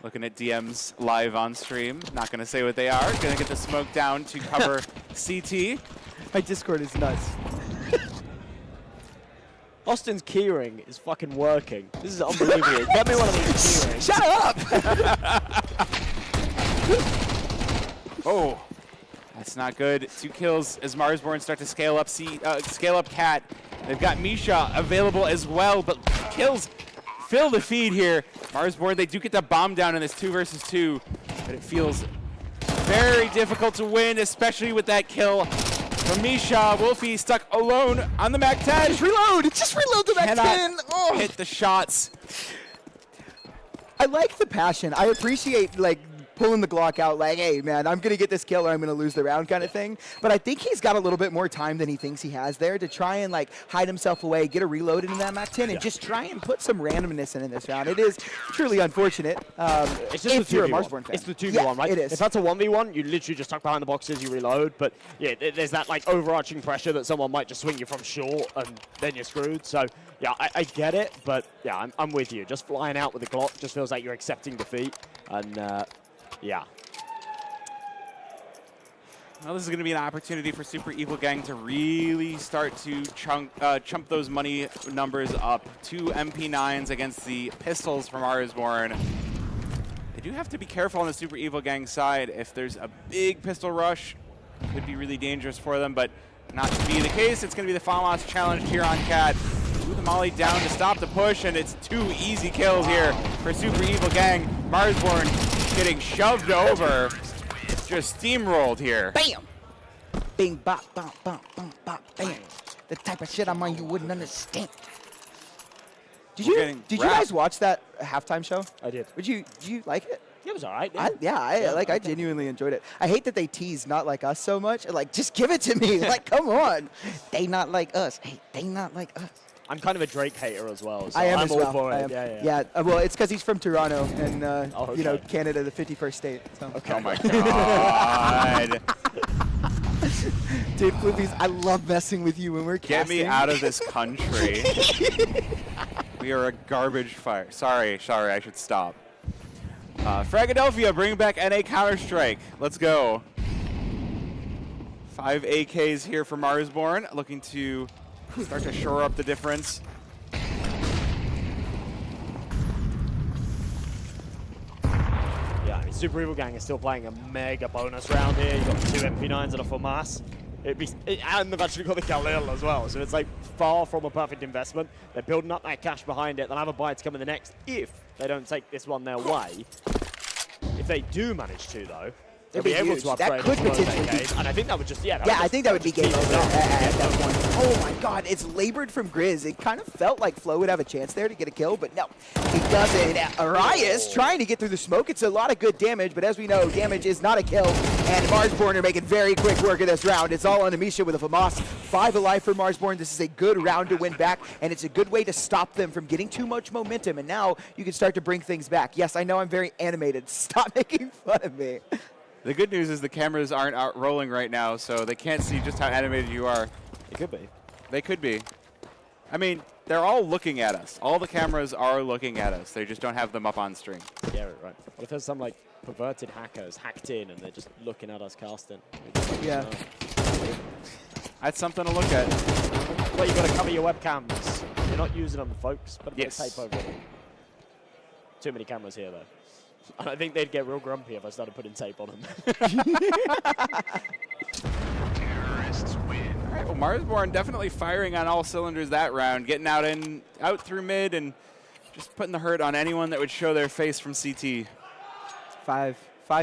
[SPEAKER 3] Looking at DMs live on stream. Not going to say what they are. Going to get the smoke down to cover CT.
[SPEAKER 12] My Discord is nuts.
[SPEAKER 9] Austin's keyring is fucking working. This is unbelievable. Get me one of these keyrings.
[SPEAKER 12] Shut up!
[SPEAKER 3] Oh, that's not good. 2 kills as Marsborn start to scale up Cat. They've got Misha available as well, but kills fill the feed here. Marsborn, they do get the bomb down in this 2 versus 2, but it feels very difficult to win, especially with that kill from Misha. Wolfie stuck alone on the Mac 10.
[SPEAKER 12] Just reload the Mac 10. Oh.
[SPEAKER 3] Hit the shots.
[SPEAKER 12] I like the passion. I appreciate like pulling the Glock out like, hey, man, I'm going to get this kill or I'm going to lose the round kind of thing. But I think he's got a little bit more time than he thinks he has there to try and, like, hide himself away, get a reload into that Mac 10, and just try and put some randomness in this round. It is truly unfortunate
[SPEAKER 9] it's just
[SPEAKER 12] if you're a Marsborn fan.
[SPEAKER 9] It's the 2v1, right?
[SPEAKER 12] It is.
[SPEAKER 9] If that's a 1v1, you literally just tuck behind the boxes, you reload. But, yeah, there's that, like, overarching pressure that someone might just swing you from short, and then you're screwed. So, yeah, I get it. But, yeah, I'm with you. Just flying out with the Glock just feels like you're accepting defeat. And, yeah.
[SPEAKER 3] Well, this is going to be an opportunity for Super Evil Gang to really start to chump those money numbers up. 2 MP9s against the pistols from Marsborn. They do have to be careful on the Super Evil Gang side. If there's a big pistol rush, it could be really dangerous for them, but not to be the case. It's going to be the FAMAS challenge here on Cat. Ooh, the molly down to stop the push, and it's 2 easy kills here for Super Evil Gang. Marsborn getting shoved over, just steamrolled here.
[SPEAKER 12] Bam! Bing, bop, bop, bop, bop, bop, bam. The type of shit I'm on you wouldn't understand. Did you guys watch that halftime show?
[SPEAKER 9] I did.
[SPEAKER 12] Did you like it?
[SPEAKER 9] It was all right.
[SPEAKER 12] I genuinely enjoyed it. I hate that they tease not like us so much. Like, just give it to me. Like, come on. They not like us. Hey, they not like us.
[SPEAKER 9] I'm kind of a Drake hater as well. So
[SPEAKER 12] I am
[SPEAKER 9] I'm
[SPEAKER 12] as
[SPEAKER 9] all
[SPEAKER 12] well.
[SPEAKER 9] for
[SPEAKER 12] I
[SPEAKER 9] it.
[SPEAKER 12] am.
[SPEAKER 9] Yeah.
[SPEAKER 12] Well, it's because he's from Toronto and,
[SPEAKER 9] okay.
[SPEAKER 12] you know, Canada, the 51st state. So.
[SPEAKER 9] Okay.
[SPEAKER 3] Oh, my God.
[SPEAKER 12] Dude, Floopies, I love messing with you when we're casting.
[SPEAKER 3] Get me out of this country. We are a garbage fire. Sorry, I should stop. Fragadelphia bringing back NA Counter-Strike. Let's go. 5 AKs here for Marsborn, looking to start to shore up the difference.
[SPEAKER 9] Yeah, I mean, Super Evil Gang is still playing a mega bonus round here. You've got 2 MP9s and a FAMAS. And they've actually got the Khalil as well, so it's like far from a perfect investment. They're building up that cash behind it. They'll have a buy to come in the next if they don't take this one their way. If they do manage to, though, they'll be able to upgrade.
[SPEAKER 12] That could potentially be.
[SPEAKER 9] And I think that would just,
[SPEAKER 12] I think that would be game over at that point. Oh my God, it's labored from Grizz. It kind of felt like Flo would have a chance there to get a kill, but no, he doesn't. Arias trying to get through the smoke. It's a lot of good damage, but as we know, damage is not a kill, and Marsborn are making very quick work of this round. It's all on Amisha with a FAMAS. 5 alive for Marsborn. This is a good round to win back, and it's a good way to stop them from getting too much momentum, and now you can start to bring things back. Yes, I know I'm very animated. Stop making fun of me.
[SPEAKER 3] The good news is the cameras aren't out rolling right now, so they can't see just how animated you are.
[SPEAKER 9] It could be.
[SPEAKER 3] They could be. I mean, they're all looking at us. All the cameras are looking at us. They just don't have them up on stream.
[SPEAKER 9] Yeah, right. What if there's some like perverted hackers hacked in and they're just looking at us casting?
[SPEAKER 12] Yeah.
[SPEAKER 3] That's something to look at.
[SPEAKER 9] Well, you got to cover your webcams. You're not using them, folks. Put a bit of
[SPEAKER 3] Yes.
[SPEAKER 9] tape over them. Too many cameras here, though. And I think they'd get real grumpy if I started putting tape on them.
[SPEAKER 3] All right, well, Marsborn definitely firing on all cylinders that round, getting out through mid and just putting the hurt on anyone that would show their face from CT.
[SPEAKER 12] 5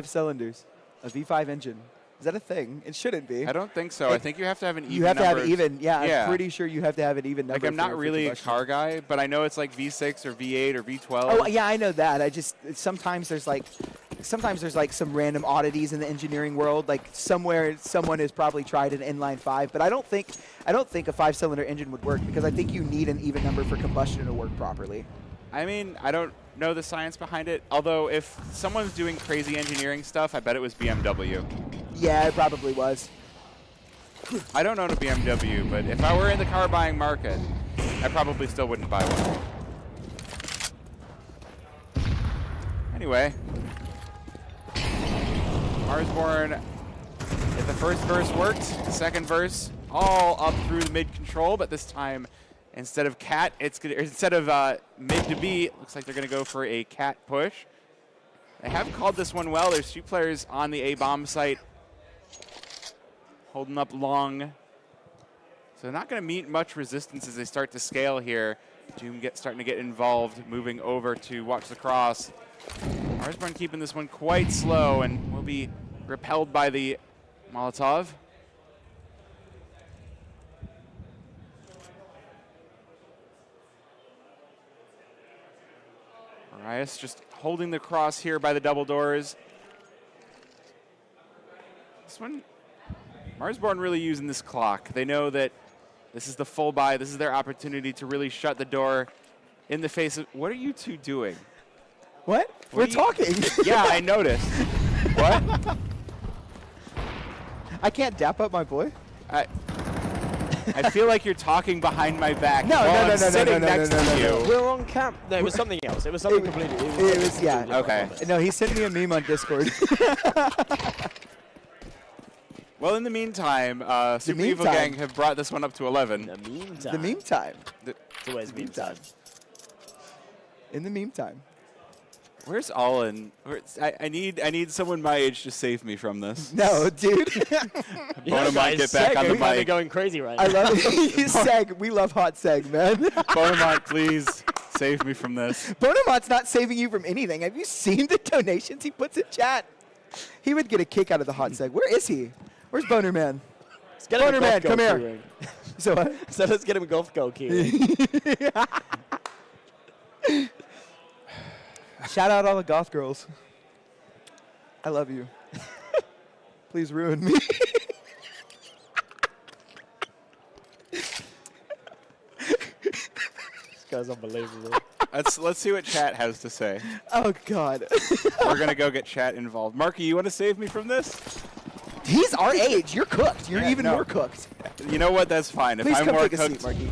[SPEAKER 12] cylinders, a V5 engine. Is that a thing? It shouldn't be.
[SPEAKER 3] I don't think so. I think you have to have an even
[SPEAKER 12] You have to have
[SPEAKER 3] number.
[SPEAKER 12] even. Yeah, I'm pretty sure you have to have an even number.
[SPEAKER 3] Like, I'm not
[SPEAKER 12] for
[SPEAKER 3] really a
[SPEAKER 12] combustion.
[SPEAKER 3] car guy, but I know it's like V6 or V8 or V12.
[SPEAKER 12] Oh yeah, I know that. I just sometimes there's like some random oddities in the engineering world. Like somewhere someone has probably tried an inline 5, but I don't think a 5-cylinder engine would work because I think you need an even number for combustion to work properly.
[SPEAKER 3] I mean, I don't know the science behind it. Although if someone's doing crazy engineering stuff, I bet it was BMW.
[SPEAKER 12] Yeah, it probably was.
[SPEAKER 3] I don't own a BMW, but if I were in the car buying market, I probably still wouldn't buy one. Anyway, Marsborn, if the first verse worked, the second verse all up through the mid control, but this time instead of cat, instead of mid to B, it looks like they're going to go for a cat push. They have called this one well. There's 2 players on the A bomb site holding up long. So they're not going to meet much resistance as they start to scale here. Doom starting to get involved, moving over to watch the cross. Marsborn keeping this one quite slow and will be repelled by the Molotov. Arias just holding the cross here by the double doors. This one, Marsborn really using this clock. They know that this is the full buy. This is their opportunity to really shut the door in the face of. What are you two doing?
[SPEAKER 12] What? We're talking.
[SPEAKER 3] Yeah, I noticed. What?
[SPEAKER 12] I can't dap up my boy.
[SPEAKER 3] I feel like you're talking behind my back.
[SPEAKER 12] No,
[SPEAKER 3] while
[SPEAKER 12] no,
[SPEAKER 3] I'm
[SPEAKER 12] no, no,
[SPEAKER 3] sitting
[SPEAKER 12] no, no,
[SPEAKER 3] next
[SPEAKER 12] no,
[SPEAKER 3] to
[SPEAKER 12] no,
[SPEAKER 3] you.
[SPEAKER 12] no.
[SPEAKER 9] We're on camp. No, it was something else. It was something completely.
[SPEAKER 12] It was yeah.
[SPEAKER 3] Okay.
[SPEAKER 12] No, he sent me a meme on Discord.
[SPEAKER 3] Well, in the meantime, Super Evil Gang have brought this one up to 11.
[SPEAKER 9] The meantime.
[SPEAKER 12] The meme time.
[SPEAKER 9] It's always meme time.
[SPEAKER 12] In the meantime.
[SPEAKER 3] Where's Allen? I need someone my age to save me from this.
[SPEAKER 12] No, dude.
[SPEAKER 3] Bona might get back on the mic.
[SPEAKER 9] Going crazy right now.
[SPEAKER 12] I love it. Seg. We love hot Seg, man.
[SPEAKER 3] Bonamont, please Save me from this.
[SPEAKER 12] Bonomot's not saving you from anything. Have you seen the donations he puts in chat? He would get a kick out of the hot seg. Where is he? Where's Boner Man? Boner Man, come here. So what?
[SPEAKER 9] So let's get him a golf goal key.
[SPEAKER 12] Shout out all the goth girls. I love you. Please ruin me.
[SPEAKER 9] This guy's unbelievable.
[SPEAKER 3] Let's see what chat has to say.
[SPEAKER 12] Oh, God.
[SPEAKER 3] We're going to go get chat involved. Marky, you want to save me from this?
[SPEAKER 12] He's our age. You're cooked. You're
[SPEAKER 3] Yeah,
[SPEAKER 12] even
[SPEAKER 3] no.
[SPEAKER 12] more cooked.
[SPEAKER 3] You know what? That's fine.
[SPEAKER 12] Please
[SPEAKER 3] if I'm
[SPEAKER 12] come
[SPEAKER 3] more
[SPEAKER 12] take a
[SPEAKER 3] cooked,
[SPEAKER 12] seat, Marky.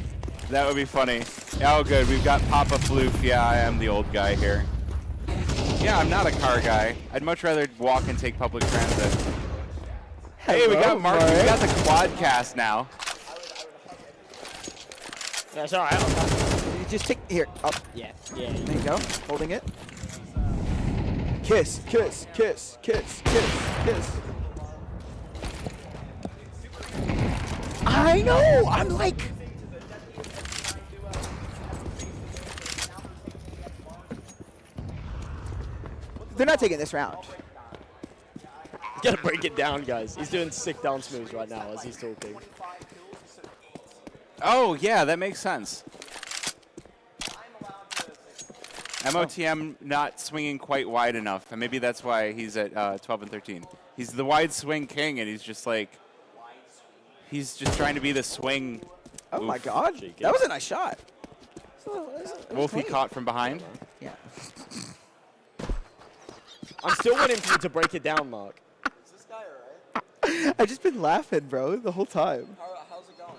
[SPEAKER 3] that would be funny. Oh, good. We've got Papa Floof. Yeah, I am the old guy here. Yeah, I'm not a car guy. I'd much rather walk and take public transit. Hey, we got Marky. We got the Quadcast now.
[SPEAKER 9] That's all right.
[SPEAKER 12] You just take here. Oh,
[SPEAKER 9] Yeah.
[SPEAKER 12] there you go. Holding it. Kiss, kiss, kiss, kiss, kiss, kiss. I know. I'm like. They're not taking this round.
[SPEAKER 9] Gotta break it down, guys. He's doing sick dance moves right now as he's talking.
[SPEAKER 3] Oh, yeah, that makes sense. MOTM not swinging quite wide enough, and maybe that's why he's at 12 and 13. He's the wide swing king, and he's just like, he's just trying to be the swing.
[SPEAKER 12] Oh my God, that was a nice shot.
[SPEAKER 3] Wolfie caught from behind.
[SPEAKER 12] Yeah.
[SPEAKER 9] I'm still waiting for you to break it down, Mark.
[SPEAKER 7] Is this guy alright?
[SPEAKER 12] I've just been laughing, bro, the whole time.
[SPEAKER 7] How's it going?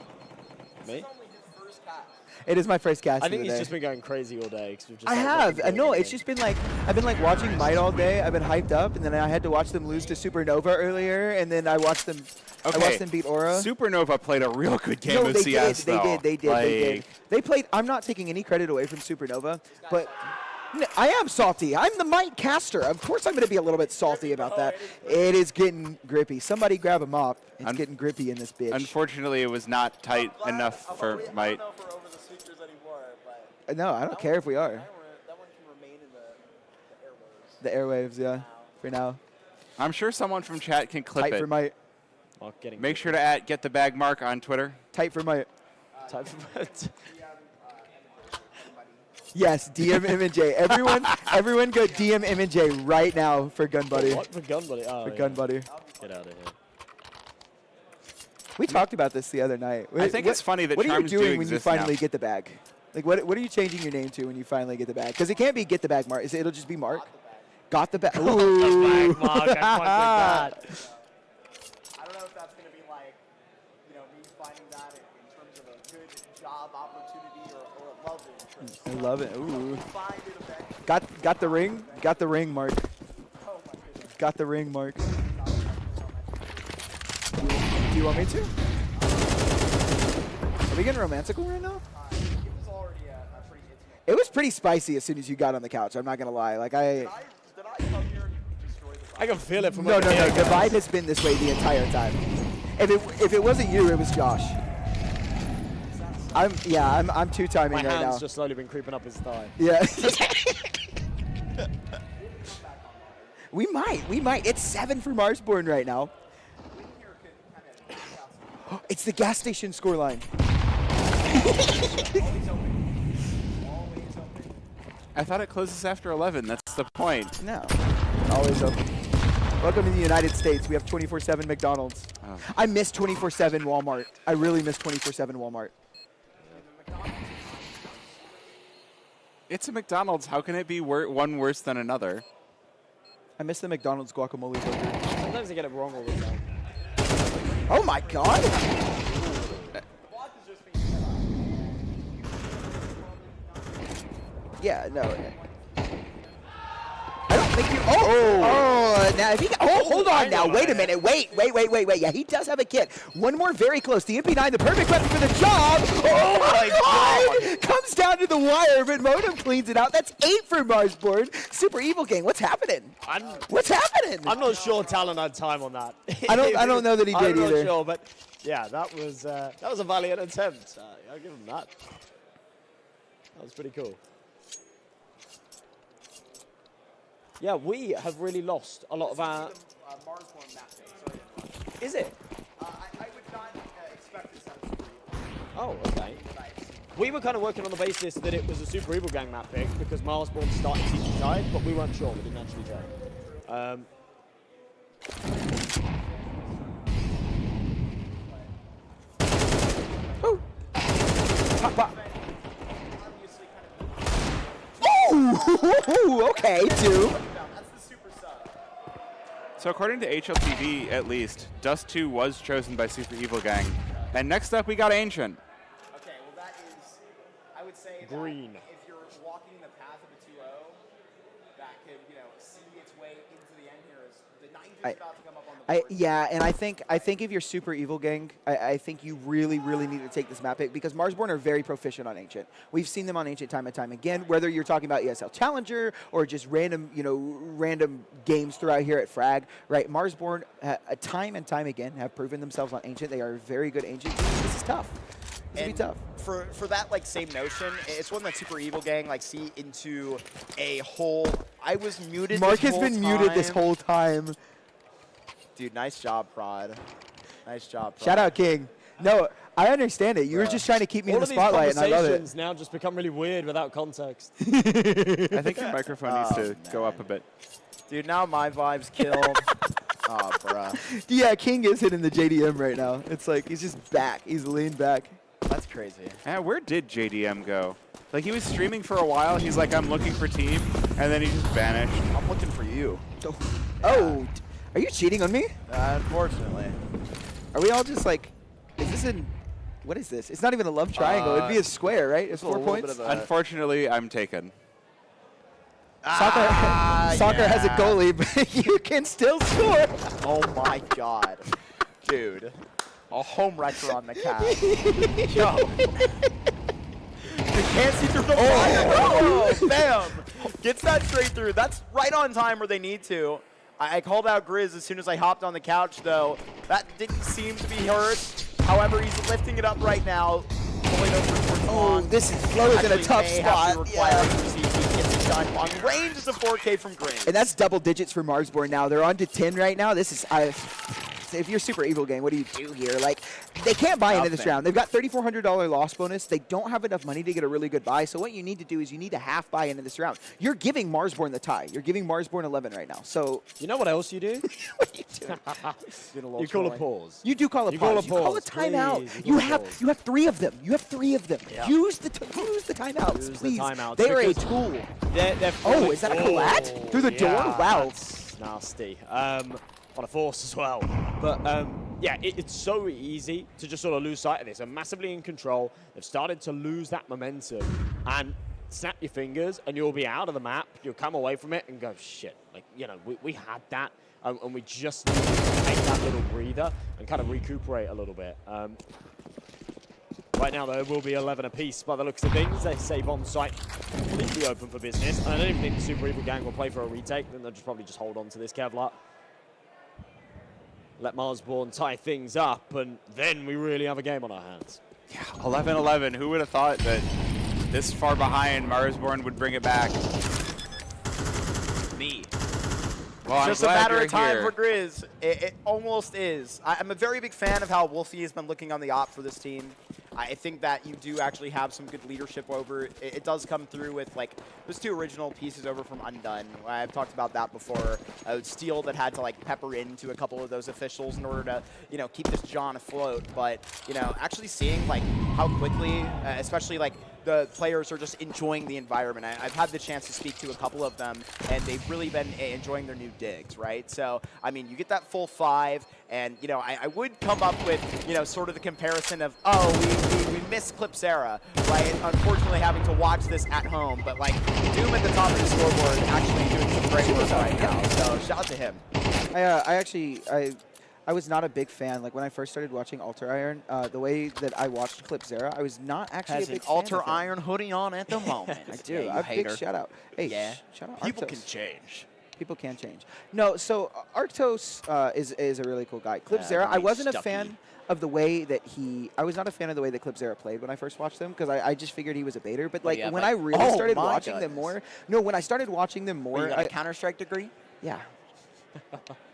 [SPEAKER 9] Me?
[SPEAKER 7] This is only his first cast.
[SPEAKER 12] It is my first cast.
[SPEAKER 9] I
[SPEAKER 12] of
[SPEAKER 9] think
[SPEAKER 12] the
[SPEAKER 9] he's
[SPEAKER 12] day.
[SPEAKER 9] just been going crazy all day. 'Cause we've just
[SPEAKER 12] I
[SPEAKER 9] like,
[SPEAKER 12] have.
[SPEAKER 9] nothing
[SPEAKER 12] No,
[SPEAKER 9] going
[SPEAKER 12] it's
[SPEAKER 9] on.
[SPEAKER 12] just been like I've been like watching Might all day. I've been hyped up, and then I had to watch them lose to Supernova earlier, and then I watched them.
[SPEAKER 3] Okay.
[SPEAKER 12] I watched them beat Aura.
[SPEAKER 3] Supernova played a real good game
[SPEAKER 12] No,
[SPEAKER 3] of
[SPEAKER 12] they
[SPEAKER 3] CS,
[SPEAKER 12] did.
[SPEAKER 3] though.
[SPEAKER 12] They did. They played. I'm not taking any credit away from Supernova, but I am salty. I'm the Might caster. Of course, I'm going to be a little bit salty about that. It is getting grippy. Somebody grab a mop. It's getting grippy in this bitch.
[SPEAKER 3] Unfortunately, it was not tight enough for Might.
[SPEAKER 7] I don't know if we're over the speakers anymore, but
[SPEAKER 12] No, I don't care if we are.
[SPEAKER 7] that one can remain in the airwaves.
[SPEAKER 12] The airwaves, yeah, for now.
[SPEAKER 3] I'm sure someone from chat can clip
[SPEAKER 12] Tight
[SPEAKER 3] it.
[SPEAKER 12] for Might.
[SPEAKER 9] Mark getting
[SPEAKER 3] Make sure to @get the bag Mark on Twitter.
[SPEAKER 12] Tight for Might.
[SPEAKER 9] type of
[SPEAKER 12] Yes, DM M&J. Everyone go DM M&J right now for Gun Buddy.
[SPEAKER 9] What for Gun Buddy? Oh,
[SPEAKER 12] For
[SPEAKER 9] yeah.
[SPEAKER 12] Gun Buddy.
[SPEAKER 9] Get out of here.
[SPEAKER 12] We talked about this the other night.
[SPEAKER 3] I think it's funny that
[SPEAKER 12] what are you
[SPEAKER 3] charms do
[SPEAKER 12] doing when you
[SPEAKER 3] exist now.
[SPEAKER 12] finally get the bag? Like, what are you changing your name to when you finally get the bag? Because it can't be Get the Bag Mark. It'll just be Mark. Got the bag. Ooh.
[SPEAKER 9] Mark, I fucked with that.
[SPEAKER 7] I don't know if that's going to be like, me finding that in terms of a good job opportunity or a love interest.
[SPEAKER 12] I love it. Ooh.
[SPEAKER 7] Find it eventually.
[SPEAKER 12] Got the ring? Got the ring, Mark.
[SPEAKER 7] Oh my goodness.
[SPEAKER 12] Got the ring, Mark. Do you want me to? Are we getting romantical right now?
[SPEAKER 7] It was already a pretty intimate.
[SPEAKER 12] It was pretty spicy as soon as you got on the couch. I'm not gonna lie. Like
[SPEAKER 7] Did I come here and destroy the
[SPEAKER 9] I can feel it from
[SPEAKER 12] No.
[SPEAKER 9] over here,
[SPEAKER 12] The
[SPEAKER 9] guys.
[SPEAKER 12] vibe has been this way the entire time. If it wasn't you, it was Josh. I'm two timing
[SPEAKER 9] My
[SPEAKER 12] right
[SPEAKER 9] hand's
[SPEAKER 12] now.
[SPEAKER 9] just slowly been creeping up his thigh.
[SPEAKER 12] Yeah. we might. It's 7 for Marsborn right now. It's the gas station scoreline.
[SPEAKER 3] I thought it closes after 11. That's the point.
[SPEAKER 12] No. Always open. Welcome to the United States. We have 24/7 McDonald's.
[SPEAKER 3] Oh.
[SPEAKER 12] I miss 24/7 Walmart. I really miss 24/7 Walmart.
[SPEAKER 3] It's a McDonald's. How can it be one worse than another?
[SPEAKER 12] I miss the McDonald's guacamole burger.
[SPEAKER 9] Sometimes I get it wrong all the time.
[SPEAKER 12] Oh my god! Yeah, no. I don't think you. Oh, now if he. Hold on now. Wait a minute. Wait. Yeah, he does have a kit. One more very close. The MP9, the perfect weapon for the job. Oh my god! Comes down to the wire, but Modem cleans it out. That's 8 for Marsborn. Super Evil Gang. What's happening? What's happening?
[SPEAKER 9] I'm not sure Talon had time on that.
[SPEAKER 12] I don't know that he did
[SPEAKER 9] I'm
[SPEAKER 12] either.
[SPEAKER 9] not sure, but yeah, that was a valiant attempt. I'll give him that. That was pretty cool. Yeah, we have really lost a lot of our.
[SPEAKER 7] Marsborn map pick. Sorry to interrupt.
[SPEAKER 9] Is it?
[SPEAKER 7] I would not expect this out of Super Evil.
[SPEAKER 9] Oh, okay.
[SPEAKER 7] What I've seen.
[SPEAKER 9] We were kind of working on the basis that it was a Super Evil Gang map pick because Marsborn started season side, but we weren't sure. We didn't actually check.
[SPEAKER 12] Oh, okay, 2.
[SPEAKER 7] That's the super sub.
[SPEAKER 3] So according to HLTV, at least, Dust 2 was chosen by Super Evil Gang. And next up, we got Ancient.
[SPEAKER 7] Okay, well that is, I would say
[SPEAKER 9] Green.
[SPEAKER 7] that if you're walking the path of a 2-0, that could, see its way into the end here as the 90's about to come up on the board.
[SPEAKER 12] Yeah, and I think if you're Super Evil Gang, I think you really, really need to take this map pick because Marsborn are very proficient on Ancient. We've seen them on Ancient time and time again, whether you're talking about ESL Challenger or just random, random games throughout here at Frag, right? Marsborn, time and time again, have proven themselves on Ancient. They are a very good Ancient team. This is tough. This will be tough.
[SPEAKER 7] For that same notion, it's one that Super Evil Gang see into a whole. I was muted.
[SPEAKER 12] Mark
[SPEAKER 7] this
[SPEAKER 12] has
[SPEAKER 7] whole
[SPEAKER 12] been muted this
[SPEAKER 7] time.
[SPEAKER 12] whole time.
[SPEAKER 7] Dude, nice job, Prod. Nice job. Prod.
[SPEAKER 12] Shout out King. No, I understand it. You were just trying to keep me in the spotlight, and I love it.
[SPEAKER 9] Conversations now just become really weird without context.
[SPEAKER 3] I think your microphone needs to go up a bit.
[SPEAKER 7] Dude, now my vibe's killed. Oh, bruh.
[SPEAKER 12] Yeah, King is hitting the JDM right now. It's like he's just back. He's leaned back.
[SPEAKER 7] That's crazy.
[SPEAKER 3] Yeah, where did JDM go? Like, he was streaming for a while. He's like, I'm looking for team. And then he just vanished.
[SPEAKER 7] I'm looking for you.
[SPEAKER 12] Oh, are you cheating on me?
[SPEAKER 7] Unfortunately.
[SPEAKER 12] Are we all just like, is this in, what is this? It's not even a love triangle. It'd be a square, right? It's 4 points.
[SPEAKER 3] Unfortunately, I'm taken.
[SPEAKER 12] Soccer has a goalie, but you can still score.
[SPEAKER 7] Oh my god. Dude. A home wrecker on the cast. Yo. You can't see through the fire. Oh, bam. Gets that straight through. That's right on time where they need to. I called out Grizz as soon as I hopped on the couch, though. That didn't seem to be hurt. However, he's lifting it up right now. Pulling over towards Long.
[SPEAKER 12] This is Flo is in a tough spot.
[SPEAKER 7] He gets it done. On range is a 4K from Grizz.
[SPEAKER 12] And that's double digits for Marsborn now. They're on to 10 right now. This is, if you're Super Evil Gang, what do you do here? Like, they can't buy into this round. They've got $3,400 loss bonus. They don't have enough money to get a really good buy. So what you need to do is you need to half buy into this round. You're giving Marsborn the tie. You're giving Marsborn 11 right now. So
[SPEAKER 9] you know what else you do?
[SPEAKER 12] What are you doing?
[SPEAKER 9] You call a pause.
[SPEAKER 12] You do call a pause. You call a timeout. You have 3 of them. You have 3 of them.
[SPEAKER 9] Yeah.
[SPEAKER 12] Use the timeouts,
[SPEAKER 9] Use
[SPEAKER 12] please.
[SPEAKER 9] the timeouts.
[SPEAKER 12] They are a
[SPEAKER 9] because
[SPEAKER 12] tool.
[SPEAKER 9] They're
[SPEAKER 12] Oh, is that a collat? Through the door? Wow.
[SPEAKER 9] That's nasty. On a force as well. But yeah, it's so easy to just sort of lose sight of this. They're massively in control. They've started to lose that momentum. And snap your fingers and you'll be out of the map. You'll come away from it and go, shit. Like, we had that. And we just need to take that little breather and kind of recuperate a little bit. Right now, though, it will be 11 apiece by the looks of things. They save on site completely open for business. And I don't even think the Super Evil Gang will play for a retake. Then they'll probably just hold on to this Kevlar. Let Marsborn tie things up, and then we really have a game on our hands.
[SPEAKER 3] Yeah, 11-11. Who would have thought that this far behind, Marsborn would bring it back? Me. Well, I'm
[SPEAKER 7] just a
[SPEAKER 3] glad
[SPEAKER 7] matter
[SPEAKER 3] you're
[SPEAKER 7] of time
[SPEAKER 3] here.
[SPEAKER 7] for Grizz. It almost is. I'm a very big fan of how Wolfie has been looking on the op for this team. I think that you do actually have some good leadership over. It does come through with like those 2 original pieces over from Undone. I've talked about that before. Steel that had to like pepper into a couple of those officials in order to keep this John afloat. But actually seeing like how quickly, especially like the players are just enjoying the environment. I've had the chance to speak to a couple of them, and they've really been enjoying their new digs, right? So, I mean, you get that full 5, and, I would come up with, sort of the comparison of, we missed Clipsera, right? Unfortunately, having to watch this at home, but, like, Doom at the top of the scoreboard actually doing some great work right now, so shout out to him.
[SPEAKER 12] I was not a big fan. Like when I first started watching Alter Iron, the way that I watched Clipsera, I was not actually a big fan
[SPEAKER 7] Alter
[SPEAKER 12] of him.
[SPEAKER 7] Iron hoodie on at the moment.
[SPEAKER 12] I do.
[SPEAKER 7] Yeah, you
[SPEAKER 12] a big
[SPEAKER 7] hater.
[SPEAKER 12] shout out. Hey,
[SPEAKER 7] Yeah.
[SPEAKER 12] shout out.
[SPEAKER 7] People
[SPEAKER 12] Arctos.
[SPEAKER 7] can change.
[SPEAKER 12] People can change. No, so Arctos is a really cool guy. Clipzera, I
[SPEAKER 9] really
[SPEAKER 12] wasn't a
[SPEAKER 9] stuffy.
[SPEAKER 12] fan of the way that I was not a fan of the way that Clipzera played when I first watched them because I just figured he was a baiter. But like
[SPEAKER 11] yeah,
[SPEAKER 12] when
[SPEAKER 11] but-
[SPEAKER 12] I really
[SPEAKER 11] Oh
[SPEAKER 12] started
[SPEAKER 11] my
[SPEAKER 12] watching them
[SPEAKER 11] goodness.
[SPEAKER 12] more, no, when I started watching them more,
[SPEAKER 7] You got a Counter-Strike degree?
[SPEAKER 12] yeah,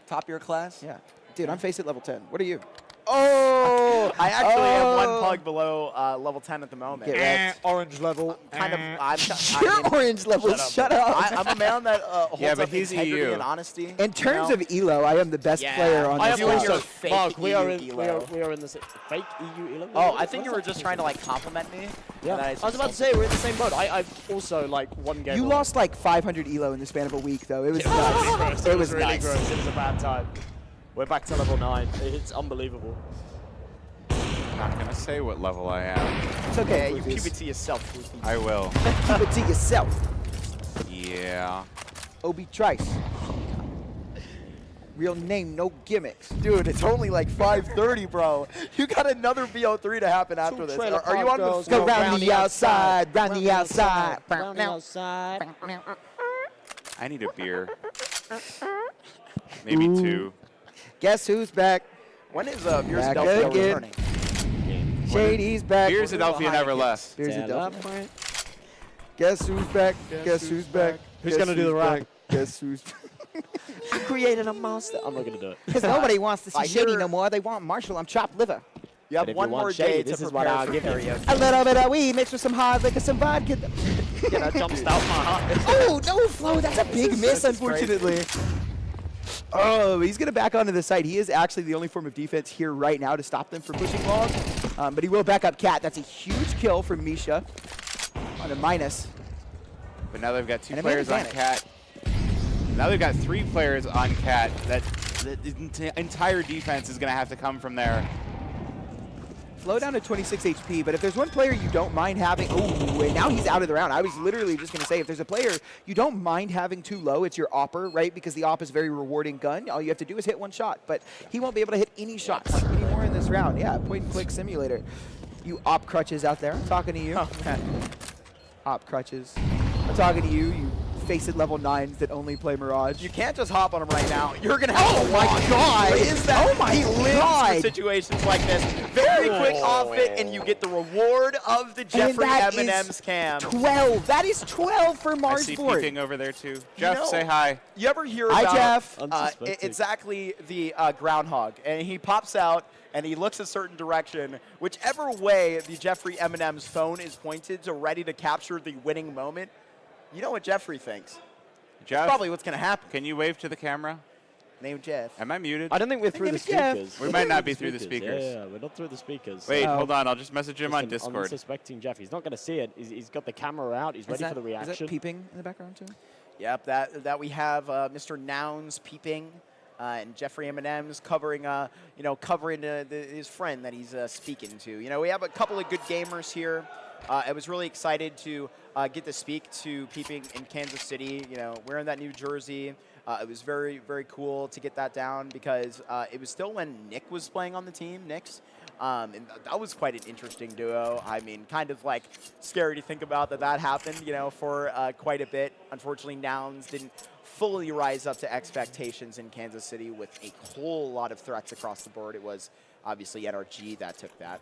[SPEAKER 7] Top of your class?
[SPEAKER 12] yeah, dude, I'm face at level 10. What are you?
[SPEAKER 7] Oh! I actually am
[SPEAKER 12] Oh.
[SPEAKER 7] one pug below level 10 at the moment.
[SPEAKER 12] Get wrecked.
[SPEAKER 9] Orange level.
[SPEAKER 7] Kind of.
[SPEAKER 12] You're orange level. Shut up.
[SPEAKER 7] I'm a man that holds
[SPEAKER 3] Yeah, but
[SPEAKER 7] up
[SPEAKER 3] he's
[SPEAKER 7] integrity
[SPEAKER 3] EU.
[SPEAKER 7] and honesty.
[SPEAKER 12] In terms
[SPEAKER 7] you
[SPEAKER 12] of Elo, I am the best
[SPEAKER 7] Yeah.
[SPEAKER 12] player on
[SPEAKER 9] I
[SPEAKER 12] this
[SPEAKER 9] am
[SPEAKER 7] You and
[SPEAKER 12] roster.
[SPEAKER 7] your
[SPEAKER 9] also
[SPEAKER 7] fake
[SPEAKER 9] Mark. We are
[SPEAKER 7] EU
[SPEAKER 9] in.
[SPEAKER 7] elo.
[SPEAKER 9] We are in the fake EU elo.
[SPEAKER 7] Oh, I
[SPEAKER 9] What's
[SPEAKER 7] think you
[SPEAKER 9] that
[SPEAKER 7] were just trying to like compliment me.
[SPEAKER 9] Yeah,
[SPEAKER 7] and
[SPEAKER 9] I was about to say we're in the same boat. I've also like one game.
[SPEAKER 12] You
[SPEAKER 9] on.
[SPEAKER 12] lost like 500 Elo in the span of a week, though. It was
[SPEAKER 9] It was
[SPEAKER 12] nuts.
[SPEAKER 9] really gross.
[SPEAKER 12] It was
[SPEAKER 9] really
[SPEAKER 12] nuts.
[SPEAKER 9] gross. It was a bad time. We're back to level 9. It's unbelievable.
[SPEAKER 3] I'm not going to say what level I am.
[SPEAKER 12] It's okay.
[SPEAKER 7] Yeah, you
[SPEAKER 12] Fluffy.
[SPEAKER 7] keep it to yourself, Fluffy.
[SPEAKER 3] I will.
[SPEAKER 12] Keep it to yourself.
[SPEAKER 3] Yeah.
[SPEAKER 12] Obi Trice. Real name, no gimmicks.
[SPEAKER 7] Dude, it's only like 5:30, bro. You got another VO3 to happen after this.
[SPEAKER 9] trailer
[SPEAKER 7] Are you
[SPEAKER 9] park
[SPEAKER 7] on the
[SPEAKER 9] girls
[SPEAKER 12] Go
[SPEAKER 9] Go
[SPEAKER 12] round the outside, round the outside.
[SPEAKER 9] Round the outside.
[SPEAKER 3] I need a beer. Maybe two.
[SPEAKER 12] Guess who's back?
[SPEAKER 7] When is Beers
[SPEAKER 12] Back
[SPEAKER 7] Adelphia
[SPEAKER 12] again.
[SPEAKER 7] returning?
[SPEAKER 12] Shady's back.
[SPEAKER 3] Beers Adelphia never left.
[SPEAKER 12] Beers
[SPEAKER 9] Stand
[SPEAKER 12] Adelphia. Guess who's back? Guess who's back?
[SPEAKER 9] Who's gonna do the rap?
[SPEAKER 12] Guess who's
[SPEAKER 9] I created a monster. I'm not gonna do it.
[SPEAKER 12] Because nobody wants to see
[SPEAKER 7] I
[SPEAKER 12] Shady
[SPEAKER 7] hear-
[SPEAKER 12] no more. They want Marshall. I'm chopped liver.
[SPEAKER 7] You have
[SPEAKER 9] But if
[SPEAKER 7] one
[SPEAKER 9] you want
[SPEAKER 7] more
[SPEAKER 9] shady,
[SPEAKER 7] day
[SPEAKER 9] this
[SPEAKER 7] to
[SPEAKER 9] is what
[SPEAKER 7] prepare
[SPEAKER 9] I'll
[SPEAKER 7] for
[SPEAKER 9] give you.
[SPEAKER 7] karaoke.
[SPEAKER 12] A little bit of weed mixed with some hard liquor, some vodka.
[SPEAKER 9] Yeah, that jumps out my heart.
[SPEAKER 12] Oh, no, Flo. That's a big miss,
[SPEAKER 7] this is crazy.
[SPEAKER 12] unfortunately. Oh, he's going to back onto the side. He is actually the only form of defense here right now to stop them from pushing long. But he will back up Cat. That's a huge kill from Misha on a minus.
[SPEAKER 3] But now they've got two
[SPEAKER 12] And a man
[SPEAKER 3] players on
[SPEAKER 12] advantage.
[SPEAKER 3] Cat. Now they've got 3 players on Cat. That the entire defense is going to have to come from there.
[SPEAKER 12] Flo down to 26 HP, but if there's one player you don't mind having, oh, and now he's out of the round. I was literally just going to say, if there's a player you don't mind having too low, it's your Opper, right? Because the Op is a very rewarding gun. All you have to do is hit one shot, but he won't be able to hit any shots anymore in this round. Yeah, point-and-click simulator. You Op crutches out there, I'm talking to you. Op crutches. I'm talking to you face-it level 9s that only play Mirage.
[SPEAKER 7] You can't just hop on him right now. You're gonna have to
[SPEAKER 12] my
[SPEAKER 7] launch.
[SPEAKER 12] God.
[SPEAKER 7] What is that?
[SPEAKER 12] Oh my
[SPEAKER 7] he lives
[SPEAKER 12] God.
[SPEAKER 7] for situations like this. Very quick off it, and you get the reward of the Jeffrey
[SPEAKER 12] that is
[SPEAKER 7] M&M's cam.
[SPEAKER 12] 12. That is 12 for
[SPEAKER 3] I see
[SPEAKER 12] Marsford.
[SPEAKER 3] peeping over there too. Jeff,
[SPEAKER 7] know-
[SPEAKER 3] say hi.
[SPEAKER 7] You ever hear
[SPEAKER 12] Hi,
[SPEAKER 7] about
[SPEAKER 12] Jeff.
[SPEAKER 9] Unsuspecting.
[SPEAKER 7] exactly the groundhog? And he pops out and he looks a certain direction. Whichever way the Jeffrey M&M's phone is pointed to ready to capture the winning moment, you know what Jeffrey thinks.
[SPEAKER 3] Jeff,
[SPEAKER 7] Probably what's going to happen.
[SPEAKER 3] can you wave to the camera?
[SPEAKER 7] Name Jeff.
[SPEAKER 3] Am I muted?
[SPEAKER 9] I don't think we're through
[SPEAKER 12] name
[SPEAKER 9] the
[SPEAKER 12] is Jeff.
[SPEAKER 9] speakers.
[SPEAKER 3] We might not be through the speakers.
[SPEAKER 9] Yeah, we're not through the speakers.
[SPEAKER 3] Wait,
[SPEAKER 12] Oh.
[SPEAKER 3] hold on. I'll just message him on
[SPEAKER 9] Listen, I'm
[SPEAKER 3] Discord.
[SPEAKER 9] suspecting Jeff. He's not going to see it. He's got the camera out. He's ready for the
[SPEAKER 12] Is
[SPEAKER 9] reaction.
[SPEAKER 12] that peeping in the background too?
[SPEAKER 7] Yep, that we have Mr. Nouns peeping, and Jeffrey M&M's covering, covering his friend that he's speaking to. You know, we have a couple of good gamers here. I was really excited to get to speak to peeping in Kansas City. You know, wearing that new jersey. It was very, very cool to get that down because it was still when Nick was playing on the team, Nick's. And that was quite an interesting duo. I mean, kind of like scary to think about that happened, you know, for quite a bit. Unfortunately, Nouns didn't fully rise up to expectations in Kansas City with a whole lot of threats across the board. It was obviously NRG that took that.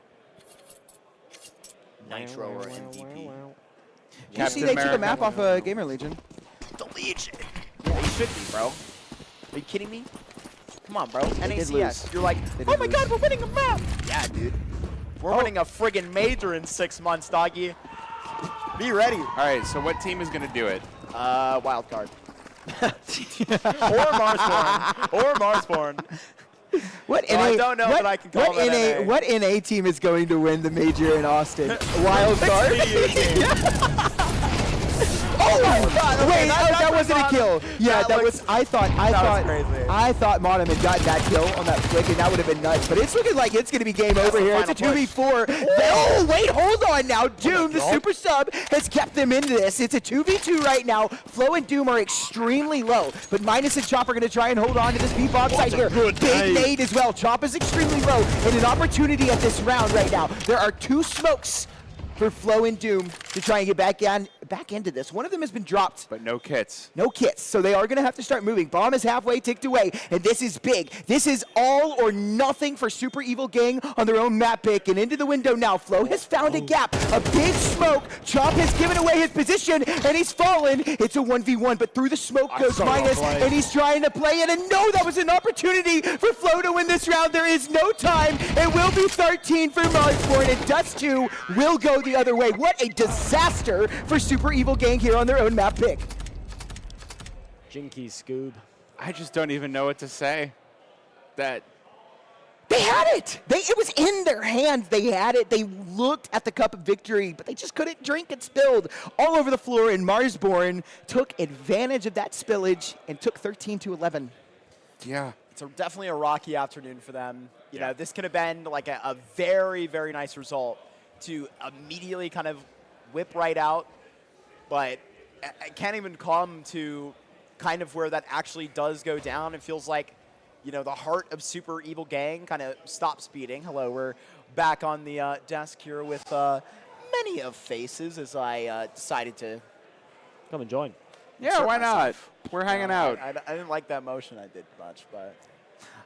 [SPEAKER 7] Nitro or MVP.
[SPEAKER 12] Did you see they took a map off Gamer Legion?
[SPEAKER 7] The Legion. Yeah, he should be, bro. Are you kidding me? Come on, bro.
[SPEAKER 12] did
[SPEAKER 7] NACS.
[SPEAKER 12] lose.
[SPEAKER 7] You're like,
[SPEAKER 12] They
[SPEAKER 7] oh
[SPEAKER 12] did
[SPEAKER 7] my
[SPEAKER 12] lose.
[SPEAKER 7] God, we're winning a map. Yeah, dude. We're winning a friggin' major in 6 months, doggy. Be ready.
[SPEAKER 3] All right, so what team is going to do it?
[SPEAKER 7] Wild card. or Marsborn. Or Marsborn.
[SPEAKER 12] What
[SPEAKER 7] So I don't know
[SPEAKER 12] what,
[SPEAKER 7] that I can call
[SPEAKER 12] what
[SPEAKER 7] that
[SPEAKER 12] NA,
[SPEAKER 7] NA.
[SPEAKER 12] What NA team is going to win the major in Austin? Wild card? Oh my God! Wait, that wasn't a kill. Yeah, that was. I thought.
[SPEAKER 7] crazy.
[SPEAKER 12] I thought Monum had gotten that kill on that flick, and that would have been nuts. But it's looking like it's going to be game over here. It's a
[SPEAKER 7] final
[SPEAKER 12] 2v4. Oh wait, hold on now. Doom, the super sub, has kept them into this. It's a 2v2 right now. Flo and Doom are extremely low, but Minus and Chop are going to try and hold on to this B-bomb site here. Big nade as well. Chop is extremely low, and an opportunity at this round right now. There are 2 smokes for Flo and Doom to try and get back into this. One of them has been dropped.
[SPEAKER 3] But no kits.
[SPEAKER 12] No kits, so they are going to have to start moving. Bomb is halfway ticked away, and this is big. This is all or nothing for Super Evil Gang on their own map pick. And into the window now. Flo has found a gap. A big smoke. Chop has given away his position, and he's fallen. It's a 1v1, but through the smoke goes Minus, and he's trying to play it. And no, that was an opportunity for Flo to win this round. There is no time. It will be 13 for Marsborn, and Dust 2 will go the other way. What a disaster for Super Evil Gang here on their own map pick.
[SPEAKER 9] Jinky Scoob.
[SPEAKER 3] I just don't even know what to say. That
[SPEAKER 12] They had it. It was in their hands. They had it. They looked at the cup of victory, but they just couldn't drink. It spilled all over the floor, and Marsborn took advantage of that spillage and took 13-11.
[SPEAKER 3] yeah.
[SPEAKER 7] It's definitely a rocky afternoon for them. You know, this could have been like a very, very nice result to immediately kind of whip right out, but I can't even come to kind of where that actually does go down. It feels like, you know, the heart of Super Evil Gang kind of stops beating. Hello, we're back on the desk here with many of faces as I decided to
[SPEAKER 9] Come and join.
[SPEAKER 3] Yeah, why not? We're hanging out.
[SPEAKER 7] I didn't like that motion I did much, but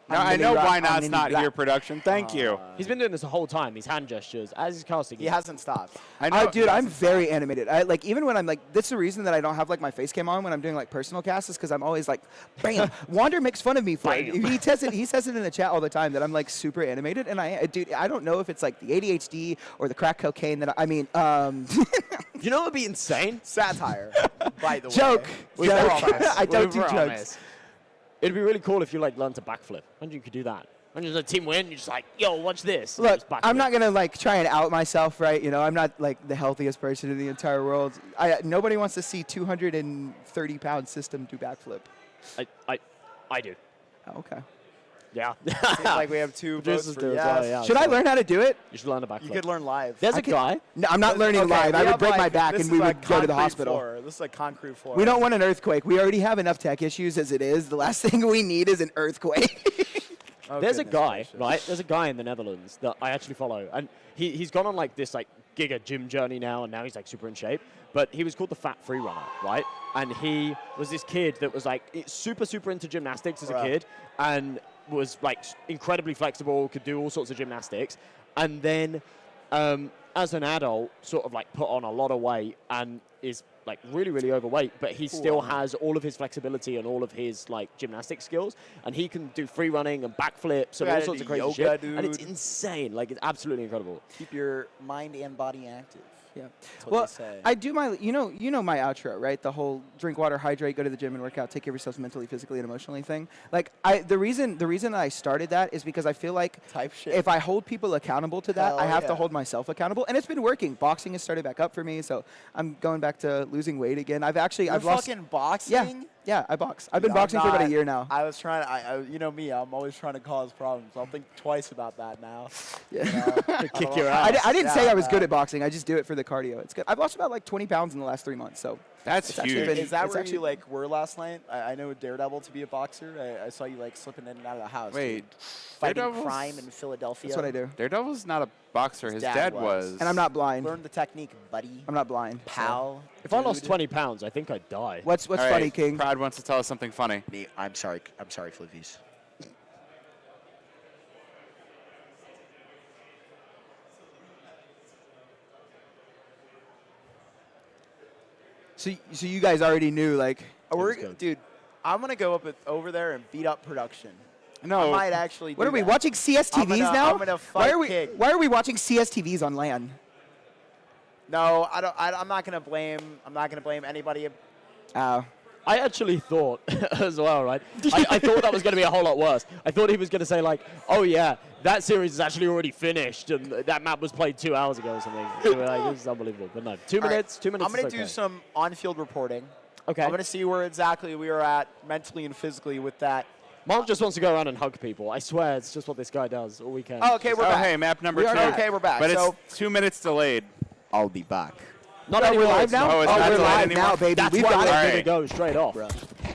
[SPEAKER 3] No, I know why not's not here, production. Thank you.
[SPEAKER 9] He's been doing this the whole time. These hand gestures as he's casting.
[SPEAKER 7] he hasn't stopped.
[SPEAKER 3] I know.
[SPEAKER 12] Dude, I'm very animated. Like even when I'm like, that's the reason that I don't have like my face cam on when I'm doing like personal casts is because I'm always like, bam. Wander makes fun of me for it. He says it in the chat all the time that I'm like super animated, and dude, I don't know if it's like the ADHD or the crack cocaine that
[SPEAKER 9] You know what would be insane?
[SPEAKER 7] Satire, by the way.
[SPEAKER 12] joke.
[SPEAKER 9] We
[SPEAKER 12] Joke.
[SPEAKER 9] promise.
[SPEAKER 12] I don't
[SPEAKER 9] We
[SPEAKER 12] do
[SPEAKER 9] promise.
[SPEAKER 12] jokes.
[SPEAKER 9] It'd be really cool if you like learned to backflip. And you could do that. And just a team win, you're just like, yo, watch this. And
[SPEAKER 12] Look,
[SPEAKER 9] just backflip.
[SPEAKER 12] I'm not gonna like try and out myself, right? You know, I'm not like the healthiest person in the entire world. Nobody wants to see 230-pound system do backflip.
[SPEAKER 9] I do.
[SPEAKER 12] Oh, okay.
[SPEAKER 9] Yeah.
[SPEAKER 7] Seems like we have two votes
[SPEAKER 9] Producers
[SPEAKER 7] for
[SPEAKER 9] do as
[SPEAKER 7] yes.
[SPEAKER 9] well, yeah.
[SPEAKER 12] Should I learn how to do it?
[SPEAKER 9] You should learn a backflip.
[SPEAKER 7] You could learn live.
[SPEAKER 9] There's a guy.
[SPEAKER 12] No, I'm not learning live. I would break my back and we would go to the hospital.
[SPEAKER 7] This is a concrete floor.
[SPEAKER 12] We don't want an earthquake. We already have enough tech issues as it is. The last thing we need is an earthquake.
[SPEAKER 7] Oh,
[SPEAKER 9] There's a
[SPEAKER 7] goodness
[SPEAKER 9] guy,
[SPEAKER 7] gracious.
[SPEAKER 9] right? There's a guy in the Netherlands that I actually follow, and he's gone on like this like giga gym journey now, and now he's like super in shape. But he was called the Fat Free Runner, right? And he was this kid that was like super into gymnastics as a kid, and was like incredibly flexible, could do all sorts of gymnastics, and then as an adult, sort of like put on a lot of weight and is like really overweight, but he still has all of his flexibility and all of his like gymnastic skills, and he can do free running and backflips and all sorts of crazy
[SPEAKER 7] yoga,
[SPEAKER 9] shit,
[SPEAKER 7] dude.
[SPEAKER 9] and it's insane. Like, it's absolutely incredible.
[SPEAKER 7] Keep your mind and body active.
[SPEAKER 12] Yeah.
[SPEAKER 7] That's what
[SPEAKER 12] Well,
[SPEAKER 7] they say.
[SPEAKER 12] I do my, you know my outro, right? The whole drink water, hydrate, go to the gym and work out, take care of yourselves mentally, physically, and emotionally thing. Like, the reason I started that is because I feel like
[SPEAKER 7] Type shit.
[SPEAKER 12] if I hold people accountable to that,
[SPEAKER 7] Hell
[SPEAKER 12] I have to
[SPEAKER 7] yeah.
[SPEAKER 12] hold myself accountable, and it's been working. Boxing has started back up for me, so I'm going back to losing weight again. I've lost.
[SPEAKER 7] fucking boxing?
[SPEAKER 12] Yeah, I box. I've been
[SPEAKER 7] Dude,
[SPEAKER 12] boxing
[SPEAKER 7] I'm
[SPEAKER 12] for about a
[SPEAKER 7] not-
[SPEAKER 12] year now.
[SPEAKER 7] I was trying. You know me. I'm always trying to cause problems. I'll think twice about that now.
[SPEAKER 12] Yeah.
[SPEAKER 9] Kick your
[SPEAKER 12] I
[SPEAKER 9] ass.
[SPEAKER 12] didn't say
[SPEAKER 7] Yeah,
[SPEAKER 12] I was good at boxing. I just do it for the cardio. It's good. I've lost about like 20 pounds in the last 3 months, so
[SPEAKER 3] That's
[SPEAKER 12] it's actually
[SPEAKER 3] huge.
[SPEAKER 12] been-
[SPEAKER 7] Is that
[SPEAKER 12] it's
[SPEAKER 7] where
[SPEAKER 12] actually-
[SPEAKER 7] you like were last night? I know Daredevil to be a boxer. I saw you like slipping in and out of the house.
[SPEAKER 3] Wait,
[SPEAKER 7] dude. Fighting
[SPEAKER 3] Daredevil's-
[SPEAKER 7] crime in Philadelphia.
[SPEAKER 12] That's what I do.
[SPEAKER 3] Daredevil's not a boxer. His
[SPEAKER 7] dad
[SPEAKER 3] dad
[SPEAKER 7] was.
[SPEAKER 3] was.
[SPEAKER 12] And I'm not blind.
[SPEAKER 7] Learn the technique, buddy.
[SPEAKER 12] I'm not blind. so.
[SPEAKER 7] Pal.
[SPEAKER 9] If I lost
[SPEAKER 7] dude.
[SPEAKER 9] 20 pounds, I think I'd die.
[SPEAKER 12] What's
[SPEAKER 3] All
[SPEAKER 12] funny,
[SPEAKER 3] right,
[SPEAKER 12] King?
[SPEAKER 3] Pride wants to tell us something funny.
[SPEAKER 13] I'm sorry, Floofies.
[SPEAKER 12] So you guys already knew, like,
[SPEAKER 7] Dude, I'm gonna go over there and beat up production.
[SPEAKER 3] No.
[SPEAKER 7] I might actually.
[SPEAKER 12] what
[SPEAKER 7] do
[SPEAKER 12] are we
[SPEAKER 7] that.
[SPEAKER 12] watching CSTVs
[SPEAKER 7] I'm gonna-
[SPEAKER 12] now?
[SPEAKER 7] I'm gonna fight King.
[SPEAKER 12] Why are we watching CSTVs on LAN?
[SPEAKER 7] No, I don't. I'm not gonna blame. I'm not gonna blame anybody.
[SPEAKER 9] I actually thought as well, right? I thought that was going to be a whole lot worse. I thought he was going to say, like, oh, yeah, that series is actually already finished, and that map was played 2 hours ago or something. So we're like, this is unbelievable. But no, 2
[SPEAKER 7] All right,
[SPEAKER 9] minutes, 2 minutes
[SPEAKER 7] I'm gonna
[SPEAKER 9] is okay.
[SPEAKER 7] do some on-field reporting.
[SPEAKER 9] Okay.
[SPEAKER 7] I'm gonna see where exactly we are at mentally and physically with that.
[SPEAKER 9] Mark just wants to go around and hug people. I swear, it's just what this guy does all weekend.
[SPEAKER 7] Oh, okay, we're
[SPEAKER 3] Oh,
[SPEAKER 7] back.
[SPEAKER 3] hey, map number
[SPEAKER 7] We
[SPEAKER 3] 2.
[SPEAKER 7] are- okay, we're back.
[SPEAKER 3] But
[SPEAKER 7] So-
[SPEAKER 3] it's 2 minutes delayed.
[SPEAKER 13] I'll be back.
[SPEAKER 9] Not
[SPEAKER 12] Oh,
[SPEAKER 9] anymore.
[SPEAKER 12] we're live
[SPEAKER 9] it's
[SPEAKER 12] now?
[SPEAKER 9] not.
[SPEAKER 3] Oh, it's
[SPEAKER 12] Oh,
[SPEAKER 3] not
[SPEAKER 12] we're
[SPEAKER 3] delayed
[SPEAKER 12] live
[SPEAKER 3] anymore?
[SPEAKER 12] now, baby.
[SPEAKER 9] That's
[SPEAKER 12] We've
[SPEAKER 9] why
[SPEAKER 12] got
[SPEAKER 9] we're
[SPEAKER 12] it.
[SPEAKER 3] All
[SPEAKER 9] going to
[SPEAKER 3] right.
[SPEAKER 9] go straight off.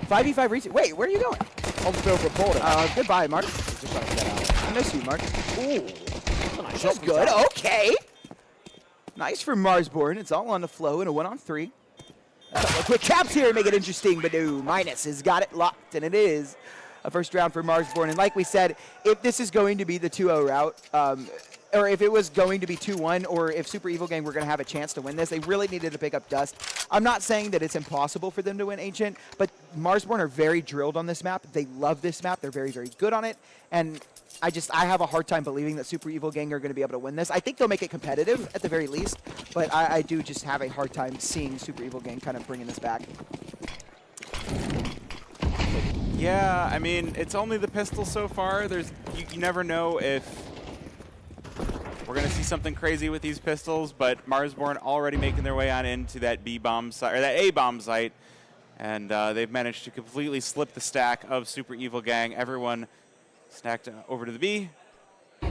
[SPEAKER 12] 5v5 reach. Wait, where are you going?
[SPEAKER 9] On-field reporting.
[SPEAKER 12] Goodbye, Mark.
[SPEAKER 9] Just trying to get out.
[SPEAKER 12] I miss you, Mark.
[SPEAKER 9] Ooh. That's a nice shot
[SPEAKER 12] That's
[SPEAKER 9] from
[SPEAKER 12] good.
[SPEAKER 9] Sam.
[SPEAKER 12] Okay. Nice for Marsborn. It's all on the flow in a 1-on-3. A couple of quick caps here make it interesting, but no, Minus has got it locked, and it is a first round for Marsborn. And like we said, if this is going to be the 2-0 route, or if it was going to be 2-1, or if Super Evil Gang were going to have a chance to win this, they really needed to pick up Dust. I'm not saying that it's impossible for them to win Ancient, but Marsborn are very drilled on this map. They love this map. They're very, very good on it. And I have a hard time believing that Super Evil Gang are going to be able to win this. I think they'll make it competitive at the very least, but I do just have a hard time seeing Super Evil Gang kind of bringing this back.
[SPEAKER 3] Yeah, I mean, it's only the pistol so far. You never know if we're going to see something crazy with these pistols, but Marsborn already making their way on into that B-bomb site, or that A-bomb site, and they've managed to completely slip the stack of Super Evil Gang. Everyone stacked over to the B. So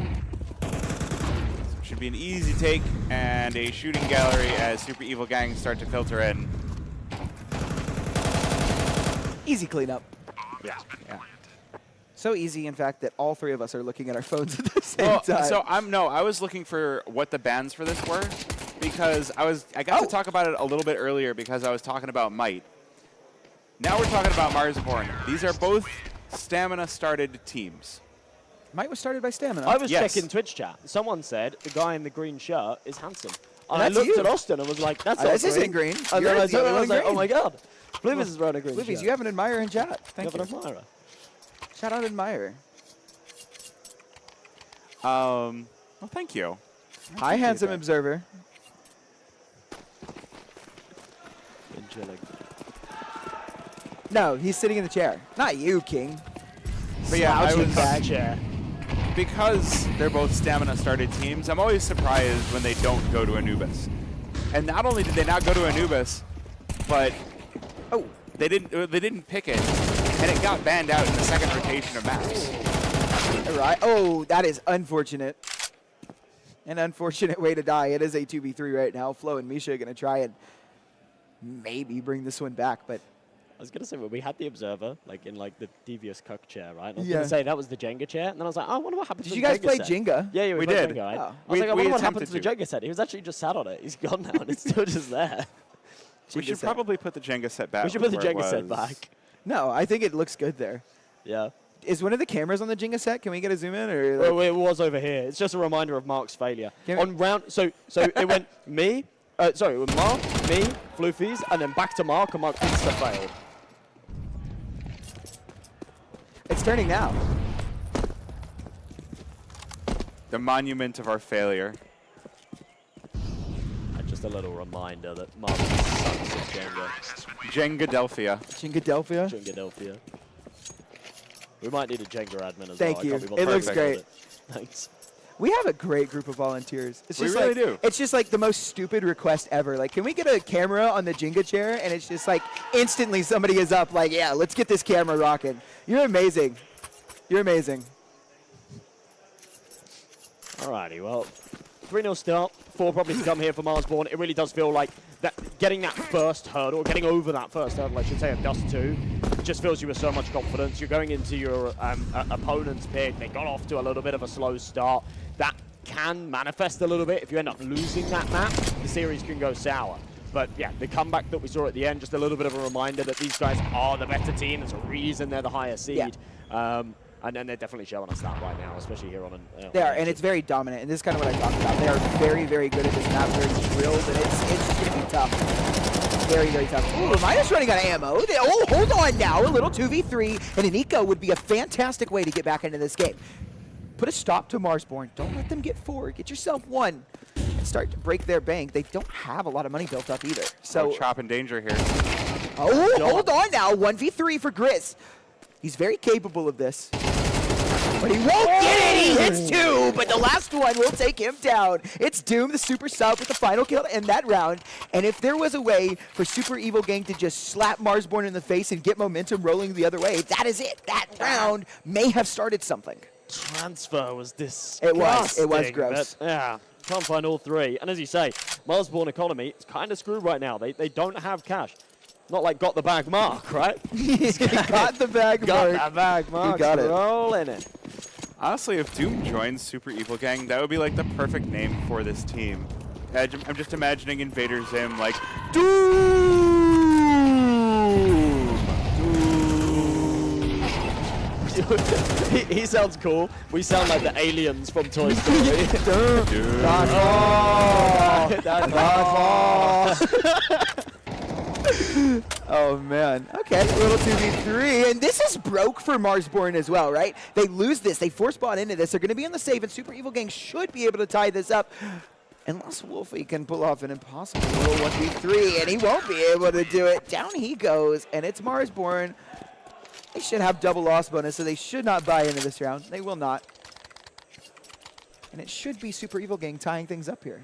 [SPEAKER 3] it should be an easy take and a shooting gallery as Super Evil Gang start to filter in.
[SPEAKER 12] Easy cleanup.
[SPEAKER 3] Yeah.
[SPEAKER 12] So easy, in fact, that all three of us are looking at our phones at the same time.
[SPEAKER 3] So I was looking for what the bans for this were, because I got to talk about it a little bit earlier because I was talking about Might. Now we're talking about Marsborn. These are both Stamina started teams.
[SPEAKER 12] Might was started by Stamina.
[SPEAKER 9] I was checking Twitch chat. Someone said the guy in the green shirt is handsome. And I looked at Austin and was like, that's not
[SPEAKER 12] this isn't green.
[SPEAKER 9] And then I
[SPEAKER 12] You're
[SPEAKER 9] was like,
[SPEAKER 12] green.
[SPEAKER 9] oh my god. Bluevis is wearing a green shirt.
[SPEAKER 12] Bluevis, you have an admirer in chat. Thank you.
[SPEAKER 9] You have an admirer.
[SPEAKER 12] Shout out admirer.
[SPEAKER 3] Well, thank you.
[SPEAKER 12] Hi, handsome observer.
[SPEAKER 9] Angelic.
[SPEAKER 12] No, he's sitting in the chair. Not you, King.
[SPEAKER 3] But yeah, I was
[SPEAKER 9] chair.
[SPEAKER 3] Because they're both Stamina started teams, I'm always surprised when they don't go to Anubis. And not only did they not go to Anubis, but they didn't pick it, and it got banned out in the second rotation of maps.
[SPEAKER 12] All right. Oh, that is unfortunate. An unfortunate way to die. It is a 2v3 right now. Flo and Misha are going to try and maybe bring this one back, but
[SPEAKER 9] I was going to say, well, we had the observer, like in like the devious cuck chair, right? And I was
[SPEAKER 12] Yeah.
[SPEAKER 9] going to say that was the Jenga chair, and then I was like, oh, I wonder what happened to
[SPEAKER 12] Did
[SPEAKER 9] the
[SPEAKER 12] you guys
[SPEAKER 9] Jenga
[SPEAKER 12] play
[SPEAKER 9] set.
[SPEAKER 12] Jenga?
[SPEAKER 9] Yeah, we
[SPEAKER 3] did.
[SPEAKER 9] played Jenga, right?
[SPEAKER 12] Oh.
[SPEAKER 9] I was
[SPEAKER 3] We
[SPEAKER 9] like, I wonder what happened
[SPEAKER 3] attempted
[SPEAKER 9] to the Jenga set. He was actually just sat on it. He's gone now, and it's still just there.
[SPEAKER 3] We should probably put the Jenga set back.
[SPEAKER 9] We should put the
[SPEAKER 3] where it
[SPEAKER 9] Jenga set
[SPEAKER 3] was.
[SPEAKER 9] back.
[SPEAKER 12] No, I think it looks good there.
[SPEAKER 9] Yeah.
[SPEAKER 12] Is one of the cameras on the Jenga set? Can we get a zoom in? Or
[SPEAKER 9] Well, it was over here. It's just a reminder of Mark's failure.
[SPEAKER 12] Can we-
[SPEAKER 9] On round, so it went me, it went Mark, me, Floofies, and then back to Mark, and Mark insta failed.
[SPEAKER 12] It's turning now.
[SPEAKER 3] The monument of our failure.
[SPEAKER 9] And just a little reminder that Mark sucks at Jenga.
[SPEAKER 3] Jengadelphia.
[SPEAKER 12] Jengadelphia?
[SPEAKER 9] Jengadelphia. We might need a Jenga admin as
[SPEAKER 12] Thank
[SPEAKER 9] well.
[SPEAKER 12] you.
[SPEAKER 9] I can't be
[SPEAKER 12] It
[SPEAKER 9] bothered
[SPEAKER 12] looks
[SPEAKER 9] to
[SPEAKER 12] great.
[SPEAKER 9] build it. Thanks.
[SPEAKER 12] We have a great group of volunteers. It's
[SPEAKER 3] We
[SPEAKER 12] just
[SPEAKER 3] really
[SPEAKER 12] like,
[SPEAKER 3] do.
[SPEAKER 12] It's just like the most stupid request ever. Like, can we get a camera on the Jenga chair? And it's just like instantly somebody is up like, yeah, let's get this camera rocking. You're amazing. You're amazing.
[SPEAKER 9] Alrighty, well, 3-0 start. 4 probably to come here for Marsborn. It really does feel like that getting that first hurdle, getting over that first hurdle, I should say, of Dust 2, just fills you with so much confidence. You're going into your opponent's pick. They got off to a little bit of a slow start. That can manifest a little bit. If you end up losing that map, the series can go sour. But yeah, the comeback that we saw at the end, just a little bit of a reminder that these guys are the better team. There's a reason they're the higher seed.
[SPEAKER 12] Yeah.
[SPEAKER 9] And then they're definitely showing us that right now, especially here on an...
[SPEAKER 12] They are, and it's very dominant, and this is kind of what I talked about. They are very, very good at this map, very drilled, and it's going to be tough. Very, very tough. Ooh, Minus running out of ammo. Hold on now. A little 2v3, and an eco would be a fantastic way to get back into this game. Put a stop to Marsborn. Don't let them get 4. Get yourself 1 and start to break their bank. They don't have a lot of money built up either. So
[SPEAKER 3] Chop in danger here.
[SPEAKER 12] Oh, hold on now. 1v3 for Grizz. He's very capable of this. But he won't get it. He hits 2, but the last one will take him down. It's Doom, the super sub, with the final kill to end that round. And if there was a way for Super Evil Gang to just slap Marsborn in the face and get momentum rolling the other way, that is it. That round may have started something.
[SPEAKER 9] Transfer was disgusting.
[SPEAKER 12] It was gross.
[SPEAKER 9] But, yeah, can't find all 3. And as you say, Marsborn economy is kind of screwed right now. They don't have cash. Not like got the bag Mark, right?
[SPEAKER 12] Got the bag Mark.
[SPEAKER 9] Got the bag Mark.
[SPEAKER 12] got it.
[SPEAKER 9] Rolling it.
[SPEAKER 3] Honestly, if Doom joins Super Evil Gang, that would be like the perfect name for this team. I'm just imagining Invader Zim like, Doom!
[SPEAKER 9] he sounds cool. We sound like the aliens from Toy Story.
[SPEAKER 12] Oh man. Okay, a little 2v3, and this is broke for Marsborn as well, right? They lose this, they force bought into this. They're going to be on the save, and Super Evil Gang should be able to tie this up. Unless Wolfie can pull off an impossible little 1v3, and he won't be able to do it. Down he goes, and it's Marsborn. They should have double loss bonus, so they should not buy into this round. They will not. And it should be Super Evil Gang tying things up here.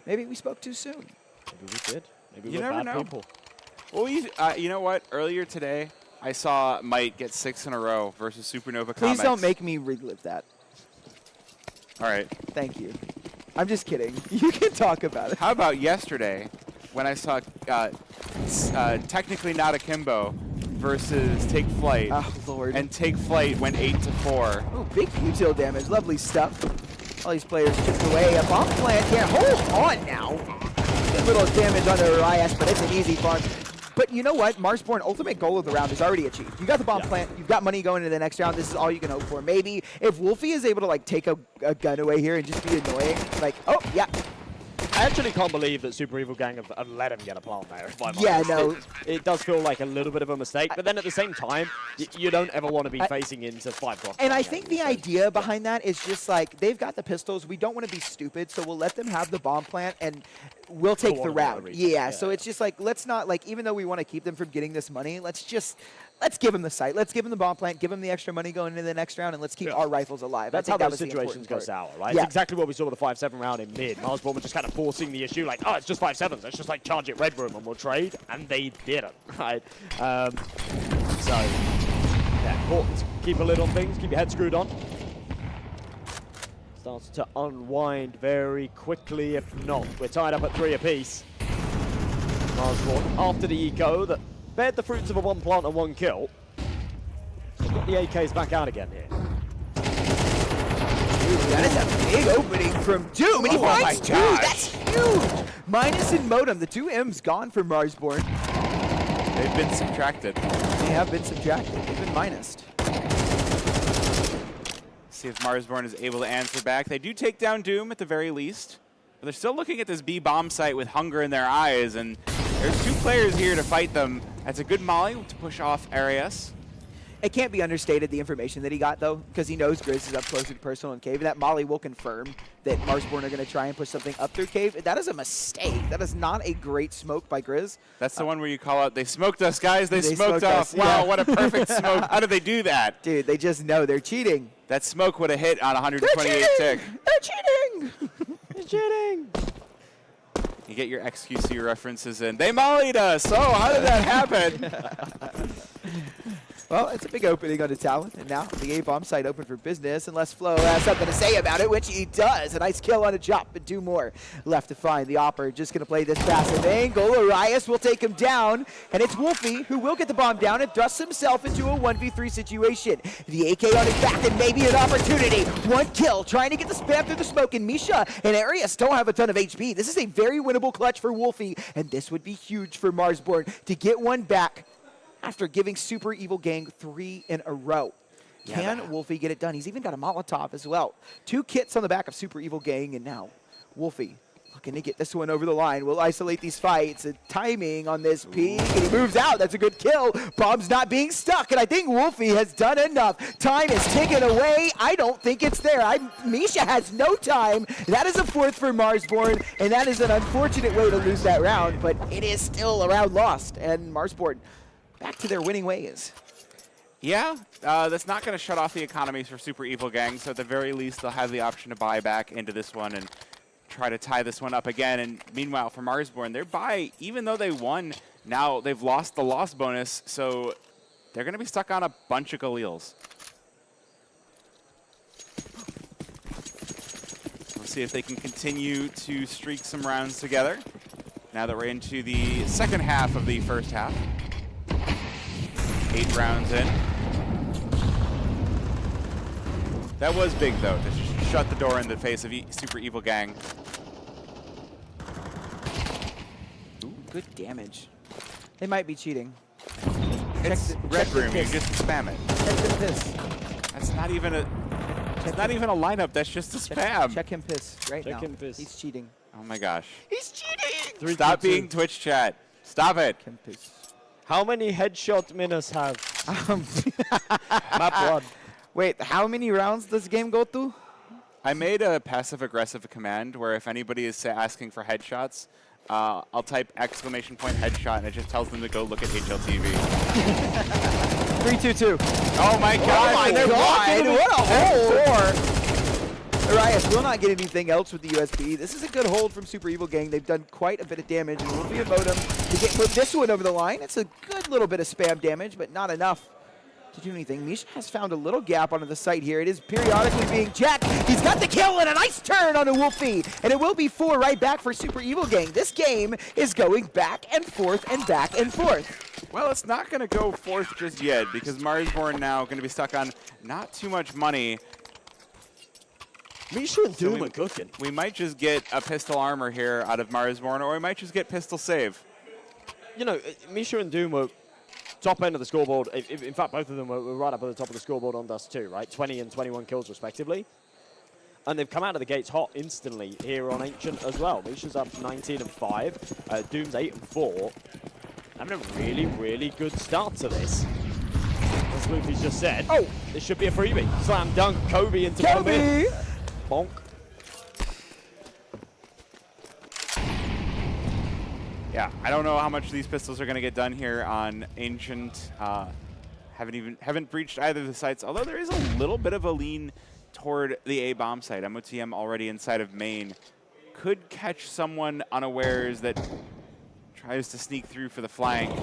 [SPEAKER 12] Maybe we spoke too soon.
[SPEAKER 9] Maybe we did. Maybe
[SPEAKER 3] You
[SPEAKER 9] we're
[SPEAKER 3] never
[SPEAKER 9] bad
[SPEAKER 3] know.
[SPEAKER 9] people.
[SPEAKER 3] Well, you know what? Earlier today, I saw Might get 6 in a row versus Supernova
[SPEAKER 12] Please
[SPEAKER 3] Comics.
[SPEAKER 12] don't make me relive that.
[SPEAKER 3] All right.
[SPEAKER 12] Thank you. I'm just kidding. You can talk about it.
[SPEAKER 3] How about yesterday when I saw technically not akimbo versus Take Flight.
[SPEAKER 12] Oh, Lord.
[SPEAKER 3] And Take Flight went 8-4.
[SPEAKER 12] Oh, big util damage. Lovely stuff. All these players chipped away. A bomb plant here. Hold on now. Good little damage on the Urias, but it's an easy farm. But you know what? Marsborn ultimate goal of the round is already achieved. You got the bomb plant. You've got money going into the next round. This is all you can hope for. Maybe if Wolfie is able to like take a gun away here and just be annoying, like, oh yeah.
[SPEAKER 9] I actually can't believe that Super Evil Gang have let him get a plant there. If I'm
[SPEAKER 12] Yeah,
[SPEAKER 9] honest.
[SPEAKER 12] no.
[SPEAKER 9] It does feel like a little bit of a mistake, but then at the same time, you don't ever want to be facing into 5 blocks.
[SPEAKER 12] And I think the idea behind that is just like, they've got the pistols. We don't want to be stupid, so we'll let them have the bomb plant and we'll take the round. Yeah, so it's just like, let's not, like, even though we want to keep them from getting this money, let's give them the site. Let's give them the bomb plant, give them the extra money going into the next round, and let's keep our rifles alive.
[SPEAKER 9] That's
[SPEAKER 12] I
[SPEAKER 9] how
[SPEAKER 12] think that
[SPEAKER 9] those
[SPEAKER 12] was the
[SPEAKER 9] situations go
[SPEAKER 12] important
[SPEAKER 9] sour,
[SPEAKER 12] part.
[SPEAKER 9] right?
[SPEAKER 12] Yeah.
[SPEAKER 9] It's exactly what we saw with the 5-7 round in mid. Marsborn was just kind of forcing the issue, like, oh, it's just 5-7s. Let's just, like, charge it Red Room and we'll trade. And they didn't, right? So, yeah, important to keep a lid on things, keep your head screwed on. Starts to unwind very quickly. If not, we're tied up at 3 apiece. Marsborn, after the eco that bared the fruits of a 1 plant and 1 kill, they've got the AKs back out again here.
[SPEAKER 12] Dude, that is a big opening from Doom, and he finds 2. That's huge. Minus and Modem, the 2 M's gone from Marsborn.
[SPEAKER 3] They've been subtracted.
[SPEAKER 12] They have been subtracted. They've been minused.
[SPEAKER 3] See if Marsborn is able to answer back. They do take down Doom at the very least, but they're still looking at this B bomb site with hunger in their eyes, and there's 2 players here to fight them. That's a good molly to push off Arias.
[SPEAKER 12] It can't be understated, the information that he got, though, because he knows Grizz is up close and personal in Cave. That molly will confirm that Marsborn are going to try and push something up through Cave. That is a mistake. That is not a great smoke by Grizz.
[SPEAKER 3] That's the one where you call out, they smoked us, guys. They smoked us.
[SPEAKER 12] us,
[SPEAKER 3] Wow,
[SPEAKER 12] yeah.
[SPEAKER 3] what a perfect smoke. How did they do that?
[SPEAKER 12] Dude, they just know they're cheating.
[SPEAKER 3] That smoke would have hit on 128 tick.
[SPEAKER 12] They're cheating!
[SPEAKER 9] They're cheating!
[SPEAKER 3] You get your XQC references in. They mollied us. Oh, how did that happen?
[SPEAKER 12] Well, it's a big opening on the Talon, and now the A-bomb site open for business, unless Flo has something to say about it, which he does. A nice kill on a chop, and 2 more left to find. The Opper just going to play this passive angle. Arias will take him down, and it's Wolfie who will get the bomb down and thrusts himself into a 1v3 situation. The AK on his back, and maybe an opportunity. 1 kill, trying to get the spam through the smoke, and Misha and Arias don't have a ton of HP. This is a very winnable clutch for Wolfie, and this would be huge for Marsborn to get 1 back after giving Super Evil Gang 3 in a row. Can Wolfie get it done? He's even got a Molotov as well. 2 kits on the back of Super Evil Gang, and now Wolfie looking to get this one over the line. We'll isolate these fights. Timing on this peek, and he moves out. That's a good kill. Bomb's not being stuck, and I think Wolfie has done enough. Time is ticking away. I don't think it's there. Misha has no time. That is a 4th for Marsborn, and that is an unfortunate way to lose that round, but it is still a round lost, and Marsborn back to their winning ways.
[SPEAKER 3] Yeah, that's not going to shut off the economies for Super Evil Gang, so at the very least they'll have the option to buy back into this one and try to tie this one up again. And meanwhile for Marsborn, their buy, even though they won, now they've lost the loss bonus, so they're going to be stuck on a bunch of Galils. We'll see if they can continue to streak some rounds together now that we're into the second half of the first half. 8 rounds in. That was big, though, to just shut the door in the face of Super Evil Gang.
[SPEAKER 12] Ooh, good damage. They might be cheating.
[SPEAKER 3] It's Red Room. You just spam it.
[SPEAKER 12] Check the piss.
[SPEAKER 3] That's not even a. It's not even a lineup. That's just a spam.
[SPEAKER 12] Check him piss right now.
[SPEAKER 9] Check him piss.
[SPEAKER 12] He's cheating.
[SPEAKER 3] Oh my gosh.
[SPEAKER 12] He's cheating.
[SPEAKER 9] 3,
[SPEAKER 3] Stop
[SPEAKER 9] 2, 2.
[SPEAKER 3] being Twitch chat. Stop it.
[SPEAKER 12] Check him piss.
[SPEAKER 9] How many headshot Minas have? Map 1.
[SPEAKER 12] Wait, how many rounds does the game go through?
[SPEAKER 3] I made a passive-aggressive command where if anybody is asking for headshots, I'll type !headshot, and it just tells them to go look at HLTV.
[SPEAKER 12] 3-2-2.
[SPEAKER 3] Oh my god!
[SPEAKER 12] Oh my
[SPEAKER 3] they're
[SPEAKER 12] god!
[SPEAKER 3] walking
[SPEAKER 12] What a hold! Arias will not get anything else with the USB. This is a good hold from Super Evil Gang. They've done quite a bit of damage, and will be a modem to put this one over the line. It's a good little bit of spam damage, but not enough to do anything. Misha has found a little gap onto the site here. It is periodically being checked. He's got the kill and a nice turn on a Wolfie. And it will be 4 right back for Super Evil Gang. This game is going back and forth and back and forth.
[SPEAKER 3] Well, it's not going to go forth just yet because Marsborn now going to be stuck on not too much money.
[SPEAKER 9] Misha and Doom are cooking.
[SPEAKER 3] We might just get a pistol armor here out of Marsborn, or we might just get pistol save.
[SPEAKER 9] You know, Misha and Doom were top end of the scoreboard. In fact, both of them were right up at the top of the scoreboard on Dust 2, right? 20 and 21 kills respectively. And they've come out of the gates hot instantly here on Ancient as well. Misha's up 19 and 5. Doom's 8 and 4. Having a really, really good start to this. As Luffy's just said, oh, this should be a freebie. Slam dunk, Kobe into
[SPEAKER 12] Kobe!
[SPEAKER 9] Bonk.
[SPEAKER 3] Yeah, I don't know how much these pistols are going to get done here on Ancient. Haven't breached either of the sites, although there is a little bit of a lean toward the A bomb site. MOTM already inside of main. Could catch someone unawares that tries to sneak through for the flank.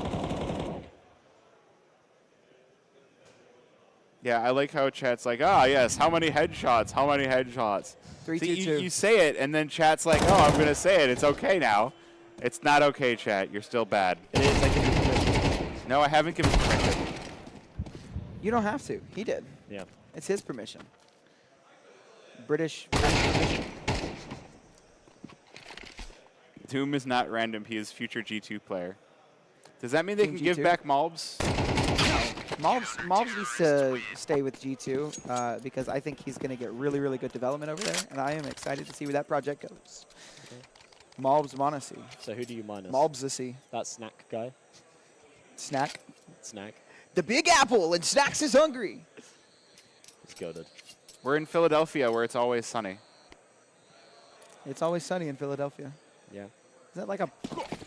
[SPEAKER 3] Yeah, I like how chat's like, ah, yes, how many headshots? How many headshots?
[SPEAKER 12] 3,
[SPEAKER 3] See,
[SPEAKER 12] 2, 2.
[SPEAKER 3] you say it, and then chat's like, oh, I'm going to say it. It's okay now. It's not okay, chat. You're still bad.
[SPEAKER 9] It is. I give you permission.
[SPEAKER 3] No, I haven't given permission.
[SPEAKER 12] You don't have to. He did.
[SPEAKER 9] Yeah.
[SPEAKER 12] It's his permission. British permission.
[SPEAKER 3] Doom is not random. He is future G2 player. Does that mean they
[SPEAKER 12] Team
[SPEAKER 3] can give
[SPEAKER 12] G2?
[SPEAKER 3] back Malbs?
[SPEAKER 12] Mobs needs to stay with G2 because I think he's going to get really, really good development over there, and I am excited to see where that project goes.
[SPEAKER 9] Okay.
[SPEAKER 12] Mobs wanna see.
[SPEAKER 9] So who do you minus?
[SPEAKER 12] Mobs to see.
[SPEAKER 9] That snack guy.
[SPEAKER 12] Snack.
[SPEAKER 9] Snack.
[SPEAKER 12] The Big Apple, and Snacks is hungry.
[SPEAKER 9] It's goated.
[SPEAKER 3] We're in Philadelphia where it's always sunny.
[SPEAKER 12] It's always sunny in Philadelphia.
[SPEAKER 9] Yeah.
[SPEAKER 12] Is that like a...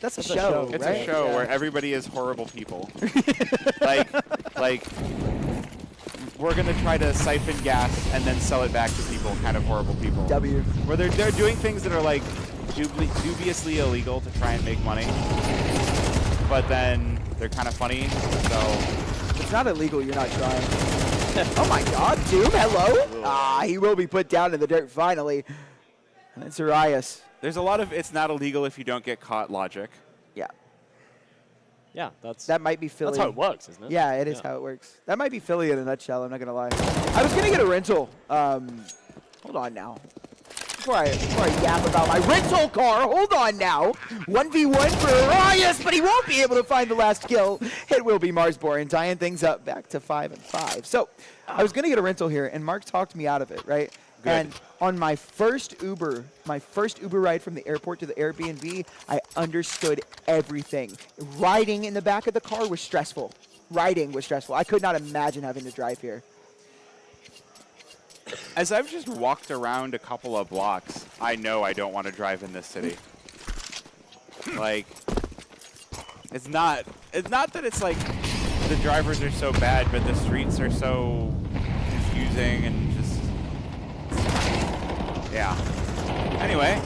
[SPEAKER 12] That's a
[SPEAKER 9] That's a
[SPEAKER 12] show,
[SPEAKER 9] show.
[SPEAKER 3] It's
[SPEAKER 12] right?
[SPEAKER 3] a show
[SPEAKER 12] Yeah.
[SPEAKER 3] where everybody is horrible people. like, we're going to try to siphon gas and then sell it back to people, kind of horrible people.
[SPEAKER 12] W.
[SPEAKER 3] Where they're doing things that are like dubiously illegal to try and make money, but then they're kind of funny, so...
[SPEAKER 12] It's not illegal, you're not trying. Oh my god, Doom, hello? Ah, he will be put down in the dirt finally. That's Arias.
[SPEAKER 3] There's a lot of it's not illegal if you don't get caught logic.
[SPEAKER 12] Yeah.
[SPEAKER 9] Yeah, that's
[SPEAKER 12] That might be Philly.
[SPEAKER 9] that's how it works, isn't it?
[SPEAKER 12] Yeah, it is how it works. That might be Philly in a nutshell, I'm not going to lie. I was going to get a rental. Hold on now. Before I yap about my rental car, hold on now. 1v1 for Arias, but he won't be able to find the last kill. It will be Marsborn tying things up back to 5 and 5. So I was going to get a rental here, and Mark talked me out of it, right?
[SPEAKER 3] Good.
[SPEAKER 12] And on my first Uber ride from the airport to the Airbnb, I understood everything. Riding in the back of the car was stressful. Riding was stressful. I could not imagine having to drive here.
[SPEAKER 3] As I've just walked around a couple of blocks, I know I don't want to drive in this city. Like, it's not that it's like the drivers are so bad, but the streets are so confusing and just, yeah. Anyway,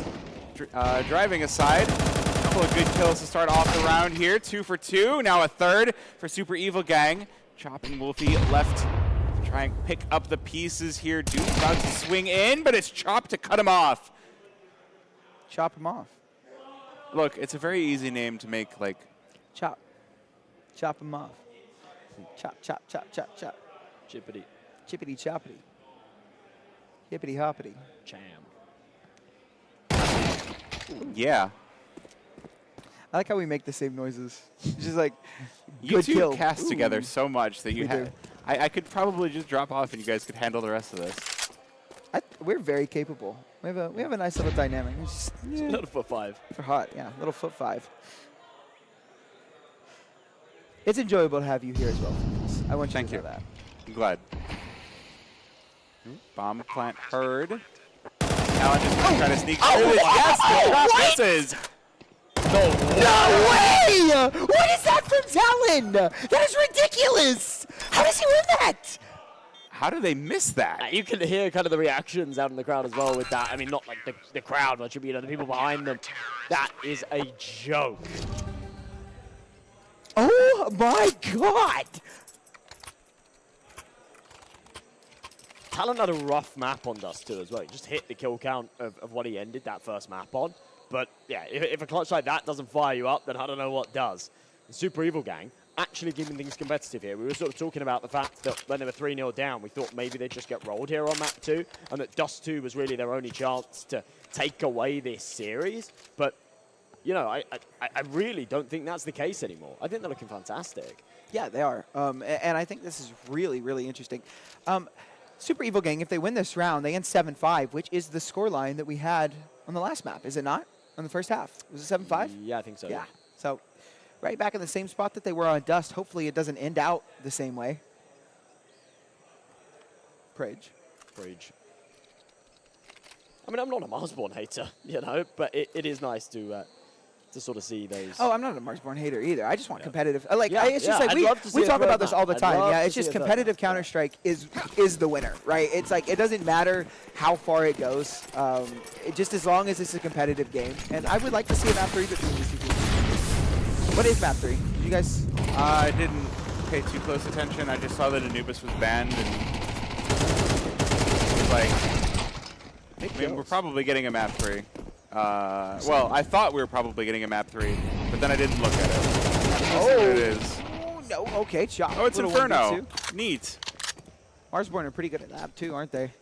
[SPEAKER 3] driving aside, a couple of good kills to start off the round here. 2 for 2, now a third for Super Evil Gang. Chop and Wolfie left. Try and pick up the pieces here. Doom's about to swing in, but it's Chop to cut him off.
[SPEAKER 12] Chop him off.
[SPEAKER 3] Look, it's a very easy name to make, like...
[SPEAKER 12] Chop. Chop him off. Chop, chop, chop, chop, chop.
[SPEAKER 9] Chippity.
[SPEAKER 12] Chippity choppity. Hippity hoppity.
[SPEAKER 9] Jam.
[SPEAKER 3] Yeah.
[SPEAKER 12] I like how we make the same noises. It's just like,
[SPEAKER 3] You
[SPEAKER 12] good
[SPEAKER 3] two
[SPEAKER 12] kill.
[SPEAKER 3] cast
[SPEAKER 12] Ooh.
[SPEAKER 3] together so much that you
[SPEAKER 12] We do.
[SPEAKER 3] I could probably just drop off and you guys could handle the rest of this.
[SPEAKER 12] We're very capable. We have a nice little dynamic.
[SPEAKER 9] It's a little foot 5.
[SPEAKER 12] We're hot, yeah. Little foot 5. It's enjoyable to have you here as well. I want you to know that.
[SPEAKER 3] I'm glad. Bomb plant heard. Now I'm just going to try to sneak through this. Yes, the shot misses.
[SPEAKER 12] No way! What is that from Talon? That is ridiculous! How does he win that?
[SPEAKER 3] How do they miss that?
[SPEAKER 9] You can hear kind of the reactions out in the crowd as well with that. I mean, not like the crowd, but the people behind them. That is a joke.
[SPEAKER 12] Oh my god!
[SPEAKER 9] Talon had a rough map on Dust 2 as well. He just hit the kill count of what he ended that first map on. But yeah, if a clutch like that doesn't fire you up, then I don't know what does. The Super Evil Gang actually keeping things competitive here. We were sort of talking about the fact that when they were 3-0 down, we thought maybe they'd just get rolled here on map 2, and that Dust 2 was really their only chance to take away this series. But, you know, I really don't think that's the case anymore. I think they're looking fantastic.
[SPEAKER 12] Yeah, they are. And I think this is really, really interesting. Super Evil Gang, if they win this round, they end 7-5, which is the scoreline that we had on the last map, is it not? On the first half. Was it 7-5?
[SPEAKER 9] Yeah, I think so.
[SPEAKER 12] Yeah. So right back in the same spot that they were on Dust. Hopefully it doesn't end out the same way. Prage.
[SPEAKER 9] I mean, I'm not a Marsborn hater, you know, but it is nice to sort of see those.
[SPEAKER 12] Oh, I'm not a Marsborn hater either. I just want competitive.
[SPEAKER 9] It's
[SPEAKER 12] just like we talk about this all the time. Yeah, it's just competitive
[SPEAKER 9] map,
[SPEAKER 12] Counter-Strike is the winner, right? It's like it doesn't matter how far it goes, just as long as it's a competitive game. And I would like to see a map 3 between these two teams. What is map 3? Did you guys?
[SPEAKER 3] I didn't pay too close attention. I just saw that Anubis was banned, and it was like, I mean, we're probably getting a map 3. Well, I thought we were probably getting a map 3, but then I didn't look at it. There it is.
[SPEAKER 12] No, okay, shot.
[SPEAKER 3] Oh, it's
[SPEAKER 12] Little
[SPEAKER 3] Inferno.
[SPEAKER 12] 1v2.
[SPEAKER 3] Neat.
[SPEAKER 12] Marsborn are pretty good at that too, aren't they?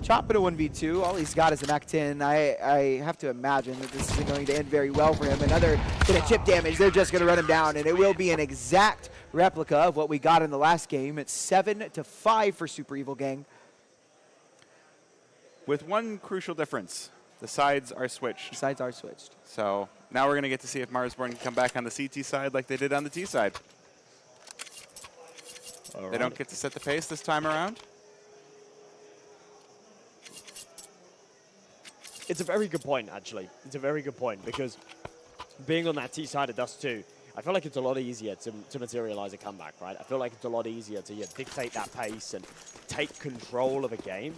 [SPEAKER 12] Chop at a 1v2. All he's got is an Act-10. I have to imagine that this isn't going to end very well for him. Another bit of chip damage. They're just going to run him down, and it will be an exact replica of what we got in the last game. It's 7-5 for Super Evil Gang.
[SPEAKER 3] With one crucial difference. The sides are switched.
[SPEAKER 12] The sides are switched.
[SPEAKER 3] So now we're going to get to see if Marsborn can come back on the CT side like they did on the T side. They don't get to set the pace this time around.
[SPEAKER 9] It's a very good point, actually. It's a very good point, because being on that T side of Dust 2, I feel like it's a lot easier to materialize a comeback, right? I feel like it's a lot easier to dictate that pace and take control of a game.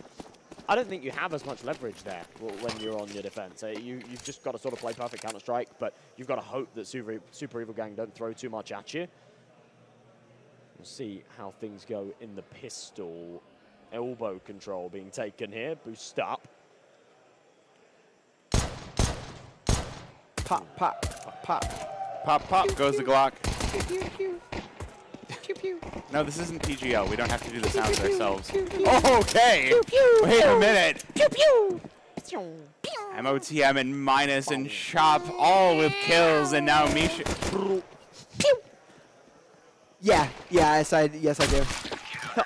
[SPEAKER 9] I don't think you have as much leverage there when you're on your defense. You've just got to sort of play perfect Counter-Strike, but you've got to hope that Super Evil Gang don't throw too much at you. We'll see how things go in the pistol. Elbow control being taken here. Boost up.
[SPEAKER 12] Pop, pop, pop.
[SPEAKER 3] Pop, pop goes the Glock.
[SPEAKER 12] Pew, pew, pew. Pew, pew.
[SPEAKER 3] No, this isn't PGL. We don't have to do the sounds
[SPEAKER 12] pew,
[SPEAKER 3] ourselves.
[SPEAKER 12] pew, pew.
[SPEAKER 3] Okay.
[SPEAKER 12] Pew, pew.
[SPEAKER 3] Wait a minute.
[SPEAKER 12] Pew, pew.
[SPEAKER 3] MOTM and Minus and Chop all with kills, and now Misha.
[SPEAKER 12] Pew. Yeah, yes I do. All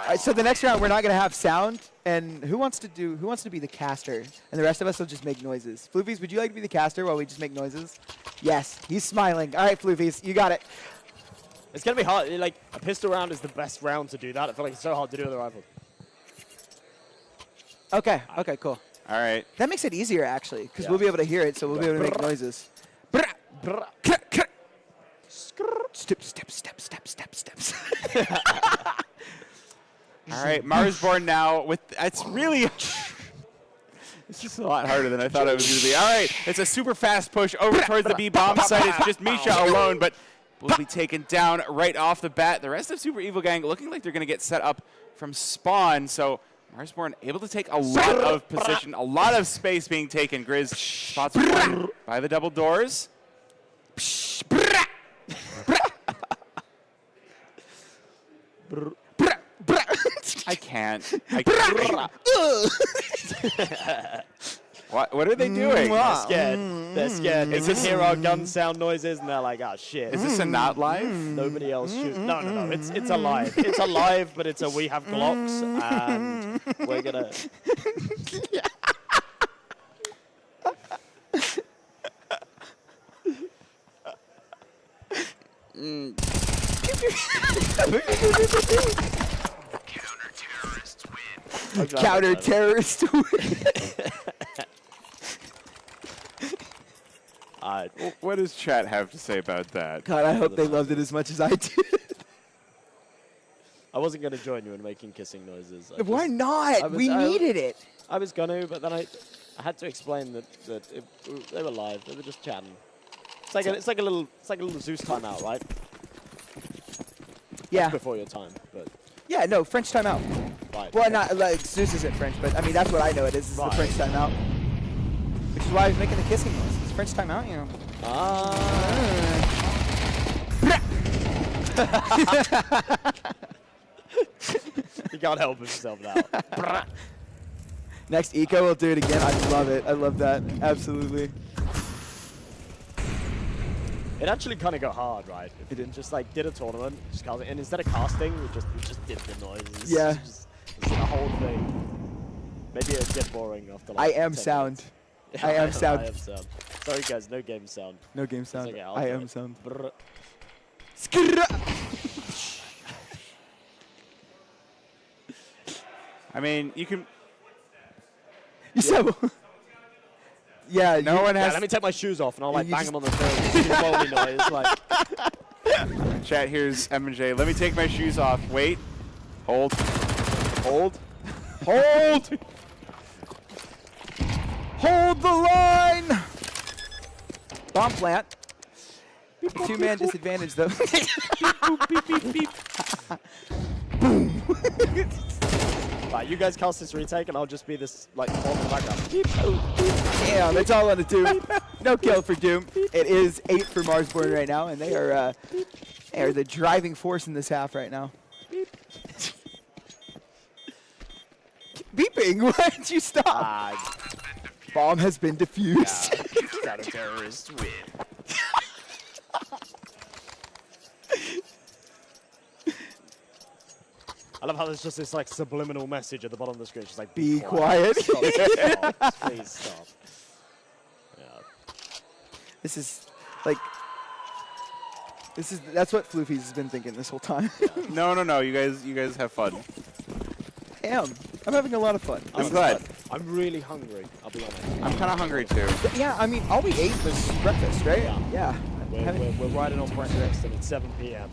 [SPEAKER 12] right, so the next round we're not gonna have sound, and who wants to be the caster? And the rest of us will just make noises. Floofies, would you like to be the caster while we just make noises? Yes, he's smiling. All right, Floofies, you got it.
[SPEAKER 9] It's going to be hard. Like, a pistol round is the best round to do that. I feel like it's so hard to do with a rifle.
[SPEAKER 12] Okay, cool.
[SPEAKER 3] All right.
[SPEAKER 12] That makes it easier, actually, because we'll be able to hear it, so we'll be able to make noises. Steps.
[SPEAKER 3] All right, Marsborn now with, it's really, it's just a lot harder than I thought it was going to be. All right, it's a super fast push over towards the B bomb site. It's just Misha alone, but will be taken down right off the bat. The rest of Super Evil Gang looking like they're going to get set up from spawn, so Marsborn able to take a lot of position, a lot of space being taken. Grizz spots one by the double doors. I can't. What are they doing?
[SPEAKER 9] They're scared. They're scared. They can hear our gun sound noises, and they're like, "Oh shit!"
[SPEAKER 3] Is this a not live?
[SPEAKER 9] Nobody else shoot. No. It's alive. It's alive, but it's a we have Glocks, and we're gonna.
[SPEAKER 12] Counter-terrorist win.
[SPEAKER 3] What does chat have to say about that?
[SPEAKER 12] God, I hope they loved it as much as I did.
[SPEAKER 9] I wasn't going to join you in making kissing noises.
[SPEAKER 12] Why not? We needed it.
[SPEAKER 9] I was going to, but then I had to explain that they were live. They were just chatting. It's like a little Zeus timeout, right?
[SPEAKER 12] Yeah.
[SPEAKER 9] That's before your time, but
[SPEAKER 12] Yeah, no, French timeout.
[SPEAKER 9] right.
[SPEAKER 12] Well, not like Zeus isn't French, but I mean that's what I know it is. It's the
[SPEAKER 9] Right.
[SPEAKER 12] French timeout, which is why I was making the kissing noise. It's French timeout, you know.
[SPEAKER 9] You can't help yourself now.
[SPEAKER 12] Next eco, we'll do it again. I love it. I love that. Absolutely.
[SPEAKER 9] It actually kind of got hard, right? If
[SPEAKER 12] It did.
[SPEAKER 9] just like did a tournament, just cast it, and instead of casting, we just did the noises.
[SPEAKER 12] Yeah.
[SPEAKER 9] Just the whole thing. Maybe it'd get boring after like
[SPEAKER 12] I am
[SPEAKER 9] 10
[SPEAKER 12] sound.
[SPEAKER 9] minutes.
[SPEAKER 12] I am sound.
[SPEAKER 9] I am sound. Sorry guys, no game sound.
[SPEAKER 12] No game sound.
[SPEAKER 9] okay, I'll
[SPEAKER 12] I
[SPEAKER 9] do
[SPEAKER 12] am
[SPEAKER 9] it.
[SPEAKER 12] sound.
[SPEAKER 9] Brr.
[SPEAKER 3] I mean, you can.
[SPEAKER 12] You said. Yeah.
[SPEAKER 3] No one
[SPEAKER 9] Yeah,
[SPEAKER 3] has.
[SPEAKER 9] let me take my shoes off and I'll like
[SPEAKER 12] You
[SPEAKER 9] bang
[SPEAKER 12] just-
[SPEAKER 9] them on the throat. Just do bowling noise, like.
[SPEAKER 3] Chat, here's M&J. Let me take my shoes off. Wait. Hold. Hold. Hold!
[SPEAKER 12] Hold the line. Bomb plant. Two-man disadvantage though.
[SPEAKER 9] Right, you guys cast this retake and I'll just be this like on the background.
[SPEAKER 12] Damn, that's all on the Doom. No kill for Doom. It is 8 for Marsborn right now, and they are the driving force in this half right now. Beeping? Why did you stop? Bomb has been defused.
[SPEAKER 9] Counter-terrorist win. I love how there's just this like subliminal message at the bottom of the screen. She's like,
[SPEAKER 12] Be quiet.
[SPEAKER 9] Stop, stop, please stop. Yeah.
[SPEAKER 12] This is like. That's what Floofy's has been thinking this whole time.
[SPEAKER 3] No. You guys have fun.
[SPEAKER 12] I'm having a lot of fun.
[SPEAKER 3] I'm glad.
[SPEAKER 9] I'm really hungry, I'll be honest.
[SPEAKER 3] I'm kind of hungry too.
[SPEAKER 12] Yeah, I mean, all we ate was breakfast, right? Yeah.
[SPEAKER 9] We're riding on breakfast and it's 7 p.m.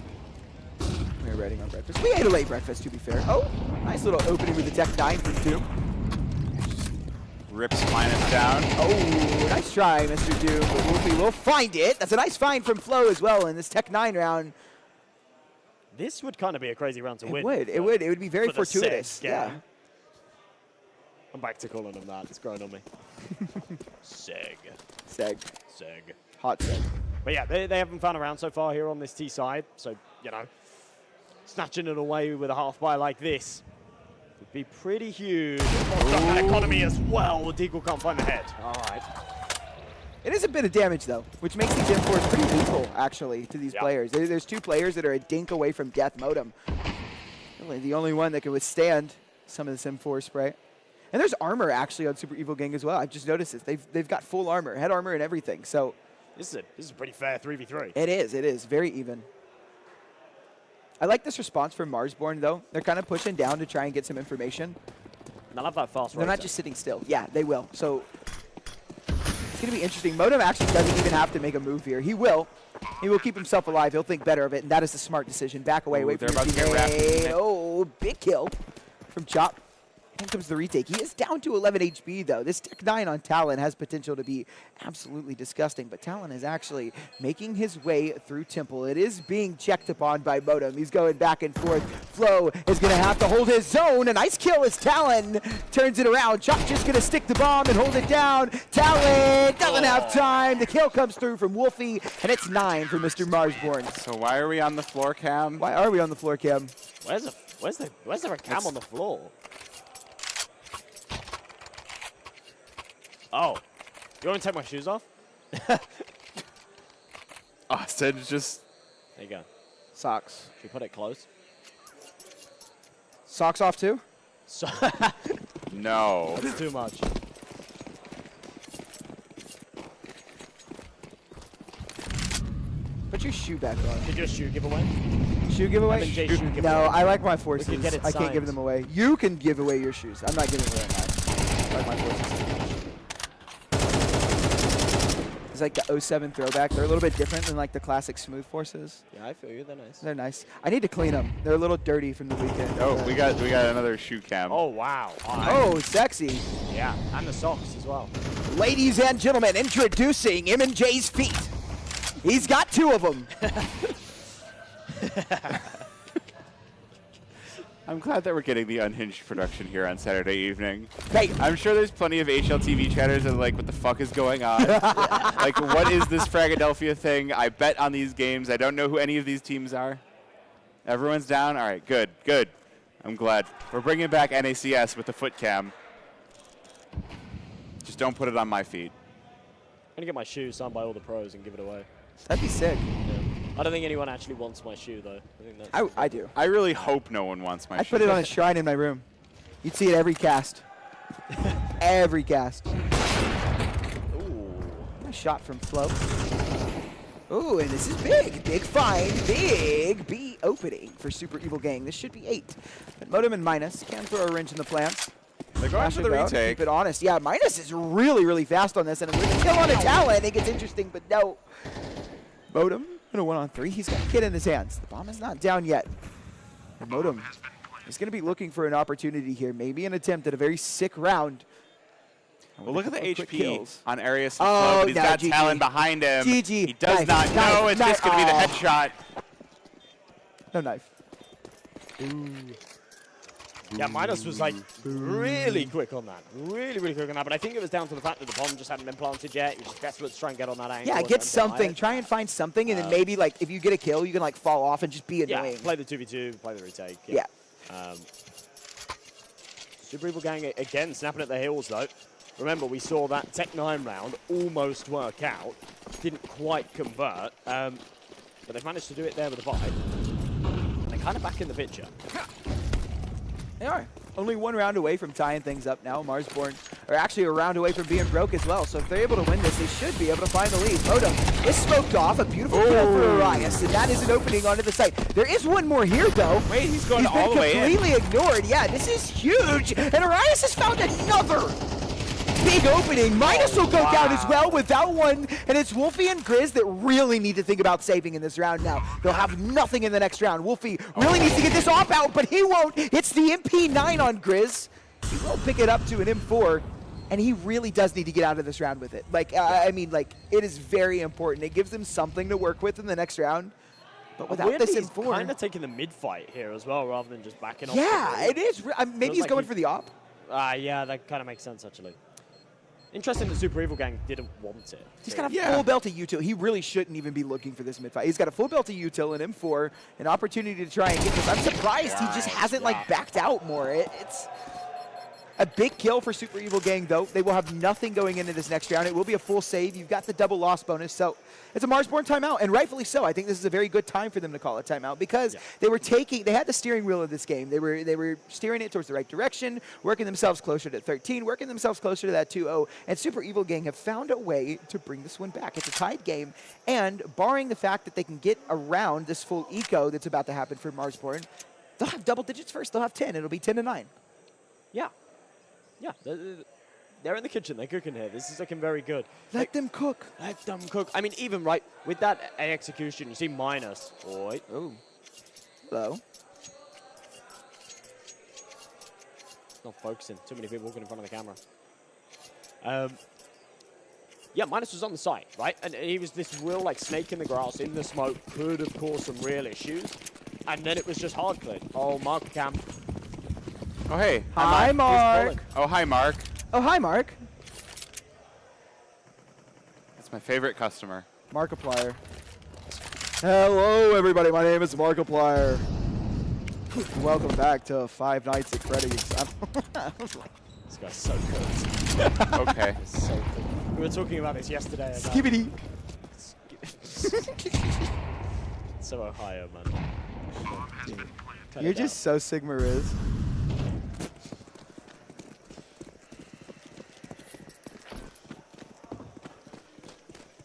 [SPEAKER 12] We were riding on breakfast. We ate a late breakfast, to be fair. Oh, nice little opening with the Tech 9 from Doom.
[SPEAKER 3] Rips minus down.
[SPEAKER 12] Oh, nice try, Mr. Doom. But Wolfie will find it. That's a nice find from Flo as well in this Tech 9 round.
[SPEAKER 9] This would kind of be a crazy round to
[SPEAKER 12] It
[SPEAKER 9] win.
[SPEAKER 12] would. It would be very
[SPEAKER 9] for the
[SPEAKER 12] fortuitous.
[SPEAKER 9] Seg
[SPEAKER 12] Yeah.
[SPEAKER 9] game. I'm back to calling him that. It's growing on me. Seg.
[SPEAKER 12] Seg.
[SPEAKER 9] Seg.
[SPEAKER 12] Hot Seg.
[SPEAKER 9] But yeah, they haven't found a round so far here on this T side. So, you know, snatching it away with a half buy like this would be pretty huge. That economy as well. The Deagle can't find the head. All right.
[SPEAKER 12] It is a bit of damage, though, which makes these M4s pretty lethal, actually, to these players. There's two players that are a dink away from death modem. Really, the only one that can withstand some of this M4 spray. And there's armor, actually, on Super Evil Gang as well. I've just noticed this. They've got full armor, head armor and everything. So
[SPEAKER 9] This is a pretty fair 3v3.
[SPEAKER 12] it is. Very even. I like this response from Marsborn, though. They're kind of pushing down to try and get some information.
[SPEAKER 9] And I love that fast
[SPEAKER 12] They're not
[SPEAKER 9] rotate.
[SPEAKER 12] just sitting still. Yeah, they will. So it's going to be interesting. Modem actually doesn't even have to make a move here. He will. He will keep himself alive. He'll think better of it, and that is the smart decision. Back away, wait for
[SPEAKER 3] they're
[SPEAKER 12] your
[SPEAKER 3] about to get wrapped in
[SPEAKER 12] teammate.
[SPEAKER 3] it.
[SPEAKER 12] Oh, big kill from Chop. Here comes the retake. He is down to 11 HP, though. This Tech 9 on Talon has potential to be absolutely disgusting, but Talon is actually making his way through Temple. It is being checked upon by Modem. He's going back and forth. Flo is going to have to hold his zone. A nice kill as Talon turns it around. Chop just going to stick the bomb and hold it down. Talon doesn't have time. The kill comes through from Wolfie, and it's 9 for Mr. Marsborn.
[SPEAKER 3] So why are we on the floor cam?
[SPEAKER 12] Why are we on the floor cam?
[SPEAKER 9] Where's there a cam on the floor? Oh. You want me to take my shoes off?
[SPEAKER 3] Austin's just...
[SPEAKER 9] There you go.
[SPEAKER 12] Socks.
[SPEAKER 9] Should we put it close?
[SPEAKER 12] Socks off too?
[SPEAKER 9] So
[SPEAKER 3] No.
[SPEAKER 9] That's too much.
[SPEAKER 12] Put your shoe back on.
[SPEAKER 9] Did your shoe giveaway?
[SPEAKER 12] Shoe giveaway?
[SPEAKER 9] M&J shoe giveaway.
[SPEAKER 12] No, I like my forces.
[SPEAKER 9] get it
[SPEAKER 12] I can't give
[SPEAKER 9] signed.
[SPEAKER 12] them away. You can give away your shoes. I'm not giving away mine. I like my forces. It's like the 07 throwback. They're a little bit different than like the classic smooth forces.
[SPEAKER 9] Yeah, I feel you. They're nice.
[SPEAKER 12] They're nice. I need to clean them. They're a little dirty from the weekend.
[SPEAKER 3] Oh, we got another shoe cam.
[SPEAKER 9] Oh, wow.
[SPEAKER 12] Oh, sexy.
[SPEAKER 9] Yeah, and the socks as well.
[SPEAKER 12] Ladies and gentlemen, introducing M&J's feet. He's got 2 of them.
[SPEAKER 3] I'm glad that we're getting the unhinged production here on Saturday evening.
[SPEAKER 12] Hey,
[SPEAKER 3] I'm sure there's plenty of HLTV chatters that are like, what the fuck is going on? Like, what is this Fragadelphia thing? I bet on these games. I don't know who any of these teams are. Everyone's down? All right, good, good. I'm glad. We're bringing back NACS with the foot cam. Just don't put it on my feet.
[SPEAKER 9] I'm going to get my shoe signed by all the pros and give it away.
[SPEAKER 12] That'd be sick.
[SPEAKER 9] Yeah. I don't think anyone actually wants my shoe, though. I think that's
[SPEAKER 12] I do.
[SPEAKER 3] I really hope no one wants my
[SPEAKER 12] I
[SPEAKER 3] shoe.
[SPEAKER 12] put it on a shrine in my room. You'd see it every cast. Every cast.
[SPEAKER 9] Ooh.
[SPEAKER 12] A shot from Flo. Ooh, and this is big. Big find. Big B opening for Super Evil Gang. This should be 8. But Modem and Minus can throw a wrench in the plans.
[SPEAKER 3] They're going for the
[SPEAKER 12] Go.
[SPEAKER 3] retake.
[SPEAKER 12] Keep it honest. Yeah, Minus is really, really fast on this. And with a kill on a talent, it gets interesting, but no. Modem in a 1-on-3. He's got a kid in his hands. The bomb is not down yet. And Modem is going to be looking for an opportunity here. Maybe an attempt at a very sick round.
[SPEAKER 3] Well, look at the
[SPEAKER 12] Quick
[SPEAKER 3] HP
[SPEAKER 12] kills.
[SPEAKER 3] on Arius.
[SPEAKER 12] Oh,
[SPEAKER 3] but he's
[SPEAKER 12] no,
[SPEAKER 3] got
[SPEAKER 12] GG.
[SPEAKER 3] talent behind him.
[SPEAKER 12] GG.
[SPEAKER 3] He does
[SPEAKER 12] Knife,
[SPEAKER 3] not know.
[SPEAKER 12] knife,
[SPEAKER 3] It's just going to be the headshot.
[SPEAKER 12] No knife.
[SPEAKER 9] Yeah, Midas was like really quick on that. Really, really quick on that. But I think it was down to the fact that the bomb just hadn't been planted yet. He was desperate to try and get on that angle.
[SPEAKER 12] Yeah,
[SPEAKER 9] and
[SPEAKER 12] get
[SPEAKER 9] then
[SPEAKER 12] something.
[SPEAKER 9] deny it.
[SPEAKER 12] Try and find something, and then maybe, like, if you get a kill, you can, like, fall off and just be
[SPEAKER 9] Yeah,
[SPEAKER 12] annoying.
[SPEAKER 9] play the 2v2, play the retake.
[SPEAKER 12] Yeah.
[SPEAKER 9] Super Evil Gang again snapping at the heels, though. Remember, we saw that Tech 9 round almost work out. Didn't quite convert, but they've managed to do it there with a bite. They're kind of back in the picture.
[SPEAKER 12] They are. Only 1 round away from tying things up now. Marsborn are actually a round away from being broke as well. So if they're able to win this, they should be able to find the lead. Modem is smoked off. A beautiful kill for Arias, and that is an opening onto the site. There is one more here, though.
[SPEAKER 3] Wait, he's going
[SPEAKER 12] He's
[SPEAKER 3] all
[SPEAKER 12] been
[SPEAKER 3] the way in.
[SPEAKER 12] completely ignored. Yeah, this is huge. And Arias has found another big opening. Minus will go down as well without one. And it's Wolfie and Grizz that really need to think about saving in this round now. They'll have nothing in the next round. Wolfie really needs to get this off out, but he won't. It's the MP9 on Grizz. He will pick it up to an M4. And he really does need to get out of this round with it. Like, I mean, like, it is very important. It gives them something to work with in the next round. But without
[SPEAKER 9] Weirdly,
[SPEAKER 12] this
[SPEAKER 9] he's
[SPEAKER 12] M4.
[SPEAKER 9] kind of taking the mid fight here as well, rather than just backing off.
[SPEAKER 12] Yeah, it is. Maybe
[SPEAKER 9] Feels
[SPEAKER 12] he's
[SPEAKER 9] like
[SPEAKER 12] going
[SPEAKER 9] he-
[SPEAKER 12] for the op.
[SPEAKER 9] Yeah, that kind of makes sense, actually. Interesting that Super Evil Gang didn't want it.
[SPEAKER 12] He's got a full belt of util. He really shouldn't even be looking for this mid fight. He's got a full belt of util, an M4, an opportunity to try and get this. I'm surprised he just hasn't like backed out more. It's a big kill for Super Evil Gang, though. They will have nothing going into this next round. It will be a full save. You've got the double loss bonus, so it's a Marsborn timeout, and rightfully so. I think this is a very good time for them to call a timeout because they had the steering wheel of this game. They were steering it towards the right direction, working themselves closer to 13, working themselves closer to that 2-0, and Super Evil Gang have found a way to bring this one back. It's a tied game, and barring the fact that they can get around this full eco that's about to happen for Marsborn, they'll have double digits first. They'll have 10. It'll be 10-9.
[SPEAKER 9] Yeah. Yeah, they're in the kitchen. They're cooking here. This is looking very good.
[SPEAKER 12] Let them cook.
[SPEAKER 9] Let them cook. I mean, even right with that execution, you see Minus. Oi.
[SPEAKER 12] Oh. Hello.
[SPEAKER 9] Not focusing. Too many people walking in front of the camera. Yeah, Minus was on the site, right? And he was this real like snake in the grass, in the smoke, could have caused some real issues. And then it was just hard cleared. Oh, Mark Cam.
[SPEAKER 3] Oh, hey.
[SPEAKER 12] Hi, Mark.
[SPEAKER 3] Oh, hi, Mark.
[SPEAKER 12] Oh, hi, Mark.
[SPEAKER 3] That's my favorite customer.
[SPEAKER 12] Markiplier. Hello, everybody. My name is Markiplier. Welcome back to Five Nights at Freddy's.
[SPEAKER 9] This guy's so good.
[SPEAKER 3] Okay.
[SPEAKER 9] So good. We were talking about this yesterday. About
[SPEAKER 12] Skibbity.
[SPEAKER 9] so Ohio, man.
[SPEAKER 12] You're just so Sigma Riz.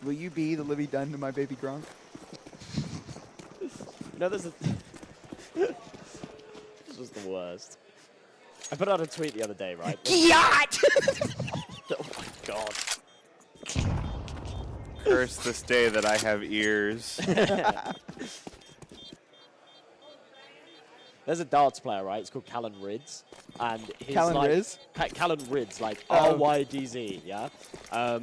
[SPEAKER 12] Will you be the Livy Dunn to my baby Gronk?
[SPEAKER 9] No, there's a. This was the worst. I put out a tweet the other day, right?
[SPEAKER 12] Yacht!
[SPEAKER 9] Oh my god.
[SPEAKER 3] Curse this day that I have ears.
[SPEAKER 9] There's a darts player, right? It's called Callan Rids. And he's
[SPEAKER 12] Callan
[SPEAKER 9] like,
[SPEAKER 12] Riz?
[SPEAKER 9] Callan Rids, like
[SPEAKER 12] Oh.
[SPEAKER 9] RYDZ, yeah? Oh,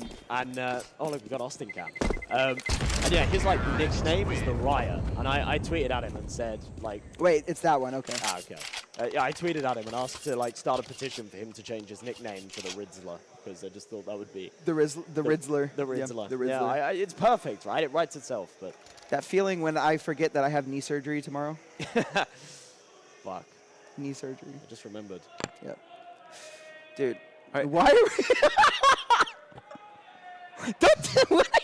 [SPEAKER 9] look, we got Austin Cam. And yeah, his like nickname is the Riot. And I tweeted at him and said, like...
[SPEAKER 12] Wait, it's that one, okay.
[SPEAKER 9] Ah, okay. Yeah, I tweeted at him and asked to like start a petition for him to change his nickname to the Ridzler, because I just thought that would be...
[SPEAKER 12] The Rizzler.
[SPEAKER 9] The Ridzler.
[SPEAKER 12] Yeah, the Rizzler.
[SPEAKER 9] Yeah, it's perfect, right? It writes itself, but...
[SPEAKER 12] That feeling when I forget that I have knee surgery tomorrow.
[SPEAKER 9] Fuck.
[SPEAKER 12] Knee surgery.
[SPEAKER 9] I just remembered.
[SPEAKER 12] Yep. Dude, why are we... What are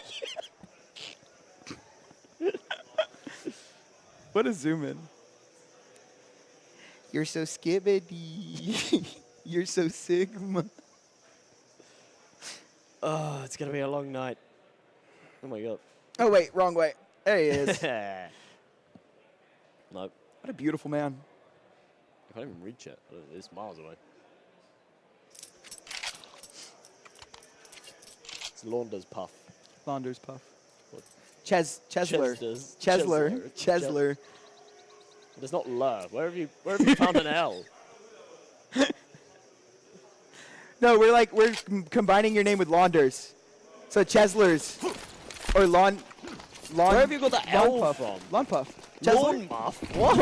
[SPEAKER 12] you... What a zoom in. You're so skibbity. You're so Sigma.
[SPEAKER 9] Oh, it's going to be a long night. Oh my god.
[SPEAKER 12] Oh, wait, wrong way. There he is.
[SPEAKER 9] Nope.
[SPEAKER 12] What a beautiful man.
[SPEAKER 9] I can't even reach it. It's miles away. It's Launders Puff.
[SPEAKER 12] Launders Puff.
[SPEAKER 9] What?
[SPEAKER 12] Chesler.
[SPEAKER 9] Chesler.
[SPEAKER 12] Chesler.
[SPEAKER 9] But it's not Lur. Where have you found an L?
[SPEAKER 12] No, we're combining your name with Launders. So Cheslers. Or Lawn.
[SPEAKER 9] Where have you got the L
[SPEAKER 12] Puff
[SPEAKER 9] from?
[SPEAKER 12] Lawn Puff.
[SPEAKER 9] Lawn Puff? What?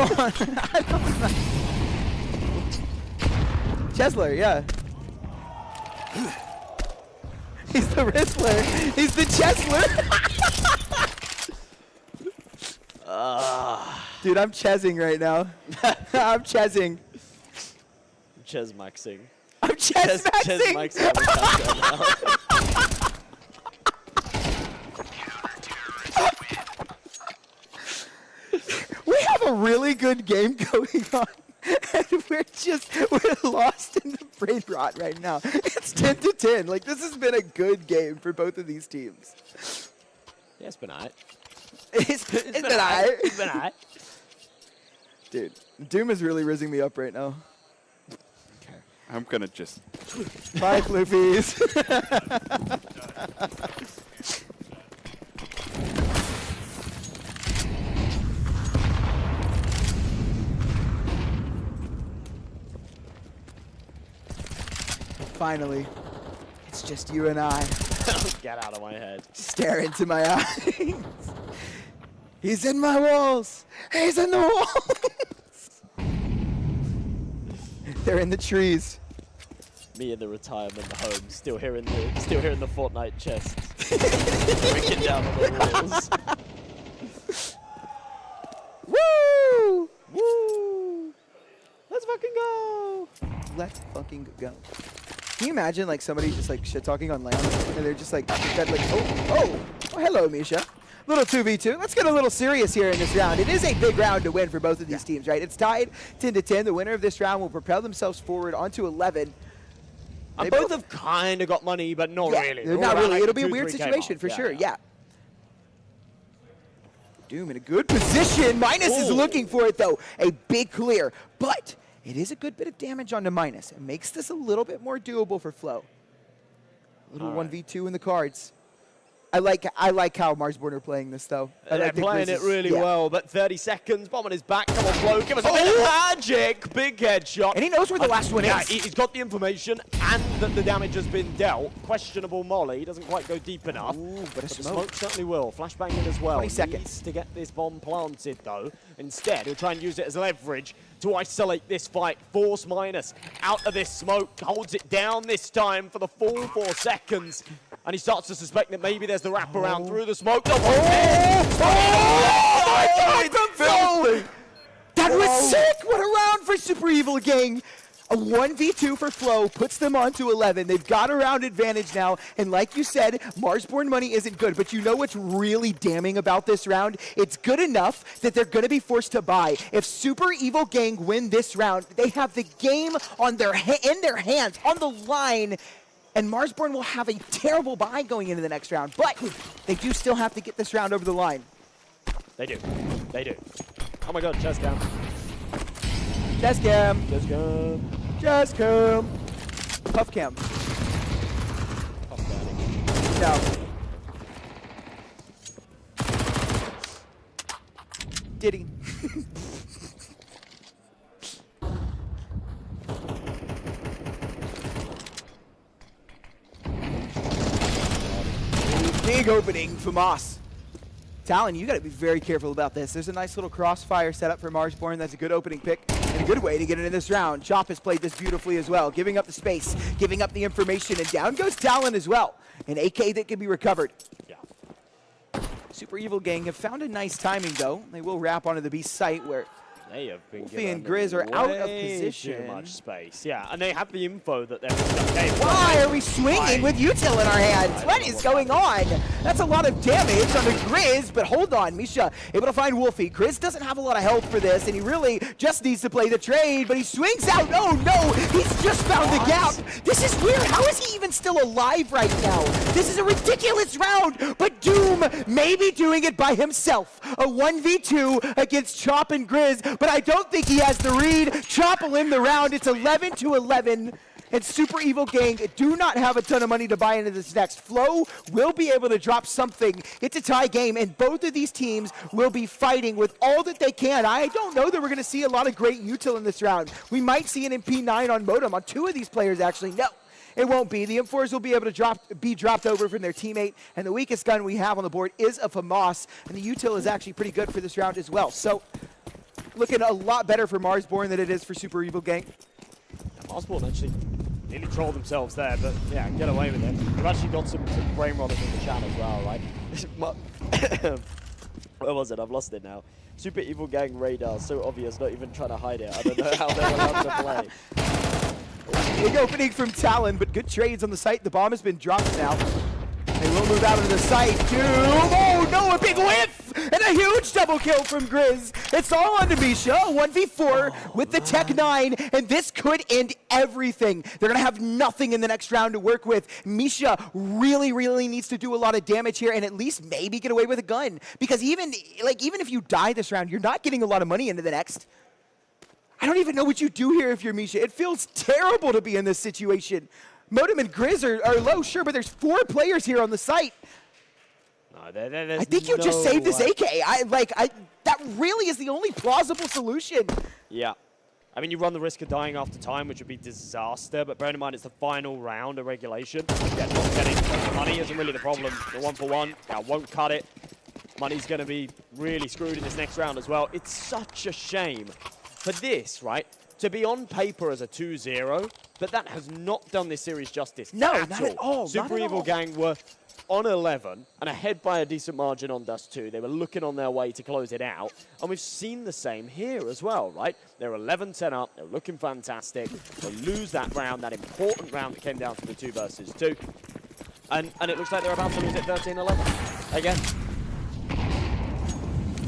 [SPEAKER 12] Chesler, yeah. He's the Rizzler. He's the Chesler. Dude, I'm chesing right now. I'm chesing.
[SPEAKER 9] Chesmaxing.
[SPEAKER 12] I'm chesmaxing.
[SPEAKER 9] Chesmaxing.
[SPEAKER 12] We have a really good game going on. And we're lost in the brain rot right now. It's 10-10. Like, this has been a good game for both of these teams.
[SPEAKER 9] Yeah, it's been alright.
[SPEAKER 12] It's been alright.
[SPEAKER 9] It's been alright.
[SPEAKER 12] Dude, Doom is really rizzing me up right now.
[SPEAKER 3] Okay. I'm going to just...
[SPEAKER 12] Bye, Floofies. Finally, it's just you and I.
[SPEAKER 9] Get out of my head.
[SPEAKER 12] Stare into my eyes. He's in my walls. He's in the walls. They're in the trees.
[SPEAKER 9] Me in the retirement home, still here in the Fortnite chest, breaking down on the walls.
[SPEAKER 12] Woo!
[SPEAKER 9] Woo! Let's fucking go!
[SPEAKER 12] Let's fucking go. Can you imagine like somebody just like shit talking on land and they're just like, oh, hello, Misha. Little 2v2. Let's get a little serious here in this round. It is a big round to win for both of these teams, right? It's tied 10-10. The winner of this round will propel themselves forward onto 11.
[SPEAKER 9] And both have kind of got money, but not really.
[SPEAKER 12] They're not really. It'll be a weird situation for sure. Yeah. Doom in a good position. Minus is looking for it though. A big clear, but it is a good bit of damage onto Minus. It makes this a little bit more doable for Flo. A little 1v2 in the cards. I like how Marsborn are playing this though.
[SPEAKER 9] They're playing it really well, but 30 seconds. Bomb on his back. Come on, Flo. Give us a bit of magic. Big headshot.
[SPEAKER 12] And he knows where the last one is.
[SPEAKER 9] He's got the information and that the damage has been dealt. Questionable molly. He doesn't quite go deep enough.
[SPEAKER 12] Ooh, but
[SPEAKER 9] the smoke certainly will. Flashbang in as well.
[SPEAKER 12] 20 seconds.
[SPEAKER 9] Needs to get this bomb planted though. Instead, he'll try and use it as leverage to isolate this fight. Force Minus out of this smoke. Holds it down this time for the full 4 seconds. And he starts to suspect that maybe there's the wraparound through the smoke.
[SPEAKER 12] My God, that was sick! What a round for Super Evil Gang! A 1v2 for Flow puts them onto 11. They've got a round advantage now, and like you said, Marsborn money isn't good, but you know what's really damning about this round? It's good enough that they're going to be forced to buy. If Super Evil Gang win this round, they have the game on in their hands, on the line, and Marsborn will have a terrible buy going into the next round, but they do still have to get this round over the line.
[SPEAKER 9] They do. They do. Oh my god, chest cam.
[SPEAKER 12] Chest cam.
[SPEAKER 9] Chest cam.
[SPEAKER 12] Chest cam. Puff cam.
[SPEAKER 9] Puff canning.
[SPEAKER 12] No. Diddy. Big opening for Moss. Talon, you got to be very careful about this. There's a nice little crossfire set up for Marsborn. That's a good opening pick and a good way to get into this round. Chop has played this beautifully as well, giving up the space, giving up the information, and down goes Talon as well. An AK that can be recovered.
[SPEAKER 9] Yeah.
[SPEAKER 12] Super Evil Gang have found a nice timing, though. They will wrap onto the B site where
[SPEAKER 9] They have been
[SPEAKER 12] Wolfie
[SPEAKER 9] given
[SPEAKER 12] and Grizz are out of
[SPEAKER 9] way
[SPEAKER 12] position.
[SPEAKER 9] Too much space, yeah, and they have the info that they're okay.
[SPEAKER 12] Why are we swinging with util in our hands? What is going on? That's a lot of damage on the Grizz, but hold on, Misha able to find Wolfie. Grizz doesn't have a lot of health for this, and he really just needs to play the trade, but he swings out. Oh no, he's just found the gap. This is weird. How is he even still alive right now? This is a ridiculous round, but Doom may be doing it by himself. A 1v2 against Chop and Grizz, but I don't think he has the read. Chop will win the round. It's 11-11. And Super Evil Gang do not have a ton of money to buy into this next. Flow will be able to drop something. It's a tie game, and both of these teams will be fighting with all that they can. I don't know that we're going to see a lot of great util in this round. We might see an MP9 on Modem on two of these players, actually. No, it won't be. The M4s will be able to be dropped over from their teammate, and the weakest gun we have on the board is a FAMAS, and the util is actually pretty good for this round as well. So, looking a lot better for Marsborn than it is for Super Evil Gang.
[SPEAKER 9] Marsborn actually nearly trolled themselves there, but yeah, get away with it. We've actually got some brain rotters in the chat as well, right? Where was it? I've lost it now. Super Evil Gang radar, so obvious, not even trying to hide it. I don't know how they're allowed to play.
[SPEAKER 12] Big opening from Talon, but good trades on the site. The bomb has been dropped now. They will move out of the site. Doom! Oh no, a big whiff! And a huge double kill from Grizz. It's all on to Misha. 1v4 with the Tech 9, and this could end everything. They're going to have nothing in the next round to work with. Misha really, really needs to do a lot of damage here and at least maybe get away with a gun. Because even if you die this round, you're not getting a lot of money into the next. I don't even know what you do here if you're Misha. It feels terrible to be in this situation. Modem and Grizz are low, sure, but there's 4 players here on the site.
[SPEAKER 9] No, there's
[SPEAKER 12] I think you just saved this AK. That really is the only plausible solution.
[SPEAKER 9] Yeah. I mean, you run the risk of dying after time, which would be disaster, but bear in mind it's the final round of regulation. Again, not getting money isn't really the problem. The 1-for-1, won't cut it. Money's going to be really screwed in this next round as well. It's such a shame for this, right? To be on paper as a 2-0, but that has not done this series justice.
[SPEAKER 12] No, not at all.
[SPEAKER 9] Super Evil Gang were on 11 and ahead by a decent margin on Dust 2. They were looking on their way to close it out, and we've seen the same here as well, right? They're 11-10 up, they're looking fantastic. They lose that round, that important round that came down to the 2 versus 2. And it looks like they're about to lose it 13-11 again.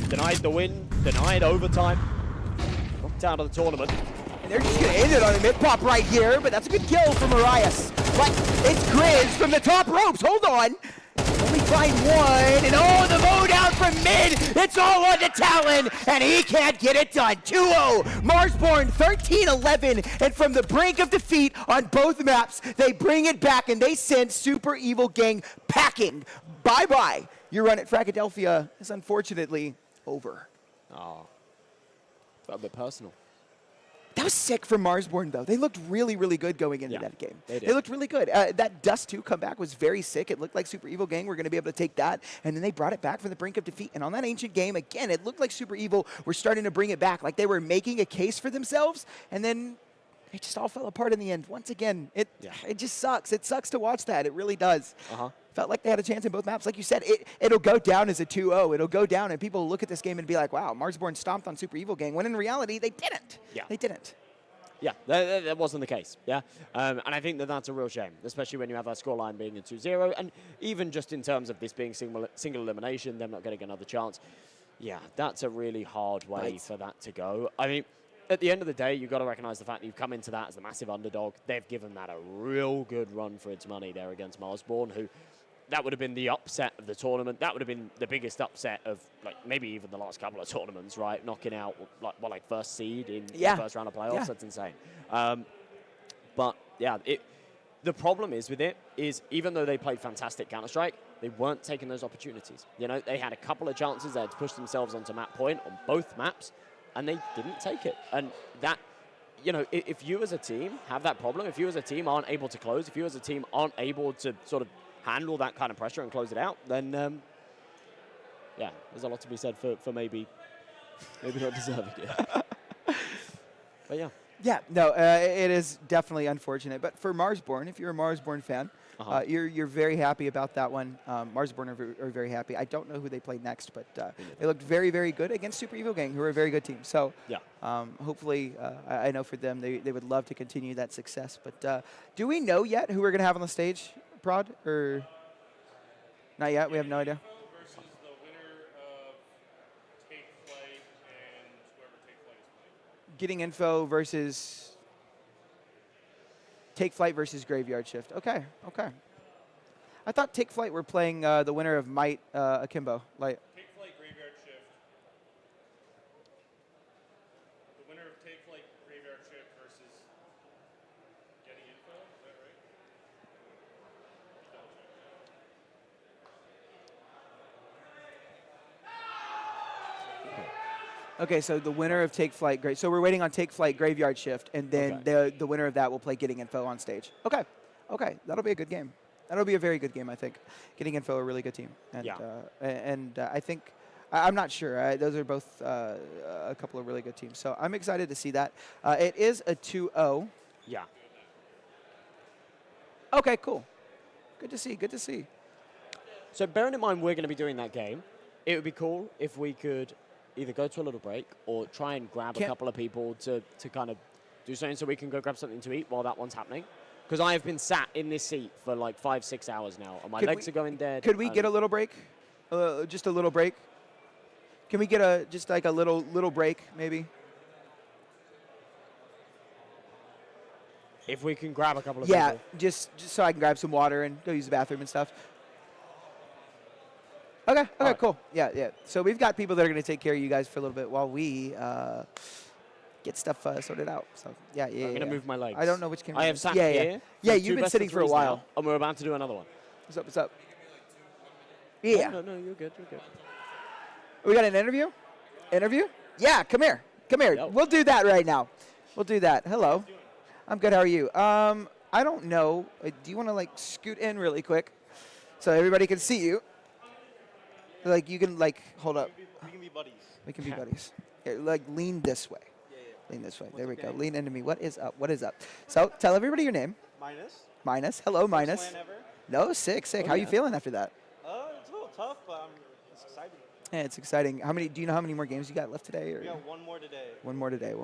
[SPEAKER 9] Denied the win, denied overtime, knocked out of the tournament.
[SPEAKER 12] And they're just going to end it on a mid-pop right here, but that's a good kill from Marias. But it's Grizz from the top ropes. Hold on. Only find one, and oh, the mow down from mid. It's all on to Talon, and he can't get it done. 2-0. Marsborn 13-11, and from the brink of defeat on both maps, they bring it back, and they send Super Evil Gang packing. Bye-bye. Your run at Fragadelphia is unfortunately over.
[SPEAKER 9] Oh, felt a bit personal.
[SPEAKER 12] That was sick from Marsborn, though. They looked really, really good going into that game.
[SPEAKER 9] They
[SPEAKER 12] looked really good. That Dust 2 comeback was very sick. It looked like Super Evil Gang were going to be able to take that, and then they brought it back from the brink of defeat. And on that Ancient game, again, it looked like Super Evil were starting to bring it back, like they were making a case for themselves, and then it just all fell apart in the end. Once again, it just sucks. It sucks to watch that. It really does. Felt like they had a chance in both maps. Like you said, it'll go down as a 2-0. It'll go down, and people will look at this game and be like, wow, Marsborn stomped on Super Evil Gang, when in reality, they didn't.
[SPEAKER 9] Yeah.
[SPEAKER 12] They didn't.
[SPEAKER 9] Yeah, that wasn't the case. Yeah, and I think that that's a real shame, especially when you have that scoreline being a 2-0, and even just in terms of this being single elimination, them not getting another chance. Yeah, that's a really hard way for that to go. I mean, at the end of the day, you've got to recognize the fact that you've come into that as the massive underdog. They've given that a real good run for its money there against Marsborn, who that would have been the upset of the tournament. That would have been the biggest upset of like maybe even the last couple of tournaments, right? Knocking out like first seed in the first round of playoffs. Yeah. That's insane. But yeah, the problem is with it is even though they played fantastic Counter-Strike, they weren't taking those opportunities. You know, they had a couple of chances there to push themselves onto map point on both maps, and they didn't take it. And that, you know, if you as a team have that problem, if you as a team aren't able to close, if you as a team aren't able to sort of handle that kind of pressure and close it out, then, yeah, there's a lot to be said for maybe not deserving it. But yeah.
[SPEAKER 12] Yeah, no, it is definitely unfortunate. But for Marsborn, if you're a Marsborn fan, you're very happy about that one. Marsborn are very happy. I don't know who they played next, but they looked very, very good against Super Evil Gang, who are a very good team. So yeah. Hopefully, I know for them, they would love to continue that success. But do we know yet who we're going to have on the stage, Prod? Or not yet? We have no idea. Getting info versus Take Flight versus Graveyard Shift. Okay, okay. I thought Take Flight were playing the winner of Might Akimbo. Like
[SPEAKER 14] Take Flight Graveyard Shift. The winner of Take Flight Graveyard Shift versus Getting Info. Is that right?
[SPEAKER 12] Okay, so the winner of Take Flight, great. So we're waiting on Take Flight Graveyard Shift, and then the winner of that will play Getting Info on stage. Okay, okay, that'll be a good game. That'll be a very good game, I think. Getting Info, a really good team. And, I think, I'm not sure. Those are both a couple of really good teams. So I'm excited to see that. It is a 2-0.
[SPEAKER 9] Yeah.
[SPEAKER 12] Okay, cool. Good to see, good to see.
[SPEAKER 9] So bearing in mind we're going to be doing that game, it would be cool if we could either go to a little break or try and grab a couple of people to kind of do something so we can go grab something to eat while that one's happening. Because I have been sat in this seat for like 5-6 hours now, and my legs are going dead.
[SPEAKER 12] Could we get a little break? Just a little break? Can we get just like a little break, maybe?
[SPEAKER 9] If we can grab a couple of people.
[SPEAKER 12] Yeah, just so I can grab some water and go use the bathroom and stuff. Okay, cool. Yeah. So we've got people that are going to take care of you guys for a little bit while we get stuff sorted out. So yeah.
[SPEAKER 9] I'm going to move my legs.
[SPEAKER 12] I don't know which game.
[SPEAKER 9] I have sat here.
[SPEAKER 12] Yeah, you've been sitting for a while.
[SPEAKER 9] Now, and we're about to do another one.
[SPEAKER 12] What's up? Yeah.
[SPEAKER 9] No, you're good.
[SPEAKER 12] We got an interview? Yeah, come here. Yo. We'll do that right now. We'll do that. Hello. I'm good. How are you? I don't know. Do you want to like scoot in really quick so everybody can see you? Like you can like hold up.
[SPEAKER 15] We can be buddies.
[SPEAKER 12] We can be buddies. Here, like lean this way.
[SPEAKER 15] Yeah.
[SPEAKER 12] Lean this way. There we go. Lean into me. What is up? So tell everybody your name. Minus. Hello, Minus.
[SPEAKER 15] First land ever.
[SPEAKER 12] No, sick. How you feeling after that?
[SPEAKER 15] It's a little tough, but it's exciting.
[SPEAKER 12] Yeah, it's exciting. Do you know how many more games you got left today? Or?
[SPEAKER 15] We got one more today.
[SPEAKER 12] One more today.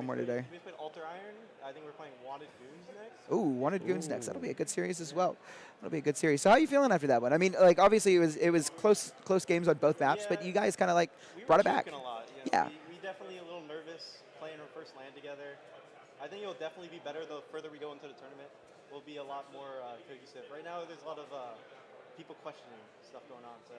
[SPEAKER 15] We played Alter Iron. I think we're playing Wanted Goons next.
[SPEAKER 12] Ooh, Wanted Goons next. That'll be a good series as well. So how are you feeling after that one? I mean, like obviously it was close games on both maps, but you guys kind of like brought it back.
[SPEAKER 15] A lot,
[SPEAKER 12] yeah.
[SPEAKER 15] We definitely a little nervous playing our first land together. I think it'll definitely be better the further we go into the tournament. We'll be a lot more cohesive. Right now, there's a lot of people questioning stuff going on, so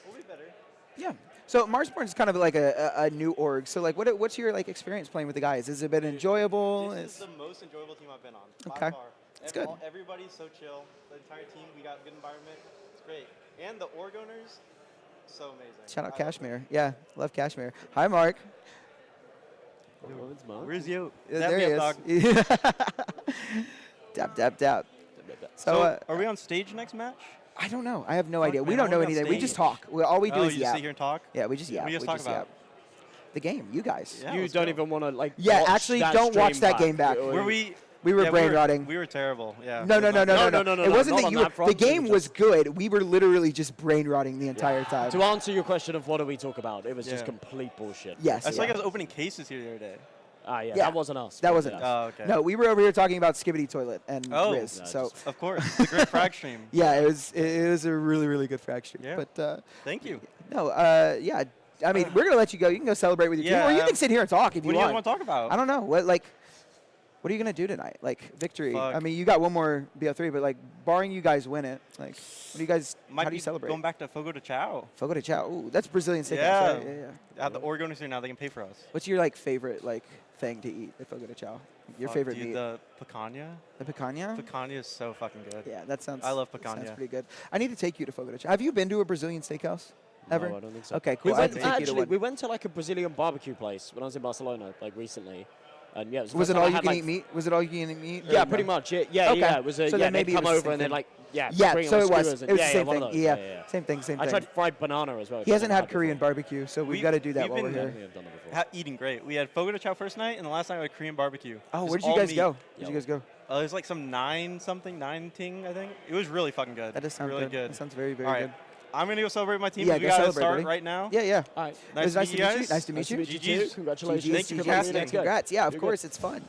[SPEAKER 15] we'll be better.
[SPEAKER 12] Yeah. So Marsborn is kind of like a new org. So like, what's your like experience playing with the guys? Has it been enjoyable?
[SPEAKER 15] This is the most enjoyable team I've been on.
[SPEAKER 12] Okay.
[SPEAKER 15] By far.
[SPEAKER 12] That's good.
[SPEAKER 15] Everybody's so chill. The entire team, we got good environment. It's great. And the org owners, so amazing.
[SPEAKER 12] Shout out Kashmir. Yeah, love Kashmir. Hi, Mark.
[SPEAKER 15] Where's you?
[SPEAKER 12] There he is. Dap.
[SPEAKER 15] So are we on stage next match?
[SPEAKER 12] I don't know. I have no idea. We don't know anything. We just talk. All we do is
[SPEAKER 15] you
[SPEAKER 12] yap.
[SPEAKER 15] Sit here and talk?
[SPEAKER 12] Yeah, we just yap.
[SPEAKER 15] What do you guys talk about?
[SPEAKER 12] The game. You guys.
[SPEAKER 15] Yeah,
[SPEAKER 9] you don't even want to like.
[SPEAKER 12] Yeah,
[SPEAKER 9] watch
[SPEAKER 12] actually,
[SPEAKER 9] that
[SPEAKER 12] don't watch that
[SPEAKER 9] back.
[SPEAKER 12] game back. We were brain rotting.
[SPEAKER 15] We were terrible. Yeah.
[SPEAKER 12] No. It wasn't that you were. The game was good. We were literally just brain rotting the entire time.
[SPEAKER 9] To answer your question of what do we talk about, it was just complete bullshit.
[SPEAKER 12] Yes.
[SPEAKER 15] I saw you guys opening cases here the other day.
[SPEAKER 9] Ah, yeah,
[SPEAKER 12] Yeah,
[SPEAKER 9] that wasn't us.
[SPEAKER 12] That
[SPEAKER 9] but
[SPEAKER 12] wasn't
[SPEAKER 9] yes.
[SPEAKER 12] us.
[SPEAKER 15] Oh, okay.
[SPEAKER 12] No, we were over here talking about Skibbity Toilet and
[SPEAKER 15] Oh,
[SPEAKER 12] Riz.
[SPEAKER 9] No,
[SPEAKER 12] So
[SPEAKER 15] Of course, the great frag stream.
[SPEAKER 12] yeah, it was a really really good frag stream.
[SPEAKER 15] Yeah.
[SPEAKER 12] But
[SPEAKER 15] Thank you.
[SPEAKER 12] no, yeah. I mean, we're gonna let you go. You can go celebrate with your team, or you
[SPEAKER 15] Yeah,
[SPEAKER 12] can sit here and talk if
[SPEAKER 15] What
[SPEAKER 12] you
[SPEAKER 15] do you
[SPEAKER 12] want.
[SPEAKER 15] want to talk about?
[SPEAKER 12] I don't know. What are you gonna do tonight? Like victory.
[SPEAKER 15] Fuck.
[SPEAKER 12] I mean, you got one more BO3, but like barring you guys win it, like what do you guys?
[SPEAKER 15] Might
[SPEAKER 12] how do
[SPEAKER 15] be
[SPEAKER 12] you celebrate?
[SPEAKER 15] Going back to Fogo de Chao.
[SPEAKER 12] Fogo de Chao. Ooh, that's Brazilian steakhouse,
[SPEAKER 15] Yeah.
[SPEAKER 12] right? Yeah.
[SPEAKER 15] The Oregon here now, they can pay for us.
[SPEAKER 12] What's your like favorite like thing to eat at Fogo de Chao? Your
[SPEAKER 15] Fuck,
[SPEAKER 12] favorite
[SPEAKER 15] dude,
[SPEAKER 12] meat?
[SPEAKER 15] The picanha.
[SPEAKER 12] The picanha?
[SPEAKER 15] Picanha is so fucking good.
[SPEAKER 12] Yeah, that sounds.
[SPEAKER 15] I love
[SPEAKER 12] that Sounds
[SPEAKER 15] picanha.
[SPEAKER 12] pretty good. I need to take you to Fogo de Chao. Have you been to a Brazilian steakhouse ever?
[SPEAKER 9] No, I don't think so.
[SPEAKER 12] Okay, cool.
[SPEAKER 9] We
[SPEAKER 12] I have
[SPEAKER 9] went,
[SPEAKER 12] to take you to
[SPEAKER 9] actually,
[SPEAKER 12] one.
[SPEAKER 9] we went to like a Brazilian barbecue place when I was in Barcelona, like recently. And yeah, it was, the
[SPEAKER 12] Was
[SPEAKER 9] first
[SPEAKER 12] it
[SPEAKER 9] time
[SPEAKER 12] all
[SPEAKER 9] I
[SPEAKER 12] you
[SPEAKER 9] had,
[SPEAKER 12] can
[SPEAKER 9] like,
[SPEAKER 12] eat meat? Was it all you can eat meat? or
[SPEAKER 9] Yeah,
[SPEAKER 12] no?
[SPEAKER 9] pretty much. Yeah,
[SPEAKER 12] Okay.
[SPEAKER 9] yeah. It was a,
[SPEAKER 12] So
[SPEAKER 9] yeah,
[SPEAKER 12] then
[SPEAKER 9] they'd
[SPEAKER 12] maybe it
[SPEAKER 9] come
[SPEAKER 12] was the
[SPEAKER 9] over
[SPEAKER 12] same
[SPEAKER 9] and then
[SPEAKER 12] thing.
[SPEAKER 9] like, yeah,
[SPEAKER 12] Yeah,
[SPEAKER 9] bring
[SPEAKER 12] so
[SPEAKER 9] on
[SPEAKER 12] it was.
[SPEAKER 9] skewers and,
[SPEAKER 12] It was
[SPEAKER 9] yeah,
[SPEAKER 12] the same
[SPEAKER 9] yeah, one
[SPEAKER 12] thing.
[SPEAKER 9] of those.
[SPEAKER 12] Yeah, same thing. Same
[SPEAKER 9] I
[SPEAKER 12] thing.
[SPEAKER 9] tried fried banana as well.
[SPEAKER 12] He hasn't
[SPEAKER 9] which I've
[SPEAKER 12] had
[SPEAKER 9] never
[SPEAKER 12] Korean
[SPEAKER 9] before.
[SPEAKER 12] barbecue, so we've got to do that
[SPEAKER 15] we've
[SPEAKER 12] while we're
[SPEAKER 15] been-
[SPEAKER 12] here.
[SPEAKER 9] I think I've done that before.
[SPEAKER 15] Eating great. We had Fogo de Chao first night, and the last night we had Korean barbecue.
[SPEAKER 12] Oh,
[SPEAKER 15] Just
[SPEAKER 12] where did you
[SPEAKER 15] all
[SPEAKER 12] guys
[SPEAKER 15] meat.
[SPEAKER 12] go? Where'd you guys go?
[SPEAKER 15] It was like some 9 ting, I think. It was really fucking good.
[SPEAKER 12] That does sound
[SPEAKER 15] really
[SPEAKER 12] good. That sounds very, very
[SPEAKER 15] All right.
[SPEAKER 12] good.
[SPEAKER 15] I'm gonna go celebrate my team.
[SPEAKER 12] Yeah,
[SPEAKER 15] we
[SPEAKER 12] go
[SPEAKER 15] gotta
[SPEAKER 12] celebrate,
[SPEAKER 15] start
[SPEAKER 12] buddy.
[SPEAKER 15] right now.
[SPEAKER 12] Yeah, yeah.
[SPEAKER 9] All right.
[SPEAKER 12] It
[SPEAKER 15] Nice
[SPEAKER 12] was
[SPEAKER 15] to
[SPEAKER 12] nice
[SPEAKER 15] meet
[SPEAKER 12] to
[SPEAKER 15] you
[SPEAKER 12] meet you.
[SPEAKER 15] guys.
[SPEAKER 12] Nice to meet
[SPEAKER 9] Nice to
[SPEAKER 12] you.
[SPEAKER 9] meet you
[SPEAKER 15] GG's.
[SPEAKER 9] too. Congratulations.
[SPEAKER 15] Thank you for
[SPEAKER 9] Good luck with your
[SPEAKER 15] casting.
[SPEAKER 9] next game.
[SPEAKER 12] Congrats. Yeah, of
[SPEAKER 9] You're
[SPEAKER 12] course.
[SPEAKER 9] good.
[SPEAKER 12] It's fun.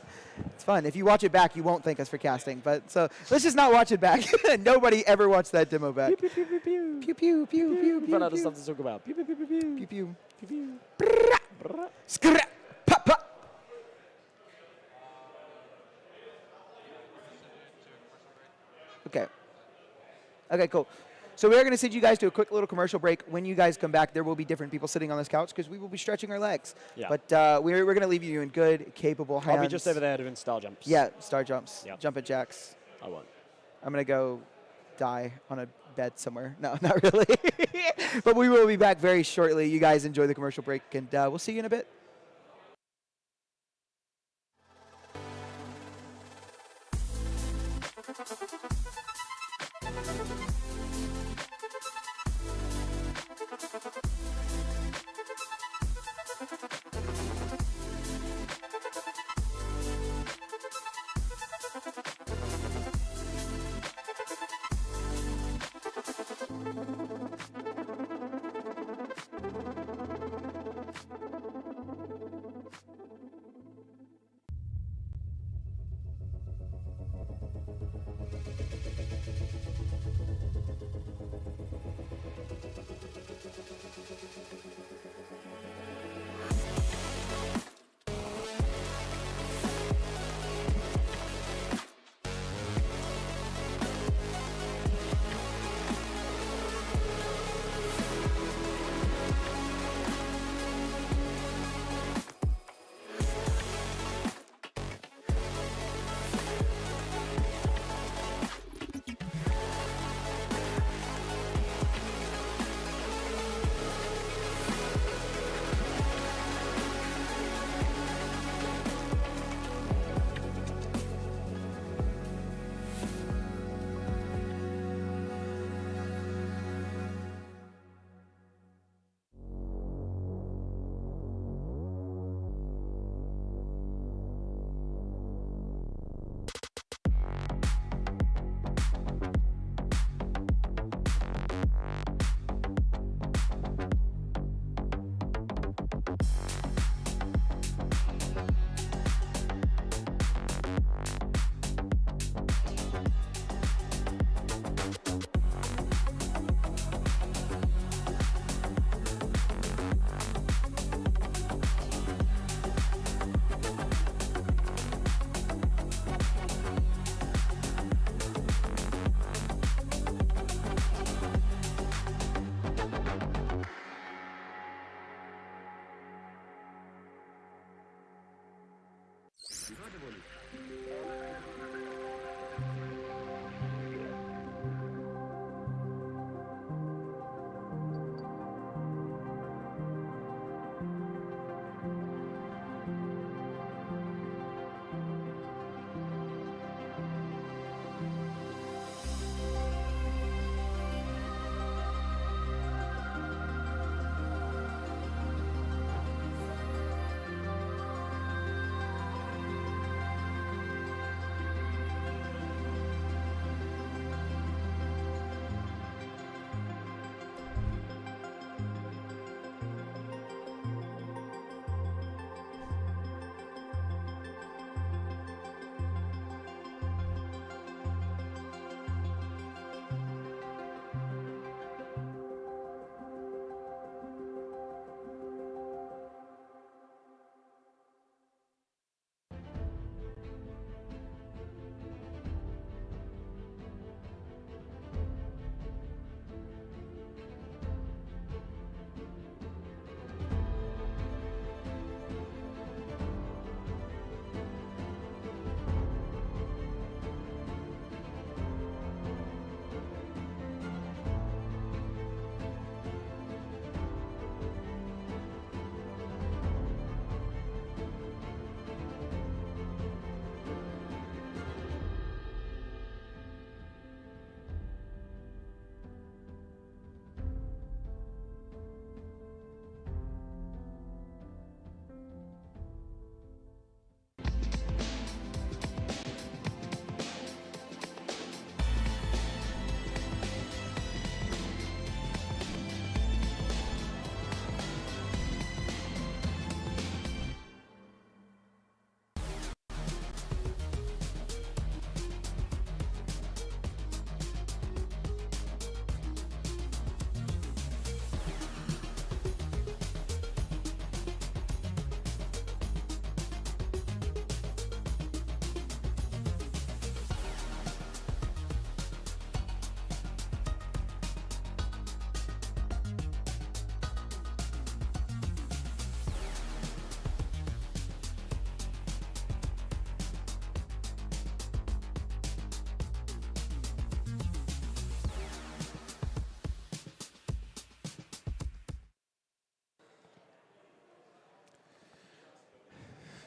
[SPEAKER 12] It's fun. If you watch it back, you won't thank us for casting. But so let's just not watch it back. Nobody ever watched that demo back.
[SPEAKER 9] Pew, pew, pew, pew,
[SPEAKER 12] Pew, pew, pew, pew,
[SPEAKER 9] We've run out of
[SPEAKER 12] pew,
[SPEAKER 9] stuff to talk about. Pew, pew, pew, pew, pew.
[SPEAKER 12] pew, pew.
[SPEAKER 9] Pew, pew.
[SPEAKER 12] Brrrah. Skrrrah. Pop, pop. Okay. Okay, cool. So we are going to send you guys to a quick little commercial break. When you guys come back, there will be different people sitting on this couch because we will be stretching our legs.
[SPEAKER 9] Yeah.
[SPEAKER 12] But we're going to leave you in good, capable hands.
[SPEAKER 9] I'll be just over there doing star jumps.
[SPEAKER 12] Yeah, star jumps,
[SPEAKER 9] Yep.
[SPEAKER 12] jumping jacks.
[SPEAKER 9] I won't.
[SPEAKER 12] I'm going to go die on a bed somewhere. No, not really. But we will be back very shortly. You guys enjoy the commercial break, and we'll see you in a bit.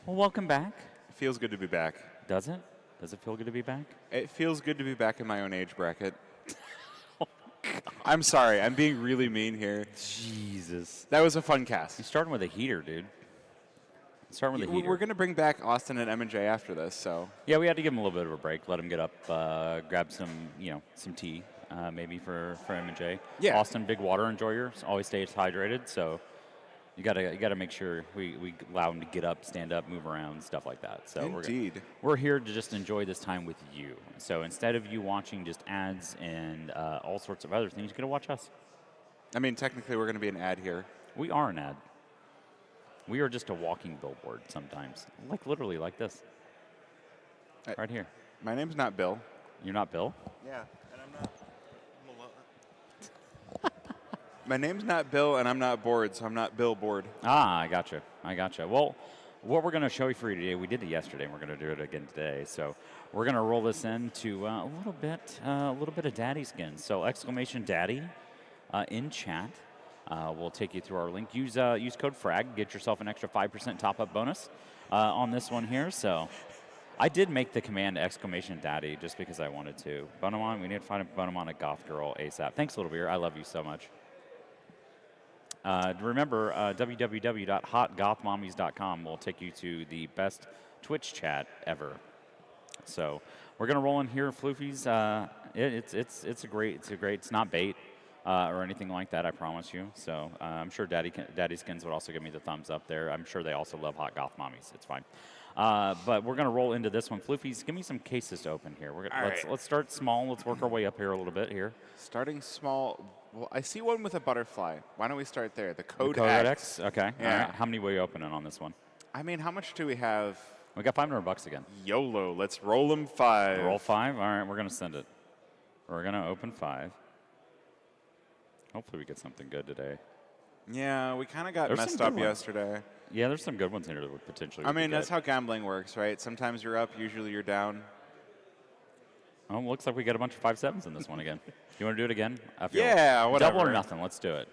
[SPEAKER 4] Well, welcome back.
[SPEAKER 3] It feels good to be back.
[SPEAKER 4] Does it? Does it feel good to be back?
[SPEAKER 3] It feels good to be back in my own age bracket. I'm sorry. I'm being really mean here.
[SPEAKER 4] Jesus.
[SPEAKER 3] That was a fun cast.
[SPEAKER 4] You're starting with a heater, dude. Starting with a heater.
[SPEAKER 3] We're going to bring back Austin and M&J after this, so.
[SPEAKER 4] Yeah, we had to give him a little bit of a break. Let him get up, grab some, some tea, maybe for M&J.
[SPEAKER 3] Yeah.
[SPEAKER 4] Austin, big water enjoyer, always stays hydrated. So you gotta make sure we allow him to get up, stand up, move around, stuff like that. So
[SPEAKER 3] Indeed.
[SPEAKER 4] we're here to just enjoy this time with you. So instead of you watching just ads and all sorts of other things, you're gonna watch us.
[SPEAKER 3] I mean, technically, we're going to be an ad here.
[SPEAKER 4] We are an ad. We are just a walking billboard sometimes, like literally like this, right here.
[SPEAKER 3] My name's not Bill.
[SPEAKER 4] You're not Bill?
[SPEAKER 3] Yeah, and I'm not. My name's not Bill, and I'm not bored, so I'm not billboard.
[SPEAKER 4] Ah, I gotcha. Well, what we're going to show you for you today, we did it yesterday, and we're going to do it again today. So we're going to roll this into a little bit of daddy skin. So exclamation daddy in chat. We'll take you through our link. Use code FRAG. Get yourself an extra 5% top-up bonus on this one here. So I did make the command exclamation daddy just because I wanted to. Bonomon, we need to find a Bonomon a goth girl ASAP. Thanks, Little Beer. I love you so much. Remember, www.hotgothmommies.com will take you to the best Twitch chat ever. So we're going to roll in here, Floofies. It's a great, it's not bait. Or anything like that, I promise you. So I'm sure Daddy Skins would also give me the thumbs up there. I'm sure they also love Hot Goth Mommies. It's fine. But we're going to roll into this one. Floofies, give me some cases to open here. Let's start small. Let's work our way up here a little bit here.
[SPEAKER 3] Starting small. Well, I see one with a butterfly. Why don't we start there? The code
[SPEAKER 4] X. Okay.
[SPEAKER 3] Yeah.
[SPEAKER 4] All right. How many will you open in on this one?
[SPEAKER 3] I mean, how much do we have?
[SPEAKER 4] We got $500 again.
[SPEAKER 3] YOLO. Let's roll them 5.
[SPEAKER 4] Roll 5? All right. We're going to send it. We're going to open 5. Hopefully we get something good today.
[SPEAKER 3] Yeah, we kind of got messed up yesterday.
[SPEAKER 4] Yeah, there's some good ones here that would potentially.
[SPEAKER 3] I mean, that's how gambling works, right? Sometimes you're up, usually you're down.
[SPEAKER 4] Oh, looks like we got a bunch of 5-7s in this one again. You want to do it again?
[SPEAKER 3] Yeah, whatever.
[SPEAKER 4] Double or nothing. Let's do it.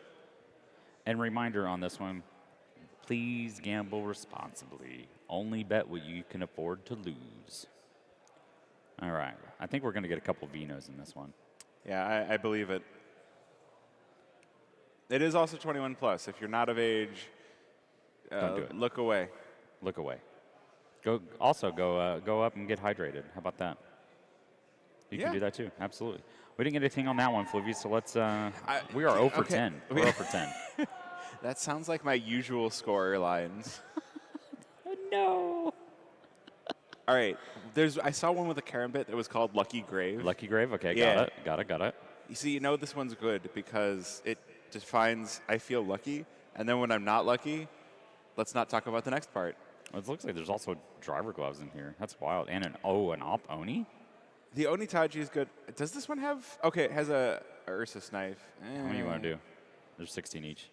[SPEAKER 4] And reminder on this one, please gamble responsibly. Only bet what you can afford to lose. All right. I think we're going to get a couple Vinos in this one.
[SPEAKER 3] Yeah, I believe it. It is also 21 plus. If you're not of age,
[SPEAKER 4] don't do it.
[SPEAKER 3] Look away.
[SPEAKER 4] Look away. Go up and get hydrated. How about that? You can do that too. Absolutely. We didn't get anything on that one, Fluffy. So let's. We are 0 for 10. We're 0 for 10.
[SPEAKER 3] That sounds like my usual scorer lines.
[SPEAKER 4] No.
[SPEAKER 3] All right. I saw one with a karambit that was called Lucky Grave.
[SPEAKER 4] Lucky Grave. Okay.
[SPEAKER 3] Yeah.
[SPEAKER 4] Got it.
[SPEAKER 3] You see, this one's good because it defines I feel lucky, and then when I'm not lucky, let's not talk about the next part.
[SPEAKER 4] Well, it looks like there's also driver gloves in here. That's wild. And an Op Oni?
[SPEAKER 3] The Onitaji is good. Does this one have? Okay, it has a Ursus knife.
[SPEAKER 4] How many you want to do? There's 16 each.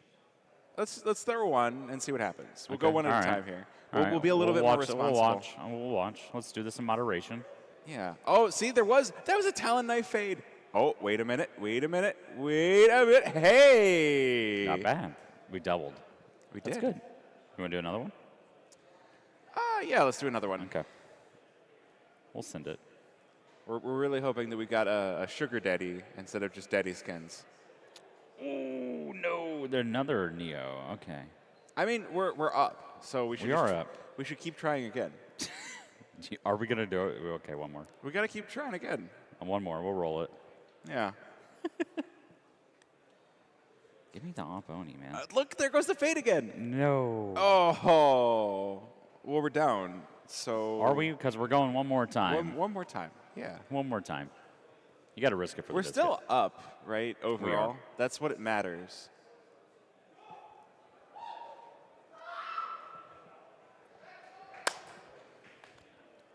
[SPEAKER 3] Let's throw one and see what happens. We'll go one at a time here. We'll be a little bit more responsible.
[SPEAKER 4] We'll watch. Let's do this in moderation.
[SPEAKER 3] Yeah. Oh, see, that was a Talon knife fade. Oh, wait a minute. Hey!
[SPEAKER 4] Not bad. We doubled.
[SPEAKER 3] That's
[SPEAKER 4] good. You want to do another one?
[SPEAKER 3] Yeah, let's do another one.
[SPEAKER 4] Okay. We'll send it.
[SPEAKER 3] We're really hoping that we got a sugar daddy instead of just daddy skins.
[SPEAKER 4] Oh, no. There's another Neo. Okay.
[SPEAKER 3] I mean, we're up, so we should.
[SPEAKER 4] We are up.
[SPEAKER 3] We should keep trying again.
[SPEAKER 4] Are we going to do it? Okay, one more.
[SPEAKER 3] We got to keep trying again.
[SPEAKER 4] And one more. We'll roll it.
[SPEAKER 3] Yeah.
[SPEAKER 4] Give me the Op Oni, man.
[SPEAKER 3] Look, there goes the fade again.
[SPEAKER 4] No.
[SPEAKER 3] Oh. Well, we're down. So.
[SPEAKER 4] Are we? Because we're going one more time.
[SPEAKER 3] One more time. Yeah.
[SPEAKER 4] One more time. You got to risk it for the biscuit.
[SPEAKER 3] We're still up, right? Overall.
[SPEAKER 4] We are.
[SPEAKER 3] That's what it matters.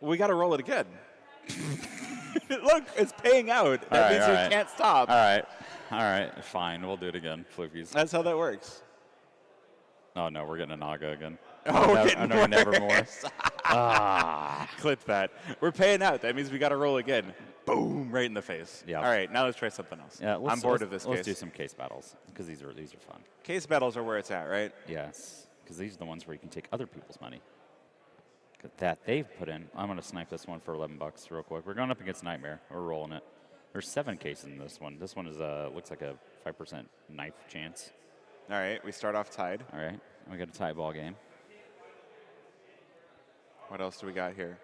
[SPEAKER 3] We got to roll it again. Look, it's paying out. That means we can't stop.
[SPEAKER 4] All right. Fine. We'll do it again, Floofies.
[SPEAKER 3] That's how that works.
[SPEAKER 4] Oh, no. We're getting a Naga again.
[SPEAKER 3] Oh, we're getting worse.
[SPEAKER 4] Nevermore.
[SPEAKER 3] Clip that. We're paying out. That means we got to roll again. Boom, right in the face.
[SPEAKER 4] Yeah.
[SPEAKER 3] All right, now let's try something else.
[SPEAKER 4] Yeah,
[SPEAKER 3] I'm bored of this case.
[SPEAKER 4] Let's do some case battles because these are fun.
[SPEAKER 3] Case battles are where it's at, right?
[SPEAKER 4] Yes, because these are the ones where you can take other people's money. that they've put in. I'm going to snipe this one for $11 real quick. We're going up against Nightmare. We're rolling it. There's 7 cases in this one. This one is looks like a 5% knife chance.
[SPEAKER 3] All right, we start off tied.
[SPEAKER 4] All right, we got a tie ball game.
[SPEAKER 3] What else do we got here?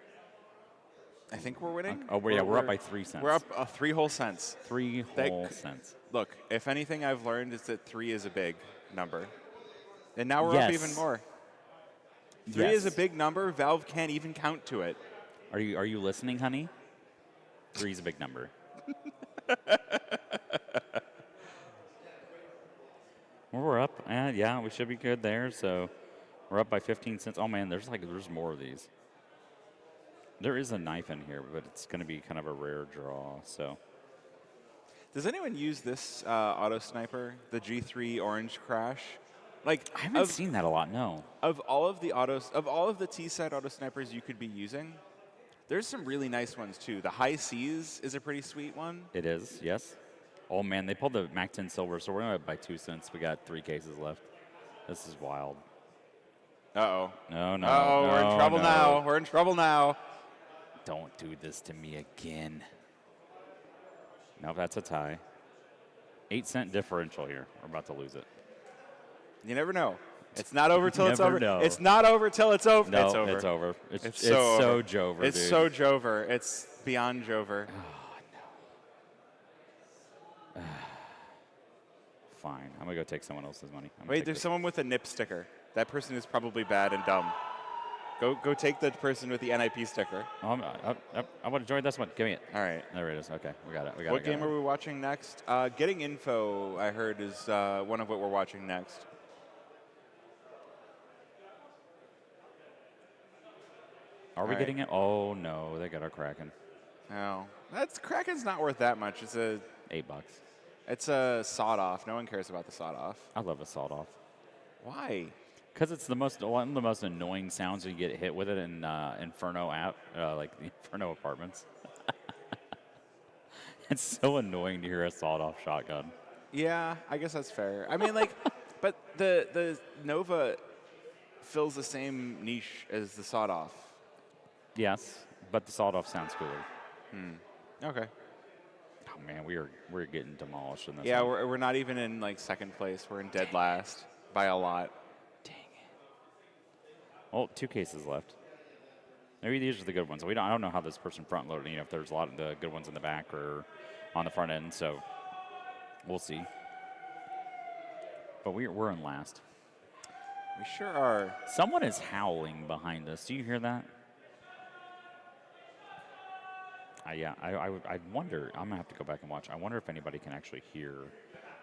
[SPEAKER 3] I think we're winning.
[SPEAKER 4] We're up by 3 cents.
[SPEAKER 3] We're up 3 whole cents.
[SPEAKER 4] 3 whole cents.
[SPEAKER 3] Look, if anything I've learned is that 3 is a big number. And now we're up even more. 3 is a big number. Valve can't even count to it.
[SPEAKER 4] Are you listening, honey? 3 is a big number. We're up. Yeah, we should be good there. So we're up by 15 cents. Oh man, there's more of these. There is a knife in here, but it's going to be kind of a rare draw. So,
[SPEAKER 3] does anyone use this auto sniper, the G3 Orange Crash? Like,
[SPEAKER 4] I haven't seen that a lot. No.
[SPEAKER 3] Of all of the T-side auto snipers you could be using, there's some really nice ones too. The High Seas is a pretty sweet one.
[SPEAKER 4] It is, yes. Oh man, they pulled the Mac 10 silver, so we're up by 2 cents. We got 3 cases left. This is wild.
[SPEAKER 3] Uh-oh.
[SPEAKER 4] No.
[SPEAKER 3] We're in trouble now. We're in trouble now.
[SPEAKER 4] Don't do this to me again. Nope, that's a tie. 8-cent differential here. We're about to lose it.
[SPEAKER 3] You never know. It's not over till it's over.
[SPEAKER 4] Know.
[SPEAKER 3] It's not over till it's over.
[SPEAKER 4] No,
[SPEAKER 3] it's over.
[SPEAKER 4] It's over. It's
[SPEAKER 3] so
[SPEAKER 4] so
[SPEAKER 3] over.
[SPEAKER 4] Jover,
[SPEAKER 3] It's
[SPEAKER 4] dude.
[SPEAKER 3] so Jover. It's beyond Jover.
[SPEAKER 4] Oh, no. Fine. I'm going to go take someone else's money.
[SPEAKER 3] Wait, there's someone with a nip sticker. That person is probably bad and dumb. Go take the person with the NIP sticker.
[SPEAKER 4] I want to join this one. Give me it.
[SPEAKER 3] All right.
[SPEAKER 4] There it is. Okay, we got it.
[SPEAKER 3] What game are we watching next? Getting Info, I heard, is one of what we're watching next.
[SPEAKER 4] Are we getting it? Oh, no. They got our Kraken.
[SPEAKER 3] No. Kraken's not worth that much. It's a
[SPEAKER 4] $8.
[SPEAKER 3] It's a sawed-off. No one cares about the sawed-off.
[SPEAKER 4] I love a sawed-off.
[SPEAKER 3] Why?
[SPEAKER 4] Because it's one of the most annoying sounds when you get hit with it in Inferno app, like the Inferno apartments. It's so annoying to hear a sawed-off shotgun.
[SPEAKER 3] Yeah, I guess that's fair. I mean, like, but the Nova fills the same niche as the sawed-off.
[SPEAKER 4] Yes, but the sawed-off sounds cooler.
[SPEAKER 3] Okay.
[SPEAKER 4] Oh man, we're getting demolished in this.
[SPEAKER 3] Yeah,
[SPEAKER 4] one.
[SPEAKER 3] we're not even in like second place. We're in dead last by a lot.
[SPEAKER 4] Dang it. Well, 2 cases left. Maybe these are the good ones. I don't know how this person front loaded. If there's a lot of the good ones in the back or on the front end. So we'll see. But we're in last.
[SPEAKER 3] We sure are.
[SPEAKER 4] Someone is howling behind us. Do you hear that? I wonder. I'm gonna have to go back and watch. I wonder if anybody can actually hear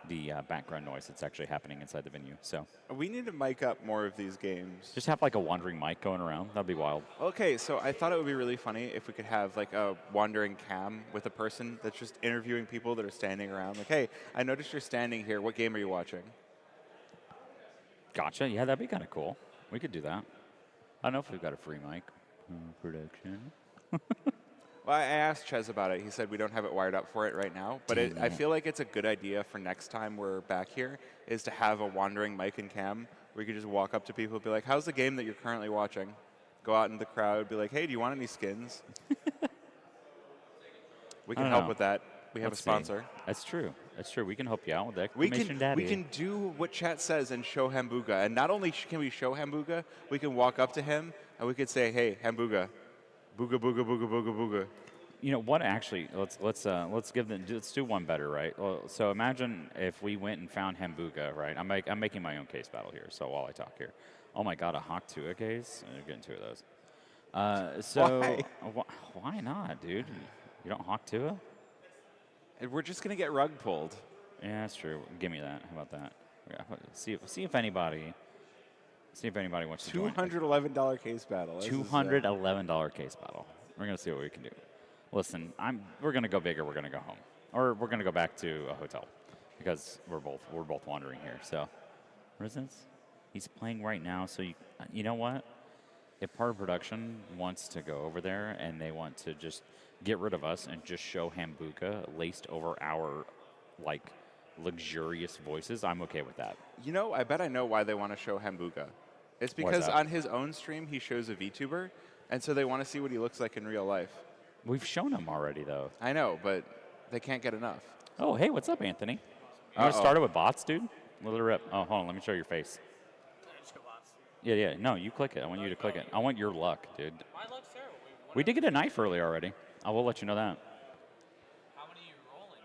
[SPEAKER 4] the background noise that's actually happening inside the venue. So
[SPEAKER 3] we need to mic up more of these games.
[SPEAKER 4] Just have like a wandering mic going around. That'd be wild.
[SPEAKER 3] Okay, so I thought it would be really funny if we could have like a wandering cam with a person that's just interviewing people that are standing around. Like, hey, I noticed you're standing here. What game are you watching?
[SPEAKER 4] Gotcha. Yeah, that'd be kind of cool. We could do that. I don't know if we've got a free mic. Production.
[SPEAKER 3] Well, I asked Ches about it. He said we don't have it wired up for it right now. But I feel like it's a good idea for next time we're back here is to have a wandering mic and cam where you could just walk up to people and be like, how's the game that you're currently watching? Go out in the crowd, be like, hey, do you want any skins? We can help with that. We have a sponsor.
[SPEAKER 4] That's true. That's true. We can help you out with exclamation daddy.
[SPEAKER 3] We can do what chat says and show Hambuga. And not only can we show Hambuga, we can walk up to him and we could say, hey, Hambuga. Booga booga booga booga booga.
[SPEAKER 4] You know what? Actually, let's do one better, right? Well, so imagine if we went and found Hambuga, right? I'm making my own case battle here. So while I talk here, oh my God, a Hawk Tua case? You're getting 2 of those. Why not, dude? You don't Hawk Tua?
[SPEAKER 3] We're just gonna get rug pulled.
[SPEAKER 4] Yeah, that's true. Give me that. How about that? See if anybody. See if anybody wants to join.
[SPEAKER 3] $211 case battle.
[SPEAKER 4] $211 case battle. We're gonna see what we can do. Listen, we're gonna go big or we're gonna go home, or we're gonna go back to a hotel because we're both wandering here. So, where is this? He's playing right now. So you know what? If part of production wants to go over there and they want to just get rid of us and just show Hambuka laced over our luxurious voices, I'm okay with that.
[SPEAKER 3] You know, I bet I know why they want to show Hambuga. It's because on his own stream he shows a VTuber, And so they want to see what he looks like in real life.
[SPEAKER 4] We've shown him already, though.
[SPEAKER 3] I know, but they can't get enough.
[SPEAKER 4] Oh, hey, what's up, Anthony? You want to start it with bots, dude? Little rip. Oh, hold on. Let me show your face. Yeah. No, you click it. I want you to click it. I want your luck, dude.
[SPEAKER 2] My luck's terrible.
[SPEAKER 4] We did get a knife early already. I will let you know that.
[SPEAKER 2] How many are you rolling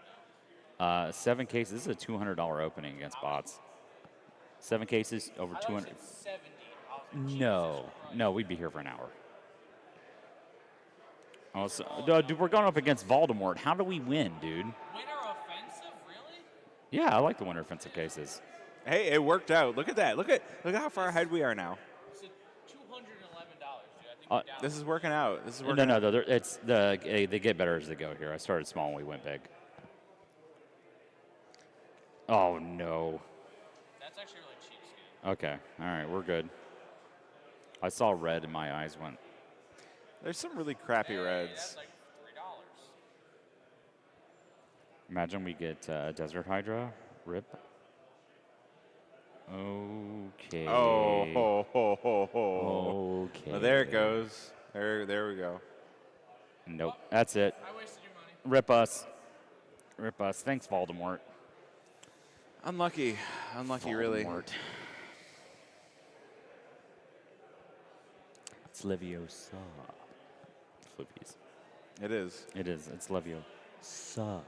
[SPEAKER 2] now?
[SPEAKER 4] 7 cases. This is a $200 opening against bots. 7 cases, over 200.
[SPEAKER 2] 70.
[SPEAKER 4] No, we'd be here for an hour. Oh, so, dude, we're going up against Voldemort. How do we win, dude?
[SPEAKER 2] Winter offensive, really?
[SPEAKER 4] Yeah, I like the winter offensive cases.
[SPEAKER 3] Hey, it worked out. Look at that. Look at how far ahead we are now.
[SPEAKER 2] It's $211, dude. I think
[SPEAKER 3] This is working out. This is working
[SPEAKER 4] No,
[SPEAKER 3] out.
[SPEAKER 4] it's they get better as they go here. I started small and we went big. Oh no.
[SPEAKER 2] That's actually really cheap skin.
[SPEAKER 4] Okay, all right, we're good. I saw red and my eyes went.
[SPEAKER 3] There's some really crappy reds.
[SPEAKER 2] That's like $3.
[SPEAKER 4] Imagine we get Desert Hydra, rip. Okay.
[SPEAKER 3] Oh, ho, ho, ho, ho.
[SPEAKER 4] Okay.
[SPEAKER 3] Well, there it goes. There we go.
[SPEAKER 4] Nope, that's it.
[SPEAKER 2] I wasted your money.
[SPEAKER 4] Rip us. Rip us. Thanks, Voldemort.
[SPEAKER 3] Unlucky, really.
[SPEAKER 4] Voldemort. It's Leviosa. Flippies.
[SPEAKER 3] It is.
[SPEAKER 4] It is. It's Leviosa.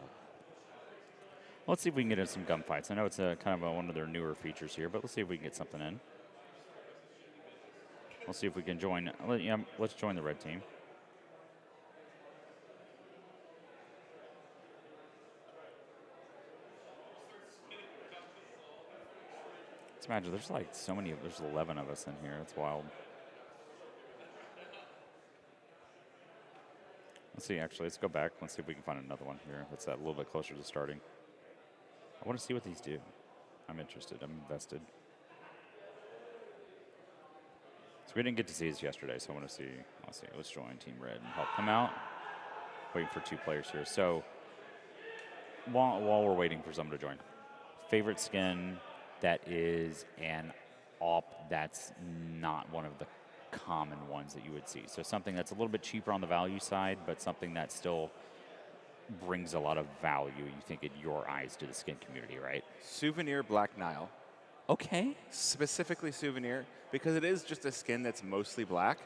[SPEAKER 4] Let's see if we can get in some gunfights. I know it's kind of one of their newer features here, but let's see if we can get something in. We'll see if we can join. Let's join the red team. Let's imagine there's like so many. There's 11 of us in here. It's wild. Let's see. Actually, let's go back. Let's see if we can find another one here that's a little bit closer to starting. I want to see what these do. I'm interested. I'm invested. So we didn't get to see this yesterday, so I want to see. Let's join Team Red and help them out. Waiting for 2 players here. So while we're waiting for someone to join, favorite skin that is an op that's not one of the common ones that you would see. So something that's a little bit cheaper on the value side, but something that still brings a lot of value, you think, in your eyes to the skin community, right?
[SPEAKER 3] Souvenir Black Nile.
[SPEAKER 4] Okay.
[SPEAKER 3] Specifically Souvenir, because it is just a skin that's mostly black,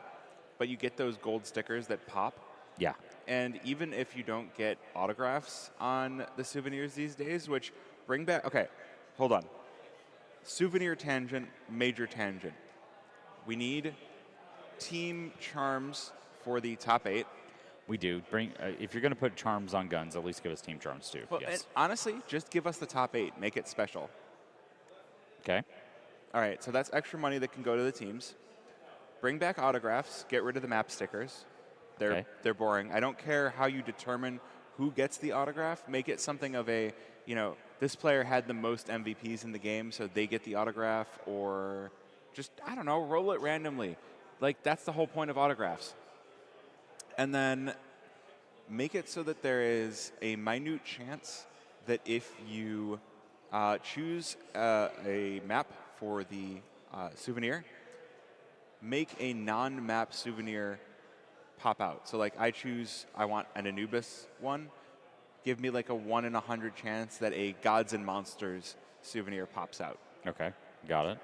[SPEAKER 3] but you get those gold stickers that pop.
[SPEAKER 4] Yeah.
[SPEAKER 3] And even if you don't get autographs on the souvenirs these days, which bring back, okay, hold on. Souvenir tangent, major tangent. We need team charms for the top 8.
[SPEAKER 4] We do. If you're going to put charms on guns, at least give us team charms too.
[SPEAKER 3] Well,
[SPEAKER 4] yes.
[SPEAKER 3] and honestly, just give us the top 8. Make it special.
[SPEAKER 4] Okay.
[SPEAKER 3] All right, so that's extra money that can go to the teams. Bring back autographs. Get rid of the map stickers. They're boring. I don't care how you determine who gets the autograph. Make it something of a, this player had the most MVPs in the game, so they get the autograph, or just, I don't know, roll it randomly. Like, that's the whole point of autographs. And then make it so that there is a minute chance that if you choose a map for the souvenir, make a non-map souvenir pop out. So like I want an Anubis one. Give me like a 1 in 100 chance that a Gods and Monsters souvenir pops out.
[SPEAKER 4] Okay, got it.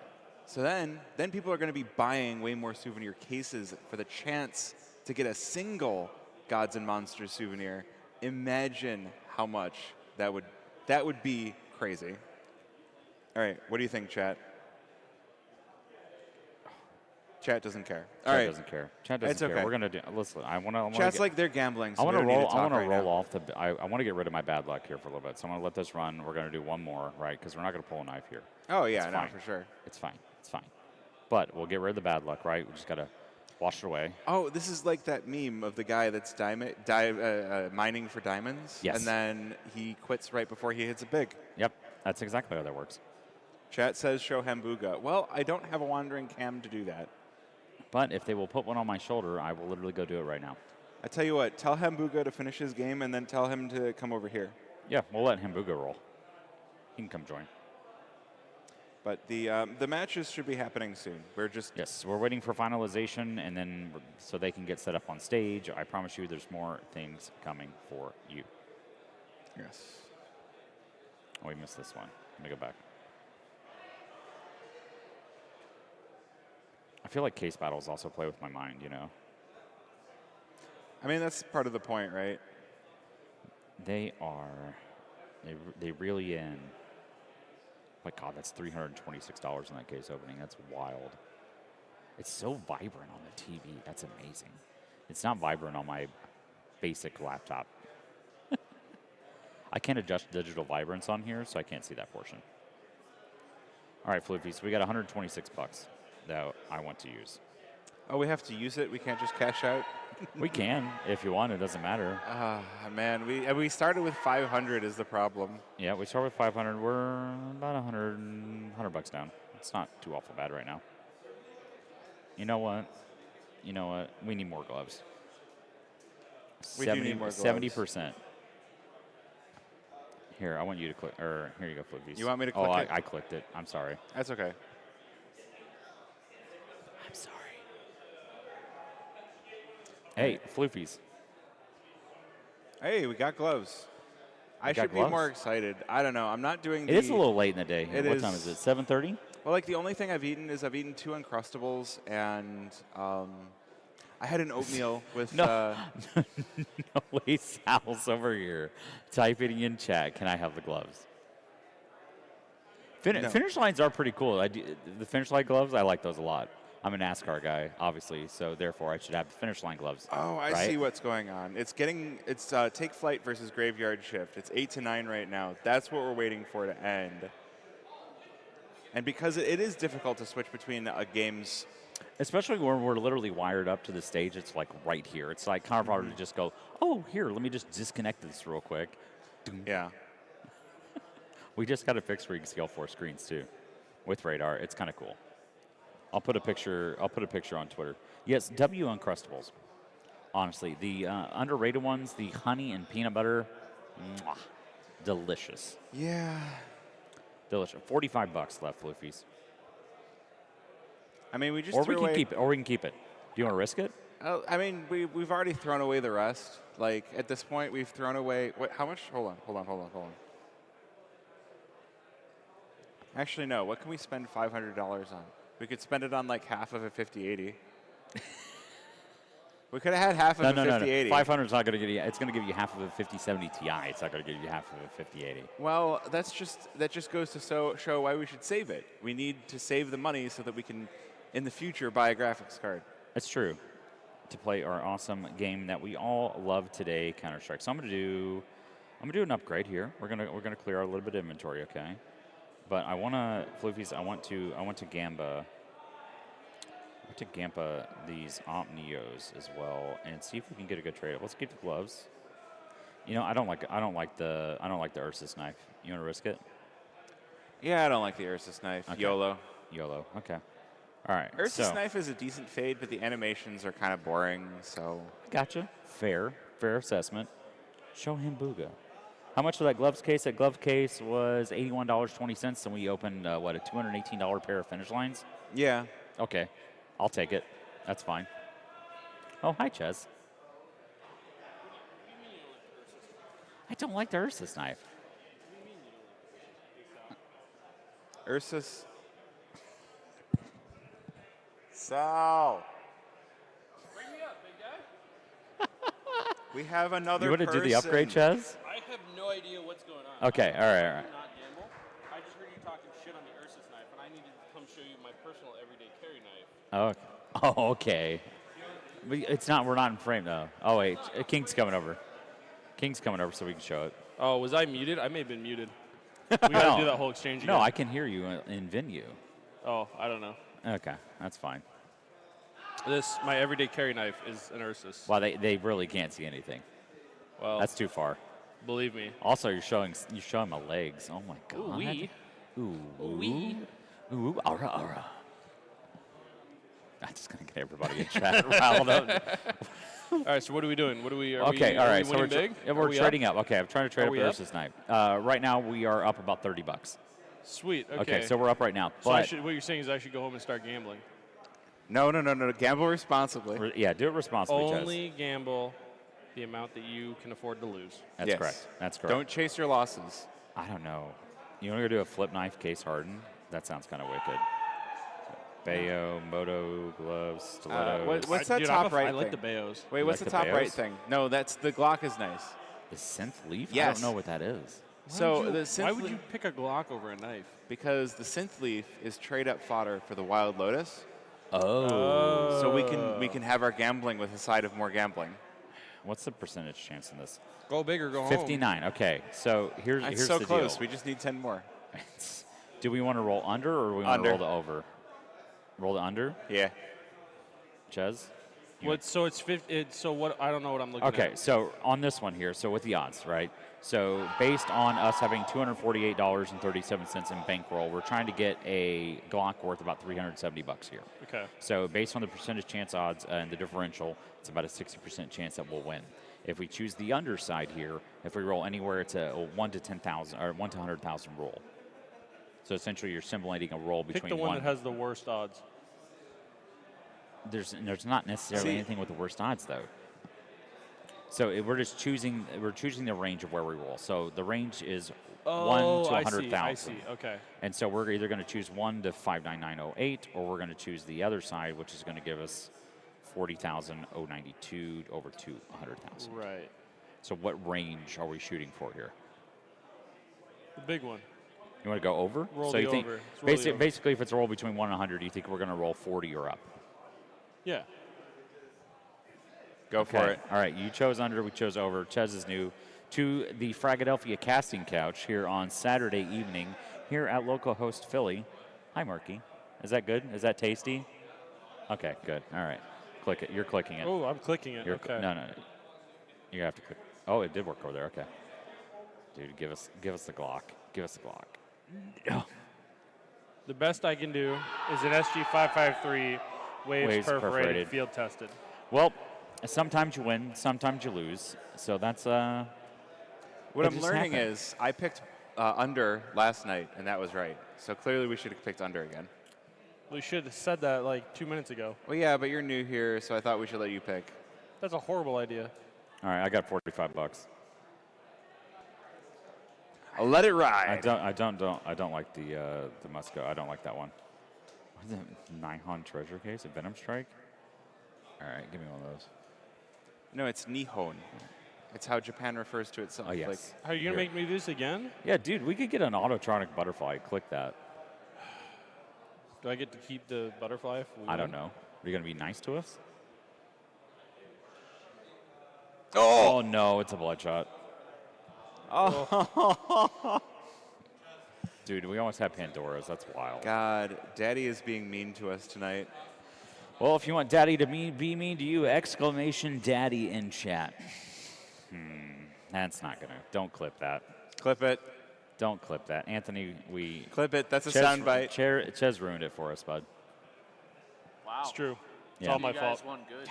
[SPEAKER 3] So then people are going to be buying way more souvenir cases for the chance to get a single Gods and Monsters souvenir. Imagine how much that would be crazy. All right, what do you think, chat? Chat doesn't care. All right,
[SPEAKER 4] Chat doesn't care. Chat doesn't
[SPEAKER 3] it's
[SPEAKER 4] care.
[SPEAKER 3] okay.
[SPEAKER 4] We're gonna do. Listen, I want to.
[SPEAKER 3] Chat's like they're gambling. So
[SPEAKER 4] I want
[SPEAKER 3] we
[SPEAKER 4] to
[SPEAKER 3] don't need
[SPEAKER 4] roll.
[SPEAKER 3] to
[SPEAKER 4] I
[SPEAKER 3] talk
[SPEAKER 4] want to
[SPEAKER 3] right
[SPEAKER 4] roll
[SPEAKER 3] now.
[SPEAKER 4] off the. I want to get rid of my bad luck here for a little bit. So I'm gonna let this run. We're gonna do one more, right? Because we're not gonna pull a knife here.
[SPEAKER 3] Oh yeah,
[SPEAKER 4] It's
[SPEAKER 3] no,
[SPEAKER 4] fine.
[SPEAKER 3] for sure.
[SPEAKER 4] It's fine. It's fine. But we'll get rid of the bad luck, right? We just gotta wash it away.
[SPEAKER 3] Oh, this is like that meme of the guy that's mining for diamonds.
[SPEAKER 4] Yes.
[SPEAKER 3] And then he quits right before he hits a big.
[SPEAKER 4] Yep, that's exactly how that works.
[SPEAKER 3] Chat says show Hambuga. Well, I don't have a wandering cam to do that.
[SPEAKER 4] But if they will put one on my shoulder, I will literally go do it right now.
[SPEAKER 3] I tell you what, tell Hambuga to finish his game and then tell him to come over here.
[SPEAKER 4] Yeah, we'll let Hambuga roll. He can come join.
[SPEAKER 3] But the matches should be happening soon.
[SPEAKER 4] Yes, we're waiting for finalization, and then so they can get set up on stage. I promise you, there's more things coming for you.
[SPEAKER 3] Yes.
[SPEAKER 4] Oh, we missed this one. Let me go back. I feel like case battles also play with my mind, you know.
[SPEAKER 3] I mean, that's part of the point, right?
[SPEAKER 4] They are. They really in. My God, that's $326 in that case opening. That's wild. It's so vibrant on the TV. That's amazing. It's not vibrant on my basic laptop. I can't adjust digital vibrance on here, so I can't see that portion. All right, Floofy, so we got 126 bucks that I want to use.
[SPEAKER 3] Oh, we have to use it? We can't just cash out?
[SPEAKER 4] We can, if you want. It doesn't matter.
[SPEAKER 3] Man, we started with 500 is the problem.
[SPEAKER 4] Yeah, we start with 500. We're about 100 bucks down. It's not too awful bad right now. You know what? We need more gloves.
[SPEAKER 3] We do need more gloves.
[SPEAKER 4] 70%. Here, I want you to click, or here you go, Floofies.
[SPEAKER 3] You want me to click it?
[SPEAKER 4] I clicked it. I'm sorry.
[SPEAKER 3] That's okay.
[SPEAKER 4] I'm sorry. Hey, Floofies.
[SPEAKER 3] Hey, we got gloves. I
[SPEAKER 4] got
[SPEAKER 3] should be
[SPEAKER 4] gloves?
[SPEAKER 3] more excited. I don't know. I'm not doing
[SPEAKER 4] It is a little late in the day.
[SPEAKER 3] It
[SPEAKER 4] What
[SPEAKER 3] is.
[SPEAKER 4] time is it? 7:30?
[SPEAKER 3] Well, like the only thing I've eaten is I've eaten 2 Uncrustables and I had an oatmeal with.
[SPEAKER 4] No way, Sal's over here typing in chat. Can I have the gloves?
[SPEAKER 3] No.
[SPEAKER 4] Finish lines are pretty cool. The finish line gloves, I like those a lot. I'm a NASCAR guy, obviously, so therefore I should have the finish line gloves.
[SPEAKER 3] Oh, I
[SPEAKER 4] right?
[SPEAKER 3] see what's going on. It's Take Flight versus Graveyard Shift. It's 8 to 9 right now. That's what we're waiting for to end. And because it is difficult to switch between games.
[SPEAKER 4] Especially when we're literally wired up to the stage, it's like right here. It's like kind of hard to just go, oh, here, let me just disconnect this real quick.
[SPEAKER 3] Yeah.
[SPEAKER 4] We just got a fix where you can scale 4 screens too, with radar. It's kind of cool. I'll put a picture on Twitter. Yes, W Uncrustables. Honestly, the underrated ones, the honey and peanut butter, mwah, delicious.
[SPEAKER 3] Yeah.
[SPEAKER 4] Delicious. $45 left, Floofies.
[SPEAKER 3] I mean, we just
[SPEAKER 4] or
[SPEAKER 3] threw
[SPEAKER 4] we can
[SPEAKER 3] away,
[SPEAKER 4] keep it. Or we can keep it. Do you want to risk it?
[SPEAKER 3] I mean, we've already thrown away the rest. Like at this point, we've thrown away. How much? Hold on. Actually, no. What can we spend $500 on? We could spend it on like half of a 5080. We could have had half of a 5080.
[SPEAKER 4] 500 is not going to give you. It's going to give you half of a 5070 Ti. It's not going to give you half of a 5080.
[SPEAKER 3] Well, that just goes to show why we should save it. We need to save the money so that we can, in the future, buy a graphics card.
[SPEAKER 4] That's true. To play our awesome game that we all love today, Counter-Strike. So I'm gonna do an upgrade here. We're gonna clear out a little bit of inventory, okay? But I wanna, Floofies, I want to Gamba these Omp Neos as well and see if we can get a good trade up. Let's get the gloves. You know, I don't like the Ursus knife. You wanna risk it?
[SPEAKER 3] Yeah, I don't like the Ursus knife.
[SPEAKER 4] Okay.
[SPEAKER 3] YOLO.
[SPEAKER 4] Okay. All right.
[SPEAKER 3] Ursus knife is a decent fade, but the animations are kind of boring, so.
[SPEAKER 4] Gotcha. Fair assessment. Show him Booga. How much for that gloves case? That glove case was $81.20, and we opened, a $218 pair of finish lines?
[SPEAKER 3] Yeah.
[SPEAKER 4] Okay. I'll take it. That's fine. Oh, hi, Ches. I don't like the Ursus knife.
[SPEAKER 3] Ursus. Sal.
[SPEAKER 14] Bring me up, big guy.
[SPEAKER 3] We have another
[SPEAKER 4] You want to do the upgrade, Ches?
[SPEAKER 14] I have no idea what's going on.
[SPEAKER 4] Okay, all right.
[SPEAKER 14] I do not gamble. I just heard you talking shit on the Ursus knife, and I needed to come show you my personal everyday carry knife.
[SPEAKER 4] Oh, okay. We're not in frame, though. Oh, wait. King's coming over. So we can show it.
[SPEAKER 14] Oh, was I muted? I may have been muted. We got to do that whole exchange again.
[SPEAKER 4] No, I can hear you in venue.
[SPEAKER 14] Oh, I don't know.
[SPEAKER 4] Okay, that's fine.
[SPEAKER 14] My everyday carry knife is an Ursus.
[SPEAKER 4] Well, they really can't see anything.
[SPEAKER 14] Well,
[SPEAKER 4] That's too far.
[SPEAKER 14] Believe me.
[SPEAKER 4] Also, you're showing my legs. Oh my god. Ooh, aura. I'm just gonna get everybody in chat riled up.
[SPEAKER 14] All right, so what are we doing? All
[SPEAKER 4] right.
[SPEAKER 14] So
[SPEAKER 4] we're trading up. Okay, I'm trying to trade up the Ursus knife. Right now, we are up about $30.
[SPEAKER 14] Sweet.
[SPEAKER 4] Okay, so we're up right now.
[SPEAKER 14] So
[SPEAKER 4] But
[SPEAKER 14] what you're saying is I should go home and start gambling.
[SPEAKER 3] No. Gamble responsibly.
[SPEAKER 4] Yeah, do it responsibly, Chaz.
[SPEAKER 14] Only gamble the amount that you can afford to lose.
[SPEAKER 4] That's correct. That's correct.
[SPEAKER 3] Don't chase your losses.
[SPEAKER 4] I don't know. You want to go do a flip knife case harden? That sounds kind of wicked. Bayo, Moto, gloves, stilettos.
[SPEAKER 3] What's that top right
[SPEAKER 14] I like
[SPEAKER 3] thing?
[SPEAKER 14] the Bayos.
[SPEAKER 3] Wait,
[SPEAKER 4] You
[SPEAKER 3] what's
[SPEAKER 4] like
[SPEAKER 3] the
[SPEAKER 4] the
[SPEAKER 3] top right
[SPEAKER 4] Bayos?
[SPEAKER 3] thing? No, that's the Glock is nice.
[SPEAKER 4] The synth leaf? I
[SPEAKER 3] Yes.
[SPEAKER 4] don't know what that is.
[SPEAKER 3] So the synth
[SPEAKER 14] Why would you pick a Glock over a knife?
[SPEAKER 3] Because the synth leaf is trade up fodder for the Wild Lotus.
[SPEAKER 4] Oh.
[SPEAKER 3] So we can have our gambling with a side of more gambling.
[SPEAKER 4] What's the percentage chance in this?
[SPEAKER 14] Go big or go home.
[SPEAKER 4] 59. Okay, so here's
[SPEAKER 3] It's
[SPEAKER 4] here's
[SPEAKER 3] so
[SPEAKER 4] the
[SPEAKER 3] close.
[SPEAKER 4] deal.
[SPEAKER 3] We just need 10 more.
[SPEAKER 4] Do we want to roll under or do we want
[SPEAKER 3] Under.
[SPEAKER 4] to roll the over? Roll the under?
[SPEAKER 3] Yeah.
[SPEAKER 4] Ches?
[SPEAKER 14] So it's 50. So what? I don't know what I'm looking at.
[SPEAKER 4] Okay, so on this one here, so with the odds, right? So based on us having $248.37 in bankroll, we're trying to get a Glock worth about $370 here.
[SPEAKER 14] Okay.
[SPEAKER 4] So based on the percentage chance odds and the differential, it's about a 60% chance that we'll win. If we choose the underside here, if we roll anywhere, it's a 1 to 10,000 or 1 to 100,000 roll. So essentially, you're simulating a roll
[SPEAKER 14] Pick
[SPEAKER 4] between
[SPEAKER 14] the one that has the worst odds.
[SPEAKER 4] There's not necessarily anything with the worst odds though. So we're just choosing the range of where we roll. So the range is 1 to 100,000.
[SPEAKER 14] I see. Okay.
[SPEAKER 4] And so we're either going to choose 1 to 59908, or we're going to choose the other side, which is going to give us 40,092 over to 100,000.
[SPEAKER 14] Right.
[SPEAKER 4] So what range are we shooting for here?
[SPEAKER 14] The big one.
[SPEAKER 4] You want to go over?
[SPEAKER 14] Roll
[SPEAKER 4] so
[SPEAKER 14] the
[SPEAKER 4] you think
[SPEAKER 14] over. Let's roll the over.
[SPEAKER 4] basically if it's a roll between 1 and 100, you think we're going to roll 40 or up?
[SPEAKER 14] Yeah.
[SPEAKER 3] Go for it.
[SPEAKER 4] All right, you chose under, we chose over. Ches is new to the Fragadelphia casting couch here on Saturday evening here at local host Philly. Hi, Marky. Is that good? Is that tasty? Okay, good. All right. Click it. You're clicking it.
[SPEAKER 14] Oh, I'm clicking it.
[SPEAKER 4] You're
[SPEAKER 14] Okay.
[SPEAKER 4] No. You have to click. Oh, it did work over there. Okay. Dude, give us the Glock. Give us the Glock.
[SPEAKER 14] The best I can do is an SG553 waves perforated, field tested.
[SPEAKER 4] Well, sometimes you win, sometimes you lose. So that's
[SPEAKER 3] What I'm learning is I picked under last night, and that was right. So clearly we should have picked under again.
[SPEAKER 14] We should have said that like 2 minutes ago.
[SPEAKER 3] Well, yeah, but you're new here, so I thought we should let you pick.
[SPEAKER 14] That's a horrible idea.
[SPEAKER 4] All right, I got $45.
[SPEAKER 3] I'll let it ride.
[SPEAKER 4] I don't like the Musco. I don't like that one. What's it? Nihon treasure case, a Venom Strike. All right, give me one of those.
[SPEAKER 3] No, it's Nihon. It's how Japan refers to itself.
[SPEAKER 4] Oh yes.
[SPEAKER 3] Like,
[SPEAKER 14] Are you gonna make me do this again?
[SPEAKER 4] Yeah, dude, we could get an autotronic butterfly. Click that.
[SPEAKER 14] Do I get to keep the butterfly? If we
[SPEAKER 4] I don't
[SPEAKER 14] win?
[SPEAKER 4] know. Are you gonna be nice to us?
[SPEAKER 3] Oh
[SPEAKER 4] no, it's a bloodshot.
[SPEAKER 3] Oh.
[SPEAKER 4] Dude, we almost have Pandoras. That's wild.
[SPEAKER 3] God, Daddy is being mean to us tonight.
[SPEAKER 4] Well, if you want Daddy to be mean to you, exclamation Daddy in chat. That's not gonna. Don't clip that.
[SPEAKER 3] Clip it.
[SPEAKER 4] Don't clip that. Anthony, we...
[SPEAKER 3] Clip it. That's a soundbite.
[SPEAKER 4] Ches ruined it for us, bud.
[SPEAKER 2] Wow.
[SPEAKER 14] It's true. It's
[SPEAKER 4] Yeah.
[SPEAKER 14] all my
[SPEAKER 2] You guys
[SPEAKER 14] fault.
[SPEAKER 2] won good.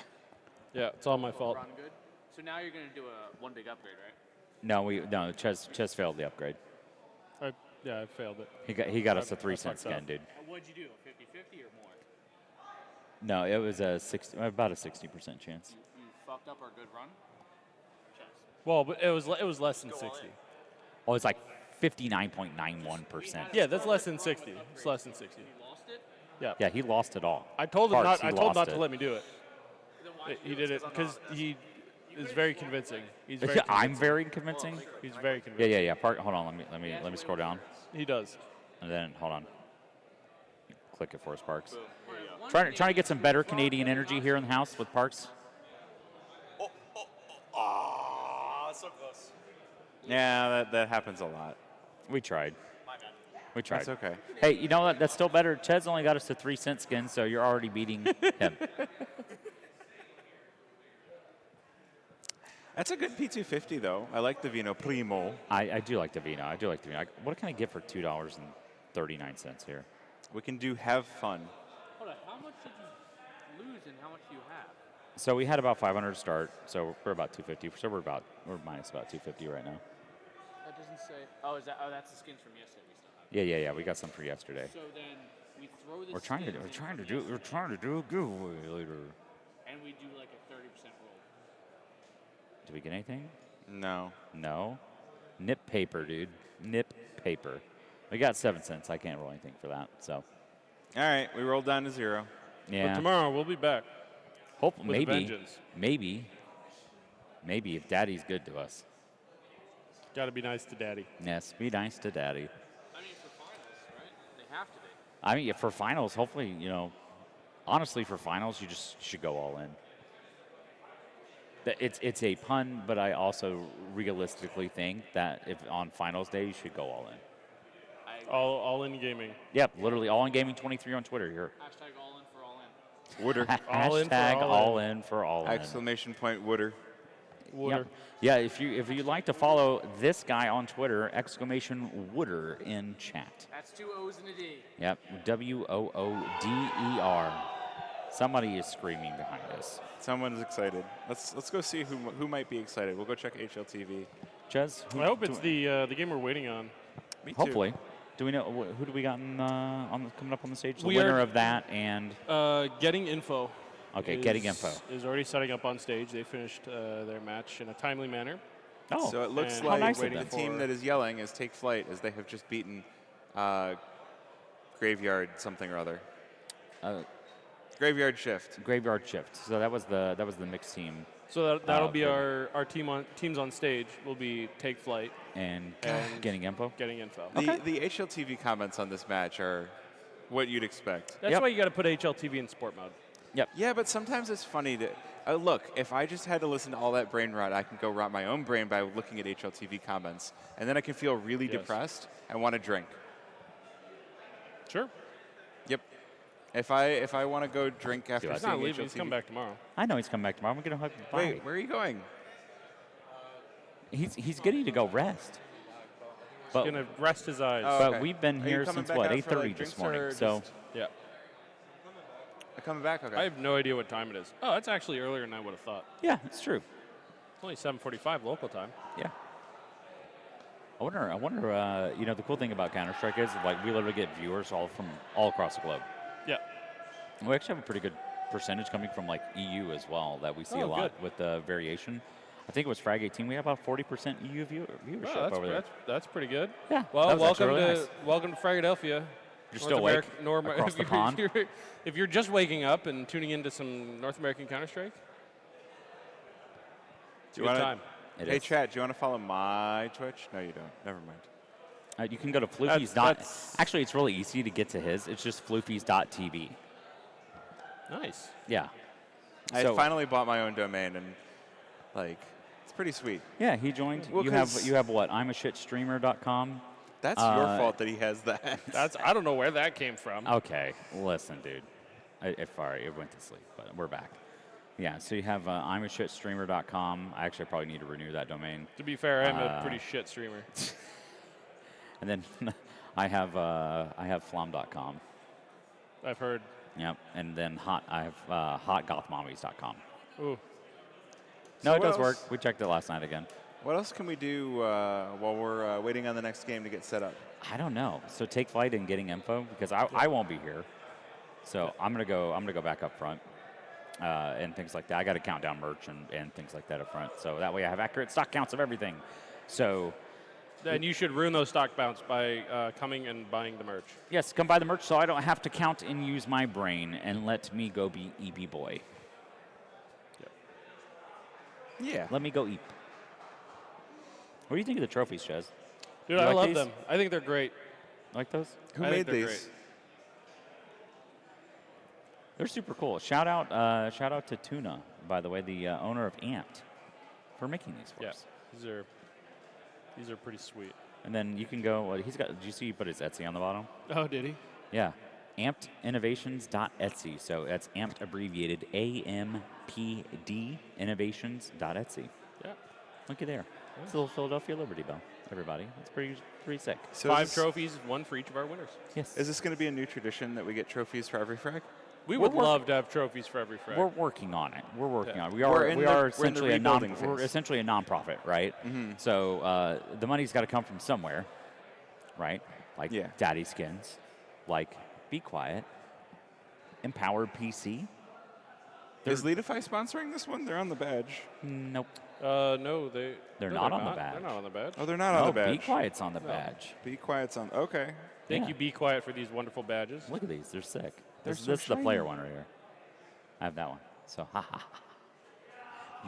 [SPEAKER 14] Yeah, it's all my fault.
[SPEAKER 2] Run good. So now you're going to do one big upgrade, right?
[SPEAKER 4] No, Ches failed the upgrade.
[SPEAKER 14] Yeah, I failed it.
[SPEAKER 4] He got us a
[SPEAKER 14] I
[SPEAKER 4] 3 cent
[SPEAKER 14] fucked up.
[SPEAKER 4] skin, dude.
[SPEAKER 2] What'd you do, 50-50 or more?
[SPEAKER 4] No, it was about a 60% chance.
[SPEAKER 2] You fucked up our good run?
[SPEAKER 14] Well, but it was less than
[SPEAKER 2] Go all
[SPEAKER 14] 60.
[SPEAKER 2] in.
[SPEAKER 4] Oh, it's like 59.91%.
[SPEAKER 14] Yeah, that's less than 60. It's less than 60.
[SPEAKER 2] You lost it?
[SPEAKER 14] Yeah.
[SPEAKER 4] Yeah, he lost it all.
[SPEAKER 14] I told him
[SPEAKER 4] Parks,
[SPEAKER 14] not. I
[SPEAKER 4] he
[SPEAKER 14] told
[SPEAKER 4] lost
[SPEAKER 14] not
[SPEAKER 4] it.
[SPEAKER 14] to let me do it.
[SPEAKER 2] Then why'd you
[SPEAKER 14] He
[SPEAKER 2] do
[SPEAKER 14] did it
[SPEAKER 2] this?
[SPEAKER 14] because he is very convincing. He's very.
[SPEAKER 4] I'm
[SPEAKER 14] convincing.
[SPEAKER 4] very convincing.
[SPEAKER 14] He's very convincing.
[SPEAKER 4] Yeah. Park, hold on. Let me scroll down.
[SPEAKER 14] He does.
[SPEAKER 4] And then hold on. Click it for us, Parks.
[SPEAKER 2] Boom. There you go.
[SPEAKER 4] Trying to get some better Canadian energy here in the house with Parks.
[SPEAKER 15] So close.
[SPEAKER 3] Yeah, that happens a lot.
[SPEAKER 4] We tried. We tried.
[SPEAKER 3] That's okay.
[SPEAKER 4] Hey, you know what? That's still better. Ches only got us to 3 cent skin, so you're already beating him.
[SPEAKER 3] That's a good P250, though. I like the Vino Primo.
[SPEAKER 4] I do like the Vino. What can I get for $2.39 here?
[SPEAKER 3] We can do have fun.
[SPEAKER 2] Hold on. How much did you lose and how much do you have?
[SPEAKER 4] So we had about 500 to start, so we're about 250. So we're minus about 250 right now.
[SPEAKER 2] That doesn't say. Oh, that's the skins from yesterday we still have.
[SPEAKER 4] Yeah. We got some for yesterday.
[SPEAKER 2] So then we throw the
[SPEAKER 4] We're trying to do a giveaway later.
[SPEAKER 2] and we do like a 30% roll.
[SPEAKER 4] Did we get anything?
[SPEAKER 3] No.
[SPEAKER 4] No. Nip paper, dude. Nip paper. We got 7 cents. I can't roll anything for that. So.
[SPEAKER 3] All right, we rolled down to 0.
[SPEAKER 4] Yeah.
[SPEAKER 14] But tomorrow we'll be back.
[SPEAKER 4] Hope
[SPEAKER 14] with
[SPEAKER 4] maybe.
[SPEAKER 14] vengeance.
[SPEAKER 4] Maybe if Daddy's good to us.
[SPEAKER 14] Got to be nice to Daddy.
[SPEAKER 4] Yes, be nice to Daddy.
[SPEAKER 2] I mean, for finals, right? They have to be.
[SPEAKER 4] I mean, for finals, hopefully, honestly, for finals, you just should go all in. It's a pun, but I also realistically think that if on finals day, you should go all in.
[SPEAKER 14] All in gaming.
[SPEAKER 4] Yep, literally all in gaming 23 on Twitter here.
[SPEAKER 2] Hashtag all in for all in.
[SPEAKER 3] Wooder.
[SPEAKER 4] Hashtag all in for all in.
[SPEAKER 3] Exclamation point Wooder.
[SPEAKER 4] Yep. Yeah, if you'd like to follow this guy on Twitter, exclamation Wooder in chat.
[SPEAKER 2] That's 2 O's and a D.
[SPEAKER 4] Yep, WOODER. Somebody is screaming behind us.
[SPEAKER 3] Someone is excited. Let's go see who might be excited. We'll go check HLTV.
[SPEAKER 4] Ches?
[SPEAKER 14] I hope it's the game we're waiting on.
[SPEAKER 3] Me too.
[SPEAKER 4] Hopefully. Do we know who do we got coming up on the stage? The
[SPEAKER 14] We
[SPEAKER 4] winner
[SPEAKER 14] are-
[SPEAKER 4] of that and
[SPEAKER 14] Getting Info.
[SPEAKER 4] Okay, Getting Info.
[SPEAKER 14] Is already setting up on stage. They finished their match in a timely manner.
[SPEAKER 4] Oh,
[SPEAKER 3] So it looks
[SPEAKER 14] And
[SPEAKER 3] like
[SPEAKER 14] nice
[SPEAKER 3] the team that is yelling is Take Flight, as they have just beaten Graveyard something or other. Graveyard Shift.
[SPEAKER 4] Graveyard Shift. So that was the mixed team.
[SPEAKER 14] So that'll be our teams on stage will be Take Flight
[SPEAKER 4] and Getting Info.
[SPEAKER 14] Getting Info.
[SPEAKER 3] The HLTV comments on this match are what you'd expect.
[SPEAKER 14] That's why you got to put HLTV in sport mode.
[SPEAKER 4] Yep.
[SPEAKER 3] Yeah, but sometimes it's funny to look. If I just had to listen to all that brain rot, I can go rot my own brain by looking at HLTV comments, and then I can feel really depressed and want to drink.
[SPEAKER 14] Sure.
[SPEAKER 3] Yep. If I want to go drink after
[SPEAKER 14] He's
[SPEAKER 3] seeing
[SPEAKER 14] not leaving.
[SPEAKER 3] HLTV.
[SPEAKER 14] He's coming back tomorrow.
[SPEAKER 4] I know he's coming back tomorrow. I'm gonna hug him.
[SPEAKER 3] Wait, where are you going?
[SPEAKER 4] He's getting to go rest.
[SPEAKER 14] He's going to rest his eyes.
[SPEAKER 3] Oh,
[SPEAKER 4] But we've been here since what 8:30 this morning. So
[SPEAKER 14] yeah.
[SPEAKER 3] Coming back. Okay.
[SPEAKER 14] I have no idea what time it is. Oh, that's actually earlier than I would have thought.
[SPEAKER 4] yeah, it's true.
[SPEAKER 14] It's only 7:45 local time.
[SPEAKER 4] Yeah. I wonder. The cool thing about Counter-Strike is like we literally get viewers all across the globe.
[SPEAKER 14] Yeah.
[SPEAKER 4] We actually have a pretty good percentage coming from like EU as well that we see a lot with the variation. I think it was Frag 18. We have about 40% EU viewership over there.
[SPEAKER 14] That's pretty good.
[SPEAKER 4] Yeah.
[SPEAKER 14] Well,
[SPEAKER 4] that was actually really nice.
[SPEAKER 14] welcome to Fragadelphia.
[SPEAKER 4] You're still awake across the pond?
[SPEAKER 14] If you're just waking up and tuning into some North American Counter-Strike, it's a good time.
[SPEAKER 3] Hey, Chad, do you want to follow my Twitch? No, you don't. Never mind.
[SPEAKER 4] You can go to Floofy's. Actually, it's really easy to get to his. It's just floofy's.tv.
[SPEAKER 14] Nice.
[SPEAKER 4] Yeah.
[SPEAKER 3] I finally bought my own domain, and it's pretty sweet.
[SPEAKER 4] Yeah, he joined.
[SPEAKER 3] Well,
[SPEAKER 4] you have what? I'm a shitstreamer.com.
[SPEAKER 3] That's your fault that he has that.
[SPEAKER 14] I don't know where that came from.
[SPEAKER 4] Okay, listen, dude. It went to sleep, but we're back. Yeah, so you have I'm a shitstreamer.com. I actually probably need to renew that domain.
[SPEAKER 14] To be fair, I'm a pretty shit streamer.
[SPEAKER 4] And then I have flom.com.
[SPEAKER 14] I've heard.
[SPEAKER 4] Yep, and then I have hotgothmommies.com.
[SPEAKER 14] Ooh.
[SPEAKER 4] No,
[SPEAKER 3] So
[SPEAKER 4] it
[SPEAKER 3] what
[SPEAKER 4] does work.
[SPEAKER 3] else?
[SPEAKER 4] We checked it last night again.
[SPEAKER 3] What else can we do while we're waiting on the next game to get set up?
[SPEAKER 4] I don't know. So Take Flight and Getting Info because I won't be here. So I'm gonna go back up front and things like that. I got to count down merch and things like that up front. So that way I have accurate stock counts of everything. So
[SPEAKER 14] Then you should ruin those stock bounce by coming and buying the merch.
[SPEAKER 4] yes, come buy the merch so I don't have to count and use my brain and let me go be EB boy.
[SPEAKER 3] Yeah.
[SPEAKER 4] Let me go eep. What do you think of the trophies, Chaz?
[SPEAKER 14] Dude,
[SPEAKER 4] You
[SPEAKER 14] I
[SPEAKER 4] like
[SPEAKER 14] love
[SPEAKER 4] these?
[SPEAKER 14] them. I think they're great.
[SPEAKER 4] Like those?
[SPEAKER 3] Who
[SPEAKER 14] I
[SPEAKER 3] made
[SPEAKER 14] think they're
[SPEAKER 3] these?
[SPEAKER 14] great.
[SPEAKER 4] They're super cool. Shout out to Tuna, by the way, the owner of Amped, for making these for us.
[SPEAKER 14] These are pretty sweet.
[SPEAKER 4] And then you can go. Well, did you see he put his Etsy on the bottom?
[SPEAKER 14] Oh, did he?
[SPEAKER 4] Yeah, ampedinnovations.etsy. So that's Amped abbreviated AMPD innovations.etsy.
[SPEAKER 14] Yeah.
[SPEAKER 4] Looky there. It's a little Philadelphia Liberty Bell, everybody. That's pretty sick.
[SPEAKER 3] So
[SPEAKER 14] 5 trophies, 1 for each of our winners.
[SPEAKER 4] Yes.
[SPEAKER 3] Is this going to be a new tradition that we get trophies for every frag?
[SPEAKER 14] We would love to have trophies for every frag.
[SPEAKER 4] We're working on it. We're working on it. We
[SPEAKER 3] We're
[SPEAKER 4] are
[SPEAKER 3] in the rebuilding phase.
[SPEAKER 4] we're essentially a nonprofit, right?
[SPEAKER 3] Mhm.
[SPEAKER 4] So the money's got to come from somewhere, right? like
[SPEAKER 3] Yeah.
[SPEAKER 4] Daddy Skins, like Be Quiet, Empowered PC.
[SPEAKER 3] Is Leadify sponsoring this one? They're on the badge.
[SPEAKER 4] Nope.
[SPEAKER 14] No, they're
[SPEAKER 4] not on the
[SPEAKER 14] They're
[SPEAKER 4] badge.
[SPEAKER 14] not on the badge.
[SPEAKER 3] Oh, they're not on the badge.
[SPEAKER 4] Be Quiet's on the badge.
[SPEAKER 3] Be Quiet's on. Okay.
[SPEAKER 14] Thank
[SPEAKER 4] Yeah.
[SPEAKER 14] you, Be Quiet, for these wonderful badges.
[SPEAKER 4] Look at these. They're sick.
[SPEAKER 3] They're
[SPEAKER 4] This,
[SPEAKER 3] so
[SPEAKER 4] this is the player
[SPEAKER 3] shiny.
[SPEAKER 4] one right here. I have that one. So, ha ha ha.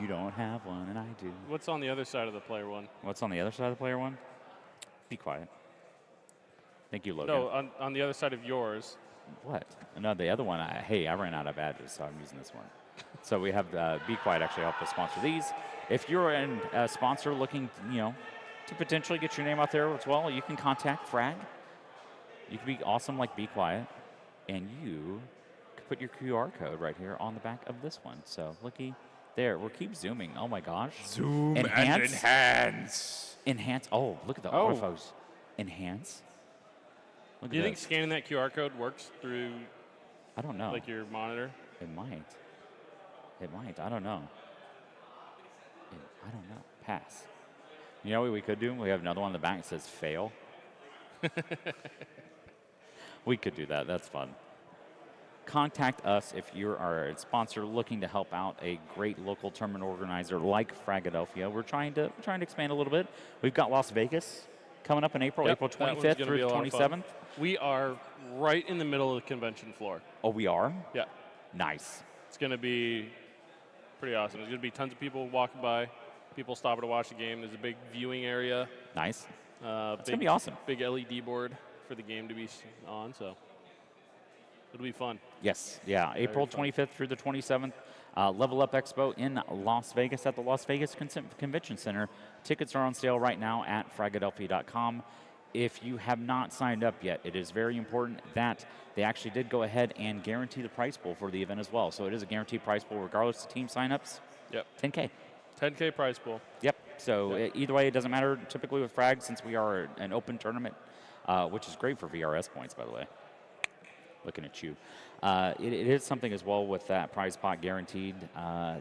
[SPEAKER 4] You don't have one, and I do.
[SPEAKER 14] What's on the other side of the player one?
[SPEAKER 4] What's on the other side of the player one? Be Quiet. Thank you, Logan.
[SPEAKER 14] No, on the other side of yours.
[SPEAKER 4] What? No, the other one, I ran out of badges, so I'm using this one. So we have Be Quiet actually help us sponsor these. If you're a sponsor looking, to potentially get your name out there as well, you can contact Frag. You can be awesome like Be Quiet, and you can put your QR code right here on the back of this one. So looky there. We'll keep zooming. Oh my gosh.
[SPEAKER 3] Zoom and enhance.
[SPEAKER 4] Enhance. Oh, look at the
[SPEAKER 14] Oh.
[SPEAKER 4] autofocus. Enhance. Look
[SPEAKER 14] Do you
[SPEAKER 4] at
[SPEAKER 14] think
[SPEAKER 4] that.
[SPEAKER 14] scanning that QR code works through,
[SPEAKER 4] I don't know.
[SPEAKER 14] like, your monitor?
[SPEAKER 4] It might. It might. I don't know. I don't know. Pass. You know what we could do? We have another one in the back that says fail. We could do that. That's fun. Contact us if you are a sponsor looking to help out a great local tournament organizer like Fragadelphia. We're trying to expand a little bit. We've got Las Vegas coming up in April,
[SPEAKER 14] Yep,
[SPEAKER 4] April
[SPEAKER 14] that one's
[SPEAKER 4] 25th
[SPEAKER 14] gonna
[SPEAKER 4] through
[SPEAKER 14] be
[SPEAKER 4] the
[SPEAKER 14] a lot of fun.
[SPEAKER 4] 27th.
[SPEAKER 14] We are right in the middle of the convention floor.
[SPEAKER 4] Oh, we are?
[SPEAKER 14] Yeah.
[SPEAKER 4] Nice.
[SPEAKER 14] It's going to be pretty awesome. There's going to be tons of people walking by, people stopping to watch the game. There's a big viewing area.
[SPEAKER 4] Nice.
[SPEAKER 14] It's
[SPEAKER 4] gonna be awesome.
[SPEAKER 14] Big LED board for the game to be on, so it'll be fun.
[SPEAKER 4] Yes, yeah. April
[SPEAKER 14] fun.
[SPEAKER 4] 25th through the 27th. Level Up Expo in Las Vegas at the Las Vegas Convention Center. Tickets are on sale right now at fragadelphia.com. If you have not signed up yet, it is very important that they actually did go ahead and guarantee the prize pool for the event as well. So it is a guaranteed prize pool regardless of team signups.
[SPEAKER 14] Yep.
[SPEAKER 4] 10K.
[SPEAKER 14] 10K prize pool.
[SPEAKER 4] Yep. So either way, it doesn't matter typically with Frag since we are an open tournament, which is great for VRS points, by the way. Looking at you. It is something as well with that prize pot guaranteed. I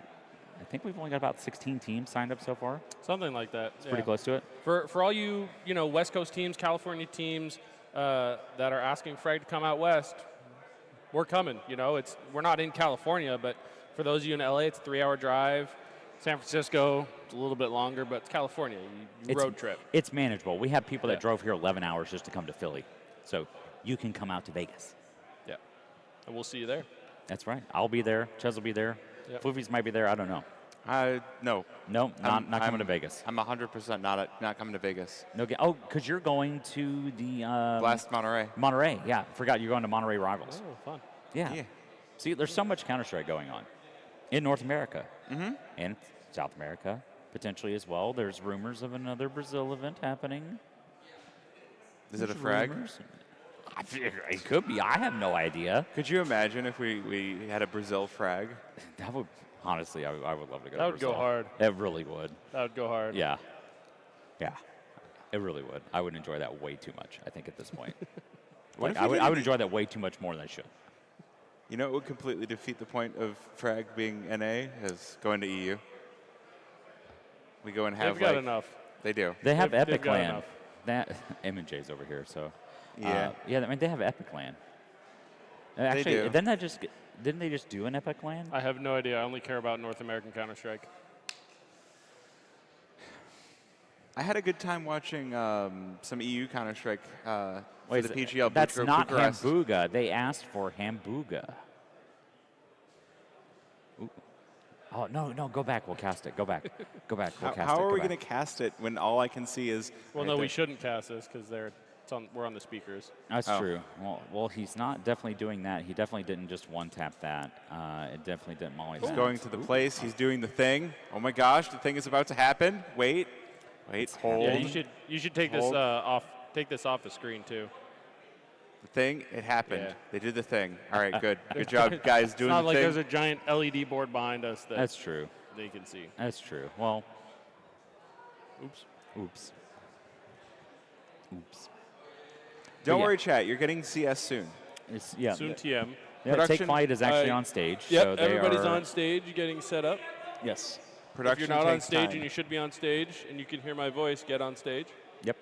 [SPEAKER 4] think we've only got about 16 teams signed up so far.
[SPEAKER 14] Something like that.
[SPEAKER 4] It's pretty close to it.
[SPEAKER 14] For all you West Coast teams, California teams that are asking Frag to come out west, we're coming. We're not in California, but for those of you in LA, it's a 3-hour drive. San Francisco, it's a little bit longer, but it's California. You road trip.
[SPEAKER 4] It's manageable. We have people that drove here 11 hours just to come to Philly. So you can come out to Vegas.
[SPEAKER 14] Yeah. And we'll see you there.
[SPEAKER 4] That's right. I'll be there. Ches will be there.
[SPEAKER 14] Yep.
[SPEAKER 4] Floofies might be there. I don't know.
[SPEAKER 3] No.
[SPEAKER 4] No, not coming to Vegas.
[SPEAKER 3] I'm 100% not coming to Vegas.
[SPEAKER 4] No. Because you're going to the
[SPEAKER 3] Blast Monterey.
[SPEAKER 4] Monterey, yeah. Forgot you're going to Monterey Rivals.
[SPEAKER 14] Oh, fun.
[SPEAKER 4] Yeah. See, there's so much Counter-Strike going on in North America and South America potentially as well. There's rumors of another Brazil event happening.
[SPEAKER 3] Is it a Frag?
[SPEAKER 4] It could be. I have no idea.
[SPEAKER 3] Could you imagine if we had a Brazil Frag?
[SPEAKER 4] That would, honestly, I would love to go
[SPEAKER 14] That
[SPEAKER 4] to
[SPEAKER 14] would go
[SPEAKER 4] Brazil.
[SPEAKER 14] hard.
[SPEAKER 4] It really would.
[SPEAKER 14] That would go hard.
[SPEAKER 4] Yeah. Yeah. It really would. I would enjoy that way too much, I think, at this point.
[SPEAKER 3] What
[SPEAKER 4] Like,
[SPEAKER 3] if
[SPEAKER 4] I
[SPEAKER 3] you
[SPEAKER 4] would,
[SPEAKER 3] did
[SPEAKER 4] I would
[SPEAKER 3] it-
[SPEAKER 4] enjoy that way too much more than I should.
[SPEAKER 3] You know, it would completely defeat the point of Frag being NA as going to EU. We go and have
[SPEAKER 14] They've got enough.
[SPEAKER 3] They do.
[SPEAKER 4] They have
[SPEAKER 14] They've
[SPEAKER 4] Epic
[SPEAKER 14] got
[SPEAKER 4] Land.
[SPEAKER 14] enough.
[SPEAKER 4] That M&J's over here, so
[SPEAKER 3] Yeah.
[SPEAKER 4] yeah. I mean, they have Epic Land. Actually,
[SPEAKER 3] do.
[SPEAKER 4] didn't they just do an Epic Land?
[SPEAKER 14] I have no idea. I only care about North American Counter-Strike.
[SPEAKER 3] I had a good time watching some EU Counter-Strike for
[SPEAKER 4] Wait,
[SPEAKER 3] the PGL.
[SPEAKER 4] that's
[SPEAKER 3] Bucharest-
[SPEAKER 4] not
[SPEAKER 3] Bucharest.
[SPEAKER 4] Hamburga. They asked for Hamburga. Ooh. Oh, no, go back. We'll cast it. Go back. Go back. We'll cast it.
[SPEAKER 3] How are
[SPEAKER 4] Go
[SPEAKER 3] we
[SPEAKER 4] back.
[SPEAKER 3] going to cast it when all I can see is?
[SPEAKER 14] Well,
[SPEAKER 3] right
[SPEAKER 14] no, we
[SPEAKER 3] there?
[SPEAKER 14] shouldn't cast this because we're on the speakers.
[SPEAKER 4] That's
[SPEAKER 3] Oh.
[SPEAKER 4] true. Well, he's not definitely doing that. He definitely didn't just one-tap that. It definitely didn't molly
[SPEAKER 3] He's
[SPEAKER 4] that.
[SPEAKER 3] going to the place. He's doing the thing. Oh my gosh, the thing is about to happen. Wait, hold.
[SPEAKER 14] Yeah, you should take this
[SPEAKER 3] Hold.
[SPEAKER 14] off. Take this off the screen too.
[SPEAKER 3] The thing, it happened.
[SPEAKER 14] Yeah.
[SPEAKER 3] They did the thing. All right, good. Good job, guys, doing
[SPEAKER 14] It's not
[SPEAKER 3] the
[SPEAKER 14] like
[SPEAKER 3] thing.
[SPEAKER 14] there's a giant LED board behind us that
[SPEAKER 4] That's true.
[SPEAKER 14] they can see.
[SPEAKER 4] That's true. Well,
[SPEAKER 14] Oops.
[SPEAKER 4] oops. Oops.
[SPEAKER 3] Don't
[SPEAKER 4] yeah.
[SPEAKER 3] worry, chat. You're getting CS soon.
[SPEAKER 4] It's, yeah.
[SPEAKER 14] Soon TM.
[SPEAKER 4] Yeah, Take
[SPEAKER 3] Production-
[SPEAKER 4] Flight is actually on stage.
[SPEAKER 14] Yep,
[SPEAKER 4] so they
[SPEAKER 14] everybody's
[SPEAKER 4] are,
[SPEAKER 14] on stage getting set up.
[SPEAKER 9] Yes.
[SPEAKER 3] Production
[SPEAKER 14] If you're not on
[SPEAKER 3] takes
[SPEAKER 14] stage
[SPEAKER 3] time.
[SPEAKER 14] and you should be on stage and you can hear my voice, get on stage.
[SPEAKER 4] Yep.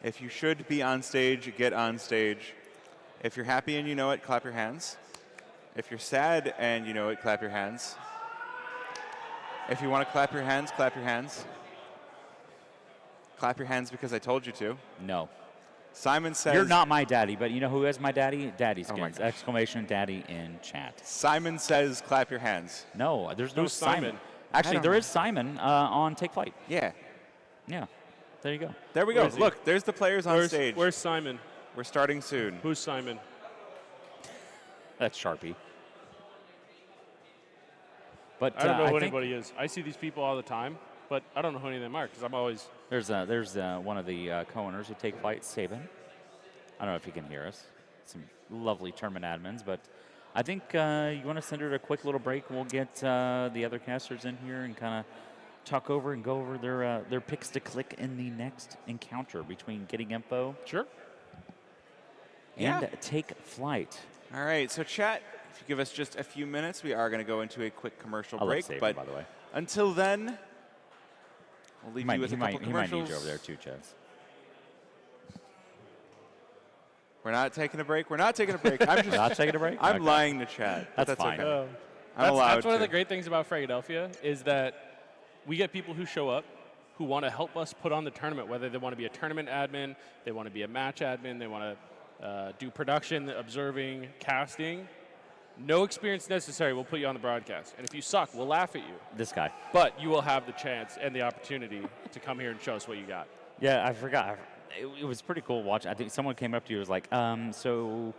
[SPEAKER 3] If you should be on stage, get on stage. If you're happy and you know it, clap your hands. If you're sad and you know it, clap your hands. If you want to clap your hands, clap your hands. Clap your hands because I told you to.
[SPEAKER 4] No.
[SPEAKER 3] Simon says...
[SPEAKER 4] You're not my daddy, but you know who is my daddy? Daddy
[SPEAKER 3] Oh my
[SPEAKER 4] Skins.
[SPEAKER 3] gosh.
[SPEAKER 4] Exclamation daddy in chat.
[SPEAKER 3] Simon says clap your hands.
[SPEAKER 4] No, there's no
[SPEAKER 14] Who's
[SPEAKER 4] Simon.
[SPEAKER 14] Simon?
[SPEAKER 4] Actually, there is Simon on Take Flight.
[SPEAKER 3] Yeah.
[SPEAKER 4] Yeah. There you go.
[SPEAKER 3] There we
[SPEAKER 14] Where
[SPEAKER 3] go.
[SPEAKER 14] is he?
[SPEAKER 3] Look, there's the players on stage.
[SPEAKER 14] Where's Simon?
[SPEAKER 3] We're starting soon.
[SPEAKER 14] Who's Simon?
[SPEAKER 4] That's Sharpie. But
[SPEAKER 14] I don't know
[SPEAKER 4] I
[SPEAKER 14] who
[SPEAKER 4] think
[SPEAKER 14] anybody is. I see these people all the time, but I don't know who any of them are because I'm always.
[SPEAKER 4] there's one of the co-owners who Take Flight, Saban. I don't know if he can hear us. Some lovely tournament admins, but I think you want to send her a quick little break. We'll get the other casters in here and kind of talk over and go over their picks to click in the next encounter between Getting Info.
[SPEAKER 14] Sure.
[SPEAKER 4] And
[SPEAKER 3] Yeah.
[SPEAKER 4] Take Flight.
[SPEAKER 3] All right, so chat, if you give us just a few minutes, we are going to go into a quick commercial
[SPEAKER 4] I love
[SPEAKER 3] break.
[SPEAKER 4] Saban,
[SPEAKER 3] But
[SPEAKER 4] by the way.
[SPEAKER 3] until then, we'll leave you with a couple
[SPEAKER 4] he might
[SPEAKER 3] commercials.
[SPEAKER 4] need you over there too, Chaz.
[SPEAKER 3] We're not taking a break. We're not taking a break. I'm just
[SPEAKER 4] Not taking a break?
[SPEAKER 3] I'm
[SPEAKER 4] Okay.
[SPEAKER 3] lying to chat. But
[SPEAKER 4] That's fine.
[SPEAKER 3] Okay. I'm
[SPEAKER 14] That's,
[SPEAKER 3] allowed
[SPEAKER 14] that's one of
[SPEAKER 3] to.
[SPEAKER 14] the great things about Fragadelphia is that we get people who show up who want to help us put on the tournament, whether they want to be a tournament admin, they want to be a match admin, they want to do production, observing, casting. No experience necessary. We'll put you on the broadcast. And if you suck, we'll laugh at you.
[SPEAKER 4] This guy.
[SPEAKER 14] But you will have the chance and the opportunity to come here and show us what you got.
[SPEAKER 4] Yeah, I forgot. It was pretty cool watching. I think someone came up to you and was like, so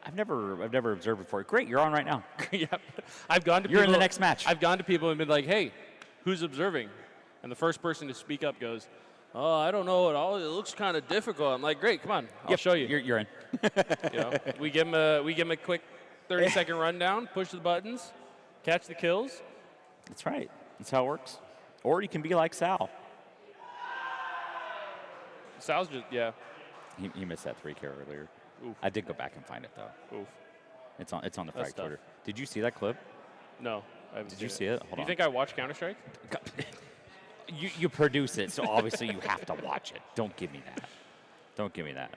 [SPEAKER 4] I've never observed before. Great, you're on right now.
[SPEAKER 14] Yep. I've gone to
[SPEAKER 4] You're in
[SPEAKER 14] people,
[SPEAKER 4] the next match.
[SPEAKER 14] I've gone to people and been like, hey, who's observing? And the first person to speak up goes, oh, I don't know at all. It looks kind of difficult. I'm like, great, come on, I'll show you.
[SPEAKER 4] You're in.
[SPEAKER 14] You know, we give him a quick 30-second rundown, push the buttons, catch the kills.
[SPEAKER 4] That's right. That's how it works. Or you can be like Sal.
[SPEAKER 14] Sal's just, yeah.
[SPEAKER 4] He missed that 3K earlier.
[SPEAKER 14] Oof.
[SPEAKER 4] I did go back and find it though.
[SPEAKER 14] Oof.
[SPEAKER 4] It's on the
[SPEAKER 14] That's
[SPEAKER 4] Frag
[SPEAKER 14] tough.
[SPEAKER 4] Twitter. Did you see that clip?
[SPEAKER 14] No, I haven't
[SPEAKER 4] Did
[SPEAKER 14] seen
[SPEAKER 4] you see it? Hold
[SPEAKER 14] Do you
[SPEAKER 4] on.
[SPEAKER 14] think I watch Counter-Strike?
[SPEAKER 4] You produce it, so obviously you have to watch it. Don't give me that. Don't give me that.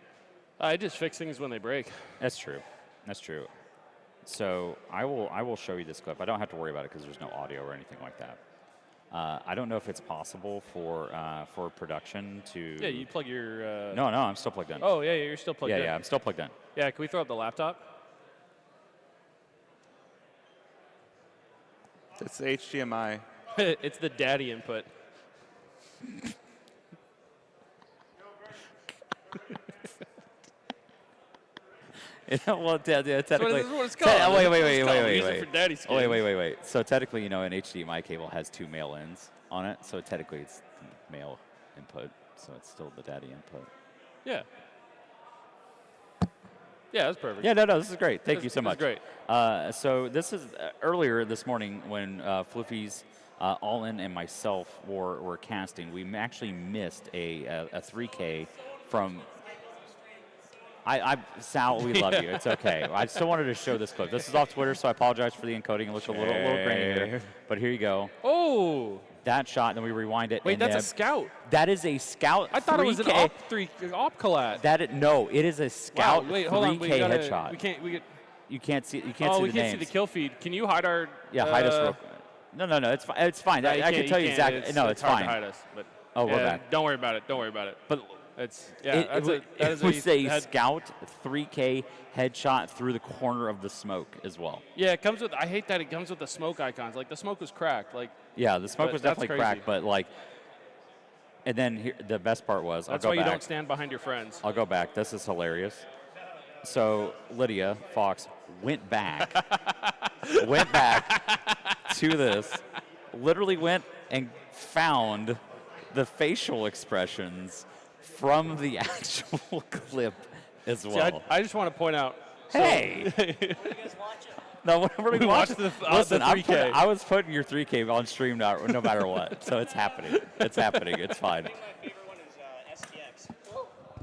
[SPEAKER 14] I just fix things when they break.
[SPEAKER 4] That's true. That's true. So I will show you this clip. I don't have to worry about it because there's no audio or anything like that. I don't know if it's possible for production to.
[SPEAKER 14] Yeah, you plug your.
[SPEAKER 4] No, I'm still plugged in.
[SPEAKER 14] Oh, yeah, you're still plugged in.
[SPEAKER 4] Yeah, I'm still plugged in.
[SPEAKER 14] Yeah, can we throw up the laptop?
[SPEAKER 3] It's the HDMI.
[SPEAKER 14] It's the daddy input.
[SPEAKER 4] Well, technically.
[SPEAKER 14] This is what it's called.
[SPEAKER 4] Wait.
[SPEAKER 14] We use it for daddy skins.
[SPEAKER 4] Wait. So technically, an HDMI cable has 2 male ends on it. So technically, it's the male input. So it's still the daddy input.
[SPEAKER 14] Yeah. Yeah, that's perfect.
[SPEAKER 4] Yeah, no, this is great. Thank you so much.
[SPEAKER 14] Great.
[SPEAKER 4] So this is earlier this morning when Floofy's All-In and myself were casting. We actually missed a 3K from. Sal, we love you. It's okay. I still wanted to show this clip. This is off Twitter, so I apologize for the encoding. It looks a little grainy here, but here you go.
[SPEAKER 14] Oh.
[SPEAKER 4] That shot, then we rewind it.
[SPEAKER 14] Wait,
[SPEAKER 4] and
[SPEAKER 14] that's a scout.
[SPEAKER 4] That is a scout.
[SPEAKER 14] I thought
[SPEAKER 4] 3K.
[SPEAKER 14] it was an op collat.
[SPEAKER 4] No, it is a scout.
[SPEAKER 14] Wow, wait, hold
[SPEAKER 4] 3K
[SPEAKER 14] on. We gotta,
[SPEAKER 4] headshot.
[SPEAKER 14] We can't.
[SPEAKER 4] You can't see. You can't see
[SPEAKER 14] Oh,
[SPEAKER 4] the
[SPEAKER 14] we can't see
[SPEAKER 4] names.
[SPEAKER 14] the kill feed. Can you hide our?
[SPEAKER 4] Yeah, hide us real quick. No, it's fine. It's fine.
[SPEAKER 14] No,
[SPEAKER 4] I can tell you exactly. No, it's
[SPEAKER 14] hard
[SPEAKER 4] fine.
[SPEAKER 14] to hide us, but
[SPEAKER 4] We're back.
[SPEAKER 14] Don't worry about it. Don't worry about it.
[SPEAKER 4] But
[SPEAKER 14] it's
[SPEAKER 4] it was a scout 3K headshot through the corner of the smoke as well.
[SPEAKER 14] Yeah, it comes with. I hate that it comes with the smoke icons. Like the smoke was cracked. Like.
[SPEAKER 4] Yeah, the smoke was
[SPEAKER 14] that's
[SPEAKER 4] definitely cracked, but like. And then here, the best part was,
[SPEAKER 14] that's
[SPEAKER 4] I'll
[SPEAKER 14] why
[SPEAKER 4] go back.
[SPEAKER 14] you don't stand behind your friends.
[SPEAKER 4] I'll go back. This is hilarious. So Lydia Fox went back to this, literally went and found the facial expressions from the actual clip as well.
[SPEAKER 14] See, I just want to point out.
[SPEAKER 4] Hey! No, whenever we
[SPEAKER 14] watched
[SPEAKER 4] watch
[SPEAKER 14] the
[SPEAKER 4] listen,
[SPEAKER 14] 3K.
[SPEAKER 4] I was putting your 3K on stream no matter what, so it's happening. It's happening. It's fine.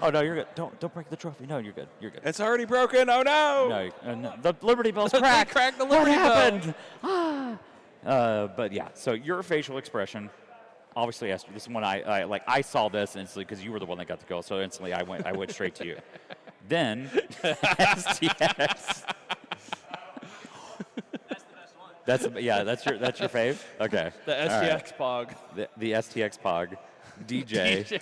[SPEAKER 4] Oh no, you're good. Don't break the trophy. No, you're good. You're good.
[SPEAKER 3] It's already broken. Oh no!
[SPEAKER 4] No, the Liberty Bell's cracked.
[SPEAKER 14] They cracked the Liberty
[SPEAKER 4] what
[SPEAKER 14] Bell.
[SPEAKER 4] happened? But yeah, so your facial expression obviously, Esther, this is when I saw this instantly because you were the one that got the goal, so instantly I went straight to you. Then STX. That's your fave. Okay.
[SPEAKER 14] The STX Pog.
[SPEAKER 4] The STX Pog. DJ.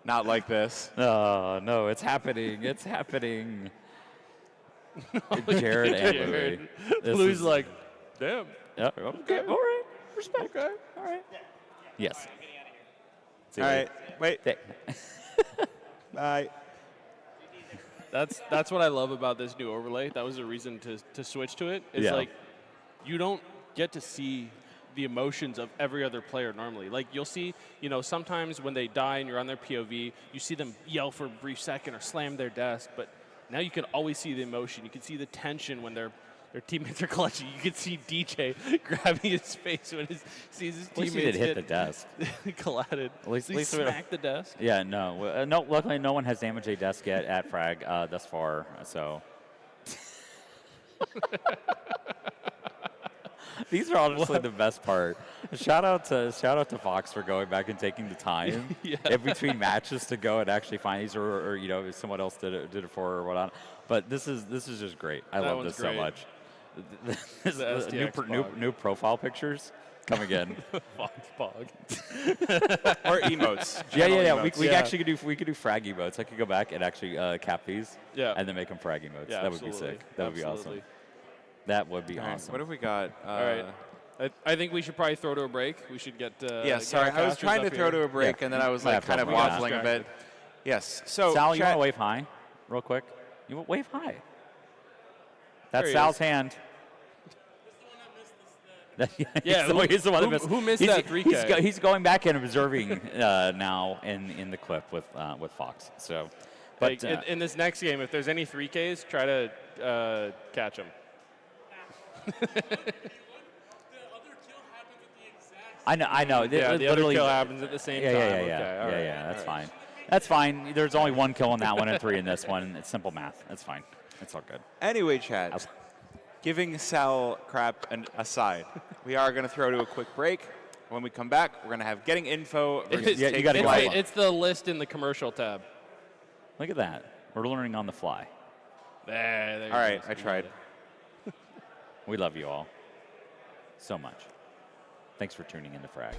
[SPEAKER 3] Not like this.
[SPEAKER 4] Oh no, it's happening. It's happening. Jared and Louis.
[SPEAKER 14] Louis is like, damn.
[SPEAKER 4] Yeah, okay. All right. Respect. Okay. All right. Yes.
[SPEAKER 3] All right. Wait. Bye.
[SPEAKER 14] That's what I love about this new overlay. That was a reason to switch to it. It's like you don't get to see the emotions of every other player normally. Like you'll see, sometimes when they die and you're on their POV, you see them yell for a brief second or slam their desk, but now you can always see the emotion. You can see the tension when their teammates are clutching. You can see DJ grabbing his face when he sees his teammates
[SPEAKER 4] he hit the desk.
[SPEAKER 14] collided.
[SPEAKER 4] At least
[SPEAKER 14] he smacked the desk.
[SPEAKER 4] Yeah, no. No, luckily no one has damaged a desk yet at Frag thus far, so. These are honestly the best part. Shout out to Fox for going back and taking the time in between matches to go and actually find these, or if someone else did it for or whatnot. But this is just great. I love this so much. New profile pictures coming in.
[SPEAKER 14] Fox Pog.
[SPEAKER 3] Or emotes.
[SPEAKER 4] Yeah.
[SPEAKER 3] Emotes.
[SPEAKER 4] We could do frag emotes. I could go back and actually cap these.
[SPEAKER 14] Yeah.
[SPEAKER 4] And then make them frag emotes.
[SPEAKER 14] Yeah,
[SPEAKER 4] that would be sick. That would be awesome. That would be awesome.
[SPEAKER 3] What have we got?
[SPEAKER 14] All right. I think we should probably throw to a break. We should get.
[SPEAKER 3] Sorry. I was trying to throw to a break, and then I was kind of waffling a bit. Yes. So,
[SPEAKER 4] Sal, you want to wave high, real quick? You want wave high. That's Sal's hand.
[SPEAKER 14] Yeah,
[SPEAKER 4] he's the one that missed.
[SPEAKER 14] Who missed that 3K?
[SPEAKER 4] He's going back and observing now in the clip with Fox. So, but
[SPEAKER 14] in this next game, if there's any 3Ks, try to catch them.
[SPEAKER 4] I know.
[SPEAKER 14] Yeah, the other kill happens at the same time.
[SPEAKER 4] Yeah.
[SPEAKER 14] Okay,
[SPEAKER 4] That's fine. That's fine. There's only one kill in that one and 3 in this one. It's simple math. That's fine. It's all good.
[SPEAKER 3] Anyway, Chad, giving Sal crap aside, we are going to throw to a quick break. When we come back, we're going to have getting info versus
[SPEAKER 4] you gotta go.
[SPEAKER 14] It's the list in the commercial tab.
[SPEAKER 4] Look at that. We're learning on the fly.
[SPEAKER 14] There
[SPEAKER 3] all right, I tried.
[SPEAKER 4] We love you all so much. Thanks for tuning in to Frag.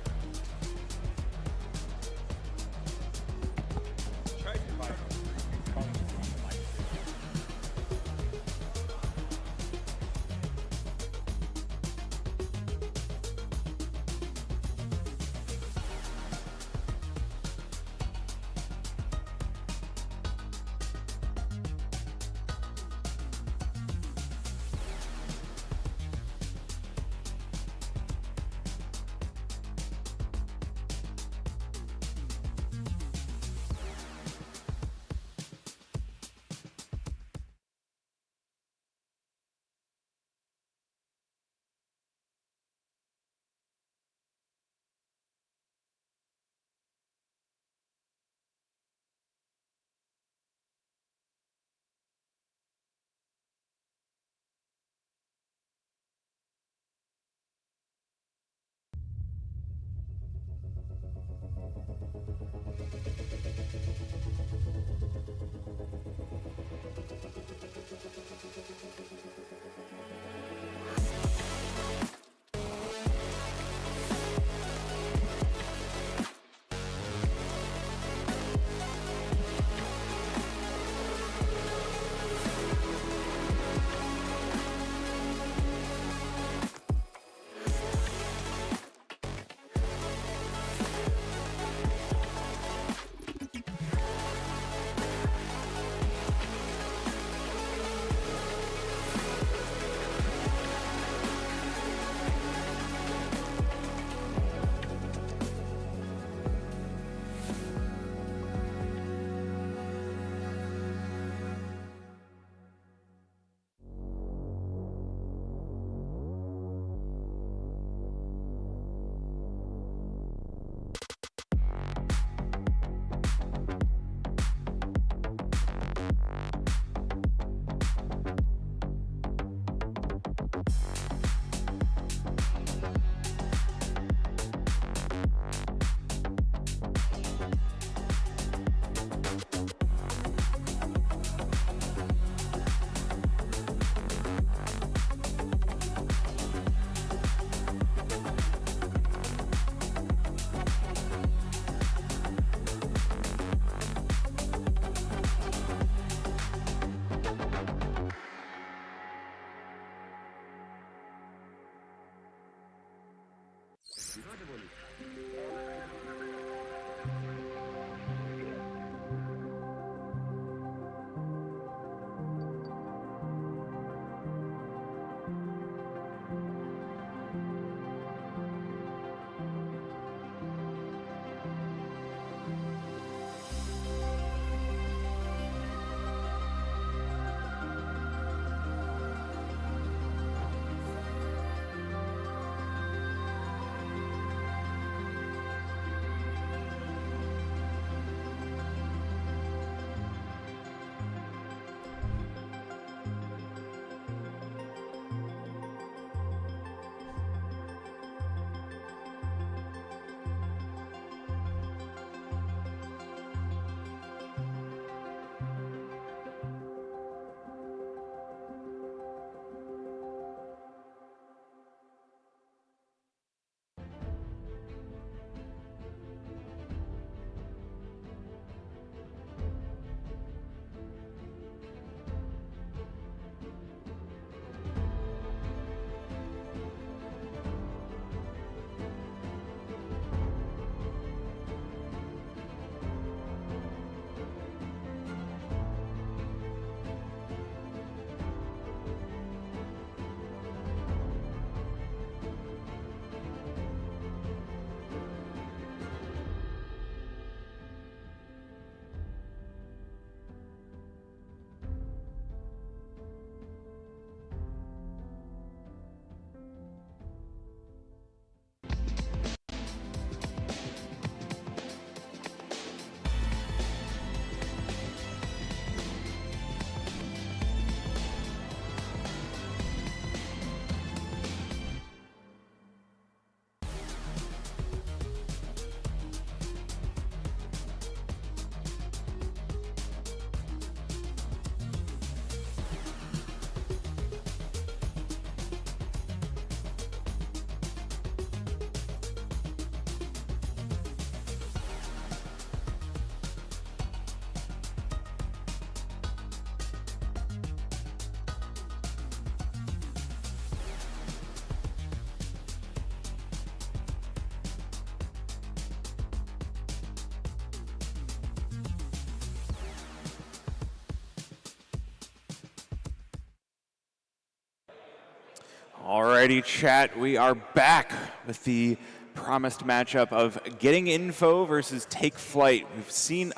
[SPEAKER 3] Alrighty, chat. We are back with the promised matchup of Getting Info versus Take Flight. We've seen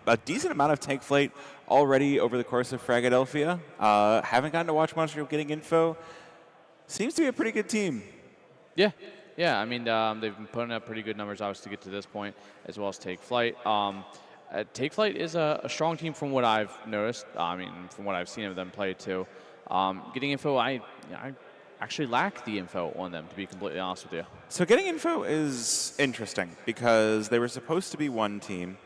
[SPEAKER 3] a decent amount of Take Flight already over the course of Fragadelphia. Haven't gotten to watch much of Getting Info. Seems to be a pretty good team.
[SPEAKER 2] Yeah. Yeah, I mean, they've been putting up pretty good numbers, obviously, to get to this point, as well as Take Flight. Take Flight is a strong team from what I've noticed. I mean, from what I've seen of them play, too. Getting Info, I actually lack the info on them, to be completely honest with you.
[SPEAKER 3] So Getting Info is interesting because they were supposed to be one team,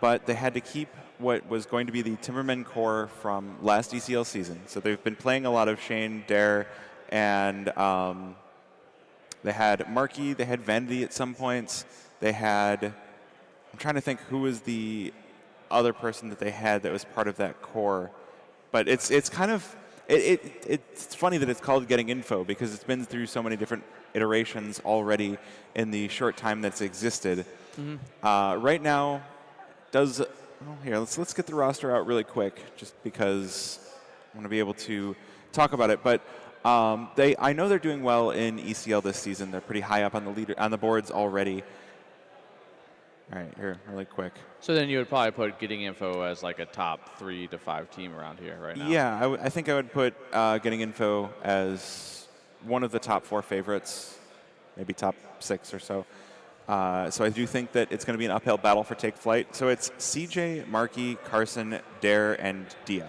[SPEAKER 3] but they had to keep what was going to be the Timmerman core from last ECL season. So they've been playing a lot of Shane, Dare, and they had Markey, they had Vanity at some points. They had, I'm trying to think who was the other person that they had that was part of that core. But it's kind of, it's funny that it's called Getting Info because it's been through so many different iterations already in the short time that's existed.
[SPEAKER 2] Mm-hmm.
[SPEAKER 3] Right now, here, let's get the roster out really quick just because I want to be able to talk about it. But I know they're doing well in ECL this season. They're pretty high up on the boards already. All right, here, really quick.
[SPEAKER 2] So then you would probably put Getting Info as like a top 3 to 5 team around here right now.
[SPEAKER 3] Yeah, I think I would put Getting Info as one of the top 4 favorites, maybe top 6 or so. So I do think that it's going to be an uphill battle for Take Flight. So it's CJ, Markey, Carson, Dare, and Dia.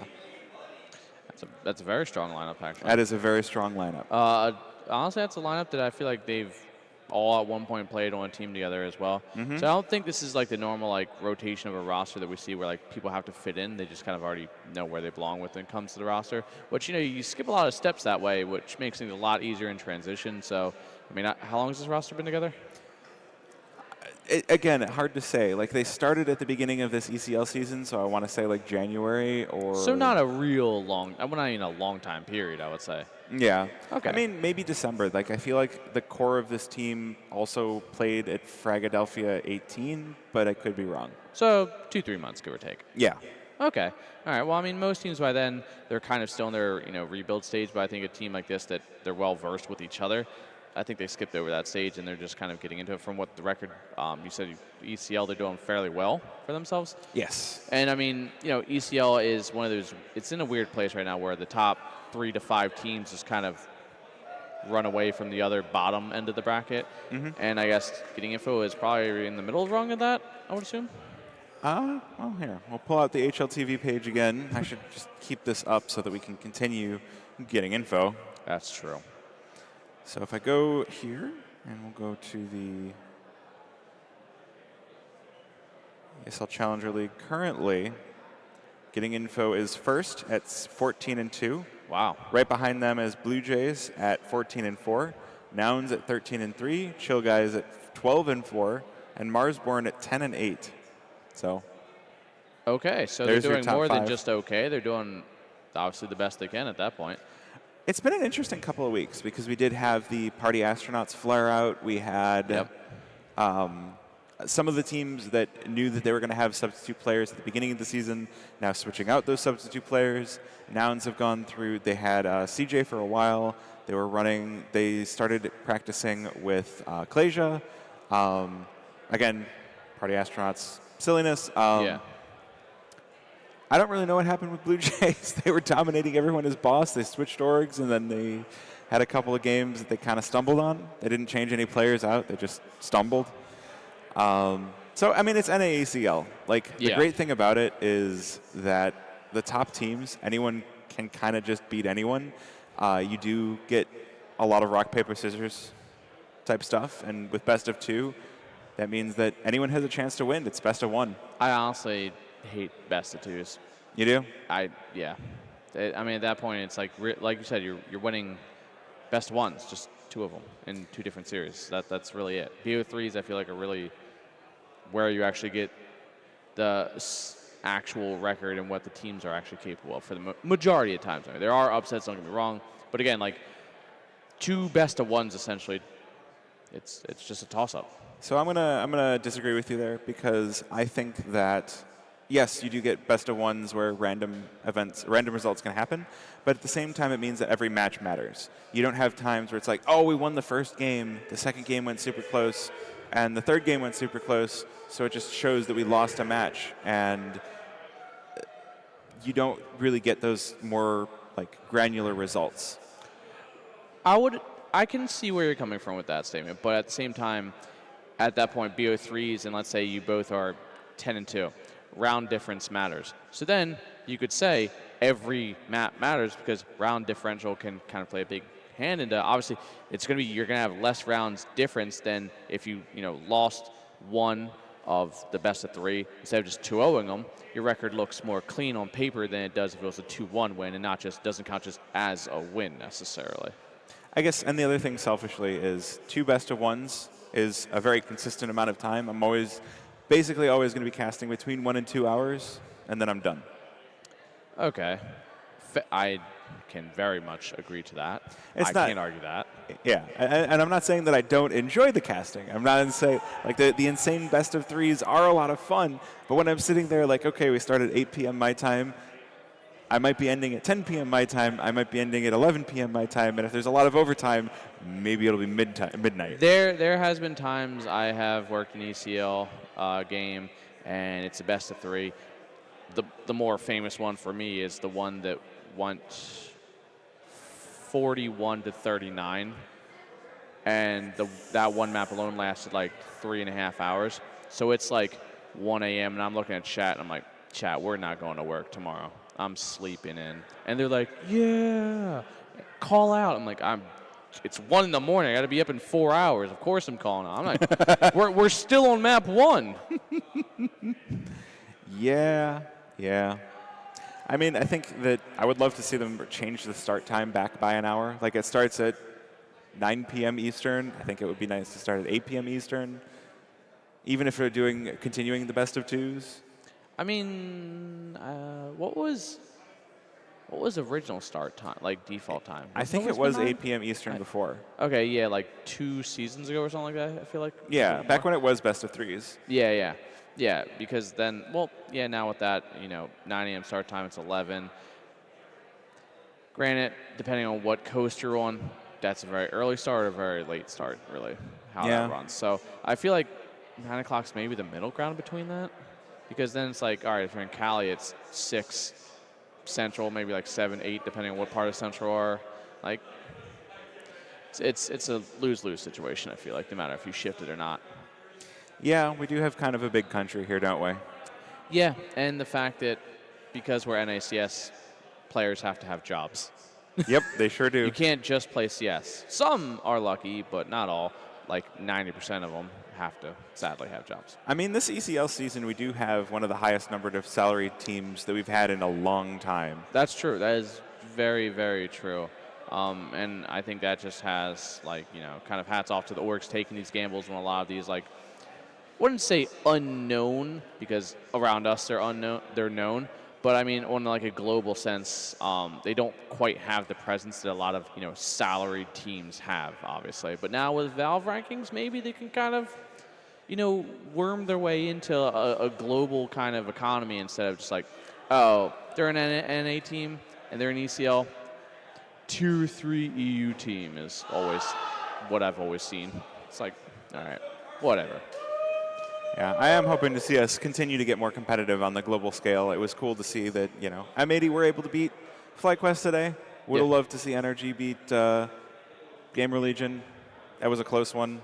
[SPEAKER 2] That's a very strong lineup, actually.
[SPEAKER 3] That is a very strong lineup.
[SPEAKER 2] Honestly, that's a lineup that I feel like they've all at one point played on a team together as well.
[SPEAKER 3] Mm-hmm.
[SPEAKER 2] So I don't think this is like the normal like rotation of a roster that we see where like people have to fit in. They just kind of already know where they belong when it comes to the roster. Which, you know, you skip a lot of steps that way, which makes things a lot easier in transition. So, I mean, how long has this roster been together?
[SPEAKER 3] Again, hard to say. Like, they started at the beginning of this ECL season, so I want to say like January or...
[SPEAKER 2] So not a real long, not even a long time period, I would say.
[SPEAKER 3] Yeah.
[SPEAKER 2] Okay.
[SPEAKER 3] I mean, maybe December. Like, I feel like the core of this team also played at Fragadelphia 18, but I could be wrong.
[SPEAKER 2] So 2-3 months, give or take.
[SPEAKER 3] Yeah.
[SPEAKER 2] Okay. All right. Well, I mean, most teams by then, they're kind of still in their, rebuild stage, but I think a team like this that they're well versed with each other, I think they skipped over that stage and they're just kind of getting into it. From what the record, you said ECL, they're doing fairly well for themselves.
[SPEAKER 3] Yes.
[SPEAKER 2] And I mean, ECL is one of those, it's in a weird place right now where the top 3 to 5 teams just kind of run away from the other bottom end of the bracket.
[SPEAKER 3] Mm-hmm.
[SPEAKER 2] And I guess Getting Info is probably in the middle rung of that, I would assume.
[SPEAKER 3] Well, here. We'll pull out the HLTV page again. I should just keep this up so that we can continue Getting Info.
[SPEAKER 2] That's true.
[SPEAKER 3] So if I go here, and we'll go to the ESL Challenger League. Currently, Getting Info is first at 14-2.
[SPEAKER 2] Wow.
[SPEAKER 3] Right behind them is Blue Jays at 14-4, Nouns at 13-3, Chill Guys at 12-4, and Marsborn at 10-8. So.
[SPEAKER 2] Okay, so they're doing more
[SPEAKER 3] 5.
[SPEAKER 2] than just okay. They're doing obviously the best they can at that point.
[SPEAKER 3] It's been an interesting couple of weeks because we did have the Party Astronauts flare out. We had some of the teams that knew that they were going to have substitute players at the beginning of the season now switching out those substitute players. Nouns have gone through. They had CJ for a while. They started practicing with Clasia. Again, Party Astronauts silliness.
[SPEAKER 2] Yeah.
[SPEAKER 3] I don't really know what happened with Blue Jays. They were dominating everyone as boss. They switched orgs, and then they had a couple of games that they kind of stumbled on. They didn't change any players out. They just stumbled. So, I mean, it's NAACL. Like, the great thing about it is that the top teams, anyone can kind of just beat anyone. You do get a lot of rock, paper, scissors type stuff, and with best of 2, that means that anyone has a chance to win. It's best of 1.
[SPEAKER 2] I honestly hate best of 2s.
[SPEAKER 3] You do?
[SPEAKER 2] Yeah. I mean, at that point, it's like you said, you're winning best of 1s, just 2 of them in 2 different series. That's really it. BO3s, I feel like, are really where you actually get the actual record and what the teams are actually capable of for the majority of times. I mean, there are upsets, don't get me wrong, but again, like 2 best of 1s essentially, it's just a toss-up.
[SPEAKER 3] So I'm gonna disagree with you there because I think that yes, you do get best of ones where random results can happen, but at the same time, it means that every match matters. You don't have times where it's like, oh, we won the first game, the second game went super close, and the third game went super close, so it just shows that we lost a match, and you don't really get those more like granular results.
[SPEAKER 2] I can see where you're coming from with that statement, but at the same time, at that point, BO3s, and let's say you both are 10-2, round difference matters. So then you could say every map matters because round differential can kind of play a big hand into. Obviously, you're going to have less rounds difference than if you lost one of the best of 3 instead of just 2-0ing them. Your record looks more clean on paper than it does if it was a 2-1 win and doesn't count just as a win necessarily.
[SPEAKER 3] I guess, and the other thing selfishly is 2 best of ones is a very consistent amount of time. I'm basically always going to be casting between 1 and 2 hours, and then I'm done.
[SPEAKER 2] Okay. I can very much agree to that. I can't argue that.
[SPEAKER 3] Yeah, and I'm not saying that I don't enjoy the casting. I'm not saying, like, the insane best of 3s are a lot of fun, but when I'm sitting there like, okay, we start at 8 p.m. my time, I might be ending at 10 p.m. my time, I might be ending at 11 p.m. my time, and if there's a lot of overtime, maybe it'll be midnight.
[SPEAKER 2] There has been times I have worked an ECL game, and it's a best of 3. The more famous one for me is the one that went 41-39, and that one map alone lasted like 3.5 hours. So it's like 1 a.m. and I'm looking at chat, and I'm like, chat, we're not going to work tomorrow. I'm sleeping in. And they're like, yeah, call out. I'm like, it's 1 in the morning. I got to be up in 4 hours. Of course I'm calling out. I'm like, we're still on map 1.
[SPEAKER 3] Yeah. I mean, I think that I would love to see them change the start time back by an hour. Like, it starts at 9 p.m. Eastern. I think it would be nice to start at 8 p.m. Eastern, even if they're continuing the best of 2s.
[SPEAKER 2] I mean, what was original start time, like default time?
[SPEAKER 3] I think it was 8 p.m. Eastern before.
[SPEAKER 2] Okay, yeah, like 2 seasons ago or something like that, I feel like.
[SPEAKER 3] Yeah, back when it was best of 3s.
[SPEAKER 2] Yeah, because then, now with that, 9 a.m. start time, it's 11. Granted, depending on what coast you're on, that's a very early start or a very late start, really, how that runs. So I feel like 9 o'clock's maybe the middle ground between that. Because then it's like, all right, if you're in Cali, it's 6 Central, maybe like 7, 8, depending on what part of Central are. Like, it's a lose-lose situation, I feel like, no matter if you shift it or not.
[SPEAKER 3] Yeah, we do have kind of a big country here, don't we?
[SPEAKER 2] Yeah, and the fact that because we're NACS, players have to have jobs.
[SPEAKER 3] Yep, they sure do.
[SPEAKER 2] You can't just play CS. Some are lucky, but not all. Like 90% of them have to sadly have jobs.
[SPEAKER 3] I mean, this ECL season, we do have one of the highest numbered of salary teams that we've had in a long time.
[SPEAKER 2] That's true. That is very, very true. And I think that just has, like, kind of hats off to the orgs taking these gambles when a lot of these, like, I wouldn't say unknown, because around us they're known, but I mean on like a global sense, they don't quite have the presence that a lot of salaried teams have, obviously. But now with Valve rankings, maybe they can kind of worm their way into a global kind of economy instead of just like, oh, they're an NA team and they're an ECL. Tier 3 EU team is always what I've always seen. It's like, all right, whatever.
[SPEAKER 3] Yeah, I am hoping to see us continue to get more competitive on the global scale. It was cool to see that, M80 were able to beat FlyQuest today. Would have loved to see NRG beat Gamer Legion. That was a close one.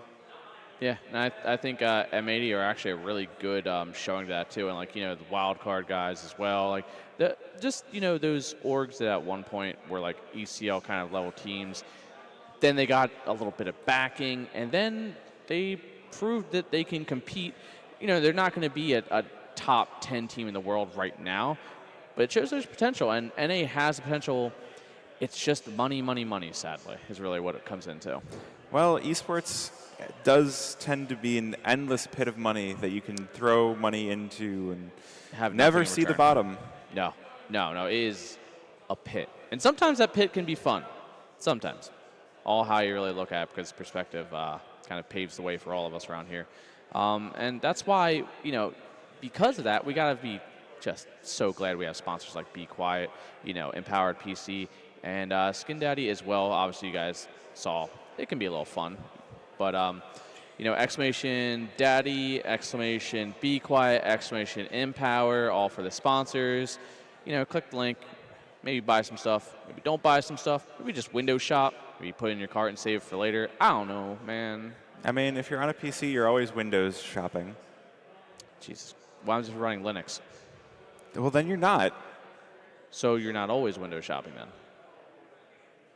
[SPEAKER 2] Yeah, and I think M80 are actually a really good showing that too, and like the wild card guys as well. Like those orgs that at one point were like ECL kind of level teams. Then they got a little bit of backing, and then they proved that they can compete. They're not going to be a top 10 team in the world right now, but it shows there's potential, and NA has the potential. It's just money, sadly, is really what it comes into.
[SPEAKER 3] Well, esports does tend to be an endless pit of money that you can throw money into and
[SPEAKER 2] have
[SPEAKER 3] never see the bottom.
[SPEAKER 2] No, it is a pit. And sometimes that pit can be fun. Sometimes. All how you really look at it, because perspective kind of paves the way for all of us around here. And that's why, because of that, we got to be just so glad we have sponsors like Be Quiet, you know, Empowered PC, and Skin Daddy as well. Obviously, you guys saw it can be a little fun, but you know, exclamation Daddy, exclamation Be Quiet, exclamation Empower, all for the sponsors. You know, click the link, maybe buy some stuff, maybe don't buy some stuff, maybe just window shop, maybe put it in your cart and save it for later. I don't know, man.
[SPEAKER 3] I mean, if you're on a PC, you're always Windows shopping.
[SPEAKER 2] Jesus, why was it running Linux?
[SPEAKER 3] Well, then you're not.
[SPEAKER 2] So you're not always window shopping then?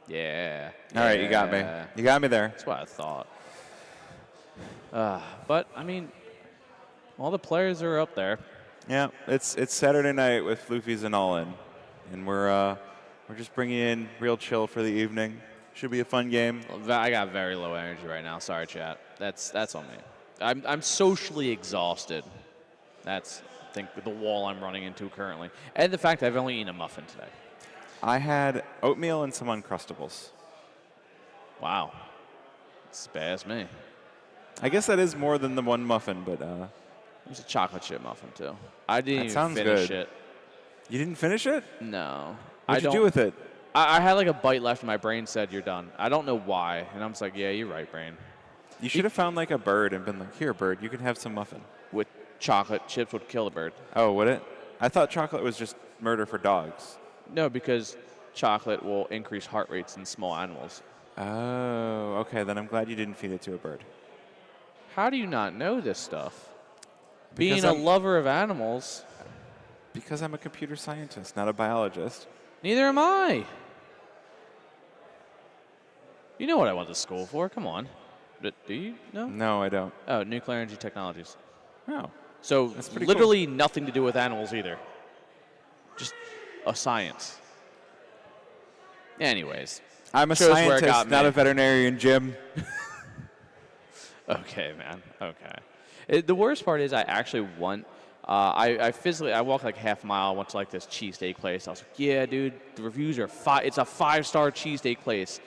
[SPEAKER 2] Yeah.
[SPEAKER 3] All right, you got me. You got me there.
[SPEAKER 2] That's what I thought. But, I mean, all the players are up there.
[SPEAKER 3] Yeah, it's Saturday night with Floofies and All In. And we're just bringing in real chill for the evening. Should be a fun game.
[SPEAKER 2] I got very low energy right now. Sorry, chat. That's on me. I'm socially exhausted. That's, I think, the wall I'm running into currently. And the fact that I've only eaten a muffin today.
[SPEAKER 3] I had oatmeal and some Uncrustables.
[SPEAKER 2] Wow. It's bad as me.
[SPEAKER 3] I guess that is more than the one muffin, but...
[SPEAKER 2] It was a chocolate chip muffin, too. I didn't even
[SPEAKER 3] sounds
[SPEAKER 2] finish
[SPEAKER 3] good.
[SPEAKER 2] it.
[SPEAKER 3] You didn't finish it?
[SPEAKER 2] No.
[SPEAKER 3] What'd you do with it?
[SPEAKER 2] I had like a bite left and my brain said, you're done. I don't know why. And I'm just like, yeah, you're right, brain.
[SPEAKER 3] You should have found like a bird and been like, here, bird, you can have some muffin.
[SPEAKER 2] With chocolate chips would kill a bird.
[SPEAKER 3] Oh, would it? I thought chocolate was just murder for dogs.
[SPEAKER 2] No, because chocolate will increase heart rates in small animals.
[SPEAKER 3] Oh, okay. Then I'm glad you didn't feed it to a bird.
[SPEAKER 2] How do you not know this stuff?
[SPEAKER 3] Because
[SPEAKER 2] Being a lover of animals.
[SPEAKER 3] Because I'm a computer scientist, not a biologist.
[SPEAKER 2] Neither am I. You know what I went to school for. Come on. Do you know?
[SPEAKER 3] No, I don't.
[SPEAKER 2] Oh, nuclear energy technologies.
[SPEAKER 3] Oh.
[SPEAKER 2] So
[SPEAKER 3] That's pretty
[SPEAKER 2] literally nothing to do with animals either. Just a science. Anyways.
[SPEAKER 3] I'm a
[SPEAKER 2] shows where it
[SPEAKER 3] scientist,
[SPEAKER 2] got
[SPEAKER 3] not
[SPEAKER 2] me.
[SPEAKER 3] a veterinarian, Jim.
[SPEAKER 2] Okay, man. Okay. The worst part is I actually want. I walked like half a mile. Went to like this cheesesteak place. I was like, yeah, dude. The reviews are it's a 5-star cheesesteak place.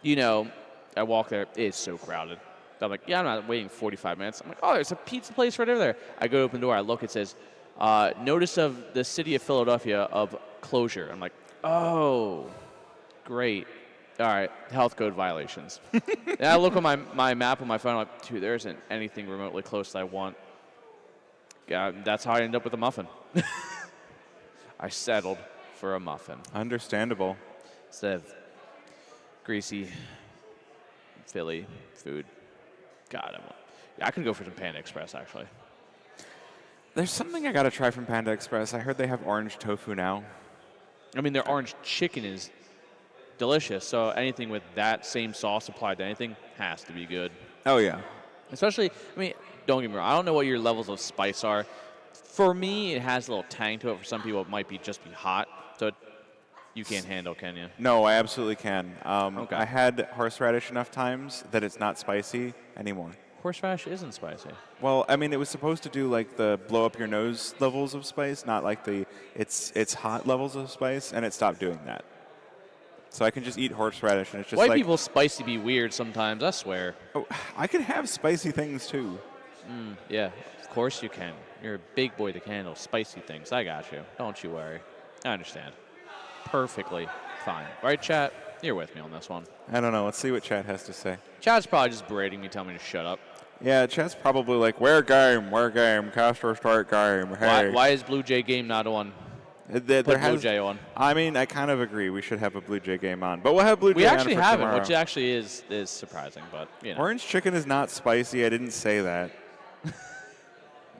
[SPEAKER 2] You know, I walk there. It's so crowded. I'm like, yeah, I'm not waiting 45 minutes. I'm like, oh, there's a pizza place right over there. I go to open the door. I look. It says, notice of the city of Philadelphia of closure. I'm like, oh, great. All right, health code violations. And I look on my map on my phone. I'm like, dude, there isn't anything remotely close that I want. Yeah, that's how I ended up with a muffin. I settled for a muffin.
[SPEAKER 3] Understandable.
[SPEAKER 2] Instead of greasy Philly food. God, I could go for some Panda Express, actually.
[SPEAKER 3] There's something I got to try from Panda Express. I heard they have orange tofu now.
[SPEAKER 2] I mean, their orange chicken is delicious, so anything with that same sauce applied to anything has to be good.
[SPEAKER 3] Oh, yeah.
[SPEAKER 2] Especially, I mean, don't get me wrong, I don't know what your levels of spice are. For me, it has a little tang to it. For some people, it might just be hot, so you can't handle, can you?
[SPEAKER 3] No, I absolutely can.
[SPEAKER 2] Okay.
[SPEAKER 3] I had horseradish enough times that it's not spicy anymore.
[SPEAKER 2] Horseradish isn't spicy.
[SPEAKER 3] Well, I mean, it was supposed to do like the blow up your nose levels of spice, not like the it's hot levels of spice, and it stopped doing that. So I can just eat horseradish, and it's just
[SPEAKER 2] White
[SPEAKER 3] like...
[SPEAKER 2] people spicy be weird sometimes, I swear.
[SPEAKER 3] Oh, I can have spicy things, too.
[SPEAKER 2] Yeah, of course you can. You're a big boy that can handle spicy things. I got you. Don't you worry. I understand. Perfectly fine. Right, chat? You're with me on this one.
[SPEAKER 3] I don't know. Let's see what chat has to say.
[SPEAKER 2] Chat's probably just berating me, telling me to shut up.
[SPEAKER 3] Yeah, chat's probably like, where game, Castro start game, hey.
[SPEAKER 2] Why is Blue Jay game not on?
[SPEAKER 3] There
[SPEAKER 2] Blue
[SPEAKER 3] has,
[SPEAKER 2] Jay on.
[SPEAKER 3] I mean, I kind of agree. We should have a Blue Jay game on. But we'll have Blue Jay
[SPEAKER 2] We
[SPEAKER 3] on
[SPEAKER 2] actually
[SPEAKER 3] for
[SPEAKER 2] have it,
[SPEAKER 3] tomorrow.
[SPEAKER 2] which actually is surprising, but, you know.
[SPEAKER 3] Orange chicken is not spicy. I didn't say that.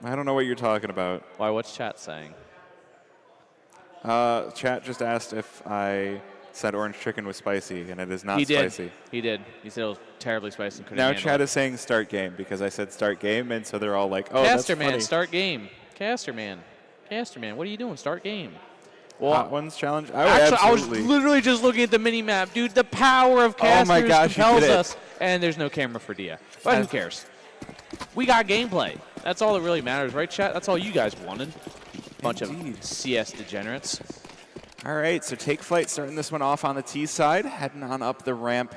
[SPEAKER 3] I don't know what you're talking about.
[SPEAKER 2] Why, what's chat saying?
[SPEAKER 3] Chat just asked if I said orange chicken was spicy, and it is not
[SPEAKER 2] He did.
[SPEAKER 3] spicy.
[SPEAKER 2] He did. He said it was terribly spicy and couldn't
[SPEAKER 3] Now
[SPEAKER 2] handle
[SPEAKER 3] chat
[SPEAKER 2] it.
[SPEAKER 3] is saying start game because I said start game, and so they're all like, oh, that's
[SPEAKER 2] Caster Man,
[SPEAKER 3] funny.
[SPEAKER 2] start game. Caster Man, what are you doing? Start game. Well,
[SPEAKER 3] Hot Ones challenge? Oh,
[SPEAKER 2] actually, I was
[SPEAKER 3] absolutely.
[SPEAKER 2] literally just looking at the mini map, dude. The power of casters
[SPEAKER 3] my gosh, you
[SPEAKER 2] compels
[SPEAKER 3] did it.
[SPEAKER 2] us, and there's no camera for Dia. But who cares? We got gameplay. That's all that really matters, right, chat? That's all you guys wanted. Bunch of CS degenerates.
[SPEAKER 3] All right, so Take Flight starting this one off on the T side, heading on up the ramp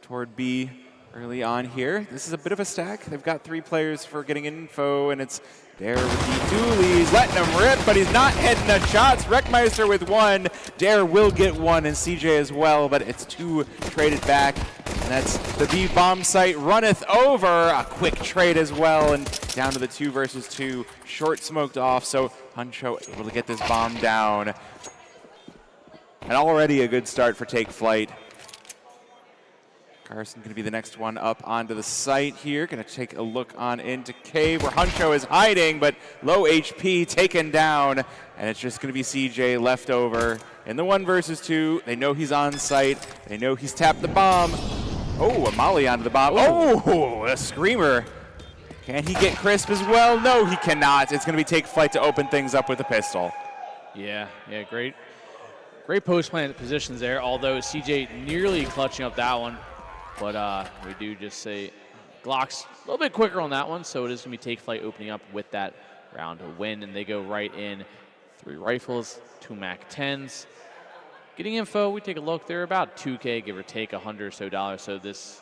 [SPEAKER 3] toward B early on here. This is a bit of a stack. They've got 3 players for getting info, and it's Dare with the dualies, letting him rip, but he's not hitting the shots. Wreckmeister with 1. Dare will get 1, and CJ as well, but it's 2 traded back. And that's the B bomb site runneth over. A quick trade as well, and down to the 2 versus 2. Short smoked off, so Huncho able to get this bomb down. And already a good start for Take Flight. Carson going to be the next one up onto the site here. Going to take a look on into cave where Huncho is hiding, but low HP taken down. And it's just going to be CJ left over in the 1 versus 2. They know he's on site. They know he's tapped the bomb. Oh, a molly onto the bomb. Oh, a screamer. Can he get crisp as well? No, he cannot. It's going to be Take Flight to open things up with a pistol.
[SPEAKER 2] Yeah, great post-plant positions there, although CJ nearly clutching up that one. But we do just say Glock's a little bit quicker on that one, so it is going to be Take Flight opening up with that round to win, and they go right in 3 rifles, 2 MAC-10s. Getting info, we take a look. They're about 2K, give or take $100 or so. So this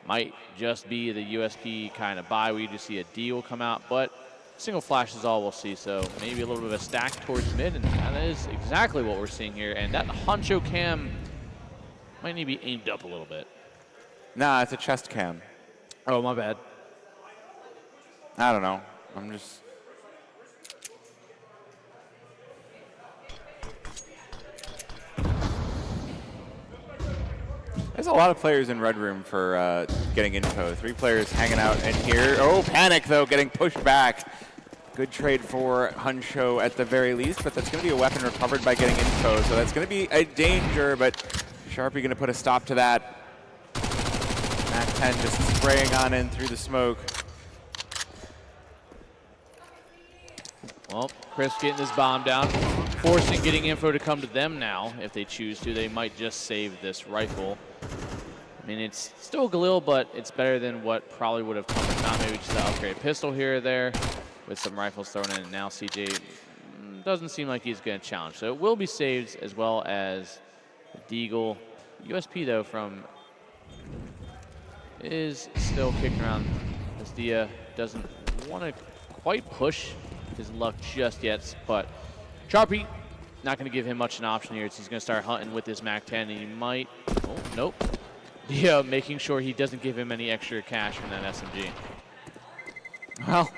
[SPEAKER 2] might just be the USP kind of buy. We just see a D will come out, but single flash is all we'll see. So maybe a little bit of a stack towards mid, and that is exactly what we're seeing here. And that Huncho cam might need to be aimed up a little bit.
[SPEAKER 3] Nah, it's a chest cam.
[SPEAKER 2] Oh, my bad.
[SPEAKER 3] I don't know. I'm just... There's a lot of players in Red Room for getting info. 3 players hanging out in here. Oh, panic, though, getting pushed back. Good trade for Huncho at the very least, but that's going to be a weapon recovered by getting info, so that's going to be a danger, but Sharpie going to put a stop to that. MAC-10 just spraying on in through the smoke.
[SPEAKER 2] Well, Chris getting this bomb down, forcing getting info to come to them now. If they choose to, they might just save this rifle. I mean, it's still Galil, but it's better than what probably would have come if not. Maybe just an upgrade pistol here or there with some rifles thrown in. And now CJ doesn't seem like he's going to challenge. So it will be saved as well as Deagle. USP, though, from is still kicking around as Dia doesn't want to quite push his luck just yet, but Sharpie not going to give him much an option here. He's going to start hunting with his MAC-10, and he might, oh, nope. Dia making sure he doesn't give him any extra cash from that SMG.
[SPEAKER 3] Well,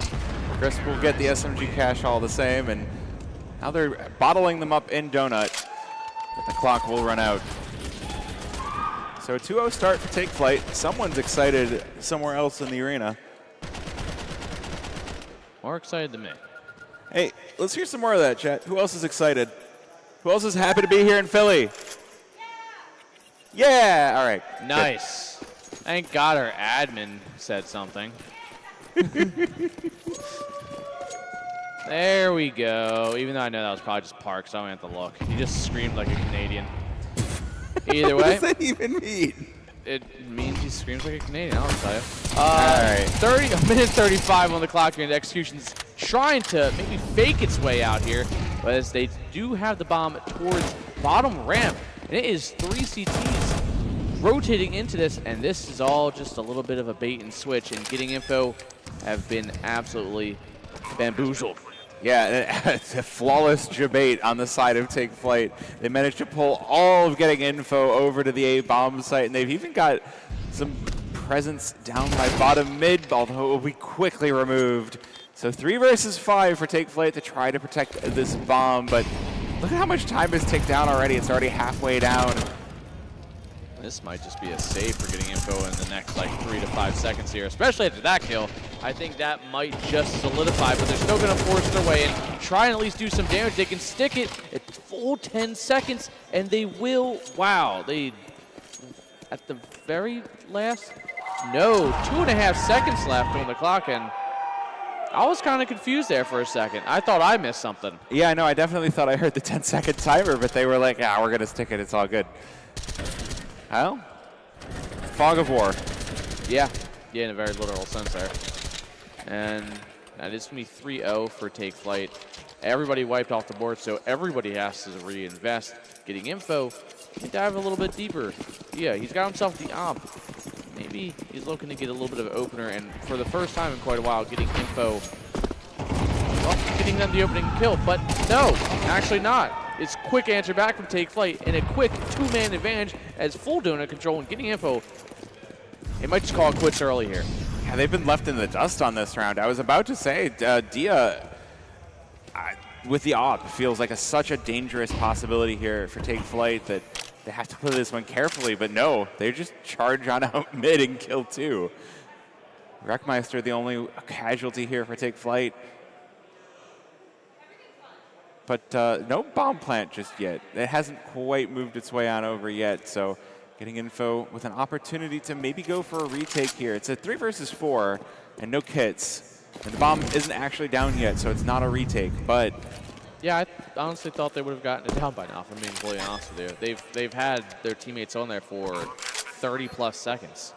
[SPEAKER 3] Chris will get the SMG cash all the same, and now they're bottling them up in Donut, but the clock will run out. So 2-0 start for Take Flight. Someone's excited somewhere else in the arena.
[SPEAKER 2] More excited than me.
[SPEAKER 3] Hey, let's hear some more of that, chat. Who else is excited? Who else is happy to be here in Philly? Yeah, all right.
[SPEAKER 2] Nice. Good. Thank God our admin said something. There we go. Even though I know that was probably just Park, so I don't have to look. He just screamed like a Canadian. Either way.
[SPEAKER 3] What does that even mean?
[SPEAKER 2] It means he screams like a Canadian, I'll tell you.
[SPEAKER 3] All right.
[SPEAKER 2] 35 on the clock here, and the Execution's trying to maybe fake its way out here, but as they do have the bomb towards bottom ramp, and it is 3 CTs rotating into this, and this is all just a little bit of a bait and switch, and getting info have been absolutely bamboozled.
[SPEAKER 3] Yeah, it's a flawless debate on the side of Take Flight. They managed to pull all of getting info over to the A bomb site, and they've even got some presence down by bottom mid, although it will be quickly removed. So 3 versus 5 for Take Flight to try to protect this bomb, but look at how much time has ticked down already. It's already halfway down.
[SPEAKER 2] This might just be a save for getting info in the next like 3 to 5 seconds here, especially after that kill. I think that might just solidify, but they're still going to force their way in, try and at least do some damage. They can stick it at full 10 seconds, and they will. Wow, they at the very last, no, 2.5 seconds left on the clock, and I was kind of confused there for a second. I thought I missed something.
[SPEAKER 3] Yeah, I know. I definitely thought I heard the 10-second timer, but they were like, yeah, we're going to stick it. It's all good. Well, fog of war.
[SPEAKER 2] Yeah, in a very literal sense there. And that is going to be 3-0 for Take Flight. Everybody wiped off the board, so everybody has to reinvest. Getting info, dive a little bit deeper. Yeah, he's got himself the op. maybe he's looking to get a little bit of an opener, and for the first time in quite a while, getting info, well, getting them the opening kill, but no, actually not. It's quick answer back from Take Flight, and a quick two-man advantage as full donut control and getting info. They might just call it quits early here.
[SPEAKER 3] Yeah, they've been left in the dust on this round. I was about to say, Dia, with the AWP, feels like such a dangerous possibility here for Take Flight that they have to play this one carefully, but no, they just charge on out mid and kill two. Wreckmeister, the only casualty here for Take Flight. But no bomb plant just yet. It hasn't quite moved its way on over yet, so getting info with an opportunity to maybe go for a retake here. It's a 3 versus 4 and no kits. And the bomb isn't actually down yet, so it's not a retake, but...
[SPEAKER 2] Yeah, I honestly thought they would have gotten it down by now, if I'm being fully honest with you. They've had their teammates on there for 30-plus seconds.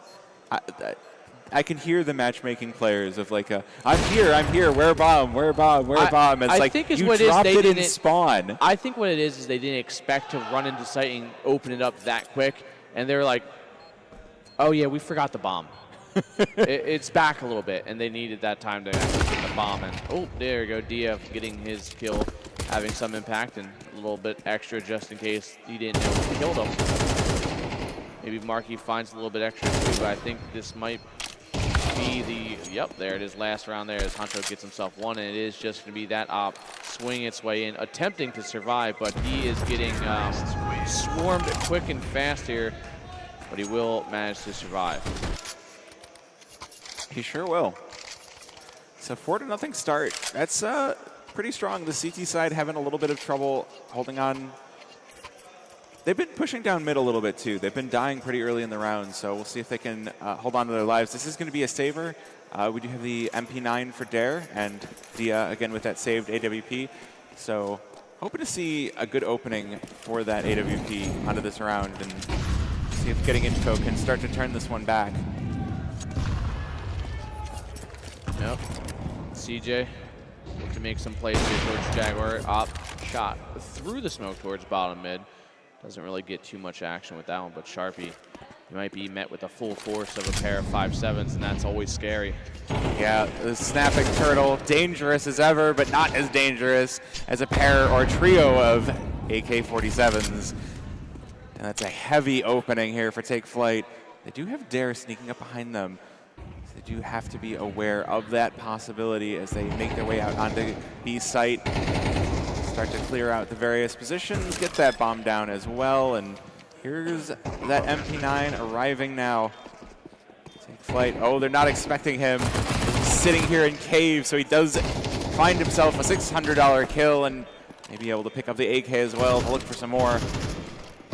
[SPEAKER 3] I can hear the matchmaking players of like, I'm here, where bomb, where bomb, where bomb. It's like, you dropped it in spawn.
[SPEAKER 2] I think what it is they didn't expect to run into site and open it up that quick, and they were like, oh yeah, we forgot the bomb. It's back a little bit, and they needed that time to actually get the bomb. And oh, there you go, Dia getting his kill, having some impact, and a little bit extra just in case he didn't know who killed him. Maybe Marky finds a little bit extra too, but I think this might be the, yep, there it is, last round there as Hunter gets himself one, and it is just going to be that op swinging its way in, attempting to survive, but he is getting swarmed quick and fast here, but he will manage to survive.
[SPEAKER 3] He sure will. So 4-0 start. That's pretty strong. The CT side having a little bit of trouble holding on. They've been pushing down mid a little bit too. They've been dying pretty early in the round, so we'll see if they can hold on to their lives. This is going to be a saver. We do have the MP9 for Dare, and Dia again with that saved AWP. So hoping to see a good opening for that AWP onto this round and see if getting info can start to turn this one back.
[SPEAKER 2] Yep. CJ to make some plays here towards Jaguar. Op shot through the smoke towards bottom mid. Doesn't really get too much action with that one, but Sharpie, you might be met with the full force of a pair of 5.7s, and that's always scary.
[SPEAKER 3] Yeah, the snapping turtle, dangerous as ever, but not as dangerous as a pair or trio of AK-47s. And that's a heavy opening here for Take Flight. They do have Dare sneaking up behind them. They do have to be aware of that possibility as they make their way out onto B site. Start to clear out the various positions, get that bomb down as well, and here's that MP9 arriving now. Take Flight, oh, they're not expecting him. He's sitting here in cave, so he does find himself a $600 kill and maybe able to pick up the AK as well to look for some more.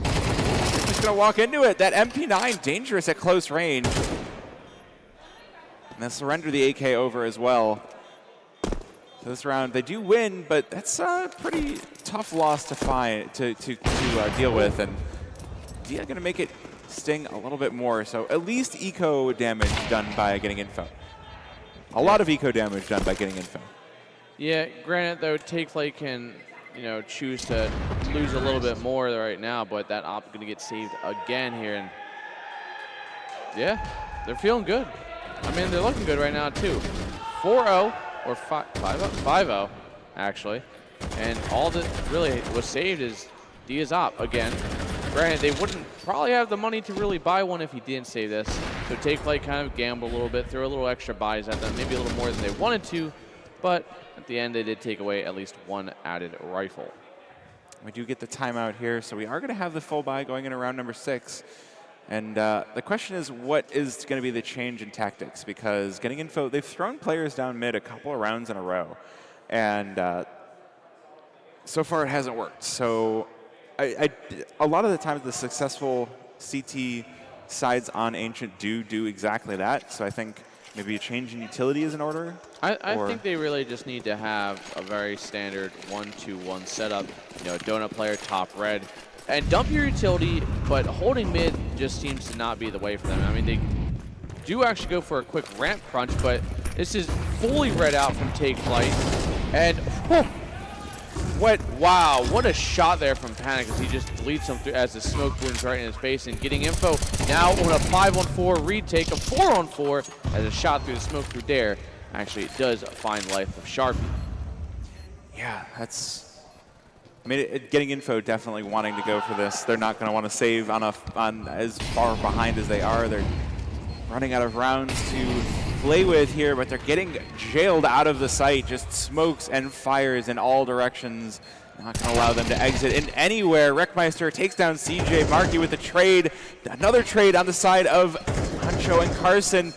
[SPEAKER 3] He's just gonna walk into it. That MP9 dangerous at close range. And they'll surrender the AK over as well. So this round, they do win, but that's a pretty tough loss to deal with. And Dia going to make it sting a little bit more. So at least eco damage done by getting info. A lot of eco damage done by getting info.
[SPEAKER 2] Yeah, granted though, Take Flight can, choose to lose a little bit more right now, but that op going to get saved again here. And yeah, they're feeling good. I mean, they're looking good right now too. 4-0. Or 5-0, actually. And all that really was saved is Dia's op again. Granted, they wouldn't probably have the money to really buy one if he didn't save this. So Take Flight kind of gambled a little bit, threw a little extra buys at them, maybe a little more than they wanted to. But at the end, they did take away at least one added rifle.
[SPEAKER 3] We do get the timeout here, so we are going to have the full buy going into round number 6. And the question is, what is going to be the change in tactics? Because getting info, they've thrown players down mid a couple of rounds in a row. And so far it hasn't worked. So a lot of the times the successful CT sides on Ancient do exactly that. So I think maybe a change in utility is in order.
[SPEAKER 2] I think they really just need to have a very standard 1-2-1 setup. Donut player, top red. And dump your utility, but holding mid just seems to not be the way for them. I mean, they do actually go for a quick ramp crunch, but this is fully read out from Take Flight. And Wow, what a shot there from Panic as he just deletes him through as the smoke booms right in his face and getting info now on a 5-on-4 retake, a 4-on-4 as a shot through the smoke through Dare. Actually, it does find life of Sharpie.
[SPEAKER 3] Yeah, that's. I mean, getting info definitely wanting to go for this. They're not going to want to save on as far behind as they are. They're running out of rounds to play with here, but they're getting jailed out of the site. Just smokes and fires in all directions. Not going to allow them to exit in anywhere. Wreckmeister takes down CJ. Markey with the trade. Another trade on the side of Huncho and Carson.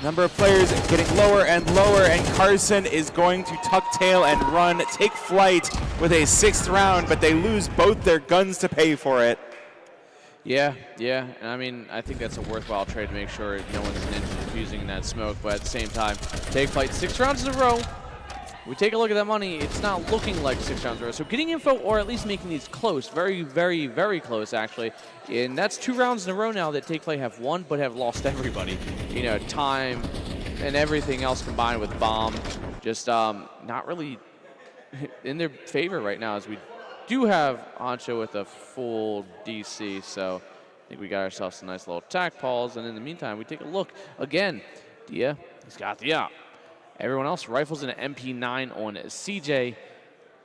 [SPEAKER 3] Number of players getting lower and lower, and Carson is going to tuck tail and run, take flight with a 6th round, but they lose both their guns to pay for it.
[SPEAKER 2] Yeah, and I mean, I think that's a worthwhile trade to make sure no one's ninja using that smoke, but at the same time, take flight 6 rounds in a row. We take a look at that money, it's not looking like 6 rounds in a row. So getting info, or at least making these close, very, very, very close actually. And that's 2 rounds in a row now that Take Flight have won, but have lost everybody. You know, time and everything else combined with Bomb, just not really in their favor right now, as we do have Ancho with a full DC. So I think we got ourselves some nice little attack pause. And in the meantime, we take a look again. Dia, he's got the op. Everyone else rifles in an MP9 on CJ.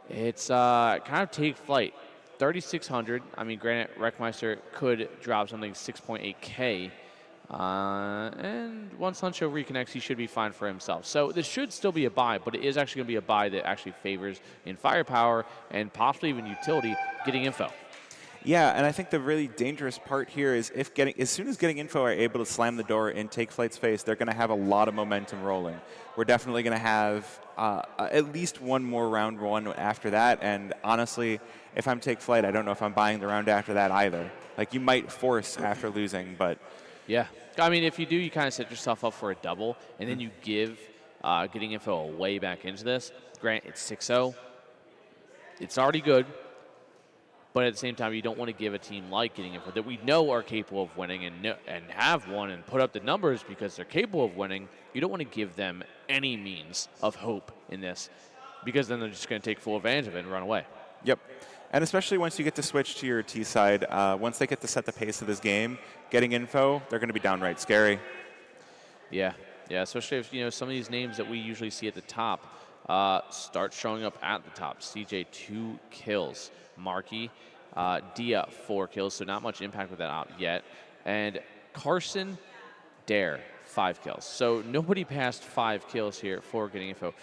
[SPEAKER 2] It's kind of Take Flight. 3,600. I mean, granted, Wreckmeister could drop something 6.8K. And once Huncho reconnects, he should be fine for himself. So this should still be a buy, but it is actually going to be a buy that actually favors in firepower and possibly even utility getting info.
[SPEAKER 3] Yeah, and I think the really dangerous part here is as soon as getting info are able to slam the door in Take Flight's face, they're going to have a lot of momentum rolling. We're definitely going to have at least one more round one after that, and honestly, if I'm Take Flight, I don't know if I'm buying the round after that either. Like, you might force after losing, but...
[SPEAKER 2] Yeah. I mean, if you do, you kind of set yourself up for a double, and then you give getting info away back into this. Grant, it's 6-0. It's already good. But at the same time, you don't want to give a team like getting info that we know are capable of winning and have won and put up the numbers because they're capable of winning. You don't want to give them any means of hope in this, because then they're just going to take full advantage of it and run away.
[SPEAKER 3] Yep. And especially once you get to switch to your T side, once they get to set the pace of this game, getting info, they're going to be downright scary.
[SPEAKER 2] Yeah, especially if, you know, some of these names that we usually see at the top start showing up at the top. CJ, 2 kills. Markey, Dia, 4 kills, so not much impact with that op yet. And Carson, Dare, 5 kills. So nobody passed 5 kills here for getting info.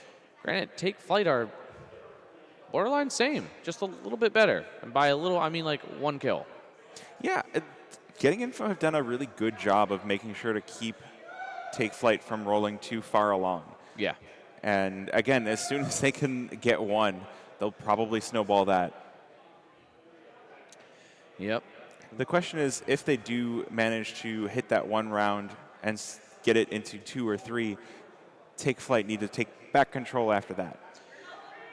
[SPEAKER 2] Granted, Take Flight are borderline same, just a little bit better. And by a little, I mean like 1 kill.
[SPEAKER 3] Yeah, getting info have done a really good job of making sure to keep Take Flight from rolling too far along.
[SPEAKER 2] Yeah.
[SPEAKER 3] And again, as soon as they can get one, they'll probably snowball that.
[SPEAKER 2] Yep.
[SPEAKER 3] The question is, if they do manage to hit that 1 round and get it into 2 or 3, Take Flight need to take back control after that.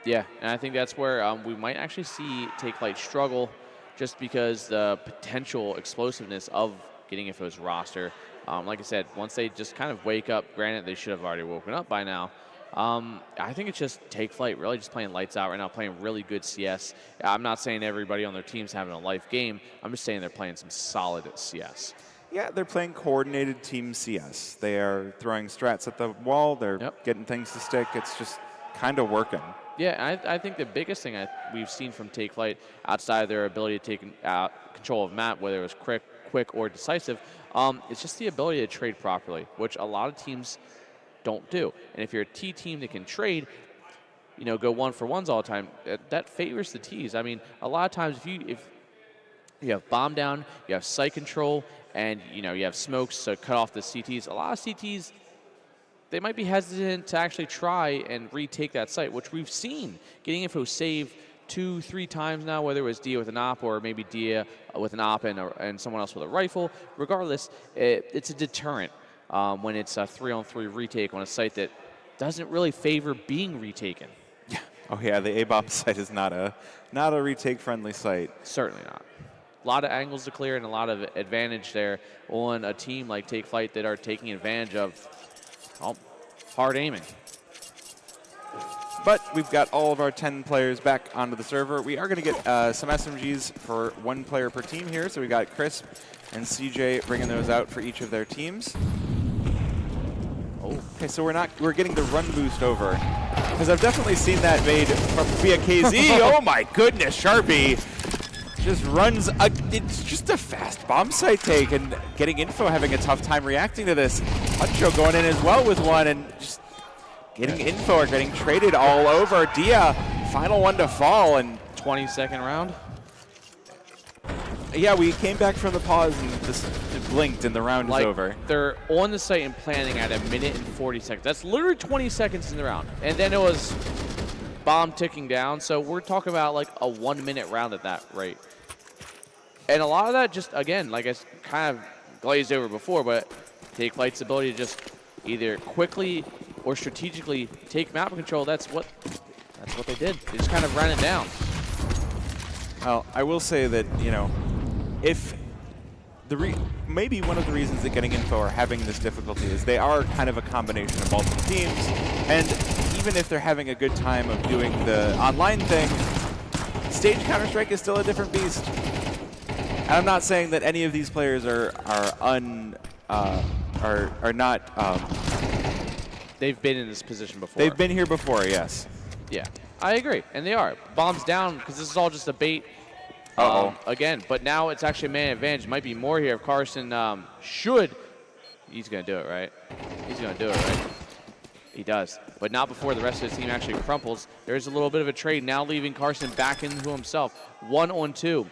[SPEAKER 2] Yeah, and I think that's where we might actually see Take Flight struggle, just because the potential explosiveness of getting info's roster. Like I said, once they just kind of wake up, granted they should have already woken up by now, I think it's just Take Flight really just playing lights out right now, playing really good CS. I'm not saying everybody on their team's having a life game. I'm just saying they're playing some solid CS.
[SPEAKER 3] Yeah, they're playing coordinated team CS. They are throwing strats at the wall. They're getting things to stick. It's just kind of working.
[SPEAKER 2] Yeah, I think the biggest thing we've seen from Take Flight, outside of their ability to take control of map, whether it was quick or decisive, it's just the ability to trade properly, which a lot of teams don't do. And if you're a T team that can trade, you know, go 1-for-1s all the time, that favors the Ts. I mean, a lot of times if you have bomb down, you have site control, and you know you have smokes to cut off the CTs, a lot of CTs, they might be hesitant to actually try and retake that site, which we've seen getting info save 2-3 times now, whether it was Dia with an op or maybe Dia with an op and someone else with a rifle. Regardless, it's a deterrent when it's a 3-on-3 retake on a site that doesn't really favor being retaken.
[SPEAKER 3] Yeah. Oh yeah, the ABOP site is not a retake-friendly site.
[SPEAKER 2] Certainly not. A lot of angles to clear and a lot of advantage there on a team like Take Flight that are taking advantage of hard aiming.
[SPEAKER 3] But we've got all of our 10 players back onto the server. We are going to get some SMGs for 1 player per team here. So we got Crisp and CJ bringing those out for each of their teams. Oh, okay, so we're getting the run boost over. Because I've definitely seen that made via KZ. Oh my goodness, Sharpie just runs. It's just a fast bomb site take, and getting info having a tough time reacting to this. Huncho going in as well with one, and just getting info or getting traded all over. Dia, final one to fall, and
[SPEAKER 2] 22nd round.
[SPEAKER 3] Yeah, we came back from the pause and just blinked, and the round is over.
[SPEAKER 2] They're on the site and planning at 1 minute and 40 seconds. That's literally 20 seconds in the round. And then it was bomb ticking down. So we're talking about like a 1 minute round at that rate. And a lot of that just, again, like I kind of glazed over before, but Take Flight's ability to just either quickly or strategically take map control, that's what they did. They just kind of ran it down.
[SPEAKER 3] Well, I will say that, you know, if maybe one of the reasons that getting info are having this difficulty is they are kind of a combination of multiple teams, and even if they're having a good time of doing the online thing, stage Counter-Strike is still a different beast. And I'm not saying that any of these players are not.
[SPEAKER 2] They've been in this position before.
[SPEAKER 3] They've been here before, yes.
[SPEAKER 2] Yeah, I agree, and they are. Bombs down because this is all just a bait. Again, but now it's actually a man advantage. Might be more here if Carson should. He's going to do it, right? He's going to do it, right? He does, but not before the rest of the team actually crumples. There's a little bit of a trade now, leaving Carson back into himself. 1-on-2.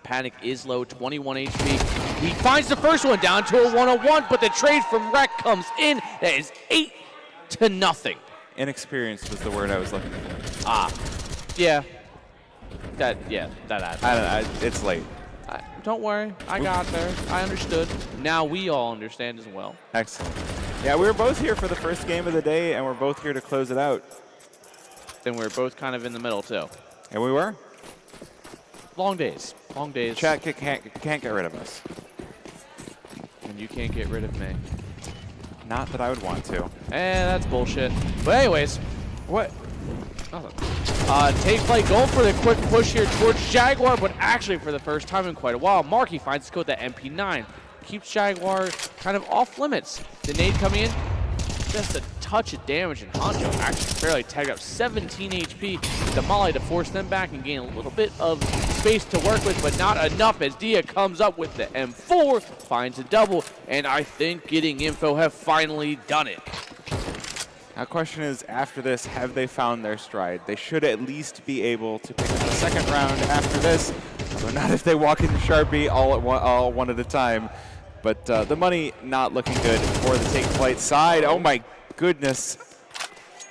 [SPEAKER 2] Panic is low, 21 HP. He finds the first one down to a 1-on-1, but the trade from Rec comes in. That is 8-0.
[SPEAKER 3] Inexperienced was the word I was looking for.
[SPEAKER 2] Ah, yeah. That
[SPEAKER 3] it's late.
[SPEAKER 2] Don't worry, I got there. I understood. Now we all understand as well.
[SPEAKER 3] Excellent. Yeah, we were both here for the first game of the day, and we're both here to close it out.
[SPEAKER 2] Then we're both kind of in the middle, too.
[SPEAKER 3] And we were?
[SPEAKER 2] Long days. Long days.
[SPEAKER 3] Chat can't get rid of us.
[SPEAKER 2] And you can't get rid of me.
[SPEAKER 3] Not that I would want to.
[SPEAKER 2] That's bullshit. But anyways,
[SPEAKER 3] what?
[SPEAKER 2] Take Flight going for the quick push here towards Jaguar, but actually for the first time in quite a while, Marky finds the code that MP9. Keeps Jaguar kind of off limits. The nade coming in, just a touch of damage, and Honcho actually barely tagged up 17 HP. The Molly to force them back and gain a little bit of space to work with, but not enough as Dia comes up with the M4, finds a double, and I think Getting Info have finally done it.
[SPEAKER 3] Now, question is, after this, have they found their stride? They should at least be able to pick up the second round after this, although not if they walk into Sharpie all one at a time. But the money not looking good for the Take Flight side. Oh my goodness.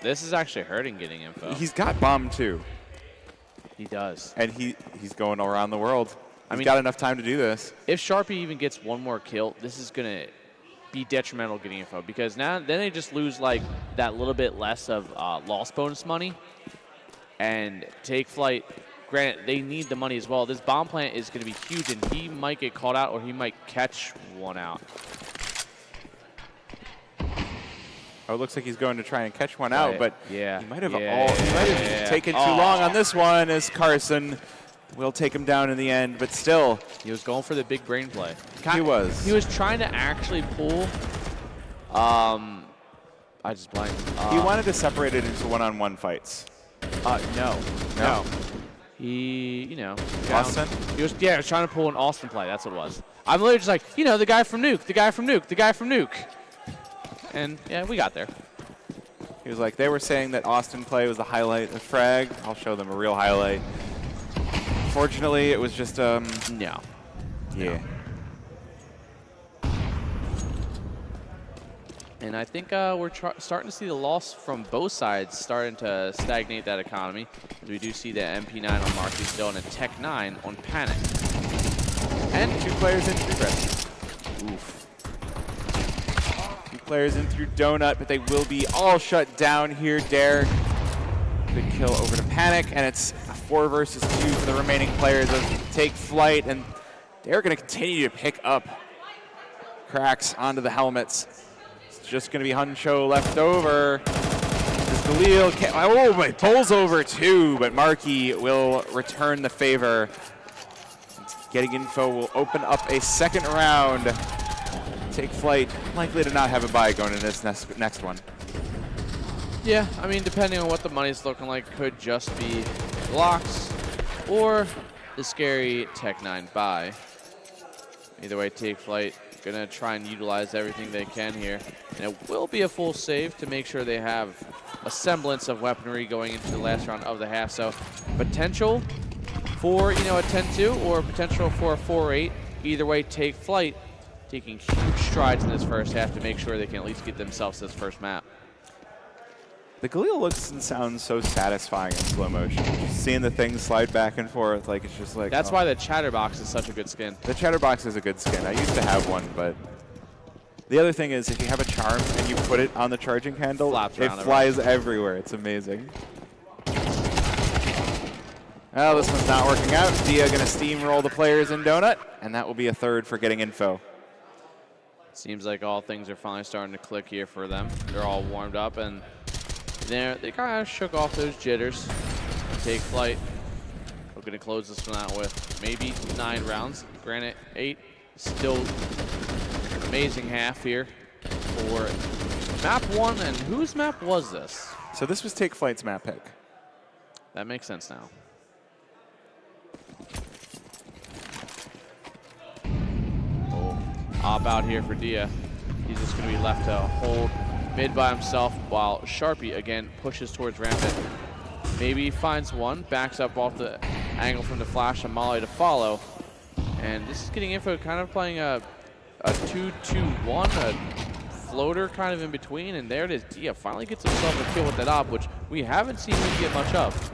[SPEAKER 2] This is actually hurting Getting Info.
[SPEAKER 3] He's got bomb too.
[SPEAKER 2] He does.
[SPEAKER 3] And he's going around the world. He's got enough time to do this.
[SPEAKER 2] If Sharpie even gets one more kill, this is going to be detrimental Getting Info, because then they just lose like that little bit less of loss bonus money. And Take Flight, granted, they need the money as well. This bomb plant is going to be huge, and he might get called out or he might catch one out.
[SPEAKER 3] Oh, it looks like he's going to try and catch one out, but
[SPEAKER 2] yeah,
[SPEAKER 3] he might have taken too long on this one, as Carson will take him down in the end, but still.
[SPEAKER 2] He was going for the big brain play.
[SPEAKER 3] He was.
[SPEAKER 2] He was trying to actually pull. I just blanked.
[SPEAKER 3] He wanted to separate it into one-on-one fights.
[SPEAKER 2] No. He,
[SPEAKER 3] Austin?
[SPEAKER 2] He was trying to pull an Austin play. That's what it was. I'm literally just like, the guy from Nuke, the guy from Nuke, the guy from Nuke. And, yeah, we got there.
[SPEAKER 3] He was like, they were saying that Austin play was the highlight of Frag. I'll show them a real highlight. Fortunately, it was just,
[SPEAKER 2] no.
[SPEAKER 3] Yeah.
[SPEAKER 2] And I think we're starting to see the loss from both sides starting to stagnate that economy. As we do see the MP9 on Marky still and a Tech 9 on Panic.
[SPEAKER 3] And 2 players in through Red. Oof. 2 players in through Donut, but they will be all shut down here. Derek, good kill over to Panic, and it's a 4 versus 2 for the remaining players of Take Flight, and they're going to continue to pick up cracks onto the helmets. Just going to be Huncho left over. This Galil, oh, my pulls over too, but Markey will return the favor. Getting info will open up a second round. Take Flight, likely to not have a bye going in this next one.
[SPEAKER 2] Yeah, I mean, depending on what the money's looking like, could just be blocks or the scary Tech 9 buy. Either way, Take Flight gonna try and utilize everything they can here, and it will be a full save to make sure they have a semblance of weaponry going into the last round of the half. So potential for, you know, a 10-2 or potential for a 4-8. Either way, Take Flight taking huge strides in this first half to make sure they can at least get themselves this first map.
[SPEAKER 3] The Galil looks and sounds so satisfying in slow motion. Just seeing the things slide back and forth, like it's just like.
[SPEAKER 2] That's why the Chatterbox is such a good skin.
[SPEAKER 3] The Chatterbox is a good skin. I used to have one, but the other thing is if you have a charm and you put it on the charging handle, it flies everywhere. It's amazing. Well, this one's not working out. Dia going to steamroll the players in Donut, and that will be a third for getting info.
[SPEAKER 2] Seems like all things are finally starting to click here for them. They're all warmed up, and they kind of shook off those jitters. Take Flight. We're going to close this one out with maybe 9 rounds. Granted, 8. Still amazing half here for map 1. And whose map was this?
[SPEAKER 3] So this was Take Flight's map pick.
[SPEAKER 2] That makes sense now. Op out here for Dia. He's just going to be left to hold mid by himself while Sharpie again pushes towards Rampant. Maybe he finds one, backs up off the angle from the flash and Molly to follow. And this is getting info, kind of playing a 2-2-1, a floater kind of in between. And there it is. Dia finally gets himself a kill with that op, which we haven't seen him get much of.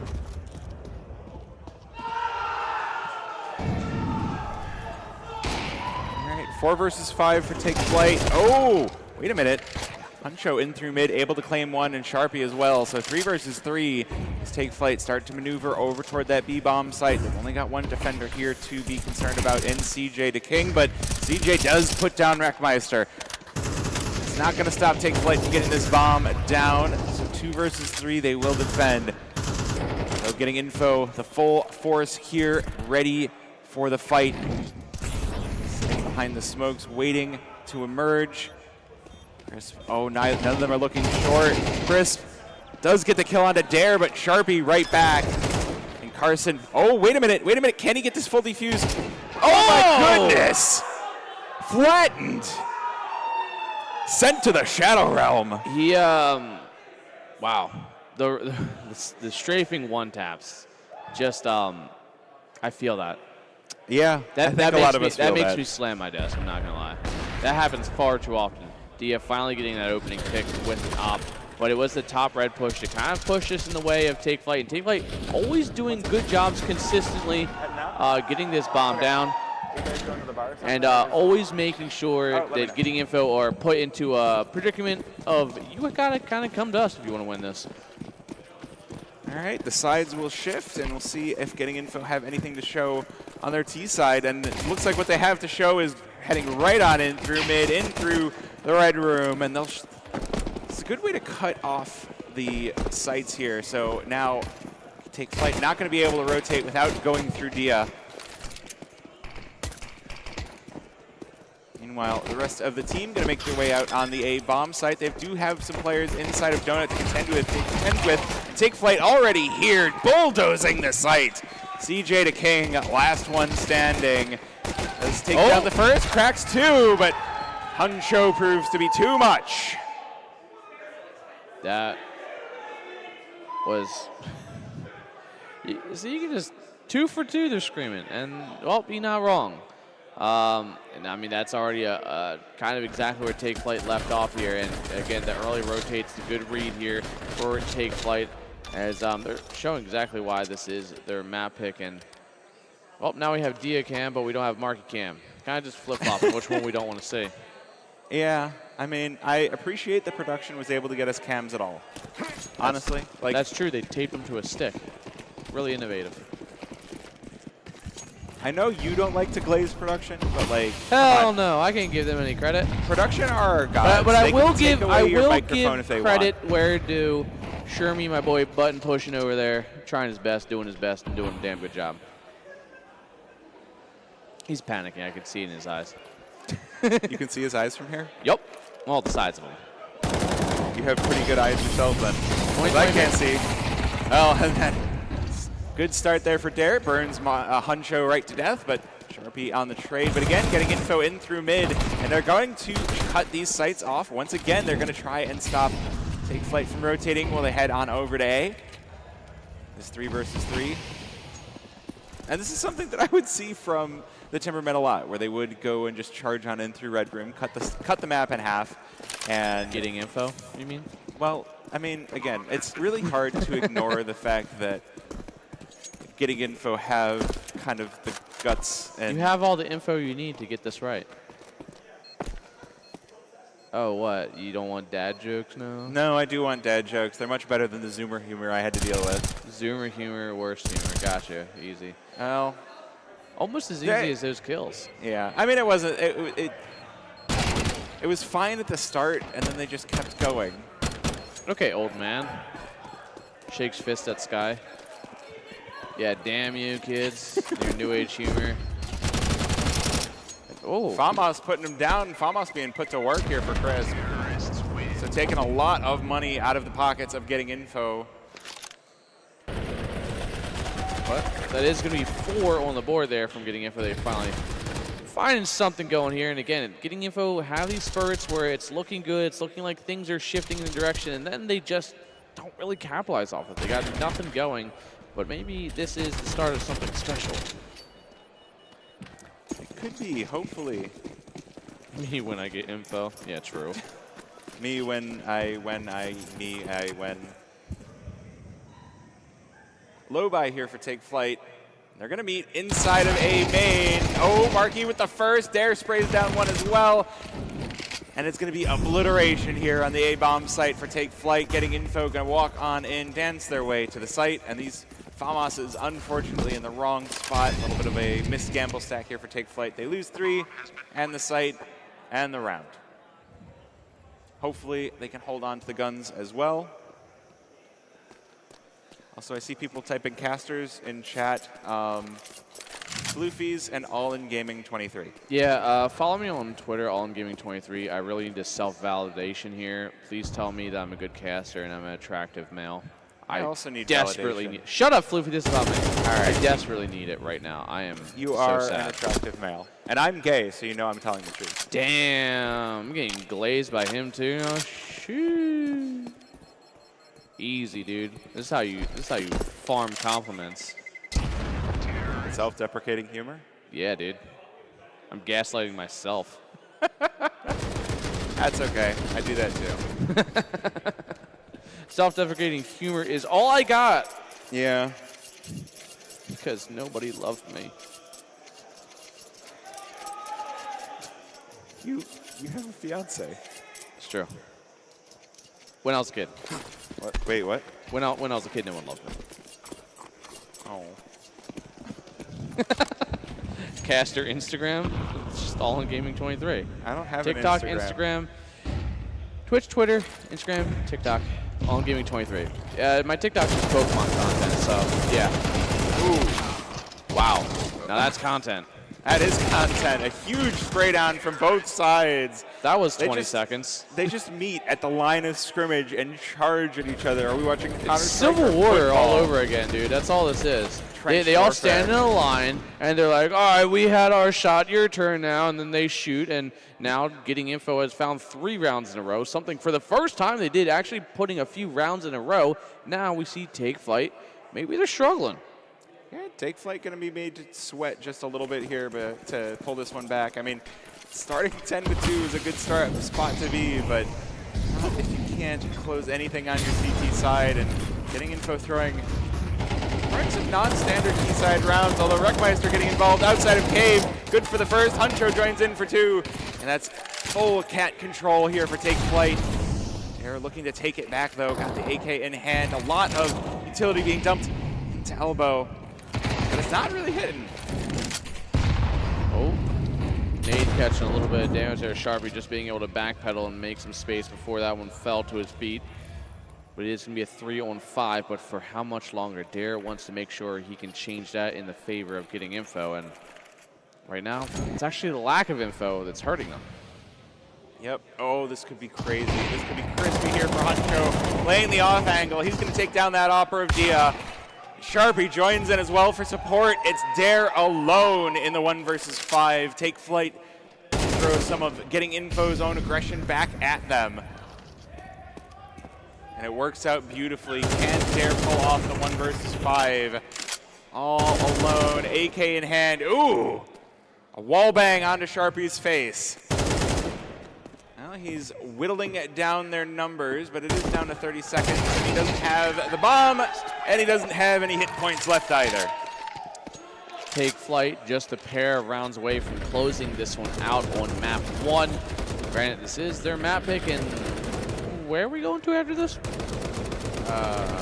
[SPEAKER 3] 4 versus 5 for Take Flight. Oh, wait a minute. Puncho in through mid, able to claim one, and Sharpie as well. So 3 versus 3 as Take Flight start to maneuver over toward that B-bomb site. They've only got one defender here to be concerned about in CJ to King, but CJ does put down Wreckmeister. It's not going to stop Take Flight from getting this bomb down. So 2 versus 3, they will defend. So getting info, the full force here, ready for the fight. Behind the smokes, waiting to emerge. Crisp, oh, none of them are looking short. Crisp does get the kill onto Dare, but Sharpie right back. And Carson, oh, wait a minute, can he get this full defuse? Oh my goodness! Flattened. Sent to the Shadow Realm.
[SPEAKER 2] He, wow. The strafing one taps, just, I feel that.
[SPEAKER 3] Yeah,
[SPEAKER 2] that makes me slam my desk, I'm not going to lie. That happens far too often. Dia finally getting that opening pick with an op, but it was the top red push to kind of push us in the way of Take Flight. And Take Flight always doing good jobs consistently getting this bomb down and always making sure that getting info or put into a predicament of you got to kind of come to us if you want to win this.
[SPEAKER 3] All right, the sides will shift, and we'll see if getting info have anything to show on their T side. And it looks like what they have to show is heading right on in through mid, in through the red room, and it's a good way to cut off the sights here. So now Take Flight not going to be able to rotate without going through Dia. Meanwhile, the rest of the team going to make their way out on the A bomb site. They do have some players inside of Donut to contend with. Take Flight already here, bulldozing the site. CJ to King, last one standing. Does take down the first, cracks 2, but Huncho proves to be too much.
[SPEAKER 2] That was, so you can just 2 for 2 they're screaming, and well, you're not wrong. And I mean, that's already a kind of exactly where Take Flight left off here. And again, the early rotates, the good read here for Take Flight as they're showing exactly why this is their map pick. And well, now we have Dia Cam, but we don't have Marky Cam. Kind of just flip-flopping which one we don't want to see.
[SPEAKER 3] Yeah, I mean, I appreciate the production was able to get us cams at all. Honestly.
[SPEAKER 2] That's true. They taped them to a stick. Really innovative.
[SPEAKER 3] I know you don't like to glaze production, but like,
[SPEAKER 2] hell no, I can't give them any credit.
[SPEAKER 3] Production are our gods.
[SPEAKER 2] But I will give
[SPEAKER 3] credit where due.
[SPEAKER 2] Shermie, my boy, button pushing over there, trying his best, doing his best, and doing a damn good job. He's panicking. I can see it in his eyes.
[SPEAKER 3] You can see his eyes from here?
[SPEAKER 2] Yep. All the sides of him.
[SPEAKER 3] You have pretty good eyes yourself then. 'Cause I can't see. Well, and then good start there for Dare. Burns Huncho right to death, but Sharpie on the trade. But again, getting info in through mid, and they're going to cut these sites off. Once again, they're going to try and stop Take Flight from rotating while they head on over to A. This 3 versus 3. And this is something that I would see from the Timbermen a lot, where they would go and just charge on in through Red Room, cut the map in half, and
[SPEAKER 2] getting info, you mean?
[SPEAKER 3] Well, I mean, again, it's really hard to ignore the fact that getting info have kind of the guts. And
[SPEAKER 2] you have all the info you need to get this right. Oh, what? You don't want dad jokes now?
[SPEAKER 3] No, I do want dad jokes. They're much better than the Zoomer humor I had to deal with.
[SPEAKER 2] Zoomer humor, worst humor. Gotcha. Easy.
[SPEAKER 3] Well,
[SPEAKER 2] almost as easy as those kills.
[SPEAKER 3] Yeah. I mean, it wasn't. It was fine at the start, and then they just kept going.
[SPEAKER 2] Okay, old man. Shakes fist at Sky. Yeah, damn you, kids. Your new age humor. Oh.
[SPEAKER 3] Famos putting him down. Famos being put to work here for Chris. So taking a lot of money out of the pockets of getting info.
[SPEAKER 2] What? That is going to be 4 on the board there from getting info. They finally finding something going here. And again, getting info, have these spurts where it's looking good. It's looking like things are shifting in the direction. And then they just don't really capitalize off it. They got nothing going. But maybe this is the start of something special.
[SPEAKER 3] It could be, hopefully.
[SPEAKER 2] Me when I get info. Yeah, true.
[SPEAKER 3] Me when. Low buy here for Take Flight. They're going to meet inside of A main. Oh, Markey with the first. Dare sprays down one as well. And it's going to be obliteration here on the A-bomb site for Take Flight. Getting info, going to walk on in, dance their way to the site. And these Famos is unfortunately in the wrong spot. A little bit of a missed gamble stack here for Take Flight. They lose 3, and the site, and the round. Hopefully they can hold on to the guns as well. Also, I see people typing casters in chat. Floofies and All In Gaming 23.
[SPEAKER 2] Yeah, follow me on Twitter, All In Gaming 23. I really need a self-validation here. Please tell me that I'm a good caster and I'm an attractive male.
[SPEAKER 3] I also need
[SPEAKER 2] desperately
[SPEAKER 3] validation.
[SPEAKER 2] need. Shut up, Floofy. This is about me.
[SPEAKER 3] All right.
[SPEAKER 2] I desperately need it right now. I am.
[SPEAKER 3] You
[SPEAKER 2] so
[SPEAKER 3] are
[SPEAKER 2] sad.
[SPEAKER 3] an attractive male, and I'm gay, so you know I'm telling the truth.
[SPEAKER 2] Damn, I'm getting glazed by him too. Oh, shoot. Easy, dude. This is how you farm compliments.
[SPEAKER 3] Self-deprecating humor?
[SPEAKER 2] Yeah, dude. I'm gaslighting myself.
[SPEAKER 3] That's okay. I do that too.
[SPEAKER 2] Self-deprecating humor is all I got.
[SPEAKER 3] Yeah.
[SPEAKER 2] Because nobody loved me.
[SPEAKER 3] You have a fiance.
[SPEAKER 2] It's true. When I was a kid.
[SPEAKER 3] What? Wait, what?
[SPEAKER 2] When I was a kid, no one loved me.
[SPEAKER 3] Oh.
[SPEAKER 2] Caster Instagram. It's just All In Gaming 23.
[SPEAKER 3] I don't have
[SPEAKER 2] TikTok,
[SPEAKER 3] an
[SPEAKER 2] Instagram, Twitch, Twitter, Instagram, TikTok. All In Gaming 23. My TikTok is Pokemon content, so yeah. Ooh. Wow. Now that's content.
[SPEAKER 3] That is content. A huge spray down from both sides.
[SPEAKER 2] That was 20 seconds.
[SPEAKER 3] They just meet at the line of scrimmage and charge at each other. Are we watching Counter-Strike
[SPEAKER 2] Civil
[SPEAKER 3] or
[SPEAKER 2] War
[SPEAKER 3] football?
[SPEAKER 2] all over again, dude. That's all this is.
[SPEAKER 3] Trench
[SPEAKER 2] They all
[SPEAKER 3] warfare.
[SPEAKER 2] stand in a line, and they're like, all right, we had our shot, your turn now, and then they shoot, and now Getting Info has found 3 rounds in a row, something for the first time they did, actually putting a few rounds in a row. Now we see Take Flight. Maybe they're struggling.
[SPEAKER 3] Yeah, Take Flight going to be made to sweat just a little bit here, but to pull this one back. I mean, starting 10-2 is a good spot to be, but not if you can't close anything on your CT side, and Getting Info throwing some non-standard key side rounds, although Wreckmeister getting involved outside of Cave. Good for the first. Huncho joins in for 2, and that's full cat control here for Take Flight. They're looking to take it back, though. Got the AK in hand. A lot of utility being dumped into Elbow, but it's not really hitting.
[SPEAKER 2] Oh, Nate catching a little bit of damage there. Sharpie just being able to backpedal and make some space before that one fell to his feet. But it is going to be a 3-on-5, but for how much longer? Dare wants to make sure he can change that in the favor of getting info, and right now, it's actually the lack of info that's hurting them.
[SPEAKER 3] Yep. Oh, this could be crazy. This could be crispy here for Huncho. Playing the off angle. He's going to take down that Opera of Dia. Sharpie joins in as well for support. It's Dare alone in the 1 versus 5. Take Flight throw some of getting info's own aggression back at them. And it works out beautifully. Can Dare pull off the 1 versus 5? All alone, AK in hand. Ooh! A wall bang onto Sharpie's face. Now he's whittling down their numbers, but it is down to 30 seconds. And he doesn't have the bomb, and he doesn't have any hit points left either.
[SPEAKER 2] Take Flight just a pair of rounds away from closing this one out on map 1. Granted, this is their map pick, and where are we going to after this?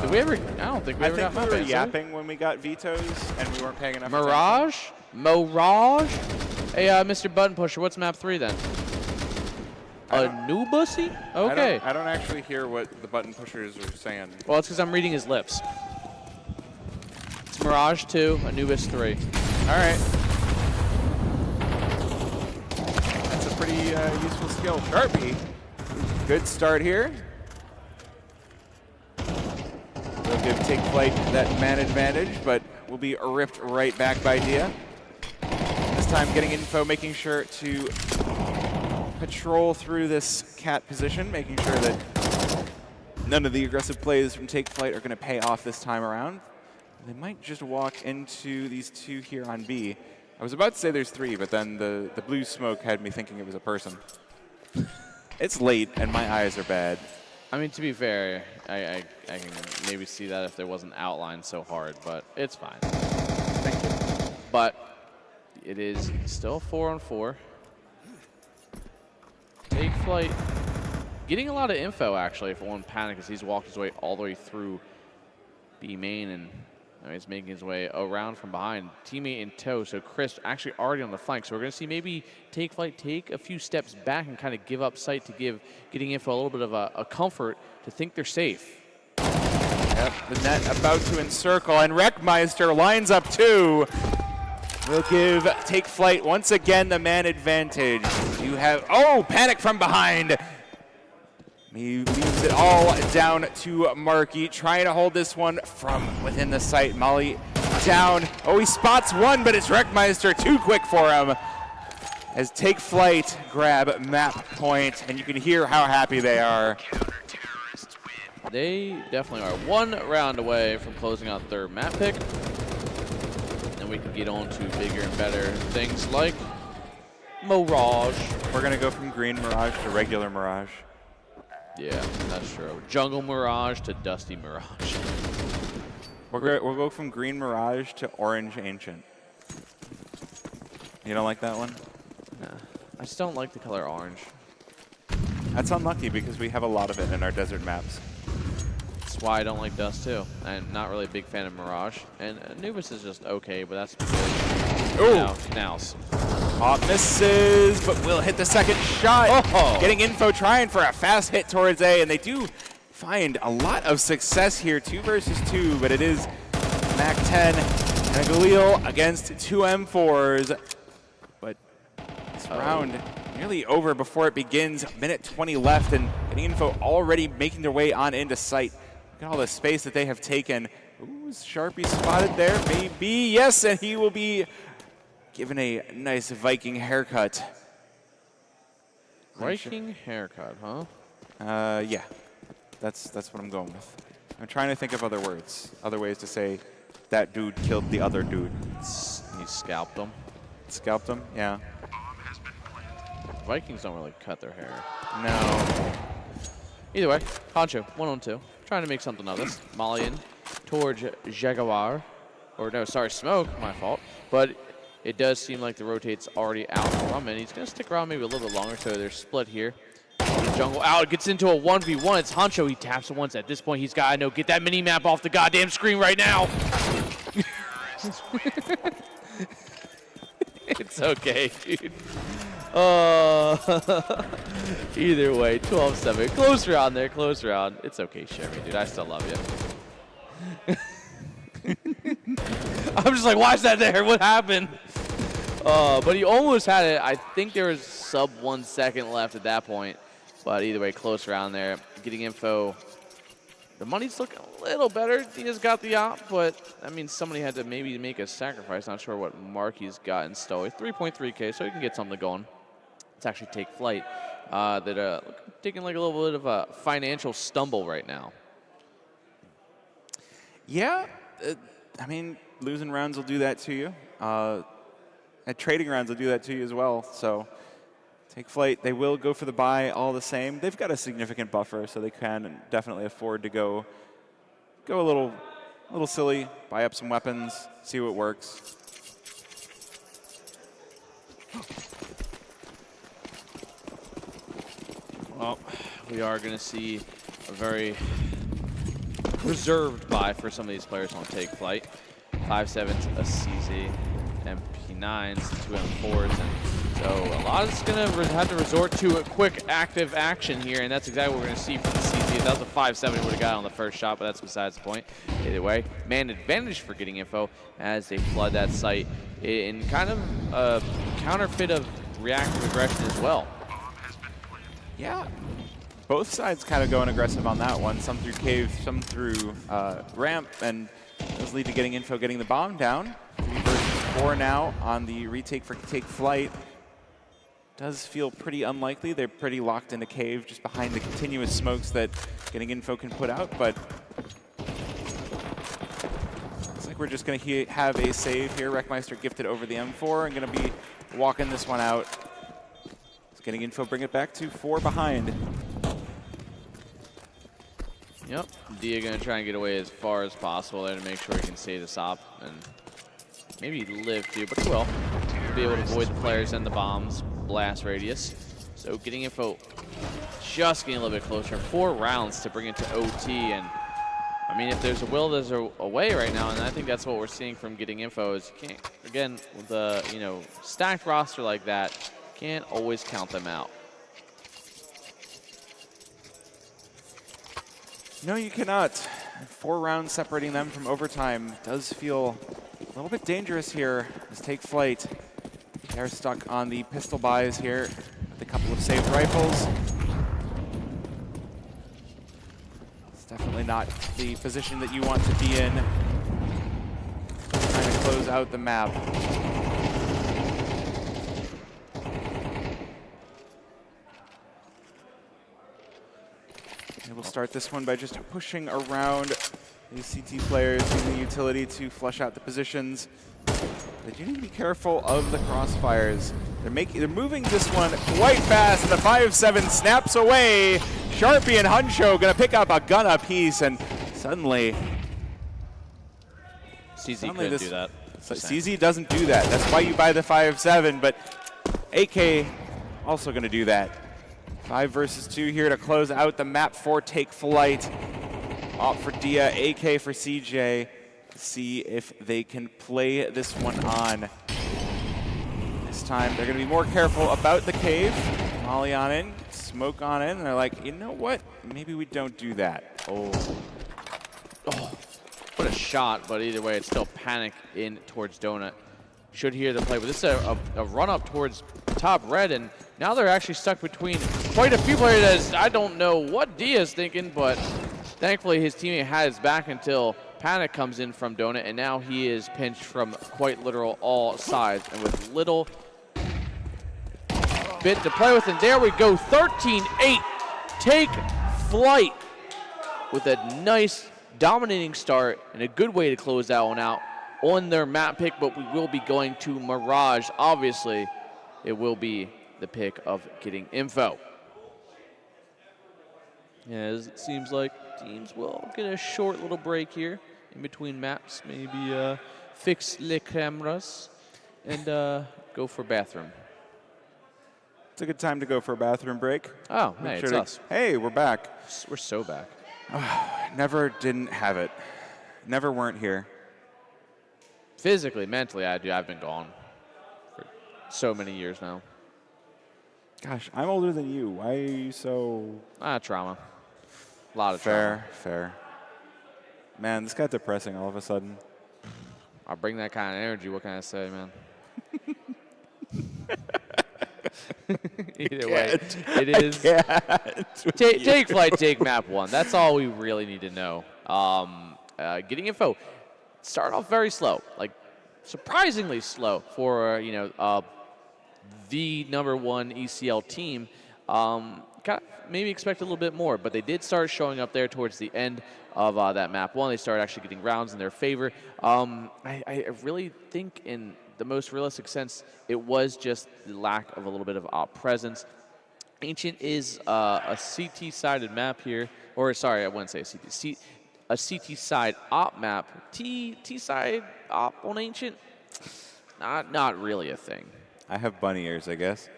[SPEAKER 2] Did we ever? I don't think we ever got map
[SPEAKER 3] we were
[SPEAKER 2] picks,
[SPEAKER 3] yapping when we got vetoes, and we weren't paying enough
[SPEAKER 2] Mirage? Mirage? Hey, Mr. Button Pusher, what's map 3 then? Anubis-y? Okay.
[SPEAKER 3] I don't actually hear what the button pushers are saying.
[SPEAKER 2] Well, it's because I'm reading his lips. It's Mirage 2, Anubis 3.
[SPEAKER 3] All right. That's a pretty useful skill. Sharpie, good start here. We'll give Take Flight that man advantage, but will be ripped right back by Dia. This time getting info, making sure to patrol through this cat position, making sure that none of the aggressive plays from Take Flight are going to pay off this time around. They might just walk into these 2 here on B. I was about to say there's 3, but then the blue smoke had me thinking it was a person. It's late, and my eyes are bad.
[SPEAKER 2] I mean, to be fair, I can maybe see that if there wasn't outlined so hard, but it's fine.
[SPEAKER 3] Thank you.
[SPEAKER 2] But it is still 4-on-4. Take Flight getting a lot of info, actually, for one panic, as he's walked his way all the way through B main, and he's making his way around from behind. Teammate in tow, so Chris actually already on the flank. So we're going to see maybe Take Flight take a few steps back and kind of give up sight to give getting info a little bit of a comfort to think they're safe.
[SPEAKER 3] Yep, the net about to encircle, and Wreckmeister lines up 2. We'll give Take Flight once again the man advantage. You have, oh, panic from behind. He leaves it all down to Markey, trying to hold this one from within the site. Molly down. Oh, he spots 1, but it's Wreckmeister too quick for him. As Take Flight grab map point, and you can hear how happy they are.
[SPEAKER 2] They definitely are 1 round away from closing out their map pick. And we can get on to bigger and better things like Mirage.
[SPEAKER 3] We're going to go from green Mirage to regular Mirage.
[SPEAKER 2] Yeah, that's true. Jungle Mirage to Dusty Mirage.
[SPEAKER 3] We'll go from green Mirage to orange Ancient. You don't like that one?
[SPEAKER 2] Nah, I just don't like the color orange.
[SPEAKER 3] That's unlucky because we have a lot of it in our desert maps.
[SPEAKER 2] That's why I don't like Dust too. I'm not really a big fan of Mirage. And Anubis is just okay, but that's because, you know, Knaus.
[SPEAKER 3] Misses, but will hit the second shot.
[SPEAKER 2] Oh.
[SPEAKER 3] Getting info, trying for a fast hit towards A, and they do find a lot of success here, 2 versus 2, but it is Mac 10 and Galil against 2 M4s. But this round nearly over before it begins. Minute 20 left, and getting info already making their way on into sight. Look at all the space that they have taken. Ooh, is Sharpie spotted there? Maybe, yes, and he will be given a nice Viking haircut.
[SPEAKER 2] Viking haircut, huh?
[SPEAKER 3] Yeah, that's what I'm going with. I'm trying to think of other words, other ways to say that dude killed the other dude.
[SPEAKER 2] He scalped him.
[SPEAKER 3] Scalped him, yeah.
[SPEAKER 2] Vikings don't really cut their hair.
[SPEAKER 3] No.
[SPEAKER 2] Either way, Honcho, 1-on-2. Trying to make something of this. Molly in towards Jaguar. Or no, sorry, Smoke, my fault. But it does seem like the rotate's already out from it. He's going to stick around maybe a little bit longer, so they're split here. Jungle out, gets into a 1v1. It's Honcho, he taps it once. At this point, he's got to know, get that mini-map off the goddamn screen right now. It's okay, dude. Either way, 12-7. Close round there, close round. It's okay, Sherry, dude. I still love you. I'm just like, why is that there? What happened? But he almost had it. I think there was sub 1 second left at that point. But either way, close round there. Getting info. The money's looking a little better. Diaz got the op, but I mean, somebody had to maybe make a sacrifice. Not sure what mark he's got in Stowe. 3.3K, so he can get something going. Let's actually take flight. Taking like a little bit of a financial stumble right now.
[SPEAKER 3] Yeah, I mean, losing rounds will do that to you. And trading rounds will do that to you as well. So take flight. They will go for the buy all the same. They've got a significant buffer, so they can definitely afford to go a little silly, buy up some weapons, see what works.
[SPEAKER 2] Well, we are going to see a very reserved buy for some of these players who won't take flight. 5.7s, a CZ, MP9s, 2 M4s, and so a lot is going to have to resort to a quick active action here, and that's exactly what we're going to see from the CZ. If that was a 5.7, he would have got on the first shot, but that's besides the point. Either way, man advantage for getting info as they flood that site in kind of a counterfeit of reactive aggression as well.
[SPEAKER 3] Yeah, both sides kind of going aggressive on that one. Some through cave, some through ramp, and those lead to getting info, getting the bomb down. 3 versus 4 now on the retake for take flight. Does feel pretty unlikely. They're pretty locked into cave just behind the continuous smokes that getting info can put out, but looks like we're just going to have a save here. Wreckmeister gifted over the M4 and going to be walking this one out. Getting info, bring it back to 4 behind.
[SPEAKER 2] Yep, Dia gonna try and get away as far as possible there to make sure he can save this op and maybe live too, but he will. To be able to avoid the players and the bombs blast radius. So getting info, just getting a little bit closer. 4 rounds to bring it to OT, and I mean, if there's a will, there's a way right now, and I think that's what we're seeing from getting info. Is you can't, again, with a stacked roster like that, can't always count them out.
[SPEAKER 3] No, you cannot. 4 rounds separating them from overtime does feel a little bit dangerous here. Let's take flight. They're stuck on the pistol buys here with a couple of saved rifles. It's definitely not the position that you want to be in. Trying to close out the map. We'll start this one by just pushing around these CT players, using the utility to flush out the positions. They do need to be careful of the crossfires. They're moving this one quite fast. The 5.7 snaps away. Sharpie and Huncho gonna pick up a gun apiece, and suddenly
[SPEAKER 2] CZ couldn't do that.
[SPEAKER 3] So CZ doesn't do that. That's why you buy the 5.7, but AK also gonna do that. 5 versus 2 here to close out the map for take flight. Op for Dia, AK for CJ. See if they can play this one on. This time they're going to be more careful about the cave. Molly on in, smoke on in, and they're like, you know what? Maybe we don't do that.
[SPEAKER 2] Oh, what a shot, but either way, it's still panic in towards Donut. Should hear the play, but this is a run up towards top red, and now they're actually stuck between quite a few players. As I don't know what Dia's thinking, but thankfully his teammate had his back until panic comes in from Donut, and now he is pinched from quite literal all sides, and with little bit to play with, and there we go, 13-8, take flight with a nice dominating start and a good way to close that one out on their map pick, but we will be going to Mirage. Obviously, it will be the pick of getting info. As it seems like teams will get a short little break here in between maps, maybe fix les cameras and go for bathroom.
[SPEAKER 3] It's a good time to go for a bathroom break.
[SPEAKER 2] Oh, hey, it's us.
[SPEAKER 3] Hey, we're back.
[SPEAKER 2] We're so back.
[SPEAKER 3] Never didn't have it. Never weren't here.
[SPEAKER 2] Physically, mentally, I've been gone for so many years now.
[SPEAKER 3] Gosh, I'm older than you. Why are you so...
[SPEAKER 2] Trauma. A lot of
[SPEAKER 3] fair, fair. Man, this got depressing all of a sudden.
[SPEAKER 2] I'll bring that kind of energy. What can I say, man? Either way, it is. Take flight, take map 1. That's all we really need to know. Getting info. Start off very slow, like surprisingly slow for the #1 ECL team. Maybe expect a little bit more, but they did start showing up there towards the end of that map 1. They started actually getting rounds in their favor. I really think in the most realistic sense, it was just the lack of a little bit of op presence. Ancient is a CT-sided map here, or sorry, I wouldn't say a CT. A CT-side op map. T-side op on Ancient, not really a thing.
[SPEAKER 3] I have bunny ears, I guess.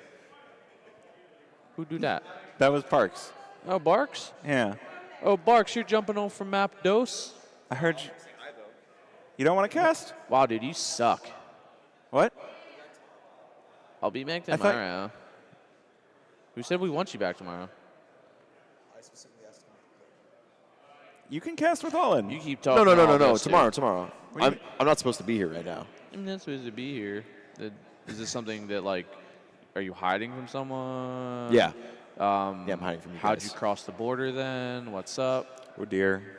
[SPEAKER 2] Who do that?
[SPEAKER 3] That was Parks.
[SPEAKER 2] Oh, Barks?
[SPEAKER 3] Yeah.
[SPEAKER 2] Oh, Barks, you're jumping on from map Dos?
[SPEAKER 3] I heard you. You don't want to cast?
[SPEAKER 2] Wow, dude, you suck.
[SPEAKER 3] What?
[SPEAKER 2] I'll be back tomorrow. Who said we want you back tomorrow?
[SPEAKER 3] You can cast with Olin.
[SPEAKER 2] You keep talking.
[SPEAKER 13] No. Tomorrow. I'm not supposed to be here right now.
[SPEAKER 2] I'm not supposed to be here. Is this something that, like, are you hiding from someone?
[SPEAKER 13] Yeah. I'm hiding from you
[SPEAKER 2] How'd
[SPEAKER 13] guys.
[SPEAKER 2] you cross the border then? What's up?
[SPEAKER 3] Oh, dear.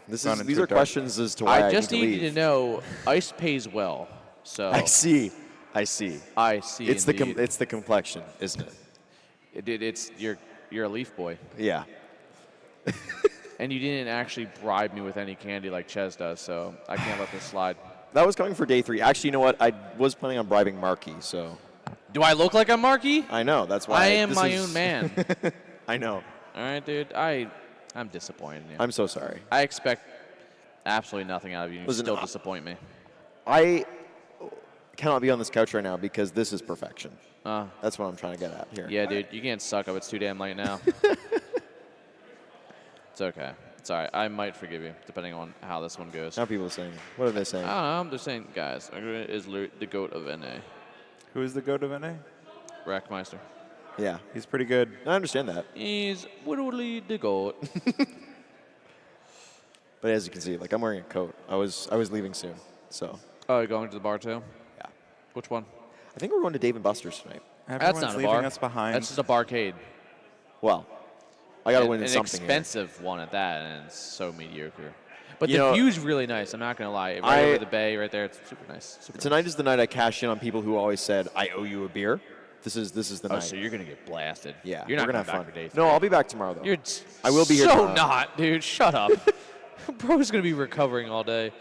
[SPEAKER 13] These are questions as to why
[SPEAKER 2] I just
[SPEAKER 13] need
[SPEAKER 2] need
[SPEAKER 13] to
[SPEAKER 2] you to know Ice pays well. So
[SPEAKER 13] I see.
[SPEAKER 2] It's
[SPEAKER 13] the complexion, isn't it?
[SPEAKER 2] It's you're a Leaf boy.
[SPEAKER 13] Yeah.
[SPEAKER 2] And you didn't actually bribe me with any candy like Ches does, so I can't let this slide.
[SPEAKER 13] That was coming for day 3. Actually, you know what? I was planning on bribing Marky, so.
[SPEAKER 2] Do I look like I'm Marky?
[SPEAKER 13] I know. That's why.
[SPEAKER 2] I am my own man.
[SPEAKER 13] I know.
[SPEAKER 2] All right, dude. I'm disappointed in you.
[SPEAKER 13] I'm so sorry.
[SPEAKER 2] I expect absolutely nothing out of you. You
[SPEAKER 13] Listen,
[SPEAKER 2] still disappoint me.
[SPEAKER 13] I cannot be on this couch right now because this is perfection. That's what I'm trying to get at here.
[SPEAKER 2] Yeah, dude. You can't suck up. It's too damn late now. It's okay. It's all right. I might forgive you, depending on how this one goes.
[SPEAKER 13] How are people saying? What are they saying?
[SPEAKER 2] I don't know. They're saying, guys, is the GOAT of NA.
[SPEAKER 3] Who is the GOAT of NA?
[SPEAKER 2] Rackmeister.
[SPEAKER 13] Yeah.
[SPEAKER 3] He's pretty good.
[SPEAKER 13] I understand that.
[SPEAKER 2] He's literally the GOAT.
[SPEAKER 13] But as you can see, like, I'm wearing a coat. I was leaving soon, so.
[SPEAKER 2] Oh, you're going to the bar too?
[SPEAKER 13] Yeah.
[SPEAKER 2] Which one?
[SPEAKER 13] I think we're going to Dave and Buster's tonight.
[SPEAKER 3] Everyone's
[SPEAKER 2] That's not a
[SPEAKER 3] leaving
[SPEAKER 2] bar.
[SPEAKER 3] us behind.
[SPEAKER 2] That's just a barcade.
[SPEAKER 13] Well, I got to win
[SPEAKER 2] an
[SPEAKER 13] something
[SPEAKER 2] expensive one at that, and it's so mediocre. But
[SPEAKER 13] You
[SPEAKER 2] the
[SPEAKER 13] know,
[SPEAKER 2] view's really nice. I'm not gonna lie. Right over the bay, right there, it's super nice.
[SPEAKER 13] Tonight is the night I cash in on people who always said, "I owe you a beer." This is the night.
[SPEAKER 2] So you're gonna get blasted.
[SPEAKER 13] Yeah,
[SPEAKER 2] you're not
[SPEAKER 13] we're
[SPEAKER 2] gonna
[SPEAKER 13] have
[SPEAKER 2] have
[SPEAKER 13] fun.
[SPEAKER 2] For day
[SPEAKER 13] No,
[SPEAKER 2] 3.
[SPEAKER 13] I'll be back tomorrow though.
[SPEAKER 2] I
[SPEAKER 13] will be here
[SPEAKER 2] So
[SPEAKER 13] tomorrow.
[SPEAKER 2] not, dude. Shut up. Bro's gonna be recovering all day.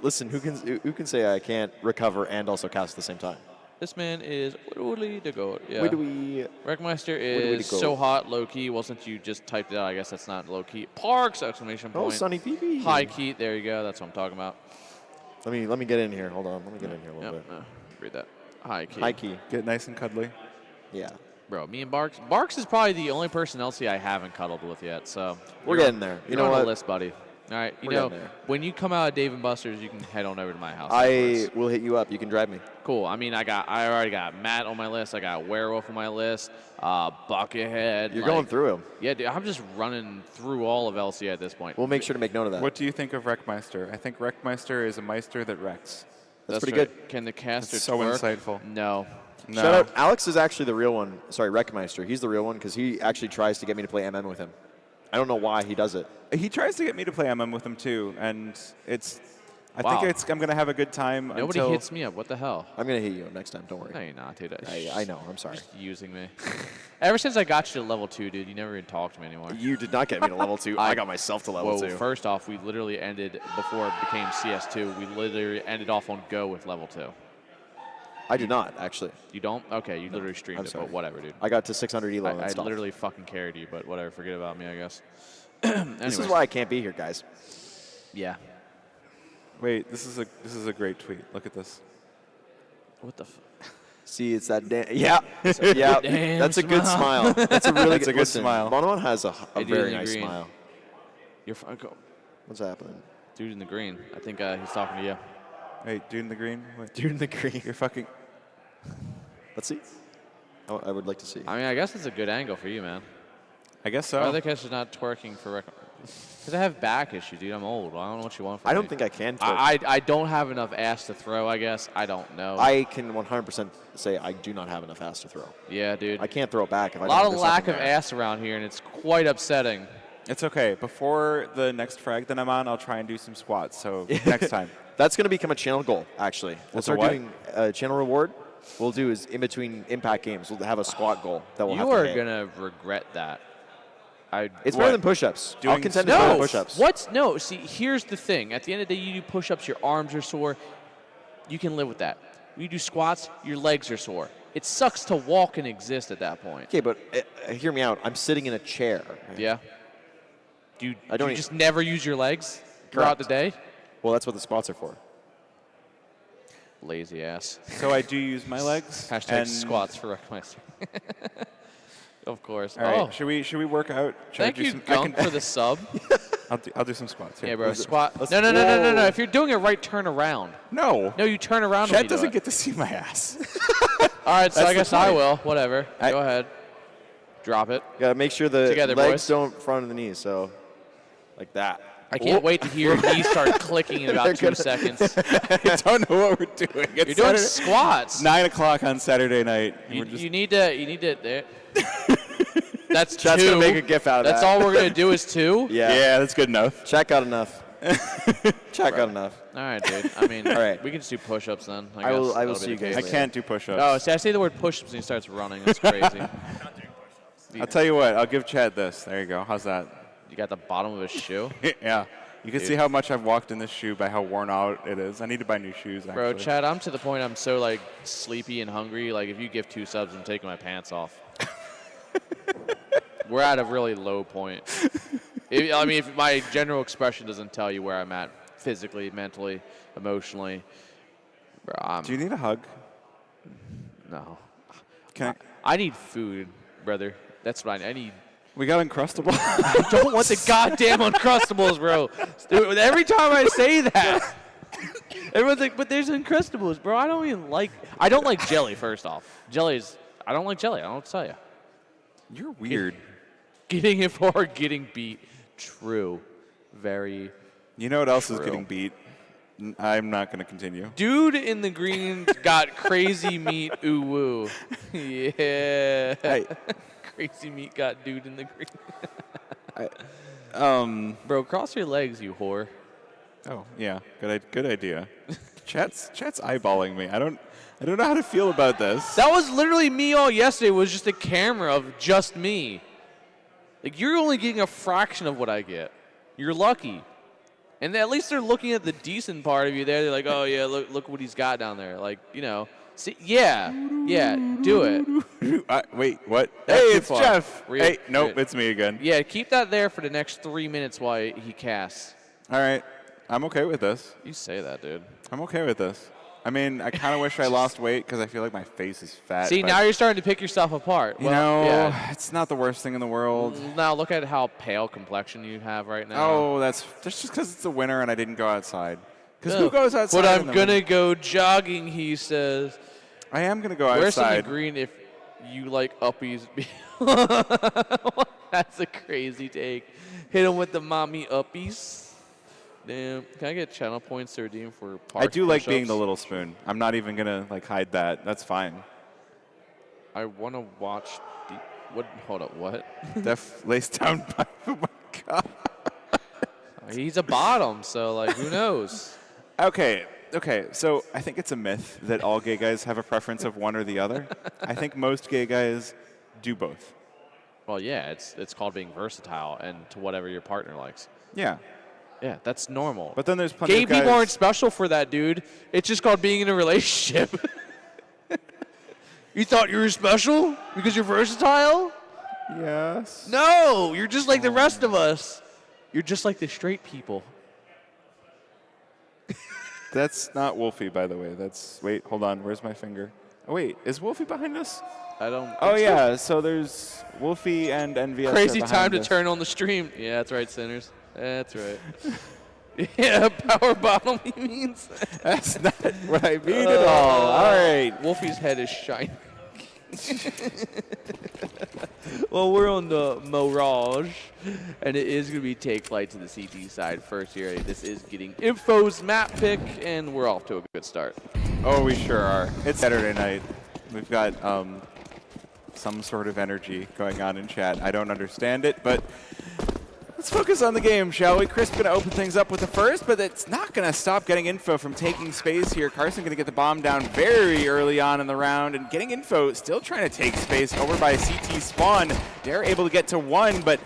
[SPEAKER 13] Listen. Who can say I can't recover and also cast at the same time?
[SPEAKER 2] This man is literally the GOAT. Yeah.
[SPEAKER 13] Where do we?
[SPEAKER 2] Wreckmeister
[SPEAKER 13] Where do we
[SPEAKER 2] is
[SPEAKER 13] go?
[SPEAKER 2] so hot, low key. Well, since you just typed it out, I guess that's not low key. Parks! Exclamation point.
[SPEAKER 13] Oh, Sunny PB.
[SPEAKER 2] High key. There you go. That's what I'm talking about.
[SPEAKER 13] Let me get in here. Hold on. Let me get in here a little bit.
[SPEAKER 2] Read that. High key.
[SPEAKER 13] High key.
[SPEAKER 3] Get nice and cuddly.
[SPEAKER 13] Yeah.
[SPEAKER 2] Bro, me and Barks. Barks is probably the only person LC I haven't cuddled with yet. So
[SPEAKER 13] We're
[SPEAKER 2] you're
[SPEAKER 13] getting
[SPEAKER 2] on-
[SPEAKER 13] there.
[SPEAKER 2] You're
[SPEAKER 13] You know
[SPEAKER 2] on
[SPEAKER 13] what?
[SPEAKER 2] the list, buddy. All right. You
[SPEAKER 13] We're
[SPEAKER 2] know,
[SPEAKER 13] getting there.
[SPEAKER 2] when you come out of Dave and Buster's, you can head on over to my house.
[SPEAKER 13] I will hit you up. You can drive me.
[SPEAKER 2] Cool. I mean, I already got Matt on my list. I got Werewolf on my list. Buckethead.
[SPEAKER 13] You're going through 'em.
[SPEAKER 2] Yeah, dude. I'm just running through all of LC at this point.
[SPEAKER 13] We'll make sure to make note of that.
[SPEAKER 3] What do you think of Wreckmeister? I think Wreckmeister is a Meister that wrecks.
[SPEAKER 13] That's pretty
[SPEAKER 2] right.
[SPEAKER 13] good.
[SPEAKER 2] Can the caster
[SPEAKER 3] That's so
[SPEAKER 2] twerk?
[SPEAKER 3] insightful.
[SPEAKER 2] No.
[SPEAKER 3] No.
[SPEAKER 13] Shout out. Alex is actually the real one. Sorry, Wreckmeister. He's the real one because he actually tries to get me to play MM with him. I don't know why he does it.
[SPEAKER 3] He tries to get me to play MM with him too, and I
[SPEAKER 2] Wow.
[SPEAKER 3] think I'm gonna have a good time.
[SPEAKER 2] Nobody
[SPEAKER 3] until
[SPEAKER 2] hits me up. What the hell?
[SPEAKER 13] I'm gonna hit you up next time. Don't worry.
[SPEAKER 2] No, you're not, dude.
[SPEAKER 13] I know. I'm sorry.
[SPEAKER 2] Just using me. Ever since I got you to level 2, dude, you never even talked to me anymore.
[SPEAKER 13] You did not get me to level 2. I got myself to level 2.
[SPEAKER 2] First off, we literally ended before it became CS2. We literally ended off on Go with level 2.
[SPEAKER 13] I did not, actually.
[SPEAKER 2] You don't? Okay, you literally streamed
[SPEAKER 13] I'm
[SPEAKER 2] it,
[SPEAKER 13] sorry.
[SPEAKER 2] but whatever, dude.
[SPEAKER 13] I got to 600 elo and
[SPEAKER 2] I
[SPEAKER 13] stopped.
[SPEAKER 2] literally fucking carried you, but whatever. Forget about me, I guess.
[SPEAKER 13] This is
[SPEAKER 2] Anyways.
[SPEAKER 13] why I can't be here, guys.
[SPEAKER 2] Yeah.
[SPEAKER 3] Wait, this is a great tweet. Look at this.
[SPEAKER 2] What the?
[SPEAKER 13] See, it's that yeah, yeah.
[SPEAKER 2] Damn
[SPEAKER 13] That's a good
[SPEAKER 2] smile.
[SPEAKER 13] smile. That's a really
[SPEAKER 3] That's a good
[SPEAKER 13] listen,
[SPEAKER 3] smile.
[SPEAKER 13] Monoman has a
[SPEAKER 2] Hey, dude
[SPEAKER 13] very
[SPEAKER 2] in the
[SPEAKER 13] nice
[SPEAKER 2] green.
[SPEAKER 13] smile.
[SPEAKER 2] You're
[SPEAKER 13] What's happening?
[SPEAKER 2] dude in the green. I think he's talking to you.
[SPEAKER 3] Wait, dude in the green. Wait.
[SPEAKER 13] Dude in the green.
[SPEAKER 3] You're fucking.
[SPEAKER 13] Let's see. I would like to see.
[SPEAKER 2] I mean, I guess it's a good angle for you, man.
[SPEAKER 3] I guess so.
[SPEAKER 2] My other catch is not twerking for because I have back issues, dude. I'm old. I don't know what you want from me.
[SPEAKER 13] I don't think I can.
[SPEAKER 2] I don't have enough ass to throw, I guess. I don't know.
[SPEAKER 13] I can 100% say I do not have enough ass to throw.
[SPEAKER 2] Yeah, dude.
[SPEAKER 13] I can't throw it back if I
[SPEAKER 2] A
[SPEAKER 13] don't
[SPEAKER 2] lot
[SPEAKER 13] have
[SPEAKER 2] of
[SPEAKER 13] this
[SPEAKER 2] lack
[SPEAKER 13] up
[SPEAKER 2] of
[SPEAKER 13] in there.
[SPEAKER 2] ass around here, and it's quite upsetting.
[SPEAKER 3] It's okay. Before the next frag that I'm on, I'll try and do some squats. So next time.
[SPEAKER 13] That's going to become a channel goal, actually. We'll
[SPEAKER 3] That's a
[SPEAKER 13] start
[SPEAKER 3] what?
[SPEAKER 13] doing a channel reward. We'll do is in between impact games, we'll have a squat goal that we'll have
[SPEAKER 2] You
[SPEAKER 13] to
[SPEAKER 2] are
[SPEAKER 13] hit.
[SPEAKER 2] going to regret that.
[SPEAKER 13] It's better than push-ups. I'll contend it's better than push-ups.
[SPEAKER 2] What? No. See, here's the thing. At the end of the day, you do push-ups, your arms are sore. You can live with that. When you do squats, your legs are sore. It sucks to walk and exist at that point.
[SPEAKER 13] Okay, but hear me out. I'm sitting in a chair.
[SPEAKER 2] Yeah. Do you
[SPEAKER 13] I don't
[SPEAKER 2] just never use your legs throughout the day?
[SPEAKER 13] Well, that's what the squats are for.
[SPEAKER 2] Lazy ass.
[SPEAKER 3] So I do use my legs.
[SPEAKER 2] Hashtag
[SPEAKER 3] and
[SPEAKER 2] squats for Wreckmeister. Of course.
[SPEAKER 3] All right.
[SPEAKER 2] Oh,
[SPEAKER 3] Should we work out? Should I
[SPEAKER 2] thank
[SPEAKER 3] do
[SPEAKER 2] you,
[SPEAKER 3] some,
[SPEAKER 2] Gunk, for the sub.
[SPEAKER 3] I'll do some squats. Here.
[SPEAKER 2] Yeah, bro.
[SPEAKER 3] Let's-
[SPEAKER 2] Squat.
[SPEAKER 3] let's-
[SPEAKER 2] No. If you're doing it right, turn around.
[SPEAKER 3] No.
[SPEAKER 2] No, you turn around. when
[SPEAKER 3] Chad
[SPEAKER 2] you do
[SPEAKER 3] doesn't
[SPEAKER 2] it.
[SPEAKER 3] get to see my ass.
[SPEAKER 2] All right, so
[SPEAKER 3] That's
[SPEAKER 2] I
[SPEAKER 3] the
[SPEAKER 2] guess I
[SPEAKER 3] point.
[SPEAKER 2] will. Whatever. Go ahead. Drop it.
[SPEAKER 13] You got to make sure the
[SPEAKER 2] Together,
[SPEAKER 13] legs
[SPEAKER 2] boys.
[SPEAKER 13] don't front of the knees, so like that.
[SPEAKER 2] I can't wait to hear your knees start clicking in about 2 seconds.
[SPEAKER 3] I don't know what we're doing. It's
[SPEAKER 2] You're doing
[SPEAKER 3] Saturday-
[SPEAKER 2] squats.
[SPEAKER 3] 9 o'clock on Saturday night. and we're just
[SPEAKER 2] You need to. There. That's
[SPEAKER 13] Chad's
[SPEAKER 2] two.
[SPEAKER 13] gonna make a gif out of
[SPEAKER 2] That's
[SPEAKER 13] that.
[SPEAKER 2] all we're gonna do is 2.
[SPEAKER 3] Yeah, that's good enough.
[SPEAKER 13] Chat got enough. Chat got enough.
[SPEAKER 2] All right, dude. I mean,
[SPEAKER 13] All right.
[SPEAKER 2] we can just do push-ups then.
[SPEAKER 13] I will
[SPEAKER 2] guess. That'll
[SPEAKER 13] see
[SPEAKER 2] be
[SPEAKER 13] you
[SPEAKER 2] the
[SPEAKER 13] guys
[SPEAKER 2] case.
[SPEAKER 3] I can't do push-ups.
[SPEAKER 2] Oh, see, I say the word push-ups and he starts running. That's crazy.
[SPEAKER 3] I'll tell you what. I'll give Chad this. There you go. How's that?
[SPEAKER 2] You got the bottom of his shoe.
[SPEAKER 3] Yeah. You can see how much I've walked in this shoe by how worn out it is. I need to buy new shoes, actually.
[SPEAKER 2] Bro, Chad, I'm to the point I'm so, like, sleepy and hungry. Like, if you give 2 subs, I'm taking my pants off. We're at a really low point. If my general expression doesn't tell you where I'm at physically, mentally, emotionally, bro,
[SPEAKER 3] Do you need a hug?
[SPEAKER 2] no.
[SPEAKER 3] Can
[SPEAKER 2] I need food, brother. That's what I need.
[SPEAKER 3] we got Uncrustable?
[SPEAKER 2] I don't want the goddamn Uncrustables, bro. Dude, every time I say that, everyone's like, but there's Uncrustables, bro. I don't like jelly, first off. I don't like jelly. I don't know what to tell you.
[SPEAKER 3] You're weird.
[SPEAKER 2] Getting it for getting beat. True. Very.
[SPEAKER 3] You know what else is
[SPEAKER 2] True.
[SPEAKER 3] getting beat? I'm not going to continue.
[SPEAKER 2] Dude in the green got crazy meat. Ooh woo. Yeah.
[SPEAKER 3] Hey.
[SPEAKER 2] Crazy meat got dude in the green. Bro, cross your legs, you whore.
[SPEAKER 3] Oh, yeah. Good idea. Chat's eyeballing me. I don't know how to feel about this.
[SPEAKER 2] That was literally me all yesterday. Was just a camera of just me. Like, you're only getting a fraction of what I get. You're lucky. And at least they're looking at the decent part of you there. They're like, oh, yeah, look what he's got down there. Like, see, yeah, do it.
[SPEAKER 3] Wait, what?
[SPEAKER 2] That's
[SPEAKER 3] Hey,
[SPEAKER 2] too
[SPEAKER 3] it's
[SPEAKER 2] far.
[SPEAKER 3] Jeff. Hey, nope,
[SPEAKER 2] Real.
[SPEAKER 3] it's me again.
[SPEAKER 2] Yeah, keep that there for the next 3 minutes while he casts.
[SPEAKER 3] All right. I'm okay with this.
[SPEAKER 2] You say that, dude.
[SPEAKER 3] I'm okay with this. I mean, I kind of wish I lost weight because I feel like my face is fat.
[SPEAKER 2] See,
[SPEAKER 3] but,
[SPEAKER 2] now you're starting to pick yourself apart.
[SPEAKER 3] you
[SPEAKER 2] Well,
[SPEAKER 3] know,
[SPEAKER 2] yeah.
[SPEAKER 3] it's not the worst thing in the world.
[SPEAKER 2] Now look at how pale complexion you have right now.
[SPEAKER 3] Oh, that's just because it's the winter and I didn't go outside. Because who
[SPEAKER 2] No.
[SPEAKER 3] goes outside?
[SPEAKER 2] But
[SPEAKER 3] in
[SPEAKER 2] I'm
[SPEAKER 3] the
[SPEAKER 2] going to
[SPEAKER 3] winter?
[SPEAKER 2] go jogging, he says.
[SPEAKER 3] I am going to go
[SPEAKER 2] Where's in the
[SPEAKER 3] outside.
[SPEAKER 2] green if you like uppies? That's a crazy take. Hit him with the mommy uppies. Damn. Can I get channel points to redeem for
[SPEAKER 3] I do like being
[SPEAKER 2] push-ups?
[SPEAKER 3] the little spoon. I'm not even going to hide that. That's fine.
[SPEAKER 2] I want to watch the... What? Hold up, what?
[SPEAKER 3] Def lays down by... Oh, my God.
[SPEAKER 2] He's a bottom, so, like, who knows?
[SPEAKER 3] Okay, so I think it's a myth that all gay guys have a preference of one or the other. I think most gay guys do both.
[SPEAKER 2] Well, yeah, it's called being versatile and to whatever your partner likes.
[SPEAKER 3] Yeah.
[SPEAKER 2] Yeah, that's normal.
[SPEAKER 3] But then there's plenty
[SPEAKER 2] Gay
[SPEAKER 3] of guys...
[SPEAKER 2] people aren't special for that, dude. It's just called being in a relationship. You thought you were special because you're versatile?
[SPEAKER 3] Yes.
[SPEAKER 2] No, you're just like the rest of us. You're just like the straight people.
[SPEAKER 3] That's not Wolfie, by the way. That's... Wait, hold on. Where's my finger? Oh, wait. Is Wolfie behind us?
[SPEAKER 2] I don't.
[SPEAKER 3] Oh,
[SPEAKER 2] think so.
[SPEAKER 3] yeah. So there's Wolfie and NVS.
[SPEAKER 2] Crazy
[SPEAKER 3] are
[SPEAKER 2] time
[SPEAKER 3] behind
[SPEAKER 2] to
[SPEAKER 3] us.
[SPEAKER 2] turn on the stream. Yeah, that's right, sinners. That's right. Yeah, power bottom, he means.
[SPEAKER 3] That's not what I mean at all. All right.
[SPEAKER 2] Wolfie's head is shining. Well, we're on the Mirage, and it is going to be take flight to the CT side first here. This is getting Info's map pick, and we're off to a good start.
[SPEAKER 3] Oh, we sure are. It's Saturday night. We've got some sort of energy going on in chat. I don't understand it, but let's focus on the game, shall we? Chris going to open things up with the first, but it's not going to stop getting Info from taking space here. Carson going to get the bomb down very early on in the round, and getting Info still trying to take space over by CT Spawn. They're able to get to one, but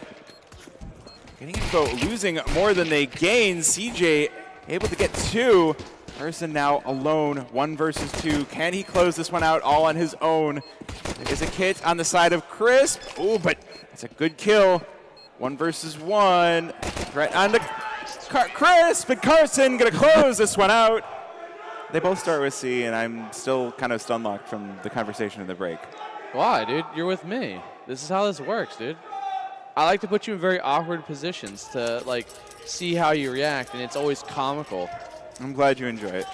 [SPEAKER 3] getting Info losing more than they gain. CJ able to get two. Carson now alone, 1 versus 2. Can he close this one out all on his own? There is a kit on the side of Crisp. Ooh, but it's a good kill. 1 versus 1. Threat on to Crisp, and Carson gonna close this one out. They both start with C, and I'm still kind of stun-locked from the conversation in the break.
[SPEAKER 2] Why, dude? You're with me. This is how this works, dude. I like to put you in very awkward positions to, like, see how you react, and it's always comical.
[SPEAKER 3] I'm glad you enjoy it.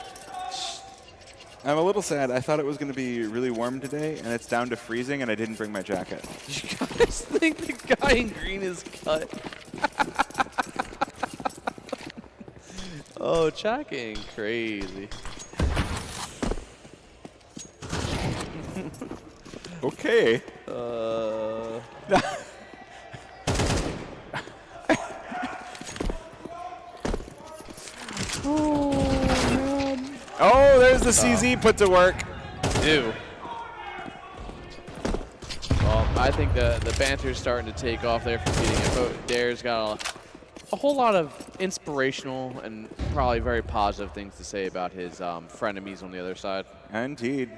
[SPEAKER 3] I'm a little sad. I thought it was going to be really warm today, and it's down to freezing, and I didn't bring my jacket.
[SPEAKER 2] You guys think the guy in green is cut? Oh, chat getting crazy.
[SPEAKER 3] Okay. Oh, there's the CZ put to work.
[SPEAKER 2] Ew. Well, I think the banter's starting to take off there from getting it. Dare's got a whole lot of inspirational and probably very positive things to say about his frenemies on the other side.
[SPEAKER 3] Indeed.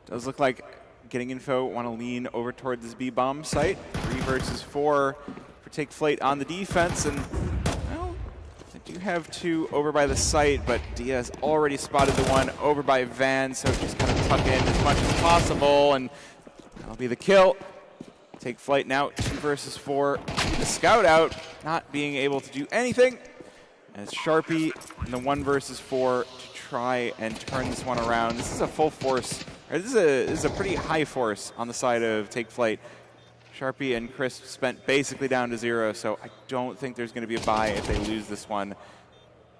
[SPEAKER 3] Does look like getting Info want to lean over toward this B-bomb site. 3 versus 4 for take flight on the defense, and well, they do have 2 over by the site, but Diaz already spotted the one over by Van, so just kind of tuck in as much as possible, and that'll be the kill. Take flight now, 2 versus 4. The scout out, not being able to do anything. And it's Sharpie in the 1 versus 4 to try and turn this one around. This is a full force, or this is a pretty high force on the side of Take Flight. Sharpie and Crisp spent basically down to 0, so I don't think there's going to be a buy if they lose this one.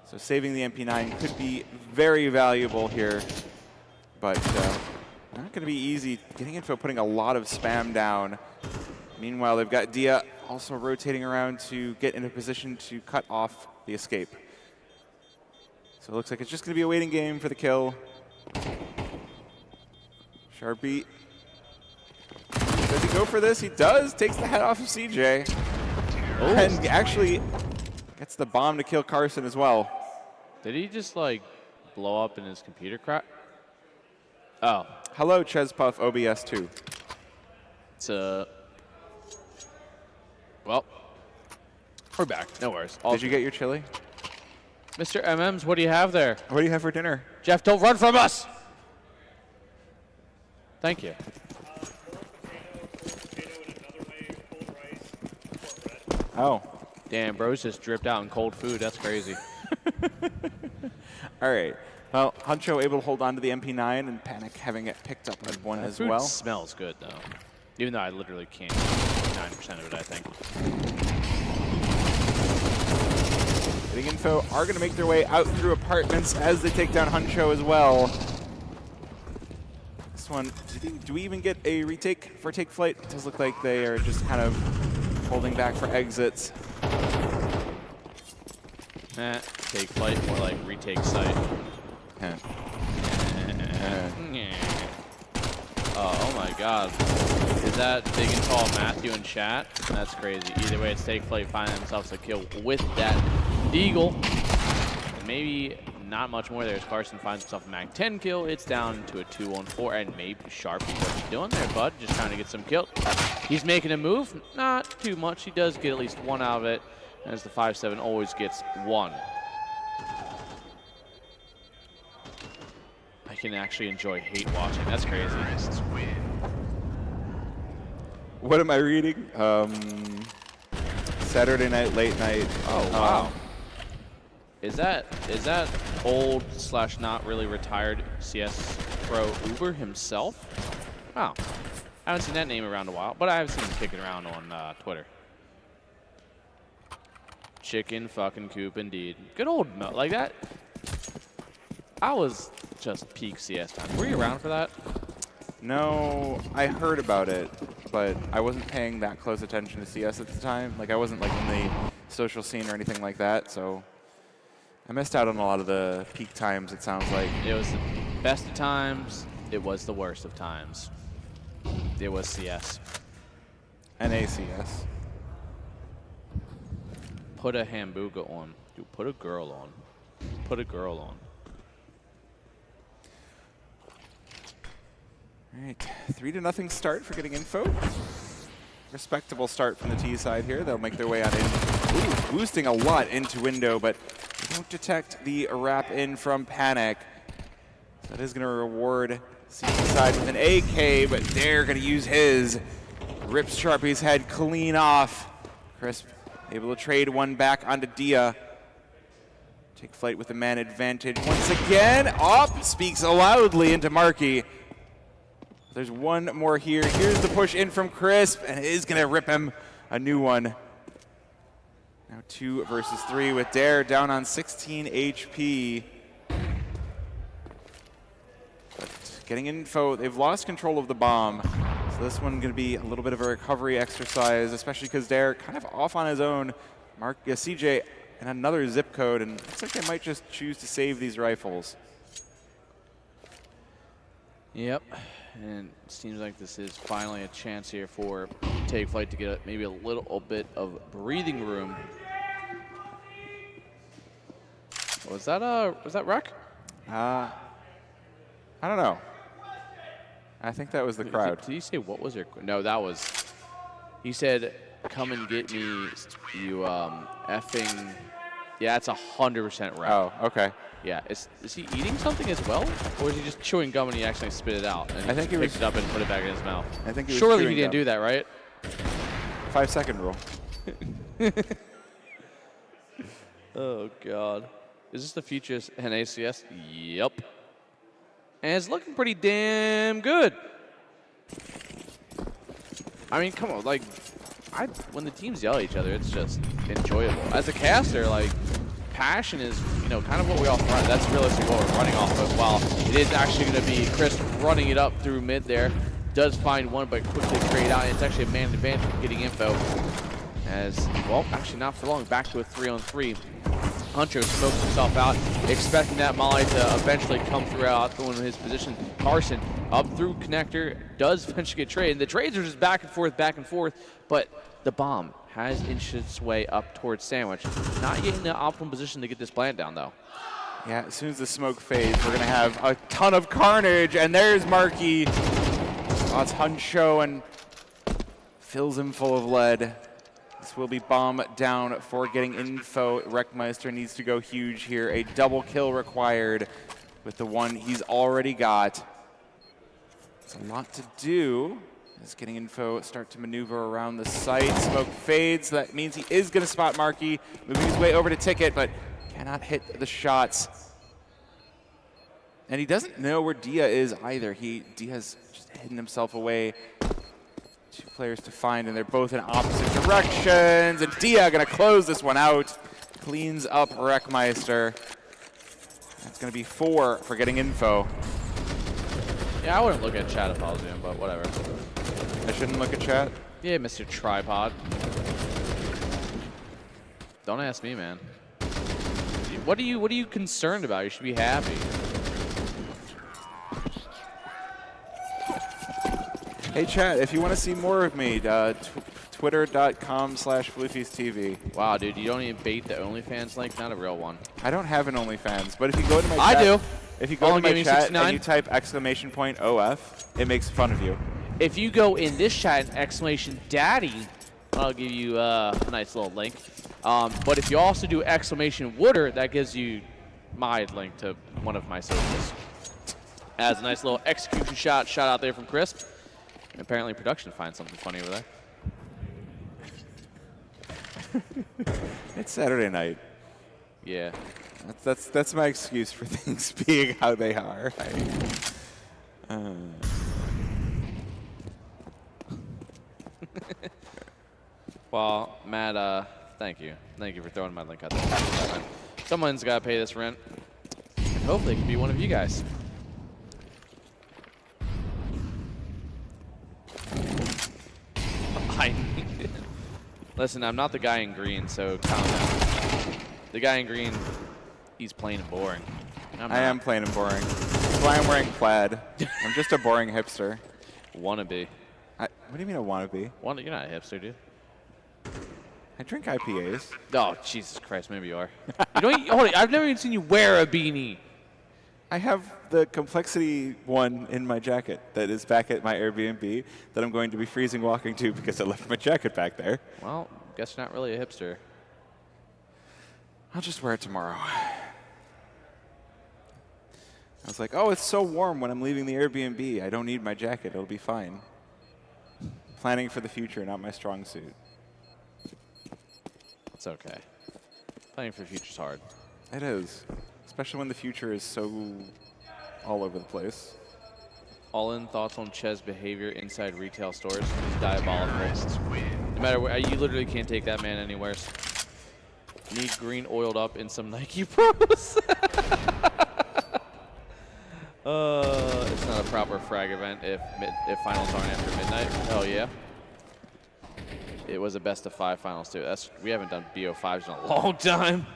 [SPEAKER 3] So saving the MP9 could be very valuable here, but not going to be easy. Getting Info putting a lot of spam down. Meanwhile, they've got Dia also rotating around to get in a position to cut off the escape. So it looks like it's just going to be a waiting game for the kill. Sharpie. Does he go for this? He does. Takes the head off of CJ. Oh. And actually gets the bomb to kill Carson as well.
[SPEAKER 2] Did he just, like, blow up in his computer crack? Oh.
[SPEAKER 3] Hello, Chespuff OBS 2.
[SPEAKER 2] It's well, we're back. No worries.
[SPEAKER 3] Did you get your chili?
[SPEAKER 2] Mr. MMs, what do you have there?
[SPEAKER 3] What do you have for dinner?
[SPEAKER 2] Jeff, don't run from us! Thank you.
[SPEAKER 3] Oh.
[SPEAKER 2] Damn, bro's just dripped out in cold food. That's crazy.
[SPEAKER 3] All right. Well, Huncho able to hold on to the MP9 and Panic having it picked up at 1 as well.
[SPEAKER 2] Smells good, though. Even though I literally can't eat 9% of it, I think.
[SPEAKER 3] Getting Info are going to make their way out through apartments as they take down Huncho as well. This one, do we even get a retake for Take Flight? It does look like they are just kind of holding back for exits.
[SPEAKER 2] Take Flight, more like retake site. Oh my god. Is that big and tall Matthew in chat? That's crazy. Either way, it's Take Flight finding themselves a kill with that Deagle. And maybe not much more there as Carson finds himself a Mag 10 kill. It's down to a 2-on-4, and maybe Sharpie, what you doing there, bud? Just trying to get some kills. He's making a move. Not too much. He does get at least 1 out of it, as the 5-7 always gets 1. I can actually enjoy hate watching. That's crazy.
[SPEAKER 3] What am I reading? Saturday night, late night.
[SPEAKER 2] Oh, wow. Is that old / not really retired CS pro Uber himself? Oh, I haven't seen that name around a while, but I have seen him kicking around on Twitter. Chicken fucking coop indeed. Good old Mo. Like that. I was just peak CS time. Were you around for that?
[SPEAKER 3] No, I heard about it, but I wasn't paying that close attention to CS at the time. Like I wasn't like in the social scene or anything like that, so I missed out on a lot of the peak times, it sounds like.
[SPEAKER 2] It was the best of times. It was the worst of times. It was CS.
[SPEAKER 3] NACS.
[SPEAKER 2] Put a hamburger on. Dude, put a girl on. Put a girl on.
[SPEAKER 3] All right, 3-0 start for getting info. Respectable start from the T side here. They'll make their way on in. Ooh, boosting a lot into window, but they don't detect the wrap in from Panic. So that is going to reward CT side with an AK, but they're going to use his. Rips Sharpie's head clean off. Crisp able to trade one back onto Dia. Take flight with the man advantage once again. Up, speaks loudly into Markey. There's one more here. Here's the push in from Crisp, and it is going to rip him a new one. Now 2 versus 3 with Dare down on 16 HP. But getting info, they've lost control of the bomb. So this one going to be a little bit of a recovery exercise, especially because Dare kind of off on his own. CJ and another zip code, and it looks like they might just choose to save these rifles.
[SPEAKER 2] Yep. And it seems like this is finally a chance here for Take Flight to get maybe a little bit of breathing room. Was that Wreck?
[SPEAKER 3] I don't know. I think that was the crowd.
[SPEAKER 2] Did he say what was your? No, that was. He said, "Come and get me, you effing." Yeah, it's 100% Wreck.
[SPEAKER 3] Oh, okay.
[SPEAKER 2] Yeah, is he eating something as well, or is he just chewing gum and he actually spit it out? And
[SPEAKER 3] I think he
[SPEAKER 2] picked
[SPEAKER 3] was,
[SPEAKER 2] it up and put it back in his mouth.
[SPEAKER 3] I think he was
[SPEAKER 2] Surely
[SPEAKER 3] chewing
[SPEAKER 2] he didn't
[SPEAKER 3] gum.
[SPEAKER 2] do that, right?
[SPEAKER 3] 5-second rule.
[SPEAKER 2] Oh God, is this the future NACS? Yep. And it's looking pretty damn good. I mean, come on, like, when the teams yell at each other, it's just enjoyable. As a caster, like, passion is, kind of what we all run. That's realistically what we're running off of. While it is actually going to be Chris running it up through mid there. Does find one, but quickly trade out. It's actually a man advantage for getting info. As, well, actually not for long. Back to a 3-on-3. Huncho smokes himself out, expecting that molly to eventually come throughout in his position. Carson up through connector, does eventually get traded. And the trades are just back and forth, but the bomb has inched its way up towards Sandwich. Not yet in the optimal position to get this plant down, though.
[SPEAKER 3] Yeah, as soon as the smoke fades, we're going to have a ton of carnage, and there's Markey. Oh, it's Huncho and fills him full of lead. This will be bomb down for getting info. Wreckmeister needs to go huge here. A double kill required with the one he's already got. It's a lot to do. As getting info, start to maneuver around the site. Smoke fades. That means he is going to spot Markey. Moving his way over to Ticket, but cannot hit the shots. And he doesn't know where Dia is either. Dia's just hidden himself away. 2 players to find, and they're both in opposite directions. And Dia going to close this one out. Cleans up Wreckmeister. That's going to be 4 for getting info.
[SPEAKER 2] Yeah, I wouldn't look at chat if I was him, but whatever.
[SPEAKER 3] I shouldn't look at chat?
[SPEAKER 2] Yeah, Mr. Tripod. Don't ask me, man. What are you concerned about? You should be happy.
[SPEAKER 3] Hey, chat, if you want to see more of me, twitter.com/FloofiesTV.
[SPEAKER 2] Wow, dude, you don't even bait the OnlyFans link? Not a real one.
[SPEAKER 3] I don't have an OnlyFans, but if you go to my chat,
[SPEAKER 2] I do.
[SPEAKER 3] If you go
[SPEAKER 2] Only
[SPEAKER 3] to my
[SPEAKER 2] Gaming
[SPEAKER 3] chat
[SPEAKER 2] 69?
[SPEAKER 3] and you type !OF, it makes fun of you.
[SPEAKER 2] If you go in this chat and !Daddy, I'll give you a nice little link. But if you also do !Wooder, that gives you my link to one of my socials. As a nice little execution shot out there from Crisp. And apparently production finds something funny over there.
[SPEAKER 3] It's Saturday night.
[SPEAKER 2] Yeah.
[SPEAKER 3] That's my excuse for things being how they are.
[SPEAKER 2] Well, Matt, thank you. Thank you for throwing my link out there. Someone's got to pay this rent. And hopefully it can be one of you guys. Listen, I'm not the guy in green, so calm down. The guy in green, he's plain and boring.
[SPEAKER 3] I am plain and boring. That's why I'm wearing plaid. I'm just a boring hipster.
[SPEAKER 2] Wannabe.
[SPEAKER 3] What do you mean a wannabe?
[SPEAKER 2] You're not a hipster, dude.
[SPEAKER 3] I drink IPAs.
[SPEAKER 2] Oh, Jesus Christ, maybe you are. You don't, hold on, I've never even seen you wear a beanie.
[SPEAKER 3] I have the complexity one in my jacket that is back at my Airbnb that I'm going to be freezing walking to because I left my jacket back there.
[SPEAKER 2] Well, guess you're not really a hipster.
[SPEAKER 3] I'll just wear it tomorrow. I was like, oh, it's so warm when I'm leaving the Airbnb. I don't need my jacket. It'll be fine. Planning for the future, not my strong suit.
[SPEAKER 2] It's okay. Planning for the future's hard.
[SPEAKER 3] It is. Especially when the future is so all over the place.
[SPEAKER 2] All in thoughts on Ches' behavior inside retail stores. He's diabolical. No matter where, you literally can't take that man anywhere. Need green oiled up in some Nike Pros. It's not a proper frag event if finals aren't after midnight. Hell yeah. It was a best of 5 finals too. We haven't done BO5s in a long time.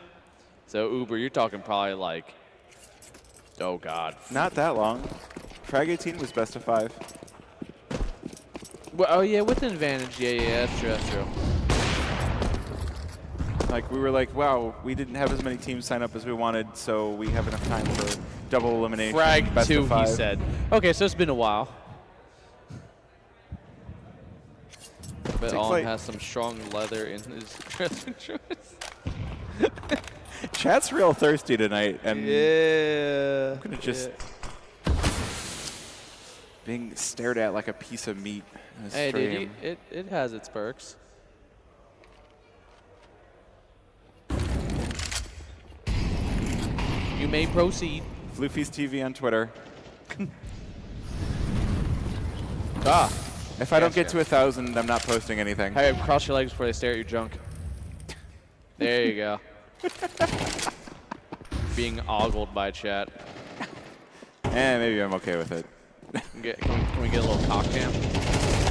[SPEAKER 2] So Uber, you're talking probably like, oh God.
[SPEAKER 3] Not that long. Frag 18 was best of 5.
[SPEAKER 2] Well, oh yeah, with an advantage. Yeah, that's true.
[SPEAKER 3] Like, we were like, wow, we didn't have as many teams sign up as we wanted, so we have enough time for double elimination.
[SPEAKER 2] Frag
[SPEAKER 3] best
[SPEAKER 2] 2,
[SPEAKER 3] of 5.
[SPEAKER 2] he said. Okay, so it's been a while. But Allen has some strong leather in his dressing choice.
[SPEAKER 3] Chat's real thirsty tonight, and
[SPEAKER 2] yeah,
[SPEAKER 3] I'm gonna just being stared at like a piece of meat. In this
[SPEAKER 2] hey,
[SPEAKER 3] stream.
[SPEAKER 2] dude, it has its perks. You may proceed.
[SPEAKER 3] Floofy's TV on Twitter. If I don't get to 1,000, I'm not posting anything.
[SPEAKER 2] Hey, cross your legs before they stare at your junk. There you go. Being ogled by chat.
[SPEAKER 3] Maybe I'm okay with it.
[SPEAKER 2] Can we get a little cock cam?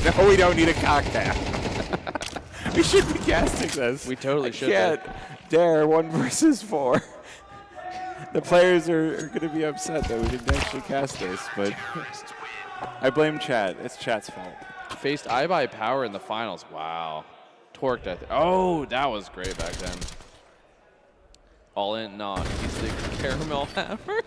[SPEAKER 3] No, we don't need a cock cam. We should be casting this.
[SPEAKER 2] We totally should.
[SPEAKER 3] Can't dare 1 versus 4. The players are going to be upset that we didn't actually cast this, but I blame chat. It's chat's fault.
[SPEAKER 2] Faced iBuy Power in the finals. Wow. Torqued, I think. Oh, that was great back then. All in? No, he's the caramel hammer.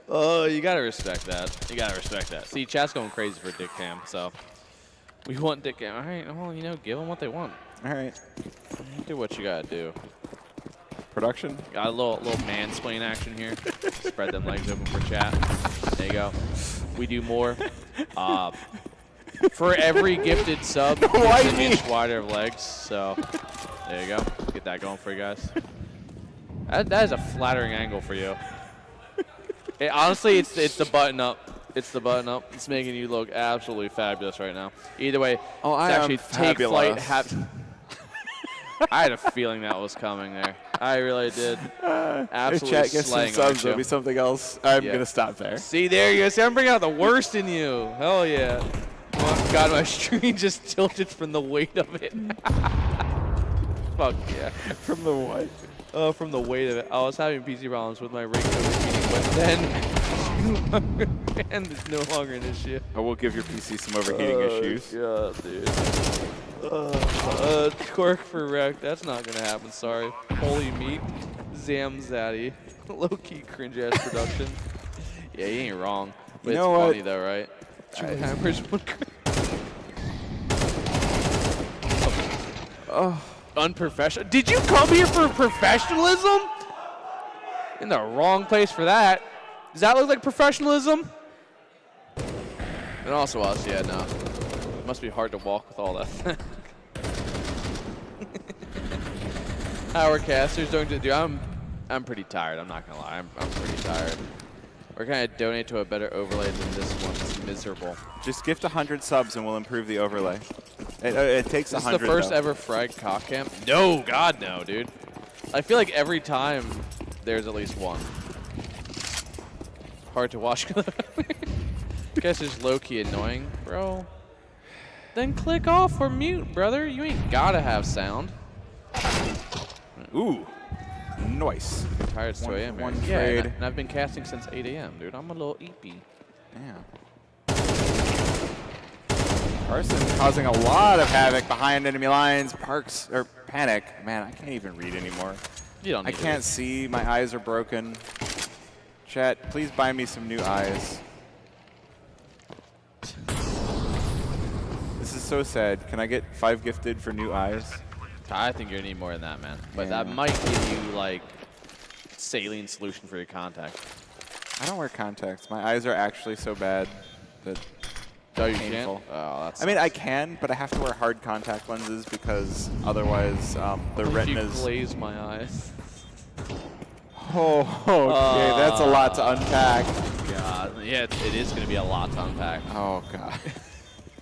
[SPEAKER 2] Oh, you got to respect that. You got to respect that. See, chat's going crazy for Dick Cam, so we want Dick Cam. All right, well, you know, give them what they want.
[SPEAKER 3] All right.
[SPEAKER 2] Do what you got to do.
[SPEAKER 3] Production?
[SPEAKER 2] Got a little mansplain action here. Spread them legs open for chat. There you go. We do more. For every gifted sub, it's an inch wider of legs. So there you go. Get that going for you guys. That is a flattering angle for you. Honestly, it's the button up. It's the button up. It's making you look absolutely fabulous right now. Either way,
[SPEAKER 3] I
[SPEAKER 2] actually take
[SPEAKER 3] fabulous.
[SPEAKER 2] flight. I had a feeling that was coming there. I really did. Absolutely
[SPEAKER 3] if chat gets some subs, there'll be something else. I'm going to stop there.
[SPEAKER 2] See, there you go. See, I'm bringing out the worst in you. Hell yeah. Oh, God, my screen just tilted from the weight of it. Fuck yeah.
[SPEAKER 3] From the what?
[SPEAKER 2] Oh, from the weight of it. I was having PC problems with my ring overheating, but then and it's no longer an issue.
[SPEAKER 3] I will give your PC some overheating issues.
[SPEAKER 2] Yeah, dude. Twerk for wreck. That's not gonna happen. Sorry. Holy meat. Zamzaddy. Low-key cringe-ass production. Yeah, you ain't wrong. But
[SPEAKER 3] You know
[SPEAKER 2] it's
[SPEAKER 3] what?
[SPEAKER 2] funny though, right? 2 hammers, 1
[SPEAKER 3] Oh.
[SPEAKER 2] Unprofessional. Did you come here for professionalism? In the wrong place for that. Does that look like professionalism? And also us, yeah, no. It must be hard to walk with all that. Our casters don't do. I'm pretty tired. I'm not gonna lie. I'm pretty tired. We're gonna donate to a better overlay than this one. It's miserable.
[SPEAKER 3] Just gift 100 subs and we'll improve the overlay. It takes 100.
[SPEAKER 2] This is the first ever Frag cock camp. No, God no, dude. I feel like every time there's at least one. Hard to watch. Guess it's low-key annoying, bro. Then click off or mute, brother. You ain't gotta have sound.
[SPEAKER 3] Ooh, nice.
[SPEAKER 2] I'm tired, it's 2 a.m.
[SPEAKER 3] One
[SPEAKER 2] Yeah,
[SPEAKER 3] trade.
[SPEAKER 2] and I've been casting since 8 a.m., dude. I'm a little eepy.
[SPEAKER 3] Damn. Carson causing a lot of havoc behind enemy lines. Parks or Panic. Man, I can't even read anymore.
[SPEAKER 2] You don't need
[SPEAKER 3] I can't see. My eyes are broken. Chat, please buy me some new eyes. This is so sad. Can I get 5 gifted for new eyes?
[SPEAKER 2] I think you're gonna need more than that, man. But
[SPEAKER 3] Yeah.
[SPEAKER 2] that might give you like saline solution for your contact.
[SPEAKER 3] I don't wear contacts. My eyes are actually so bad that
[SPEAKER 2] Oh, you
[SPEAKER 3] painful.
[SPEAKER 2] can't? Oh, that's.
[SPEAKER 3] I mean, I can, but I have to wear hard contact lenses because otherwise the retina's.
[SPEAKER 2] You glaze my eyes.
[SPEAKER 3] Oh, okay, that's a lot to unpack.
[SPEAKER 2] God, yeah, it is going to be a lot to unpack.
[SPEAKER 3] Oh, God.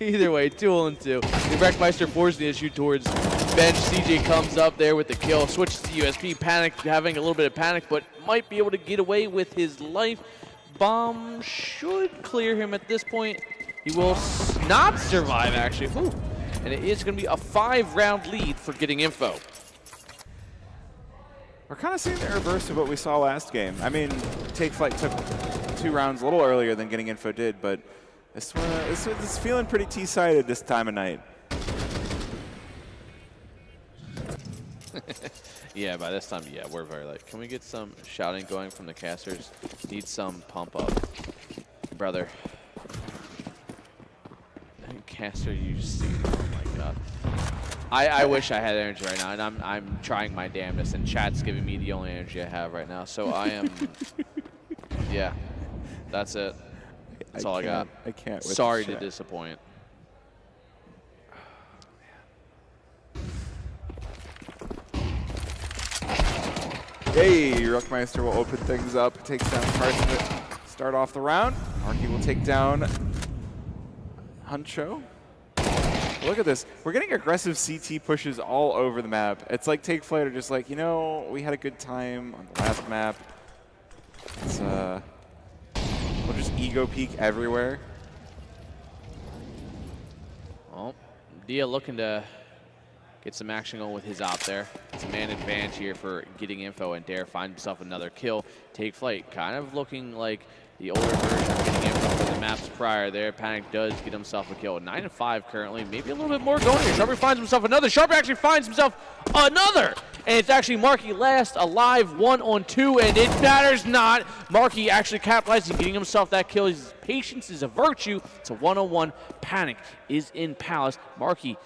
[SPEAKER 2] Either way, 2-2. The Wreckmeister forcing the issue towards bench. CJ comes up there with the kill, switches to USP. Panic, having a little bit of panic, but might be able to get away with his life. Bomb should clear him at this point. He will not survive, actually. Whew. And it is going to be a 5-round lead for Getting Info.
[SPEAKER 3] We're kind of seeing the reverse of what we saw last game. I mean, Take Flight took 2 rounds a little earlier than Getting Info did, but this one is feeling pretty T-sided this time of night.
[SPEAKER 2] Yeah, by this time, yeah, we're very late. Can we get some shouting going from the casters? Need some pump up. Brother. Caster, you see. Oh my God. I wish I had energy right now, and I'm trying my damnedest, and chat's giving me the only energy I have right now. So I am. Yeah, that's it. That's all I got.
[SPEAKER 3] I can't. With
[SPEAKER 2] Sorry to
[SPEAKER 3] chat.
[SPEAKER 2] disappoint.
[SPEAKER 3] Hey, Ruckmeister will open things up, takes down Carson to start off the round. Marky will take down Huncho. Look at this. We're getting aggressive CT pushes all over the map. It's like Take Flight are just like, you know, we had a good time on the last map. It's, we'll just ego peek everywhere.
[SPEAKER 2] Well, Dia looking to get some action going with his op there. It's a man advantage here for Getting Info, and Dare find himself another kill. Take Flight kind of looking like the older version of Getting Info from the maps prior there. Panic does get himself a kill. 9-5 currently. Maybe a little bit more going here. Sharpie finds himself another. Sharpie actually finds himself another. And it's actually Marky last alive, 1-on-2, and it matters not. Marky actually capitalizing, getting himself that kill. His patience is a virtue. It's a 1-on-1. Panic is in Palace. Marky,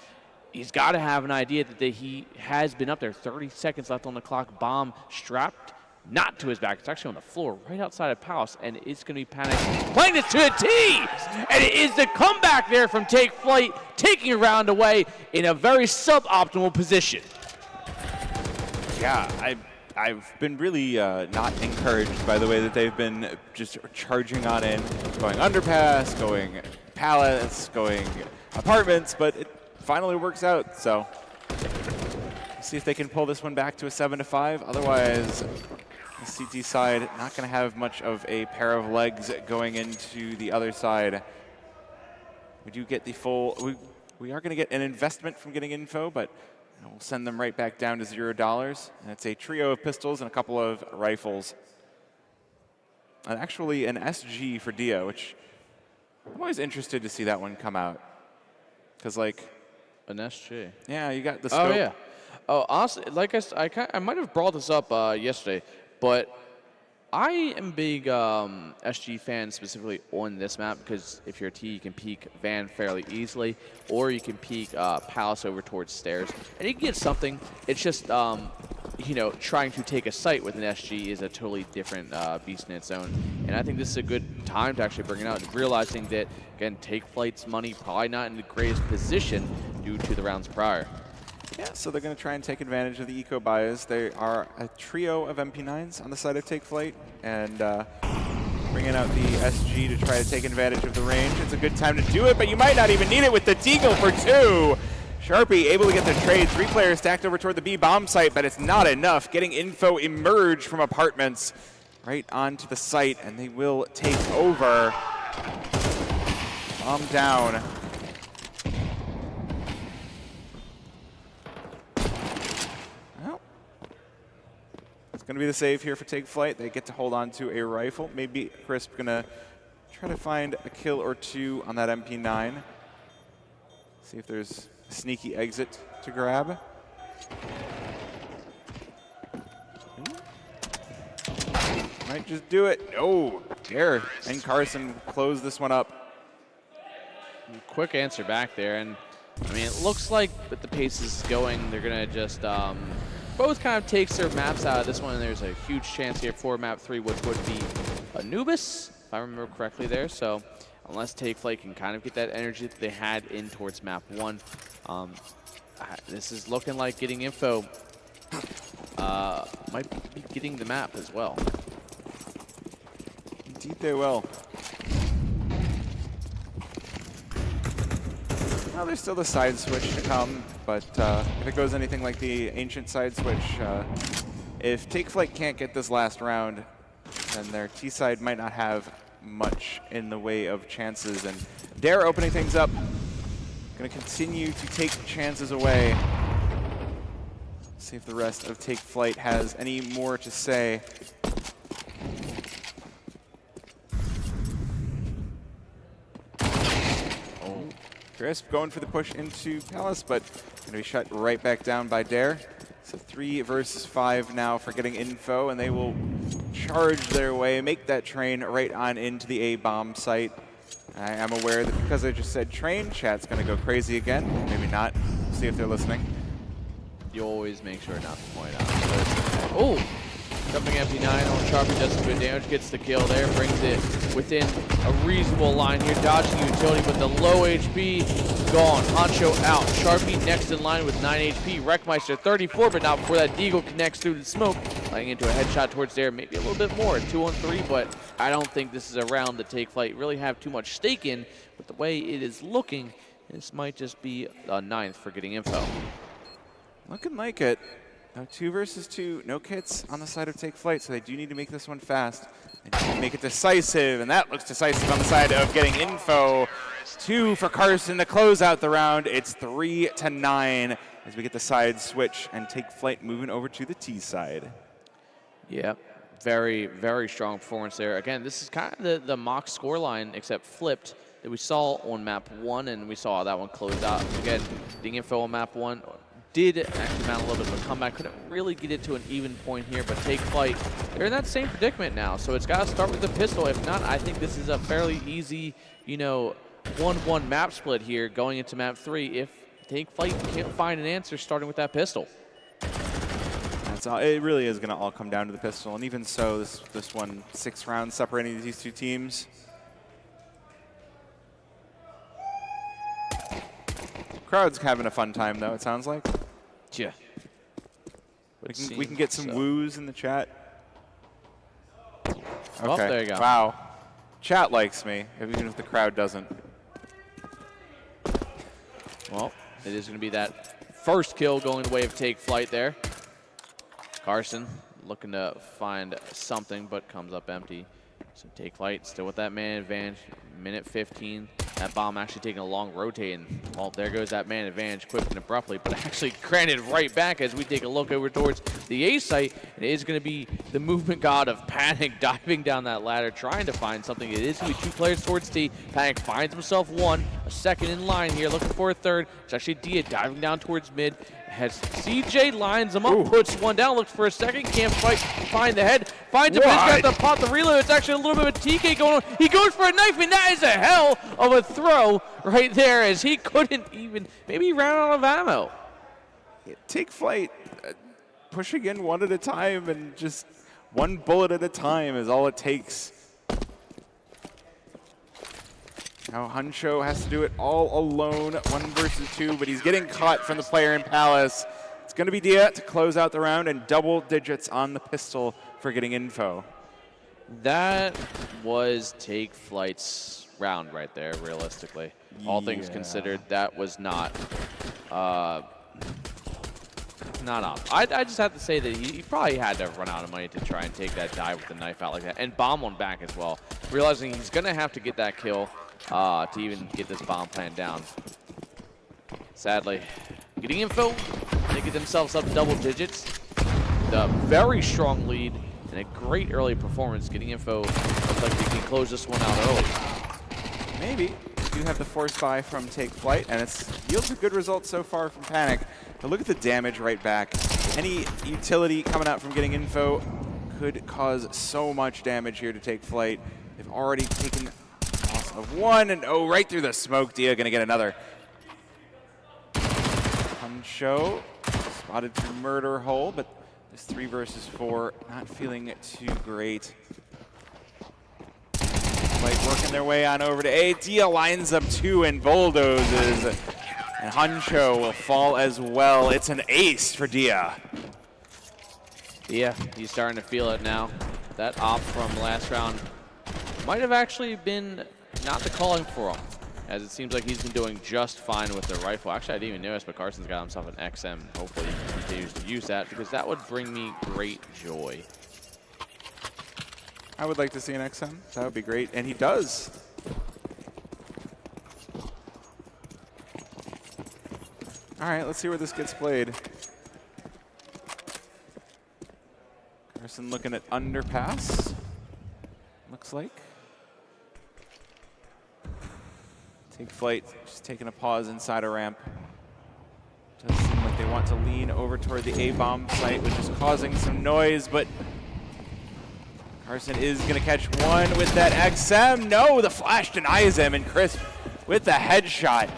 [SPEAKER 2] he's got to have an idea that he has been up there. 30 seconds left on the clock. Bomb strapped not to his back. It's actually on the floor right outside of Palace, and it's going to be Panic playing this to a T. And it is the comeback there from Take Flight, taking a round away in a very suboptimal position.
[SPEAKER 3] Yeah, I've been really not encouraged by the way that they've been just charging on in, going underpass, going palace, going apartments, but it finally works out. So see if they can pull this one back to a 7-5. Otherwise, the CT side not going to have much of a pair of legs going into the other side. We do get the full. We are going to get an investment from Getting Info, but we'll send them right back down to $0. And it's a trio of pistols and a couple of rifles. And actually an SG for Dia, which I'm always interested to see that one come out. Because, like...
[SPEAKER 2] An SG.
[SPEAKER 3] Yeah, you got the scope.
[SPEAKER 2] Oh, yeah. Oh, honestly, like I might have brought this up yesterday, but I am a big SG fan specifically on this map because if you're a T, you can peek Van fairly easily, or you can peek Palace over towards stairs, and you can get something. It's just, you know, trying to take a site with an SG is a totally different beast in its own, and I think this is a good time to actually bring it out, and realizing that, again, Take Flight's money probably not in the greatest position due to the rounds prior.
[SPEAKER 3] Yeah, so they're going to try and take advantage of the eco bias. They are a trio of MP9s on the side of Take Flight, and bringing out the SG to try to take advantage of the range. It's a good time to do it, but you might not even need it with the Deagle for 2. Sharpie able to get the trade. 3 players stacked over toward the B bomb site, but it's not enough. Getting info emerge from apartments right onto the site, and they will take over. Bomb down. Well, it's going to be the save here for Take Flight. They get to hold on to a rifle. Maybe Crisp going to try to find a kill or 2 on that MP9. See if there's a sneaky exit to grab. Might just do it. Oh, Dare and Carson close this one up.
[SPEAKER 2] Quick answer back there, and I mean, it looks like with the pace is going, they're gonna just both kind of take their maps out of this one, and there's a huge chance here for map 3, which would be Anubis, if I remember correctly there. So unless Take Flight can kind of get that energy that they had in towards map 1, this is looking like getting info. Might be getting the map as well.
[SPEAKER 3] Indeed they will. Well, there's still the side switch to come, but if it goes anything like the ancient side switch, if Take Flight can't get this last round, then their T side might not have much in the way of chances. And Dare opening things up, going to continue to take chances away. See if the rest of Take Flight has any more to say. Crisp going for the push into Palace, but going to be shut right back down by Dare. So 3 versus 5 now for getting info, and they will charge their way, make that train right on into the A bomb site. I am aware that because I just said train, chat's going to go crazy again. Maybe not. See if they're listening.
[SPEAKER 2] You always make sure not to point out. Oh! Jumping MP9 on Sharpie does some good damage, gets the kill there, brings it within a reasonable line here, dodging utility, but the low HP gone. Honcho out. Sharpie next in line with 9 HP. Wreckmeister 34, but not before that Deagle connects through the smoke, laying into a headshot towards there, maybe a little bit more, 2-on-3, but I don't think this is a round that Take Flight really have too much stake in, but the way it is looking, this might just be a 9th for getting info.
[SPEAKER 3] Looking like it. Now 2 versus 2, no kits on the side of Take Flight, so they do need to make this one fast. They need to make it decisive, and that looks decisive on the side of getting info. 2 for Carson to close out the round. It's 3-9 as we get the side switch and Take Flight moving over to the T side.
[SPEAKER 2] Yeah, very, very strong performance there. Again, this is kind of the mock scoreline, except flipped, that we saw on map 1, and we saw that one close out. Again, getting info on map 1. Did actually mount a little bit of a comeback. Couldn't really get it to an even point here, but Take Flight, they're in that same predicament now. So it's got to start with the pistol. If not, I think this is a fairly easy, 1-1 map split here going into map 3 if Take Flight can't find an answer starting with that pistol.
[SPEAKER 3] That's all, it really is going to all come down to the pistol, and even so, this one 6 rounds separating these 2 teams. Crowd's having a fun time, though, it sounds like.
[SPEAKER 2] Yeah.
[SPEAKER 3] We can get some woos in the chat. Okay.
[SPEAKER 2] Oh, there you go.
[SPEAKER 3] Wow. Chat likes me, even if the crowd doesn't.
[SPEAKER 2] Well, it is going to be that first kill going the way of Take Flight there. Carson looking to find something, but comes up empty. So Take Flight still with that man advantage. Minute 15. That bomb actually taking a long rotate, and well, there goes that man advantage quick and abruptly, but actually granted right back as we take a look over towards the A site. It is going to be the movement god of Panic diving down that ladder, trying to find something. It is going to be 2 players towards T. Panic finds himself 1, a second in line here, looking for a 3rd. It's actually Dia diving down towards mid. Has CJ lines him up, puts 1 down, looks for a second, can't find the head, finds him, he's got to pop the reload. It's actually a little bit of a TK going on. He goes for a knife, and that is a hell of a throw right there, as he couldn't even, maybe he ran out of ammo.
[SPEAKER 3] Take Flight pushing in 1 at a time, and just 1 bullet at a time is all it takes. Now Huncho has to do it all alone, 1 versus 2, but he's getting caught from the player in Palace. It's going to be Dia to close out the round, and double digits on the pistol for getting info.
[SPEAKER 2] That was Take Flight's round right there, realistically. All things considered, that was not up. I just have to say that he probably had to run out of money to try and take that dive with the knife out like that, and bomb one back as well, realizing he's going to have to get that kill to even get this bomb plan down. Sadly, getting info, they get themselves up double digits. The very strong lead and a great early performance. Getting info looks like they can close this one out early.
[SPEAKER 3] Maybe. You have the force buy from Take Flight, and it's yields a good result so far from Panic. But look at the damage right back. Any utility coming out from getting info could cause so much damage here to Take Flight. They've already taken a loss of 1, and oh, right through the smoke. Dia gonna get another. Huncho spotted through Murder Hole, but this 3 versus 4 not feeling too great. Like working their way on over to A. Dia lines up 2 and bulldozes. And Huncho will fall as well. It's an ace for Dia.
[SPEAKER 2] Yeah, he's starting to feel it now. That op from last round might have actually been not the calling for him, as it seems like he's been doing just fine with the rifle. Actually, I didn't even notice, but Carson's got himself an XM. Hopefully he continues to use that, because that would bring me great joy.
[SPEAKER 3] I would like to see an XM. That would be great, and he does. All right, let's see where this gets played. Carson looking at underpass, looks like. Take Flight just taking a pause inside a ramp. Does seem like they want to lean over toward the A-bomb site, which is causing some noise, but Carson is going to catch one with that XM. No, the flash denies him, and Crisp with the headshot.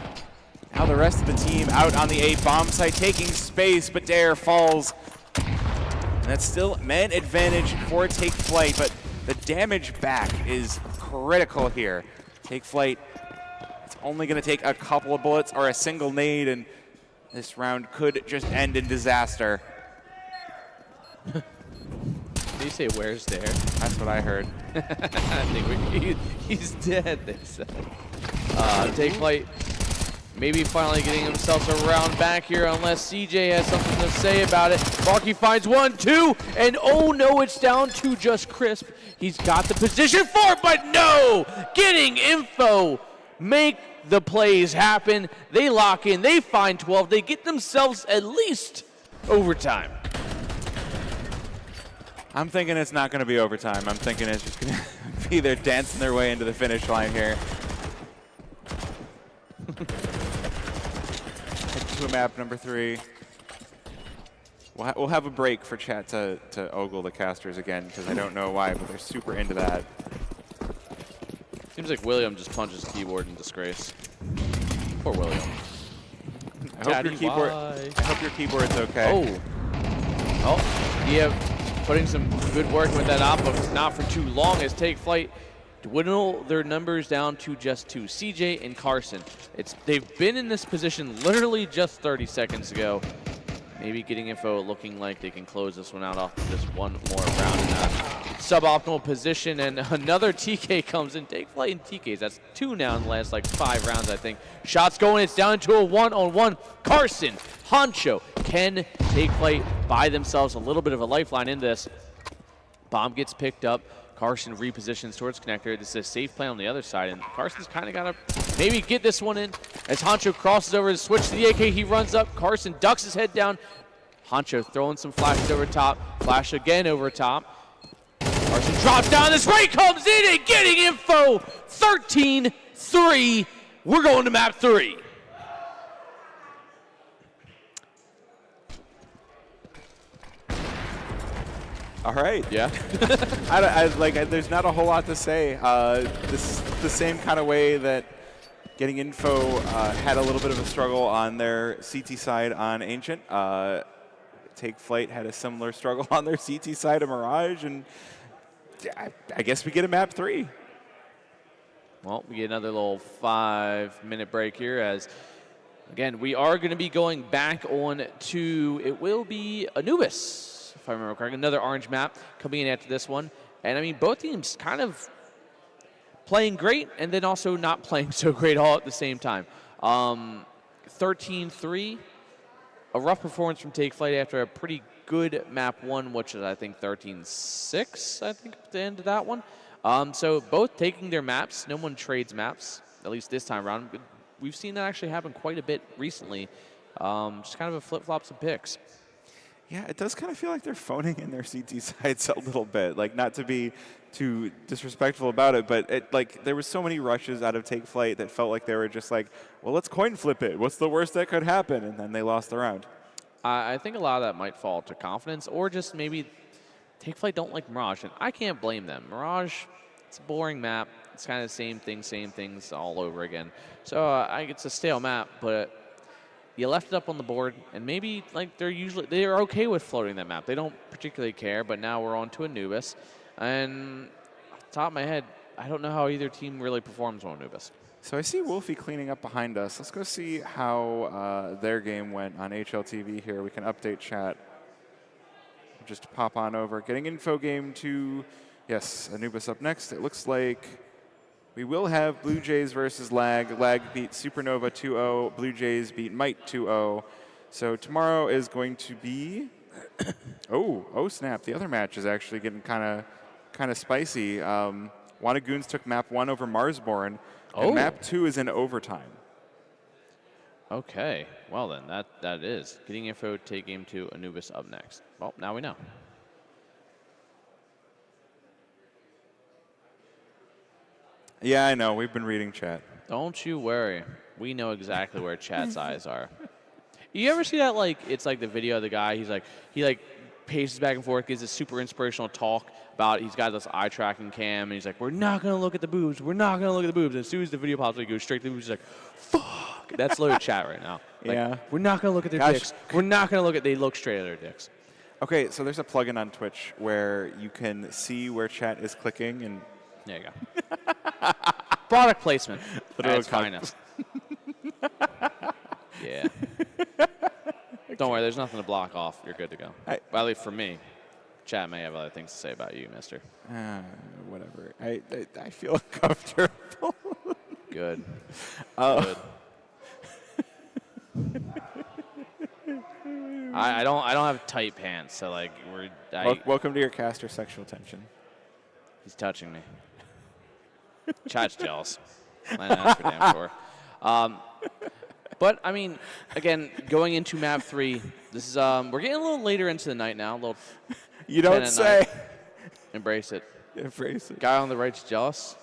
[SPEAKER 3] Now the rest of the team out on the A-bomb site taking space, but Dare falls. And that's still men advantage for Take Flight, but the damage back is critical here. Take Flight, it's only going to take a couple of bullets or a single nade, and this round could just end in disaster.
[SPEAKER 2] Did you say where's Dare?
[SPEAKER 3] That's what I heard.
[SPEAKER 2] I think he's dead, they said. Take Flight maybe finally getting themselves around back here, unless CJ has something to say about it. Marky finds 1, 2, and oh no, it's down to just Crisp. He's got the position for it, but no! Getting info. Make the plays happen. They lock in, they find 12, they get themselves at least overtime.
[SPEAKER 3] I'm thinking it's not going to be overtime. I'm thinking it's just going to be they're dancing their way into the finish line here. To map number 3. We'll have a break for chat to ogle the casters again, because I don't know why, but they're super into that.
[SPEAKER 2] Seems like William just punches keyboard in disgrace. Poor William.
[SPEAKER 3] I hope your keyboard's okay.
[SPEAKER 2] Oh, yeah, putting some good work with that op, but not for too long as Take Flight dwindle their numbers down to just 2. CJ and Carson. They've been in this position literally just 30 seconds ago. Maybe getting info looking like they can close this one out off just one more round in that suboptimal position, and another TK comes in. Take Flight and TKs. That's 2 now in the last like 5 rounds, I think. Shots going. It's down to a 1-on-1. Carson, Huncho can Take Flight buy themselves a little bit of a lifeline in this. Bomb gets picked up. Carson repositions towards connector. This is a safe play on the other side, and Carson's kind of got to maybe get this one in. As Huncho crosses over to switch to the AK, he runs up. Carson ducks his head down. Huncho throwing some flashes over top. Flash again over top. Carson drops down. This right comes in and getting info. 13-3. We're going to map 3.
[SPEAKER 3] All right.
[SPEAKER 2] Yeah.
[SPEAKER 3] There's not a whole lot to say. The same kind of way that getting info had a little bit of a struggle on their CT side on Ancient. Take Flight had a similar struggle on their CT side of Mirage, and I guess we get a map 3.
[SPEAKER 2] Well, we get another little 5-minute break here as, again, we are going to be going back on to, it will be Anubis, if I remember correctly. Another orange map coming in after this one. And, I mean, both teams kind of playing great and then also not playing so great all at the same time. 13-3, a rough performance from Take Flight after a pretty good map one, which is, I think, 13-6, I think, at the end of that one. So both taking their maps. No one trades maps, at least this time around. We've seen that actually happen quite a bit recently. Just kind of a flip-flops of picks.
[SPEAKER 3] Yeah, it does kind of feel like they're phoning in their CT sides a little bit. Like, not to be too disrespectful about it, but there was so many rushes out of Take Flight that felt like they were just like, well, let's coin flip it. What's the worst that could happen? And then they lost the round. I
[SPEAKER 2] think a lot of that might fall to confidence, or just maybe Take Flight don't like Mirage, and I can't blame them. Mirage, it's a boring map. It's kind of the same things all over again. So it's a stale map, but you left it up on the board, and maybe they're okay with floating that map. They don't particularly care, but now we're on to Anubis. And off the top of my head, I don't know how either team really performs on Anubis.
[SPEAKER 3] So I see Wolfie cleaning up behind us. Let's go see how their game went on HLTV here. We can update chat. Just pop on over. Getting info game to, yes, Anubis up next. It looks like we will have Blue Jays versus Lag. Lag beat Supernova 2-0. Blue Jays beat Might 2-0. So tomorrow is going to be, oh snap. The other match is actually getting kind of spicy. Wanagoons took map 1 over Marsborn. And map 2 is in overtime.
[SPEAKER 2] Okay. Well, then, that is. Getting info, take game 2, Anubis up next. Well, now we know.
[SPEAKER 3] Yeah, I know. We've been reading chat.
[SPEAKER 2] Don't you worry. We know exactly where chat's eyes are. You ever see that, it's like the video of the guy, he paces back and forth, gives a super inspirational talk about, he's got this eye tracking cam, and he's like, we're not going to look at the boobs. We're not going to look at the boobs. And as soon as the video pops, he goes straight to the boobs. He's like, fuck. That's literally chat right now.
[SPEAKER 3] Yeah.
[SPEAKER 2] We're not going to look at their dicks. We're not going to look at, they look straight at their dicks.
[SPEAKER 3] Okay, so there's a plugin on Twitch where you can see where chat is clicking, and
[SPEAKER 2] there you go. Product placement. At its finest. Yeah. Don't worry, there's nothing to block off. You're good to go. Well, at least for me. Chat may have other things to say about you, mister.
[SPEAKER 3] Whatever. I feel uncomfortable.
[SPEAKER 2] Good. Good. I don't have tight pants, so
[SPEAKER 3] welcome to your caster sexual tension.
[SPEAKER 2] He's touching me. Chat's jealous. That's for damn sure. But I mean, again, going into map 3, this is we're getting a little later into the night now. A little.
[SPEAKER 3] You don't say.
[SPEAKER 2] Embrace it.
[SPEAKER 3] Embrace it.
[SPEAKER 2] Guy on the right's jealous.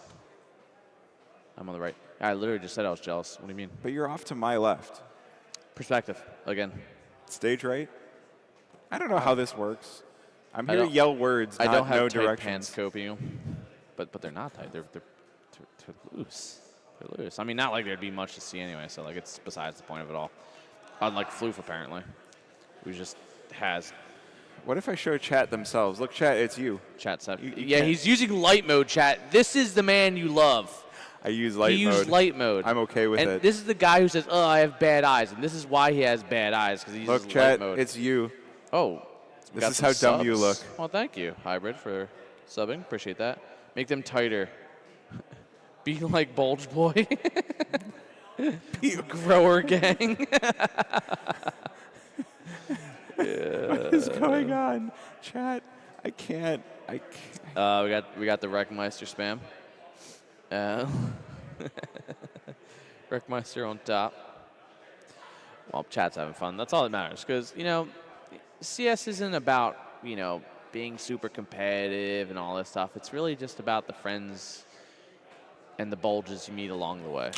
[SPEAKER 2] I'm on the right. I literally just said I was jealous. What do you mean?
[SPEAKER 3] But you're off to my left.
[SPEAKER 2] Perspective again.
[SPEAKER 3] Stage right. I don't know how this works. I'm here to yell words.
[SPEAKER 2] I don't have
[SPEAKER 3] no
[SPEAKER 2] tight
[SPEAKER 3] directions.
[SPEAKER 2] pants, Copium. But they're not tight. They're loose. They're loose. I mean, not like there'd be much to see anyway, so it's besides the point of it all. Unlike Floof, apparently, who just has.
[SPEAKER 3] What if I show chat themselves? Look, chat, it's you.
[SPEAKER 2] Chat said. Yeah, he's using light mode, chat. This is the man you love.
[SPEAKER 3] I use light mode.
[SPEAKER 2] He used light mode.
[SPEAKER 3] I'm okay with it.
[SPEAKER 2] And this is the guy who says, "Oh, I have bad eyes," and this is why he has bad eyes because he uses
[SPEAKER 3] Look, chat,
[SPEAKER 2] light mode.
[SPEAKER 3] it's you.
[SPEAKER 2] Oh,
[SPEAKER 3] this is how dumb you look.
[SPEAKER 2] Well, thank you, Hybrid, for subbing. Appreciate that. Make them tighter. Be like Bulge Boy. Grower gang.
[SPEAKER 3] What is going on, chat? I can't.
[SPEAKER 2] We got the Wreckmeister spam. Wreckmeister on top. Well, chat's having fun. That's all that matters because CS isn't about being super competitive and all this stuff. It's really just about the friends and the bulges you meet along the way.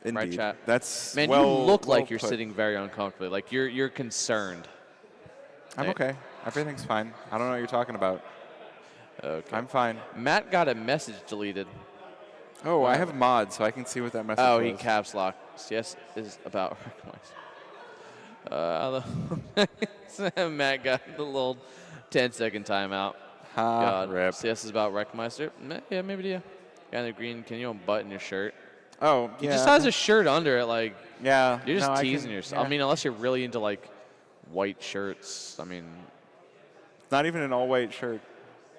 [SPEAKER 3] Indeed.
[SPEAKER 2] Right, chat?
[SPEAKER 3] That's
[SPEAKER 2] Man, you look like you're sitting very uncomfortably. Like you're concerned.
[SPEAKER 3] I'm okay. Everything's fine. I don't know what you're talking about.
[SPEAKER 2] Okay.
[SPEAKER 3] I'm fine.
[SPEAKER 2] Matt got a message deleted.
[SPEAKER 3] Oh, I have mods, so I can see what that message was.
[SPEAKER 2] Oh, he caps lock. CS is about Matt got the little 10-second timeout. God.
[SPEAKER 3] Rip.
[SPEAKER 2] CS is about Wreckmeister. Yeah, maybe do. Guy in the green, can you unbutton your shirt?
[SPEAKER 3] Oh,
[SPEAKER 2] He
[SPEAKER 3] yeah.
[SPEAKER 2] just has a shirt under it, like.
[SPEAKER 3] Yeah.
[SPEAKER 2] You're just
[SPEAKER 3] no,
[SPEAKER 2] teasing yourself.
[SPEAKER 3] yeah.
[SPEAKER 2] I mean, unless you're really into like white shirts. I mean.
[SPEAKER 3] It's not even an all-white shirt.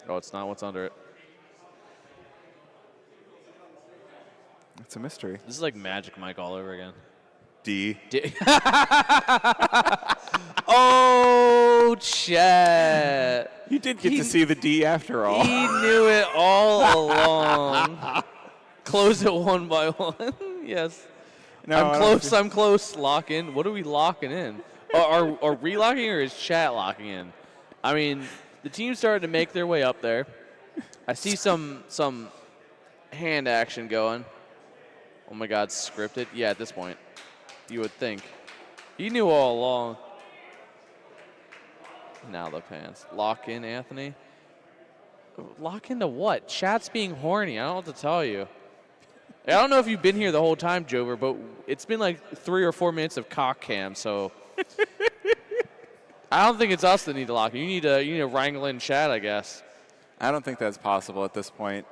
[SPEAKER 2] Oh, it's not. What's under it?
[SPEAKER 3] It's a mystery.
[SPEAKER 2] This is like Magic Mike all over again.
[SPEAKER 3] D.
[SPEAKER 2] Oh, chat.
[SPEAKER 3] You did get to see the D after all.
[SPEAKER 2] He knew it all along. Close it one by one. Yes.
[SPEAKER 3] No,
[SPEAKER 2] I'm close. I'm close. Lock in. What are we locking in? Are we locking or is chat locking in? I mean, the team started to make their way up there. I see some hand action going. Oh my God, scripted? Yeah, at this point, you would think. He knew all along. Now the pants. Lock in, Anthony. Lock into what? Chat's being horny. I don't know what to tell you. I don't know if you've been here the whole time, Jover, but it's been like 3 or 4 minutes of cock cam, so I don't think it's us that need to lock in. You need to wrangle in chat, I guess.
[SPEAKER 3] I don't think that's possible at this point.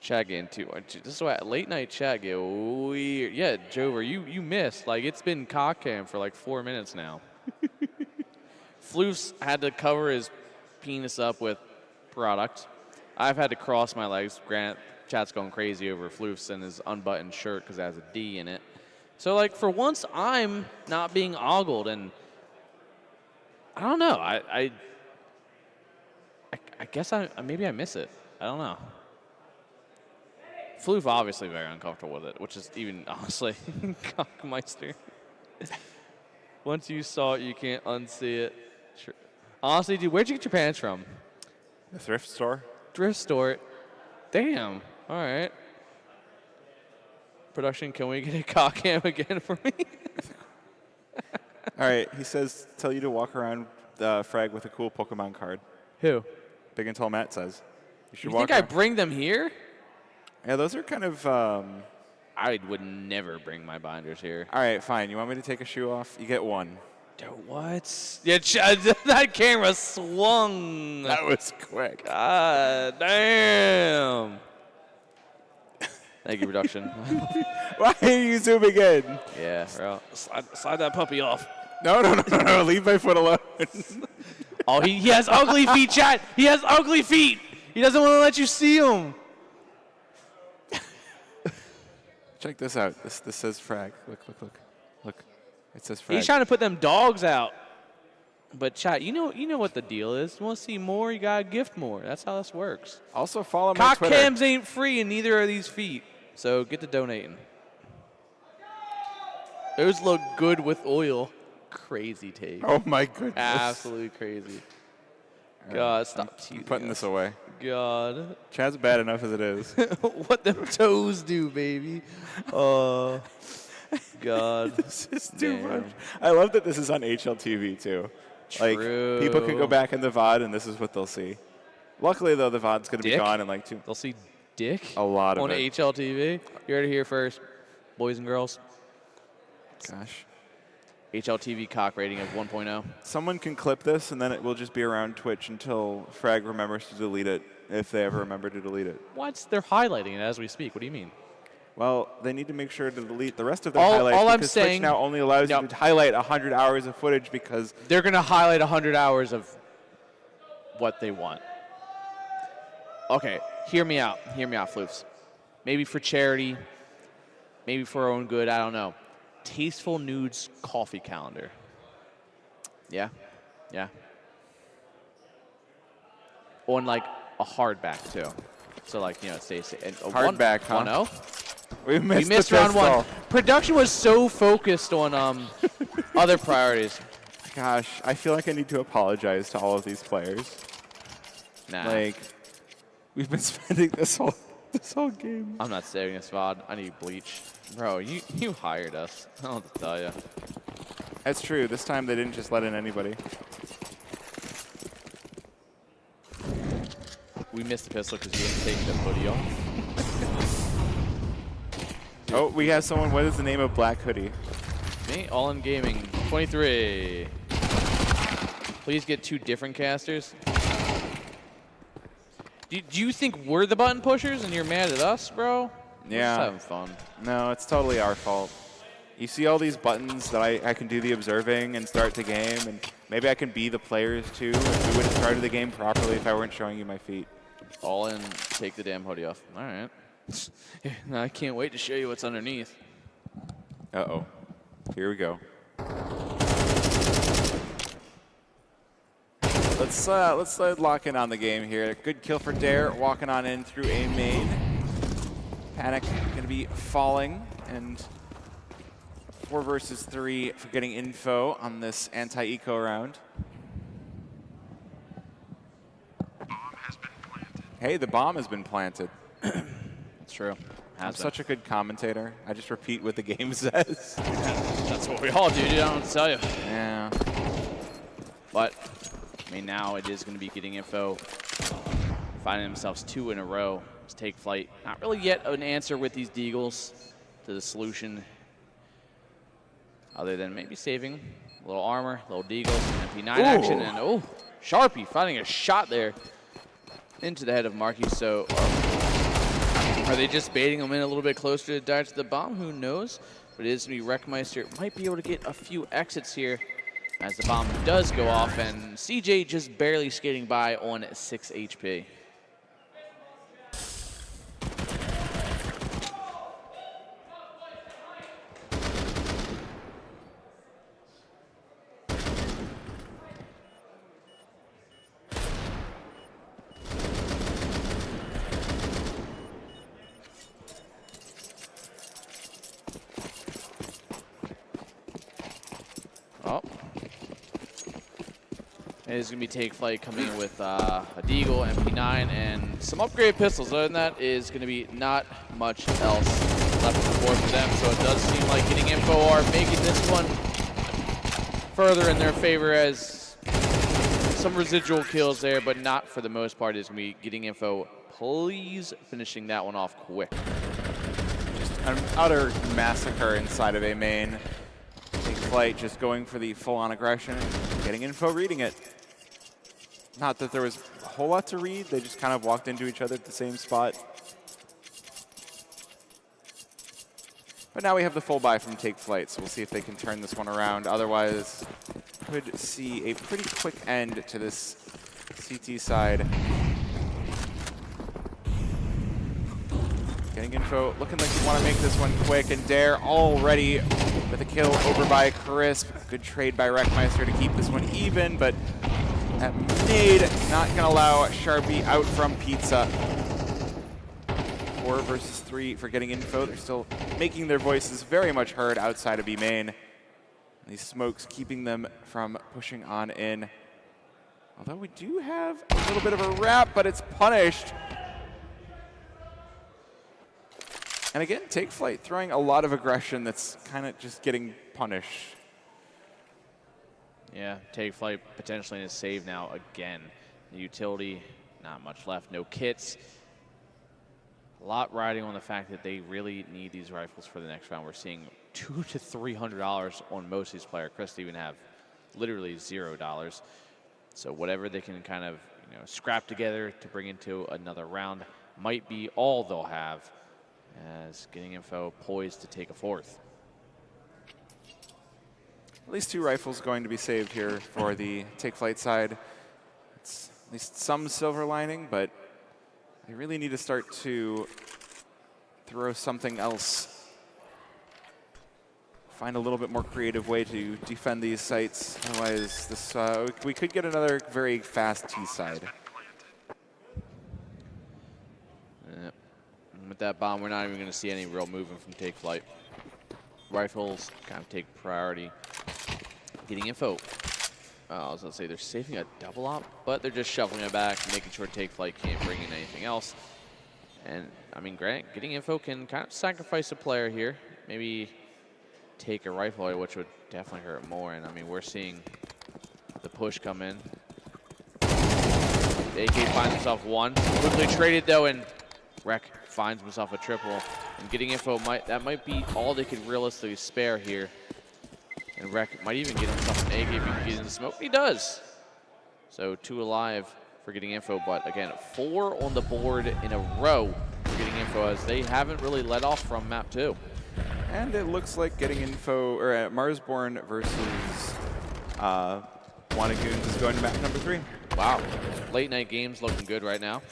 [SPEAKER 2] Chat getting too. This is why late night chat get weird. Yeah, Jover, you missed. Like, it's been cock cam for like 4 minutes now. Floof's had to cover his penis up with product. I've had to cross my legs. Grant, chat's going crazy over Floof's and his unbuttoned shirt because it has a D in it. So, like, for once, I'm not being ogled, and I don't know. I guess maybe I miss it. I don't know. Floof obviously very uncomfortable with it, which is even, honestly, Cockmeister. Once you saw it, you can't unsee it. Sure. Honestly, dude, where'd you get your pants from?
[SPEAKER 3] The thrift store.
[SPEAKER 2] Thrift store. Damn. All right. Production, can we get a cock cam again for me?
[SPEAKER 3] All right. He says, tell you to walk around Frag with a cool Pokemon card.
[SPEAKER 2] Who?
[SPEAKER 3] Big and Tall Matt says. You should
[SPEAKER 2] You
[SPEAKER 3] walk
[SPEAKER 2] think I
[SPEAKER 3] around.
[SPEAKER 2] bring them here?
[SPEAKER 3] Yeah, those are kind of.
[SPEAKER 2] I would never bring my binders here.
[SPEAKER 3] All right, fine. You want me to take a shoe off? You get one.
[SPEAKER 2] What? Yeah, that camera swung.
[SPEAKER 3] That was quick.
[SPEAKER 2] God damn. Thank you, production.
[SPEAKER 3] Why are you zooming in?
[SPEAKER 2] Yeah, bro. Slide that puppy off.
[SPEAKER 3] No. Leave my foot alone.
[SPEAKER 2] Oh, he has ugly feet, chat. He has ugly feet. He doesn't want to let you see them.
[SPEAKER 3] Check this out. This says Frag. Look. It says Frag.
[SPEAKER 2] He's trying to put them dogs out. But chat, you know what the deal is. You want to see more, you gotta gift more. That's how this works.
[SPEAKER 3] Also follow my
[SPEAKER 2] Cock
[SPEAKER 3] Twitter.
[SPEAKER 2] cams ain't free, and neither are these feet. So get to donating. Those look good with oil. Crazy take.
[SPEAKER 3] Oh my goodness.
[SPEAKER 2] Absolutely crazy. God, stop
[SPEAKER 3] I'm putting this away.
[SPEAKER 2] God.
[SPEAKER 3] Chad's bad enough as it is.
[SPEAKER 2] What them toes do, baby. God.
[SPEAKER 3] This is too
[SPEAKER 2] Damn.
[SPEAKER 3] much. I love that this is on HLTV too. Like, people can go back in the VOD and this is what they'll see. Luckily, though, the VOD's going to be
[SPEAKER 2] Dick?
[SPEAKER 3] gone in like 2.
[SPEAKER 2] They'll see dick
[SPEAKER 3] A lot of
[SPEAKER 2] on
[SPEAKER 3] it.
[SPEAKER 2] HLTV. You heard it here first, boys and girls.
[SPEAKER 3] Gosh.
[SPEAKER 2] HLTV cock rating of 1.0.
[SPEAKER 3] Someone can clip this and then it will just be around Twitch until Frag remembers to delete it, if they ever remember to delete it.
[SPEAKER 2] What? They're highlighting it as we speak. What do you mean?
[SPEAKER 3] Well, they need to make sure to delete the rest of their
[SPEAKER 2] All
[SPEAKER 3] highlights
[SPEAKER 2] I'm
[SPEAKER 3] because
[SPEAKER 2] saying-
[SPEAKER 3] Twitch now only allows you to highlight 100 hours of footage because
[SPEAKER 2] They're going to highlight 100 hours of what they want. Okay, hear me out. Hear me out, Floofs. Maybe for charity, maybe for our own good, I don't know. Tasteful Nudes coffee calendar. Yeah? Yeah. On like a hardback too. So like, you know, it stays
[SPEAKER 3] Hardback, huh?
[SPEAKER 2] 1-0.
[SPEAKER 3] we missed,
[SPEAKER 2] We missed
[SPEAKER 3] the
[SPEAKER 2] round one.
[SPEAKER 3] pistol.
[SPEAKER 2] Production was so focused on other priorities.
[SPEAKER 3] Gosh, I feel like I need to apologize to all of these players.
[SPEAKER 2] Nah.
[SPEAKER 3] Like, we've been spending this whole game.
[SPEAKER 2] I'm not saving this VOD. I need bleach. Bro, you hired us. I don't know what to tell you.
[SPEAKER 3] That's true. This time they didn't just let in anybody.
[SPEAKER 2] We missed the pistol because you didn't take the hoodie off.
[SPEAKER 3] Oh, we have someone. What is the name of Black Hoodie?
[SPEAKER 2] Me, All In Gaming, 23. Please get 2 different casters. Do you think we're the button pushers and you're mad at us, bro? We're
[SPEAKER 3] Yeah.
[SPEAKER 2] just having fun.
[SPEAKER 3] No, it's totally our fault. You see all these buttons that I can do the observing and start the game, and maybe I can be the players too, and we would have started the game properly if I weren't showing you my feet.
[SPEAKER 2] All in, take the damn hoodie off. All right. Now I can't wait to show you what's underneath.
[SPEAKER 3] Uh-oh. Here we go. Let's lock in on the game here. Good kill for Dare, walking on in through a main. Panic going to be falling, and 4 versus 3 for getting info on this anti-eco round. Hey, the bomb has been planted.
[SPEAKER 2] That's true.
[SPEAKER 3] I'm such a good commentator. I just repeat what the game says.
[SPEAKER 2] That's what we all do, dude. I don't know what to tell you.
[SPEAKER 3] Yeah.
[SPEAKER 2] But, I mean, now it is going to be getting info. Finding themselves 2 in a row. Let's take flight. Not really yet an answer with these Deagles to the solution. Other than maybe saving a little armor, a little Deagles, MP9 action, and oh, Sharpie finding a shot there into the head of Marky. So are they just baiting him in a little bit closer to dodge the bomb? Who knows? But it is going to be Wreckmeister. Might be able to get a few exits here as the bomb does go off, and CJ just barely skating by on 6 HP. It is going to be Take Flight coming in with a Deagle, MP9, and some upgraded pistols. Other than that, is going to be not much else left on the board for them. So it does seem like getting info are making this one further in their favor, as some residual kills there, but not for the most part. It's going to be getting info. Please finishing that one off quick.
[SPEAKER 3] Just an utter massacre inside of a main. Take Flight just going for the full-on aggression, getting info, reading it. Not that there was a whole lot to read, they just kind of walked into each other at the same spot. But now we have the full buy from Take Flight, so we'll see if they can turn this one around. Otherwise, could see a pretty quick end to this CT side. Getting info, looking like you want to make this one quick, and Dare already with a kill over by Crisp. Good trade by Wreckmeister to keep this one even, but that nade not going to allow Sharpie out from Pizza. 4 versus 3 for getting info. They're still making their voices very much heard outside of B main. These smokes keeping them from pushing on in. Although we do have a little bit of a wrap, but it's punished. And again, Take Flight throwing a lot of aggression that's kind of just getting punished.
[SPEAKER 2] Yeah, Take Flight potentially in a save now again. The utility, not much left, no kits. A lot riding on the fact that they really need these rifles for the next round. We're seeing $200 to $300 on most of these players. Chris even have literally $0. So whatever they can kind of scrap together to bring into another round might be all they'll have, as getting info poised to take a 4th.
[SPEAKER 3] At least 2 rifles going to be saved here for the Take Flight side. It's at least some silver lining, but they really need to start to throw something else. Find a little bit more creative way to defend these sites. Otherwise, this we could get another very fast T side.
[SPEAKER 2] With that bomb, we're not even going to see any real movement from Take Flight. Rifles kind of take priority. Getting info. I was going to say they're saving a double op, but they're just shuffling it back, making sure Take Flight can't bring in anything else. And, I mean, Grant, getting info can kind of sacrifice a player here. Maybe take a rifle away, which would definitely hurt more. And, I mean, we're seeing the push come in. The AK finds himself 1. Quickly traded, though, and Wreck finds himself a triple. And getting info, might be all they could realistically spare here. And Wreck might even get himself an AK if he can get in the smoke. He does. So 2 alive for Getting Info, but again, 4 on the board in a row for Getting Info as they haven't really let off from map 2.
[SPEAKER 3] And it looks like Getting Info, or Marsborn versus Wannagoons is going to map number 3.
[SPEAKER 2] Wow. Late night games looking good right now.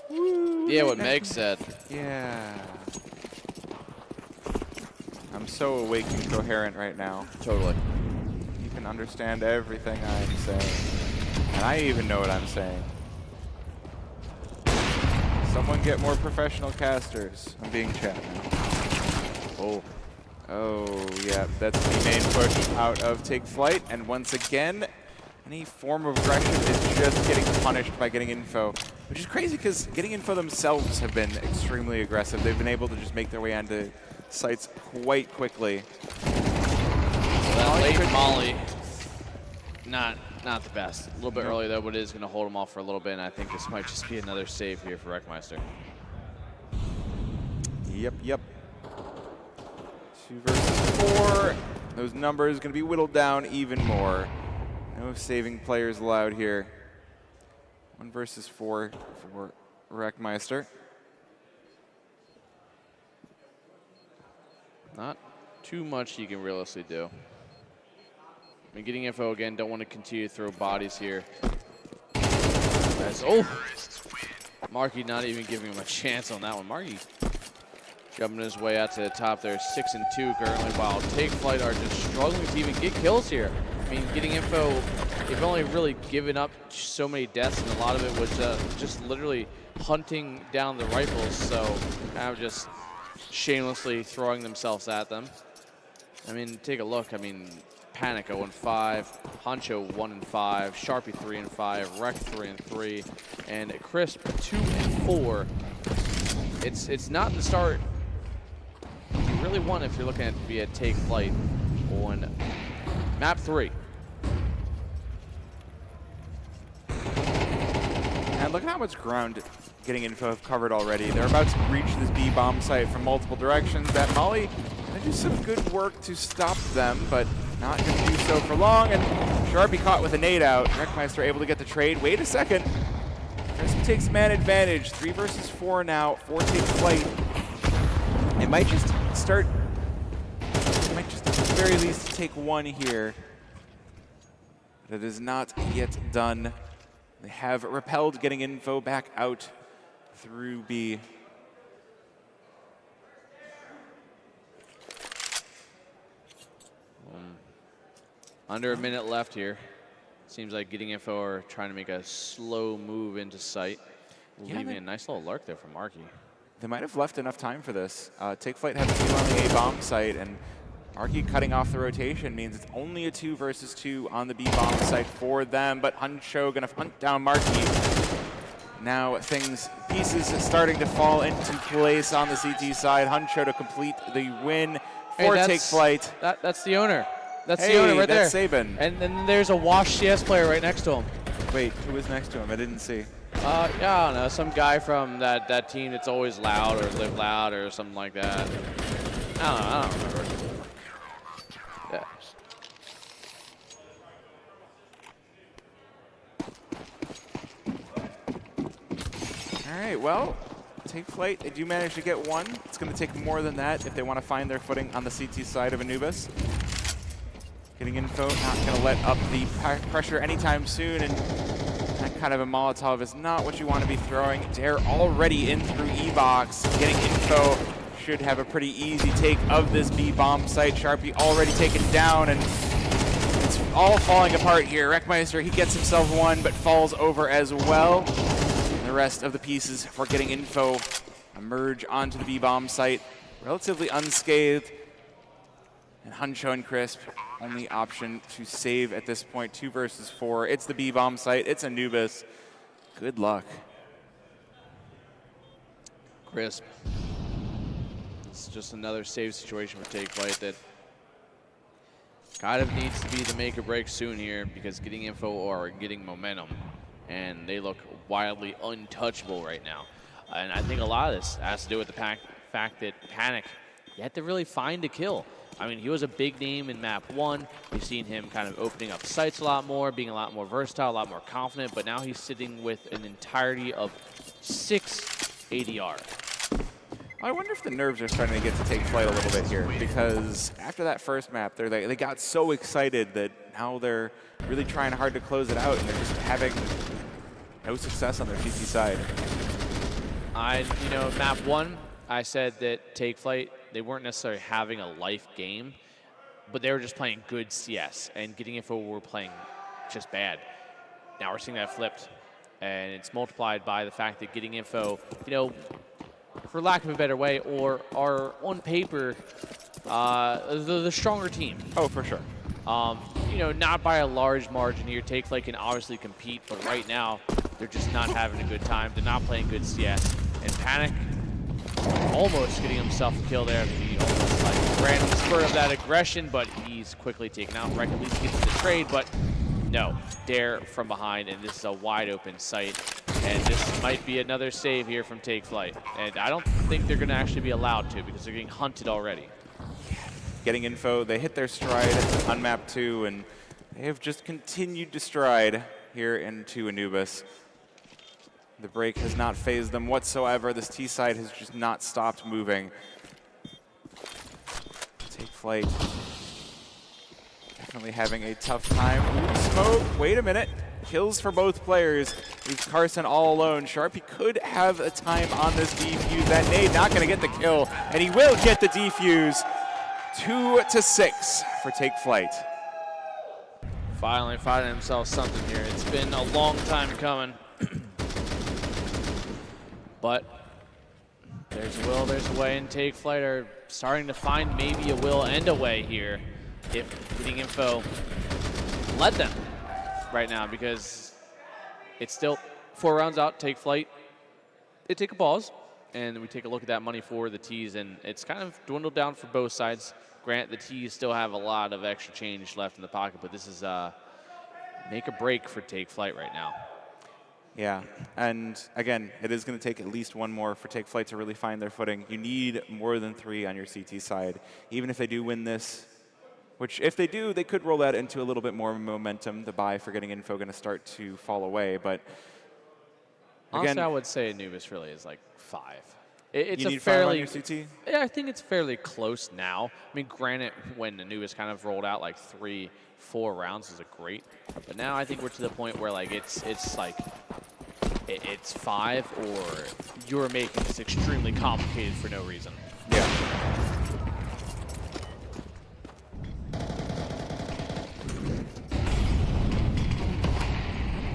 [SPEAKER 3] Woo,
[SPEAKER 2] yeah, what Meg said.
[SPEAKER 3] Yeah. I'm so awake and coherent right now.
[SPEAKER 2] Totally.
[SPEAKER 3] You can understand everything I'm saying. And I even know what I'm saying. Someone get more professional casters. I'm being chat now. Oh. Oh, yeah, that's the main push out of Take Flight. And once again, any form of aggression is just getting punished by Getting Info. Which is crazy because Getting Info themselves have been extremely aggressive. They've been able to just make their way onto sites quite quickly.
[SPEAKER 2] That late Molly, not the best. A little bit early though, but it is going to hold them off for a little bit, and I think this might just be another save here for Wreckmeister.
[SPEAKER 3] Yep. 2 versus 4. Those numbers going to be whittled down even more. No saving players allowed here. 1 versus 4 for Wreckmeister.
[SPEAKER 2] Not too much you can realistically do. I mean, Getting Info again, don't want to continue to throw bodies here. Marky not even giving him a chance on that one. Marky jumping his way out to the top there, 6-2 currently, while Take Flight are just struggling to even get kills here. I mean, Getting Info, they've only really given up so many deaths, and a lot of it was just literally hunting down the rifles, so kind of just shamelessly throwing themselves at them. I mean, take a look. I mean, Panic 0-5, Honcho 1-5, Sharpie 3-5, Wreck 3-3, and Crisp 2-4. It's not the start you really want if you're looking at via Take Flight on map 3.
[SPEAKER 3] And look at how much ground Getting Info have covered already. They're about to reach this B bomb site from multiple directions. That Molly going to do some good work to stop them, but not going to do so for long. And Sharpie caught with a nade out. Wreckmeister able to get the trade. Wait a second. Crisp takes man advantage. 3 versus 4 now for Take Flight. It might just start. It might just at the very least take 1 here. But it is not yet done. They have repelled Getting Info back out through B.
[SPEAKER 2] Under a minute left here. Seems like Getting Info are trying to make a slow move into sight. Leaving a nice little lurk there from Marky.
[SPEAKER 3] They might have left enough time for this. Take Flight has a team on the A bomb site, and Marky cutting off the rotation means it's only a 2 versus 2 on the B bomb site for them. But Huncho gonna hunt down Marky. Now pieces starting to fall into place on the CT side. Huncho to complete the win for Take Flight.
[SPEAKER 2] That's the owner. That's the owner right there.
[SPEAKER 3] That's Saban.
[SPEAKER 2] And then there's a Wash CS player right next to him.
[SPEAKER 3] Wait, who was next to him? I didn't see.
[SPEAKER 2] Yeah, I don't know. Some guy from that team that's always loud or live loud or something like that. I don't remember. Yeah.
[SPEAKER 3] All right, well, Take Flight, they do manage to get 1. It's going to take more than that if they want to find their footing on the CT side of Anubis. Getting Info, not going to let up the pressure anytime soon, and that kind of a Molotov is not what you want to be throwing. Dare already in through E-Box. Getting Info should have a pretty easy take of this B bomb site. Sharpie already taken down, and it's all falling apart here. Wreckmeister, he gets himself 1, but falls over as well. And the rest of the pieces for Getting Info emerge onto the B bomb site relatively unscathed. And Huncho and Crisp, only option to save at this point, 2 versus 4. It's the B bomb site. It's Anubis. Good luck.
[SPEAKER 2] Crisp. It's just another save situation for Take Flight that kind of needs to be the make or break soon here because Getting Info are getting momentum and they look wildly untouchable right now. And I think a lot of this has to do with the fact that Panic, you have to really find a kill. I mean, he was a big name in map 1. We've seen him kind of opening up sights a lot more, being a lot more versatile, a lot more confident, but now he's sitting with an entirety of 6 ADR.
[SPEAKER 3] I wonder if the nerves are starting to get to take flight a little bit here, because after that first map, they got so excited that now they're really trying hard to close it out, and they're just having no success on their CT side.
[SPEAKER 2] You know, map 1, I said that Take Flight, they weren't necessarily having a life game, but they were just playing good CS, and Getting Info were playing just bad. Now we're seeing that flipped, and it's multiplied by the fact that Getting Info, you know, for lack of a better way, or are on paper the stronger team.
[SPEAKER 3] Oh, for sure.
[SPEAKER 2] You know, not by a large margin here. Take Flight can obviously compete, but right now they're just not having a good time. They're not playing good CS. And Panic almost getting himself a kill there. He almost like ran the spur of that aggression, but he's quickly taken out. Frag at least gets the trade, but no. Dare from behind, and this is a wide open site. And this might be another save here from Take Flight. And I don't think they're going to actually be allowed to because they're getting hunted already.
[SPEAKER 3] Getting Info, they hit their stride on map 2, and they have just continued to stride here into Anubis. The break has not phased them whatsoever. This T side has just not stopped moving. Take Flight definitely having a tough time. Ooh, smoke, wait a minute. Kills for both players. Leaves Carson all alone. Sharpie could have a time on this defuse. That nade not going to get the kill, and he will get the defuse. 2-6 for Take Flight.
[SPEAKER 2] Finally finding himself something here. It's been a long time coming. But there's a will, there's a way, and Take Flight are starting to find maybe a will and a way here if Getting Info led them right now, because it's still 4 rounds out. Take Flight, they take a pause, and we take a look at that money for the T's, and it's kind of dwindled down for both sides. Grant, the T's still have a lot of extra change left in the pocket, but this is make a break for Take Flight right now.
[SPEAKER 3] Yeah, and again, it is going to take at least one more for Take Flight to really find their footing. You need more than 3 on your CT side. Even if they do win this, which if they do, they could roll that into a little bit more momentum. The buy for Getting Info going to start to fall away, but again,
[SPEAKER 2] honestly, I would say Anubis really is like 5. It's
[SPEAKER 3] you
[SPEAKER 2] a
[SPEAKER 3] need
[SPEAKER 2] fairly
[SPEAKER 3] 5 on your CT?
[SPEAKER 2] Yeah, I think it's fairly close now. I mean, granted, when Anubis kind of rolled out like 3-4 rounds is a great, but now I think we're to the point where like it's like it's 5 or you're making this extremely complicated for no reason.
[SPEAKER 3] Yeah.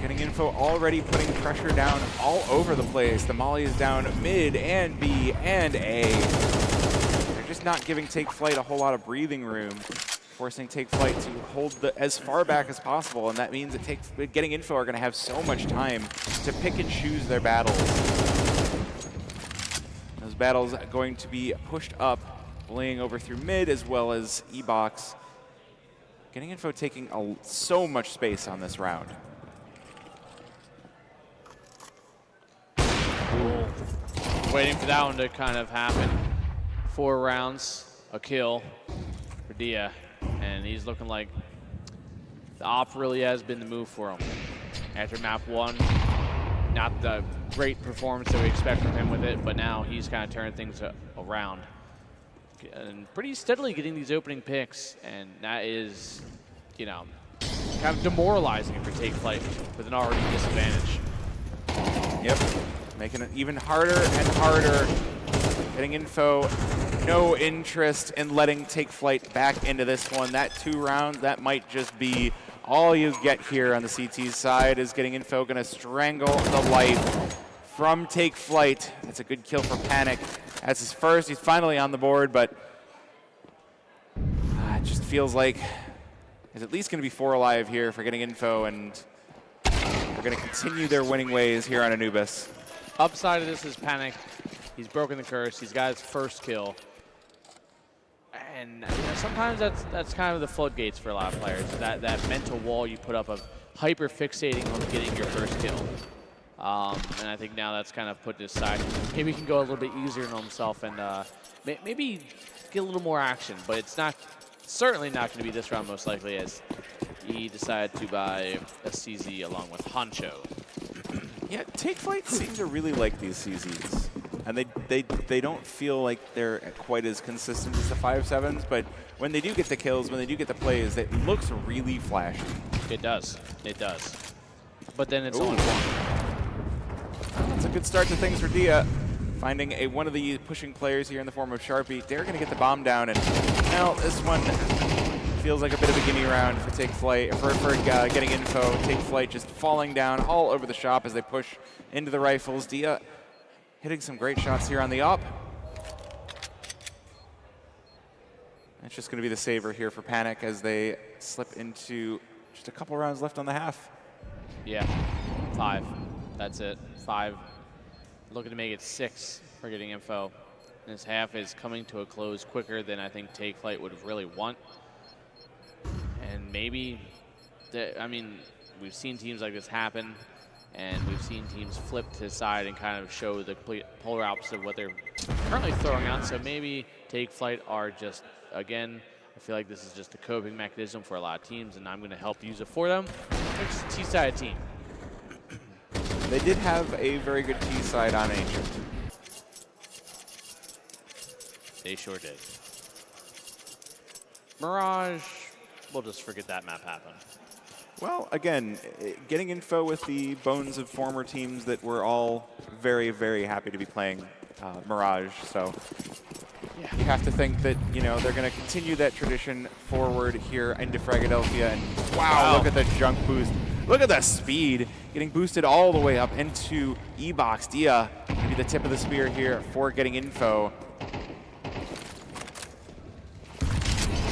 [SPEAKER 3] Getting Info already putting pressure down all over the place. The molly is down mid and B and A. They're just not giving Take Flight a whole lot of breathing room, forcing Take Flight to hold as far back as possible, and that means that Getting Info are going to have so much time to pick and choose their battles. Those battles are going to be pushed up, bullying over through mid as well as E-Box. Getting Info taking so much space on this round.
[SPEAKER 2] Waiting for that one to kind of happen. 4 rounds, a kill for Dia, and he's looking like the op really has been the move for him. After map 1, not the great performance that we expect from him with it, but now he's kind of turning things around. And pretty steadily getting these opening picks, and that is, you know, kind of demoralizing for Take Flight with an already disadvantage.
[SPEAKER 3] Yep. Making it even harder and harder. Getting Info, no interest in letting Take Flight back into this one. That 2 rounds, that might just be all you get here on the CT side. Is Getting Info going to strangle the life from Take Flight. That's a good kill for Panic. That's his first. He's finally on the board, but it just feels like there's at least going to be 4 alive here for Getting Info, and they're going to continue their winning ways here on Anubis.
[SPEAKER 2] Upside of this is Panic. He's broken the curse. He's got his first kill. And you know, sometimes that's kind of the floodgates for a lot of players. That mental wall you put up of hyper fixating on getting your first kill. And I think now that's kind of put to the side. Maybe he can go a little bit easier on himself and maybe get a little more action, but it's not certainly not going to be this round most likely, as he decided to buy a CZ along with Honcho.
[SPEAKER 3] Yeah, Take Flight seem to really like these CZs. And they don't feel like they're quite as consistent as the 5.7s, but when they do get the kills, when they do get the plays, it looks really flashy.
[SPEAKER 2] It does. It does. But then it's
[SPEAKER 3] Ooh.
[SPEAKER 2] only one.
[SPEAKER 3] Well, that's a good start to things for Dia. Finding one of the pushing players here in the form of Sharpie. They're going to get the bomb down, and now this one feels like a bit of a gimme round for Take Flight, for getting info. Take Flight just falling down all over the shop as they push into the rifles. Dia hitting some great shots here on the up. It's just going to be the saver here for Panic as they slip into just a couple rounds left on the half.
[SPEAKER 2] Yeah, 5. That's it. 5. Looking to make it 6 for getting info. This half is coming to a close quicker than I think Take Flight would really want. And maybe, I mean, we've seen teams like this happen, and we've seen teams flip to the side and kind of show the complete polar opposite of what they're currently throwing out. So maybe Take Flight are just, again, I feel like this is just a coping mechanism for a lot of teams, and I'm going to help use it for them. They're just a T-sided team.
[SPEAKER 3] They did have a very good T-side on Ancient.
[SPEAKER 2] They sure did. Mirage, we'll just forget that map happened.
[SPEAKER 3] Well, again, getting info with the bones of former teams that were all very, very happy to be playing Mirage. So yeah, you have to think that, you know, they're going to continue that tradition forward here into Fragadelphia. And wow, look at the junk boost. Look at the speed, getting boosted all the way up into E-Box. Dia, maybe the tip of the spear here for getting info.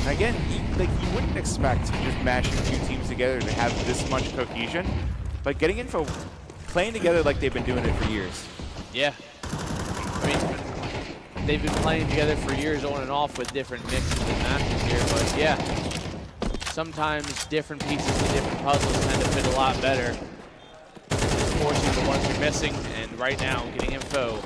[SPEAKER 3] Again, like you wouldn't expect just mashing two teams together to have this much cohesion, but getting info, playing together like they've been doing it for years.
[SPEAKER 2] Yeah. I mean, they've been playing together for years on and off with different mixes and matches here, but yeah. Sometimes different pieces of different puzzles tend to fit a lot better. Just forcing the ones you're missing, and right now, getting info.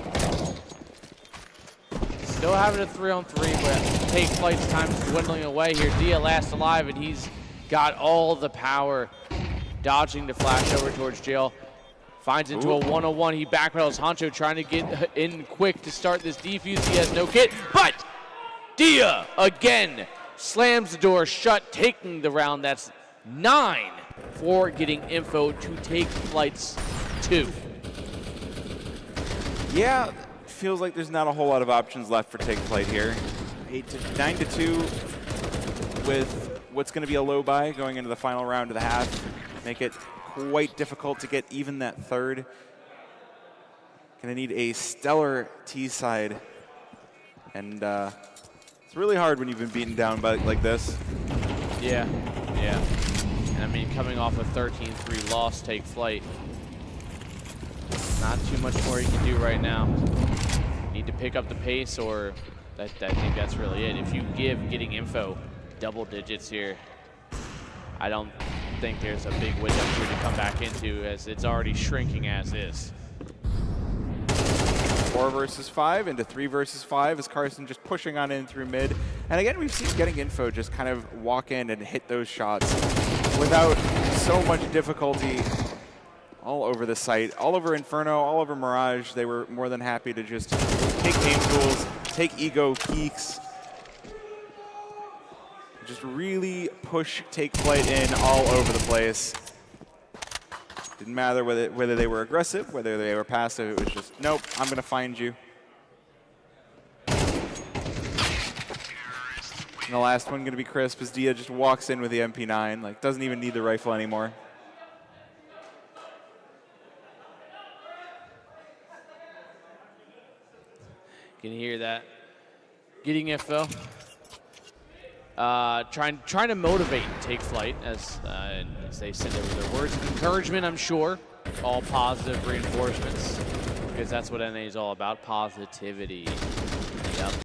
[SPEAKER 2] Still having a 3-on-3, but Take Flight's time is dwindling away here. Dia last alive, and he's got all the power. Dodging to flash over towards Jail. Finds into a 1-on-1. He backpedals. Honcho trying to get in quick to start this defuse. He has no kit, but Dia again slams the door shut, taking the round. That's 9 for getting info to Take Flight's 2.
[SPEAKER 3] Yeah, feels like there's not a whole lot of options left for Take Flight here. 9-2 with what's going to be a low buy going into the final round of the half. Make it quite difficult to get even that third. Going to need a stellar T-side. And it's really hard when you've been beaten down by like this.
[SPEAKER 2] Yeah, yeah. And I mean, coming off a 13-3 loss, Take Flight. Not too much more you can do right now. Need to pick up the pace, or I think that's really it. If you give getting info double digits here, I don't think there's a big window here to come back into, as it's already shrinking as is.
[SPEAKER 3] 4 versus 5 into 3 versus 5 as Carson just pushing on in through mid. And again, we've seen getting info just kind of walk in and hit those shots without so much difficulty all over the site, all over Inferno, all over Mirage. They were more than happy to just take aim tools, take ego peaks, just really push Take Flight in all over the place. Didn't matter whether they were aggressive, whether they were passive. It was just, nope, I'm going to find you. And the last one going to be crisp as Dia just walks in with the MP9, like doesn't even need the rifle anymore.
[SPEAKER 2] Can you hear that? Getting info. Trying to motivate Take Flight as they send over their words of encouragement, I'm sure. All positive reinforcements, because that's what NA is all about, positivity. Yep.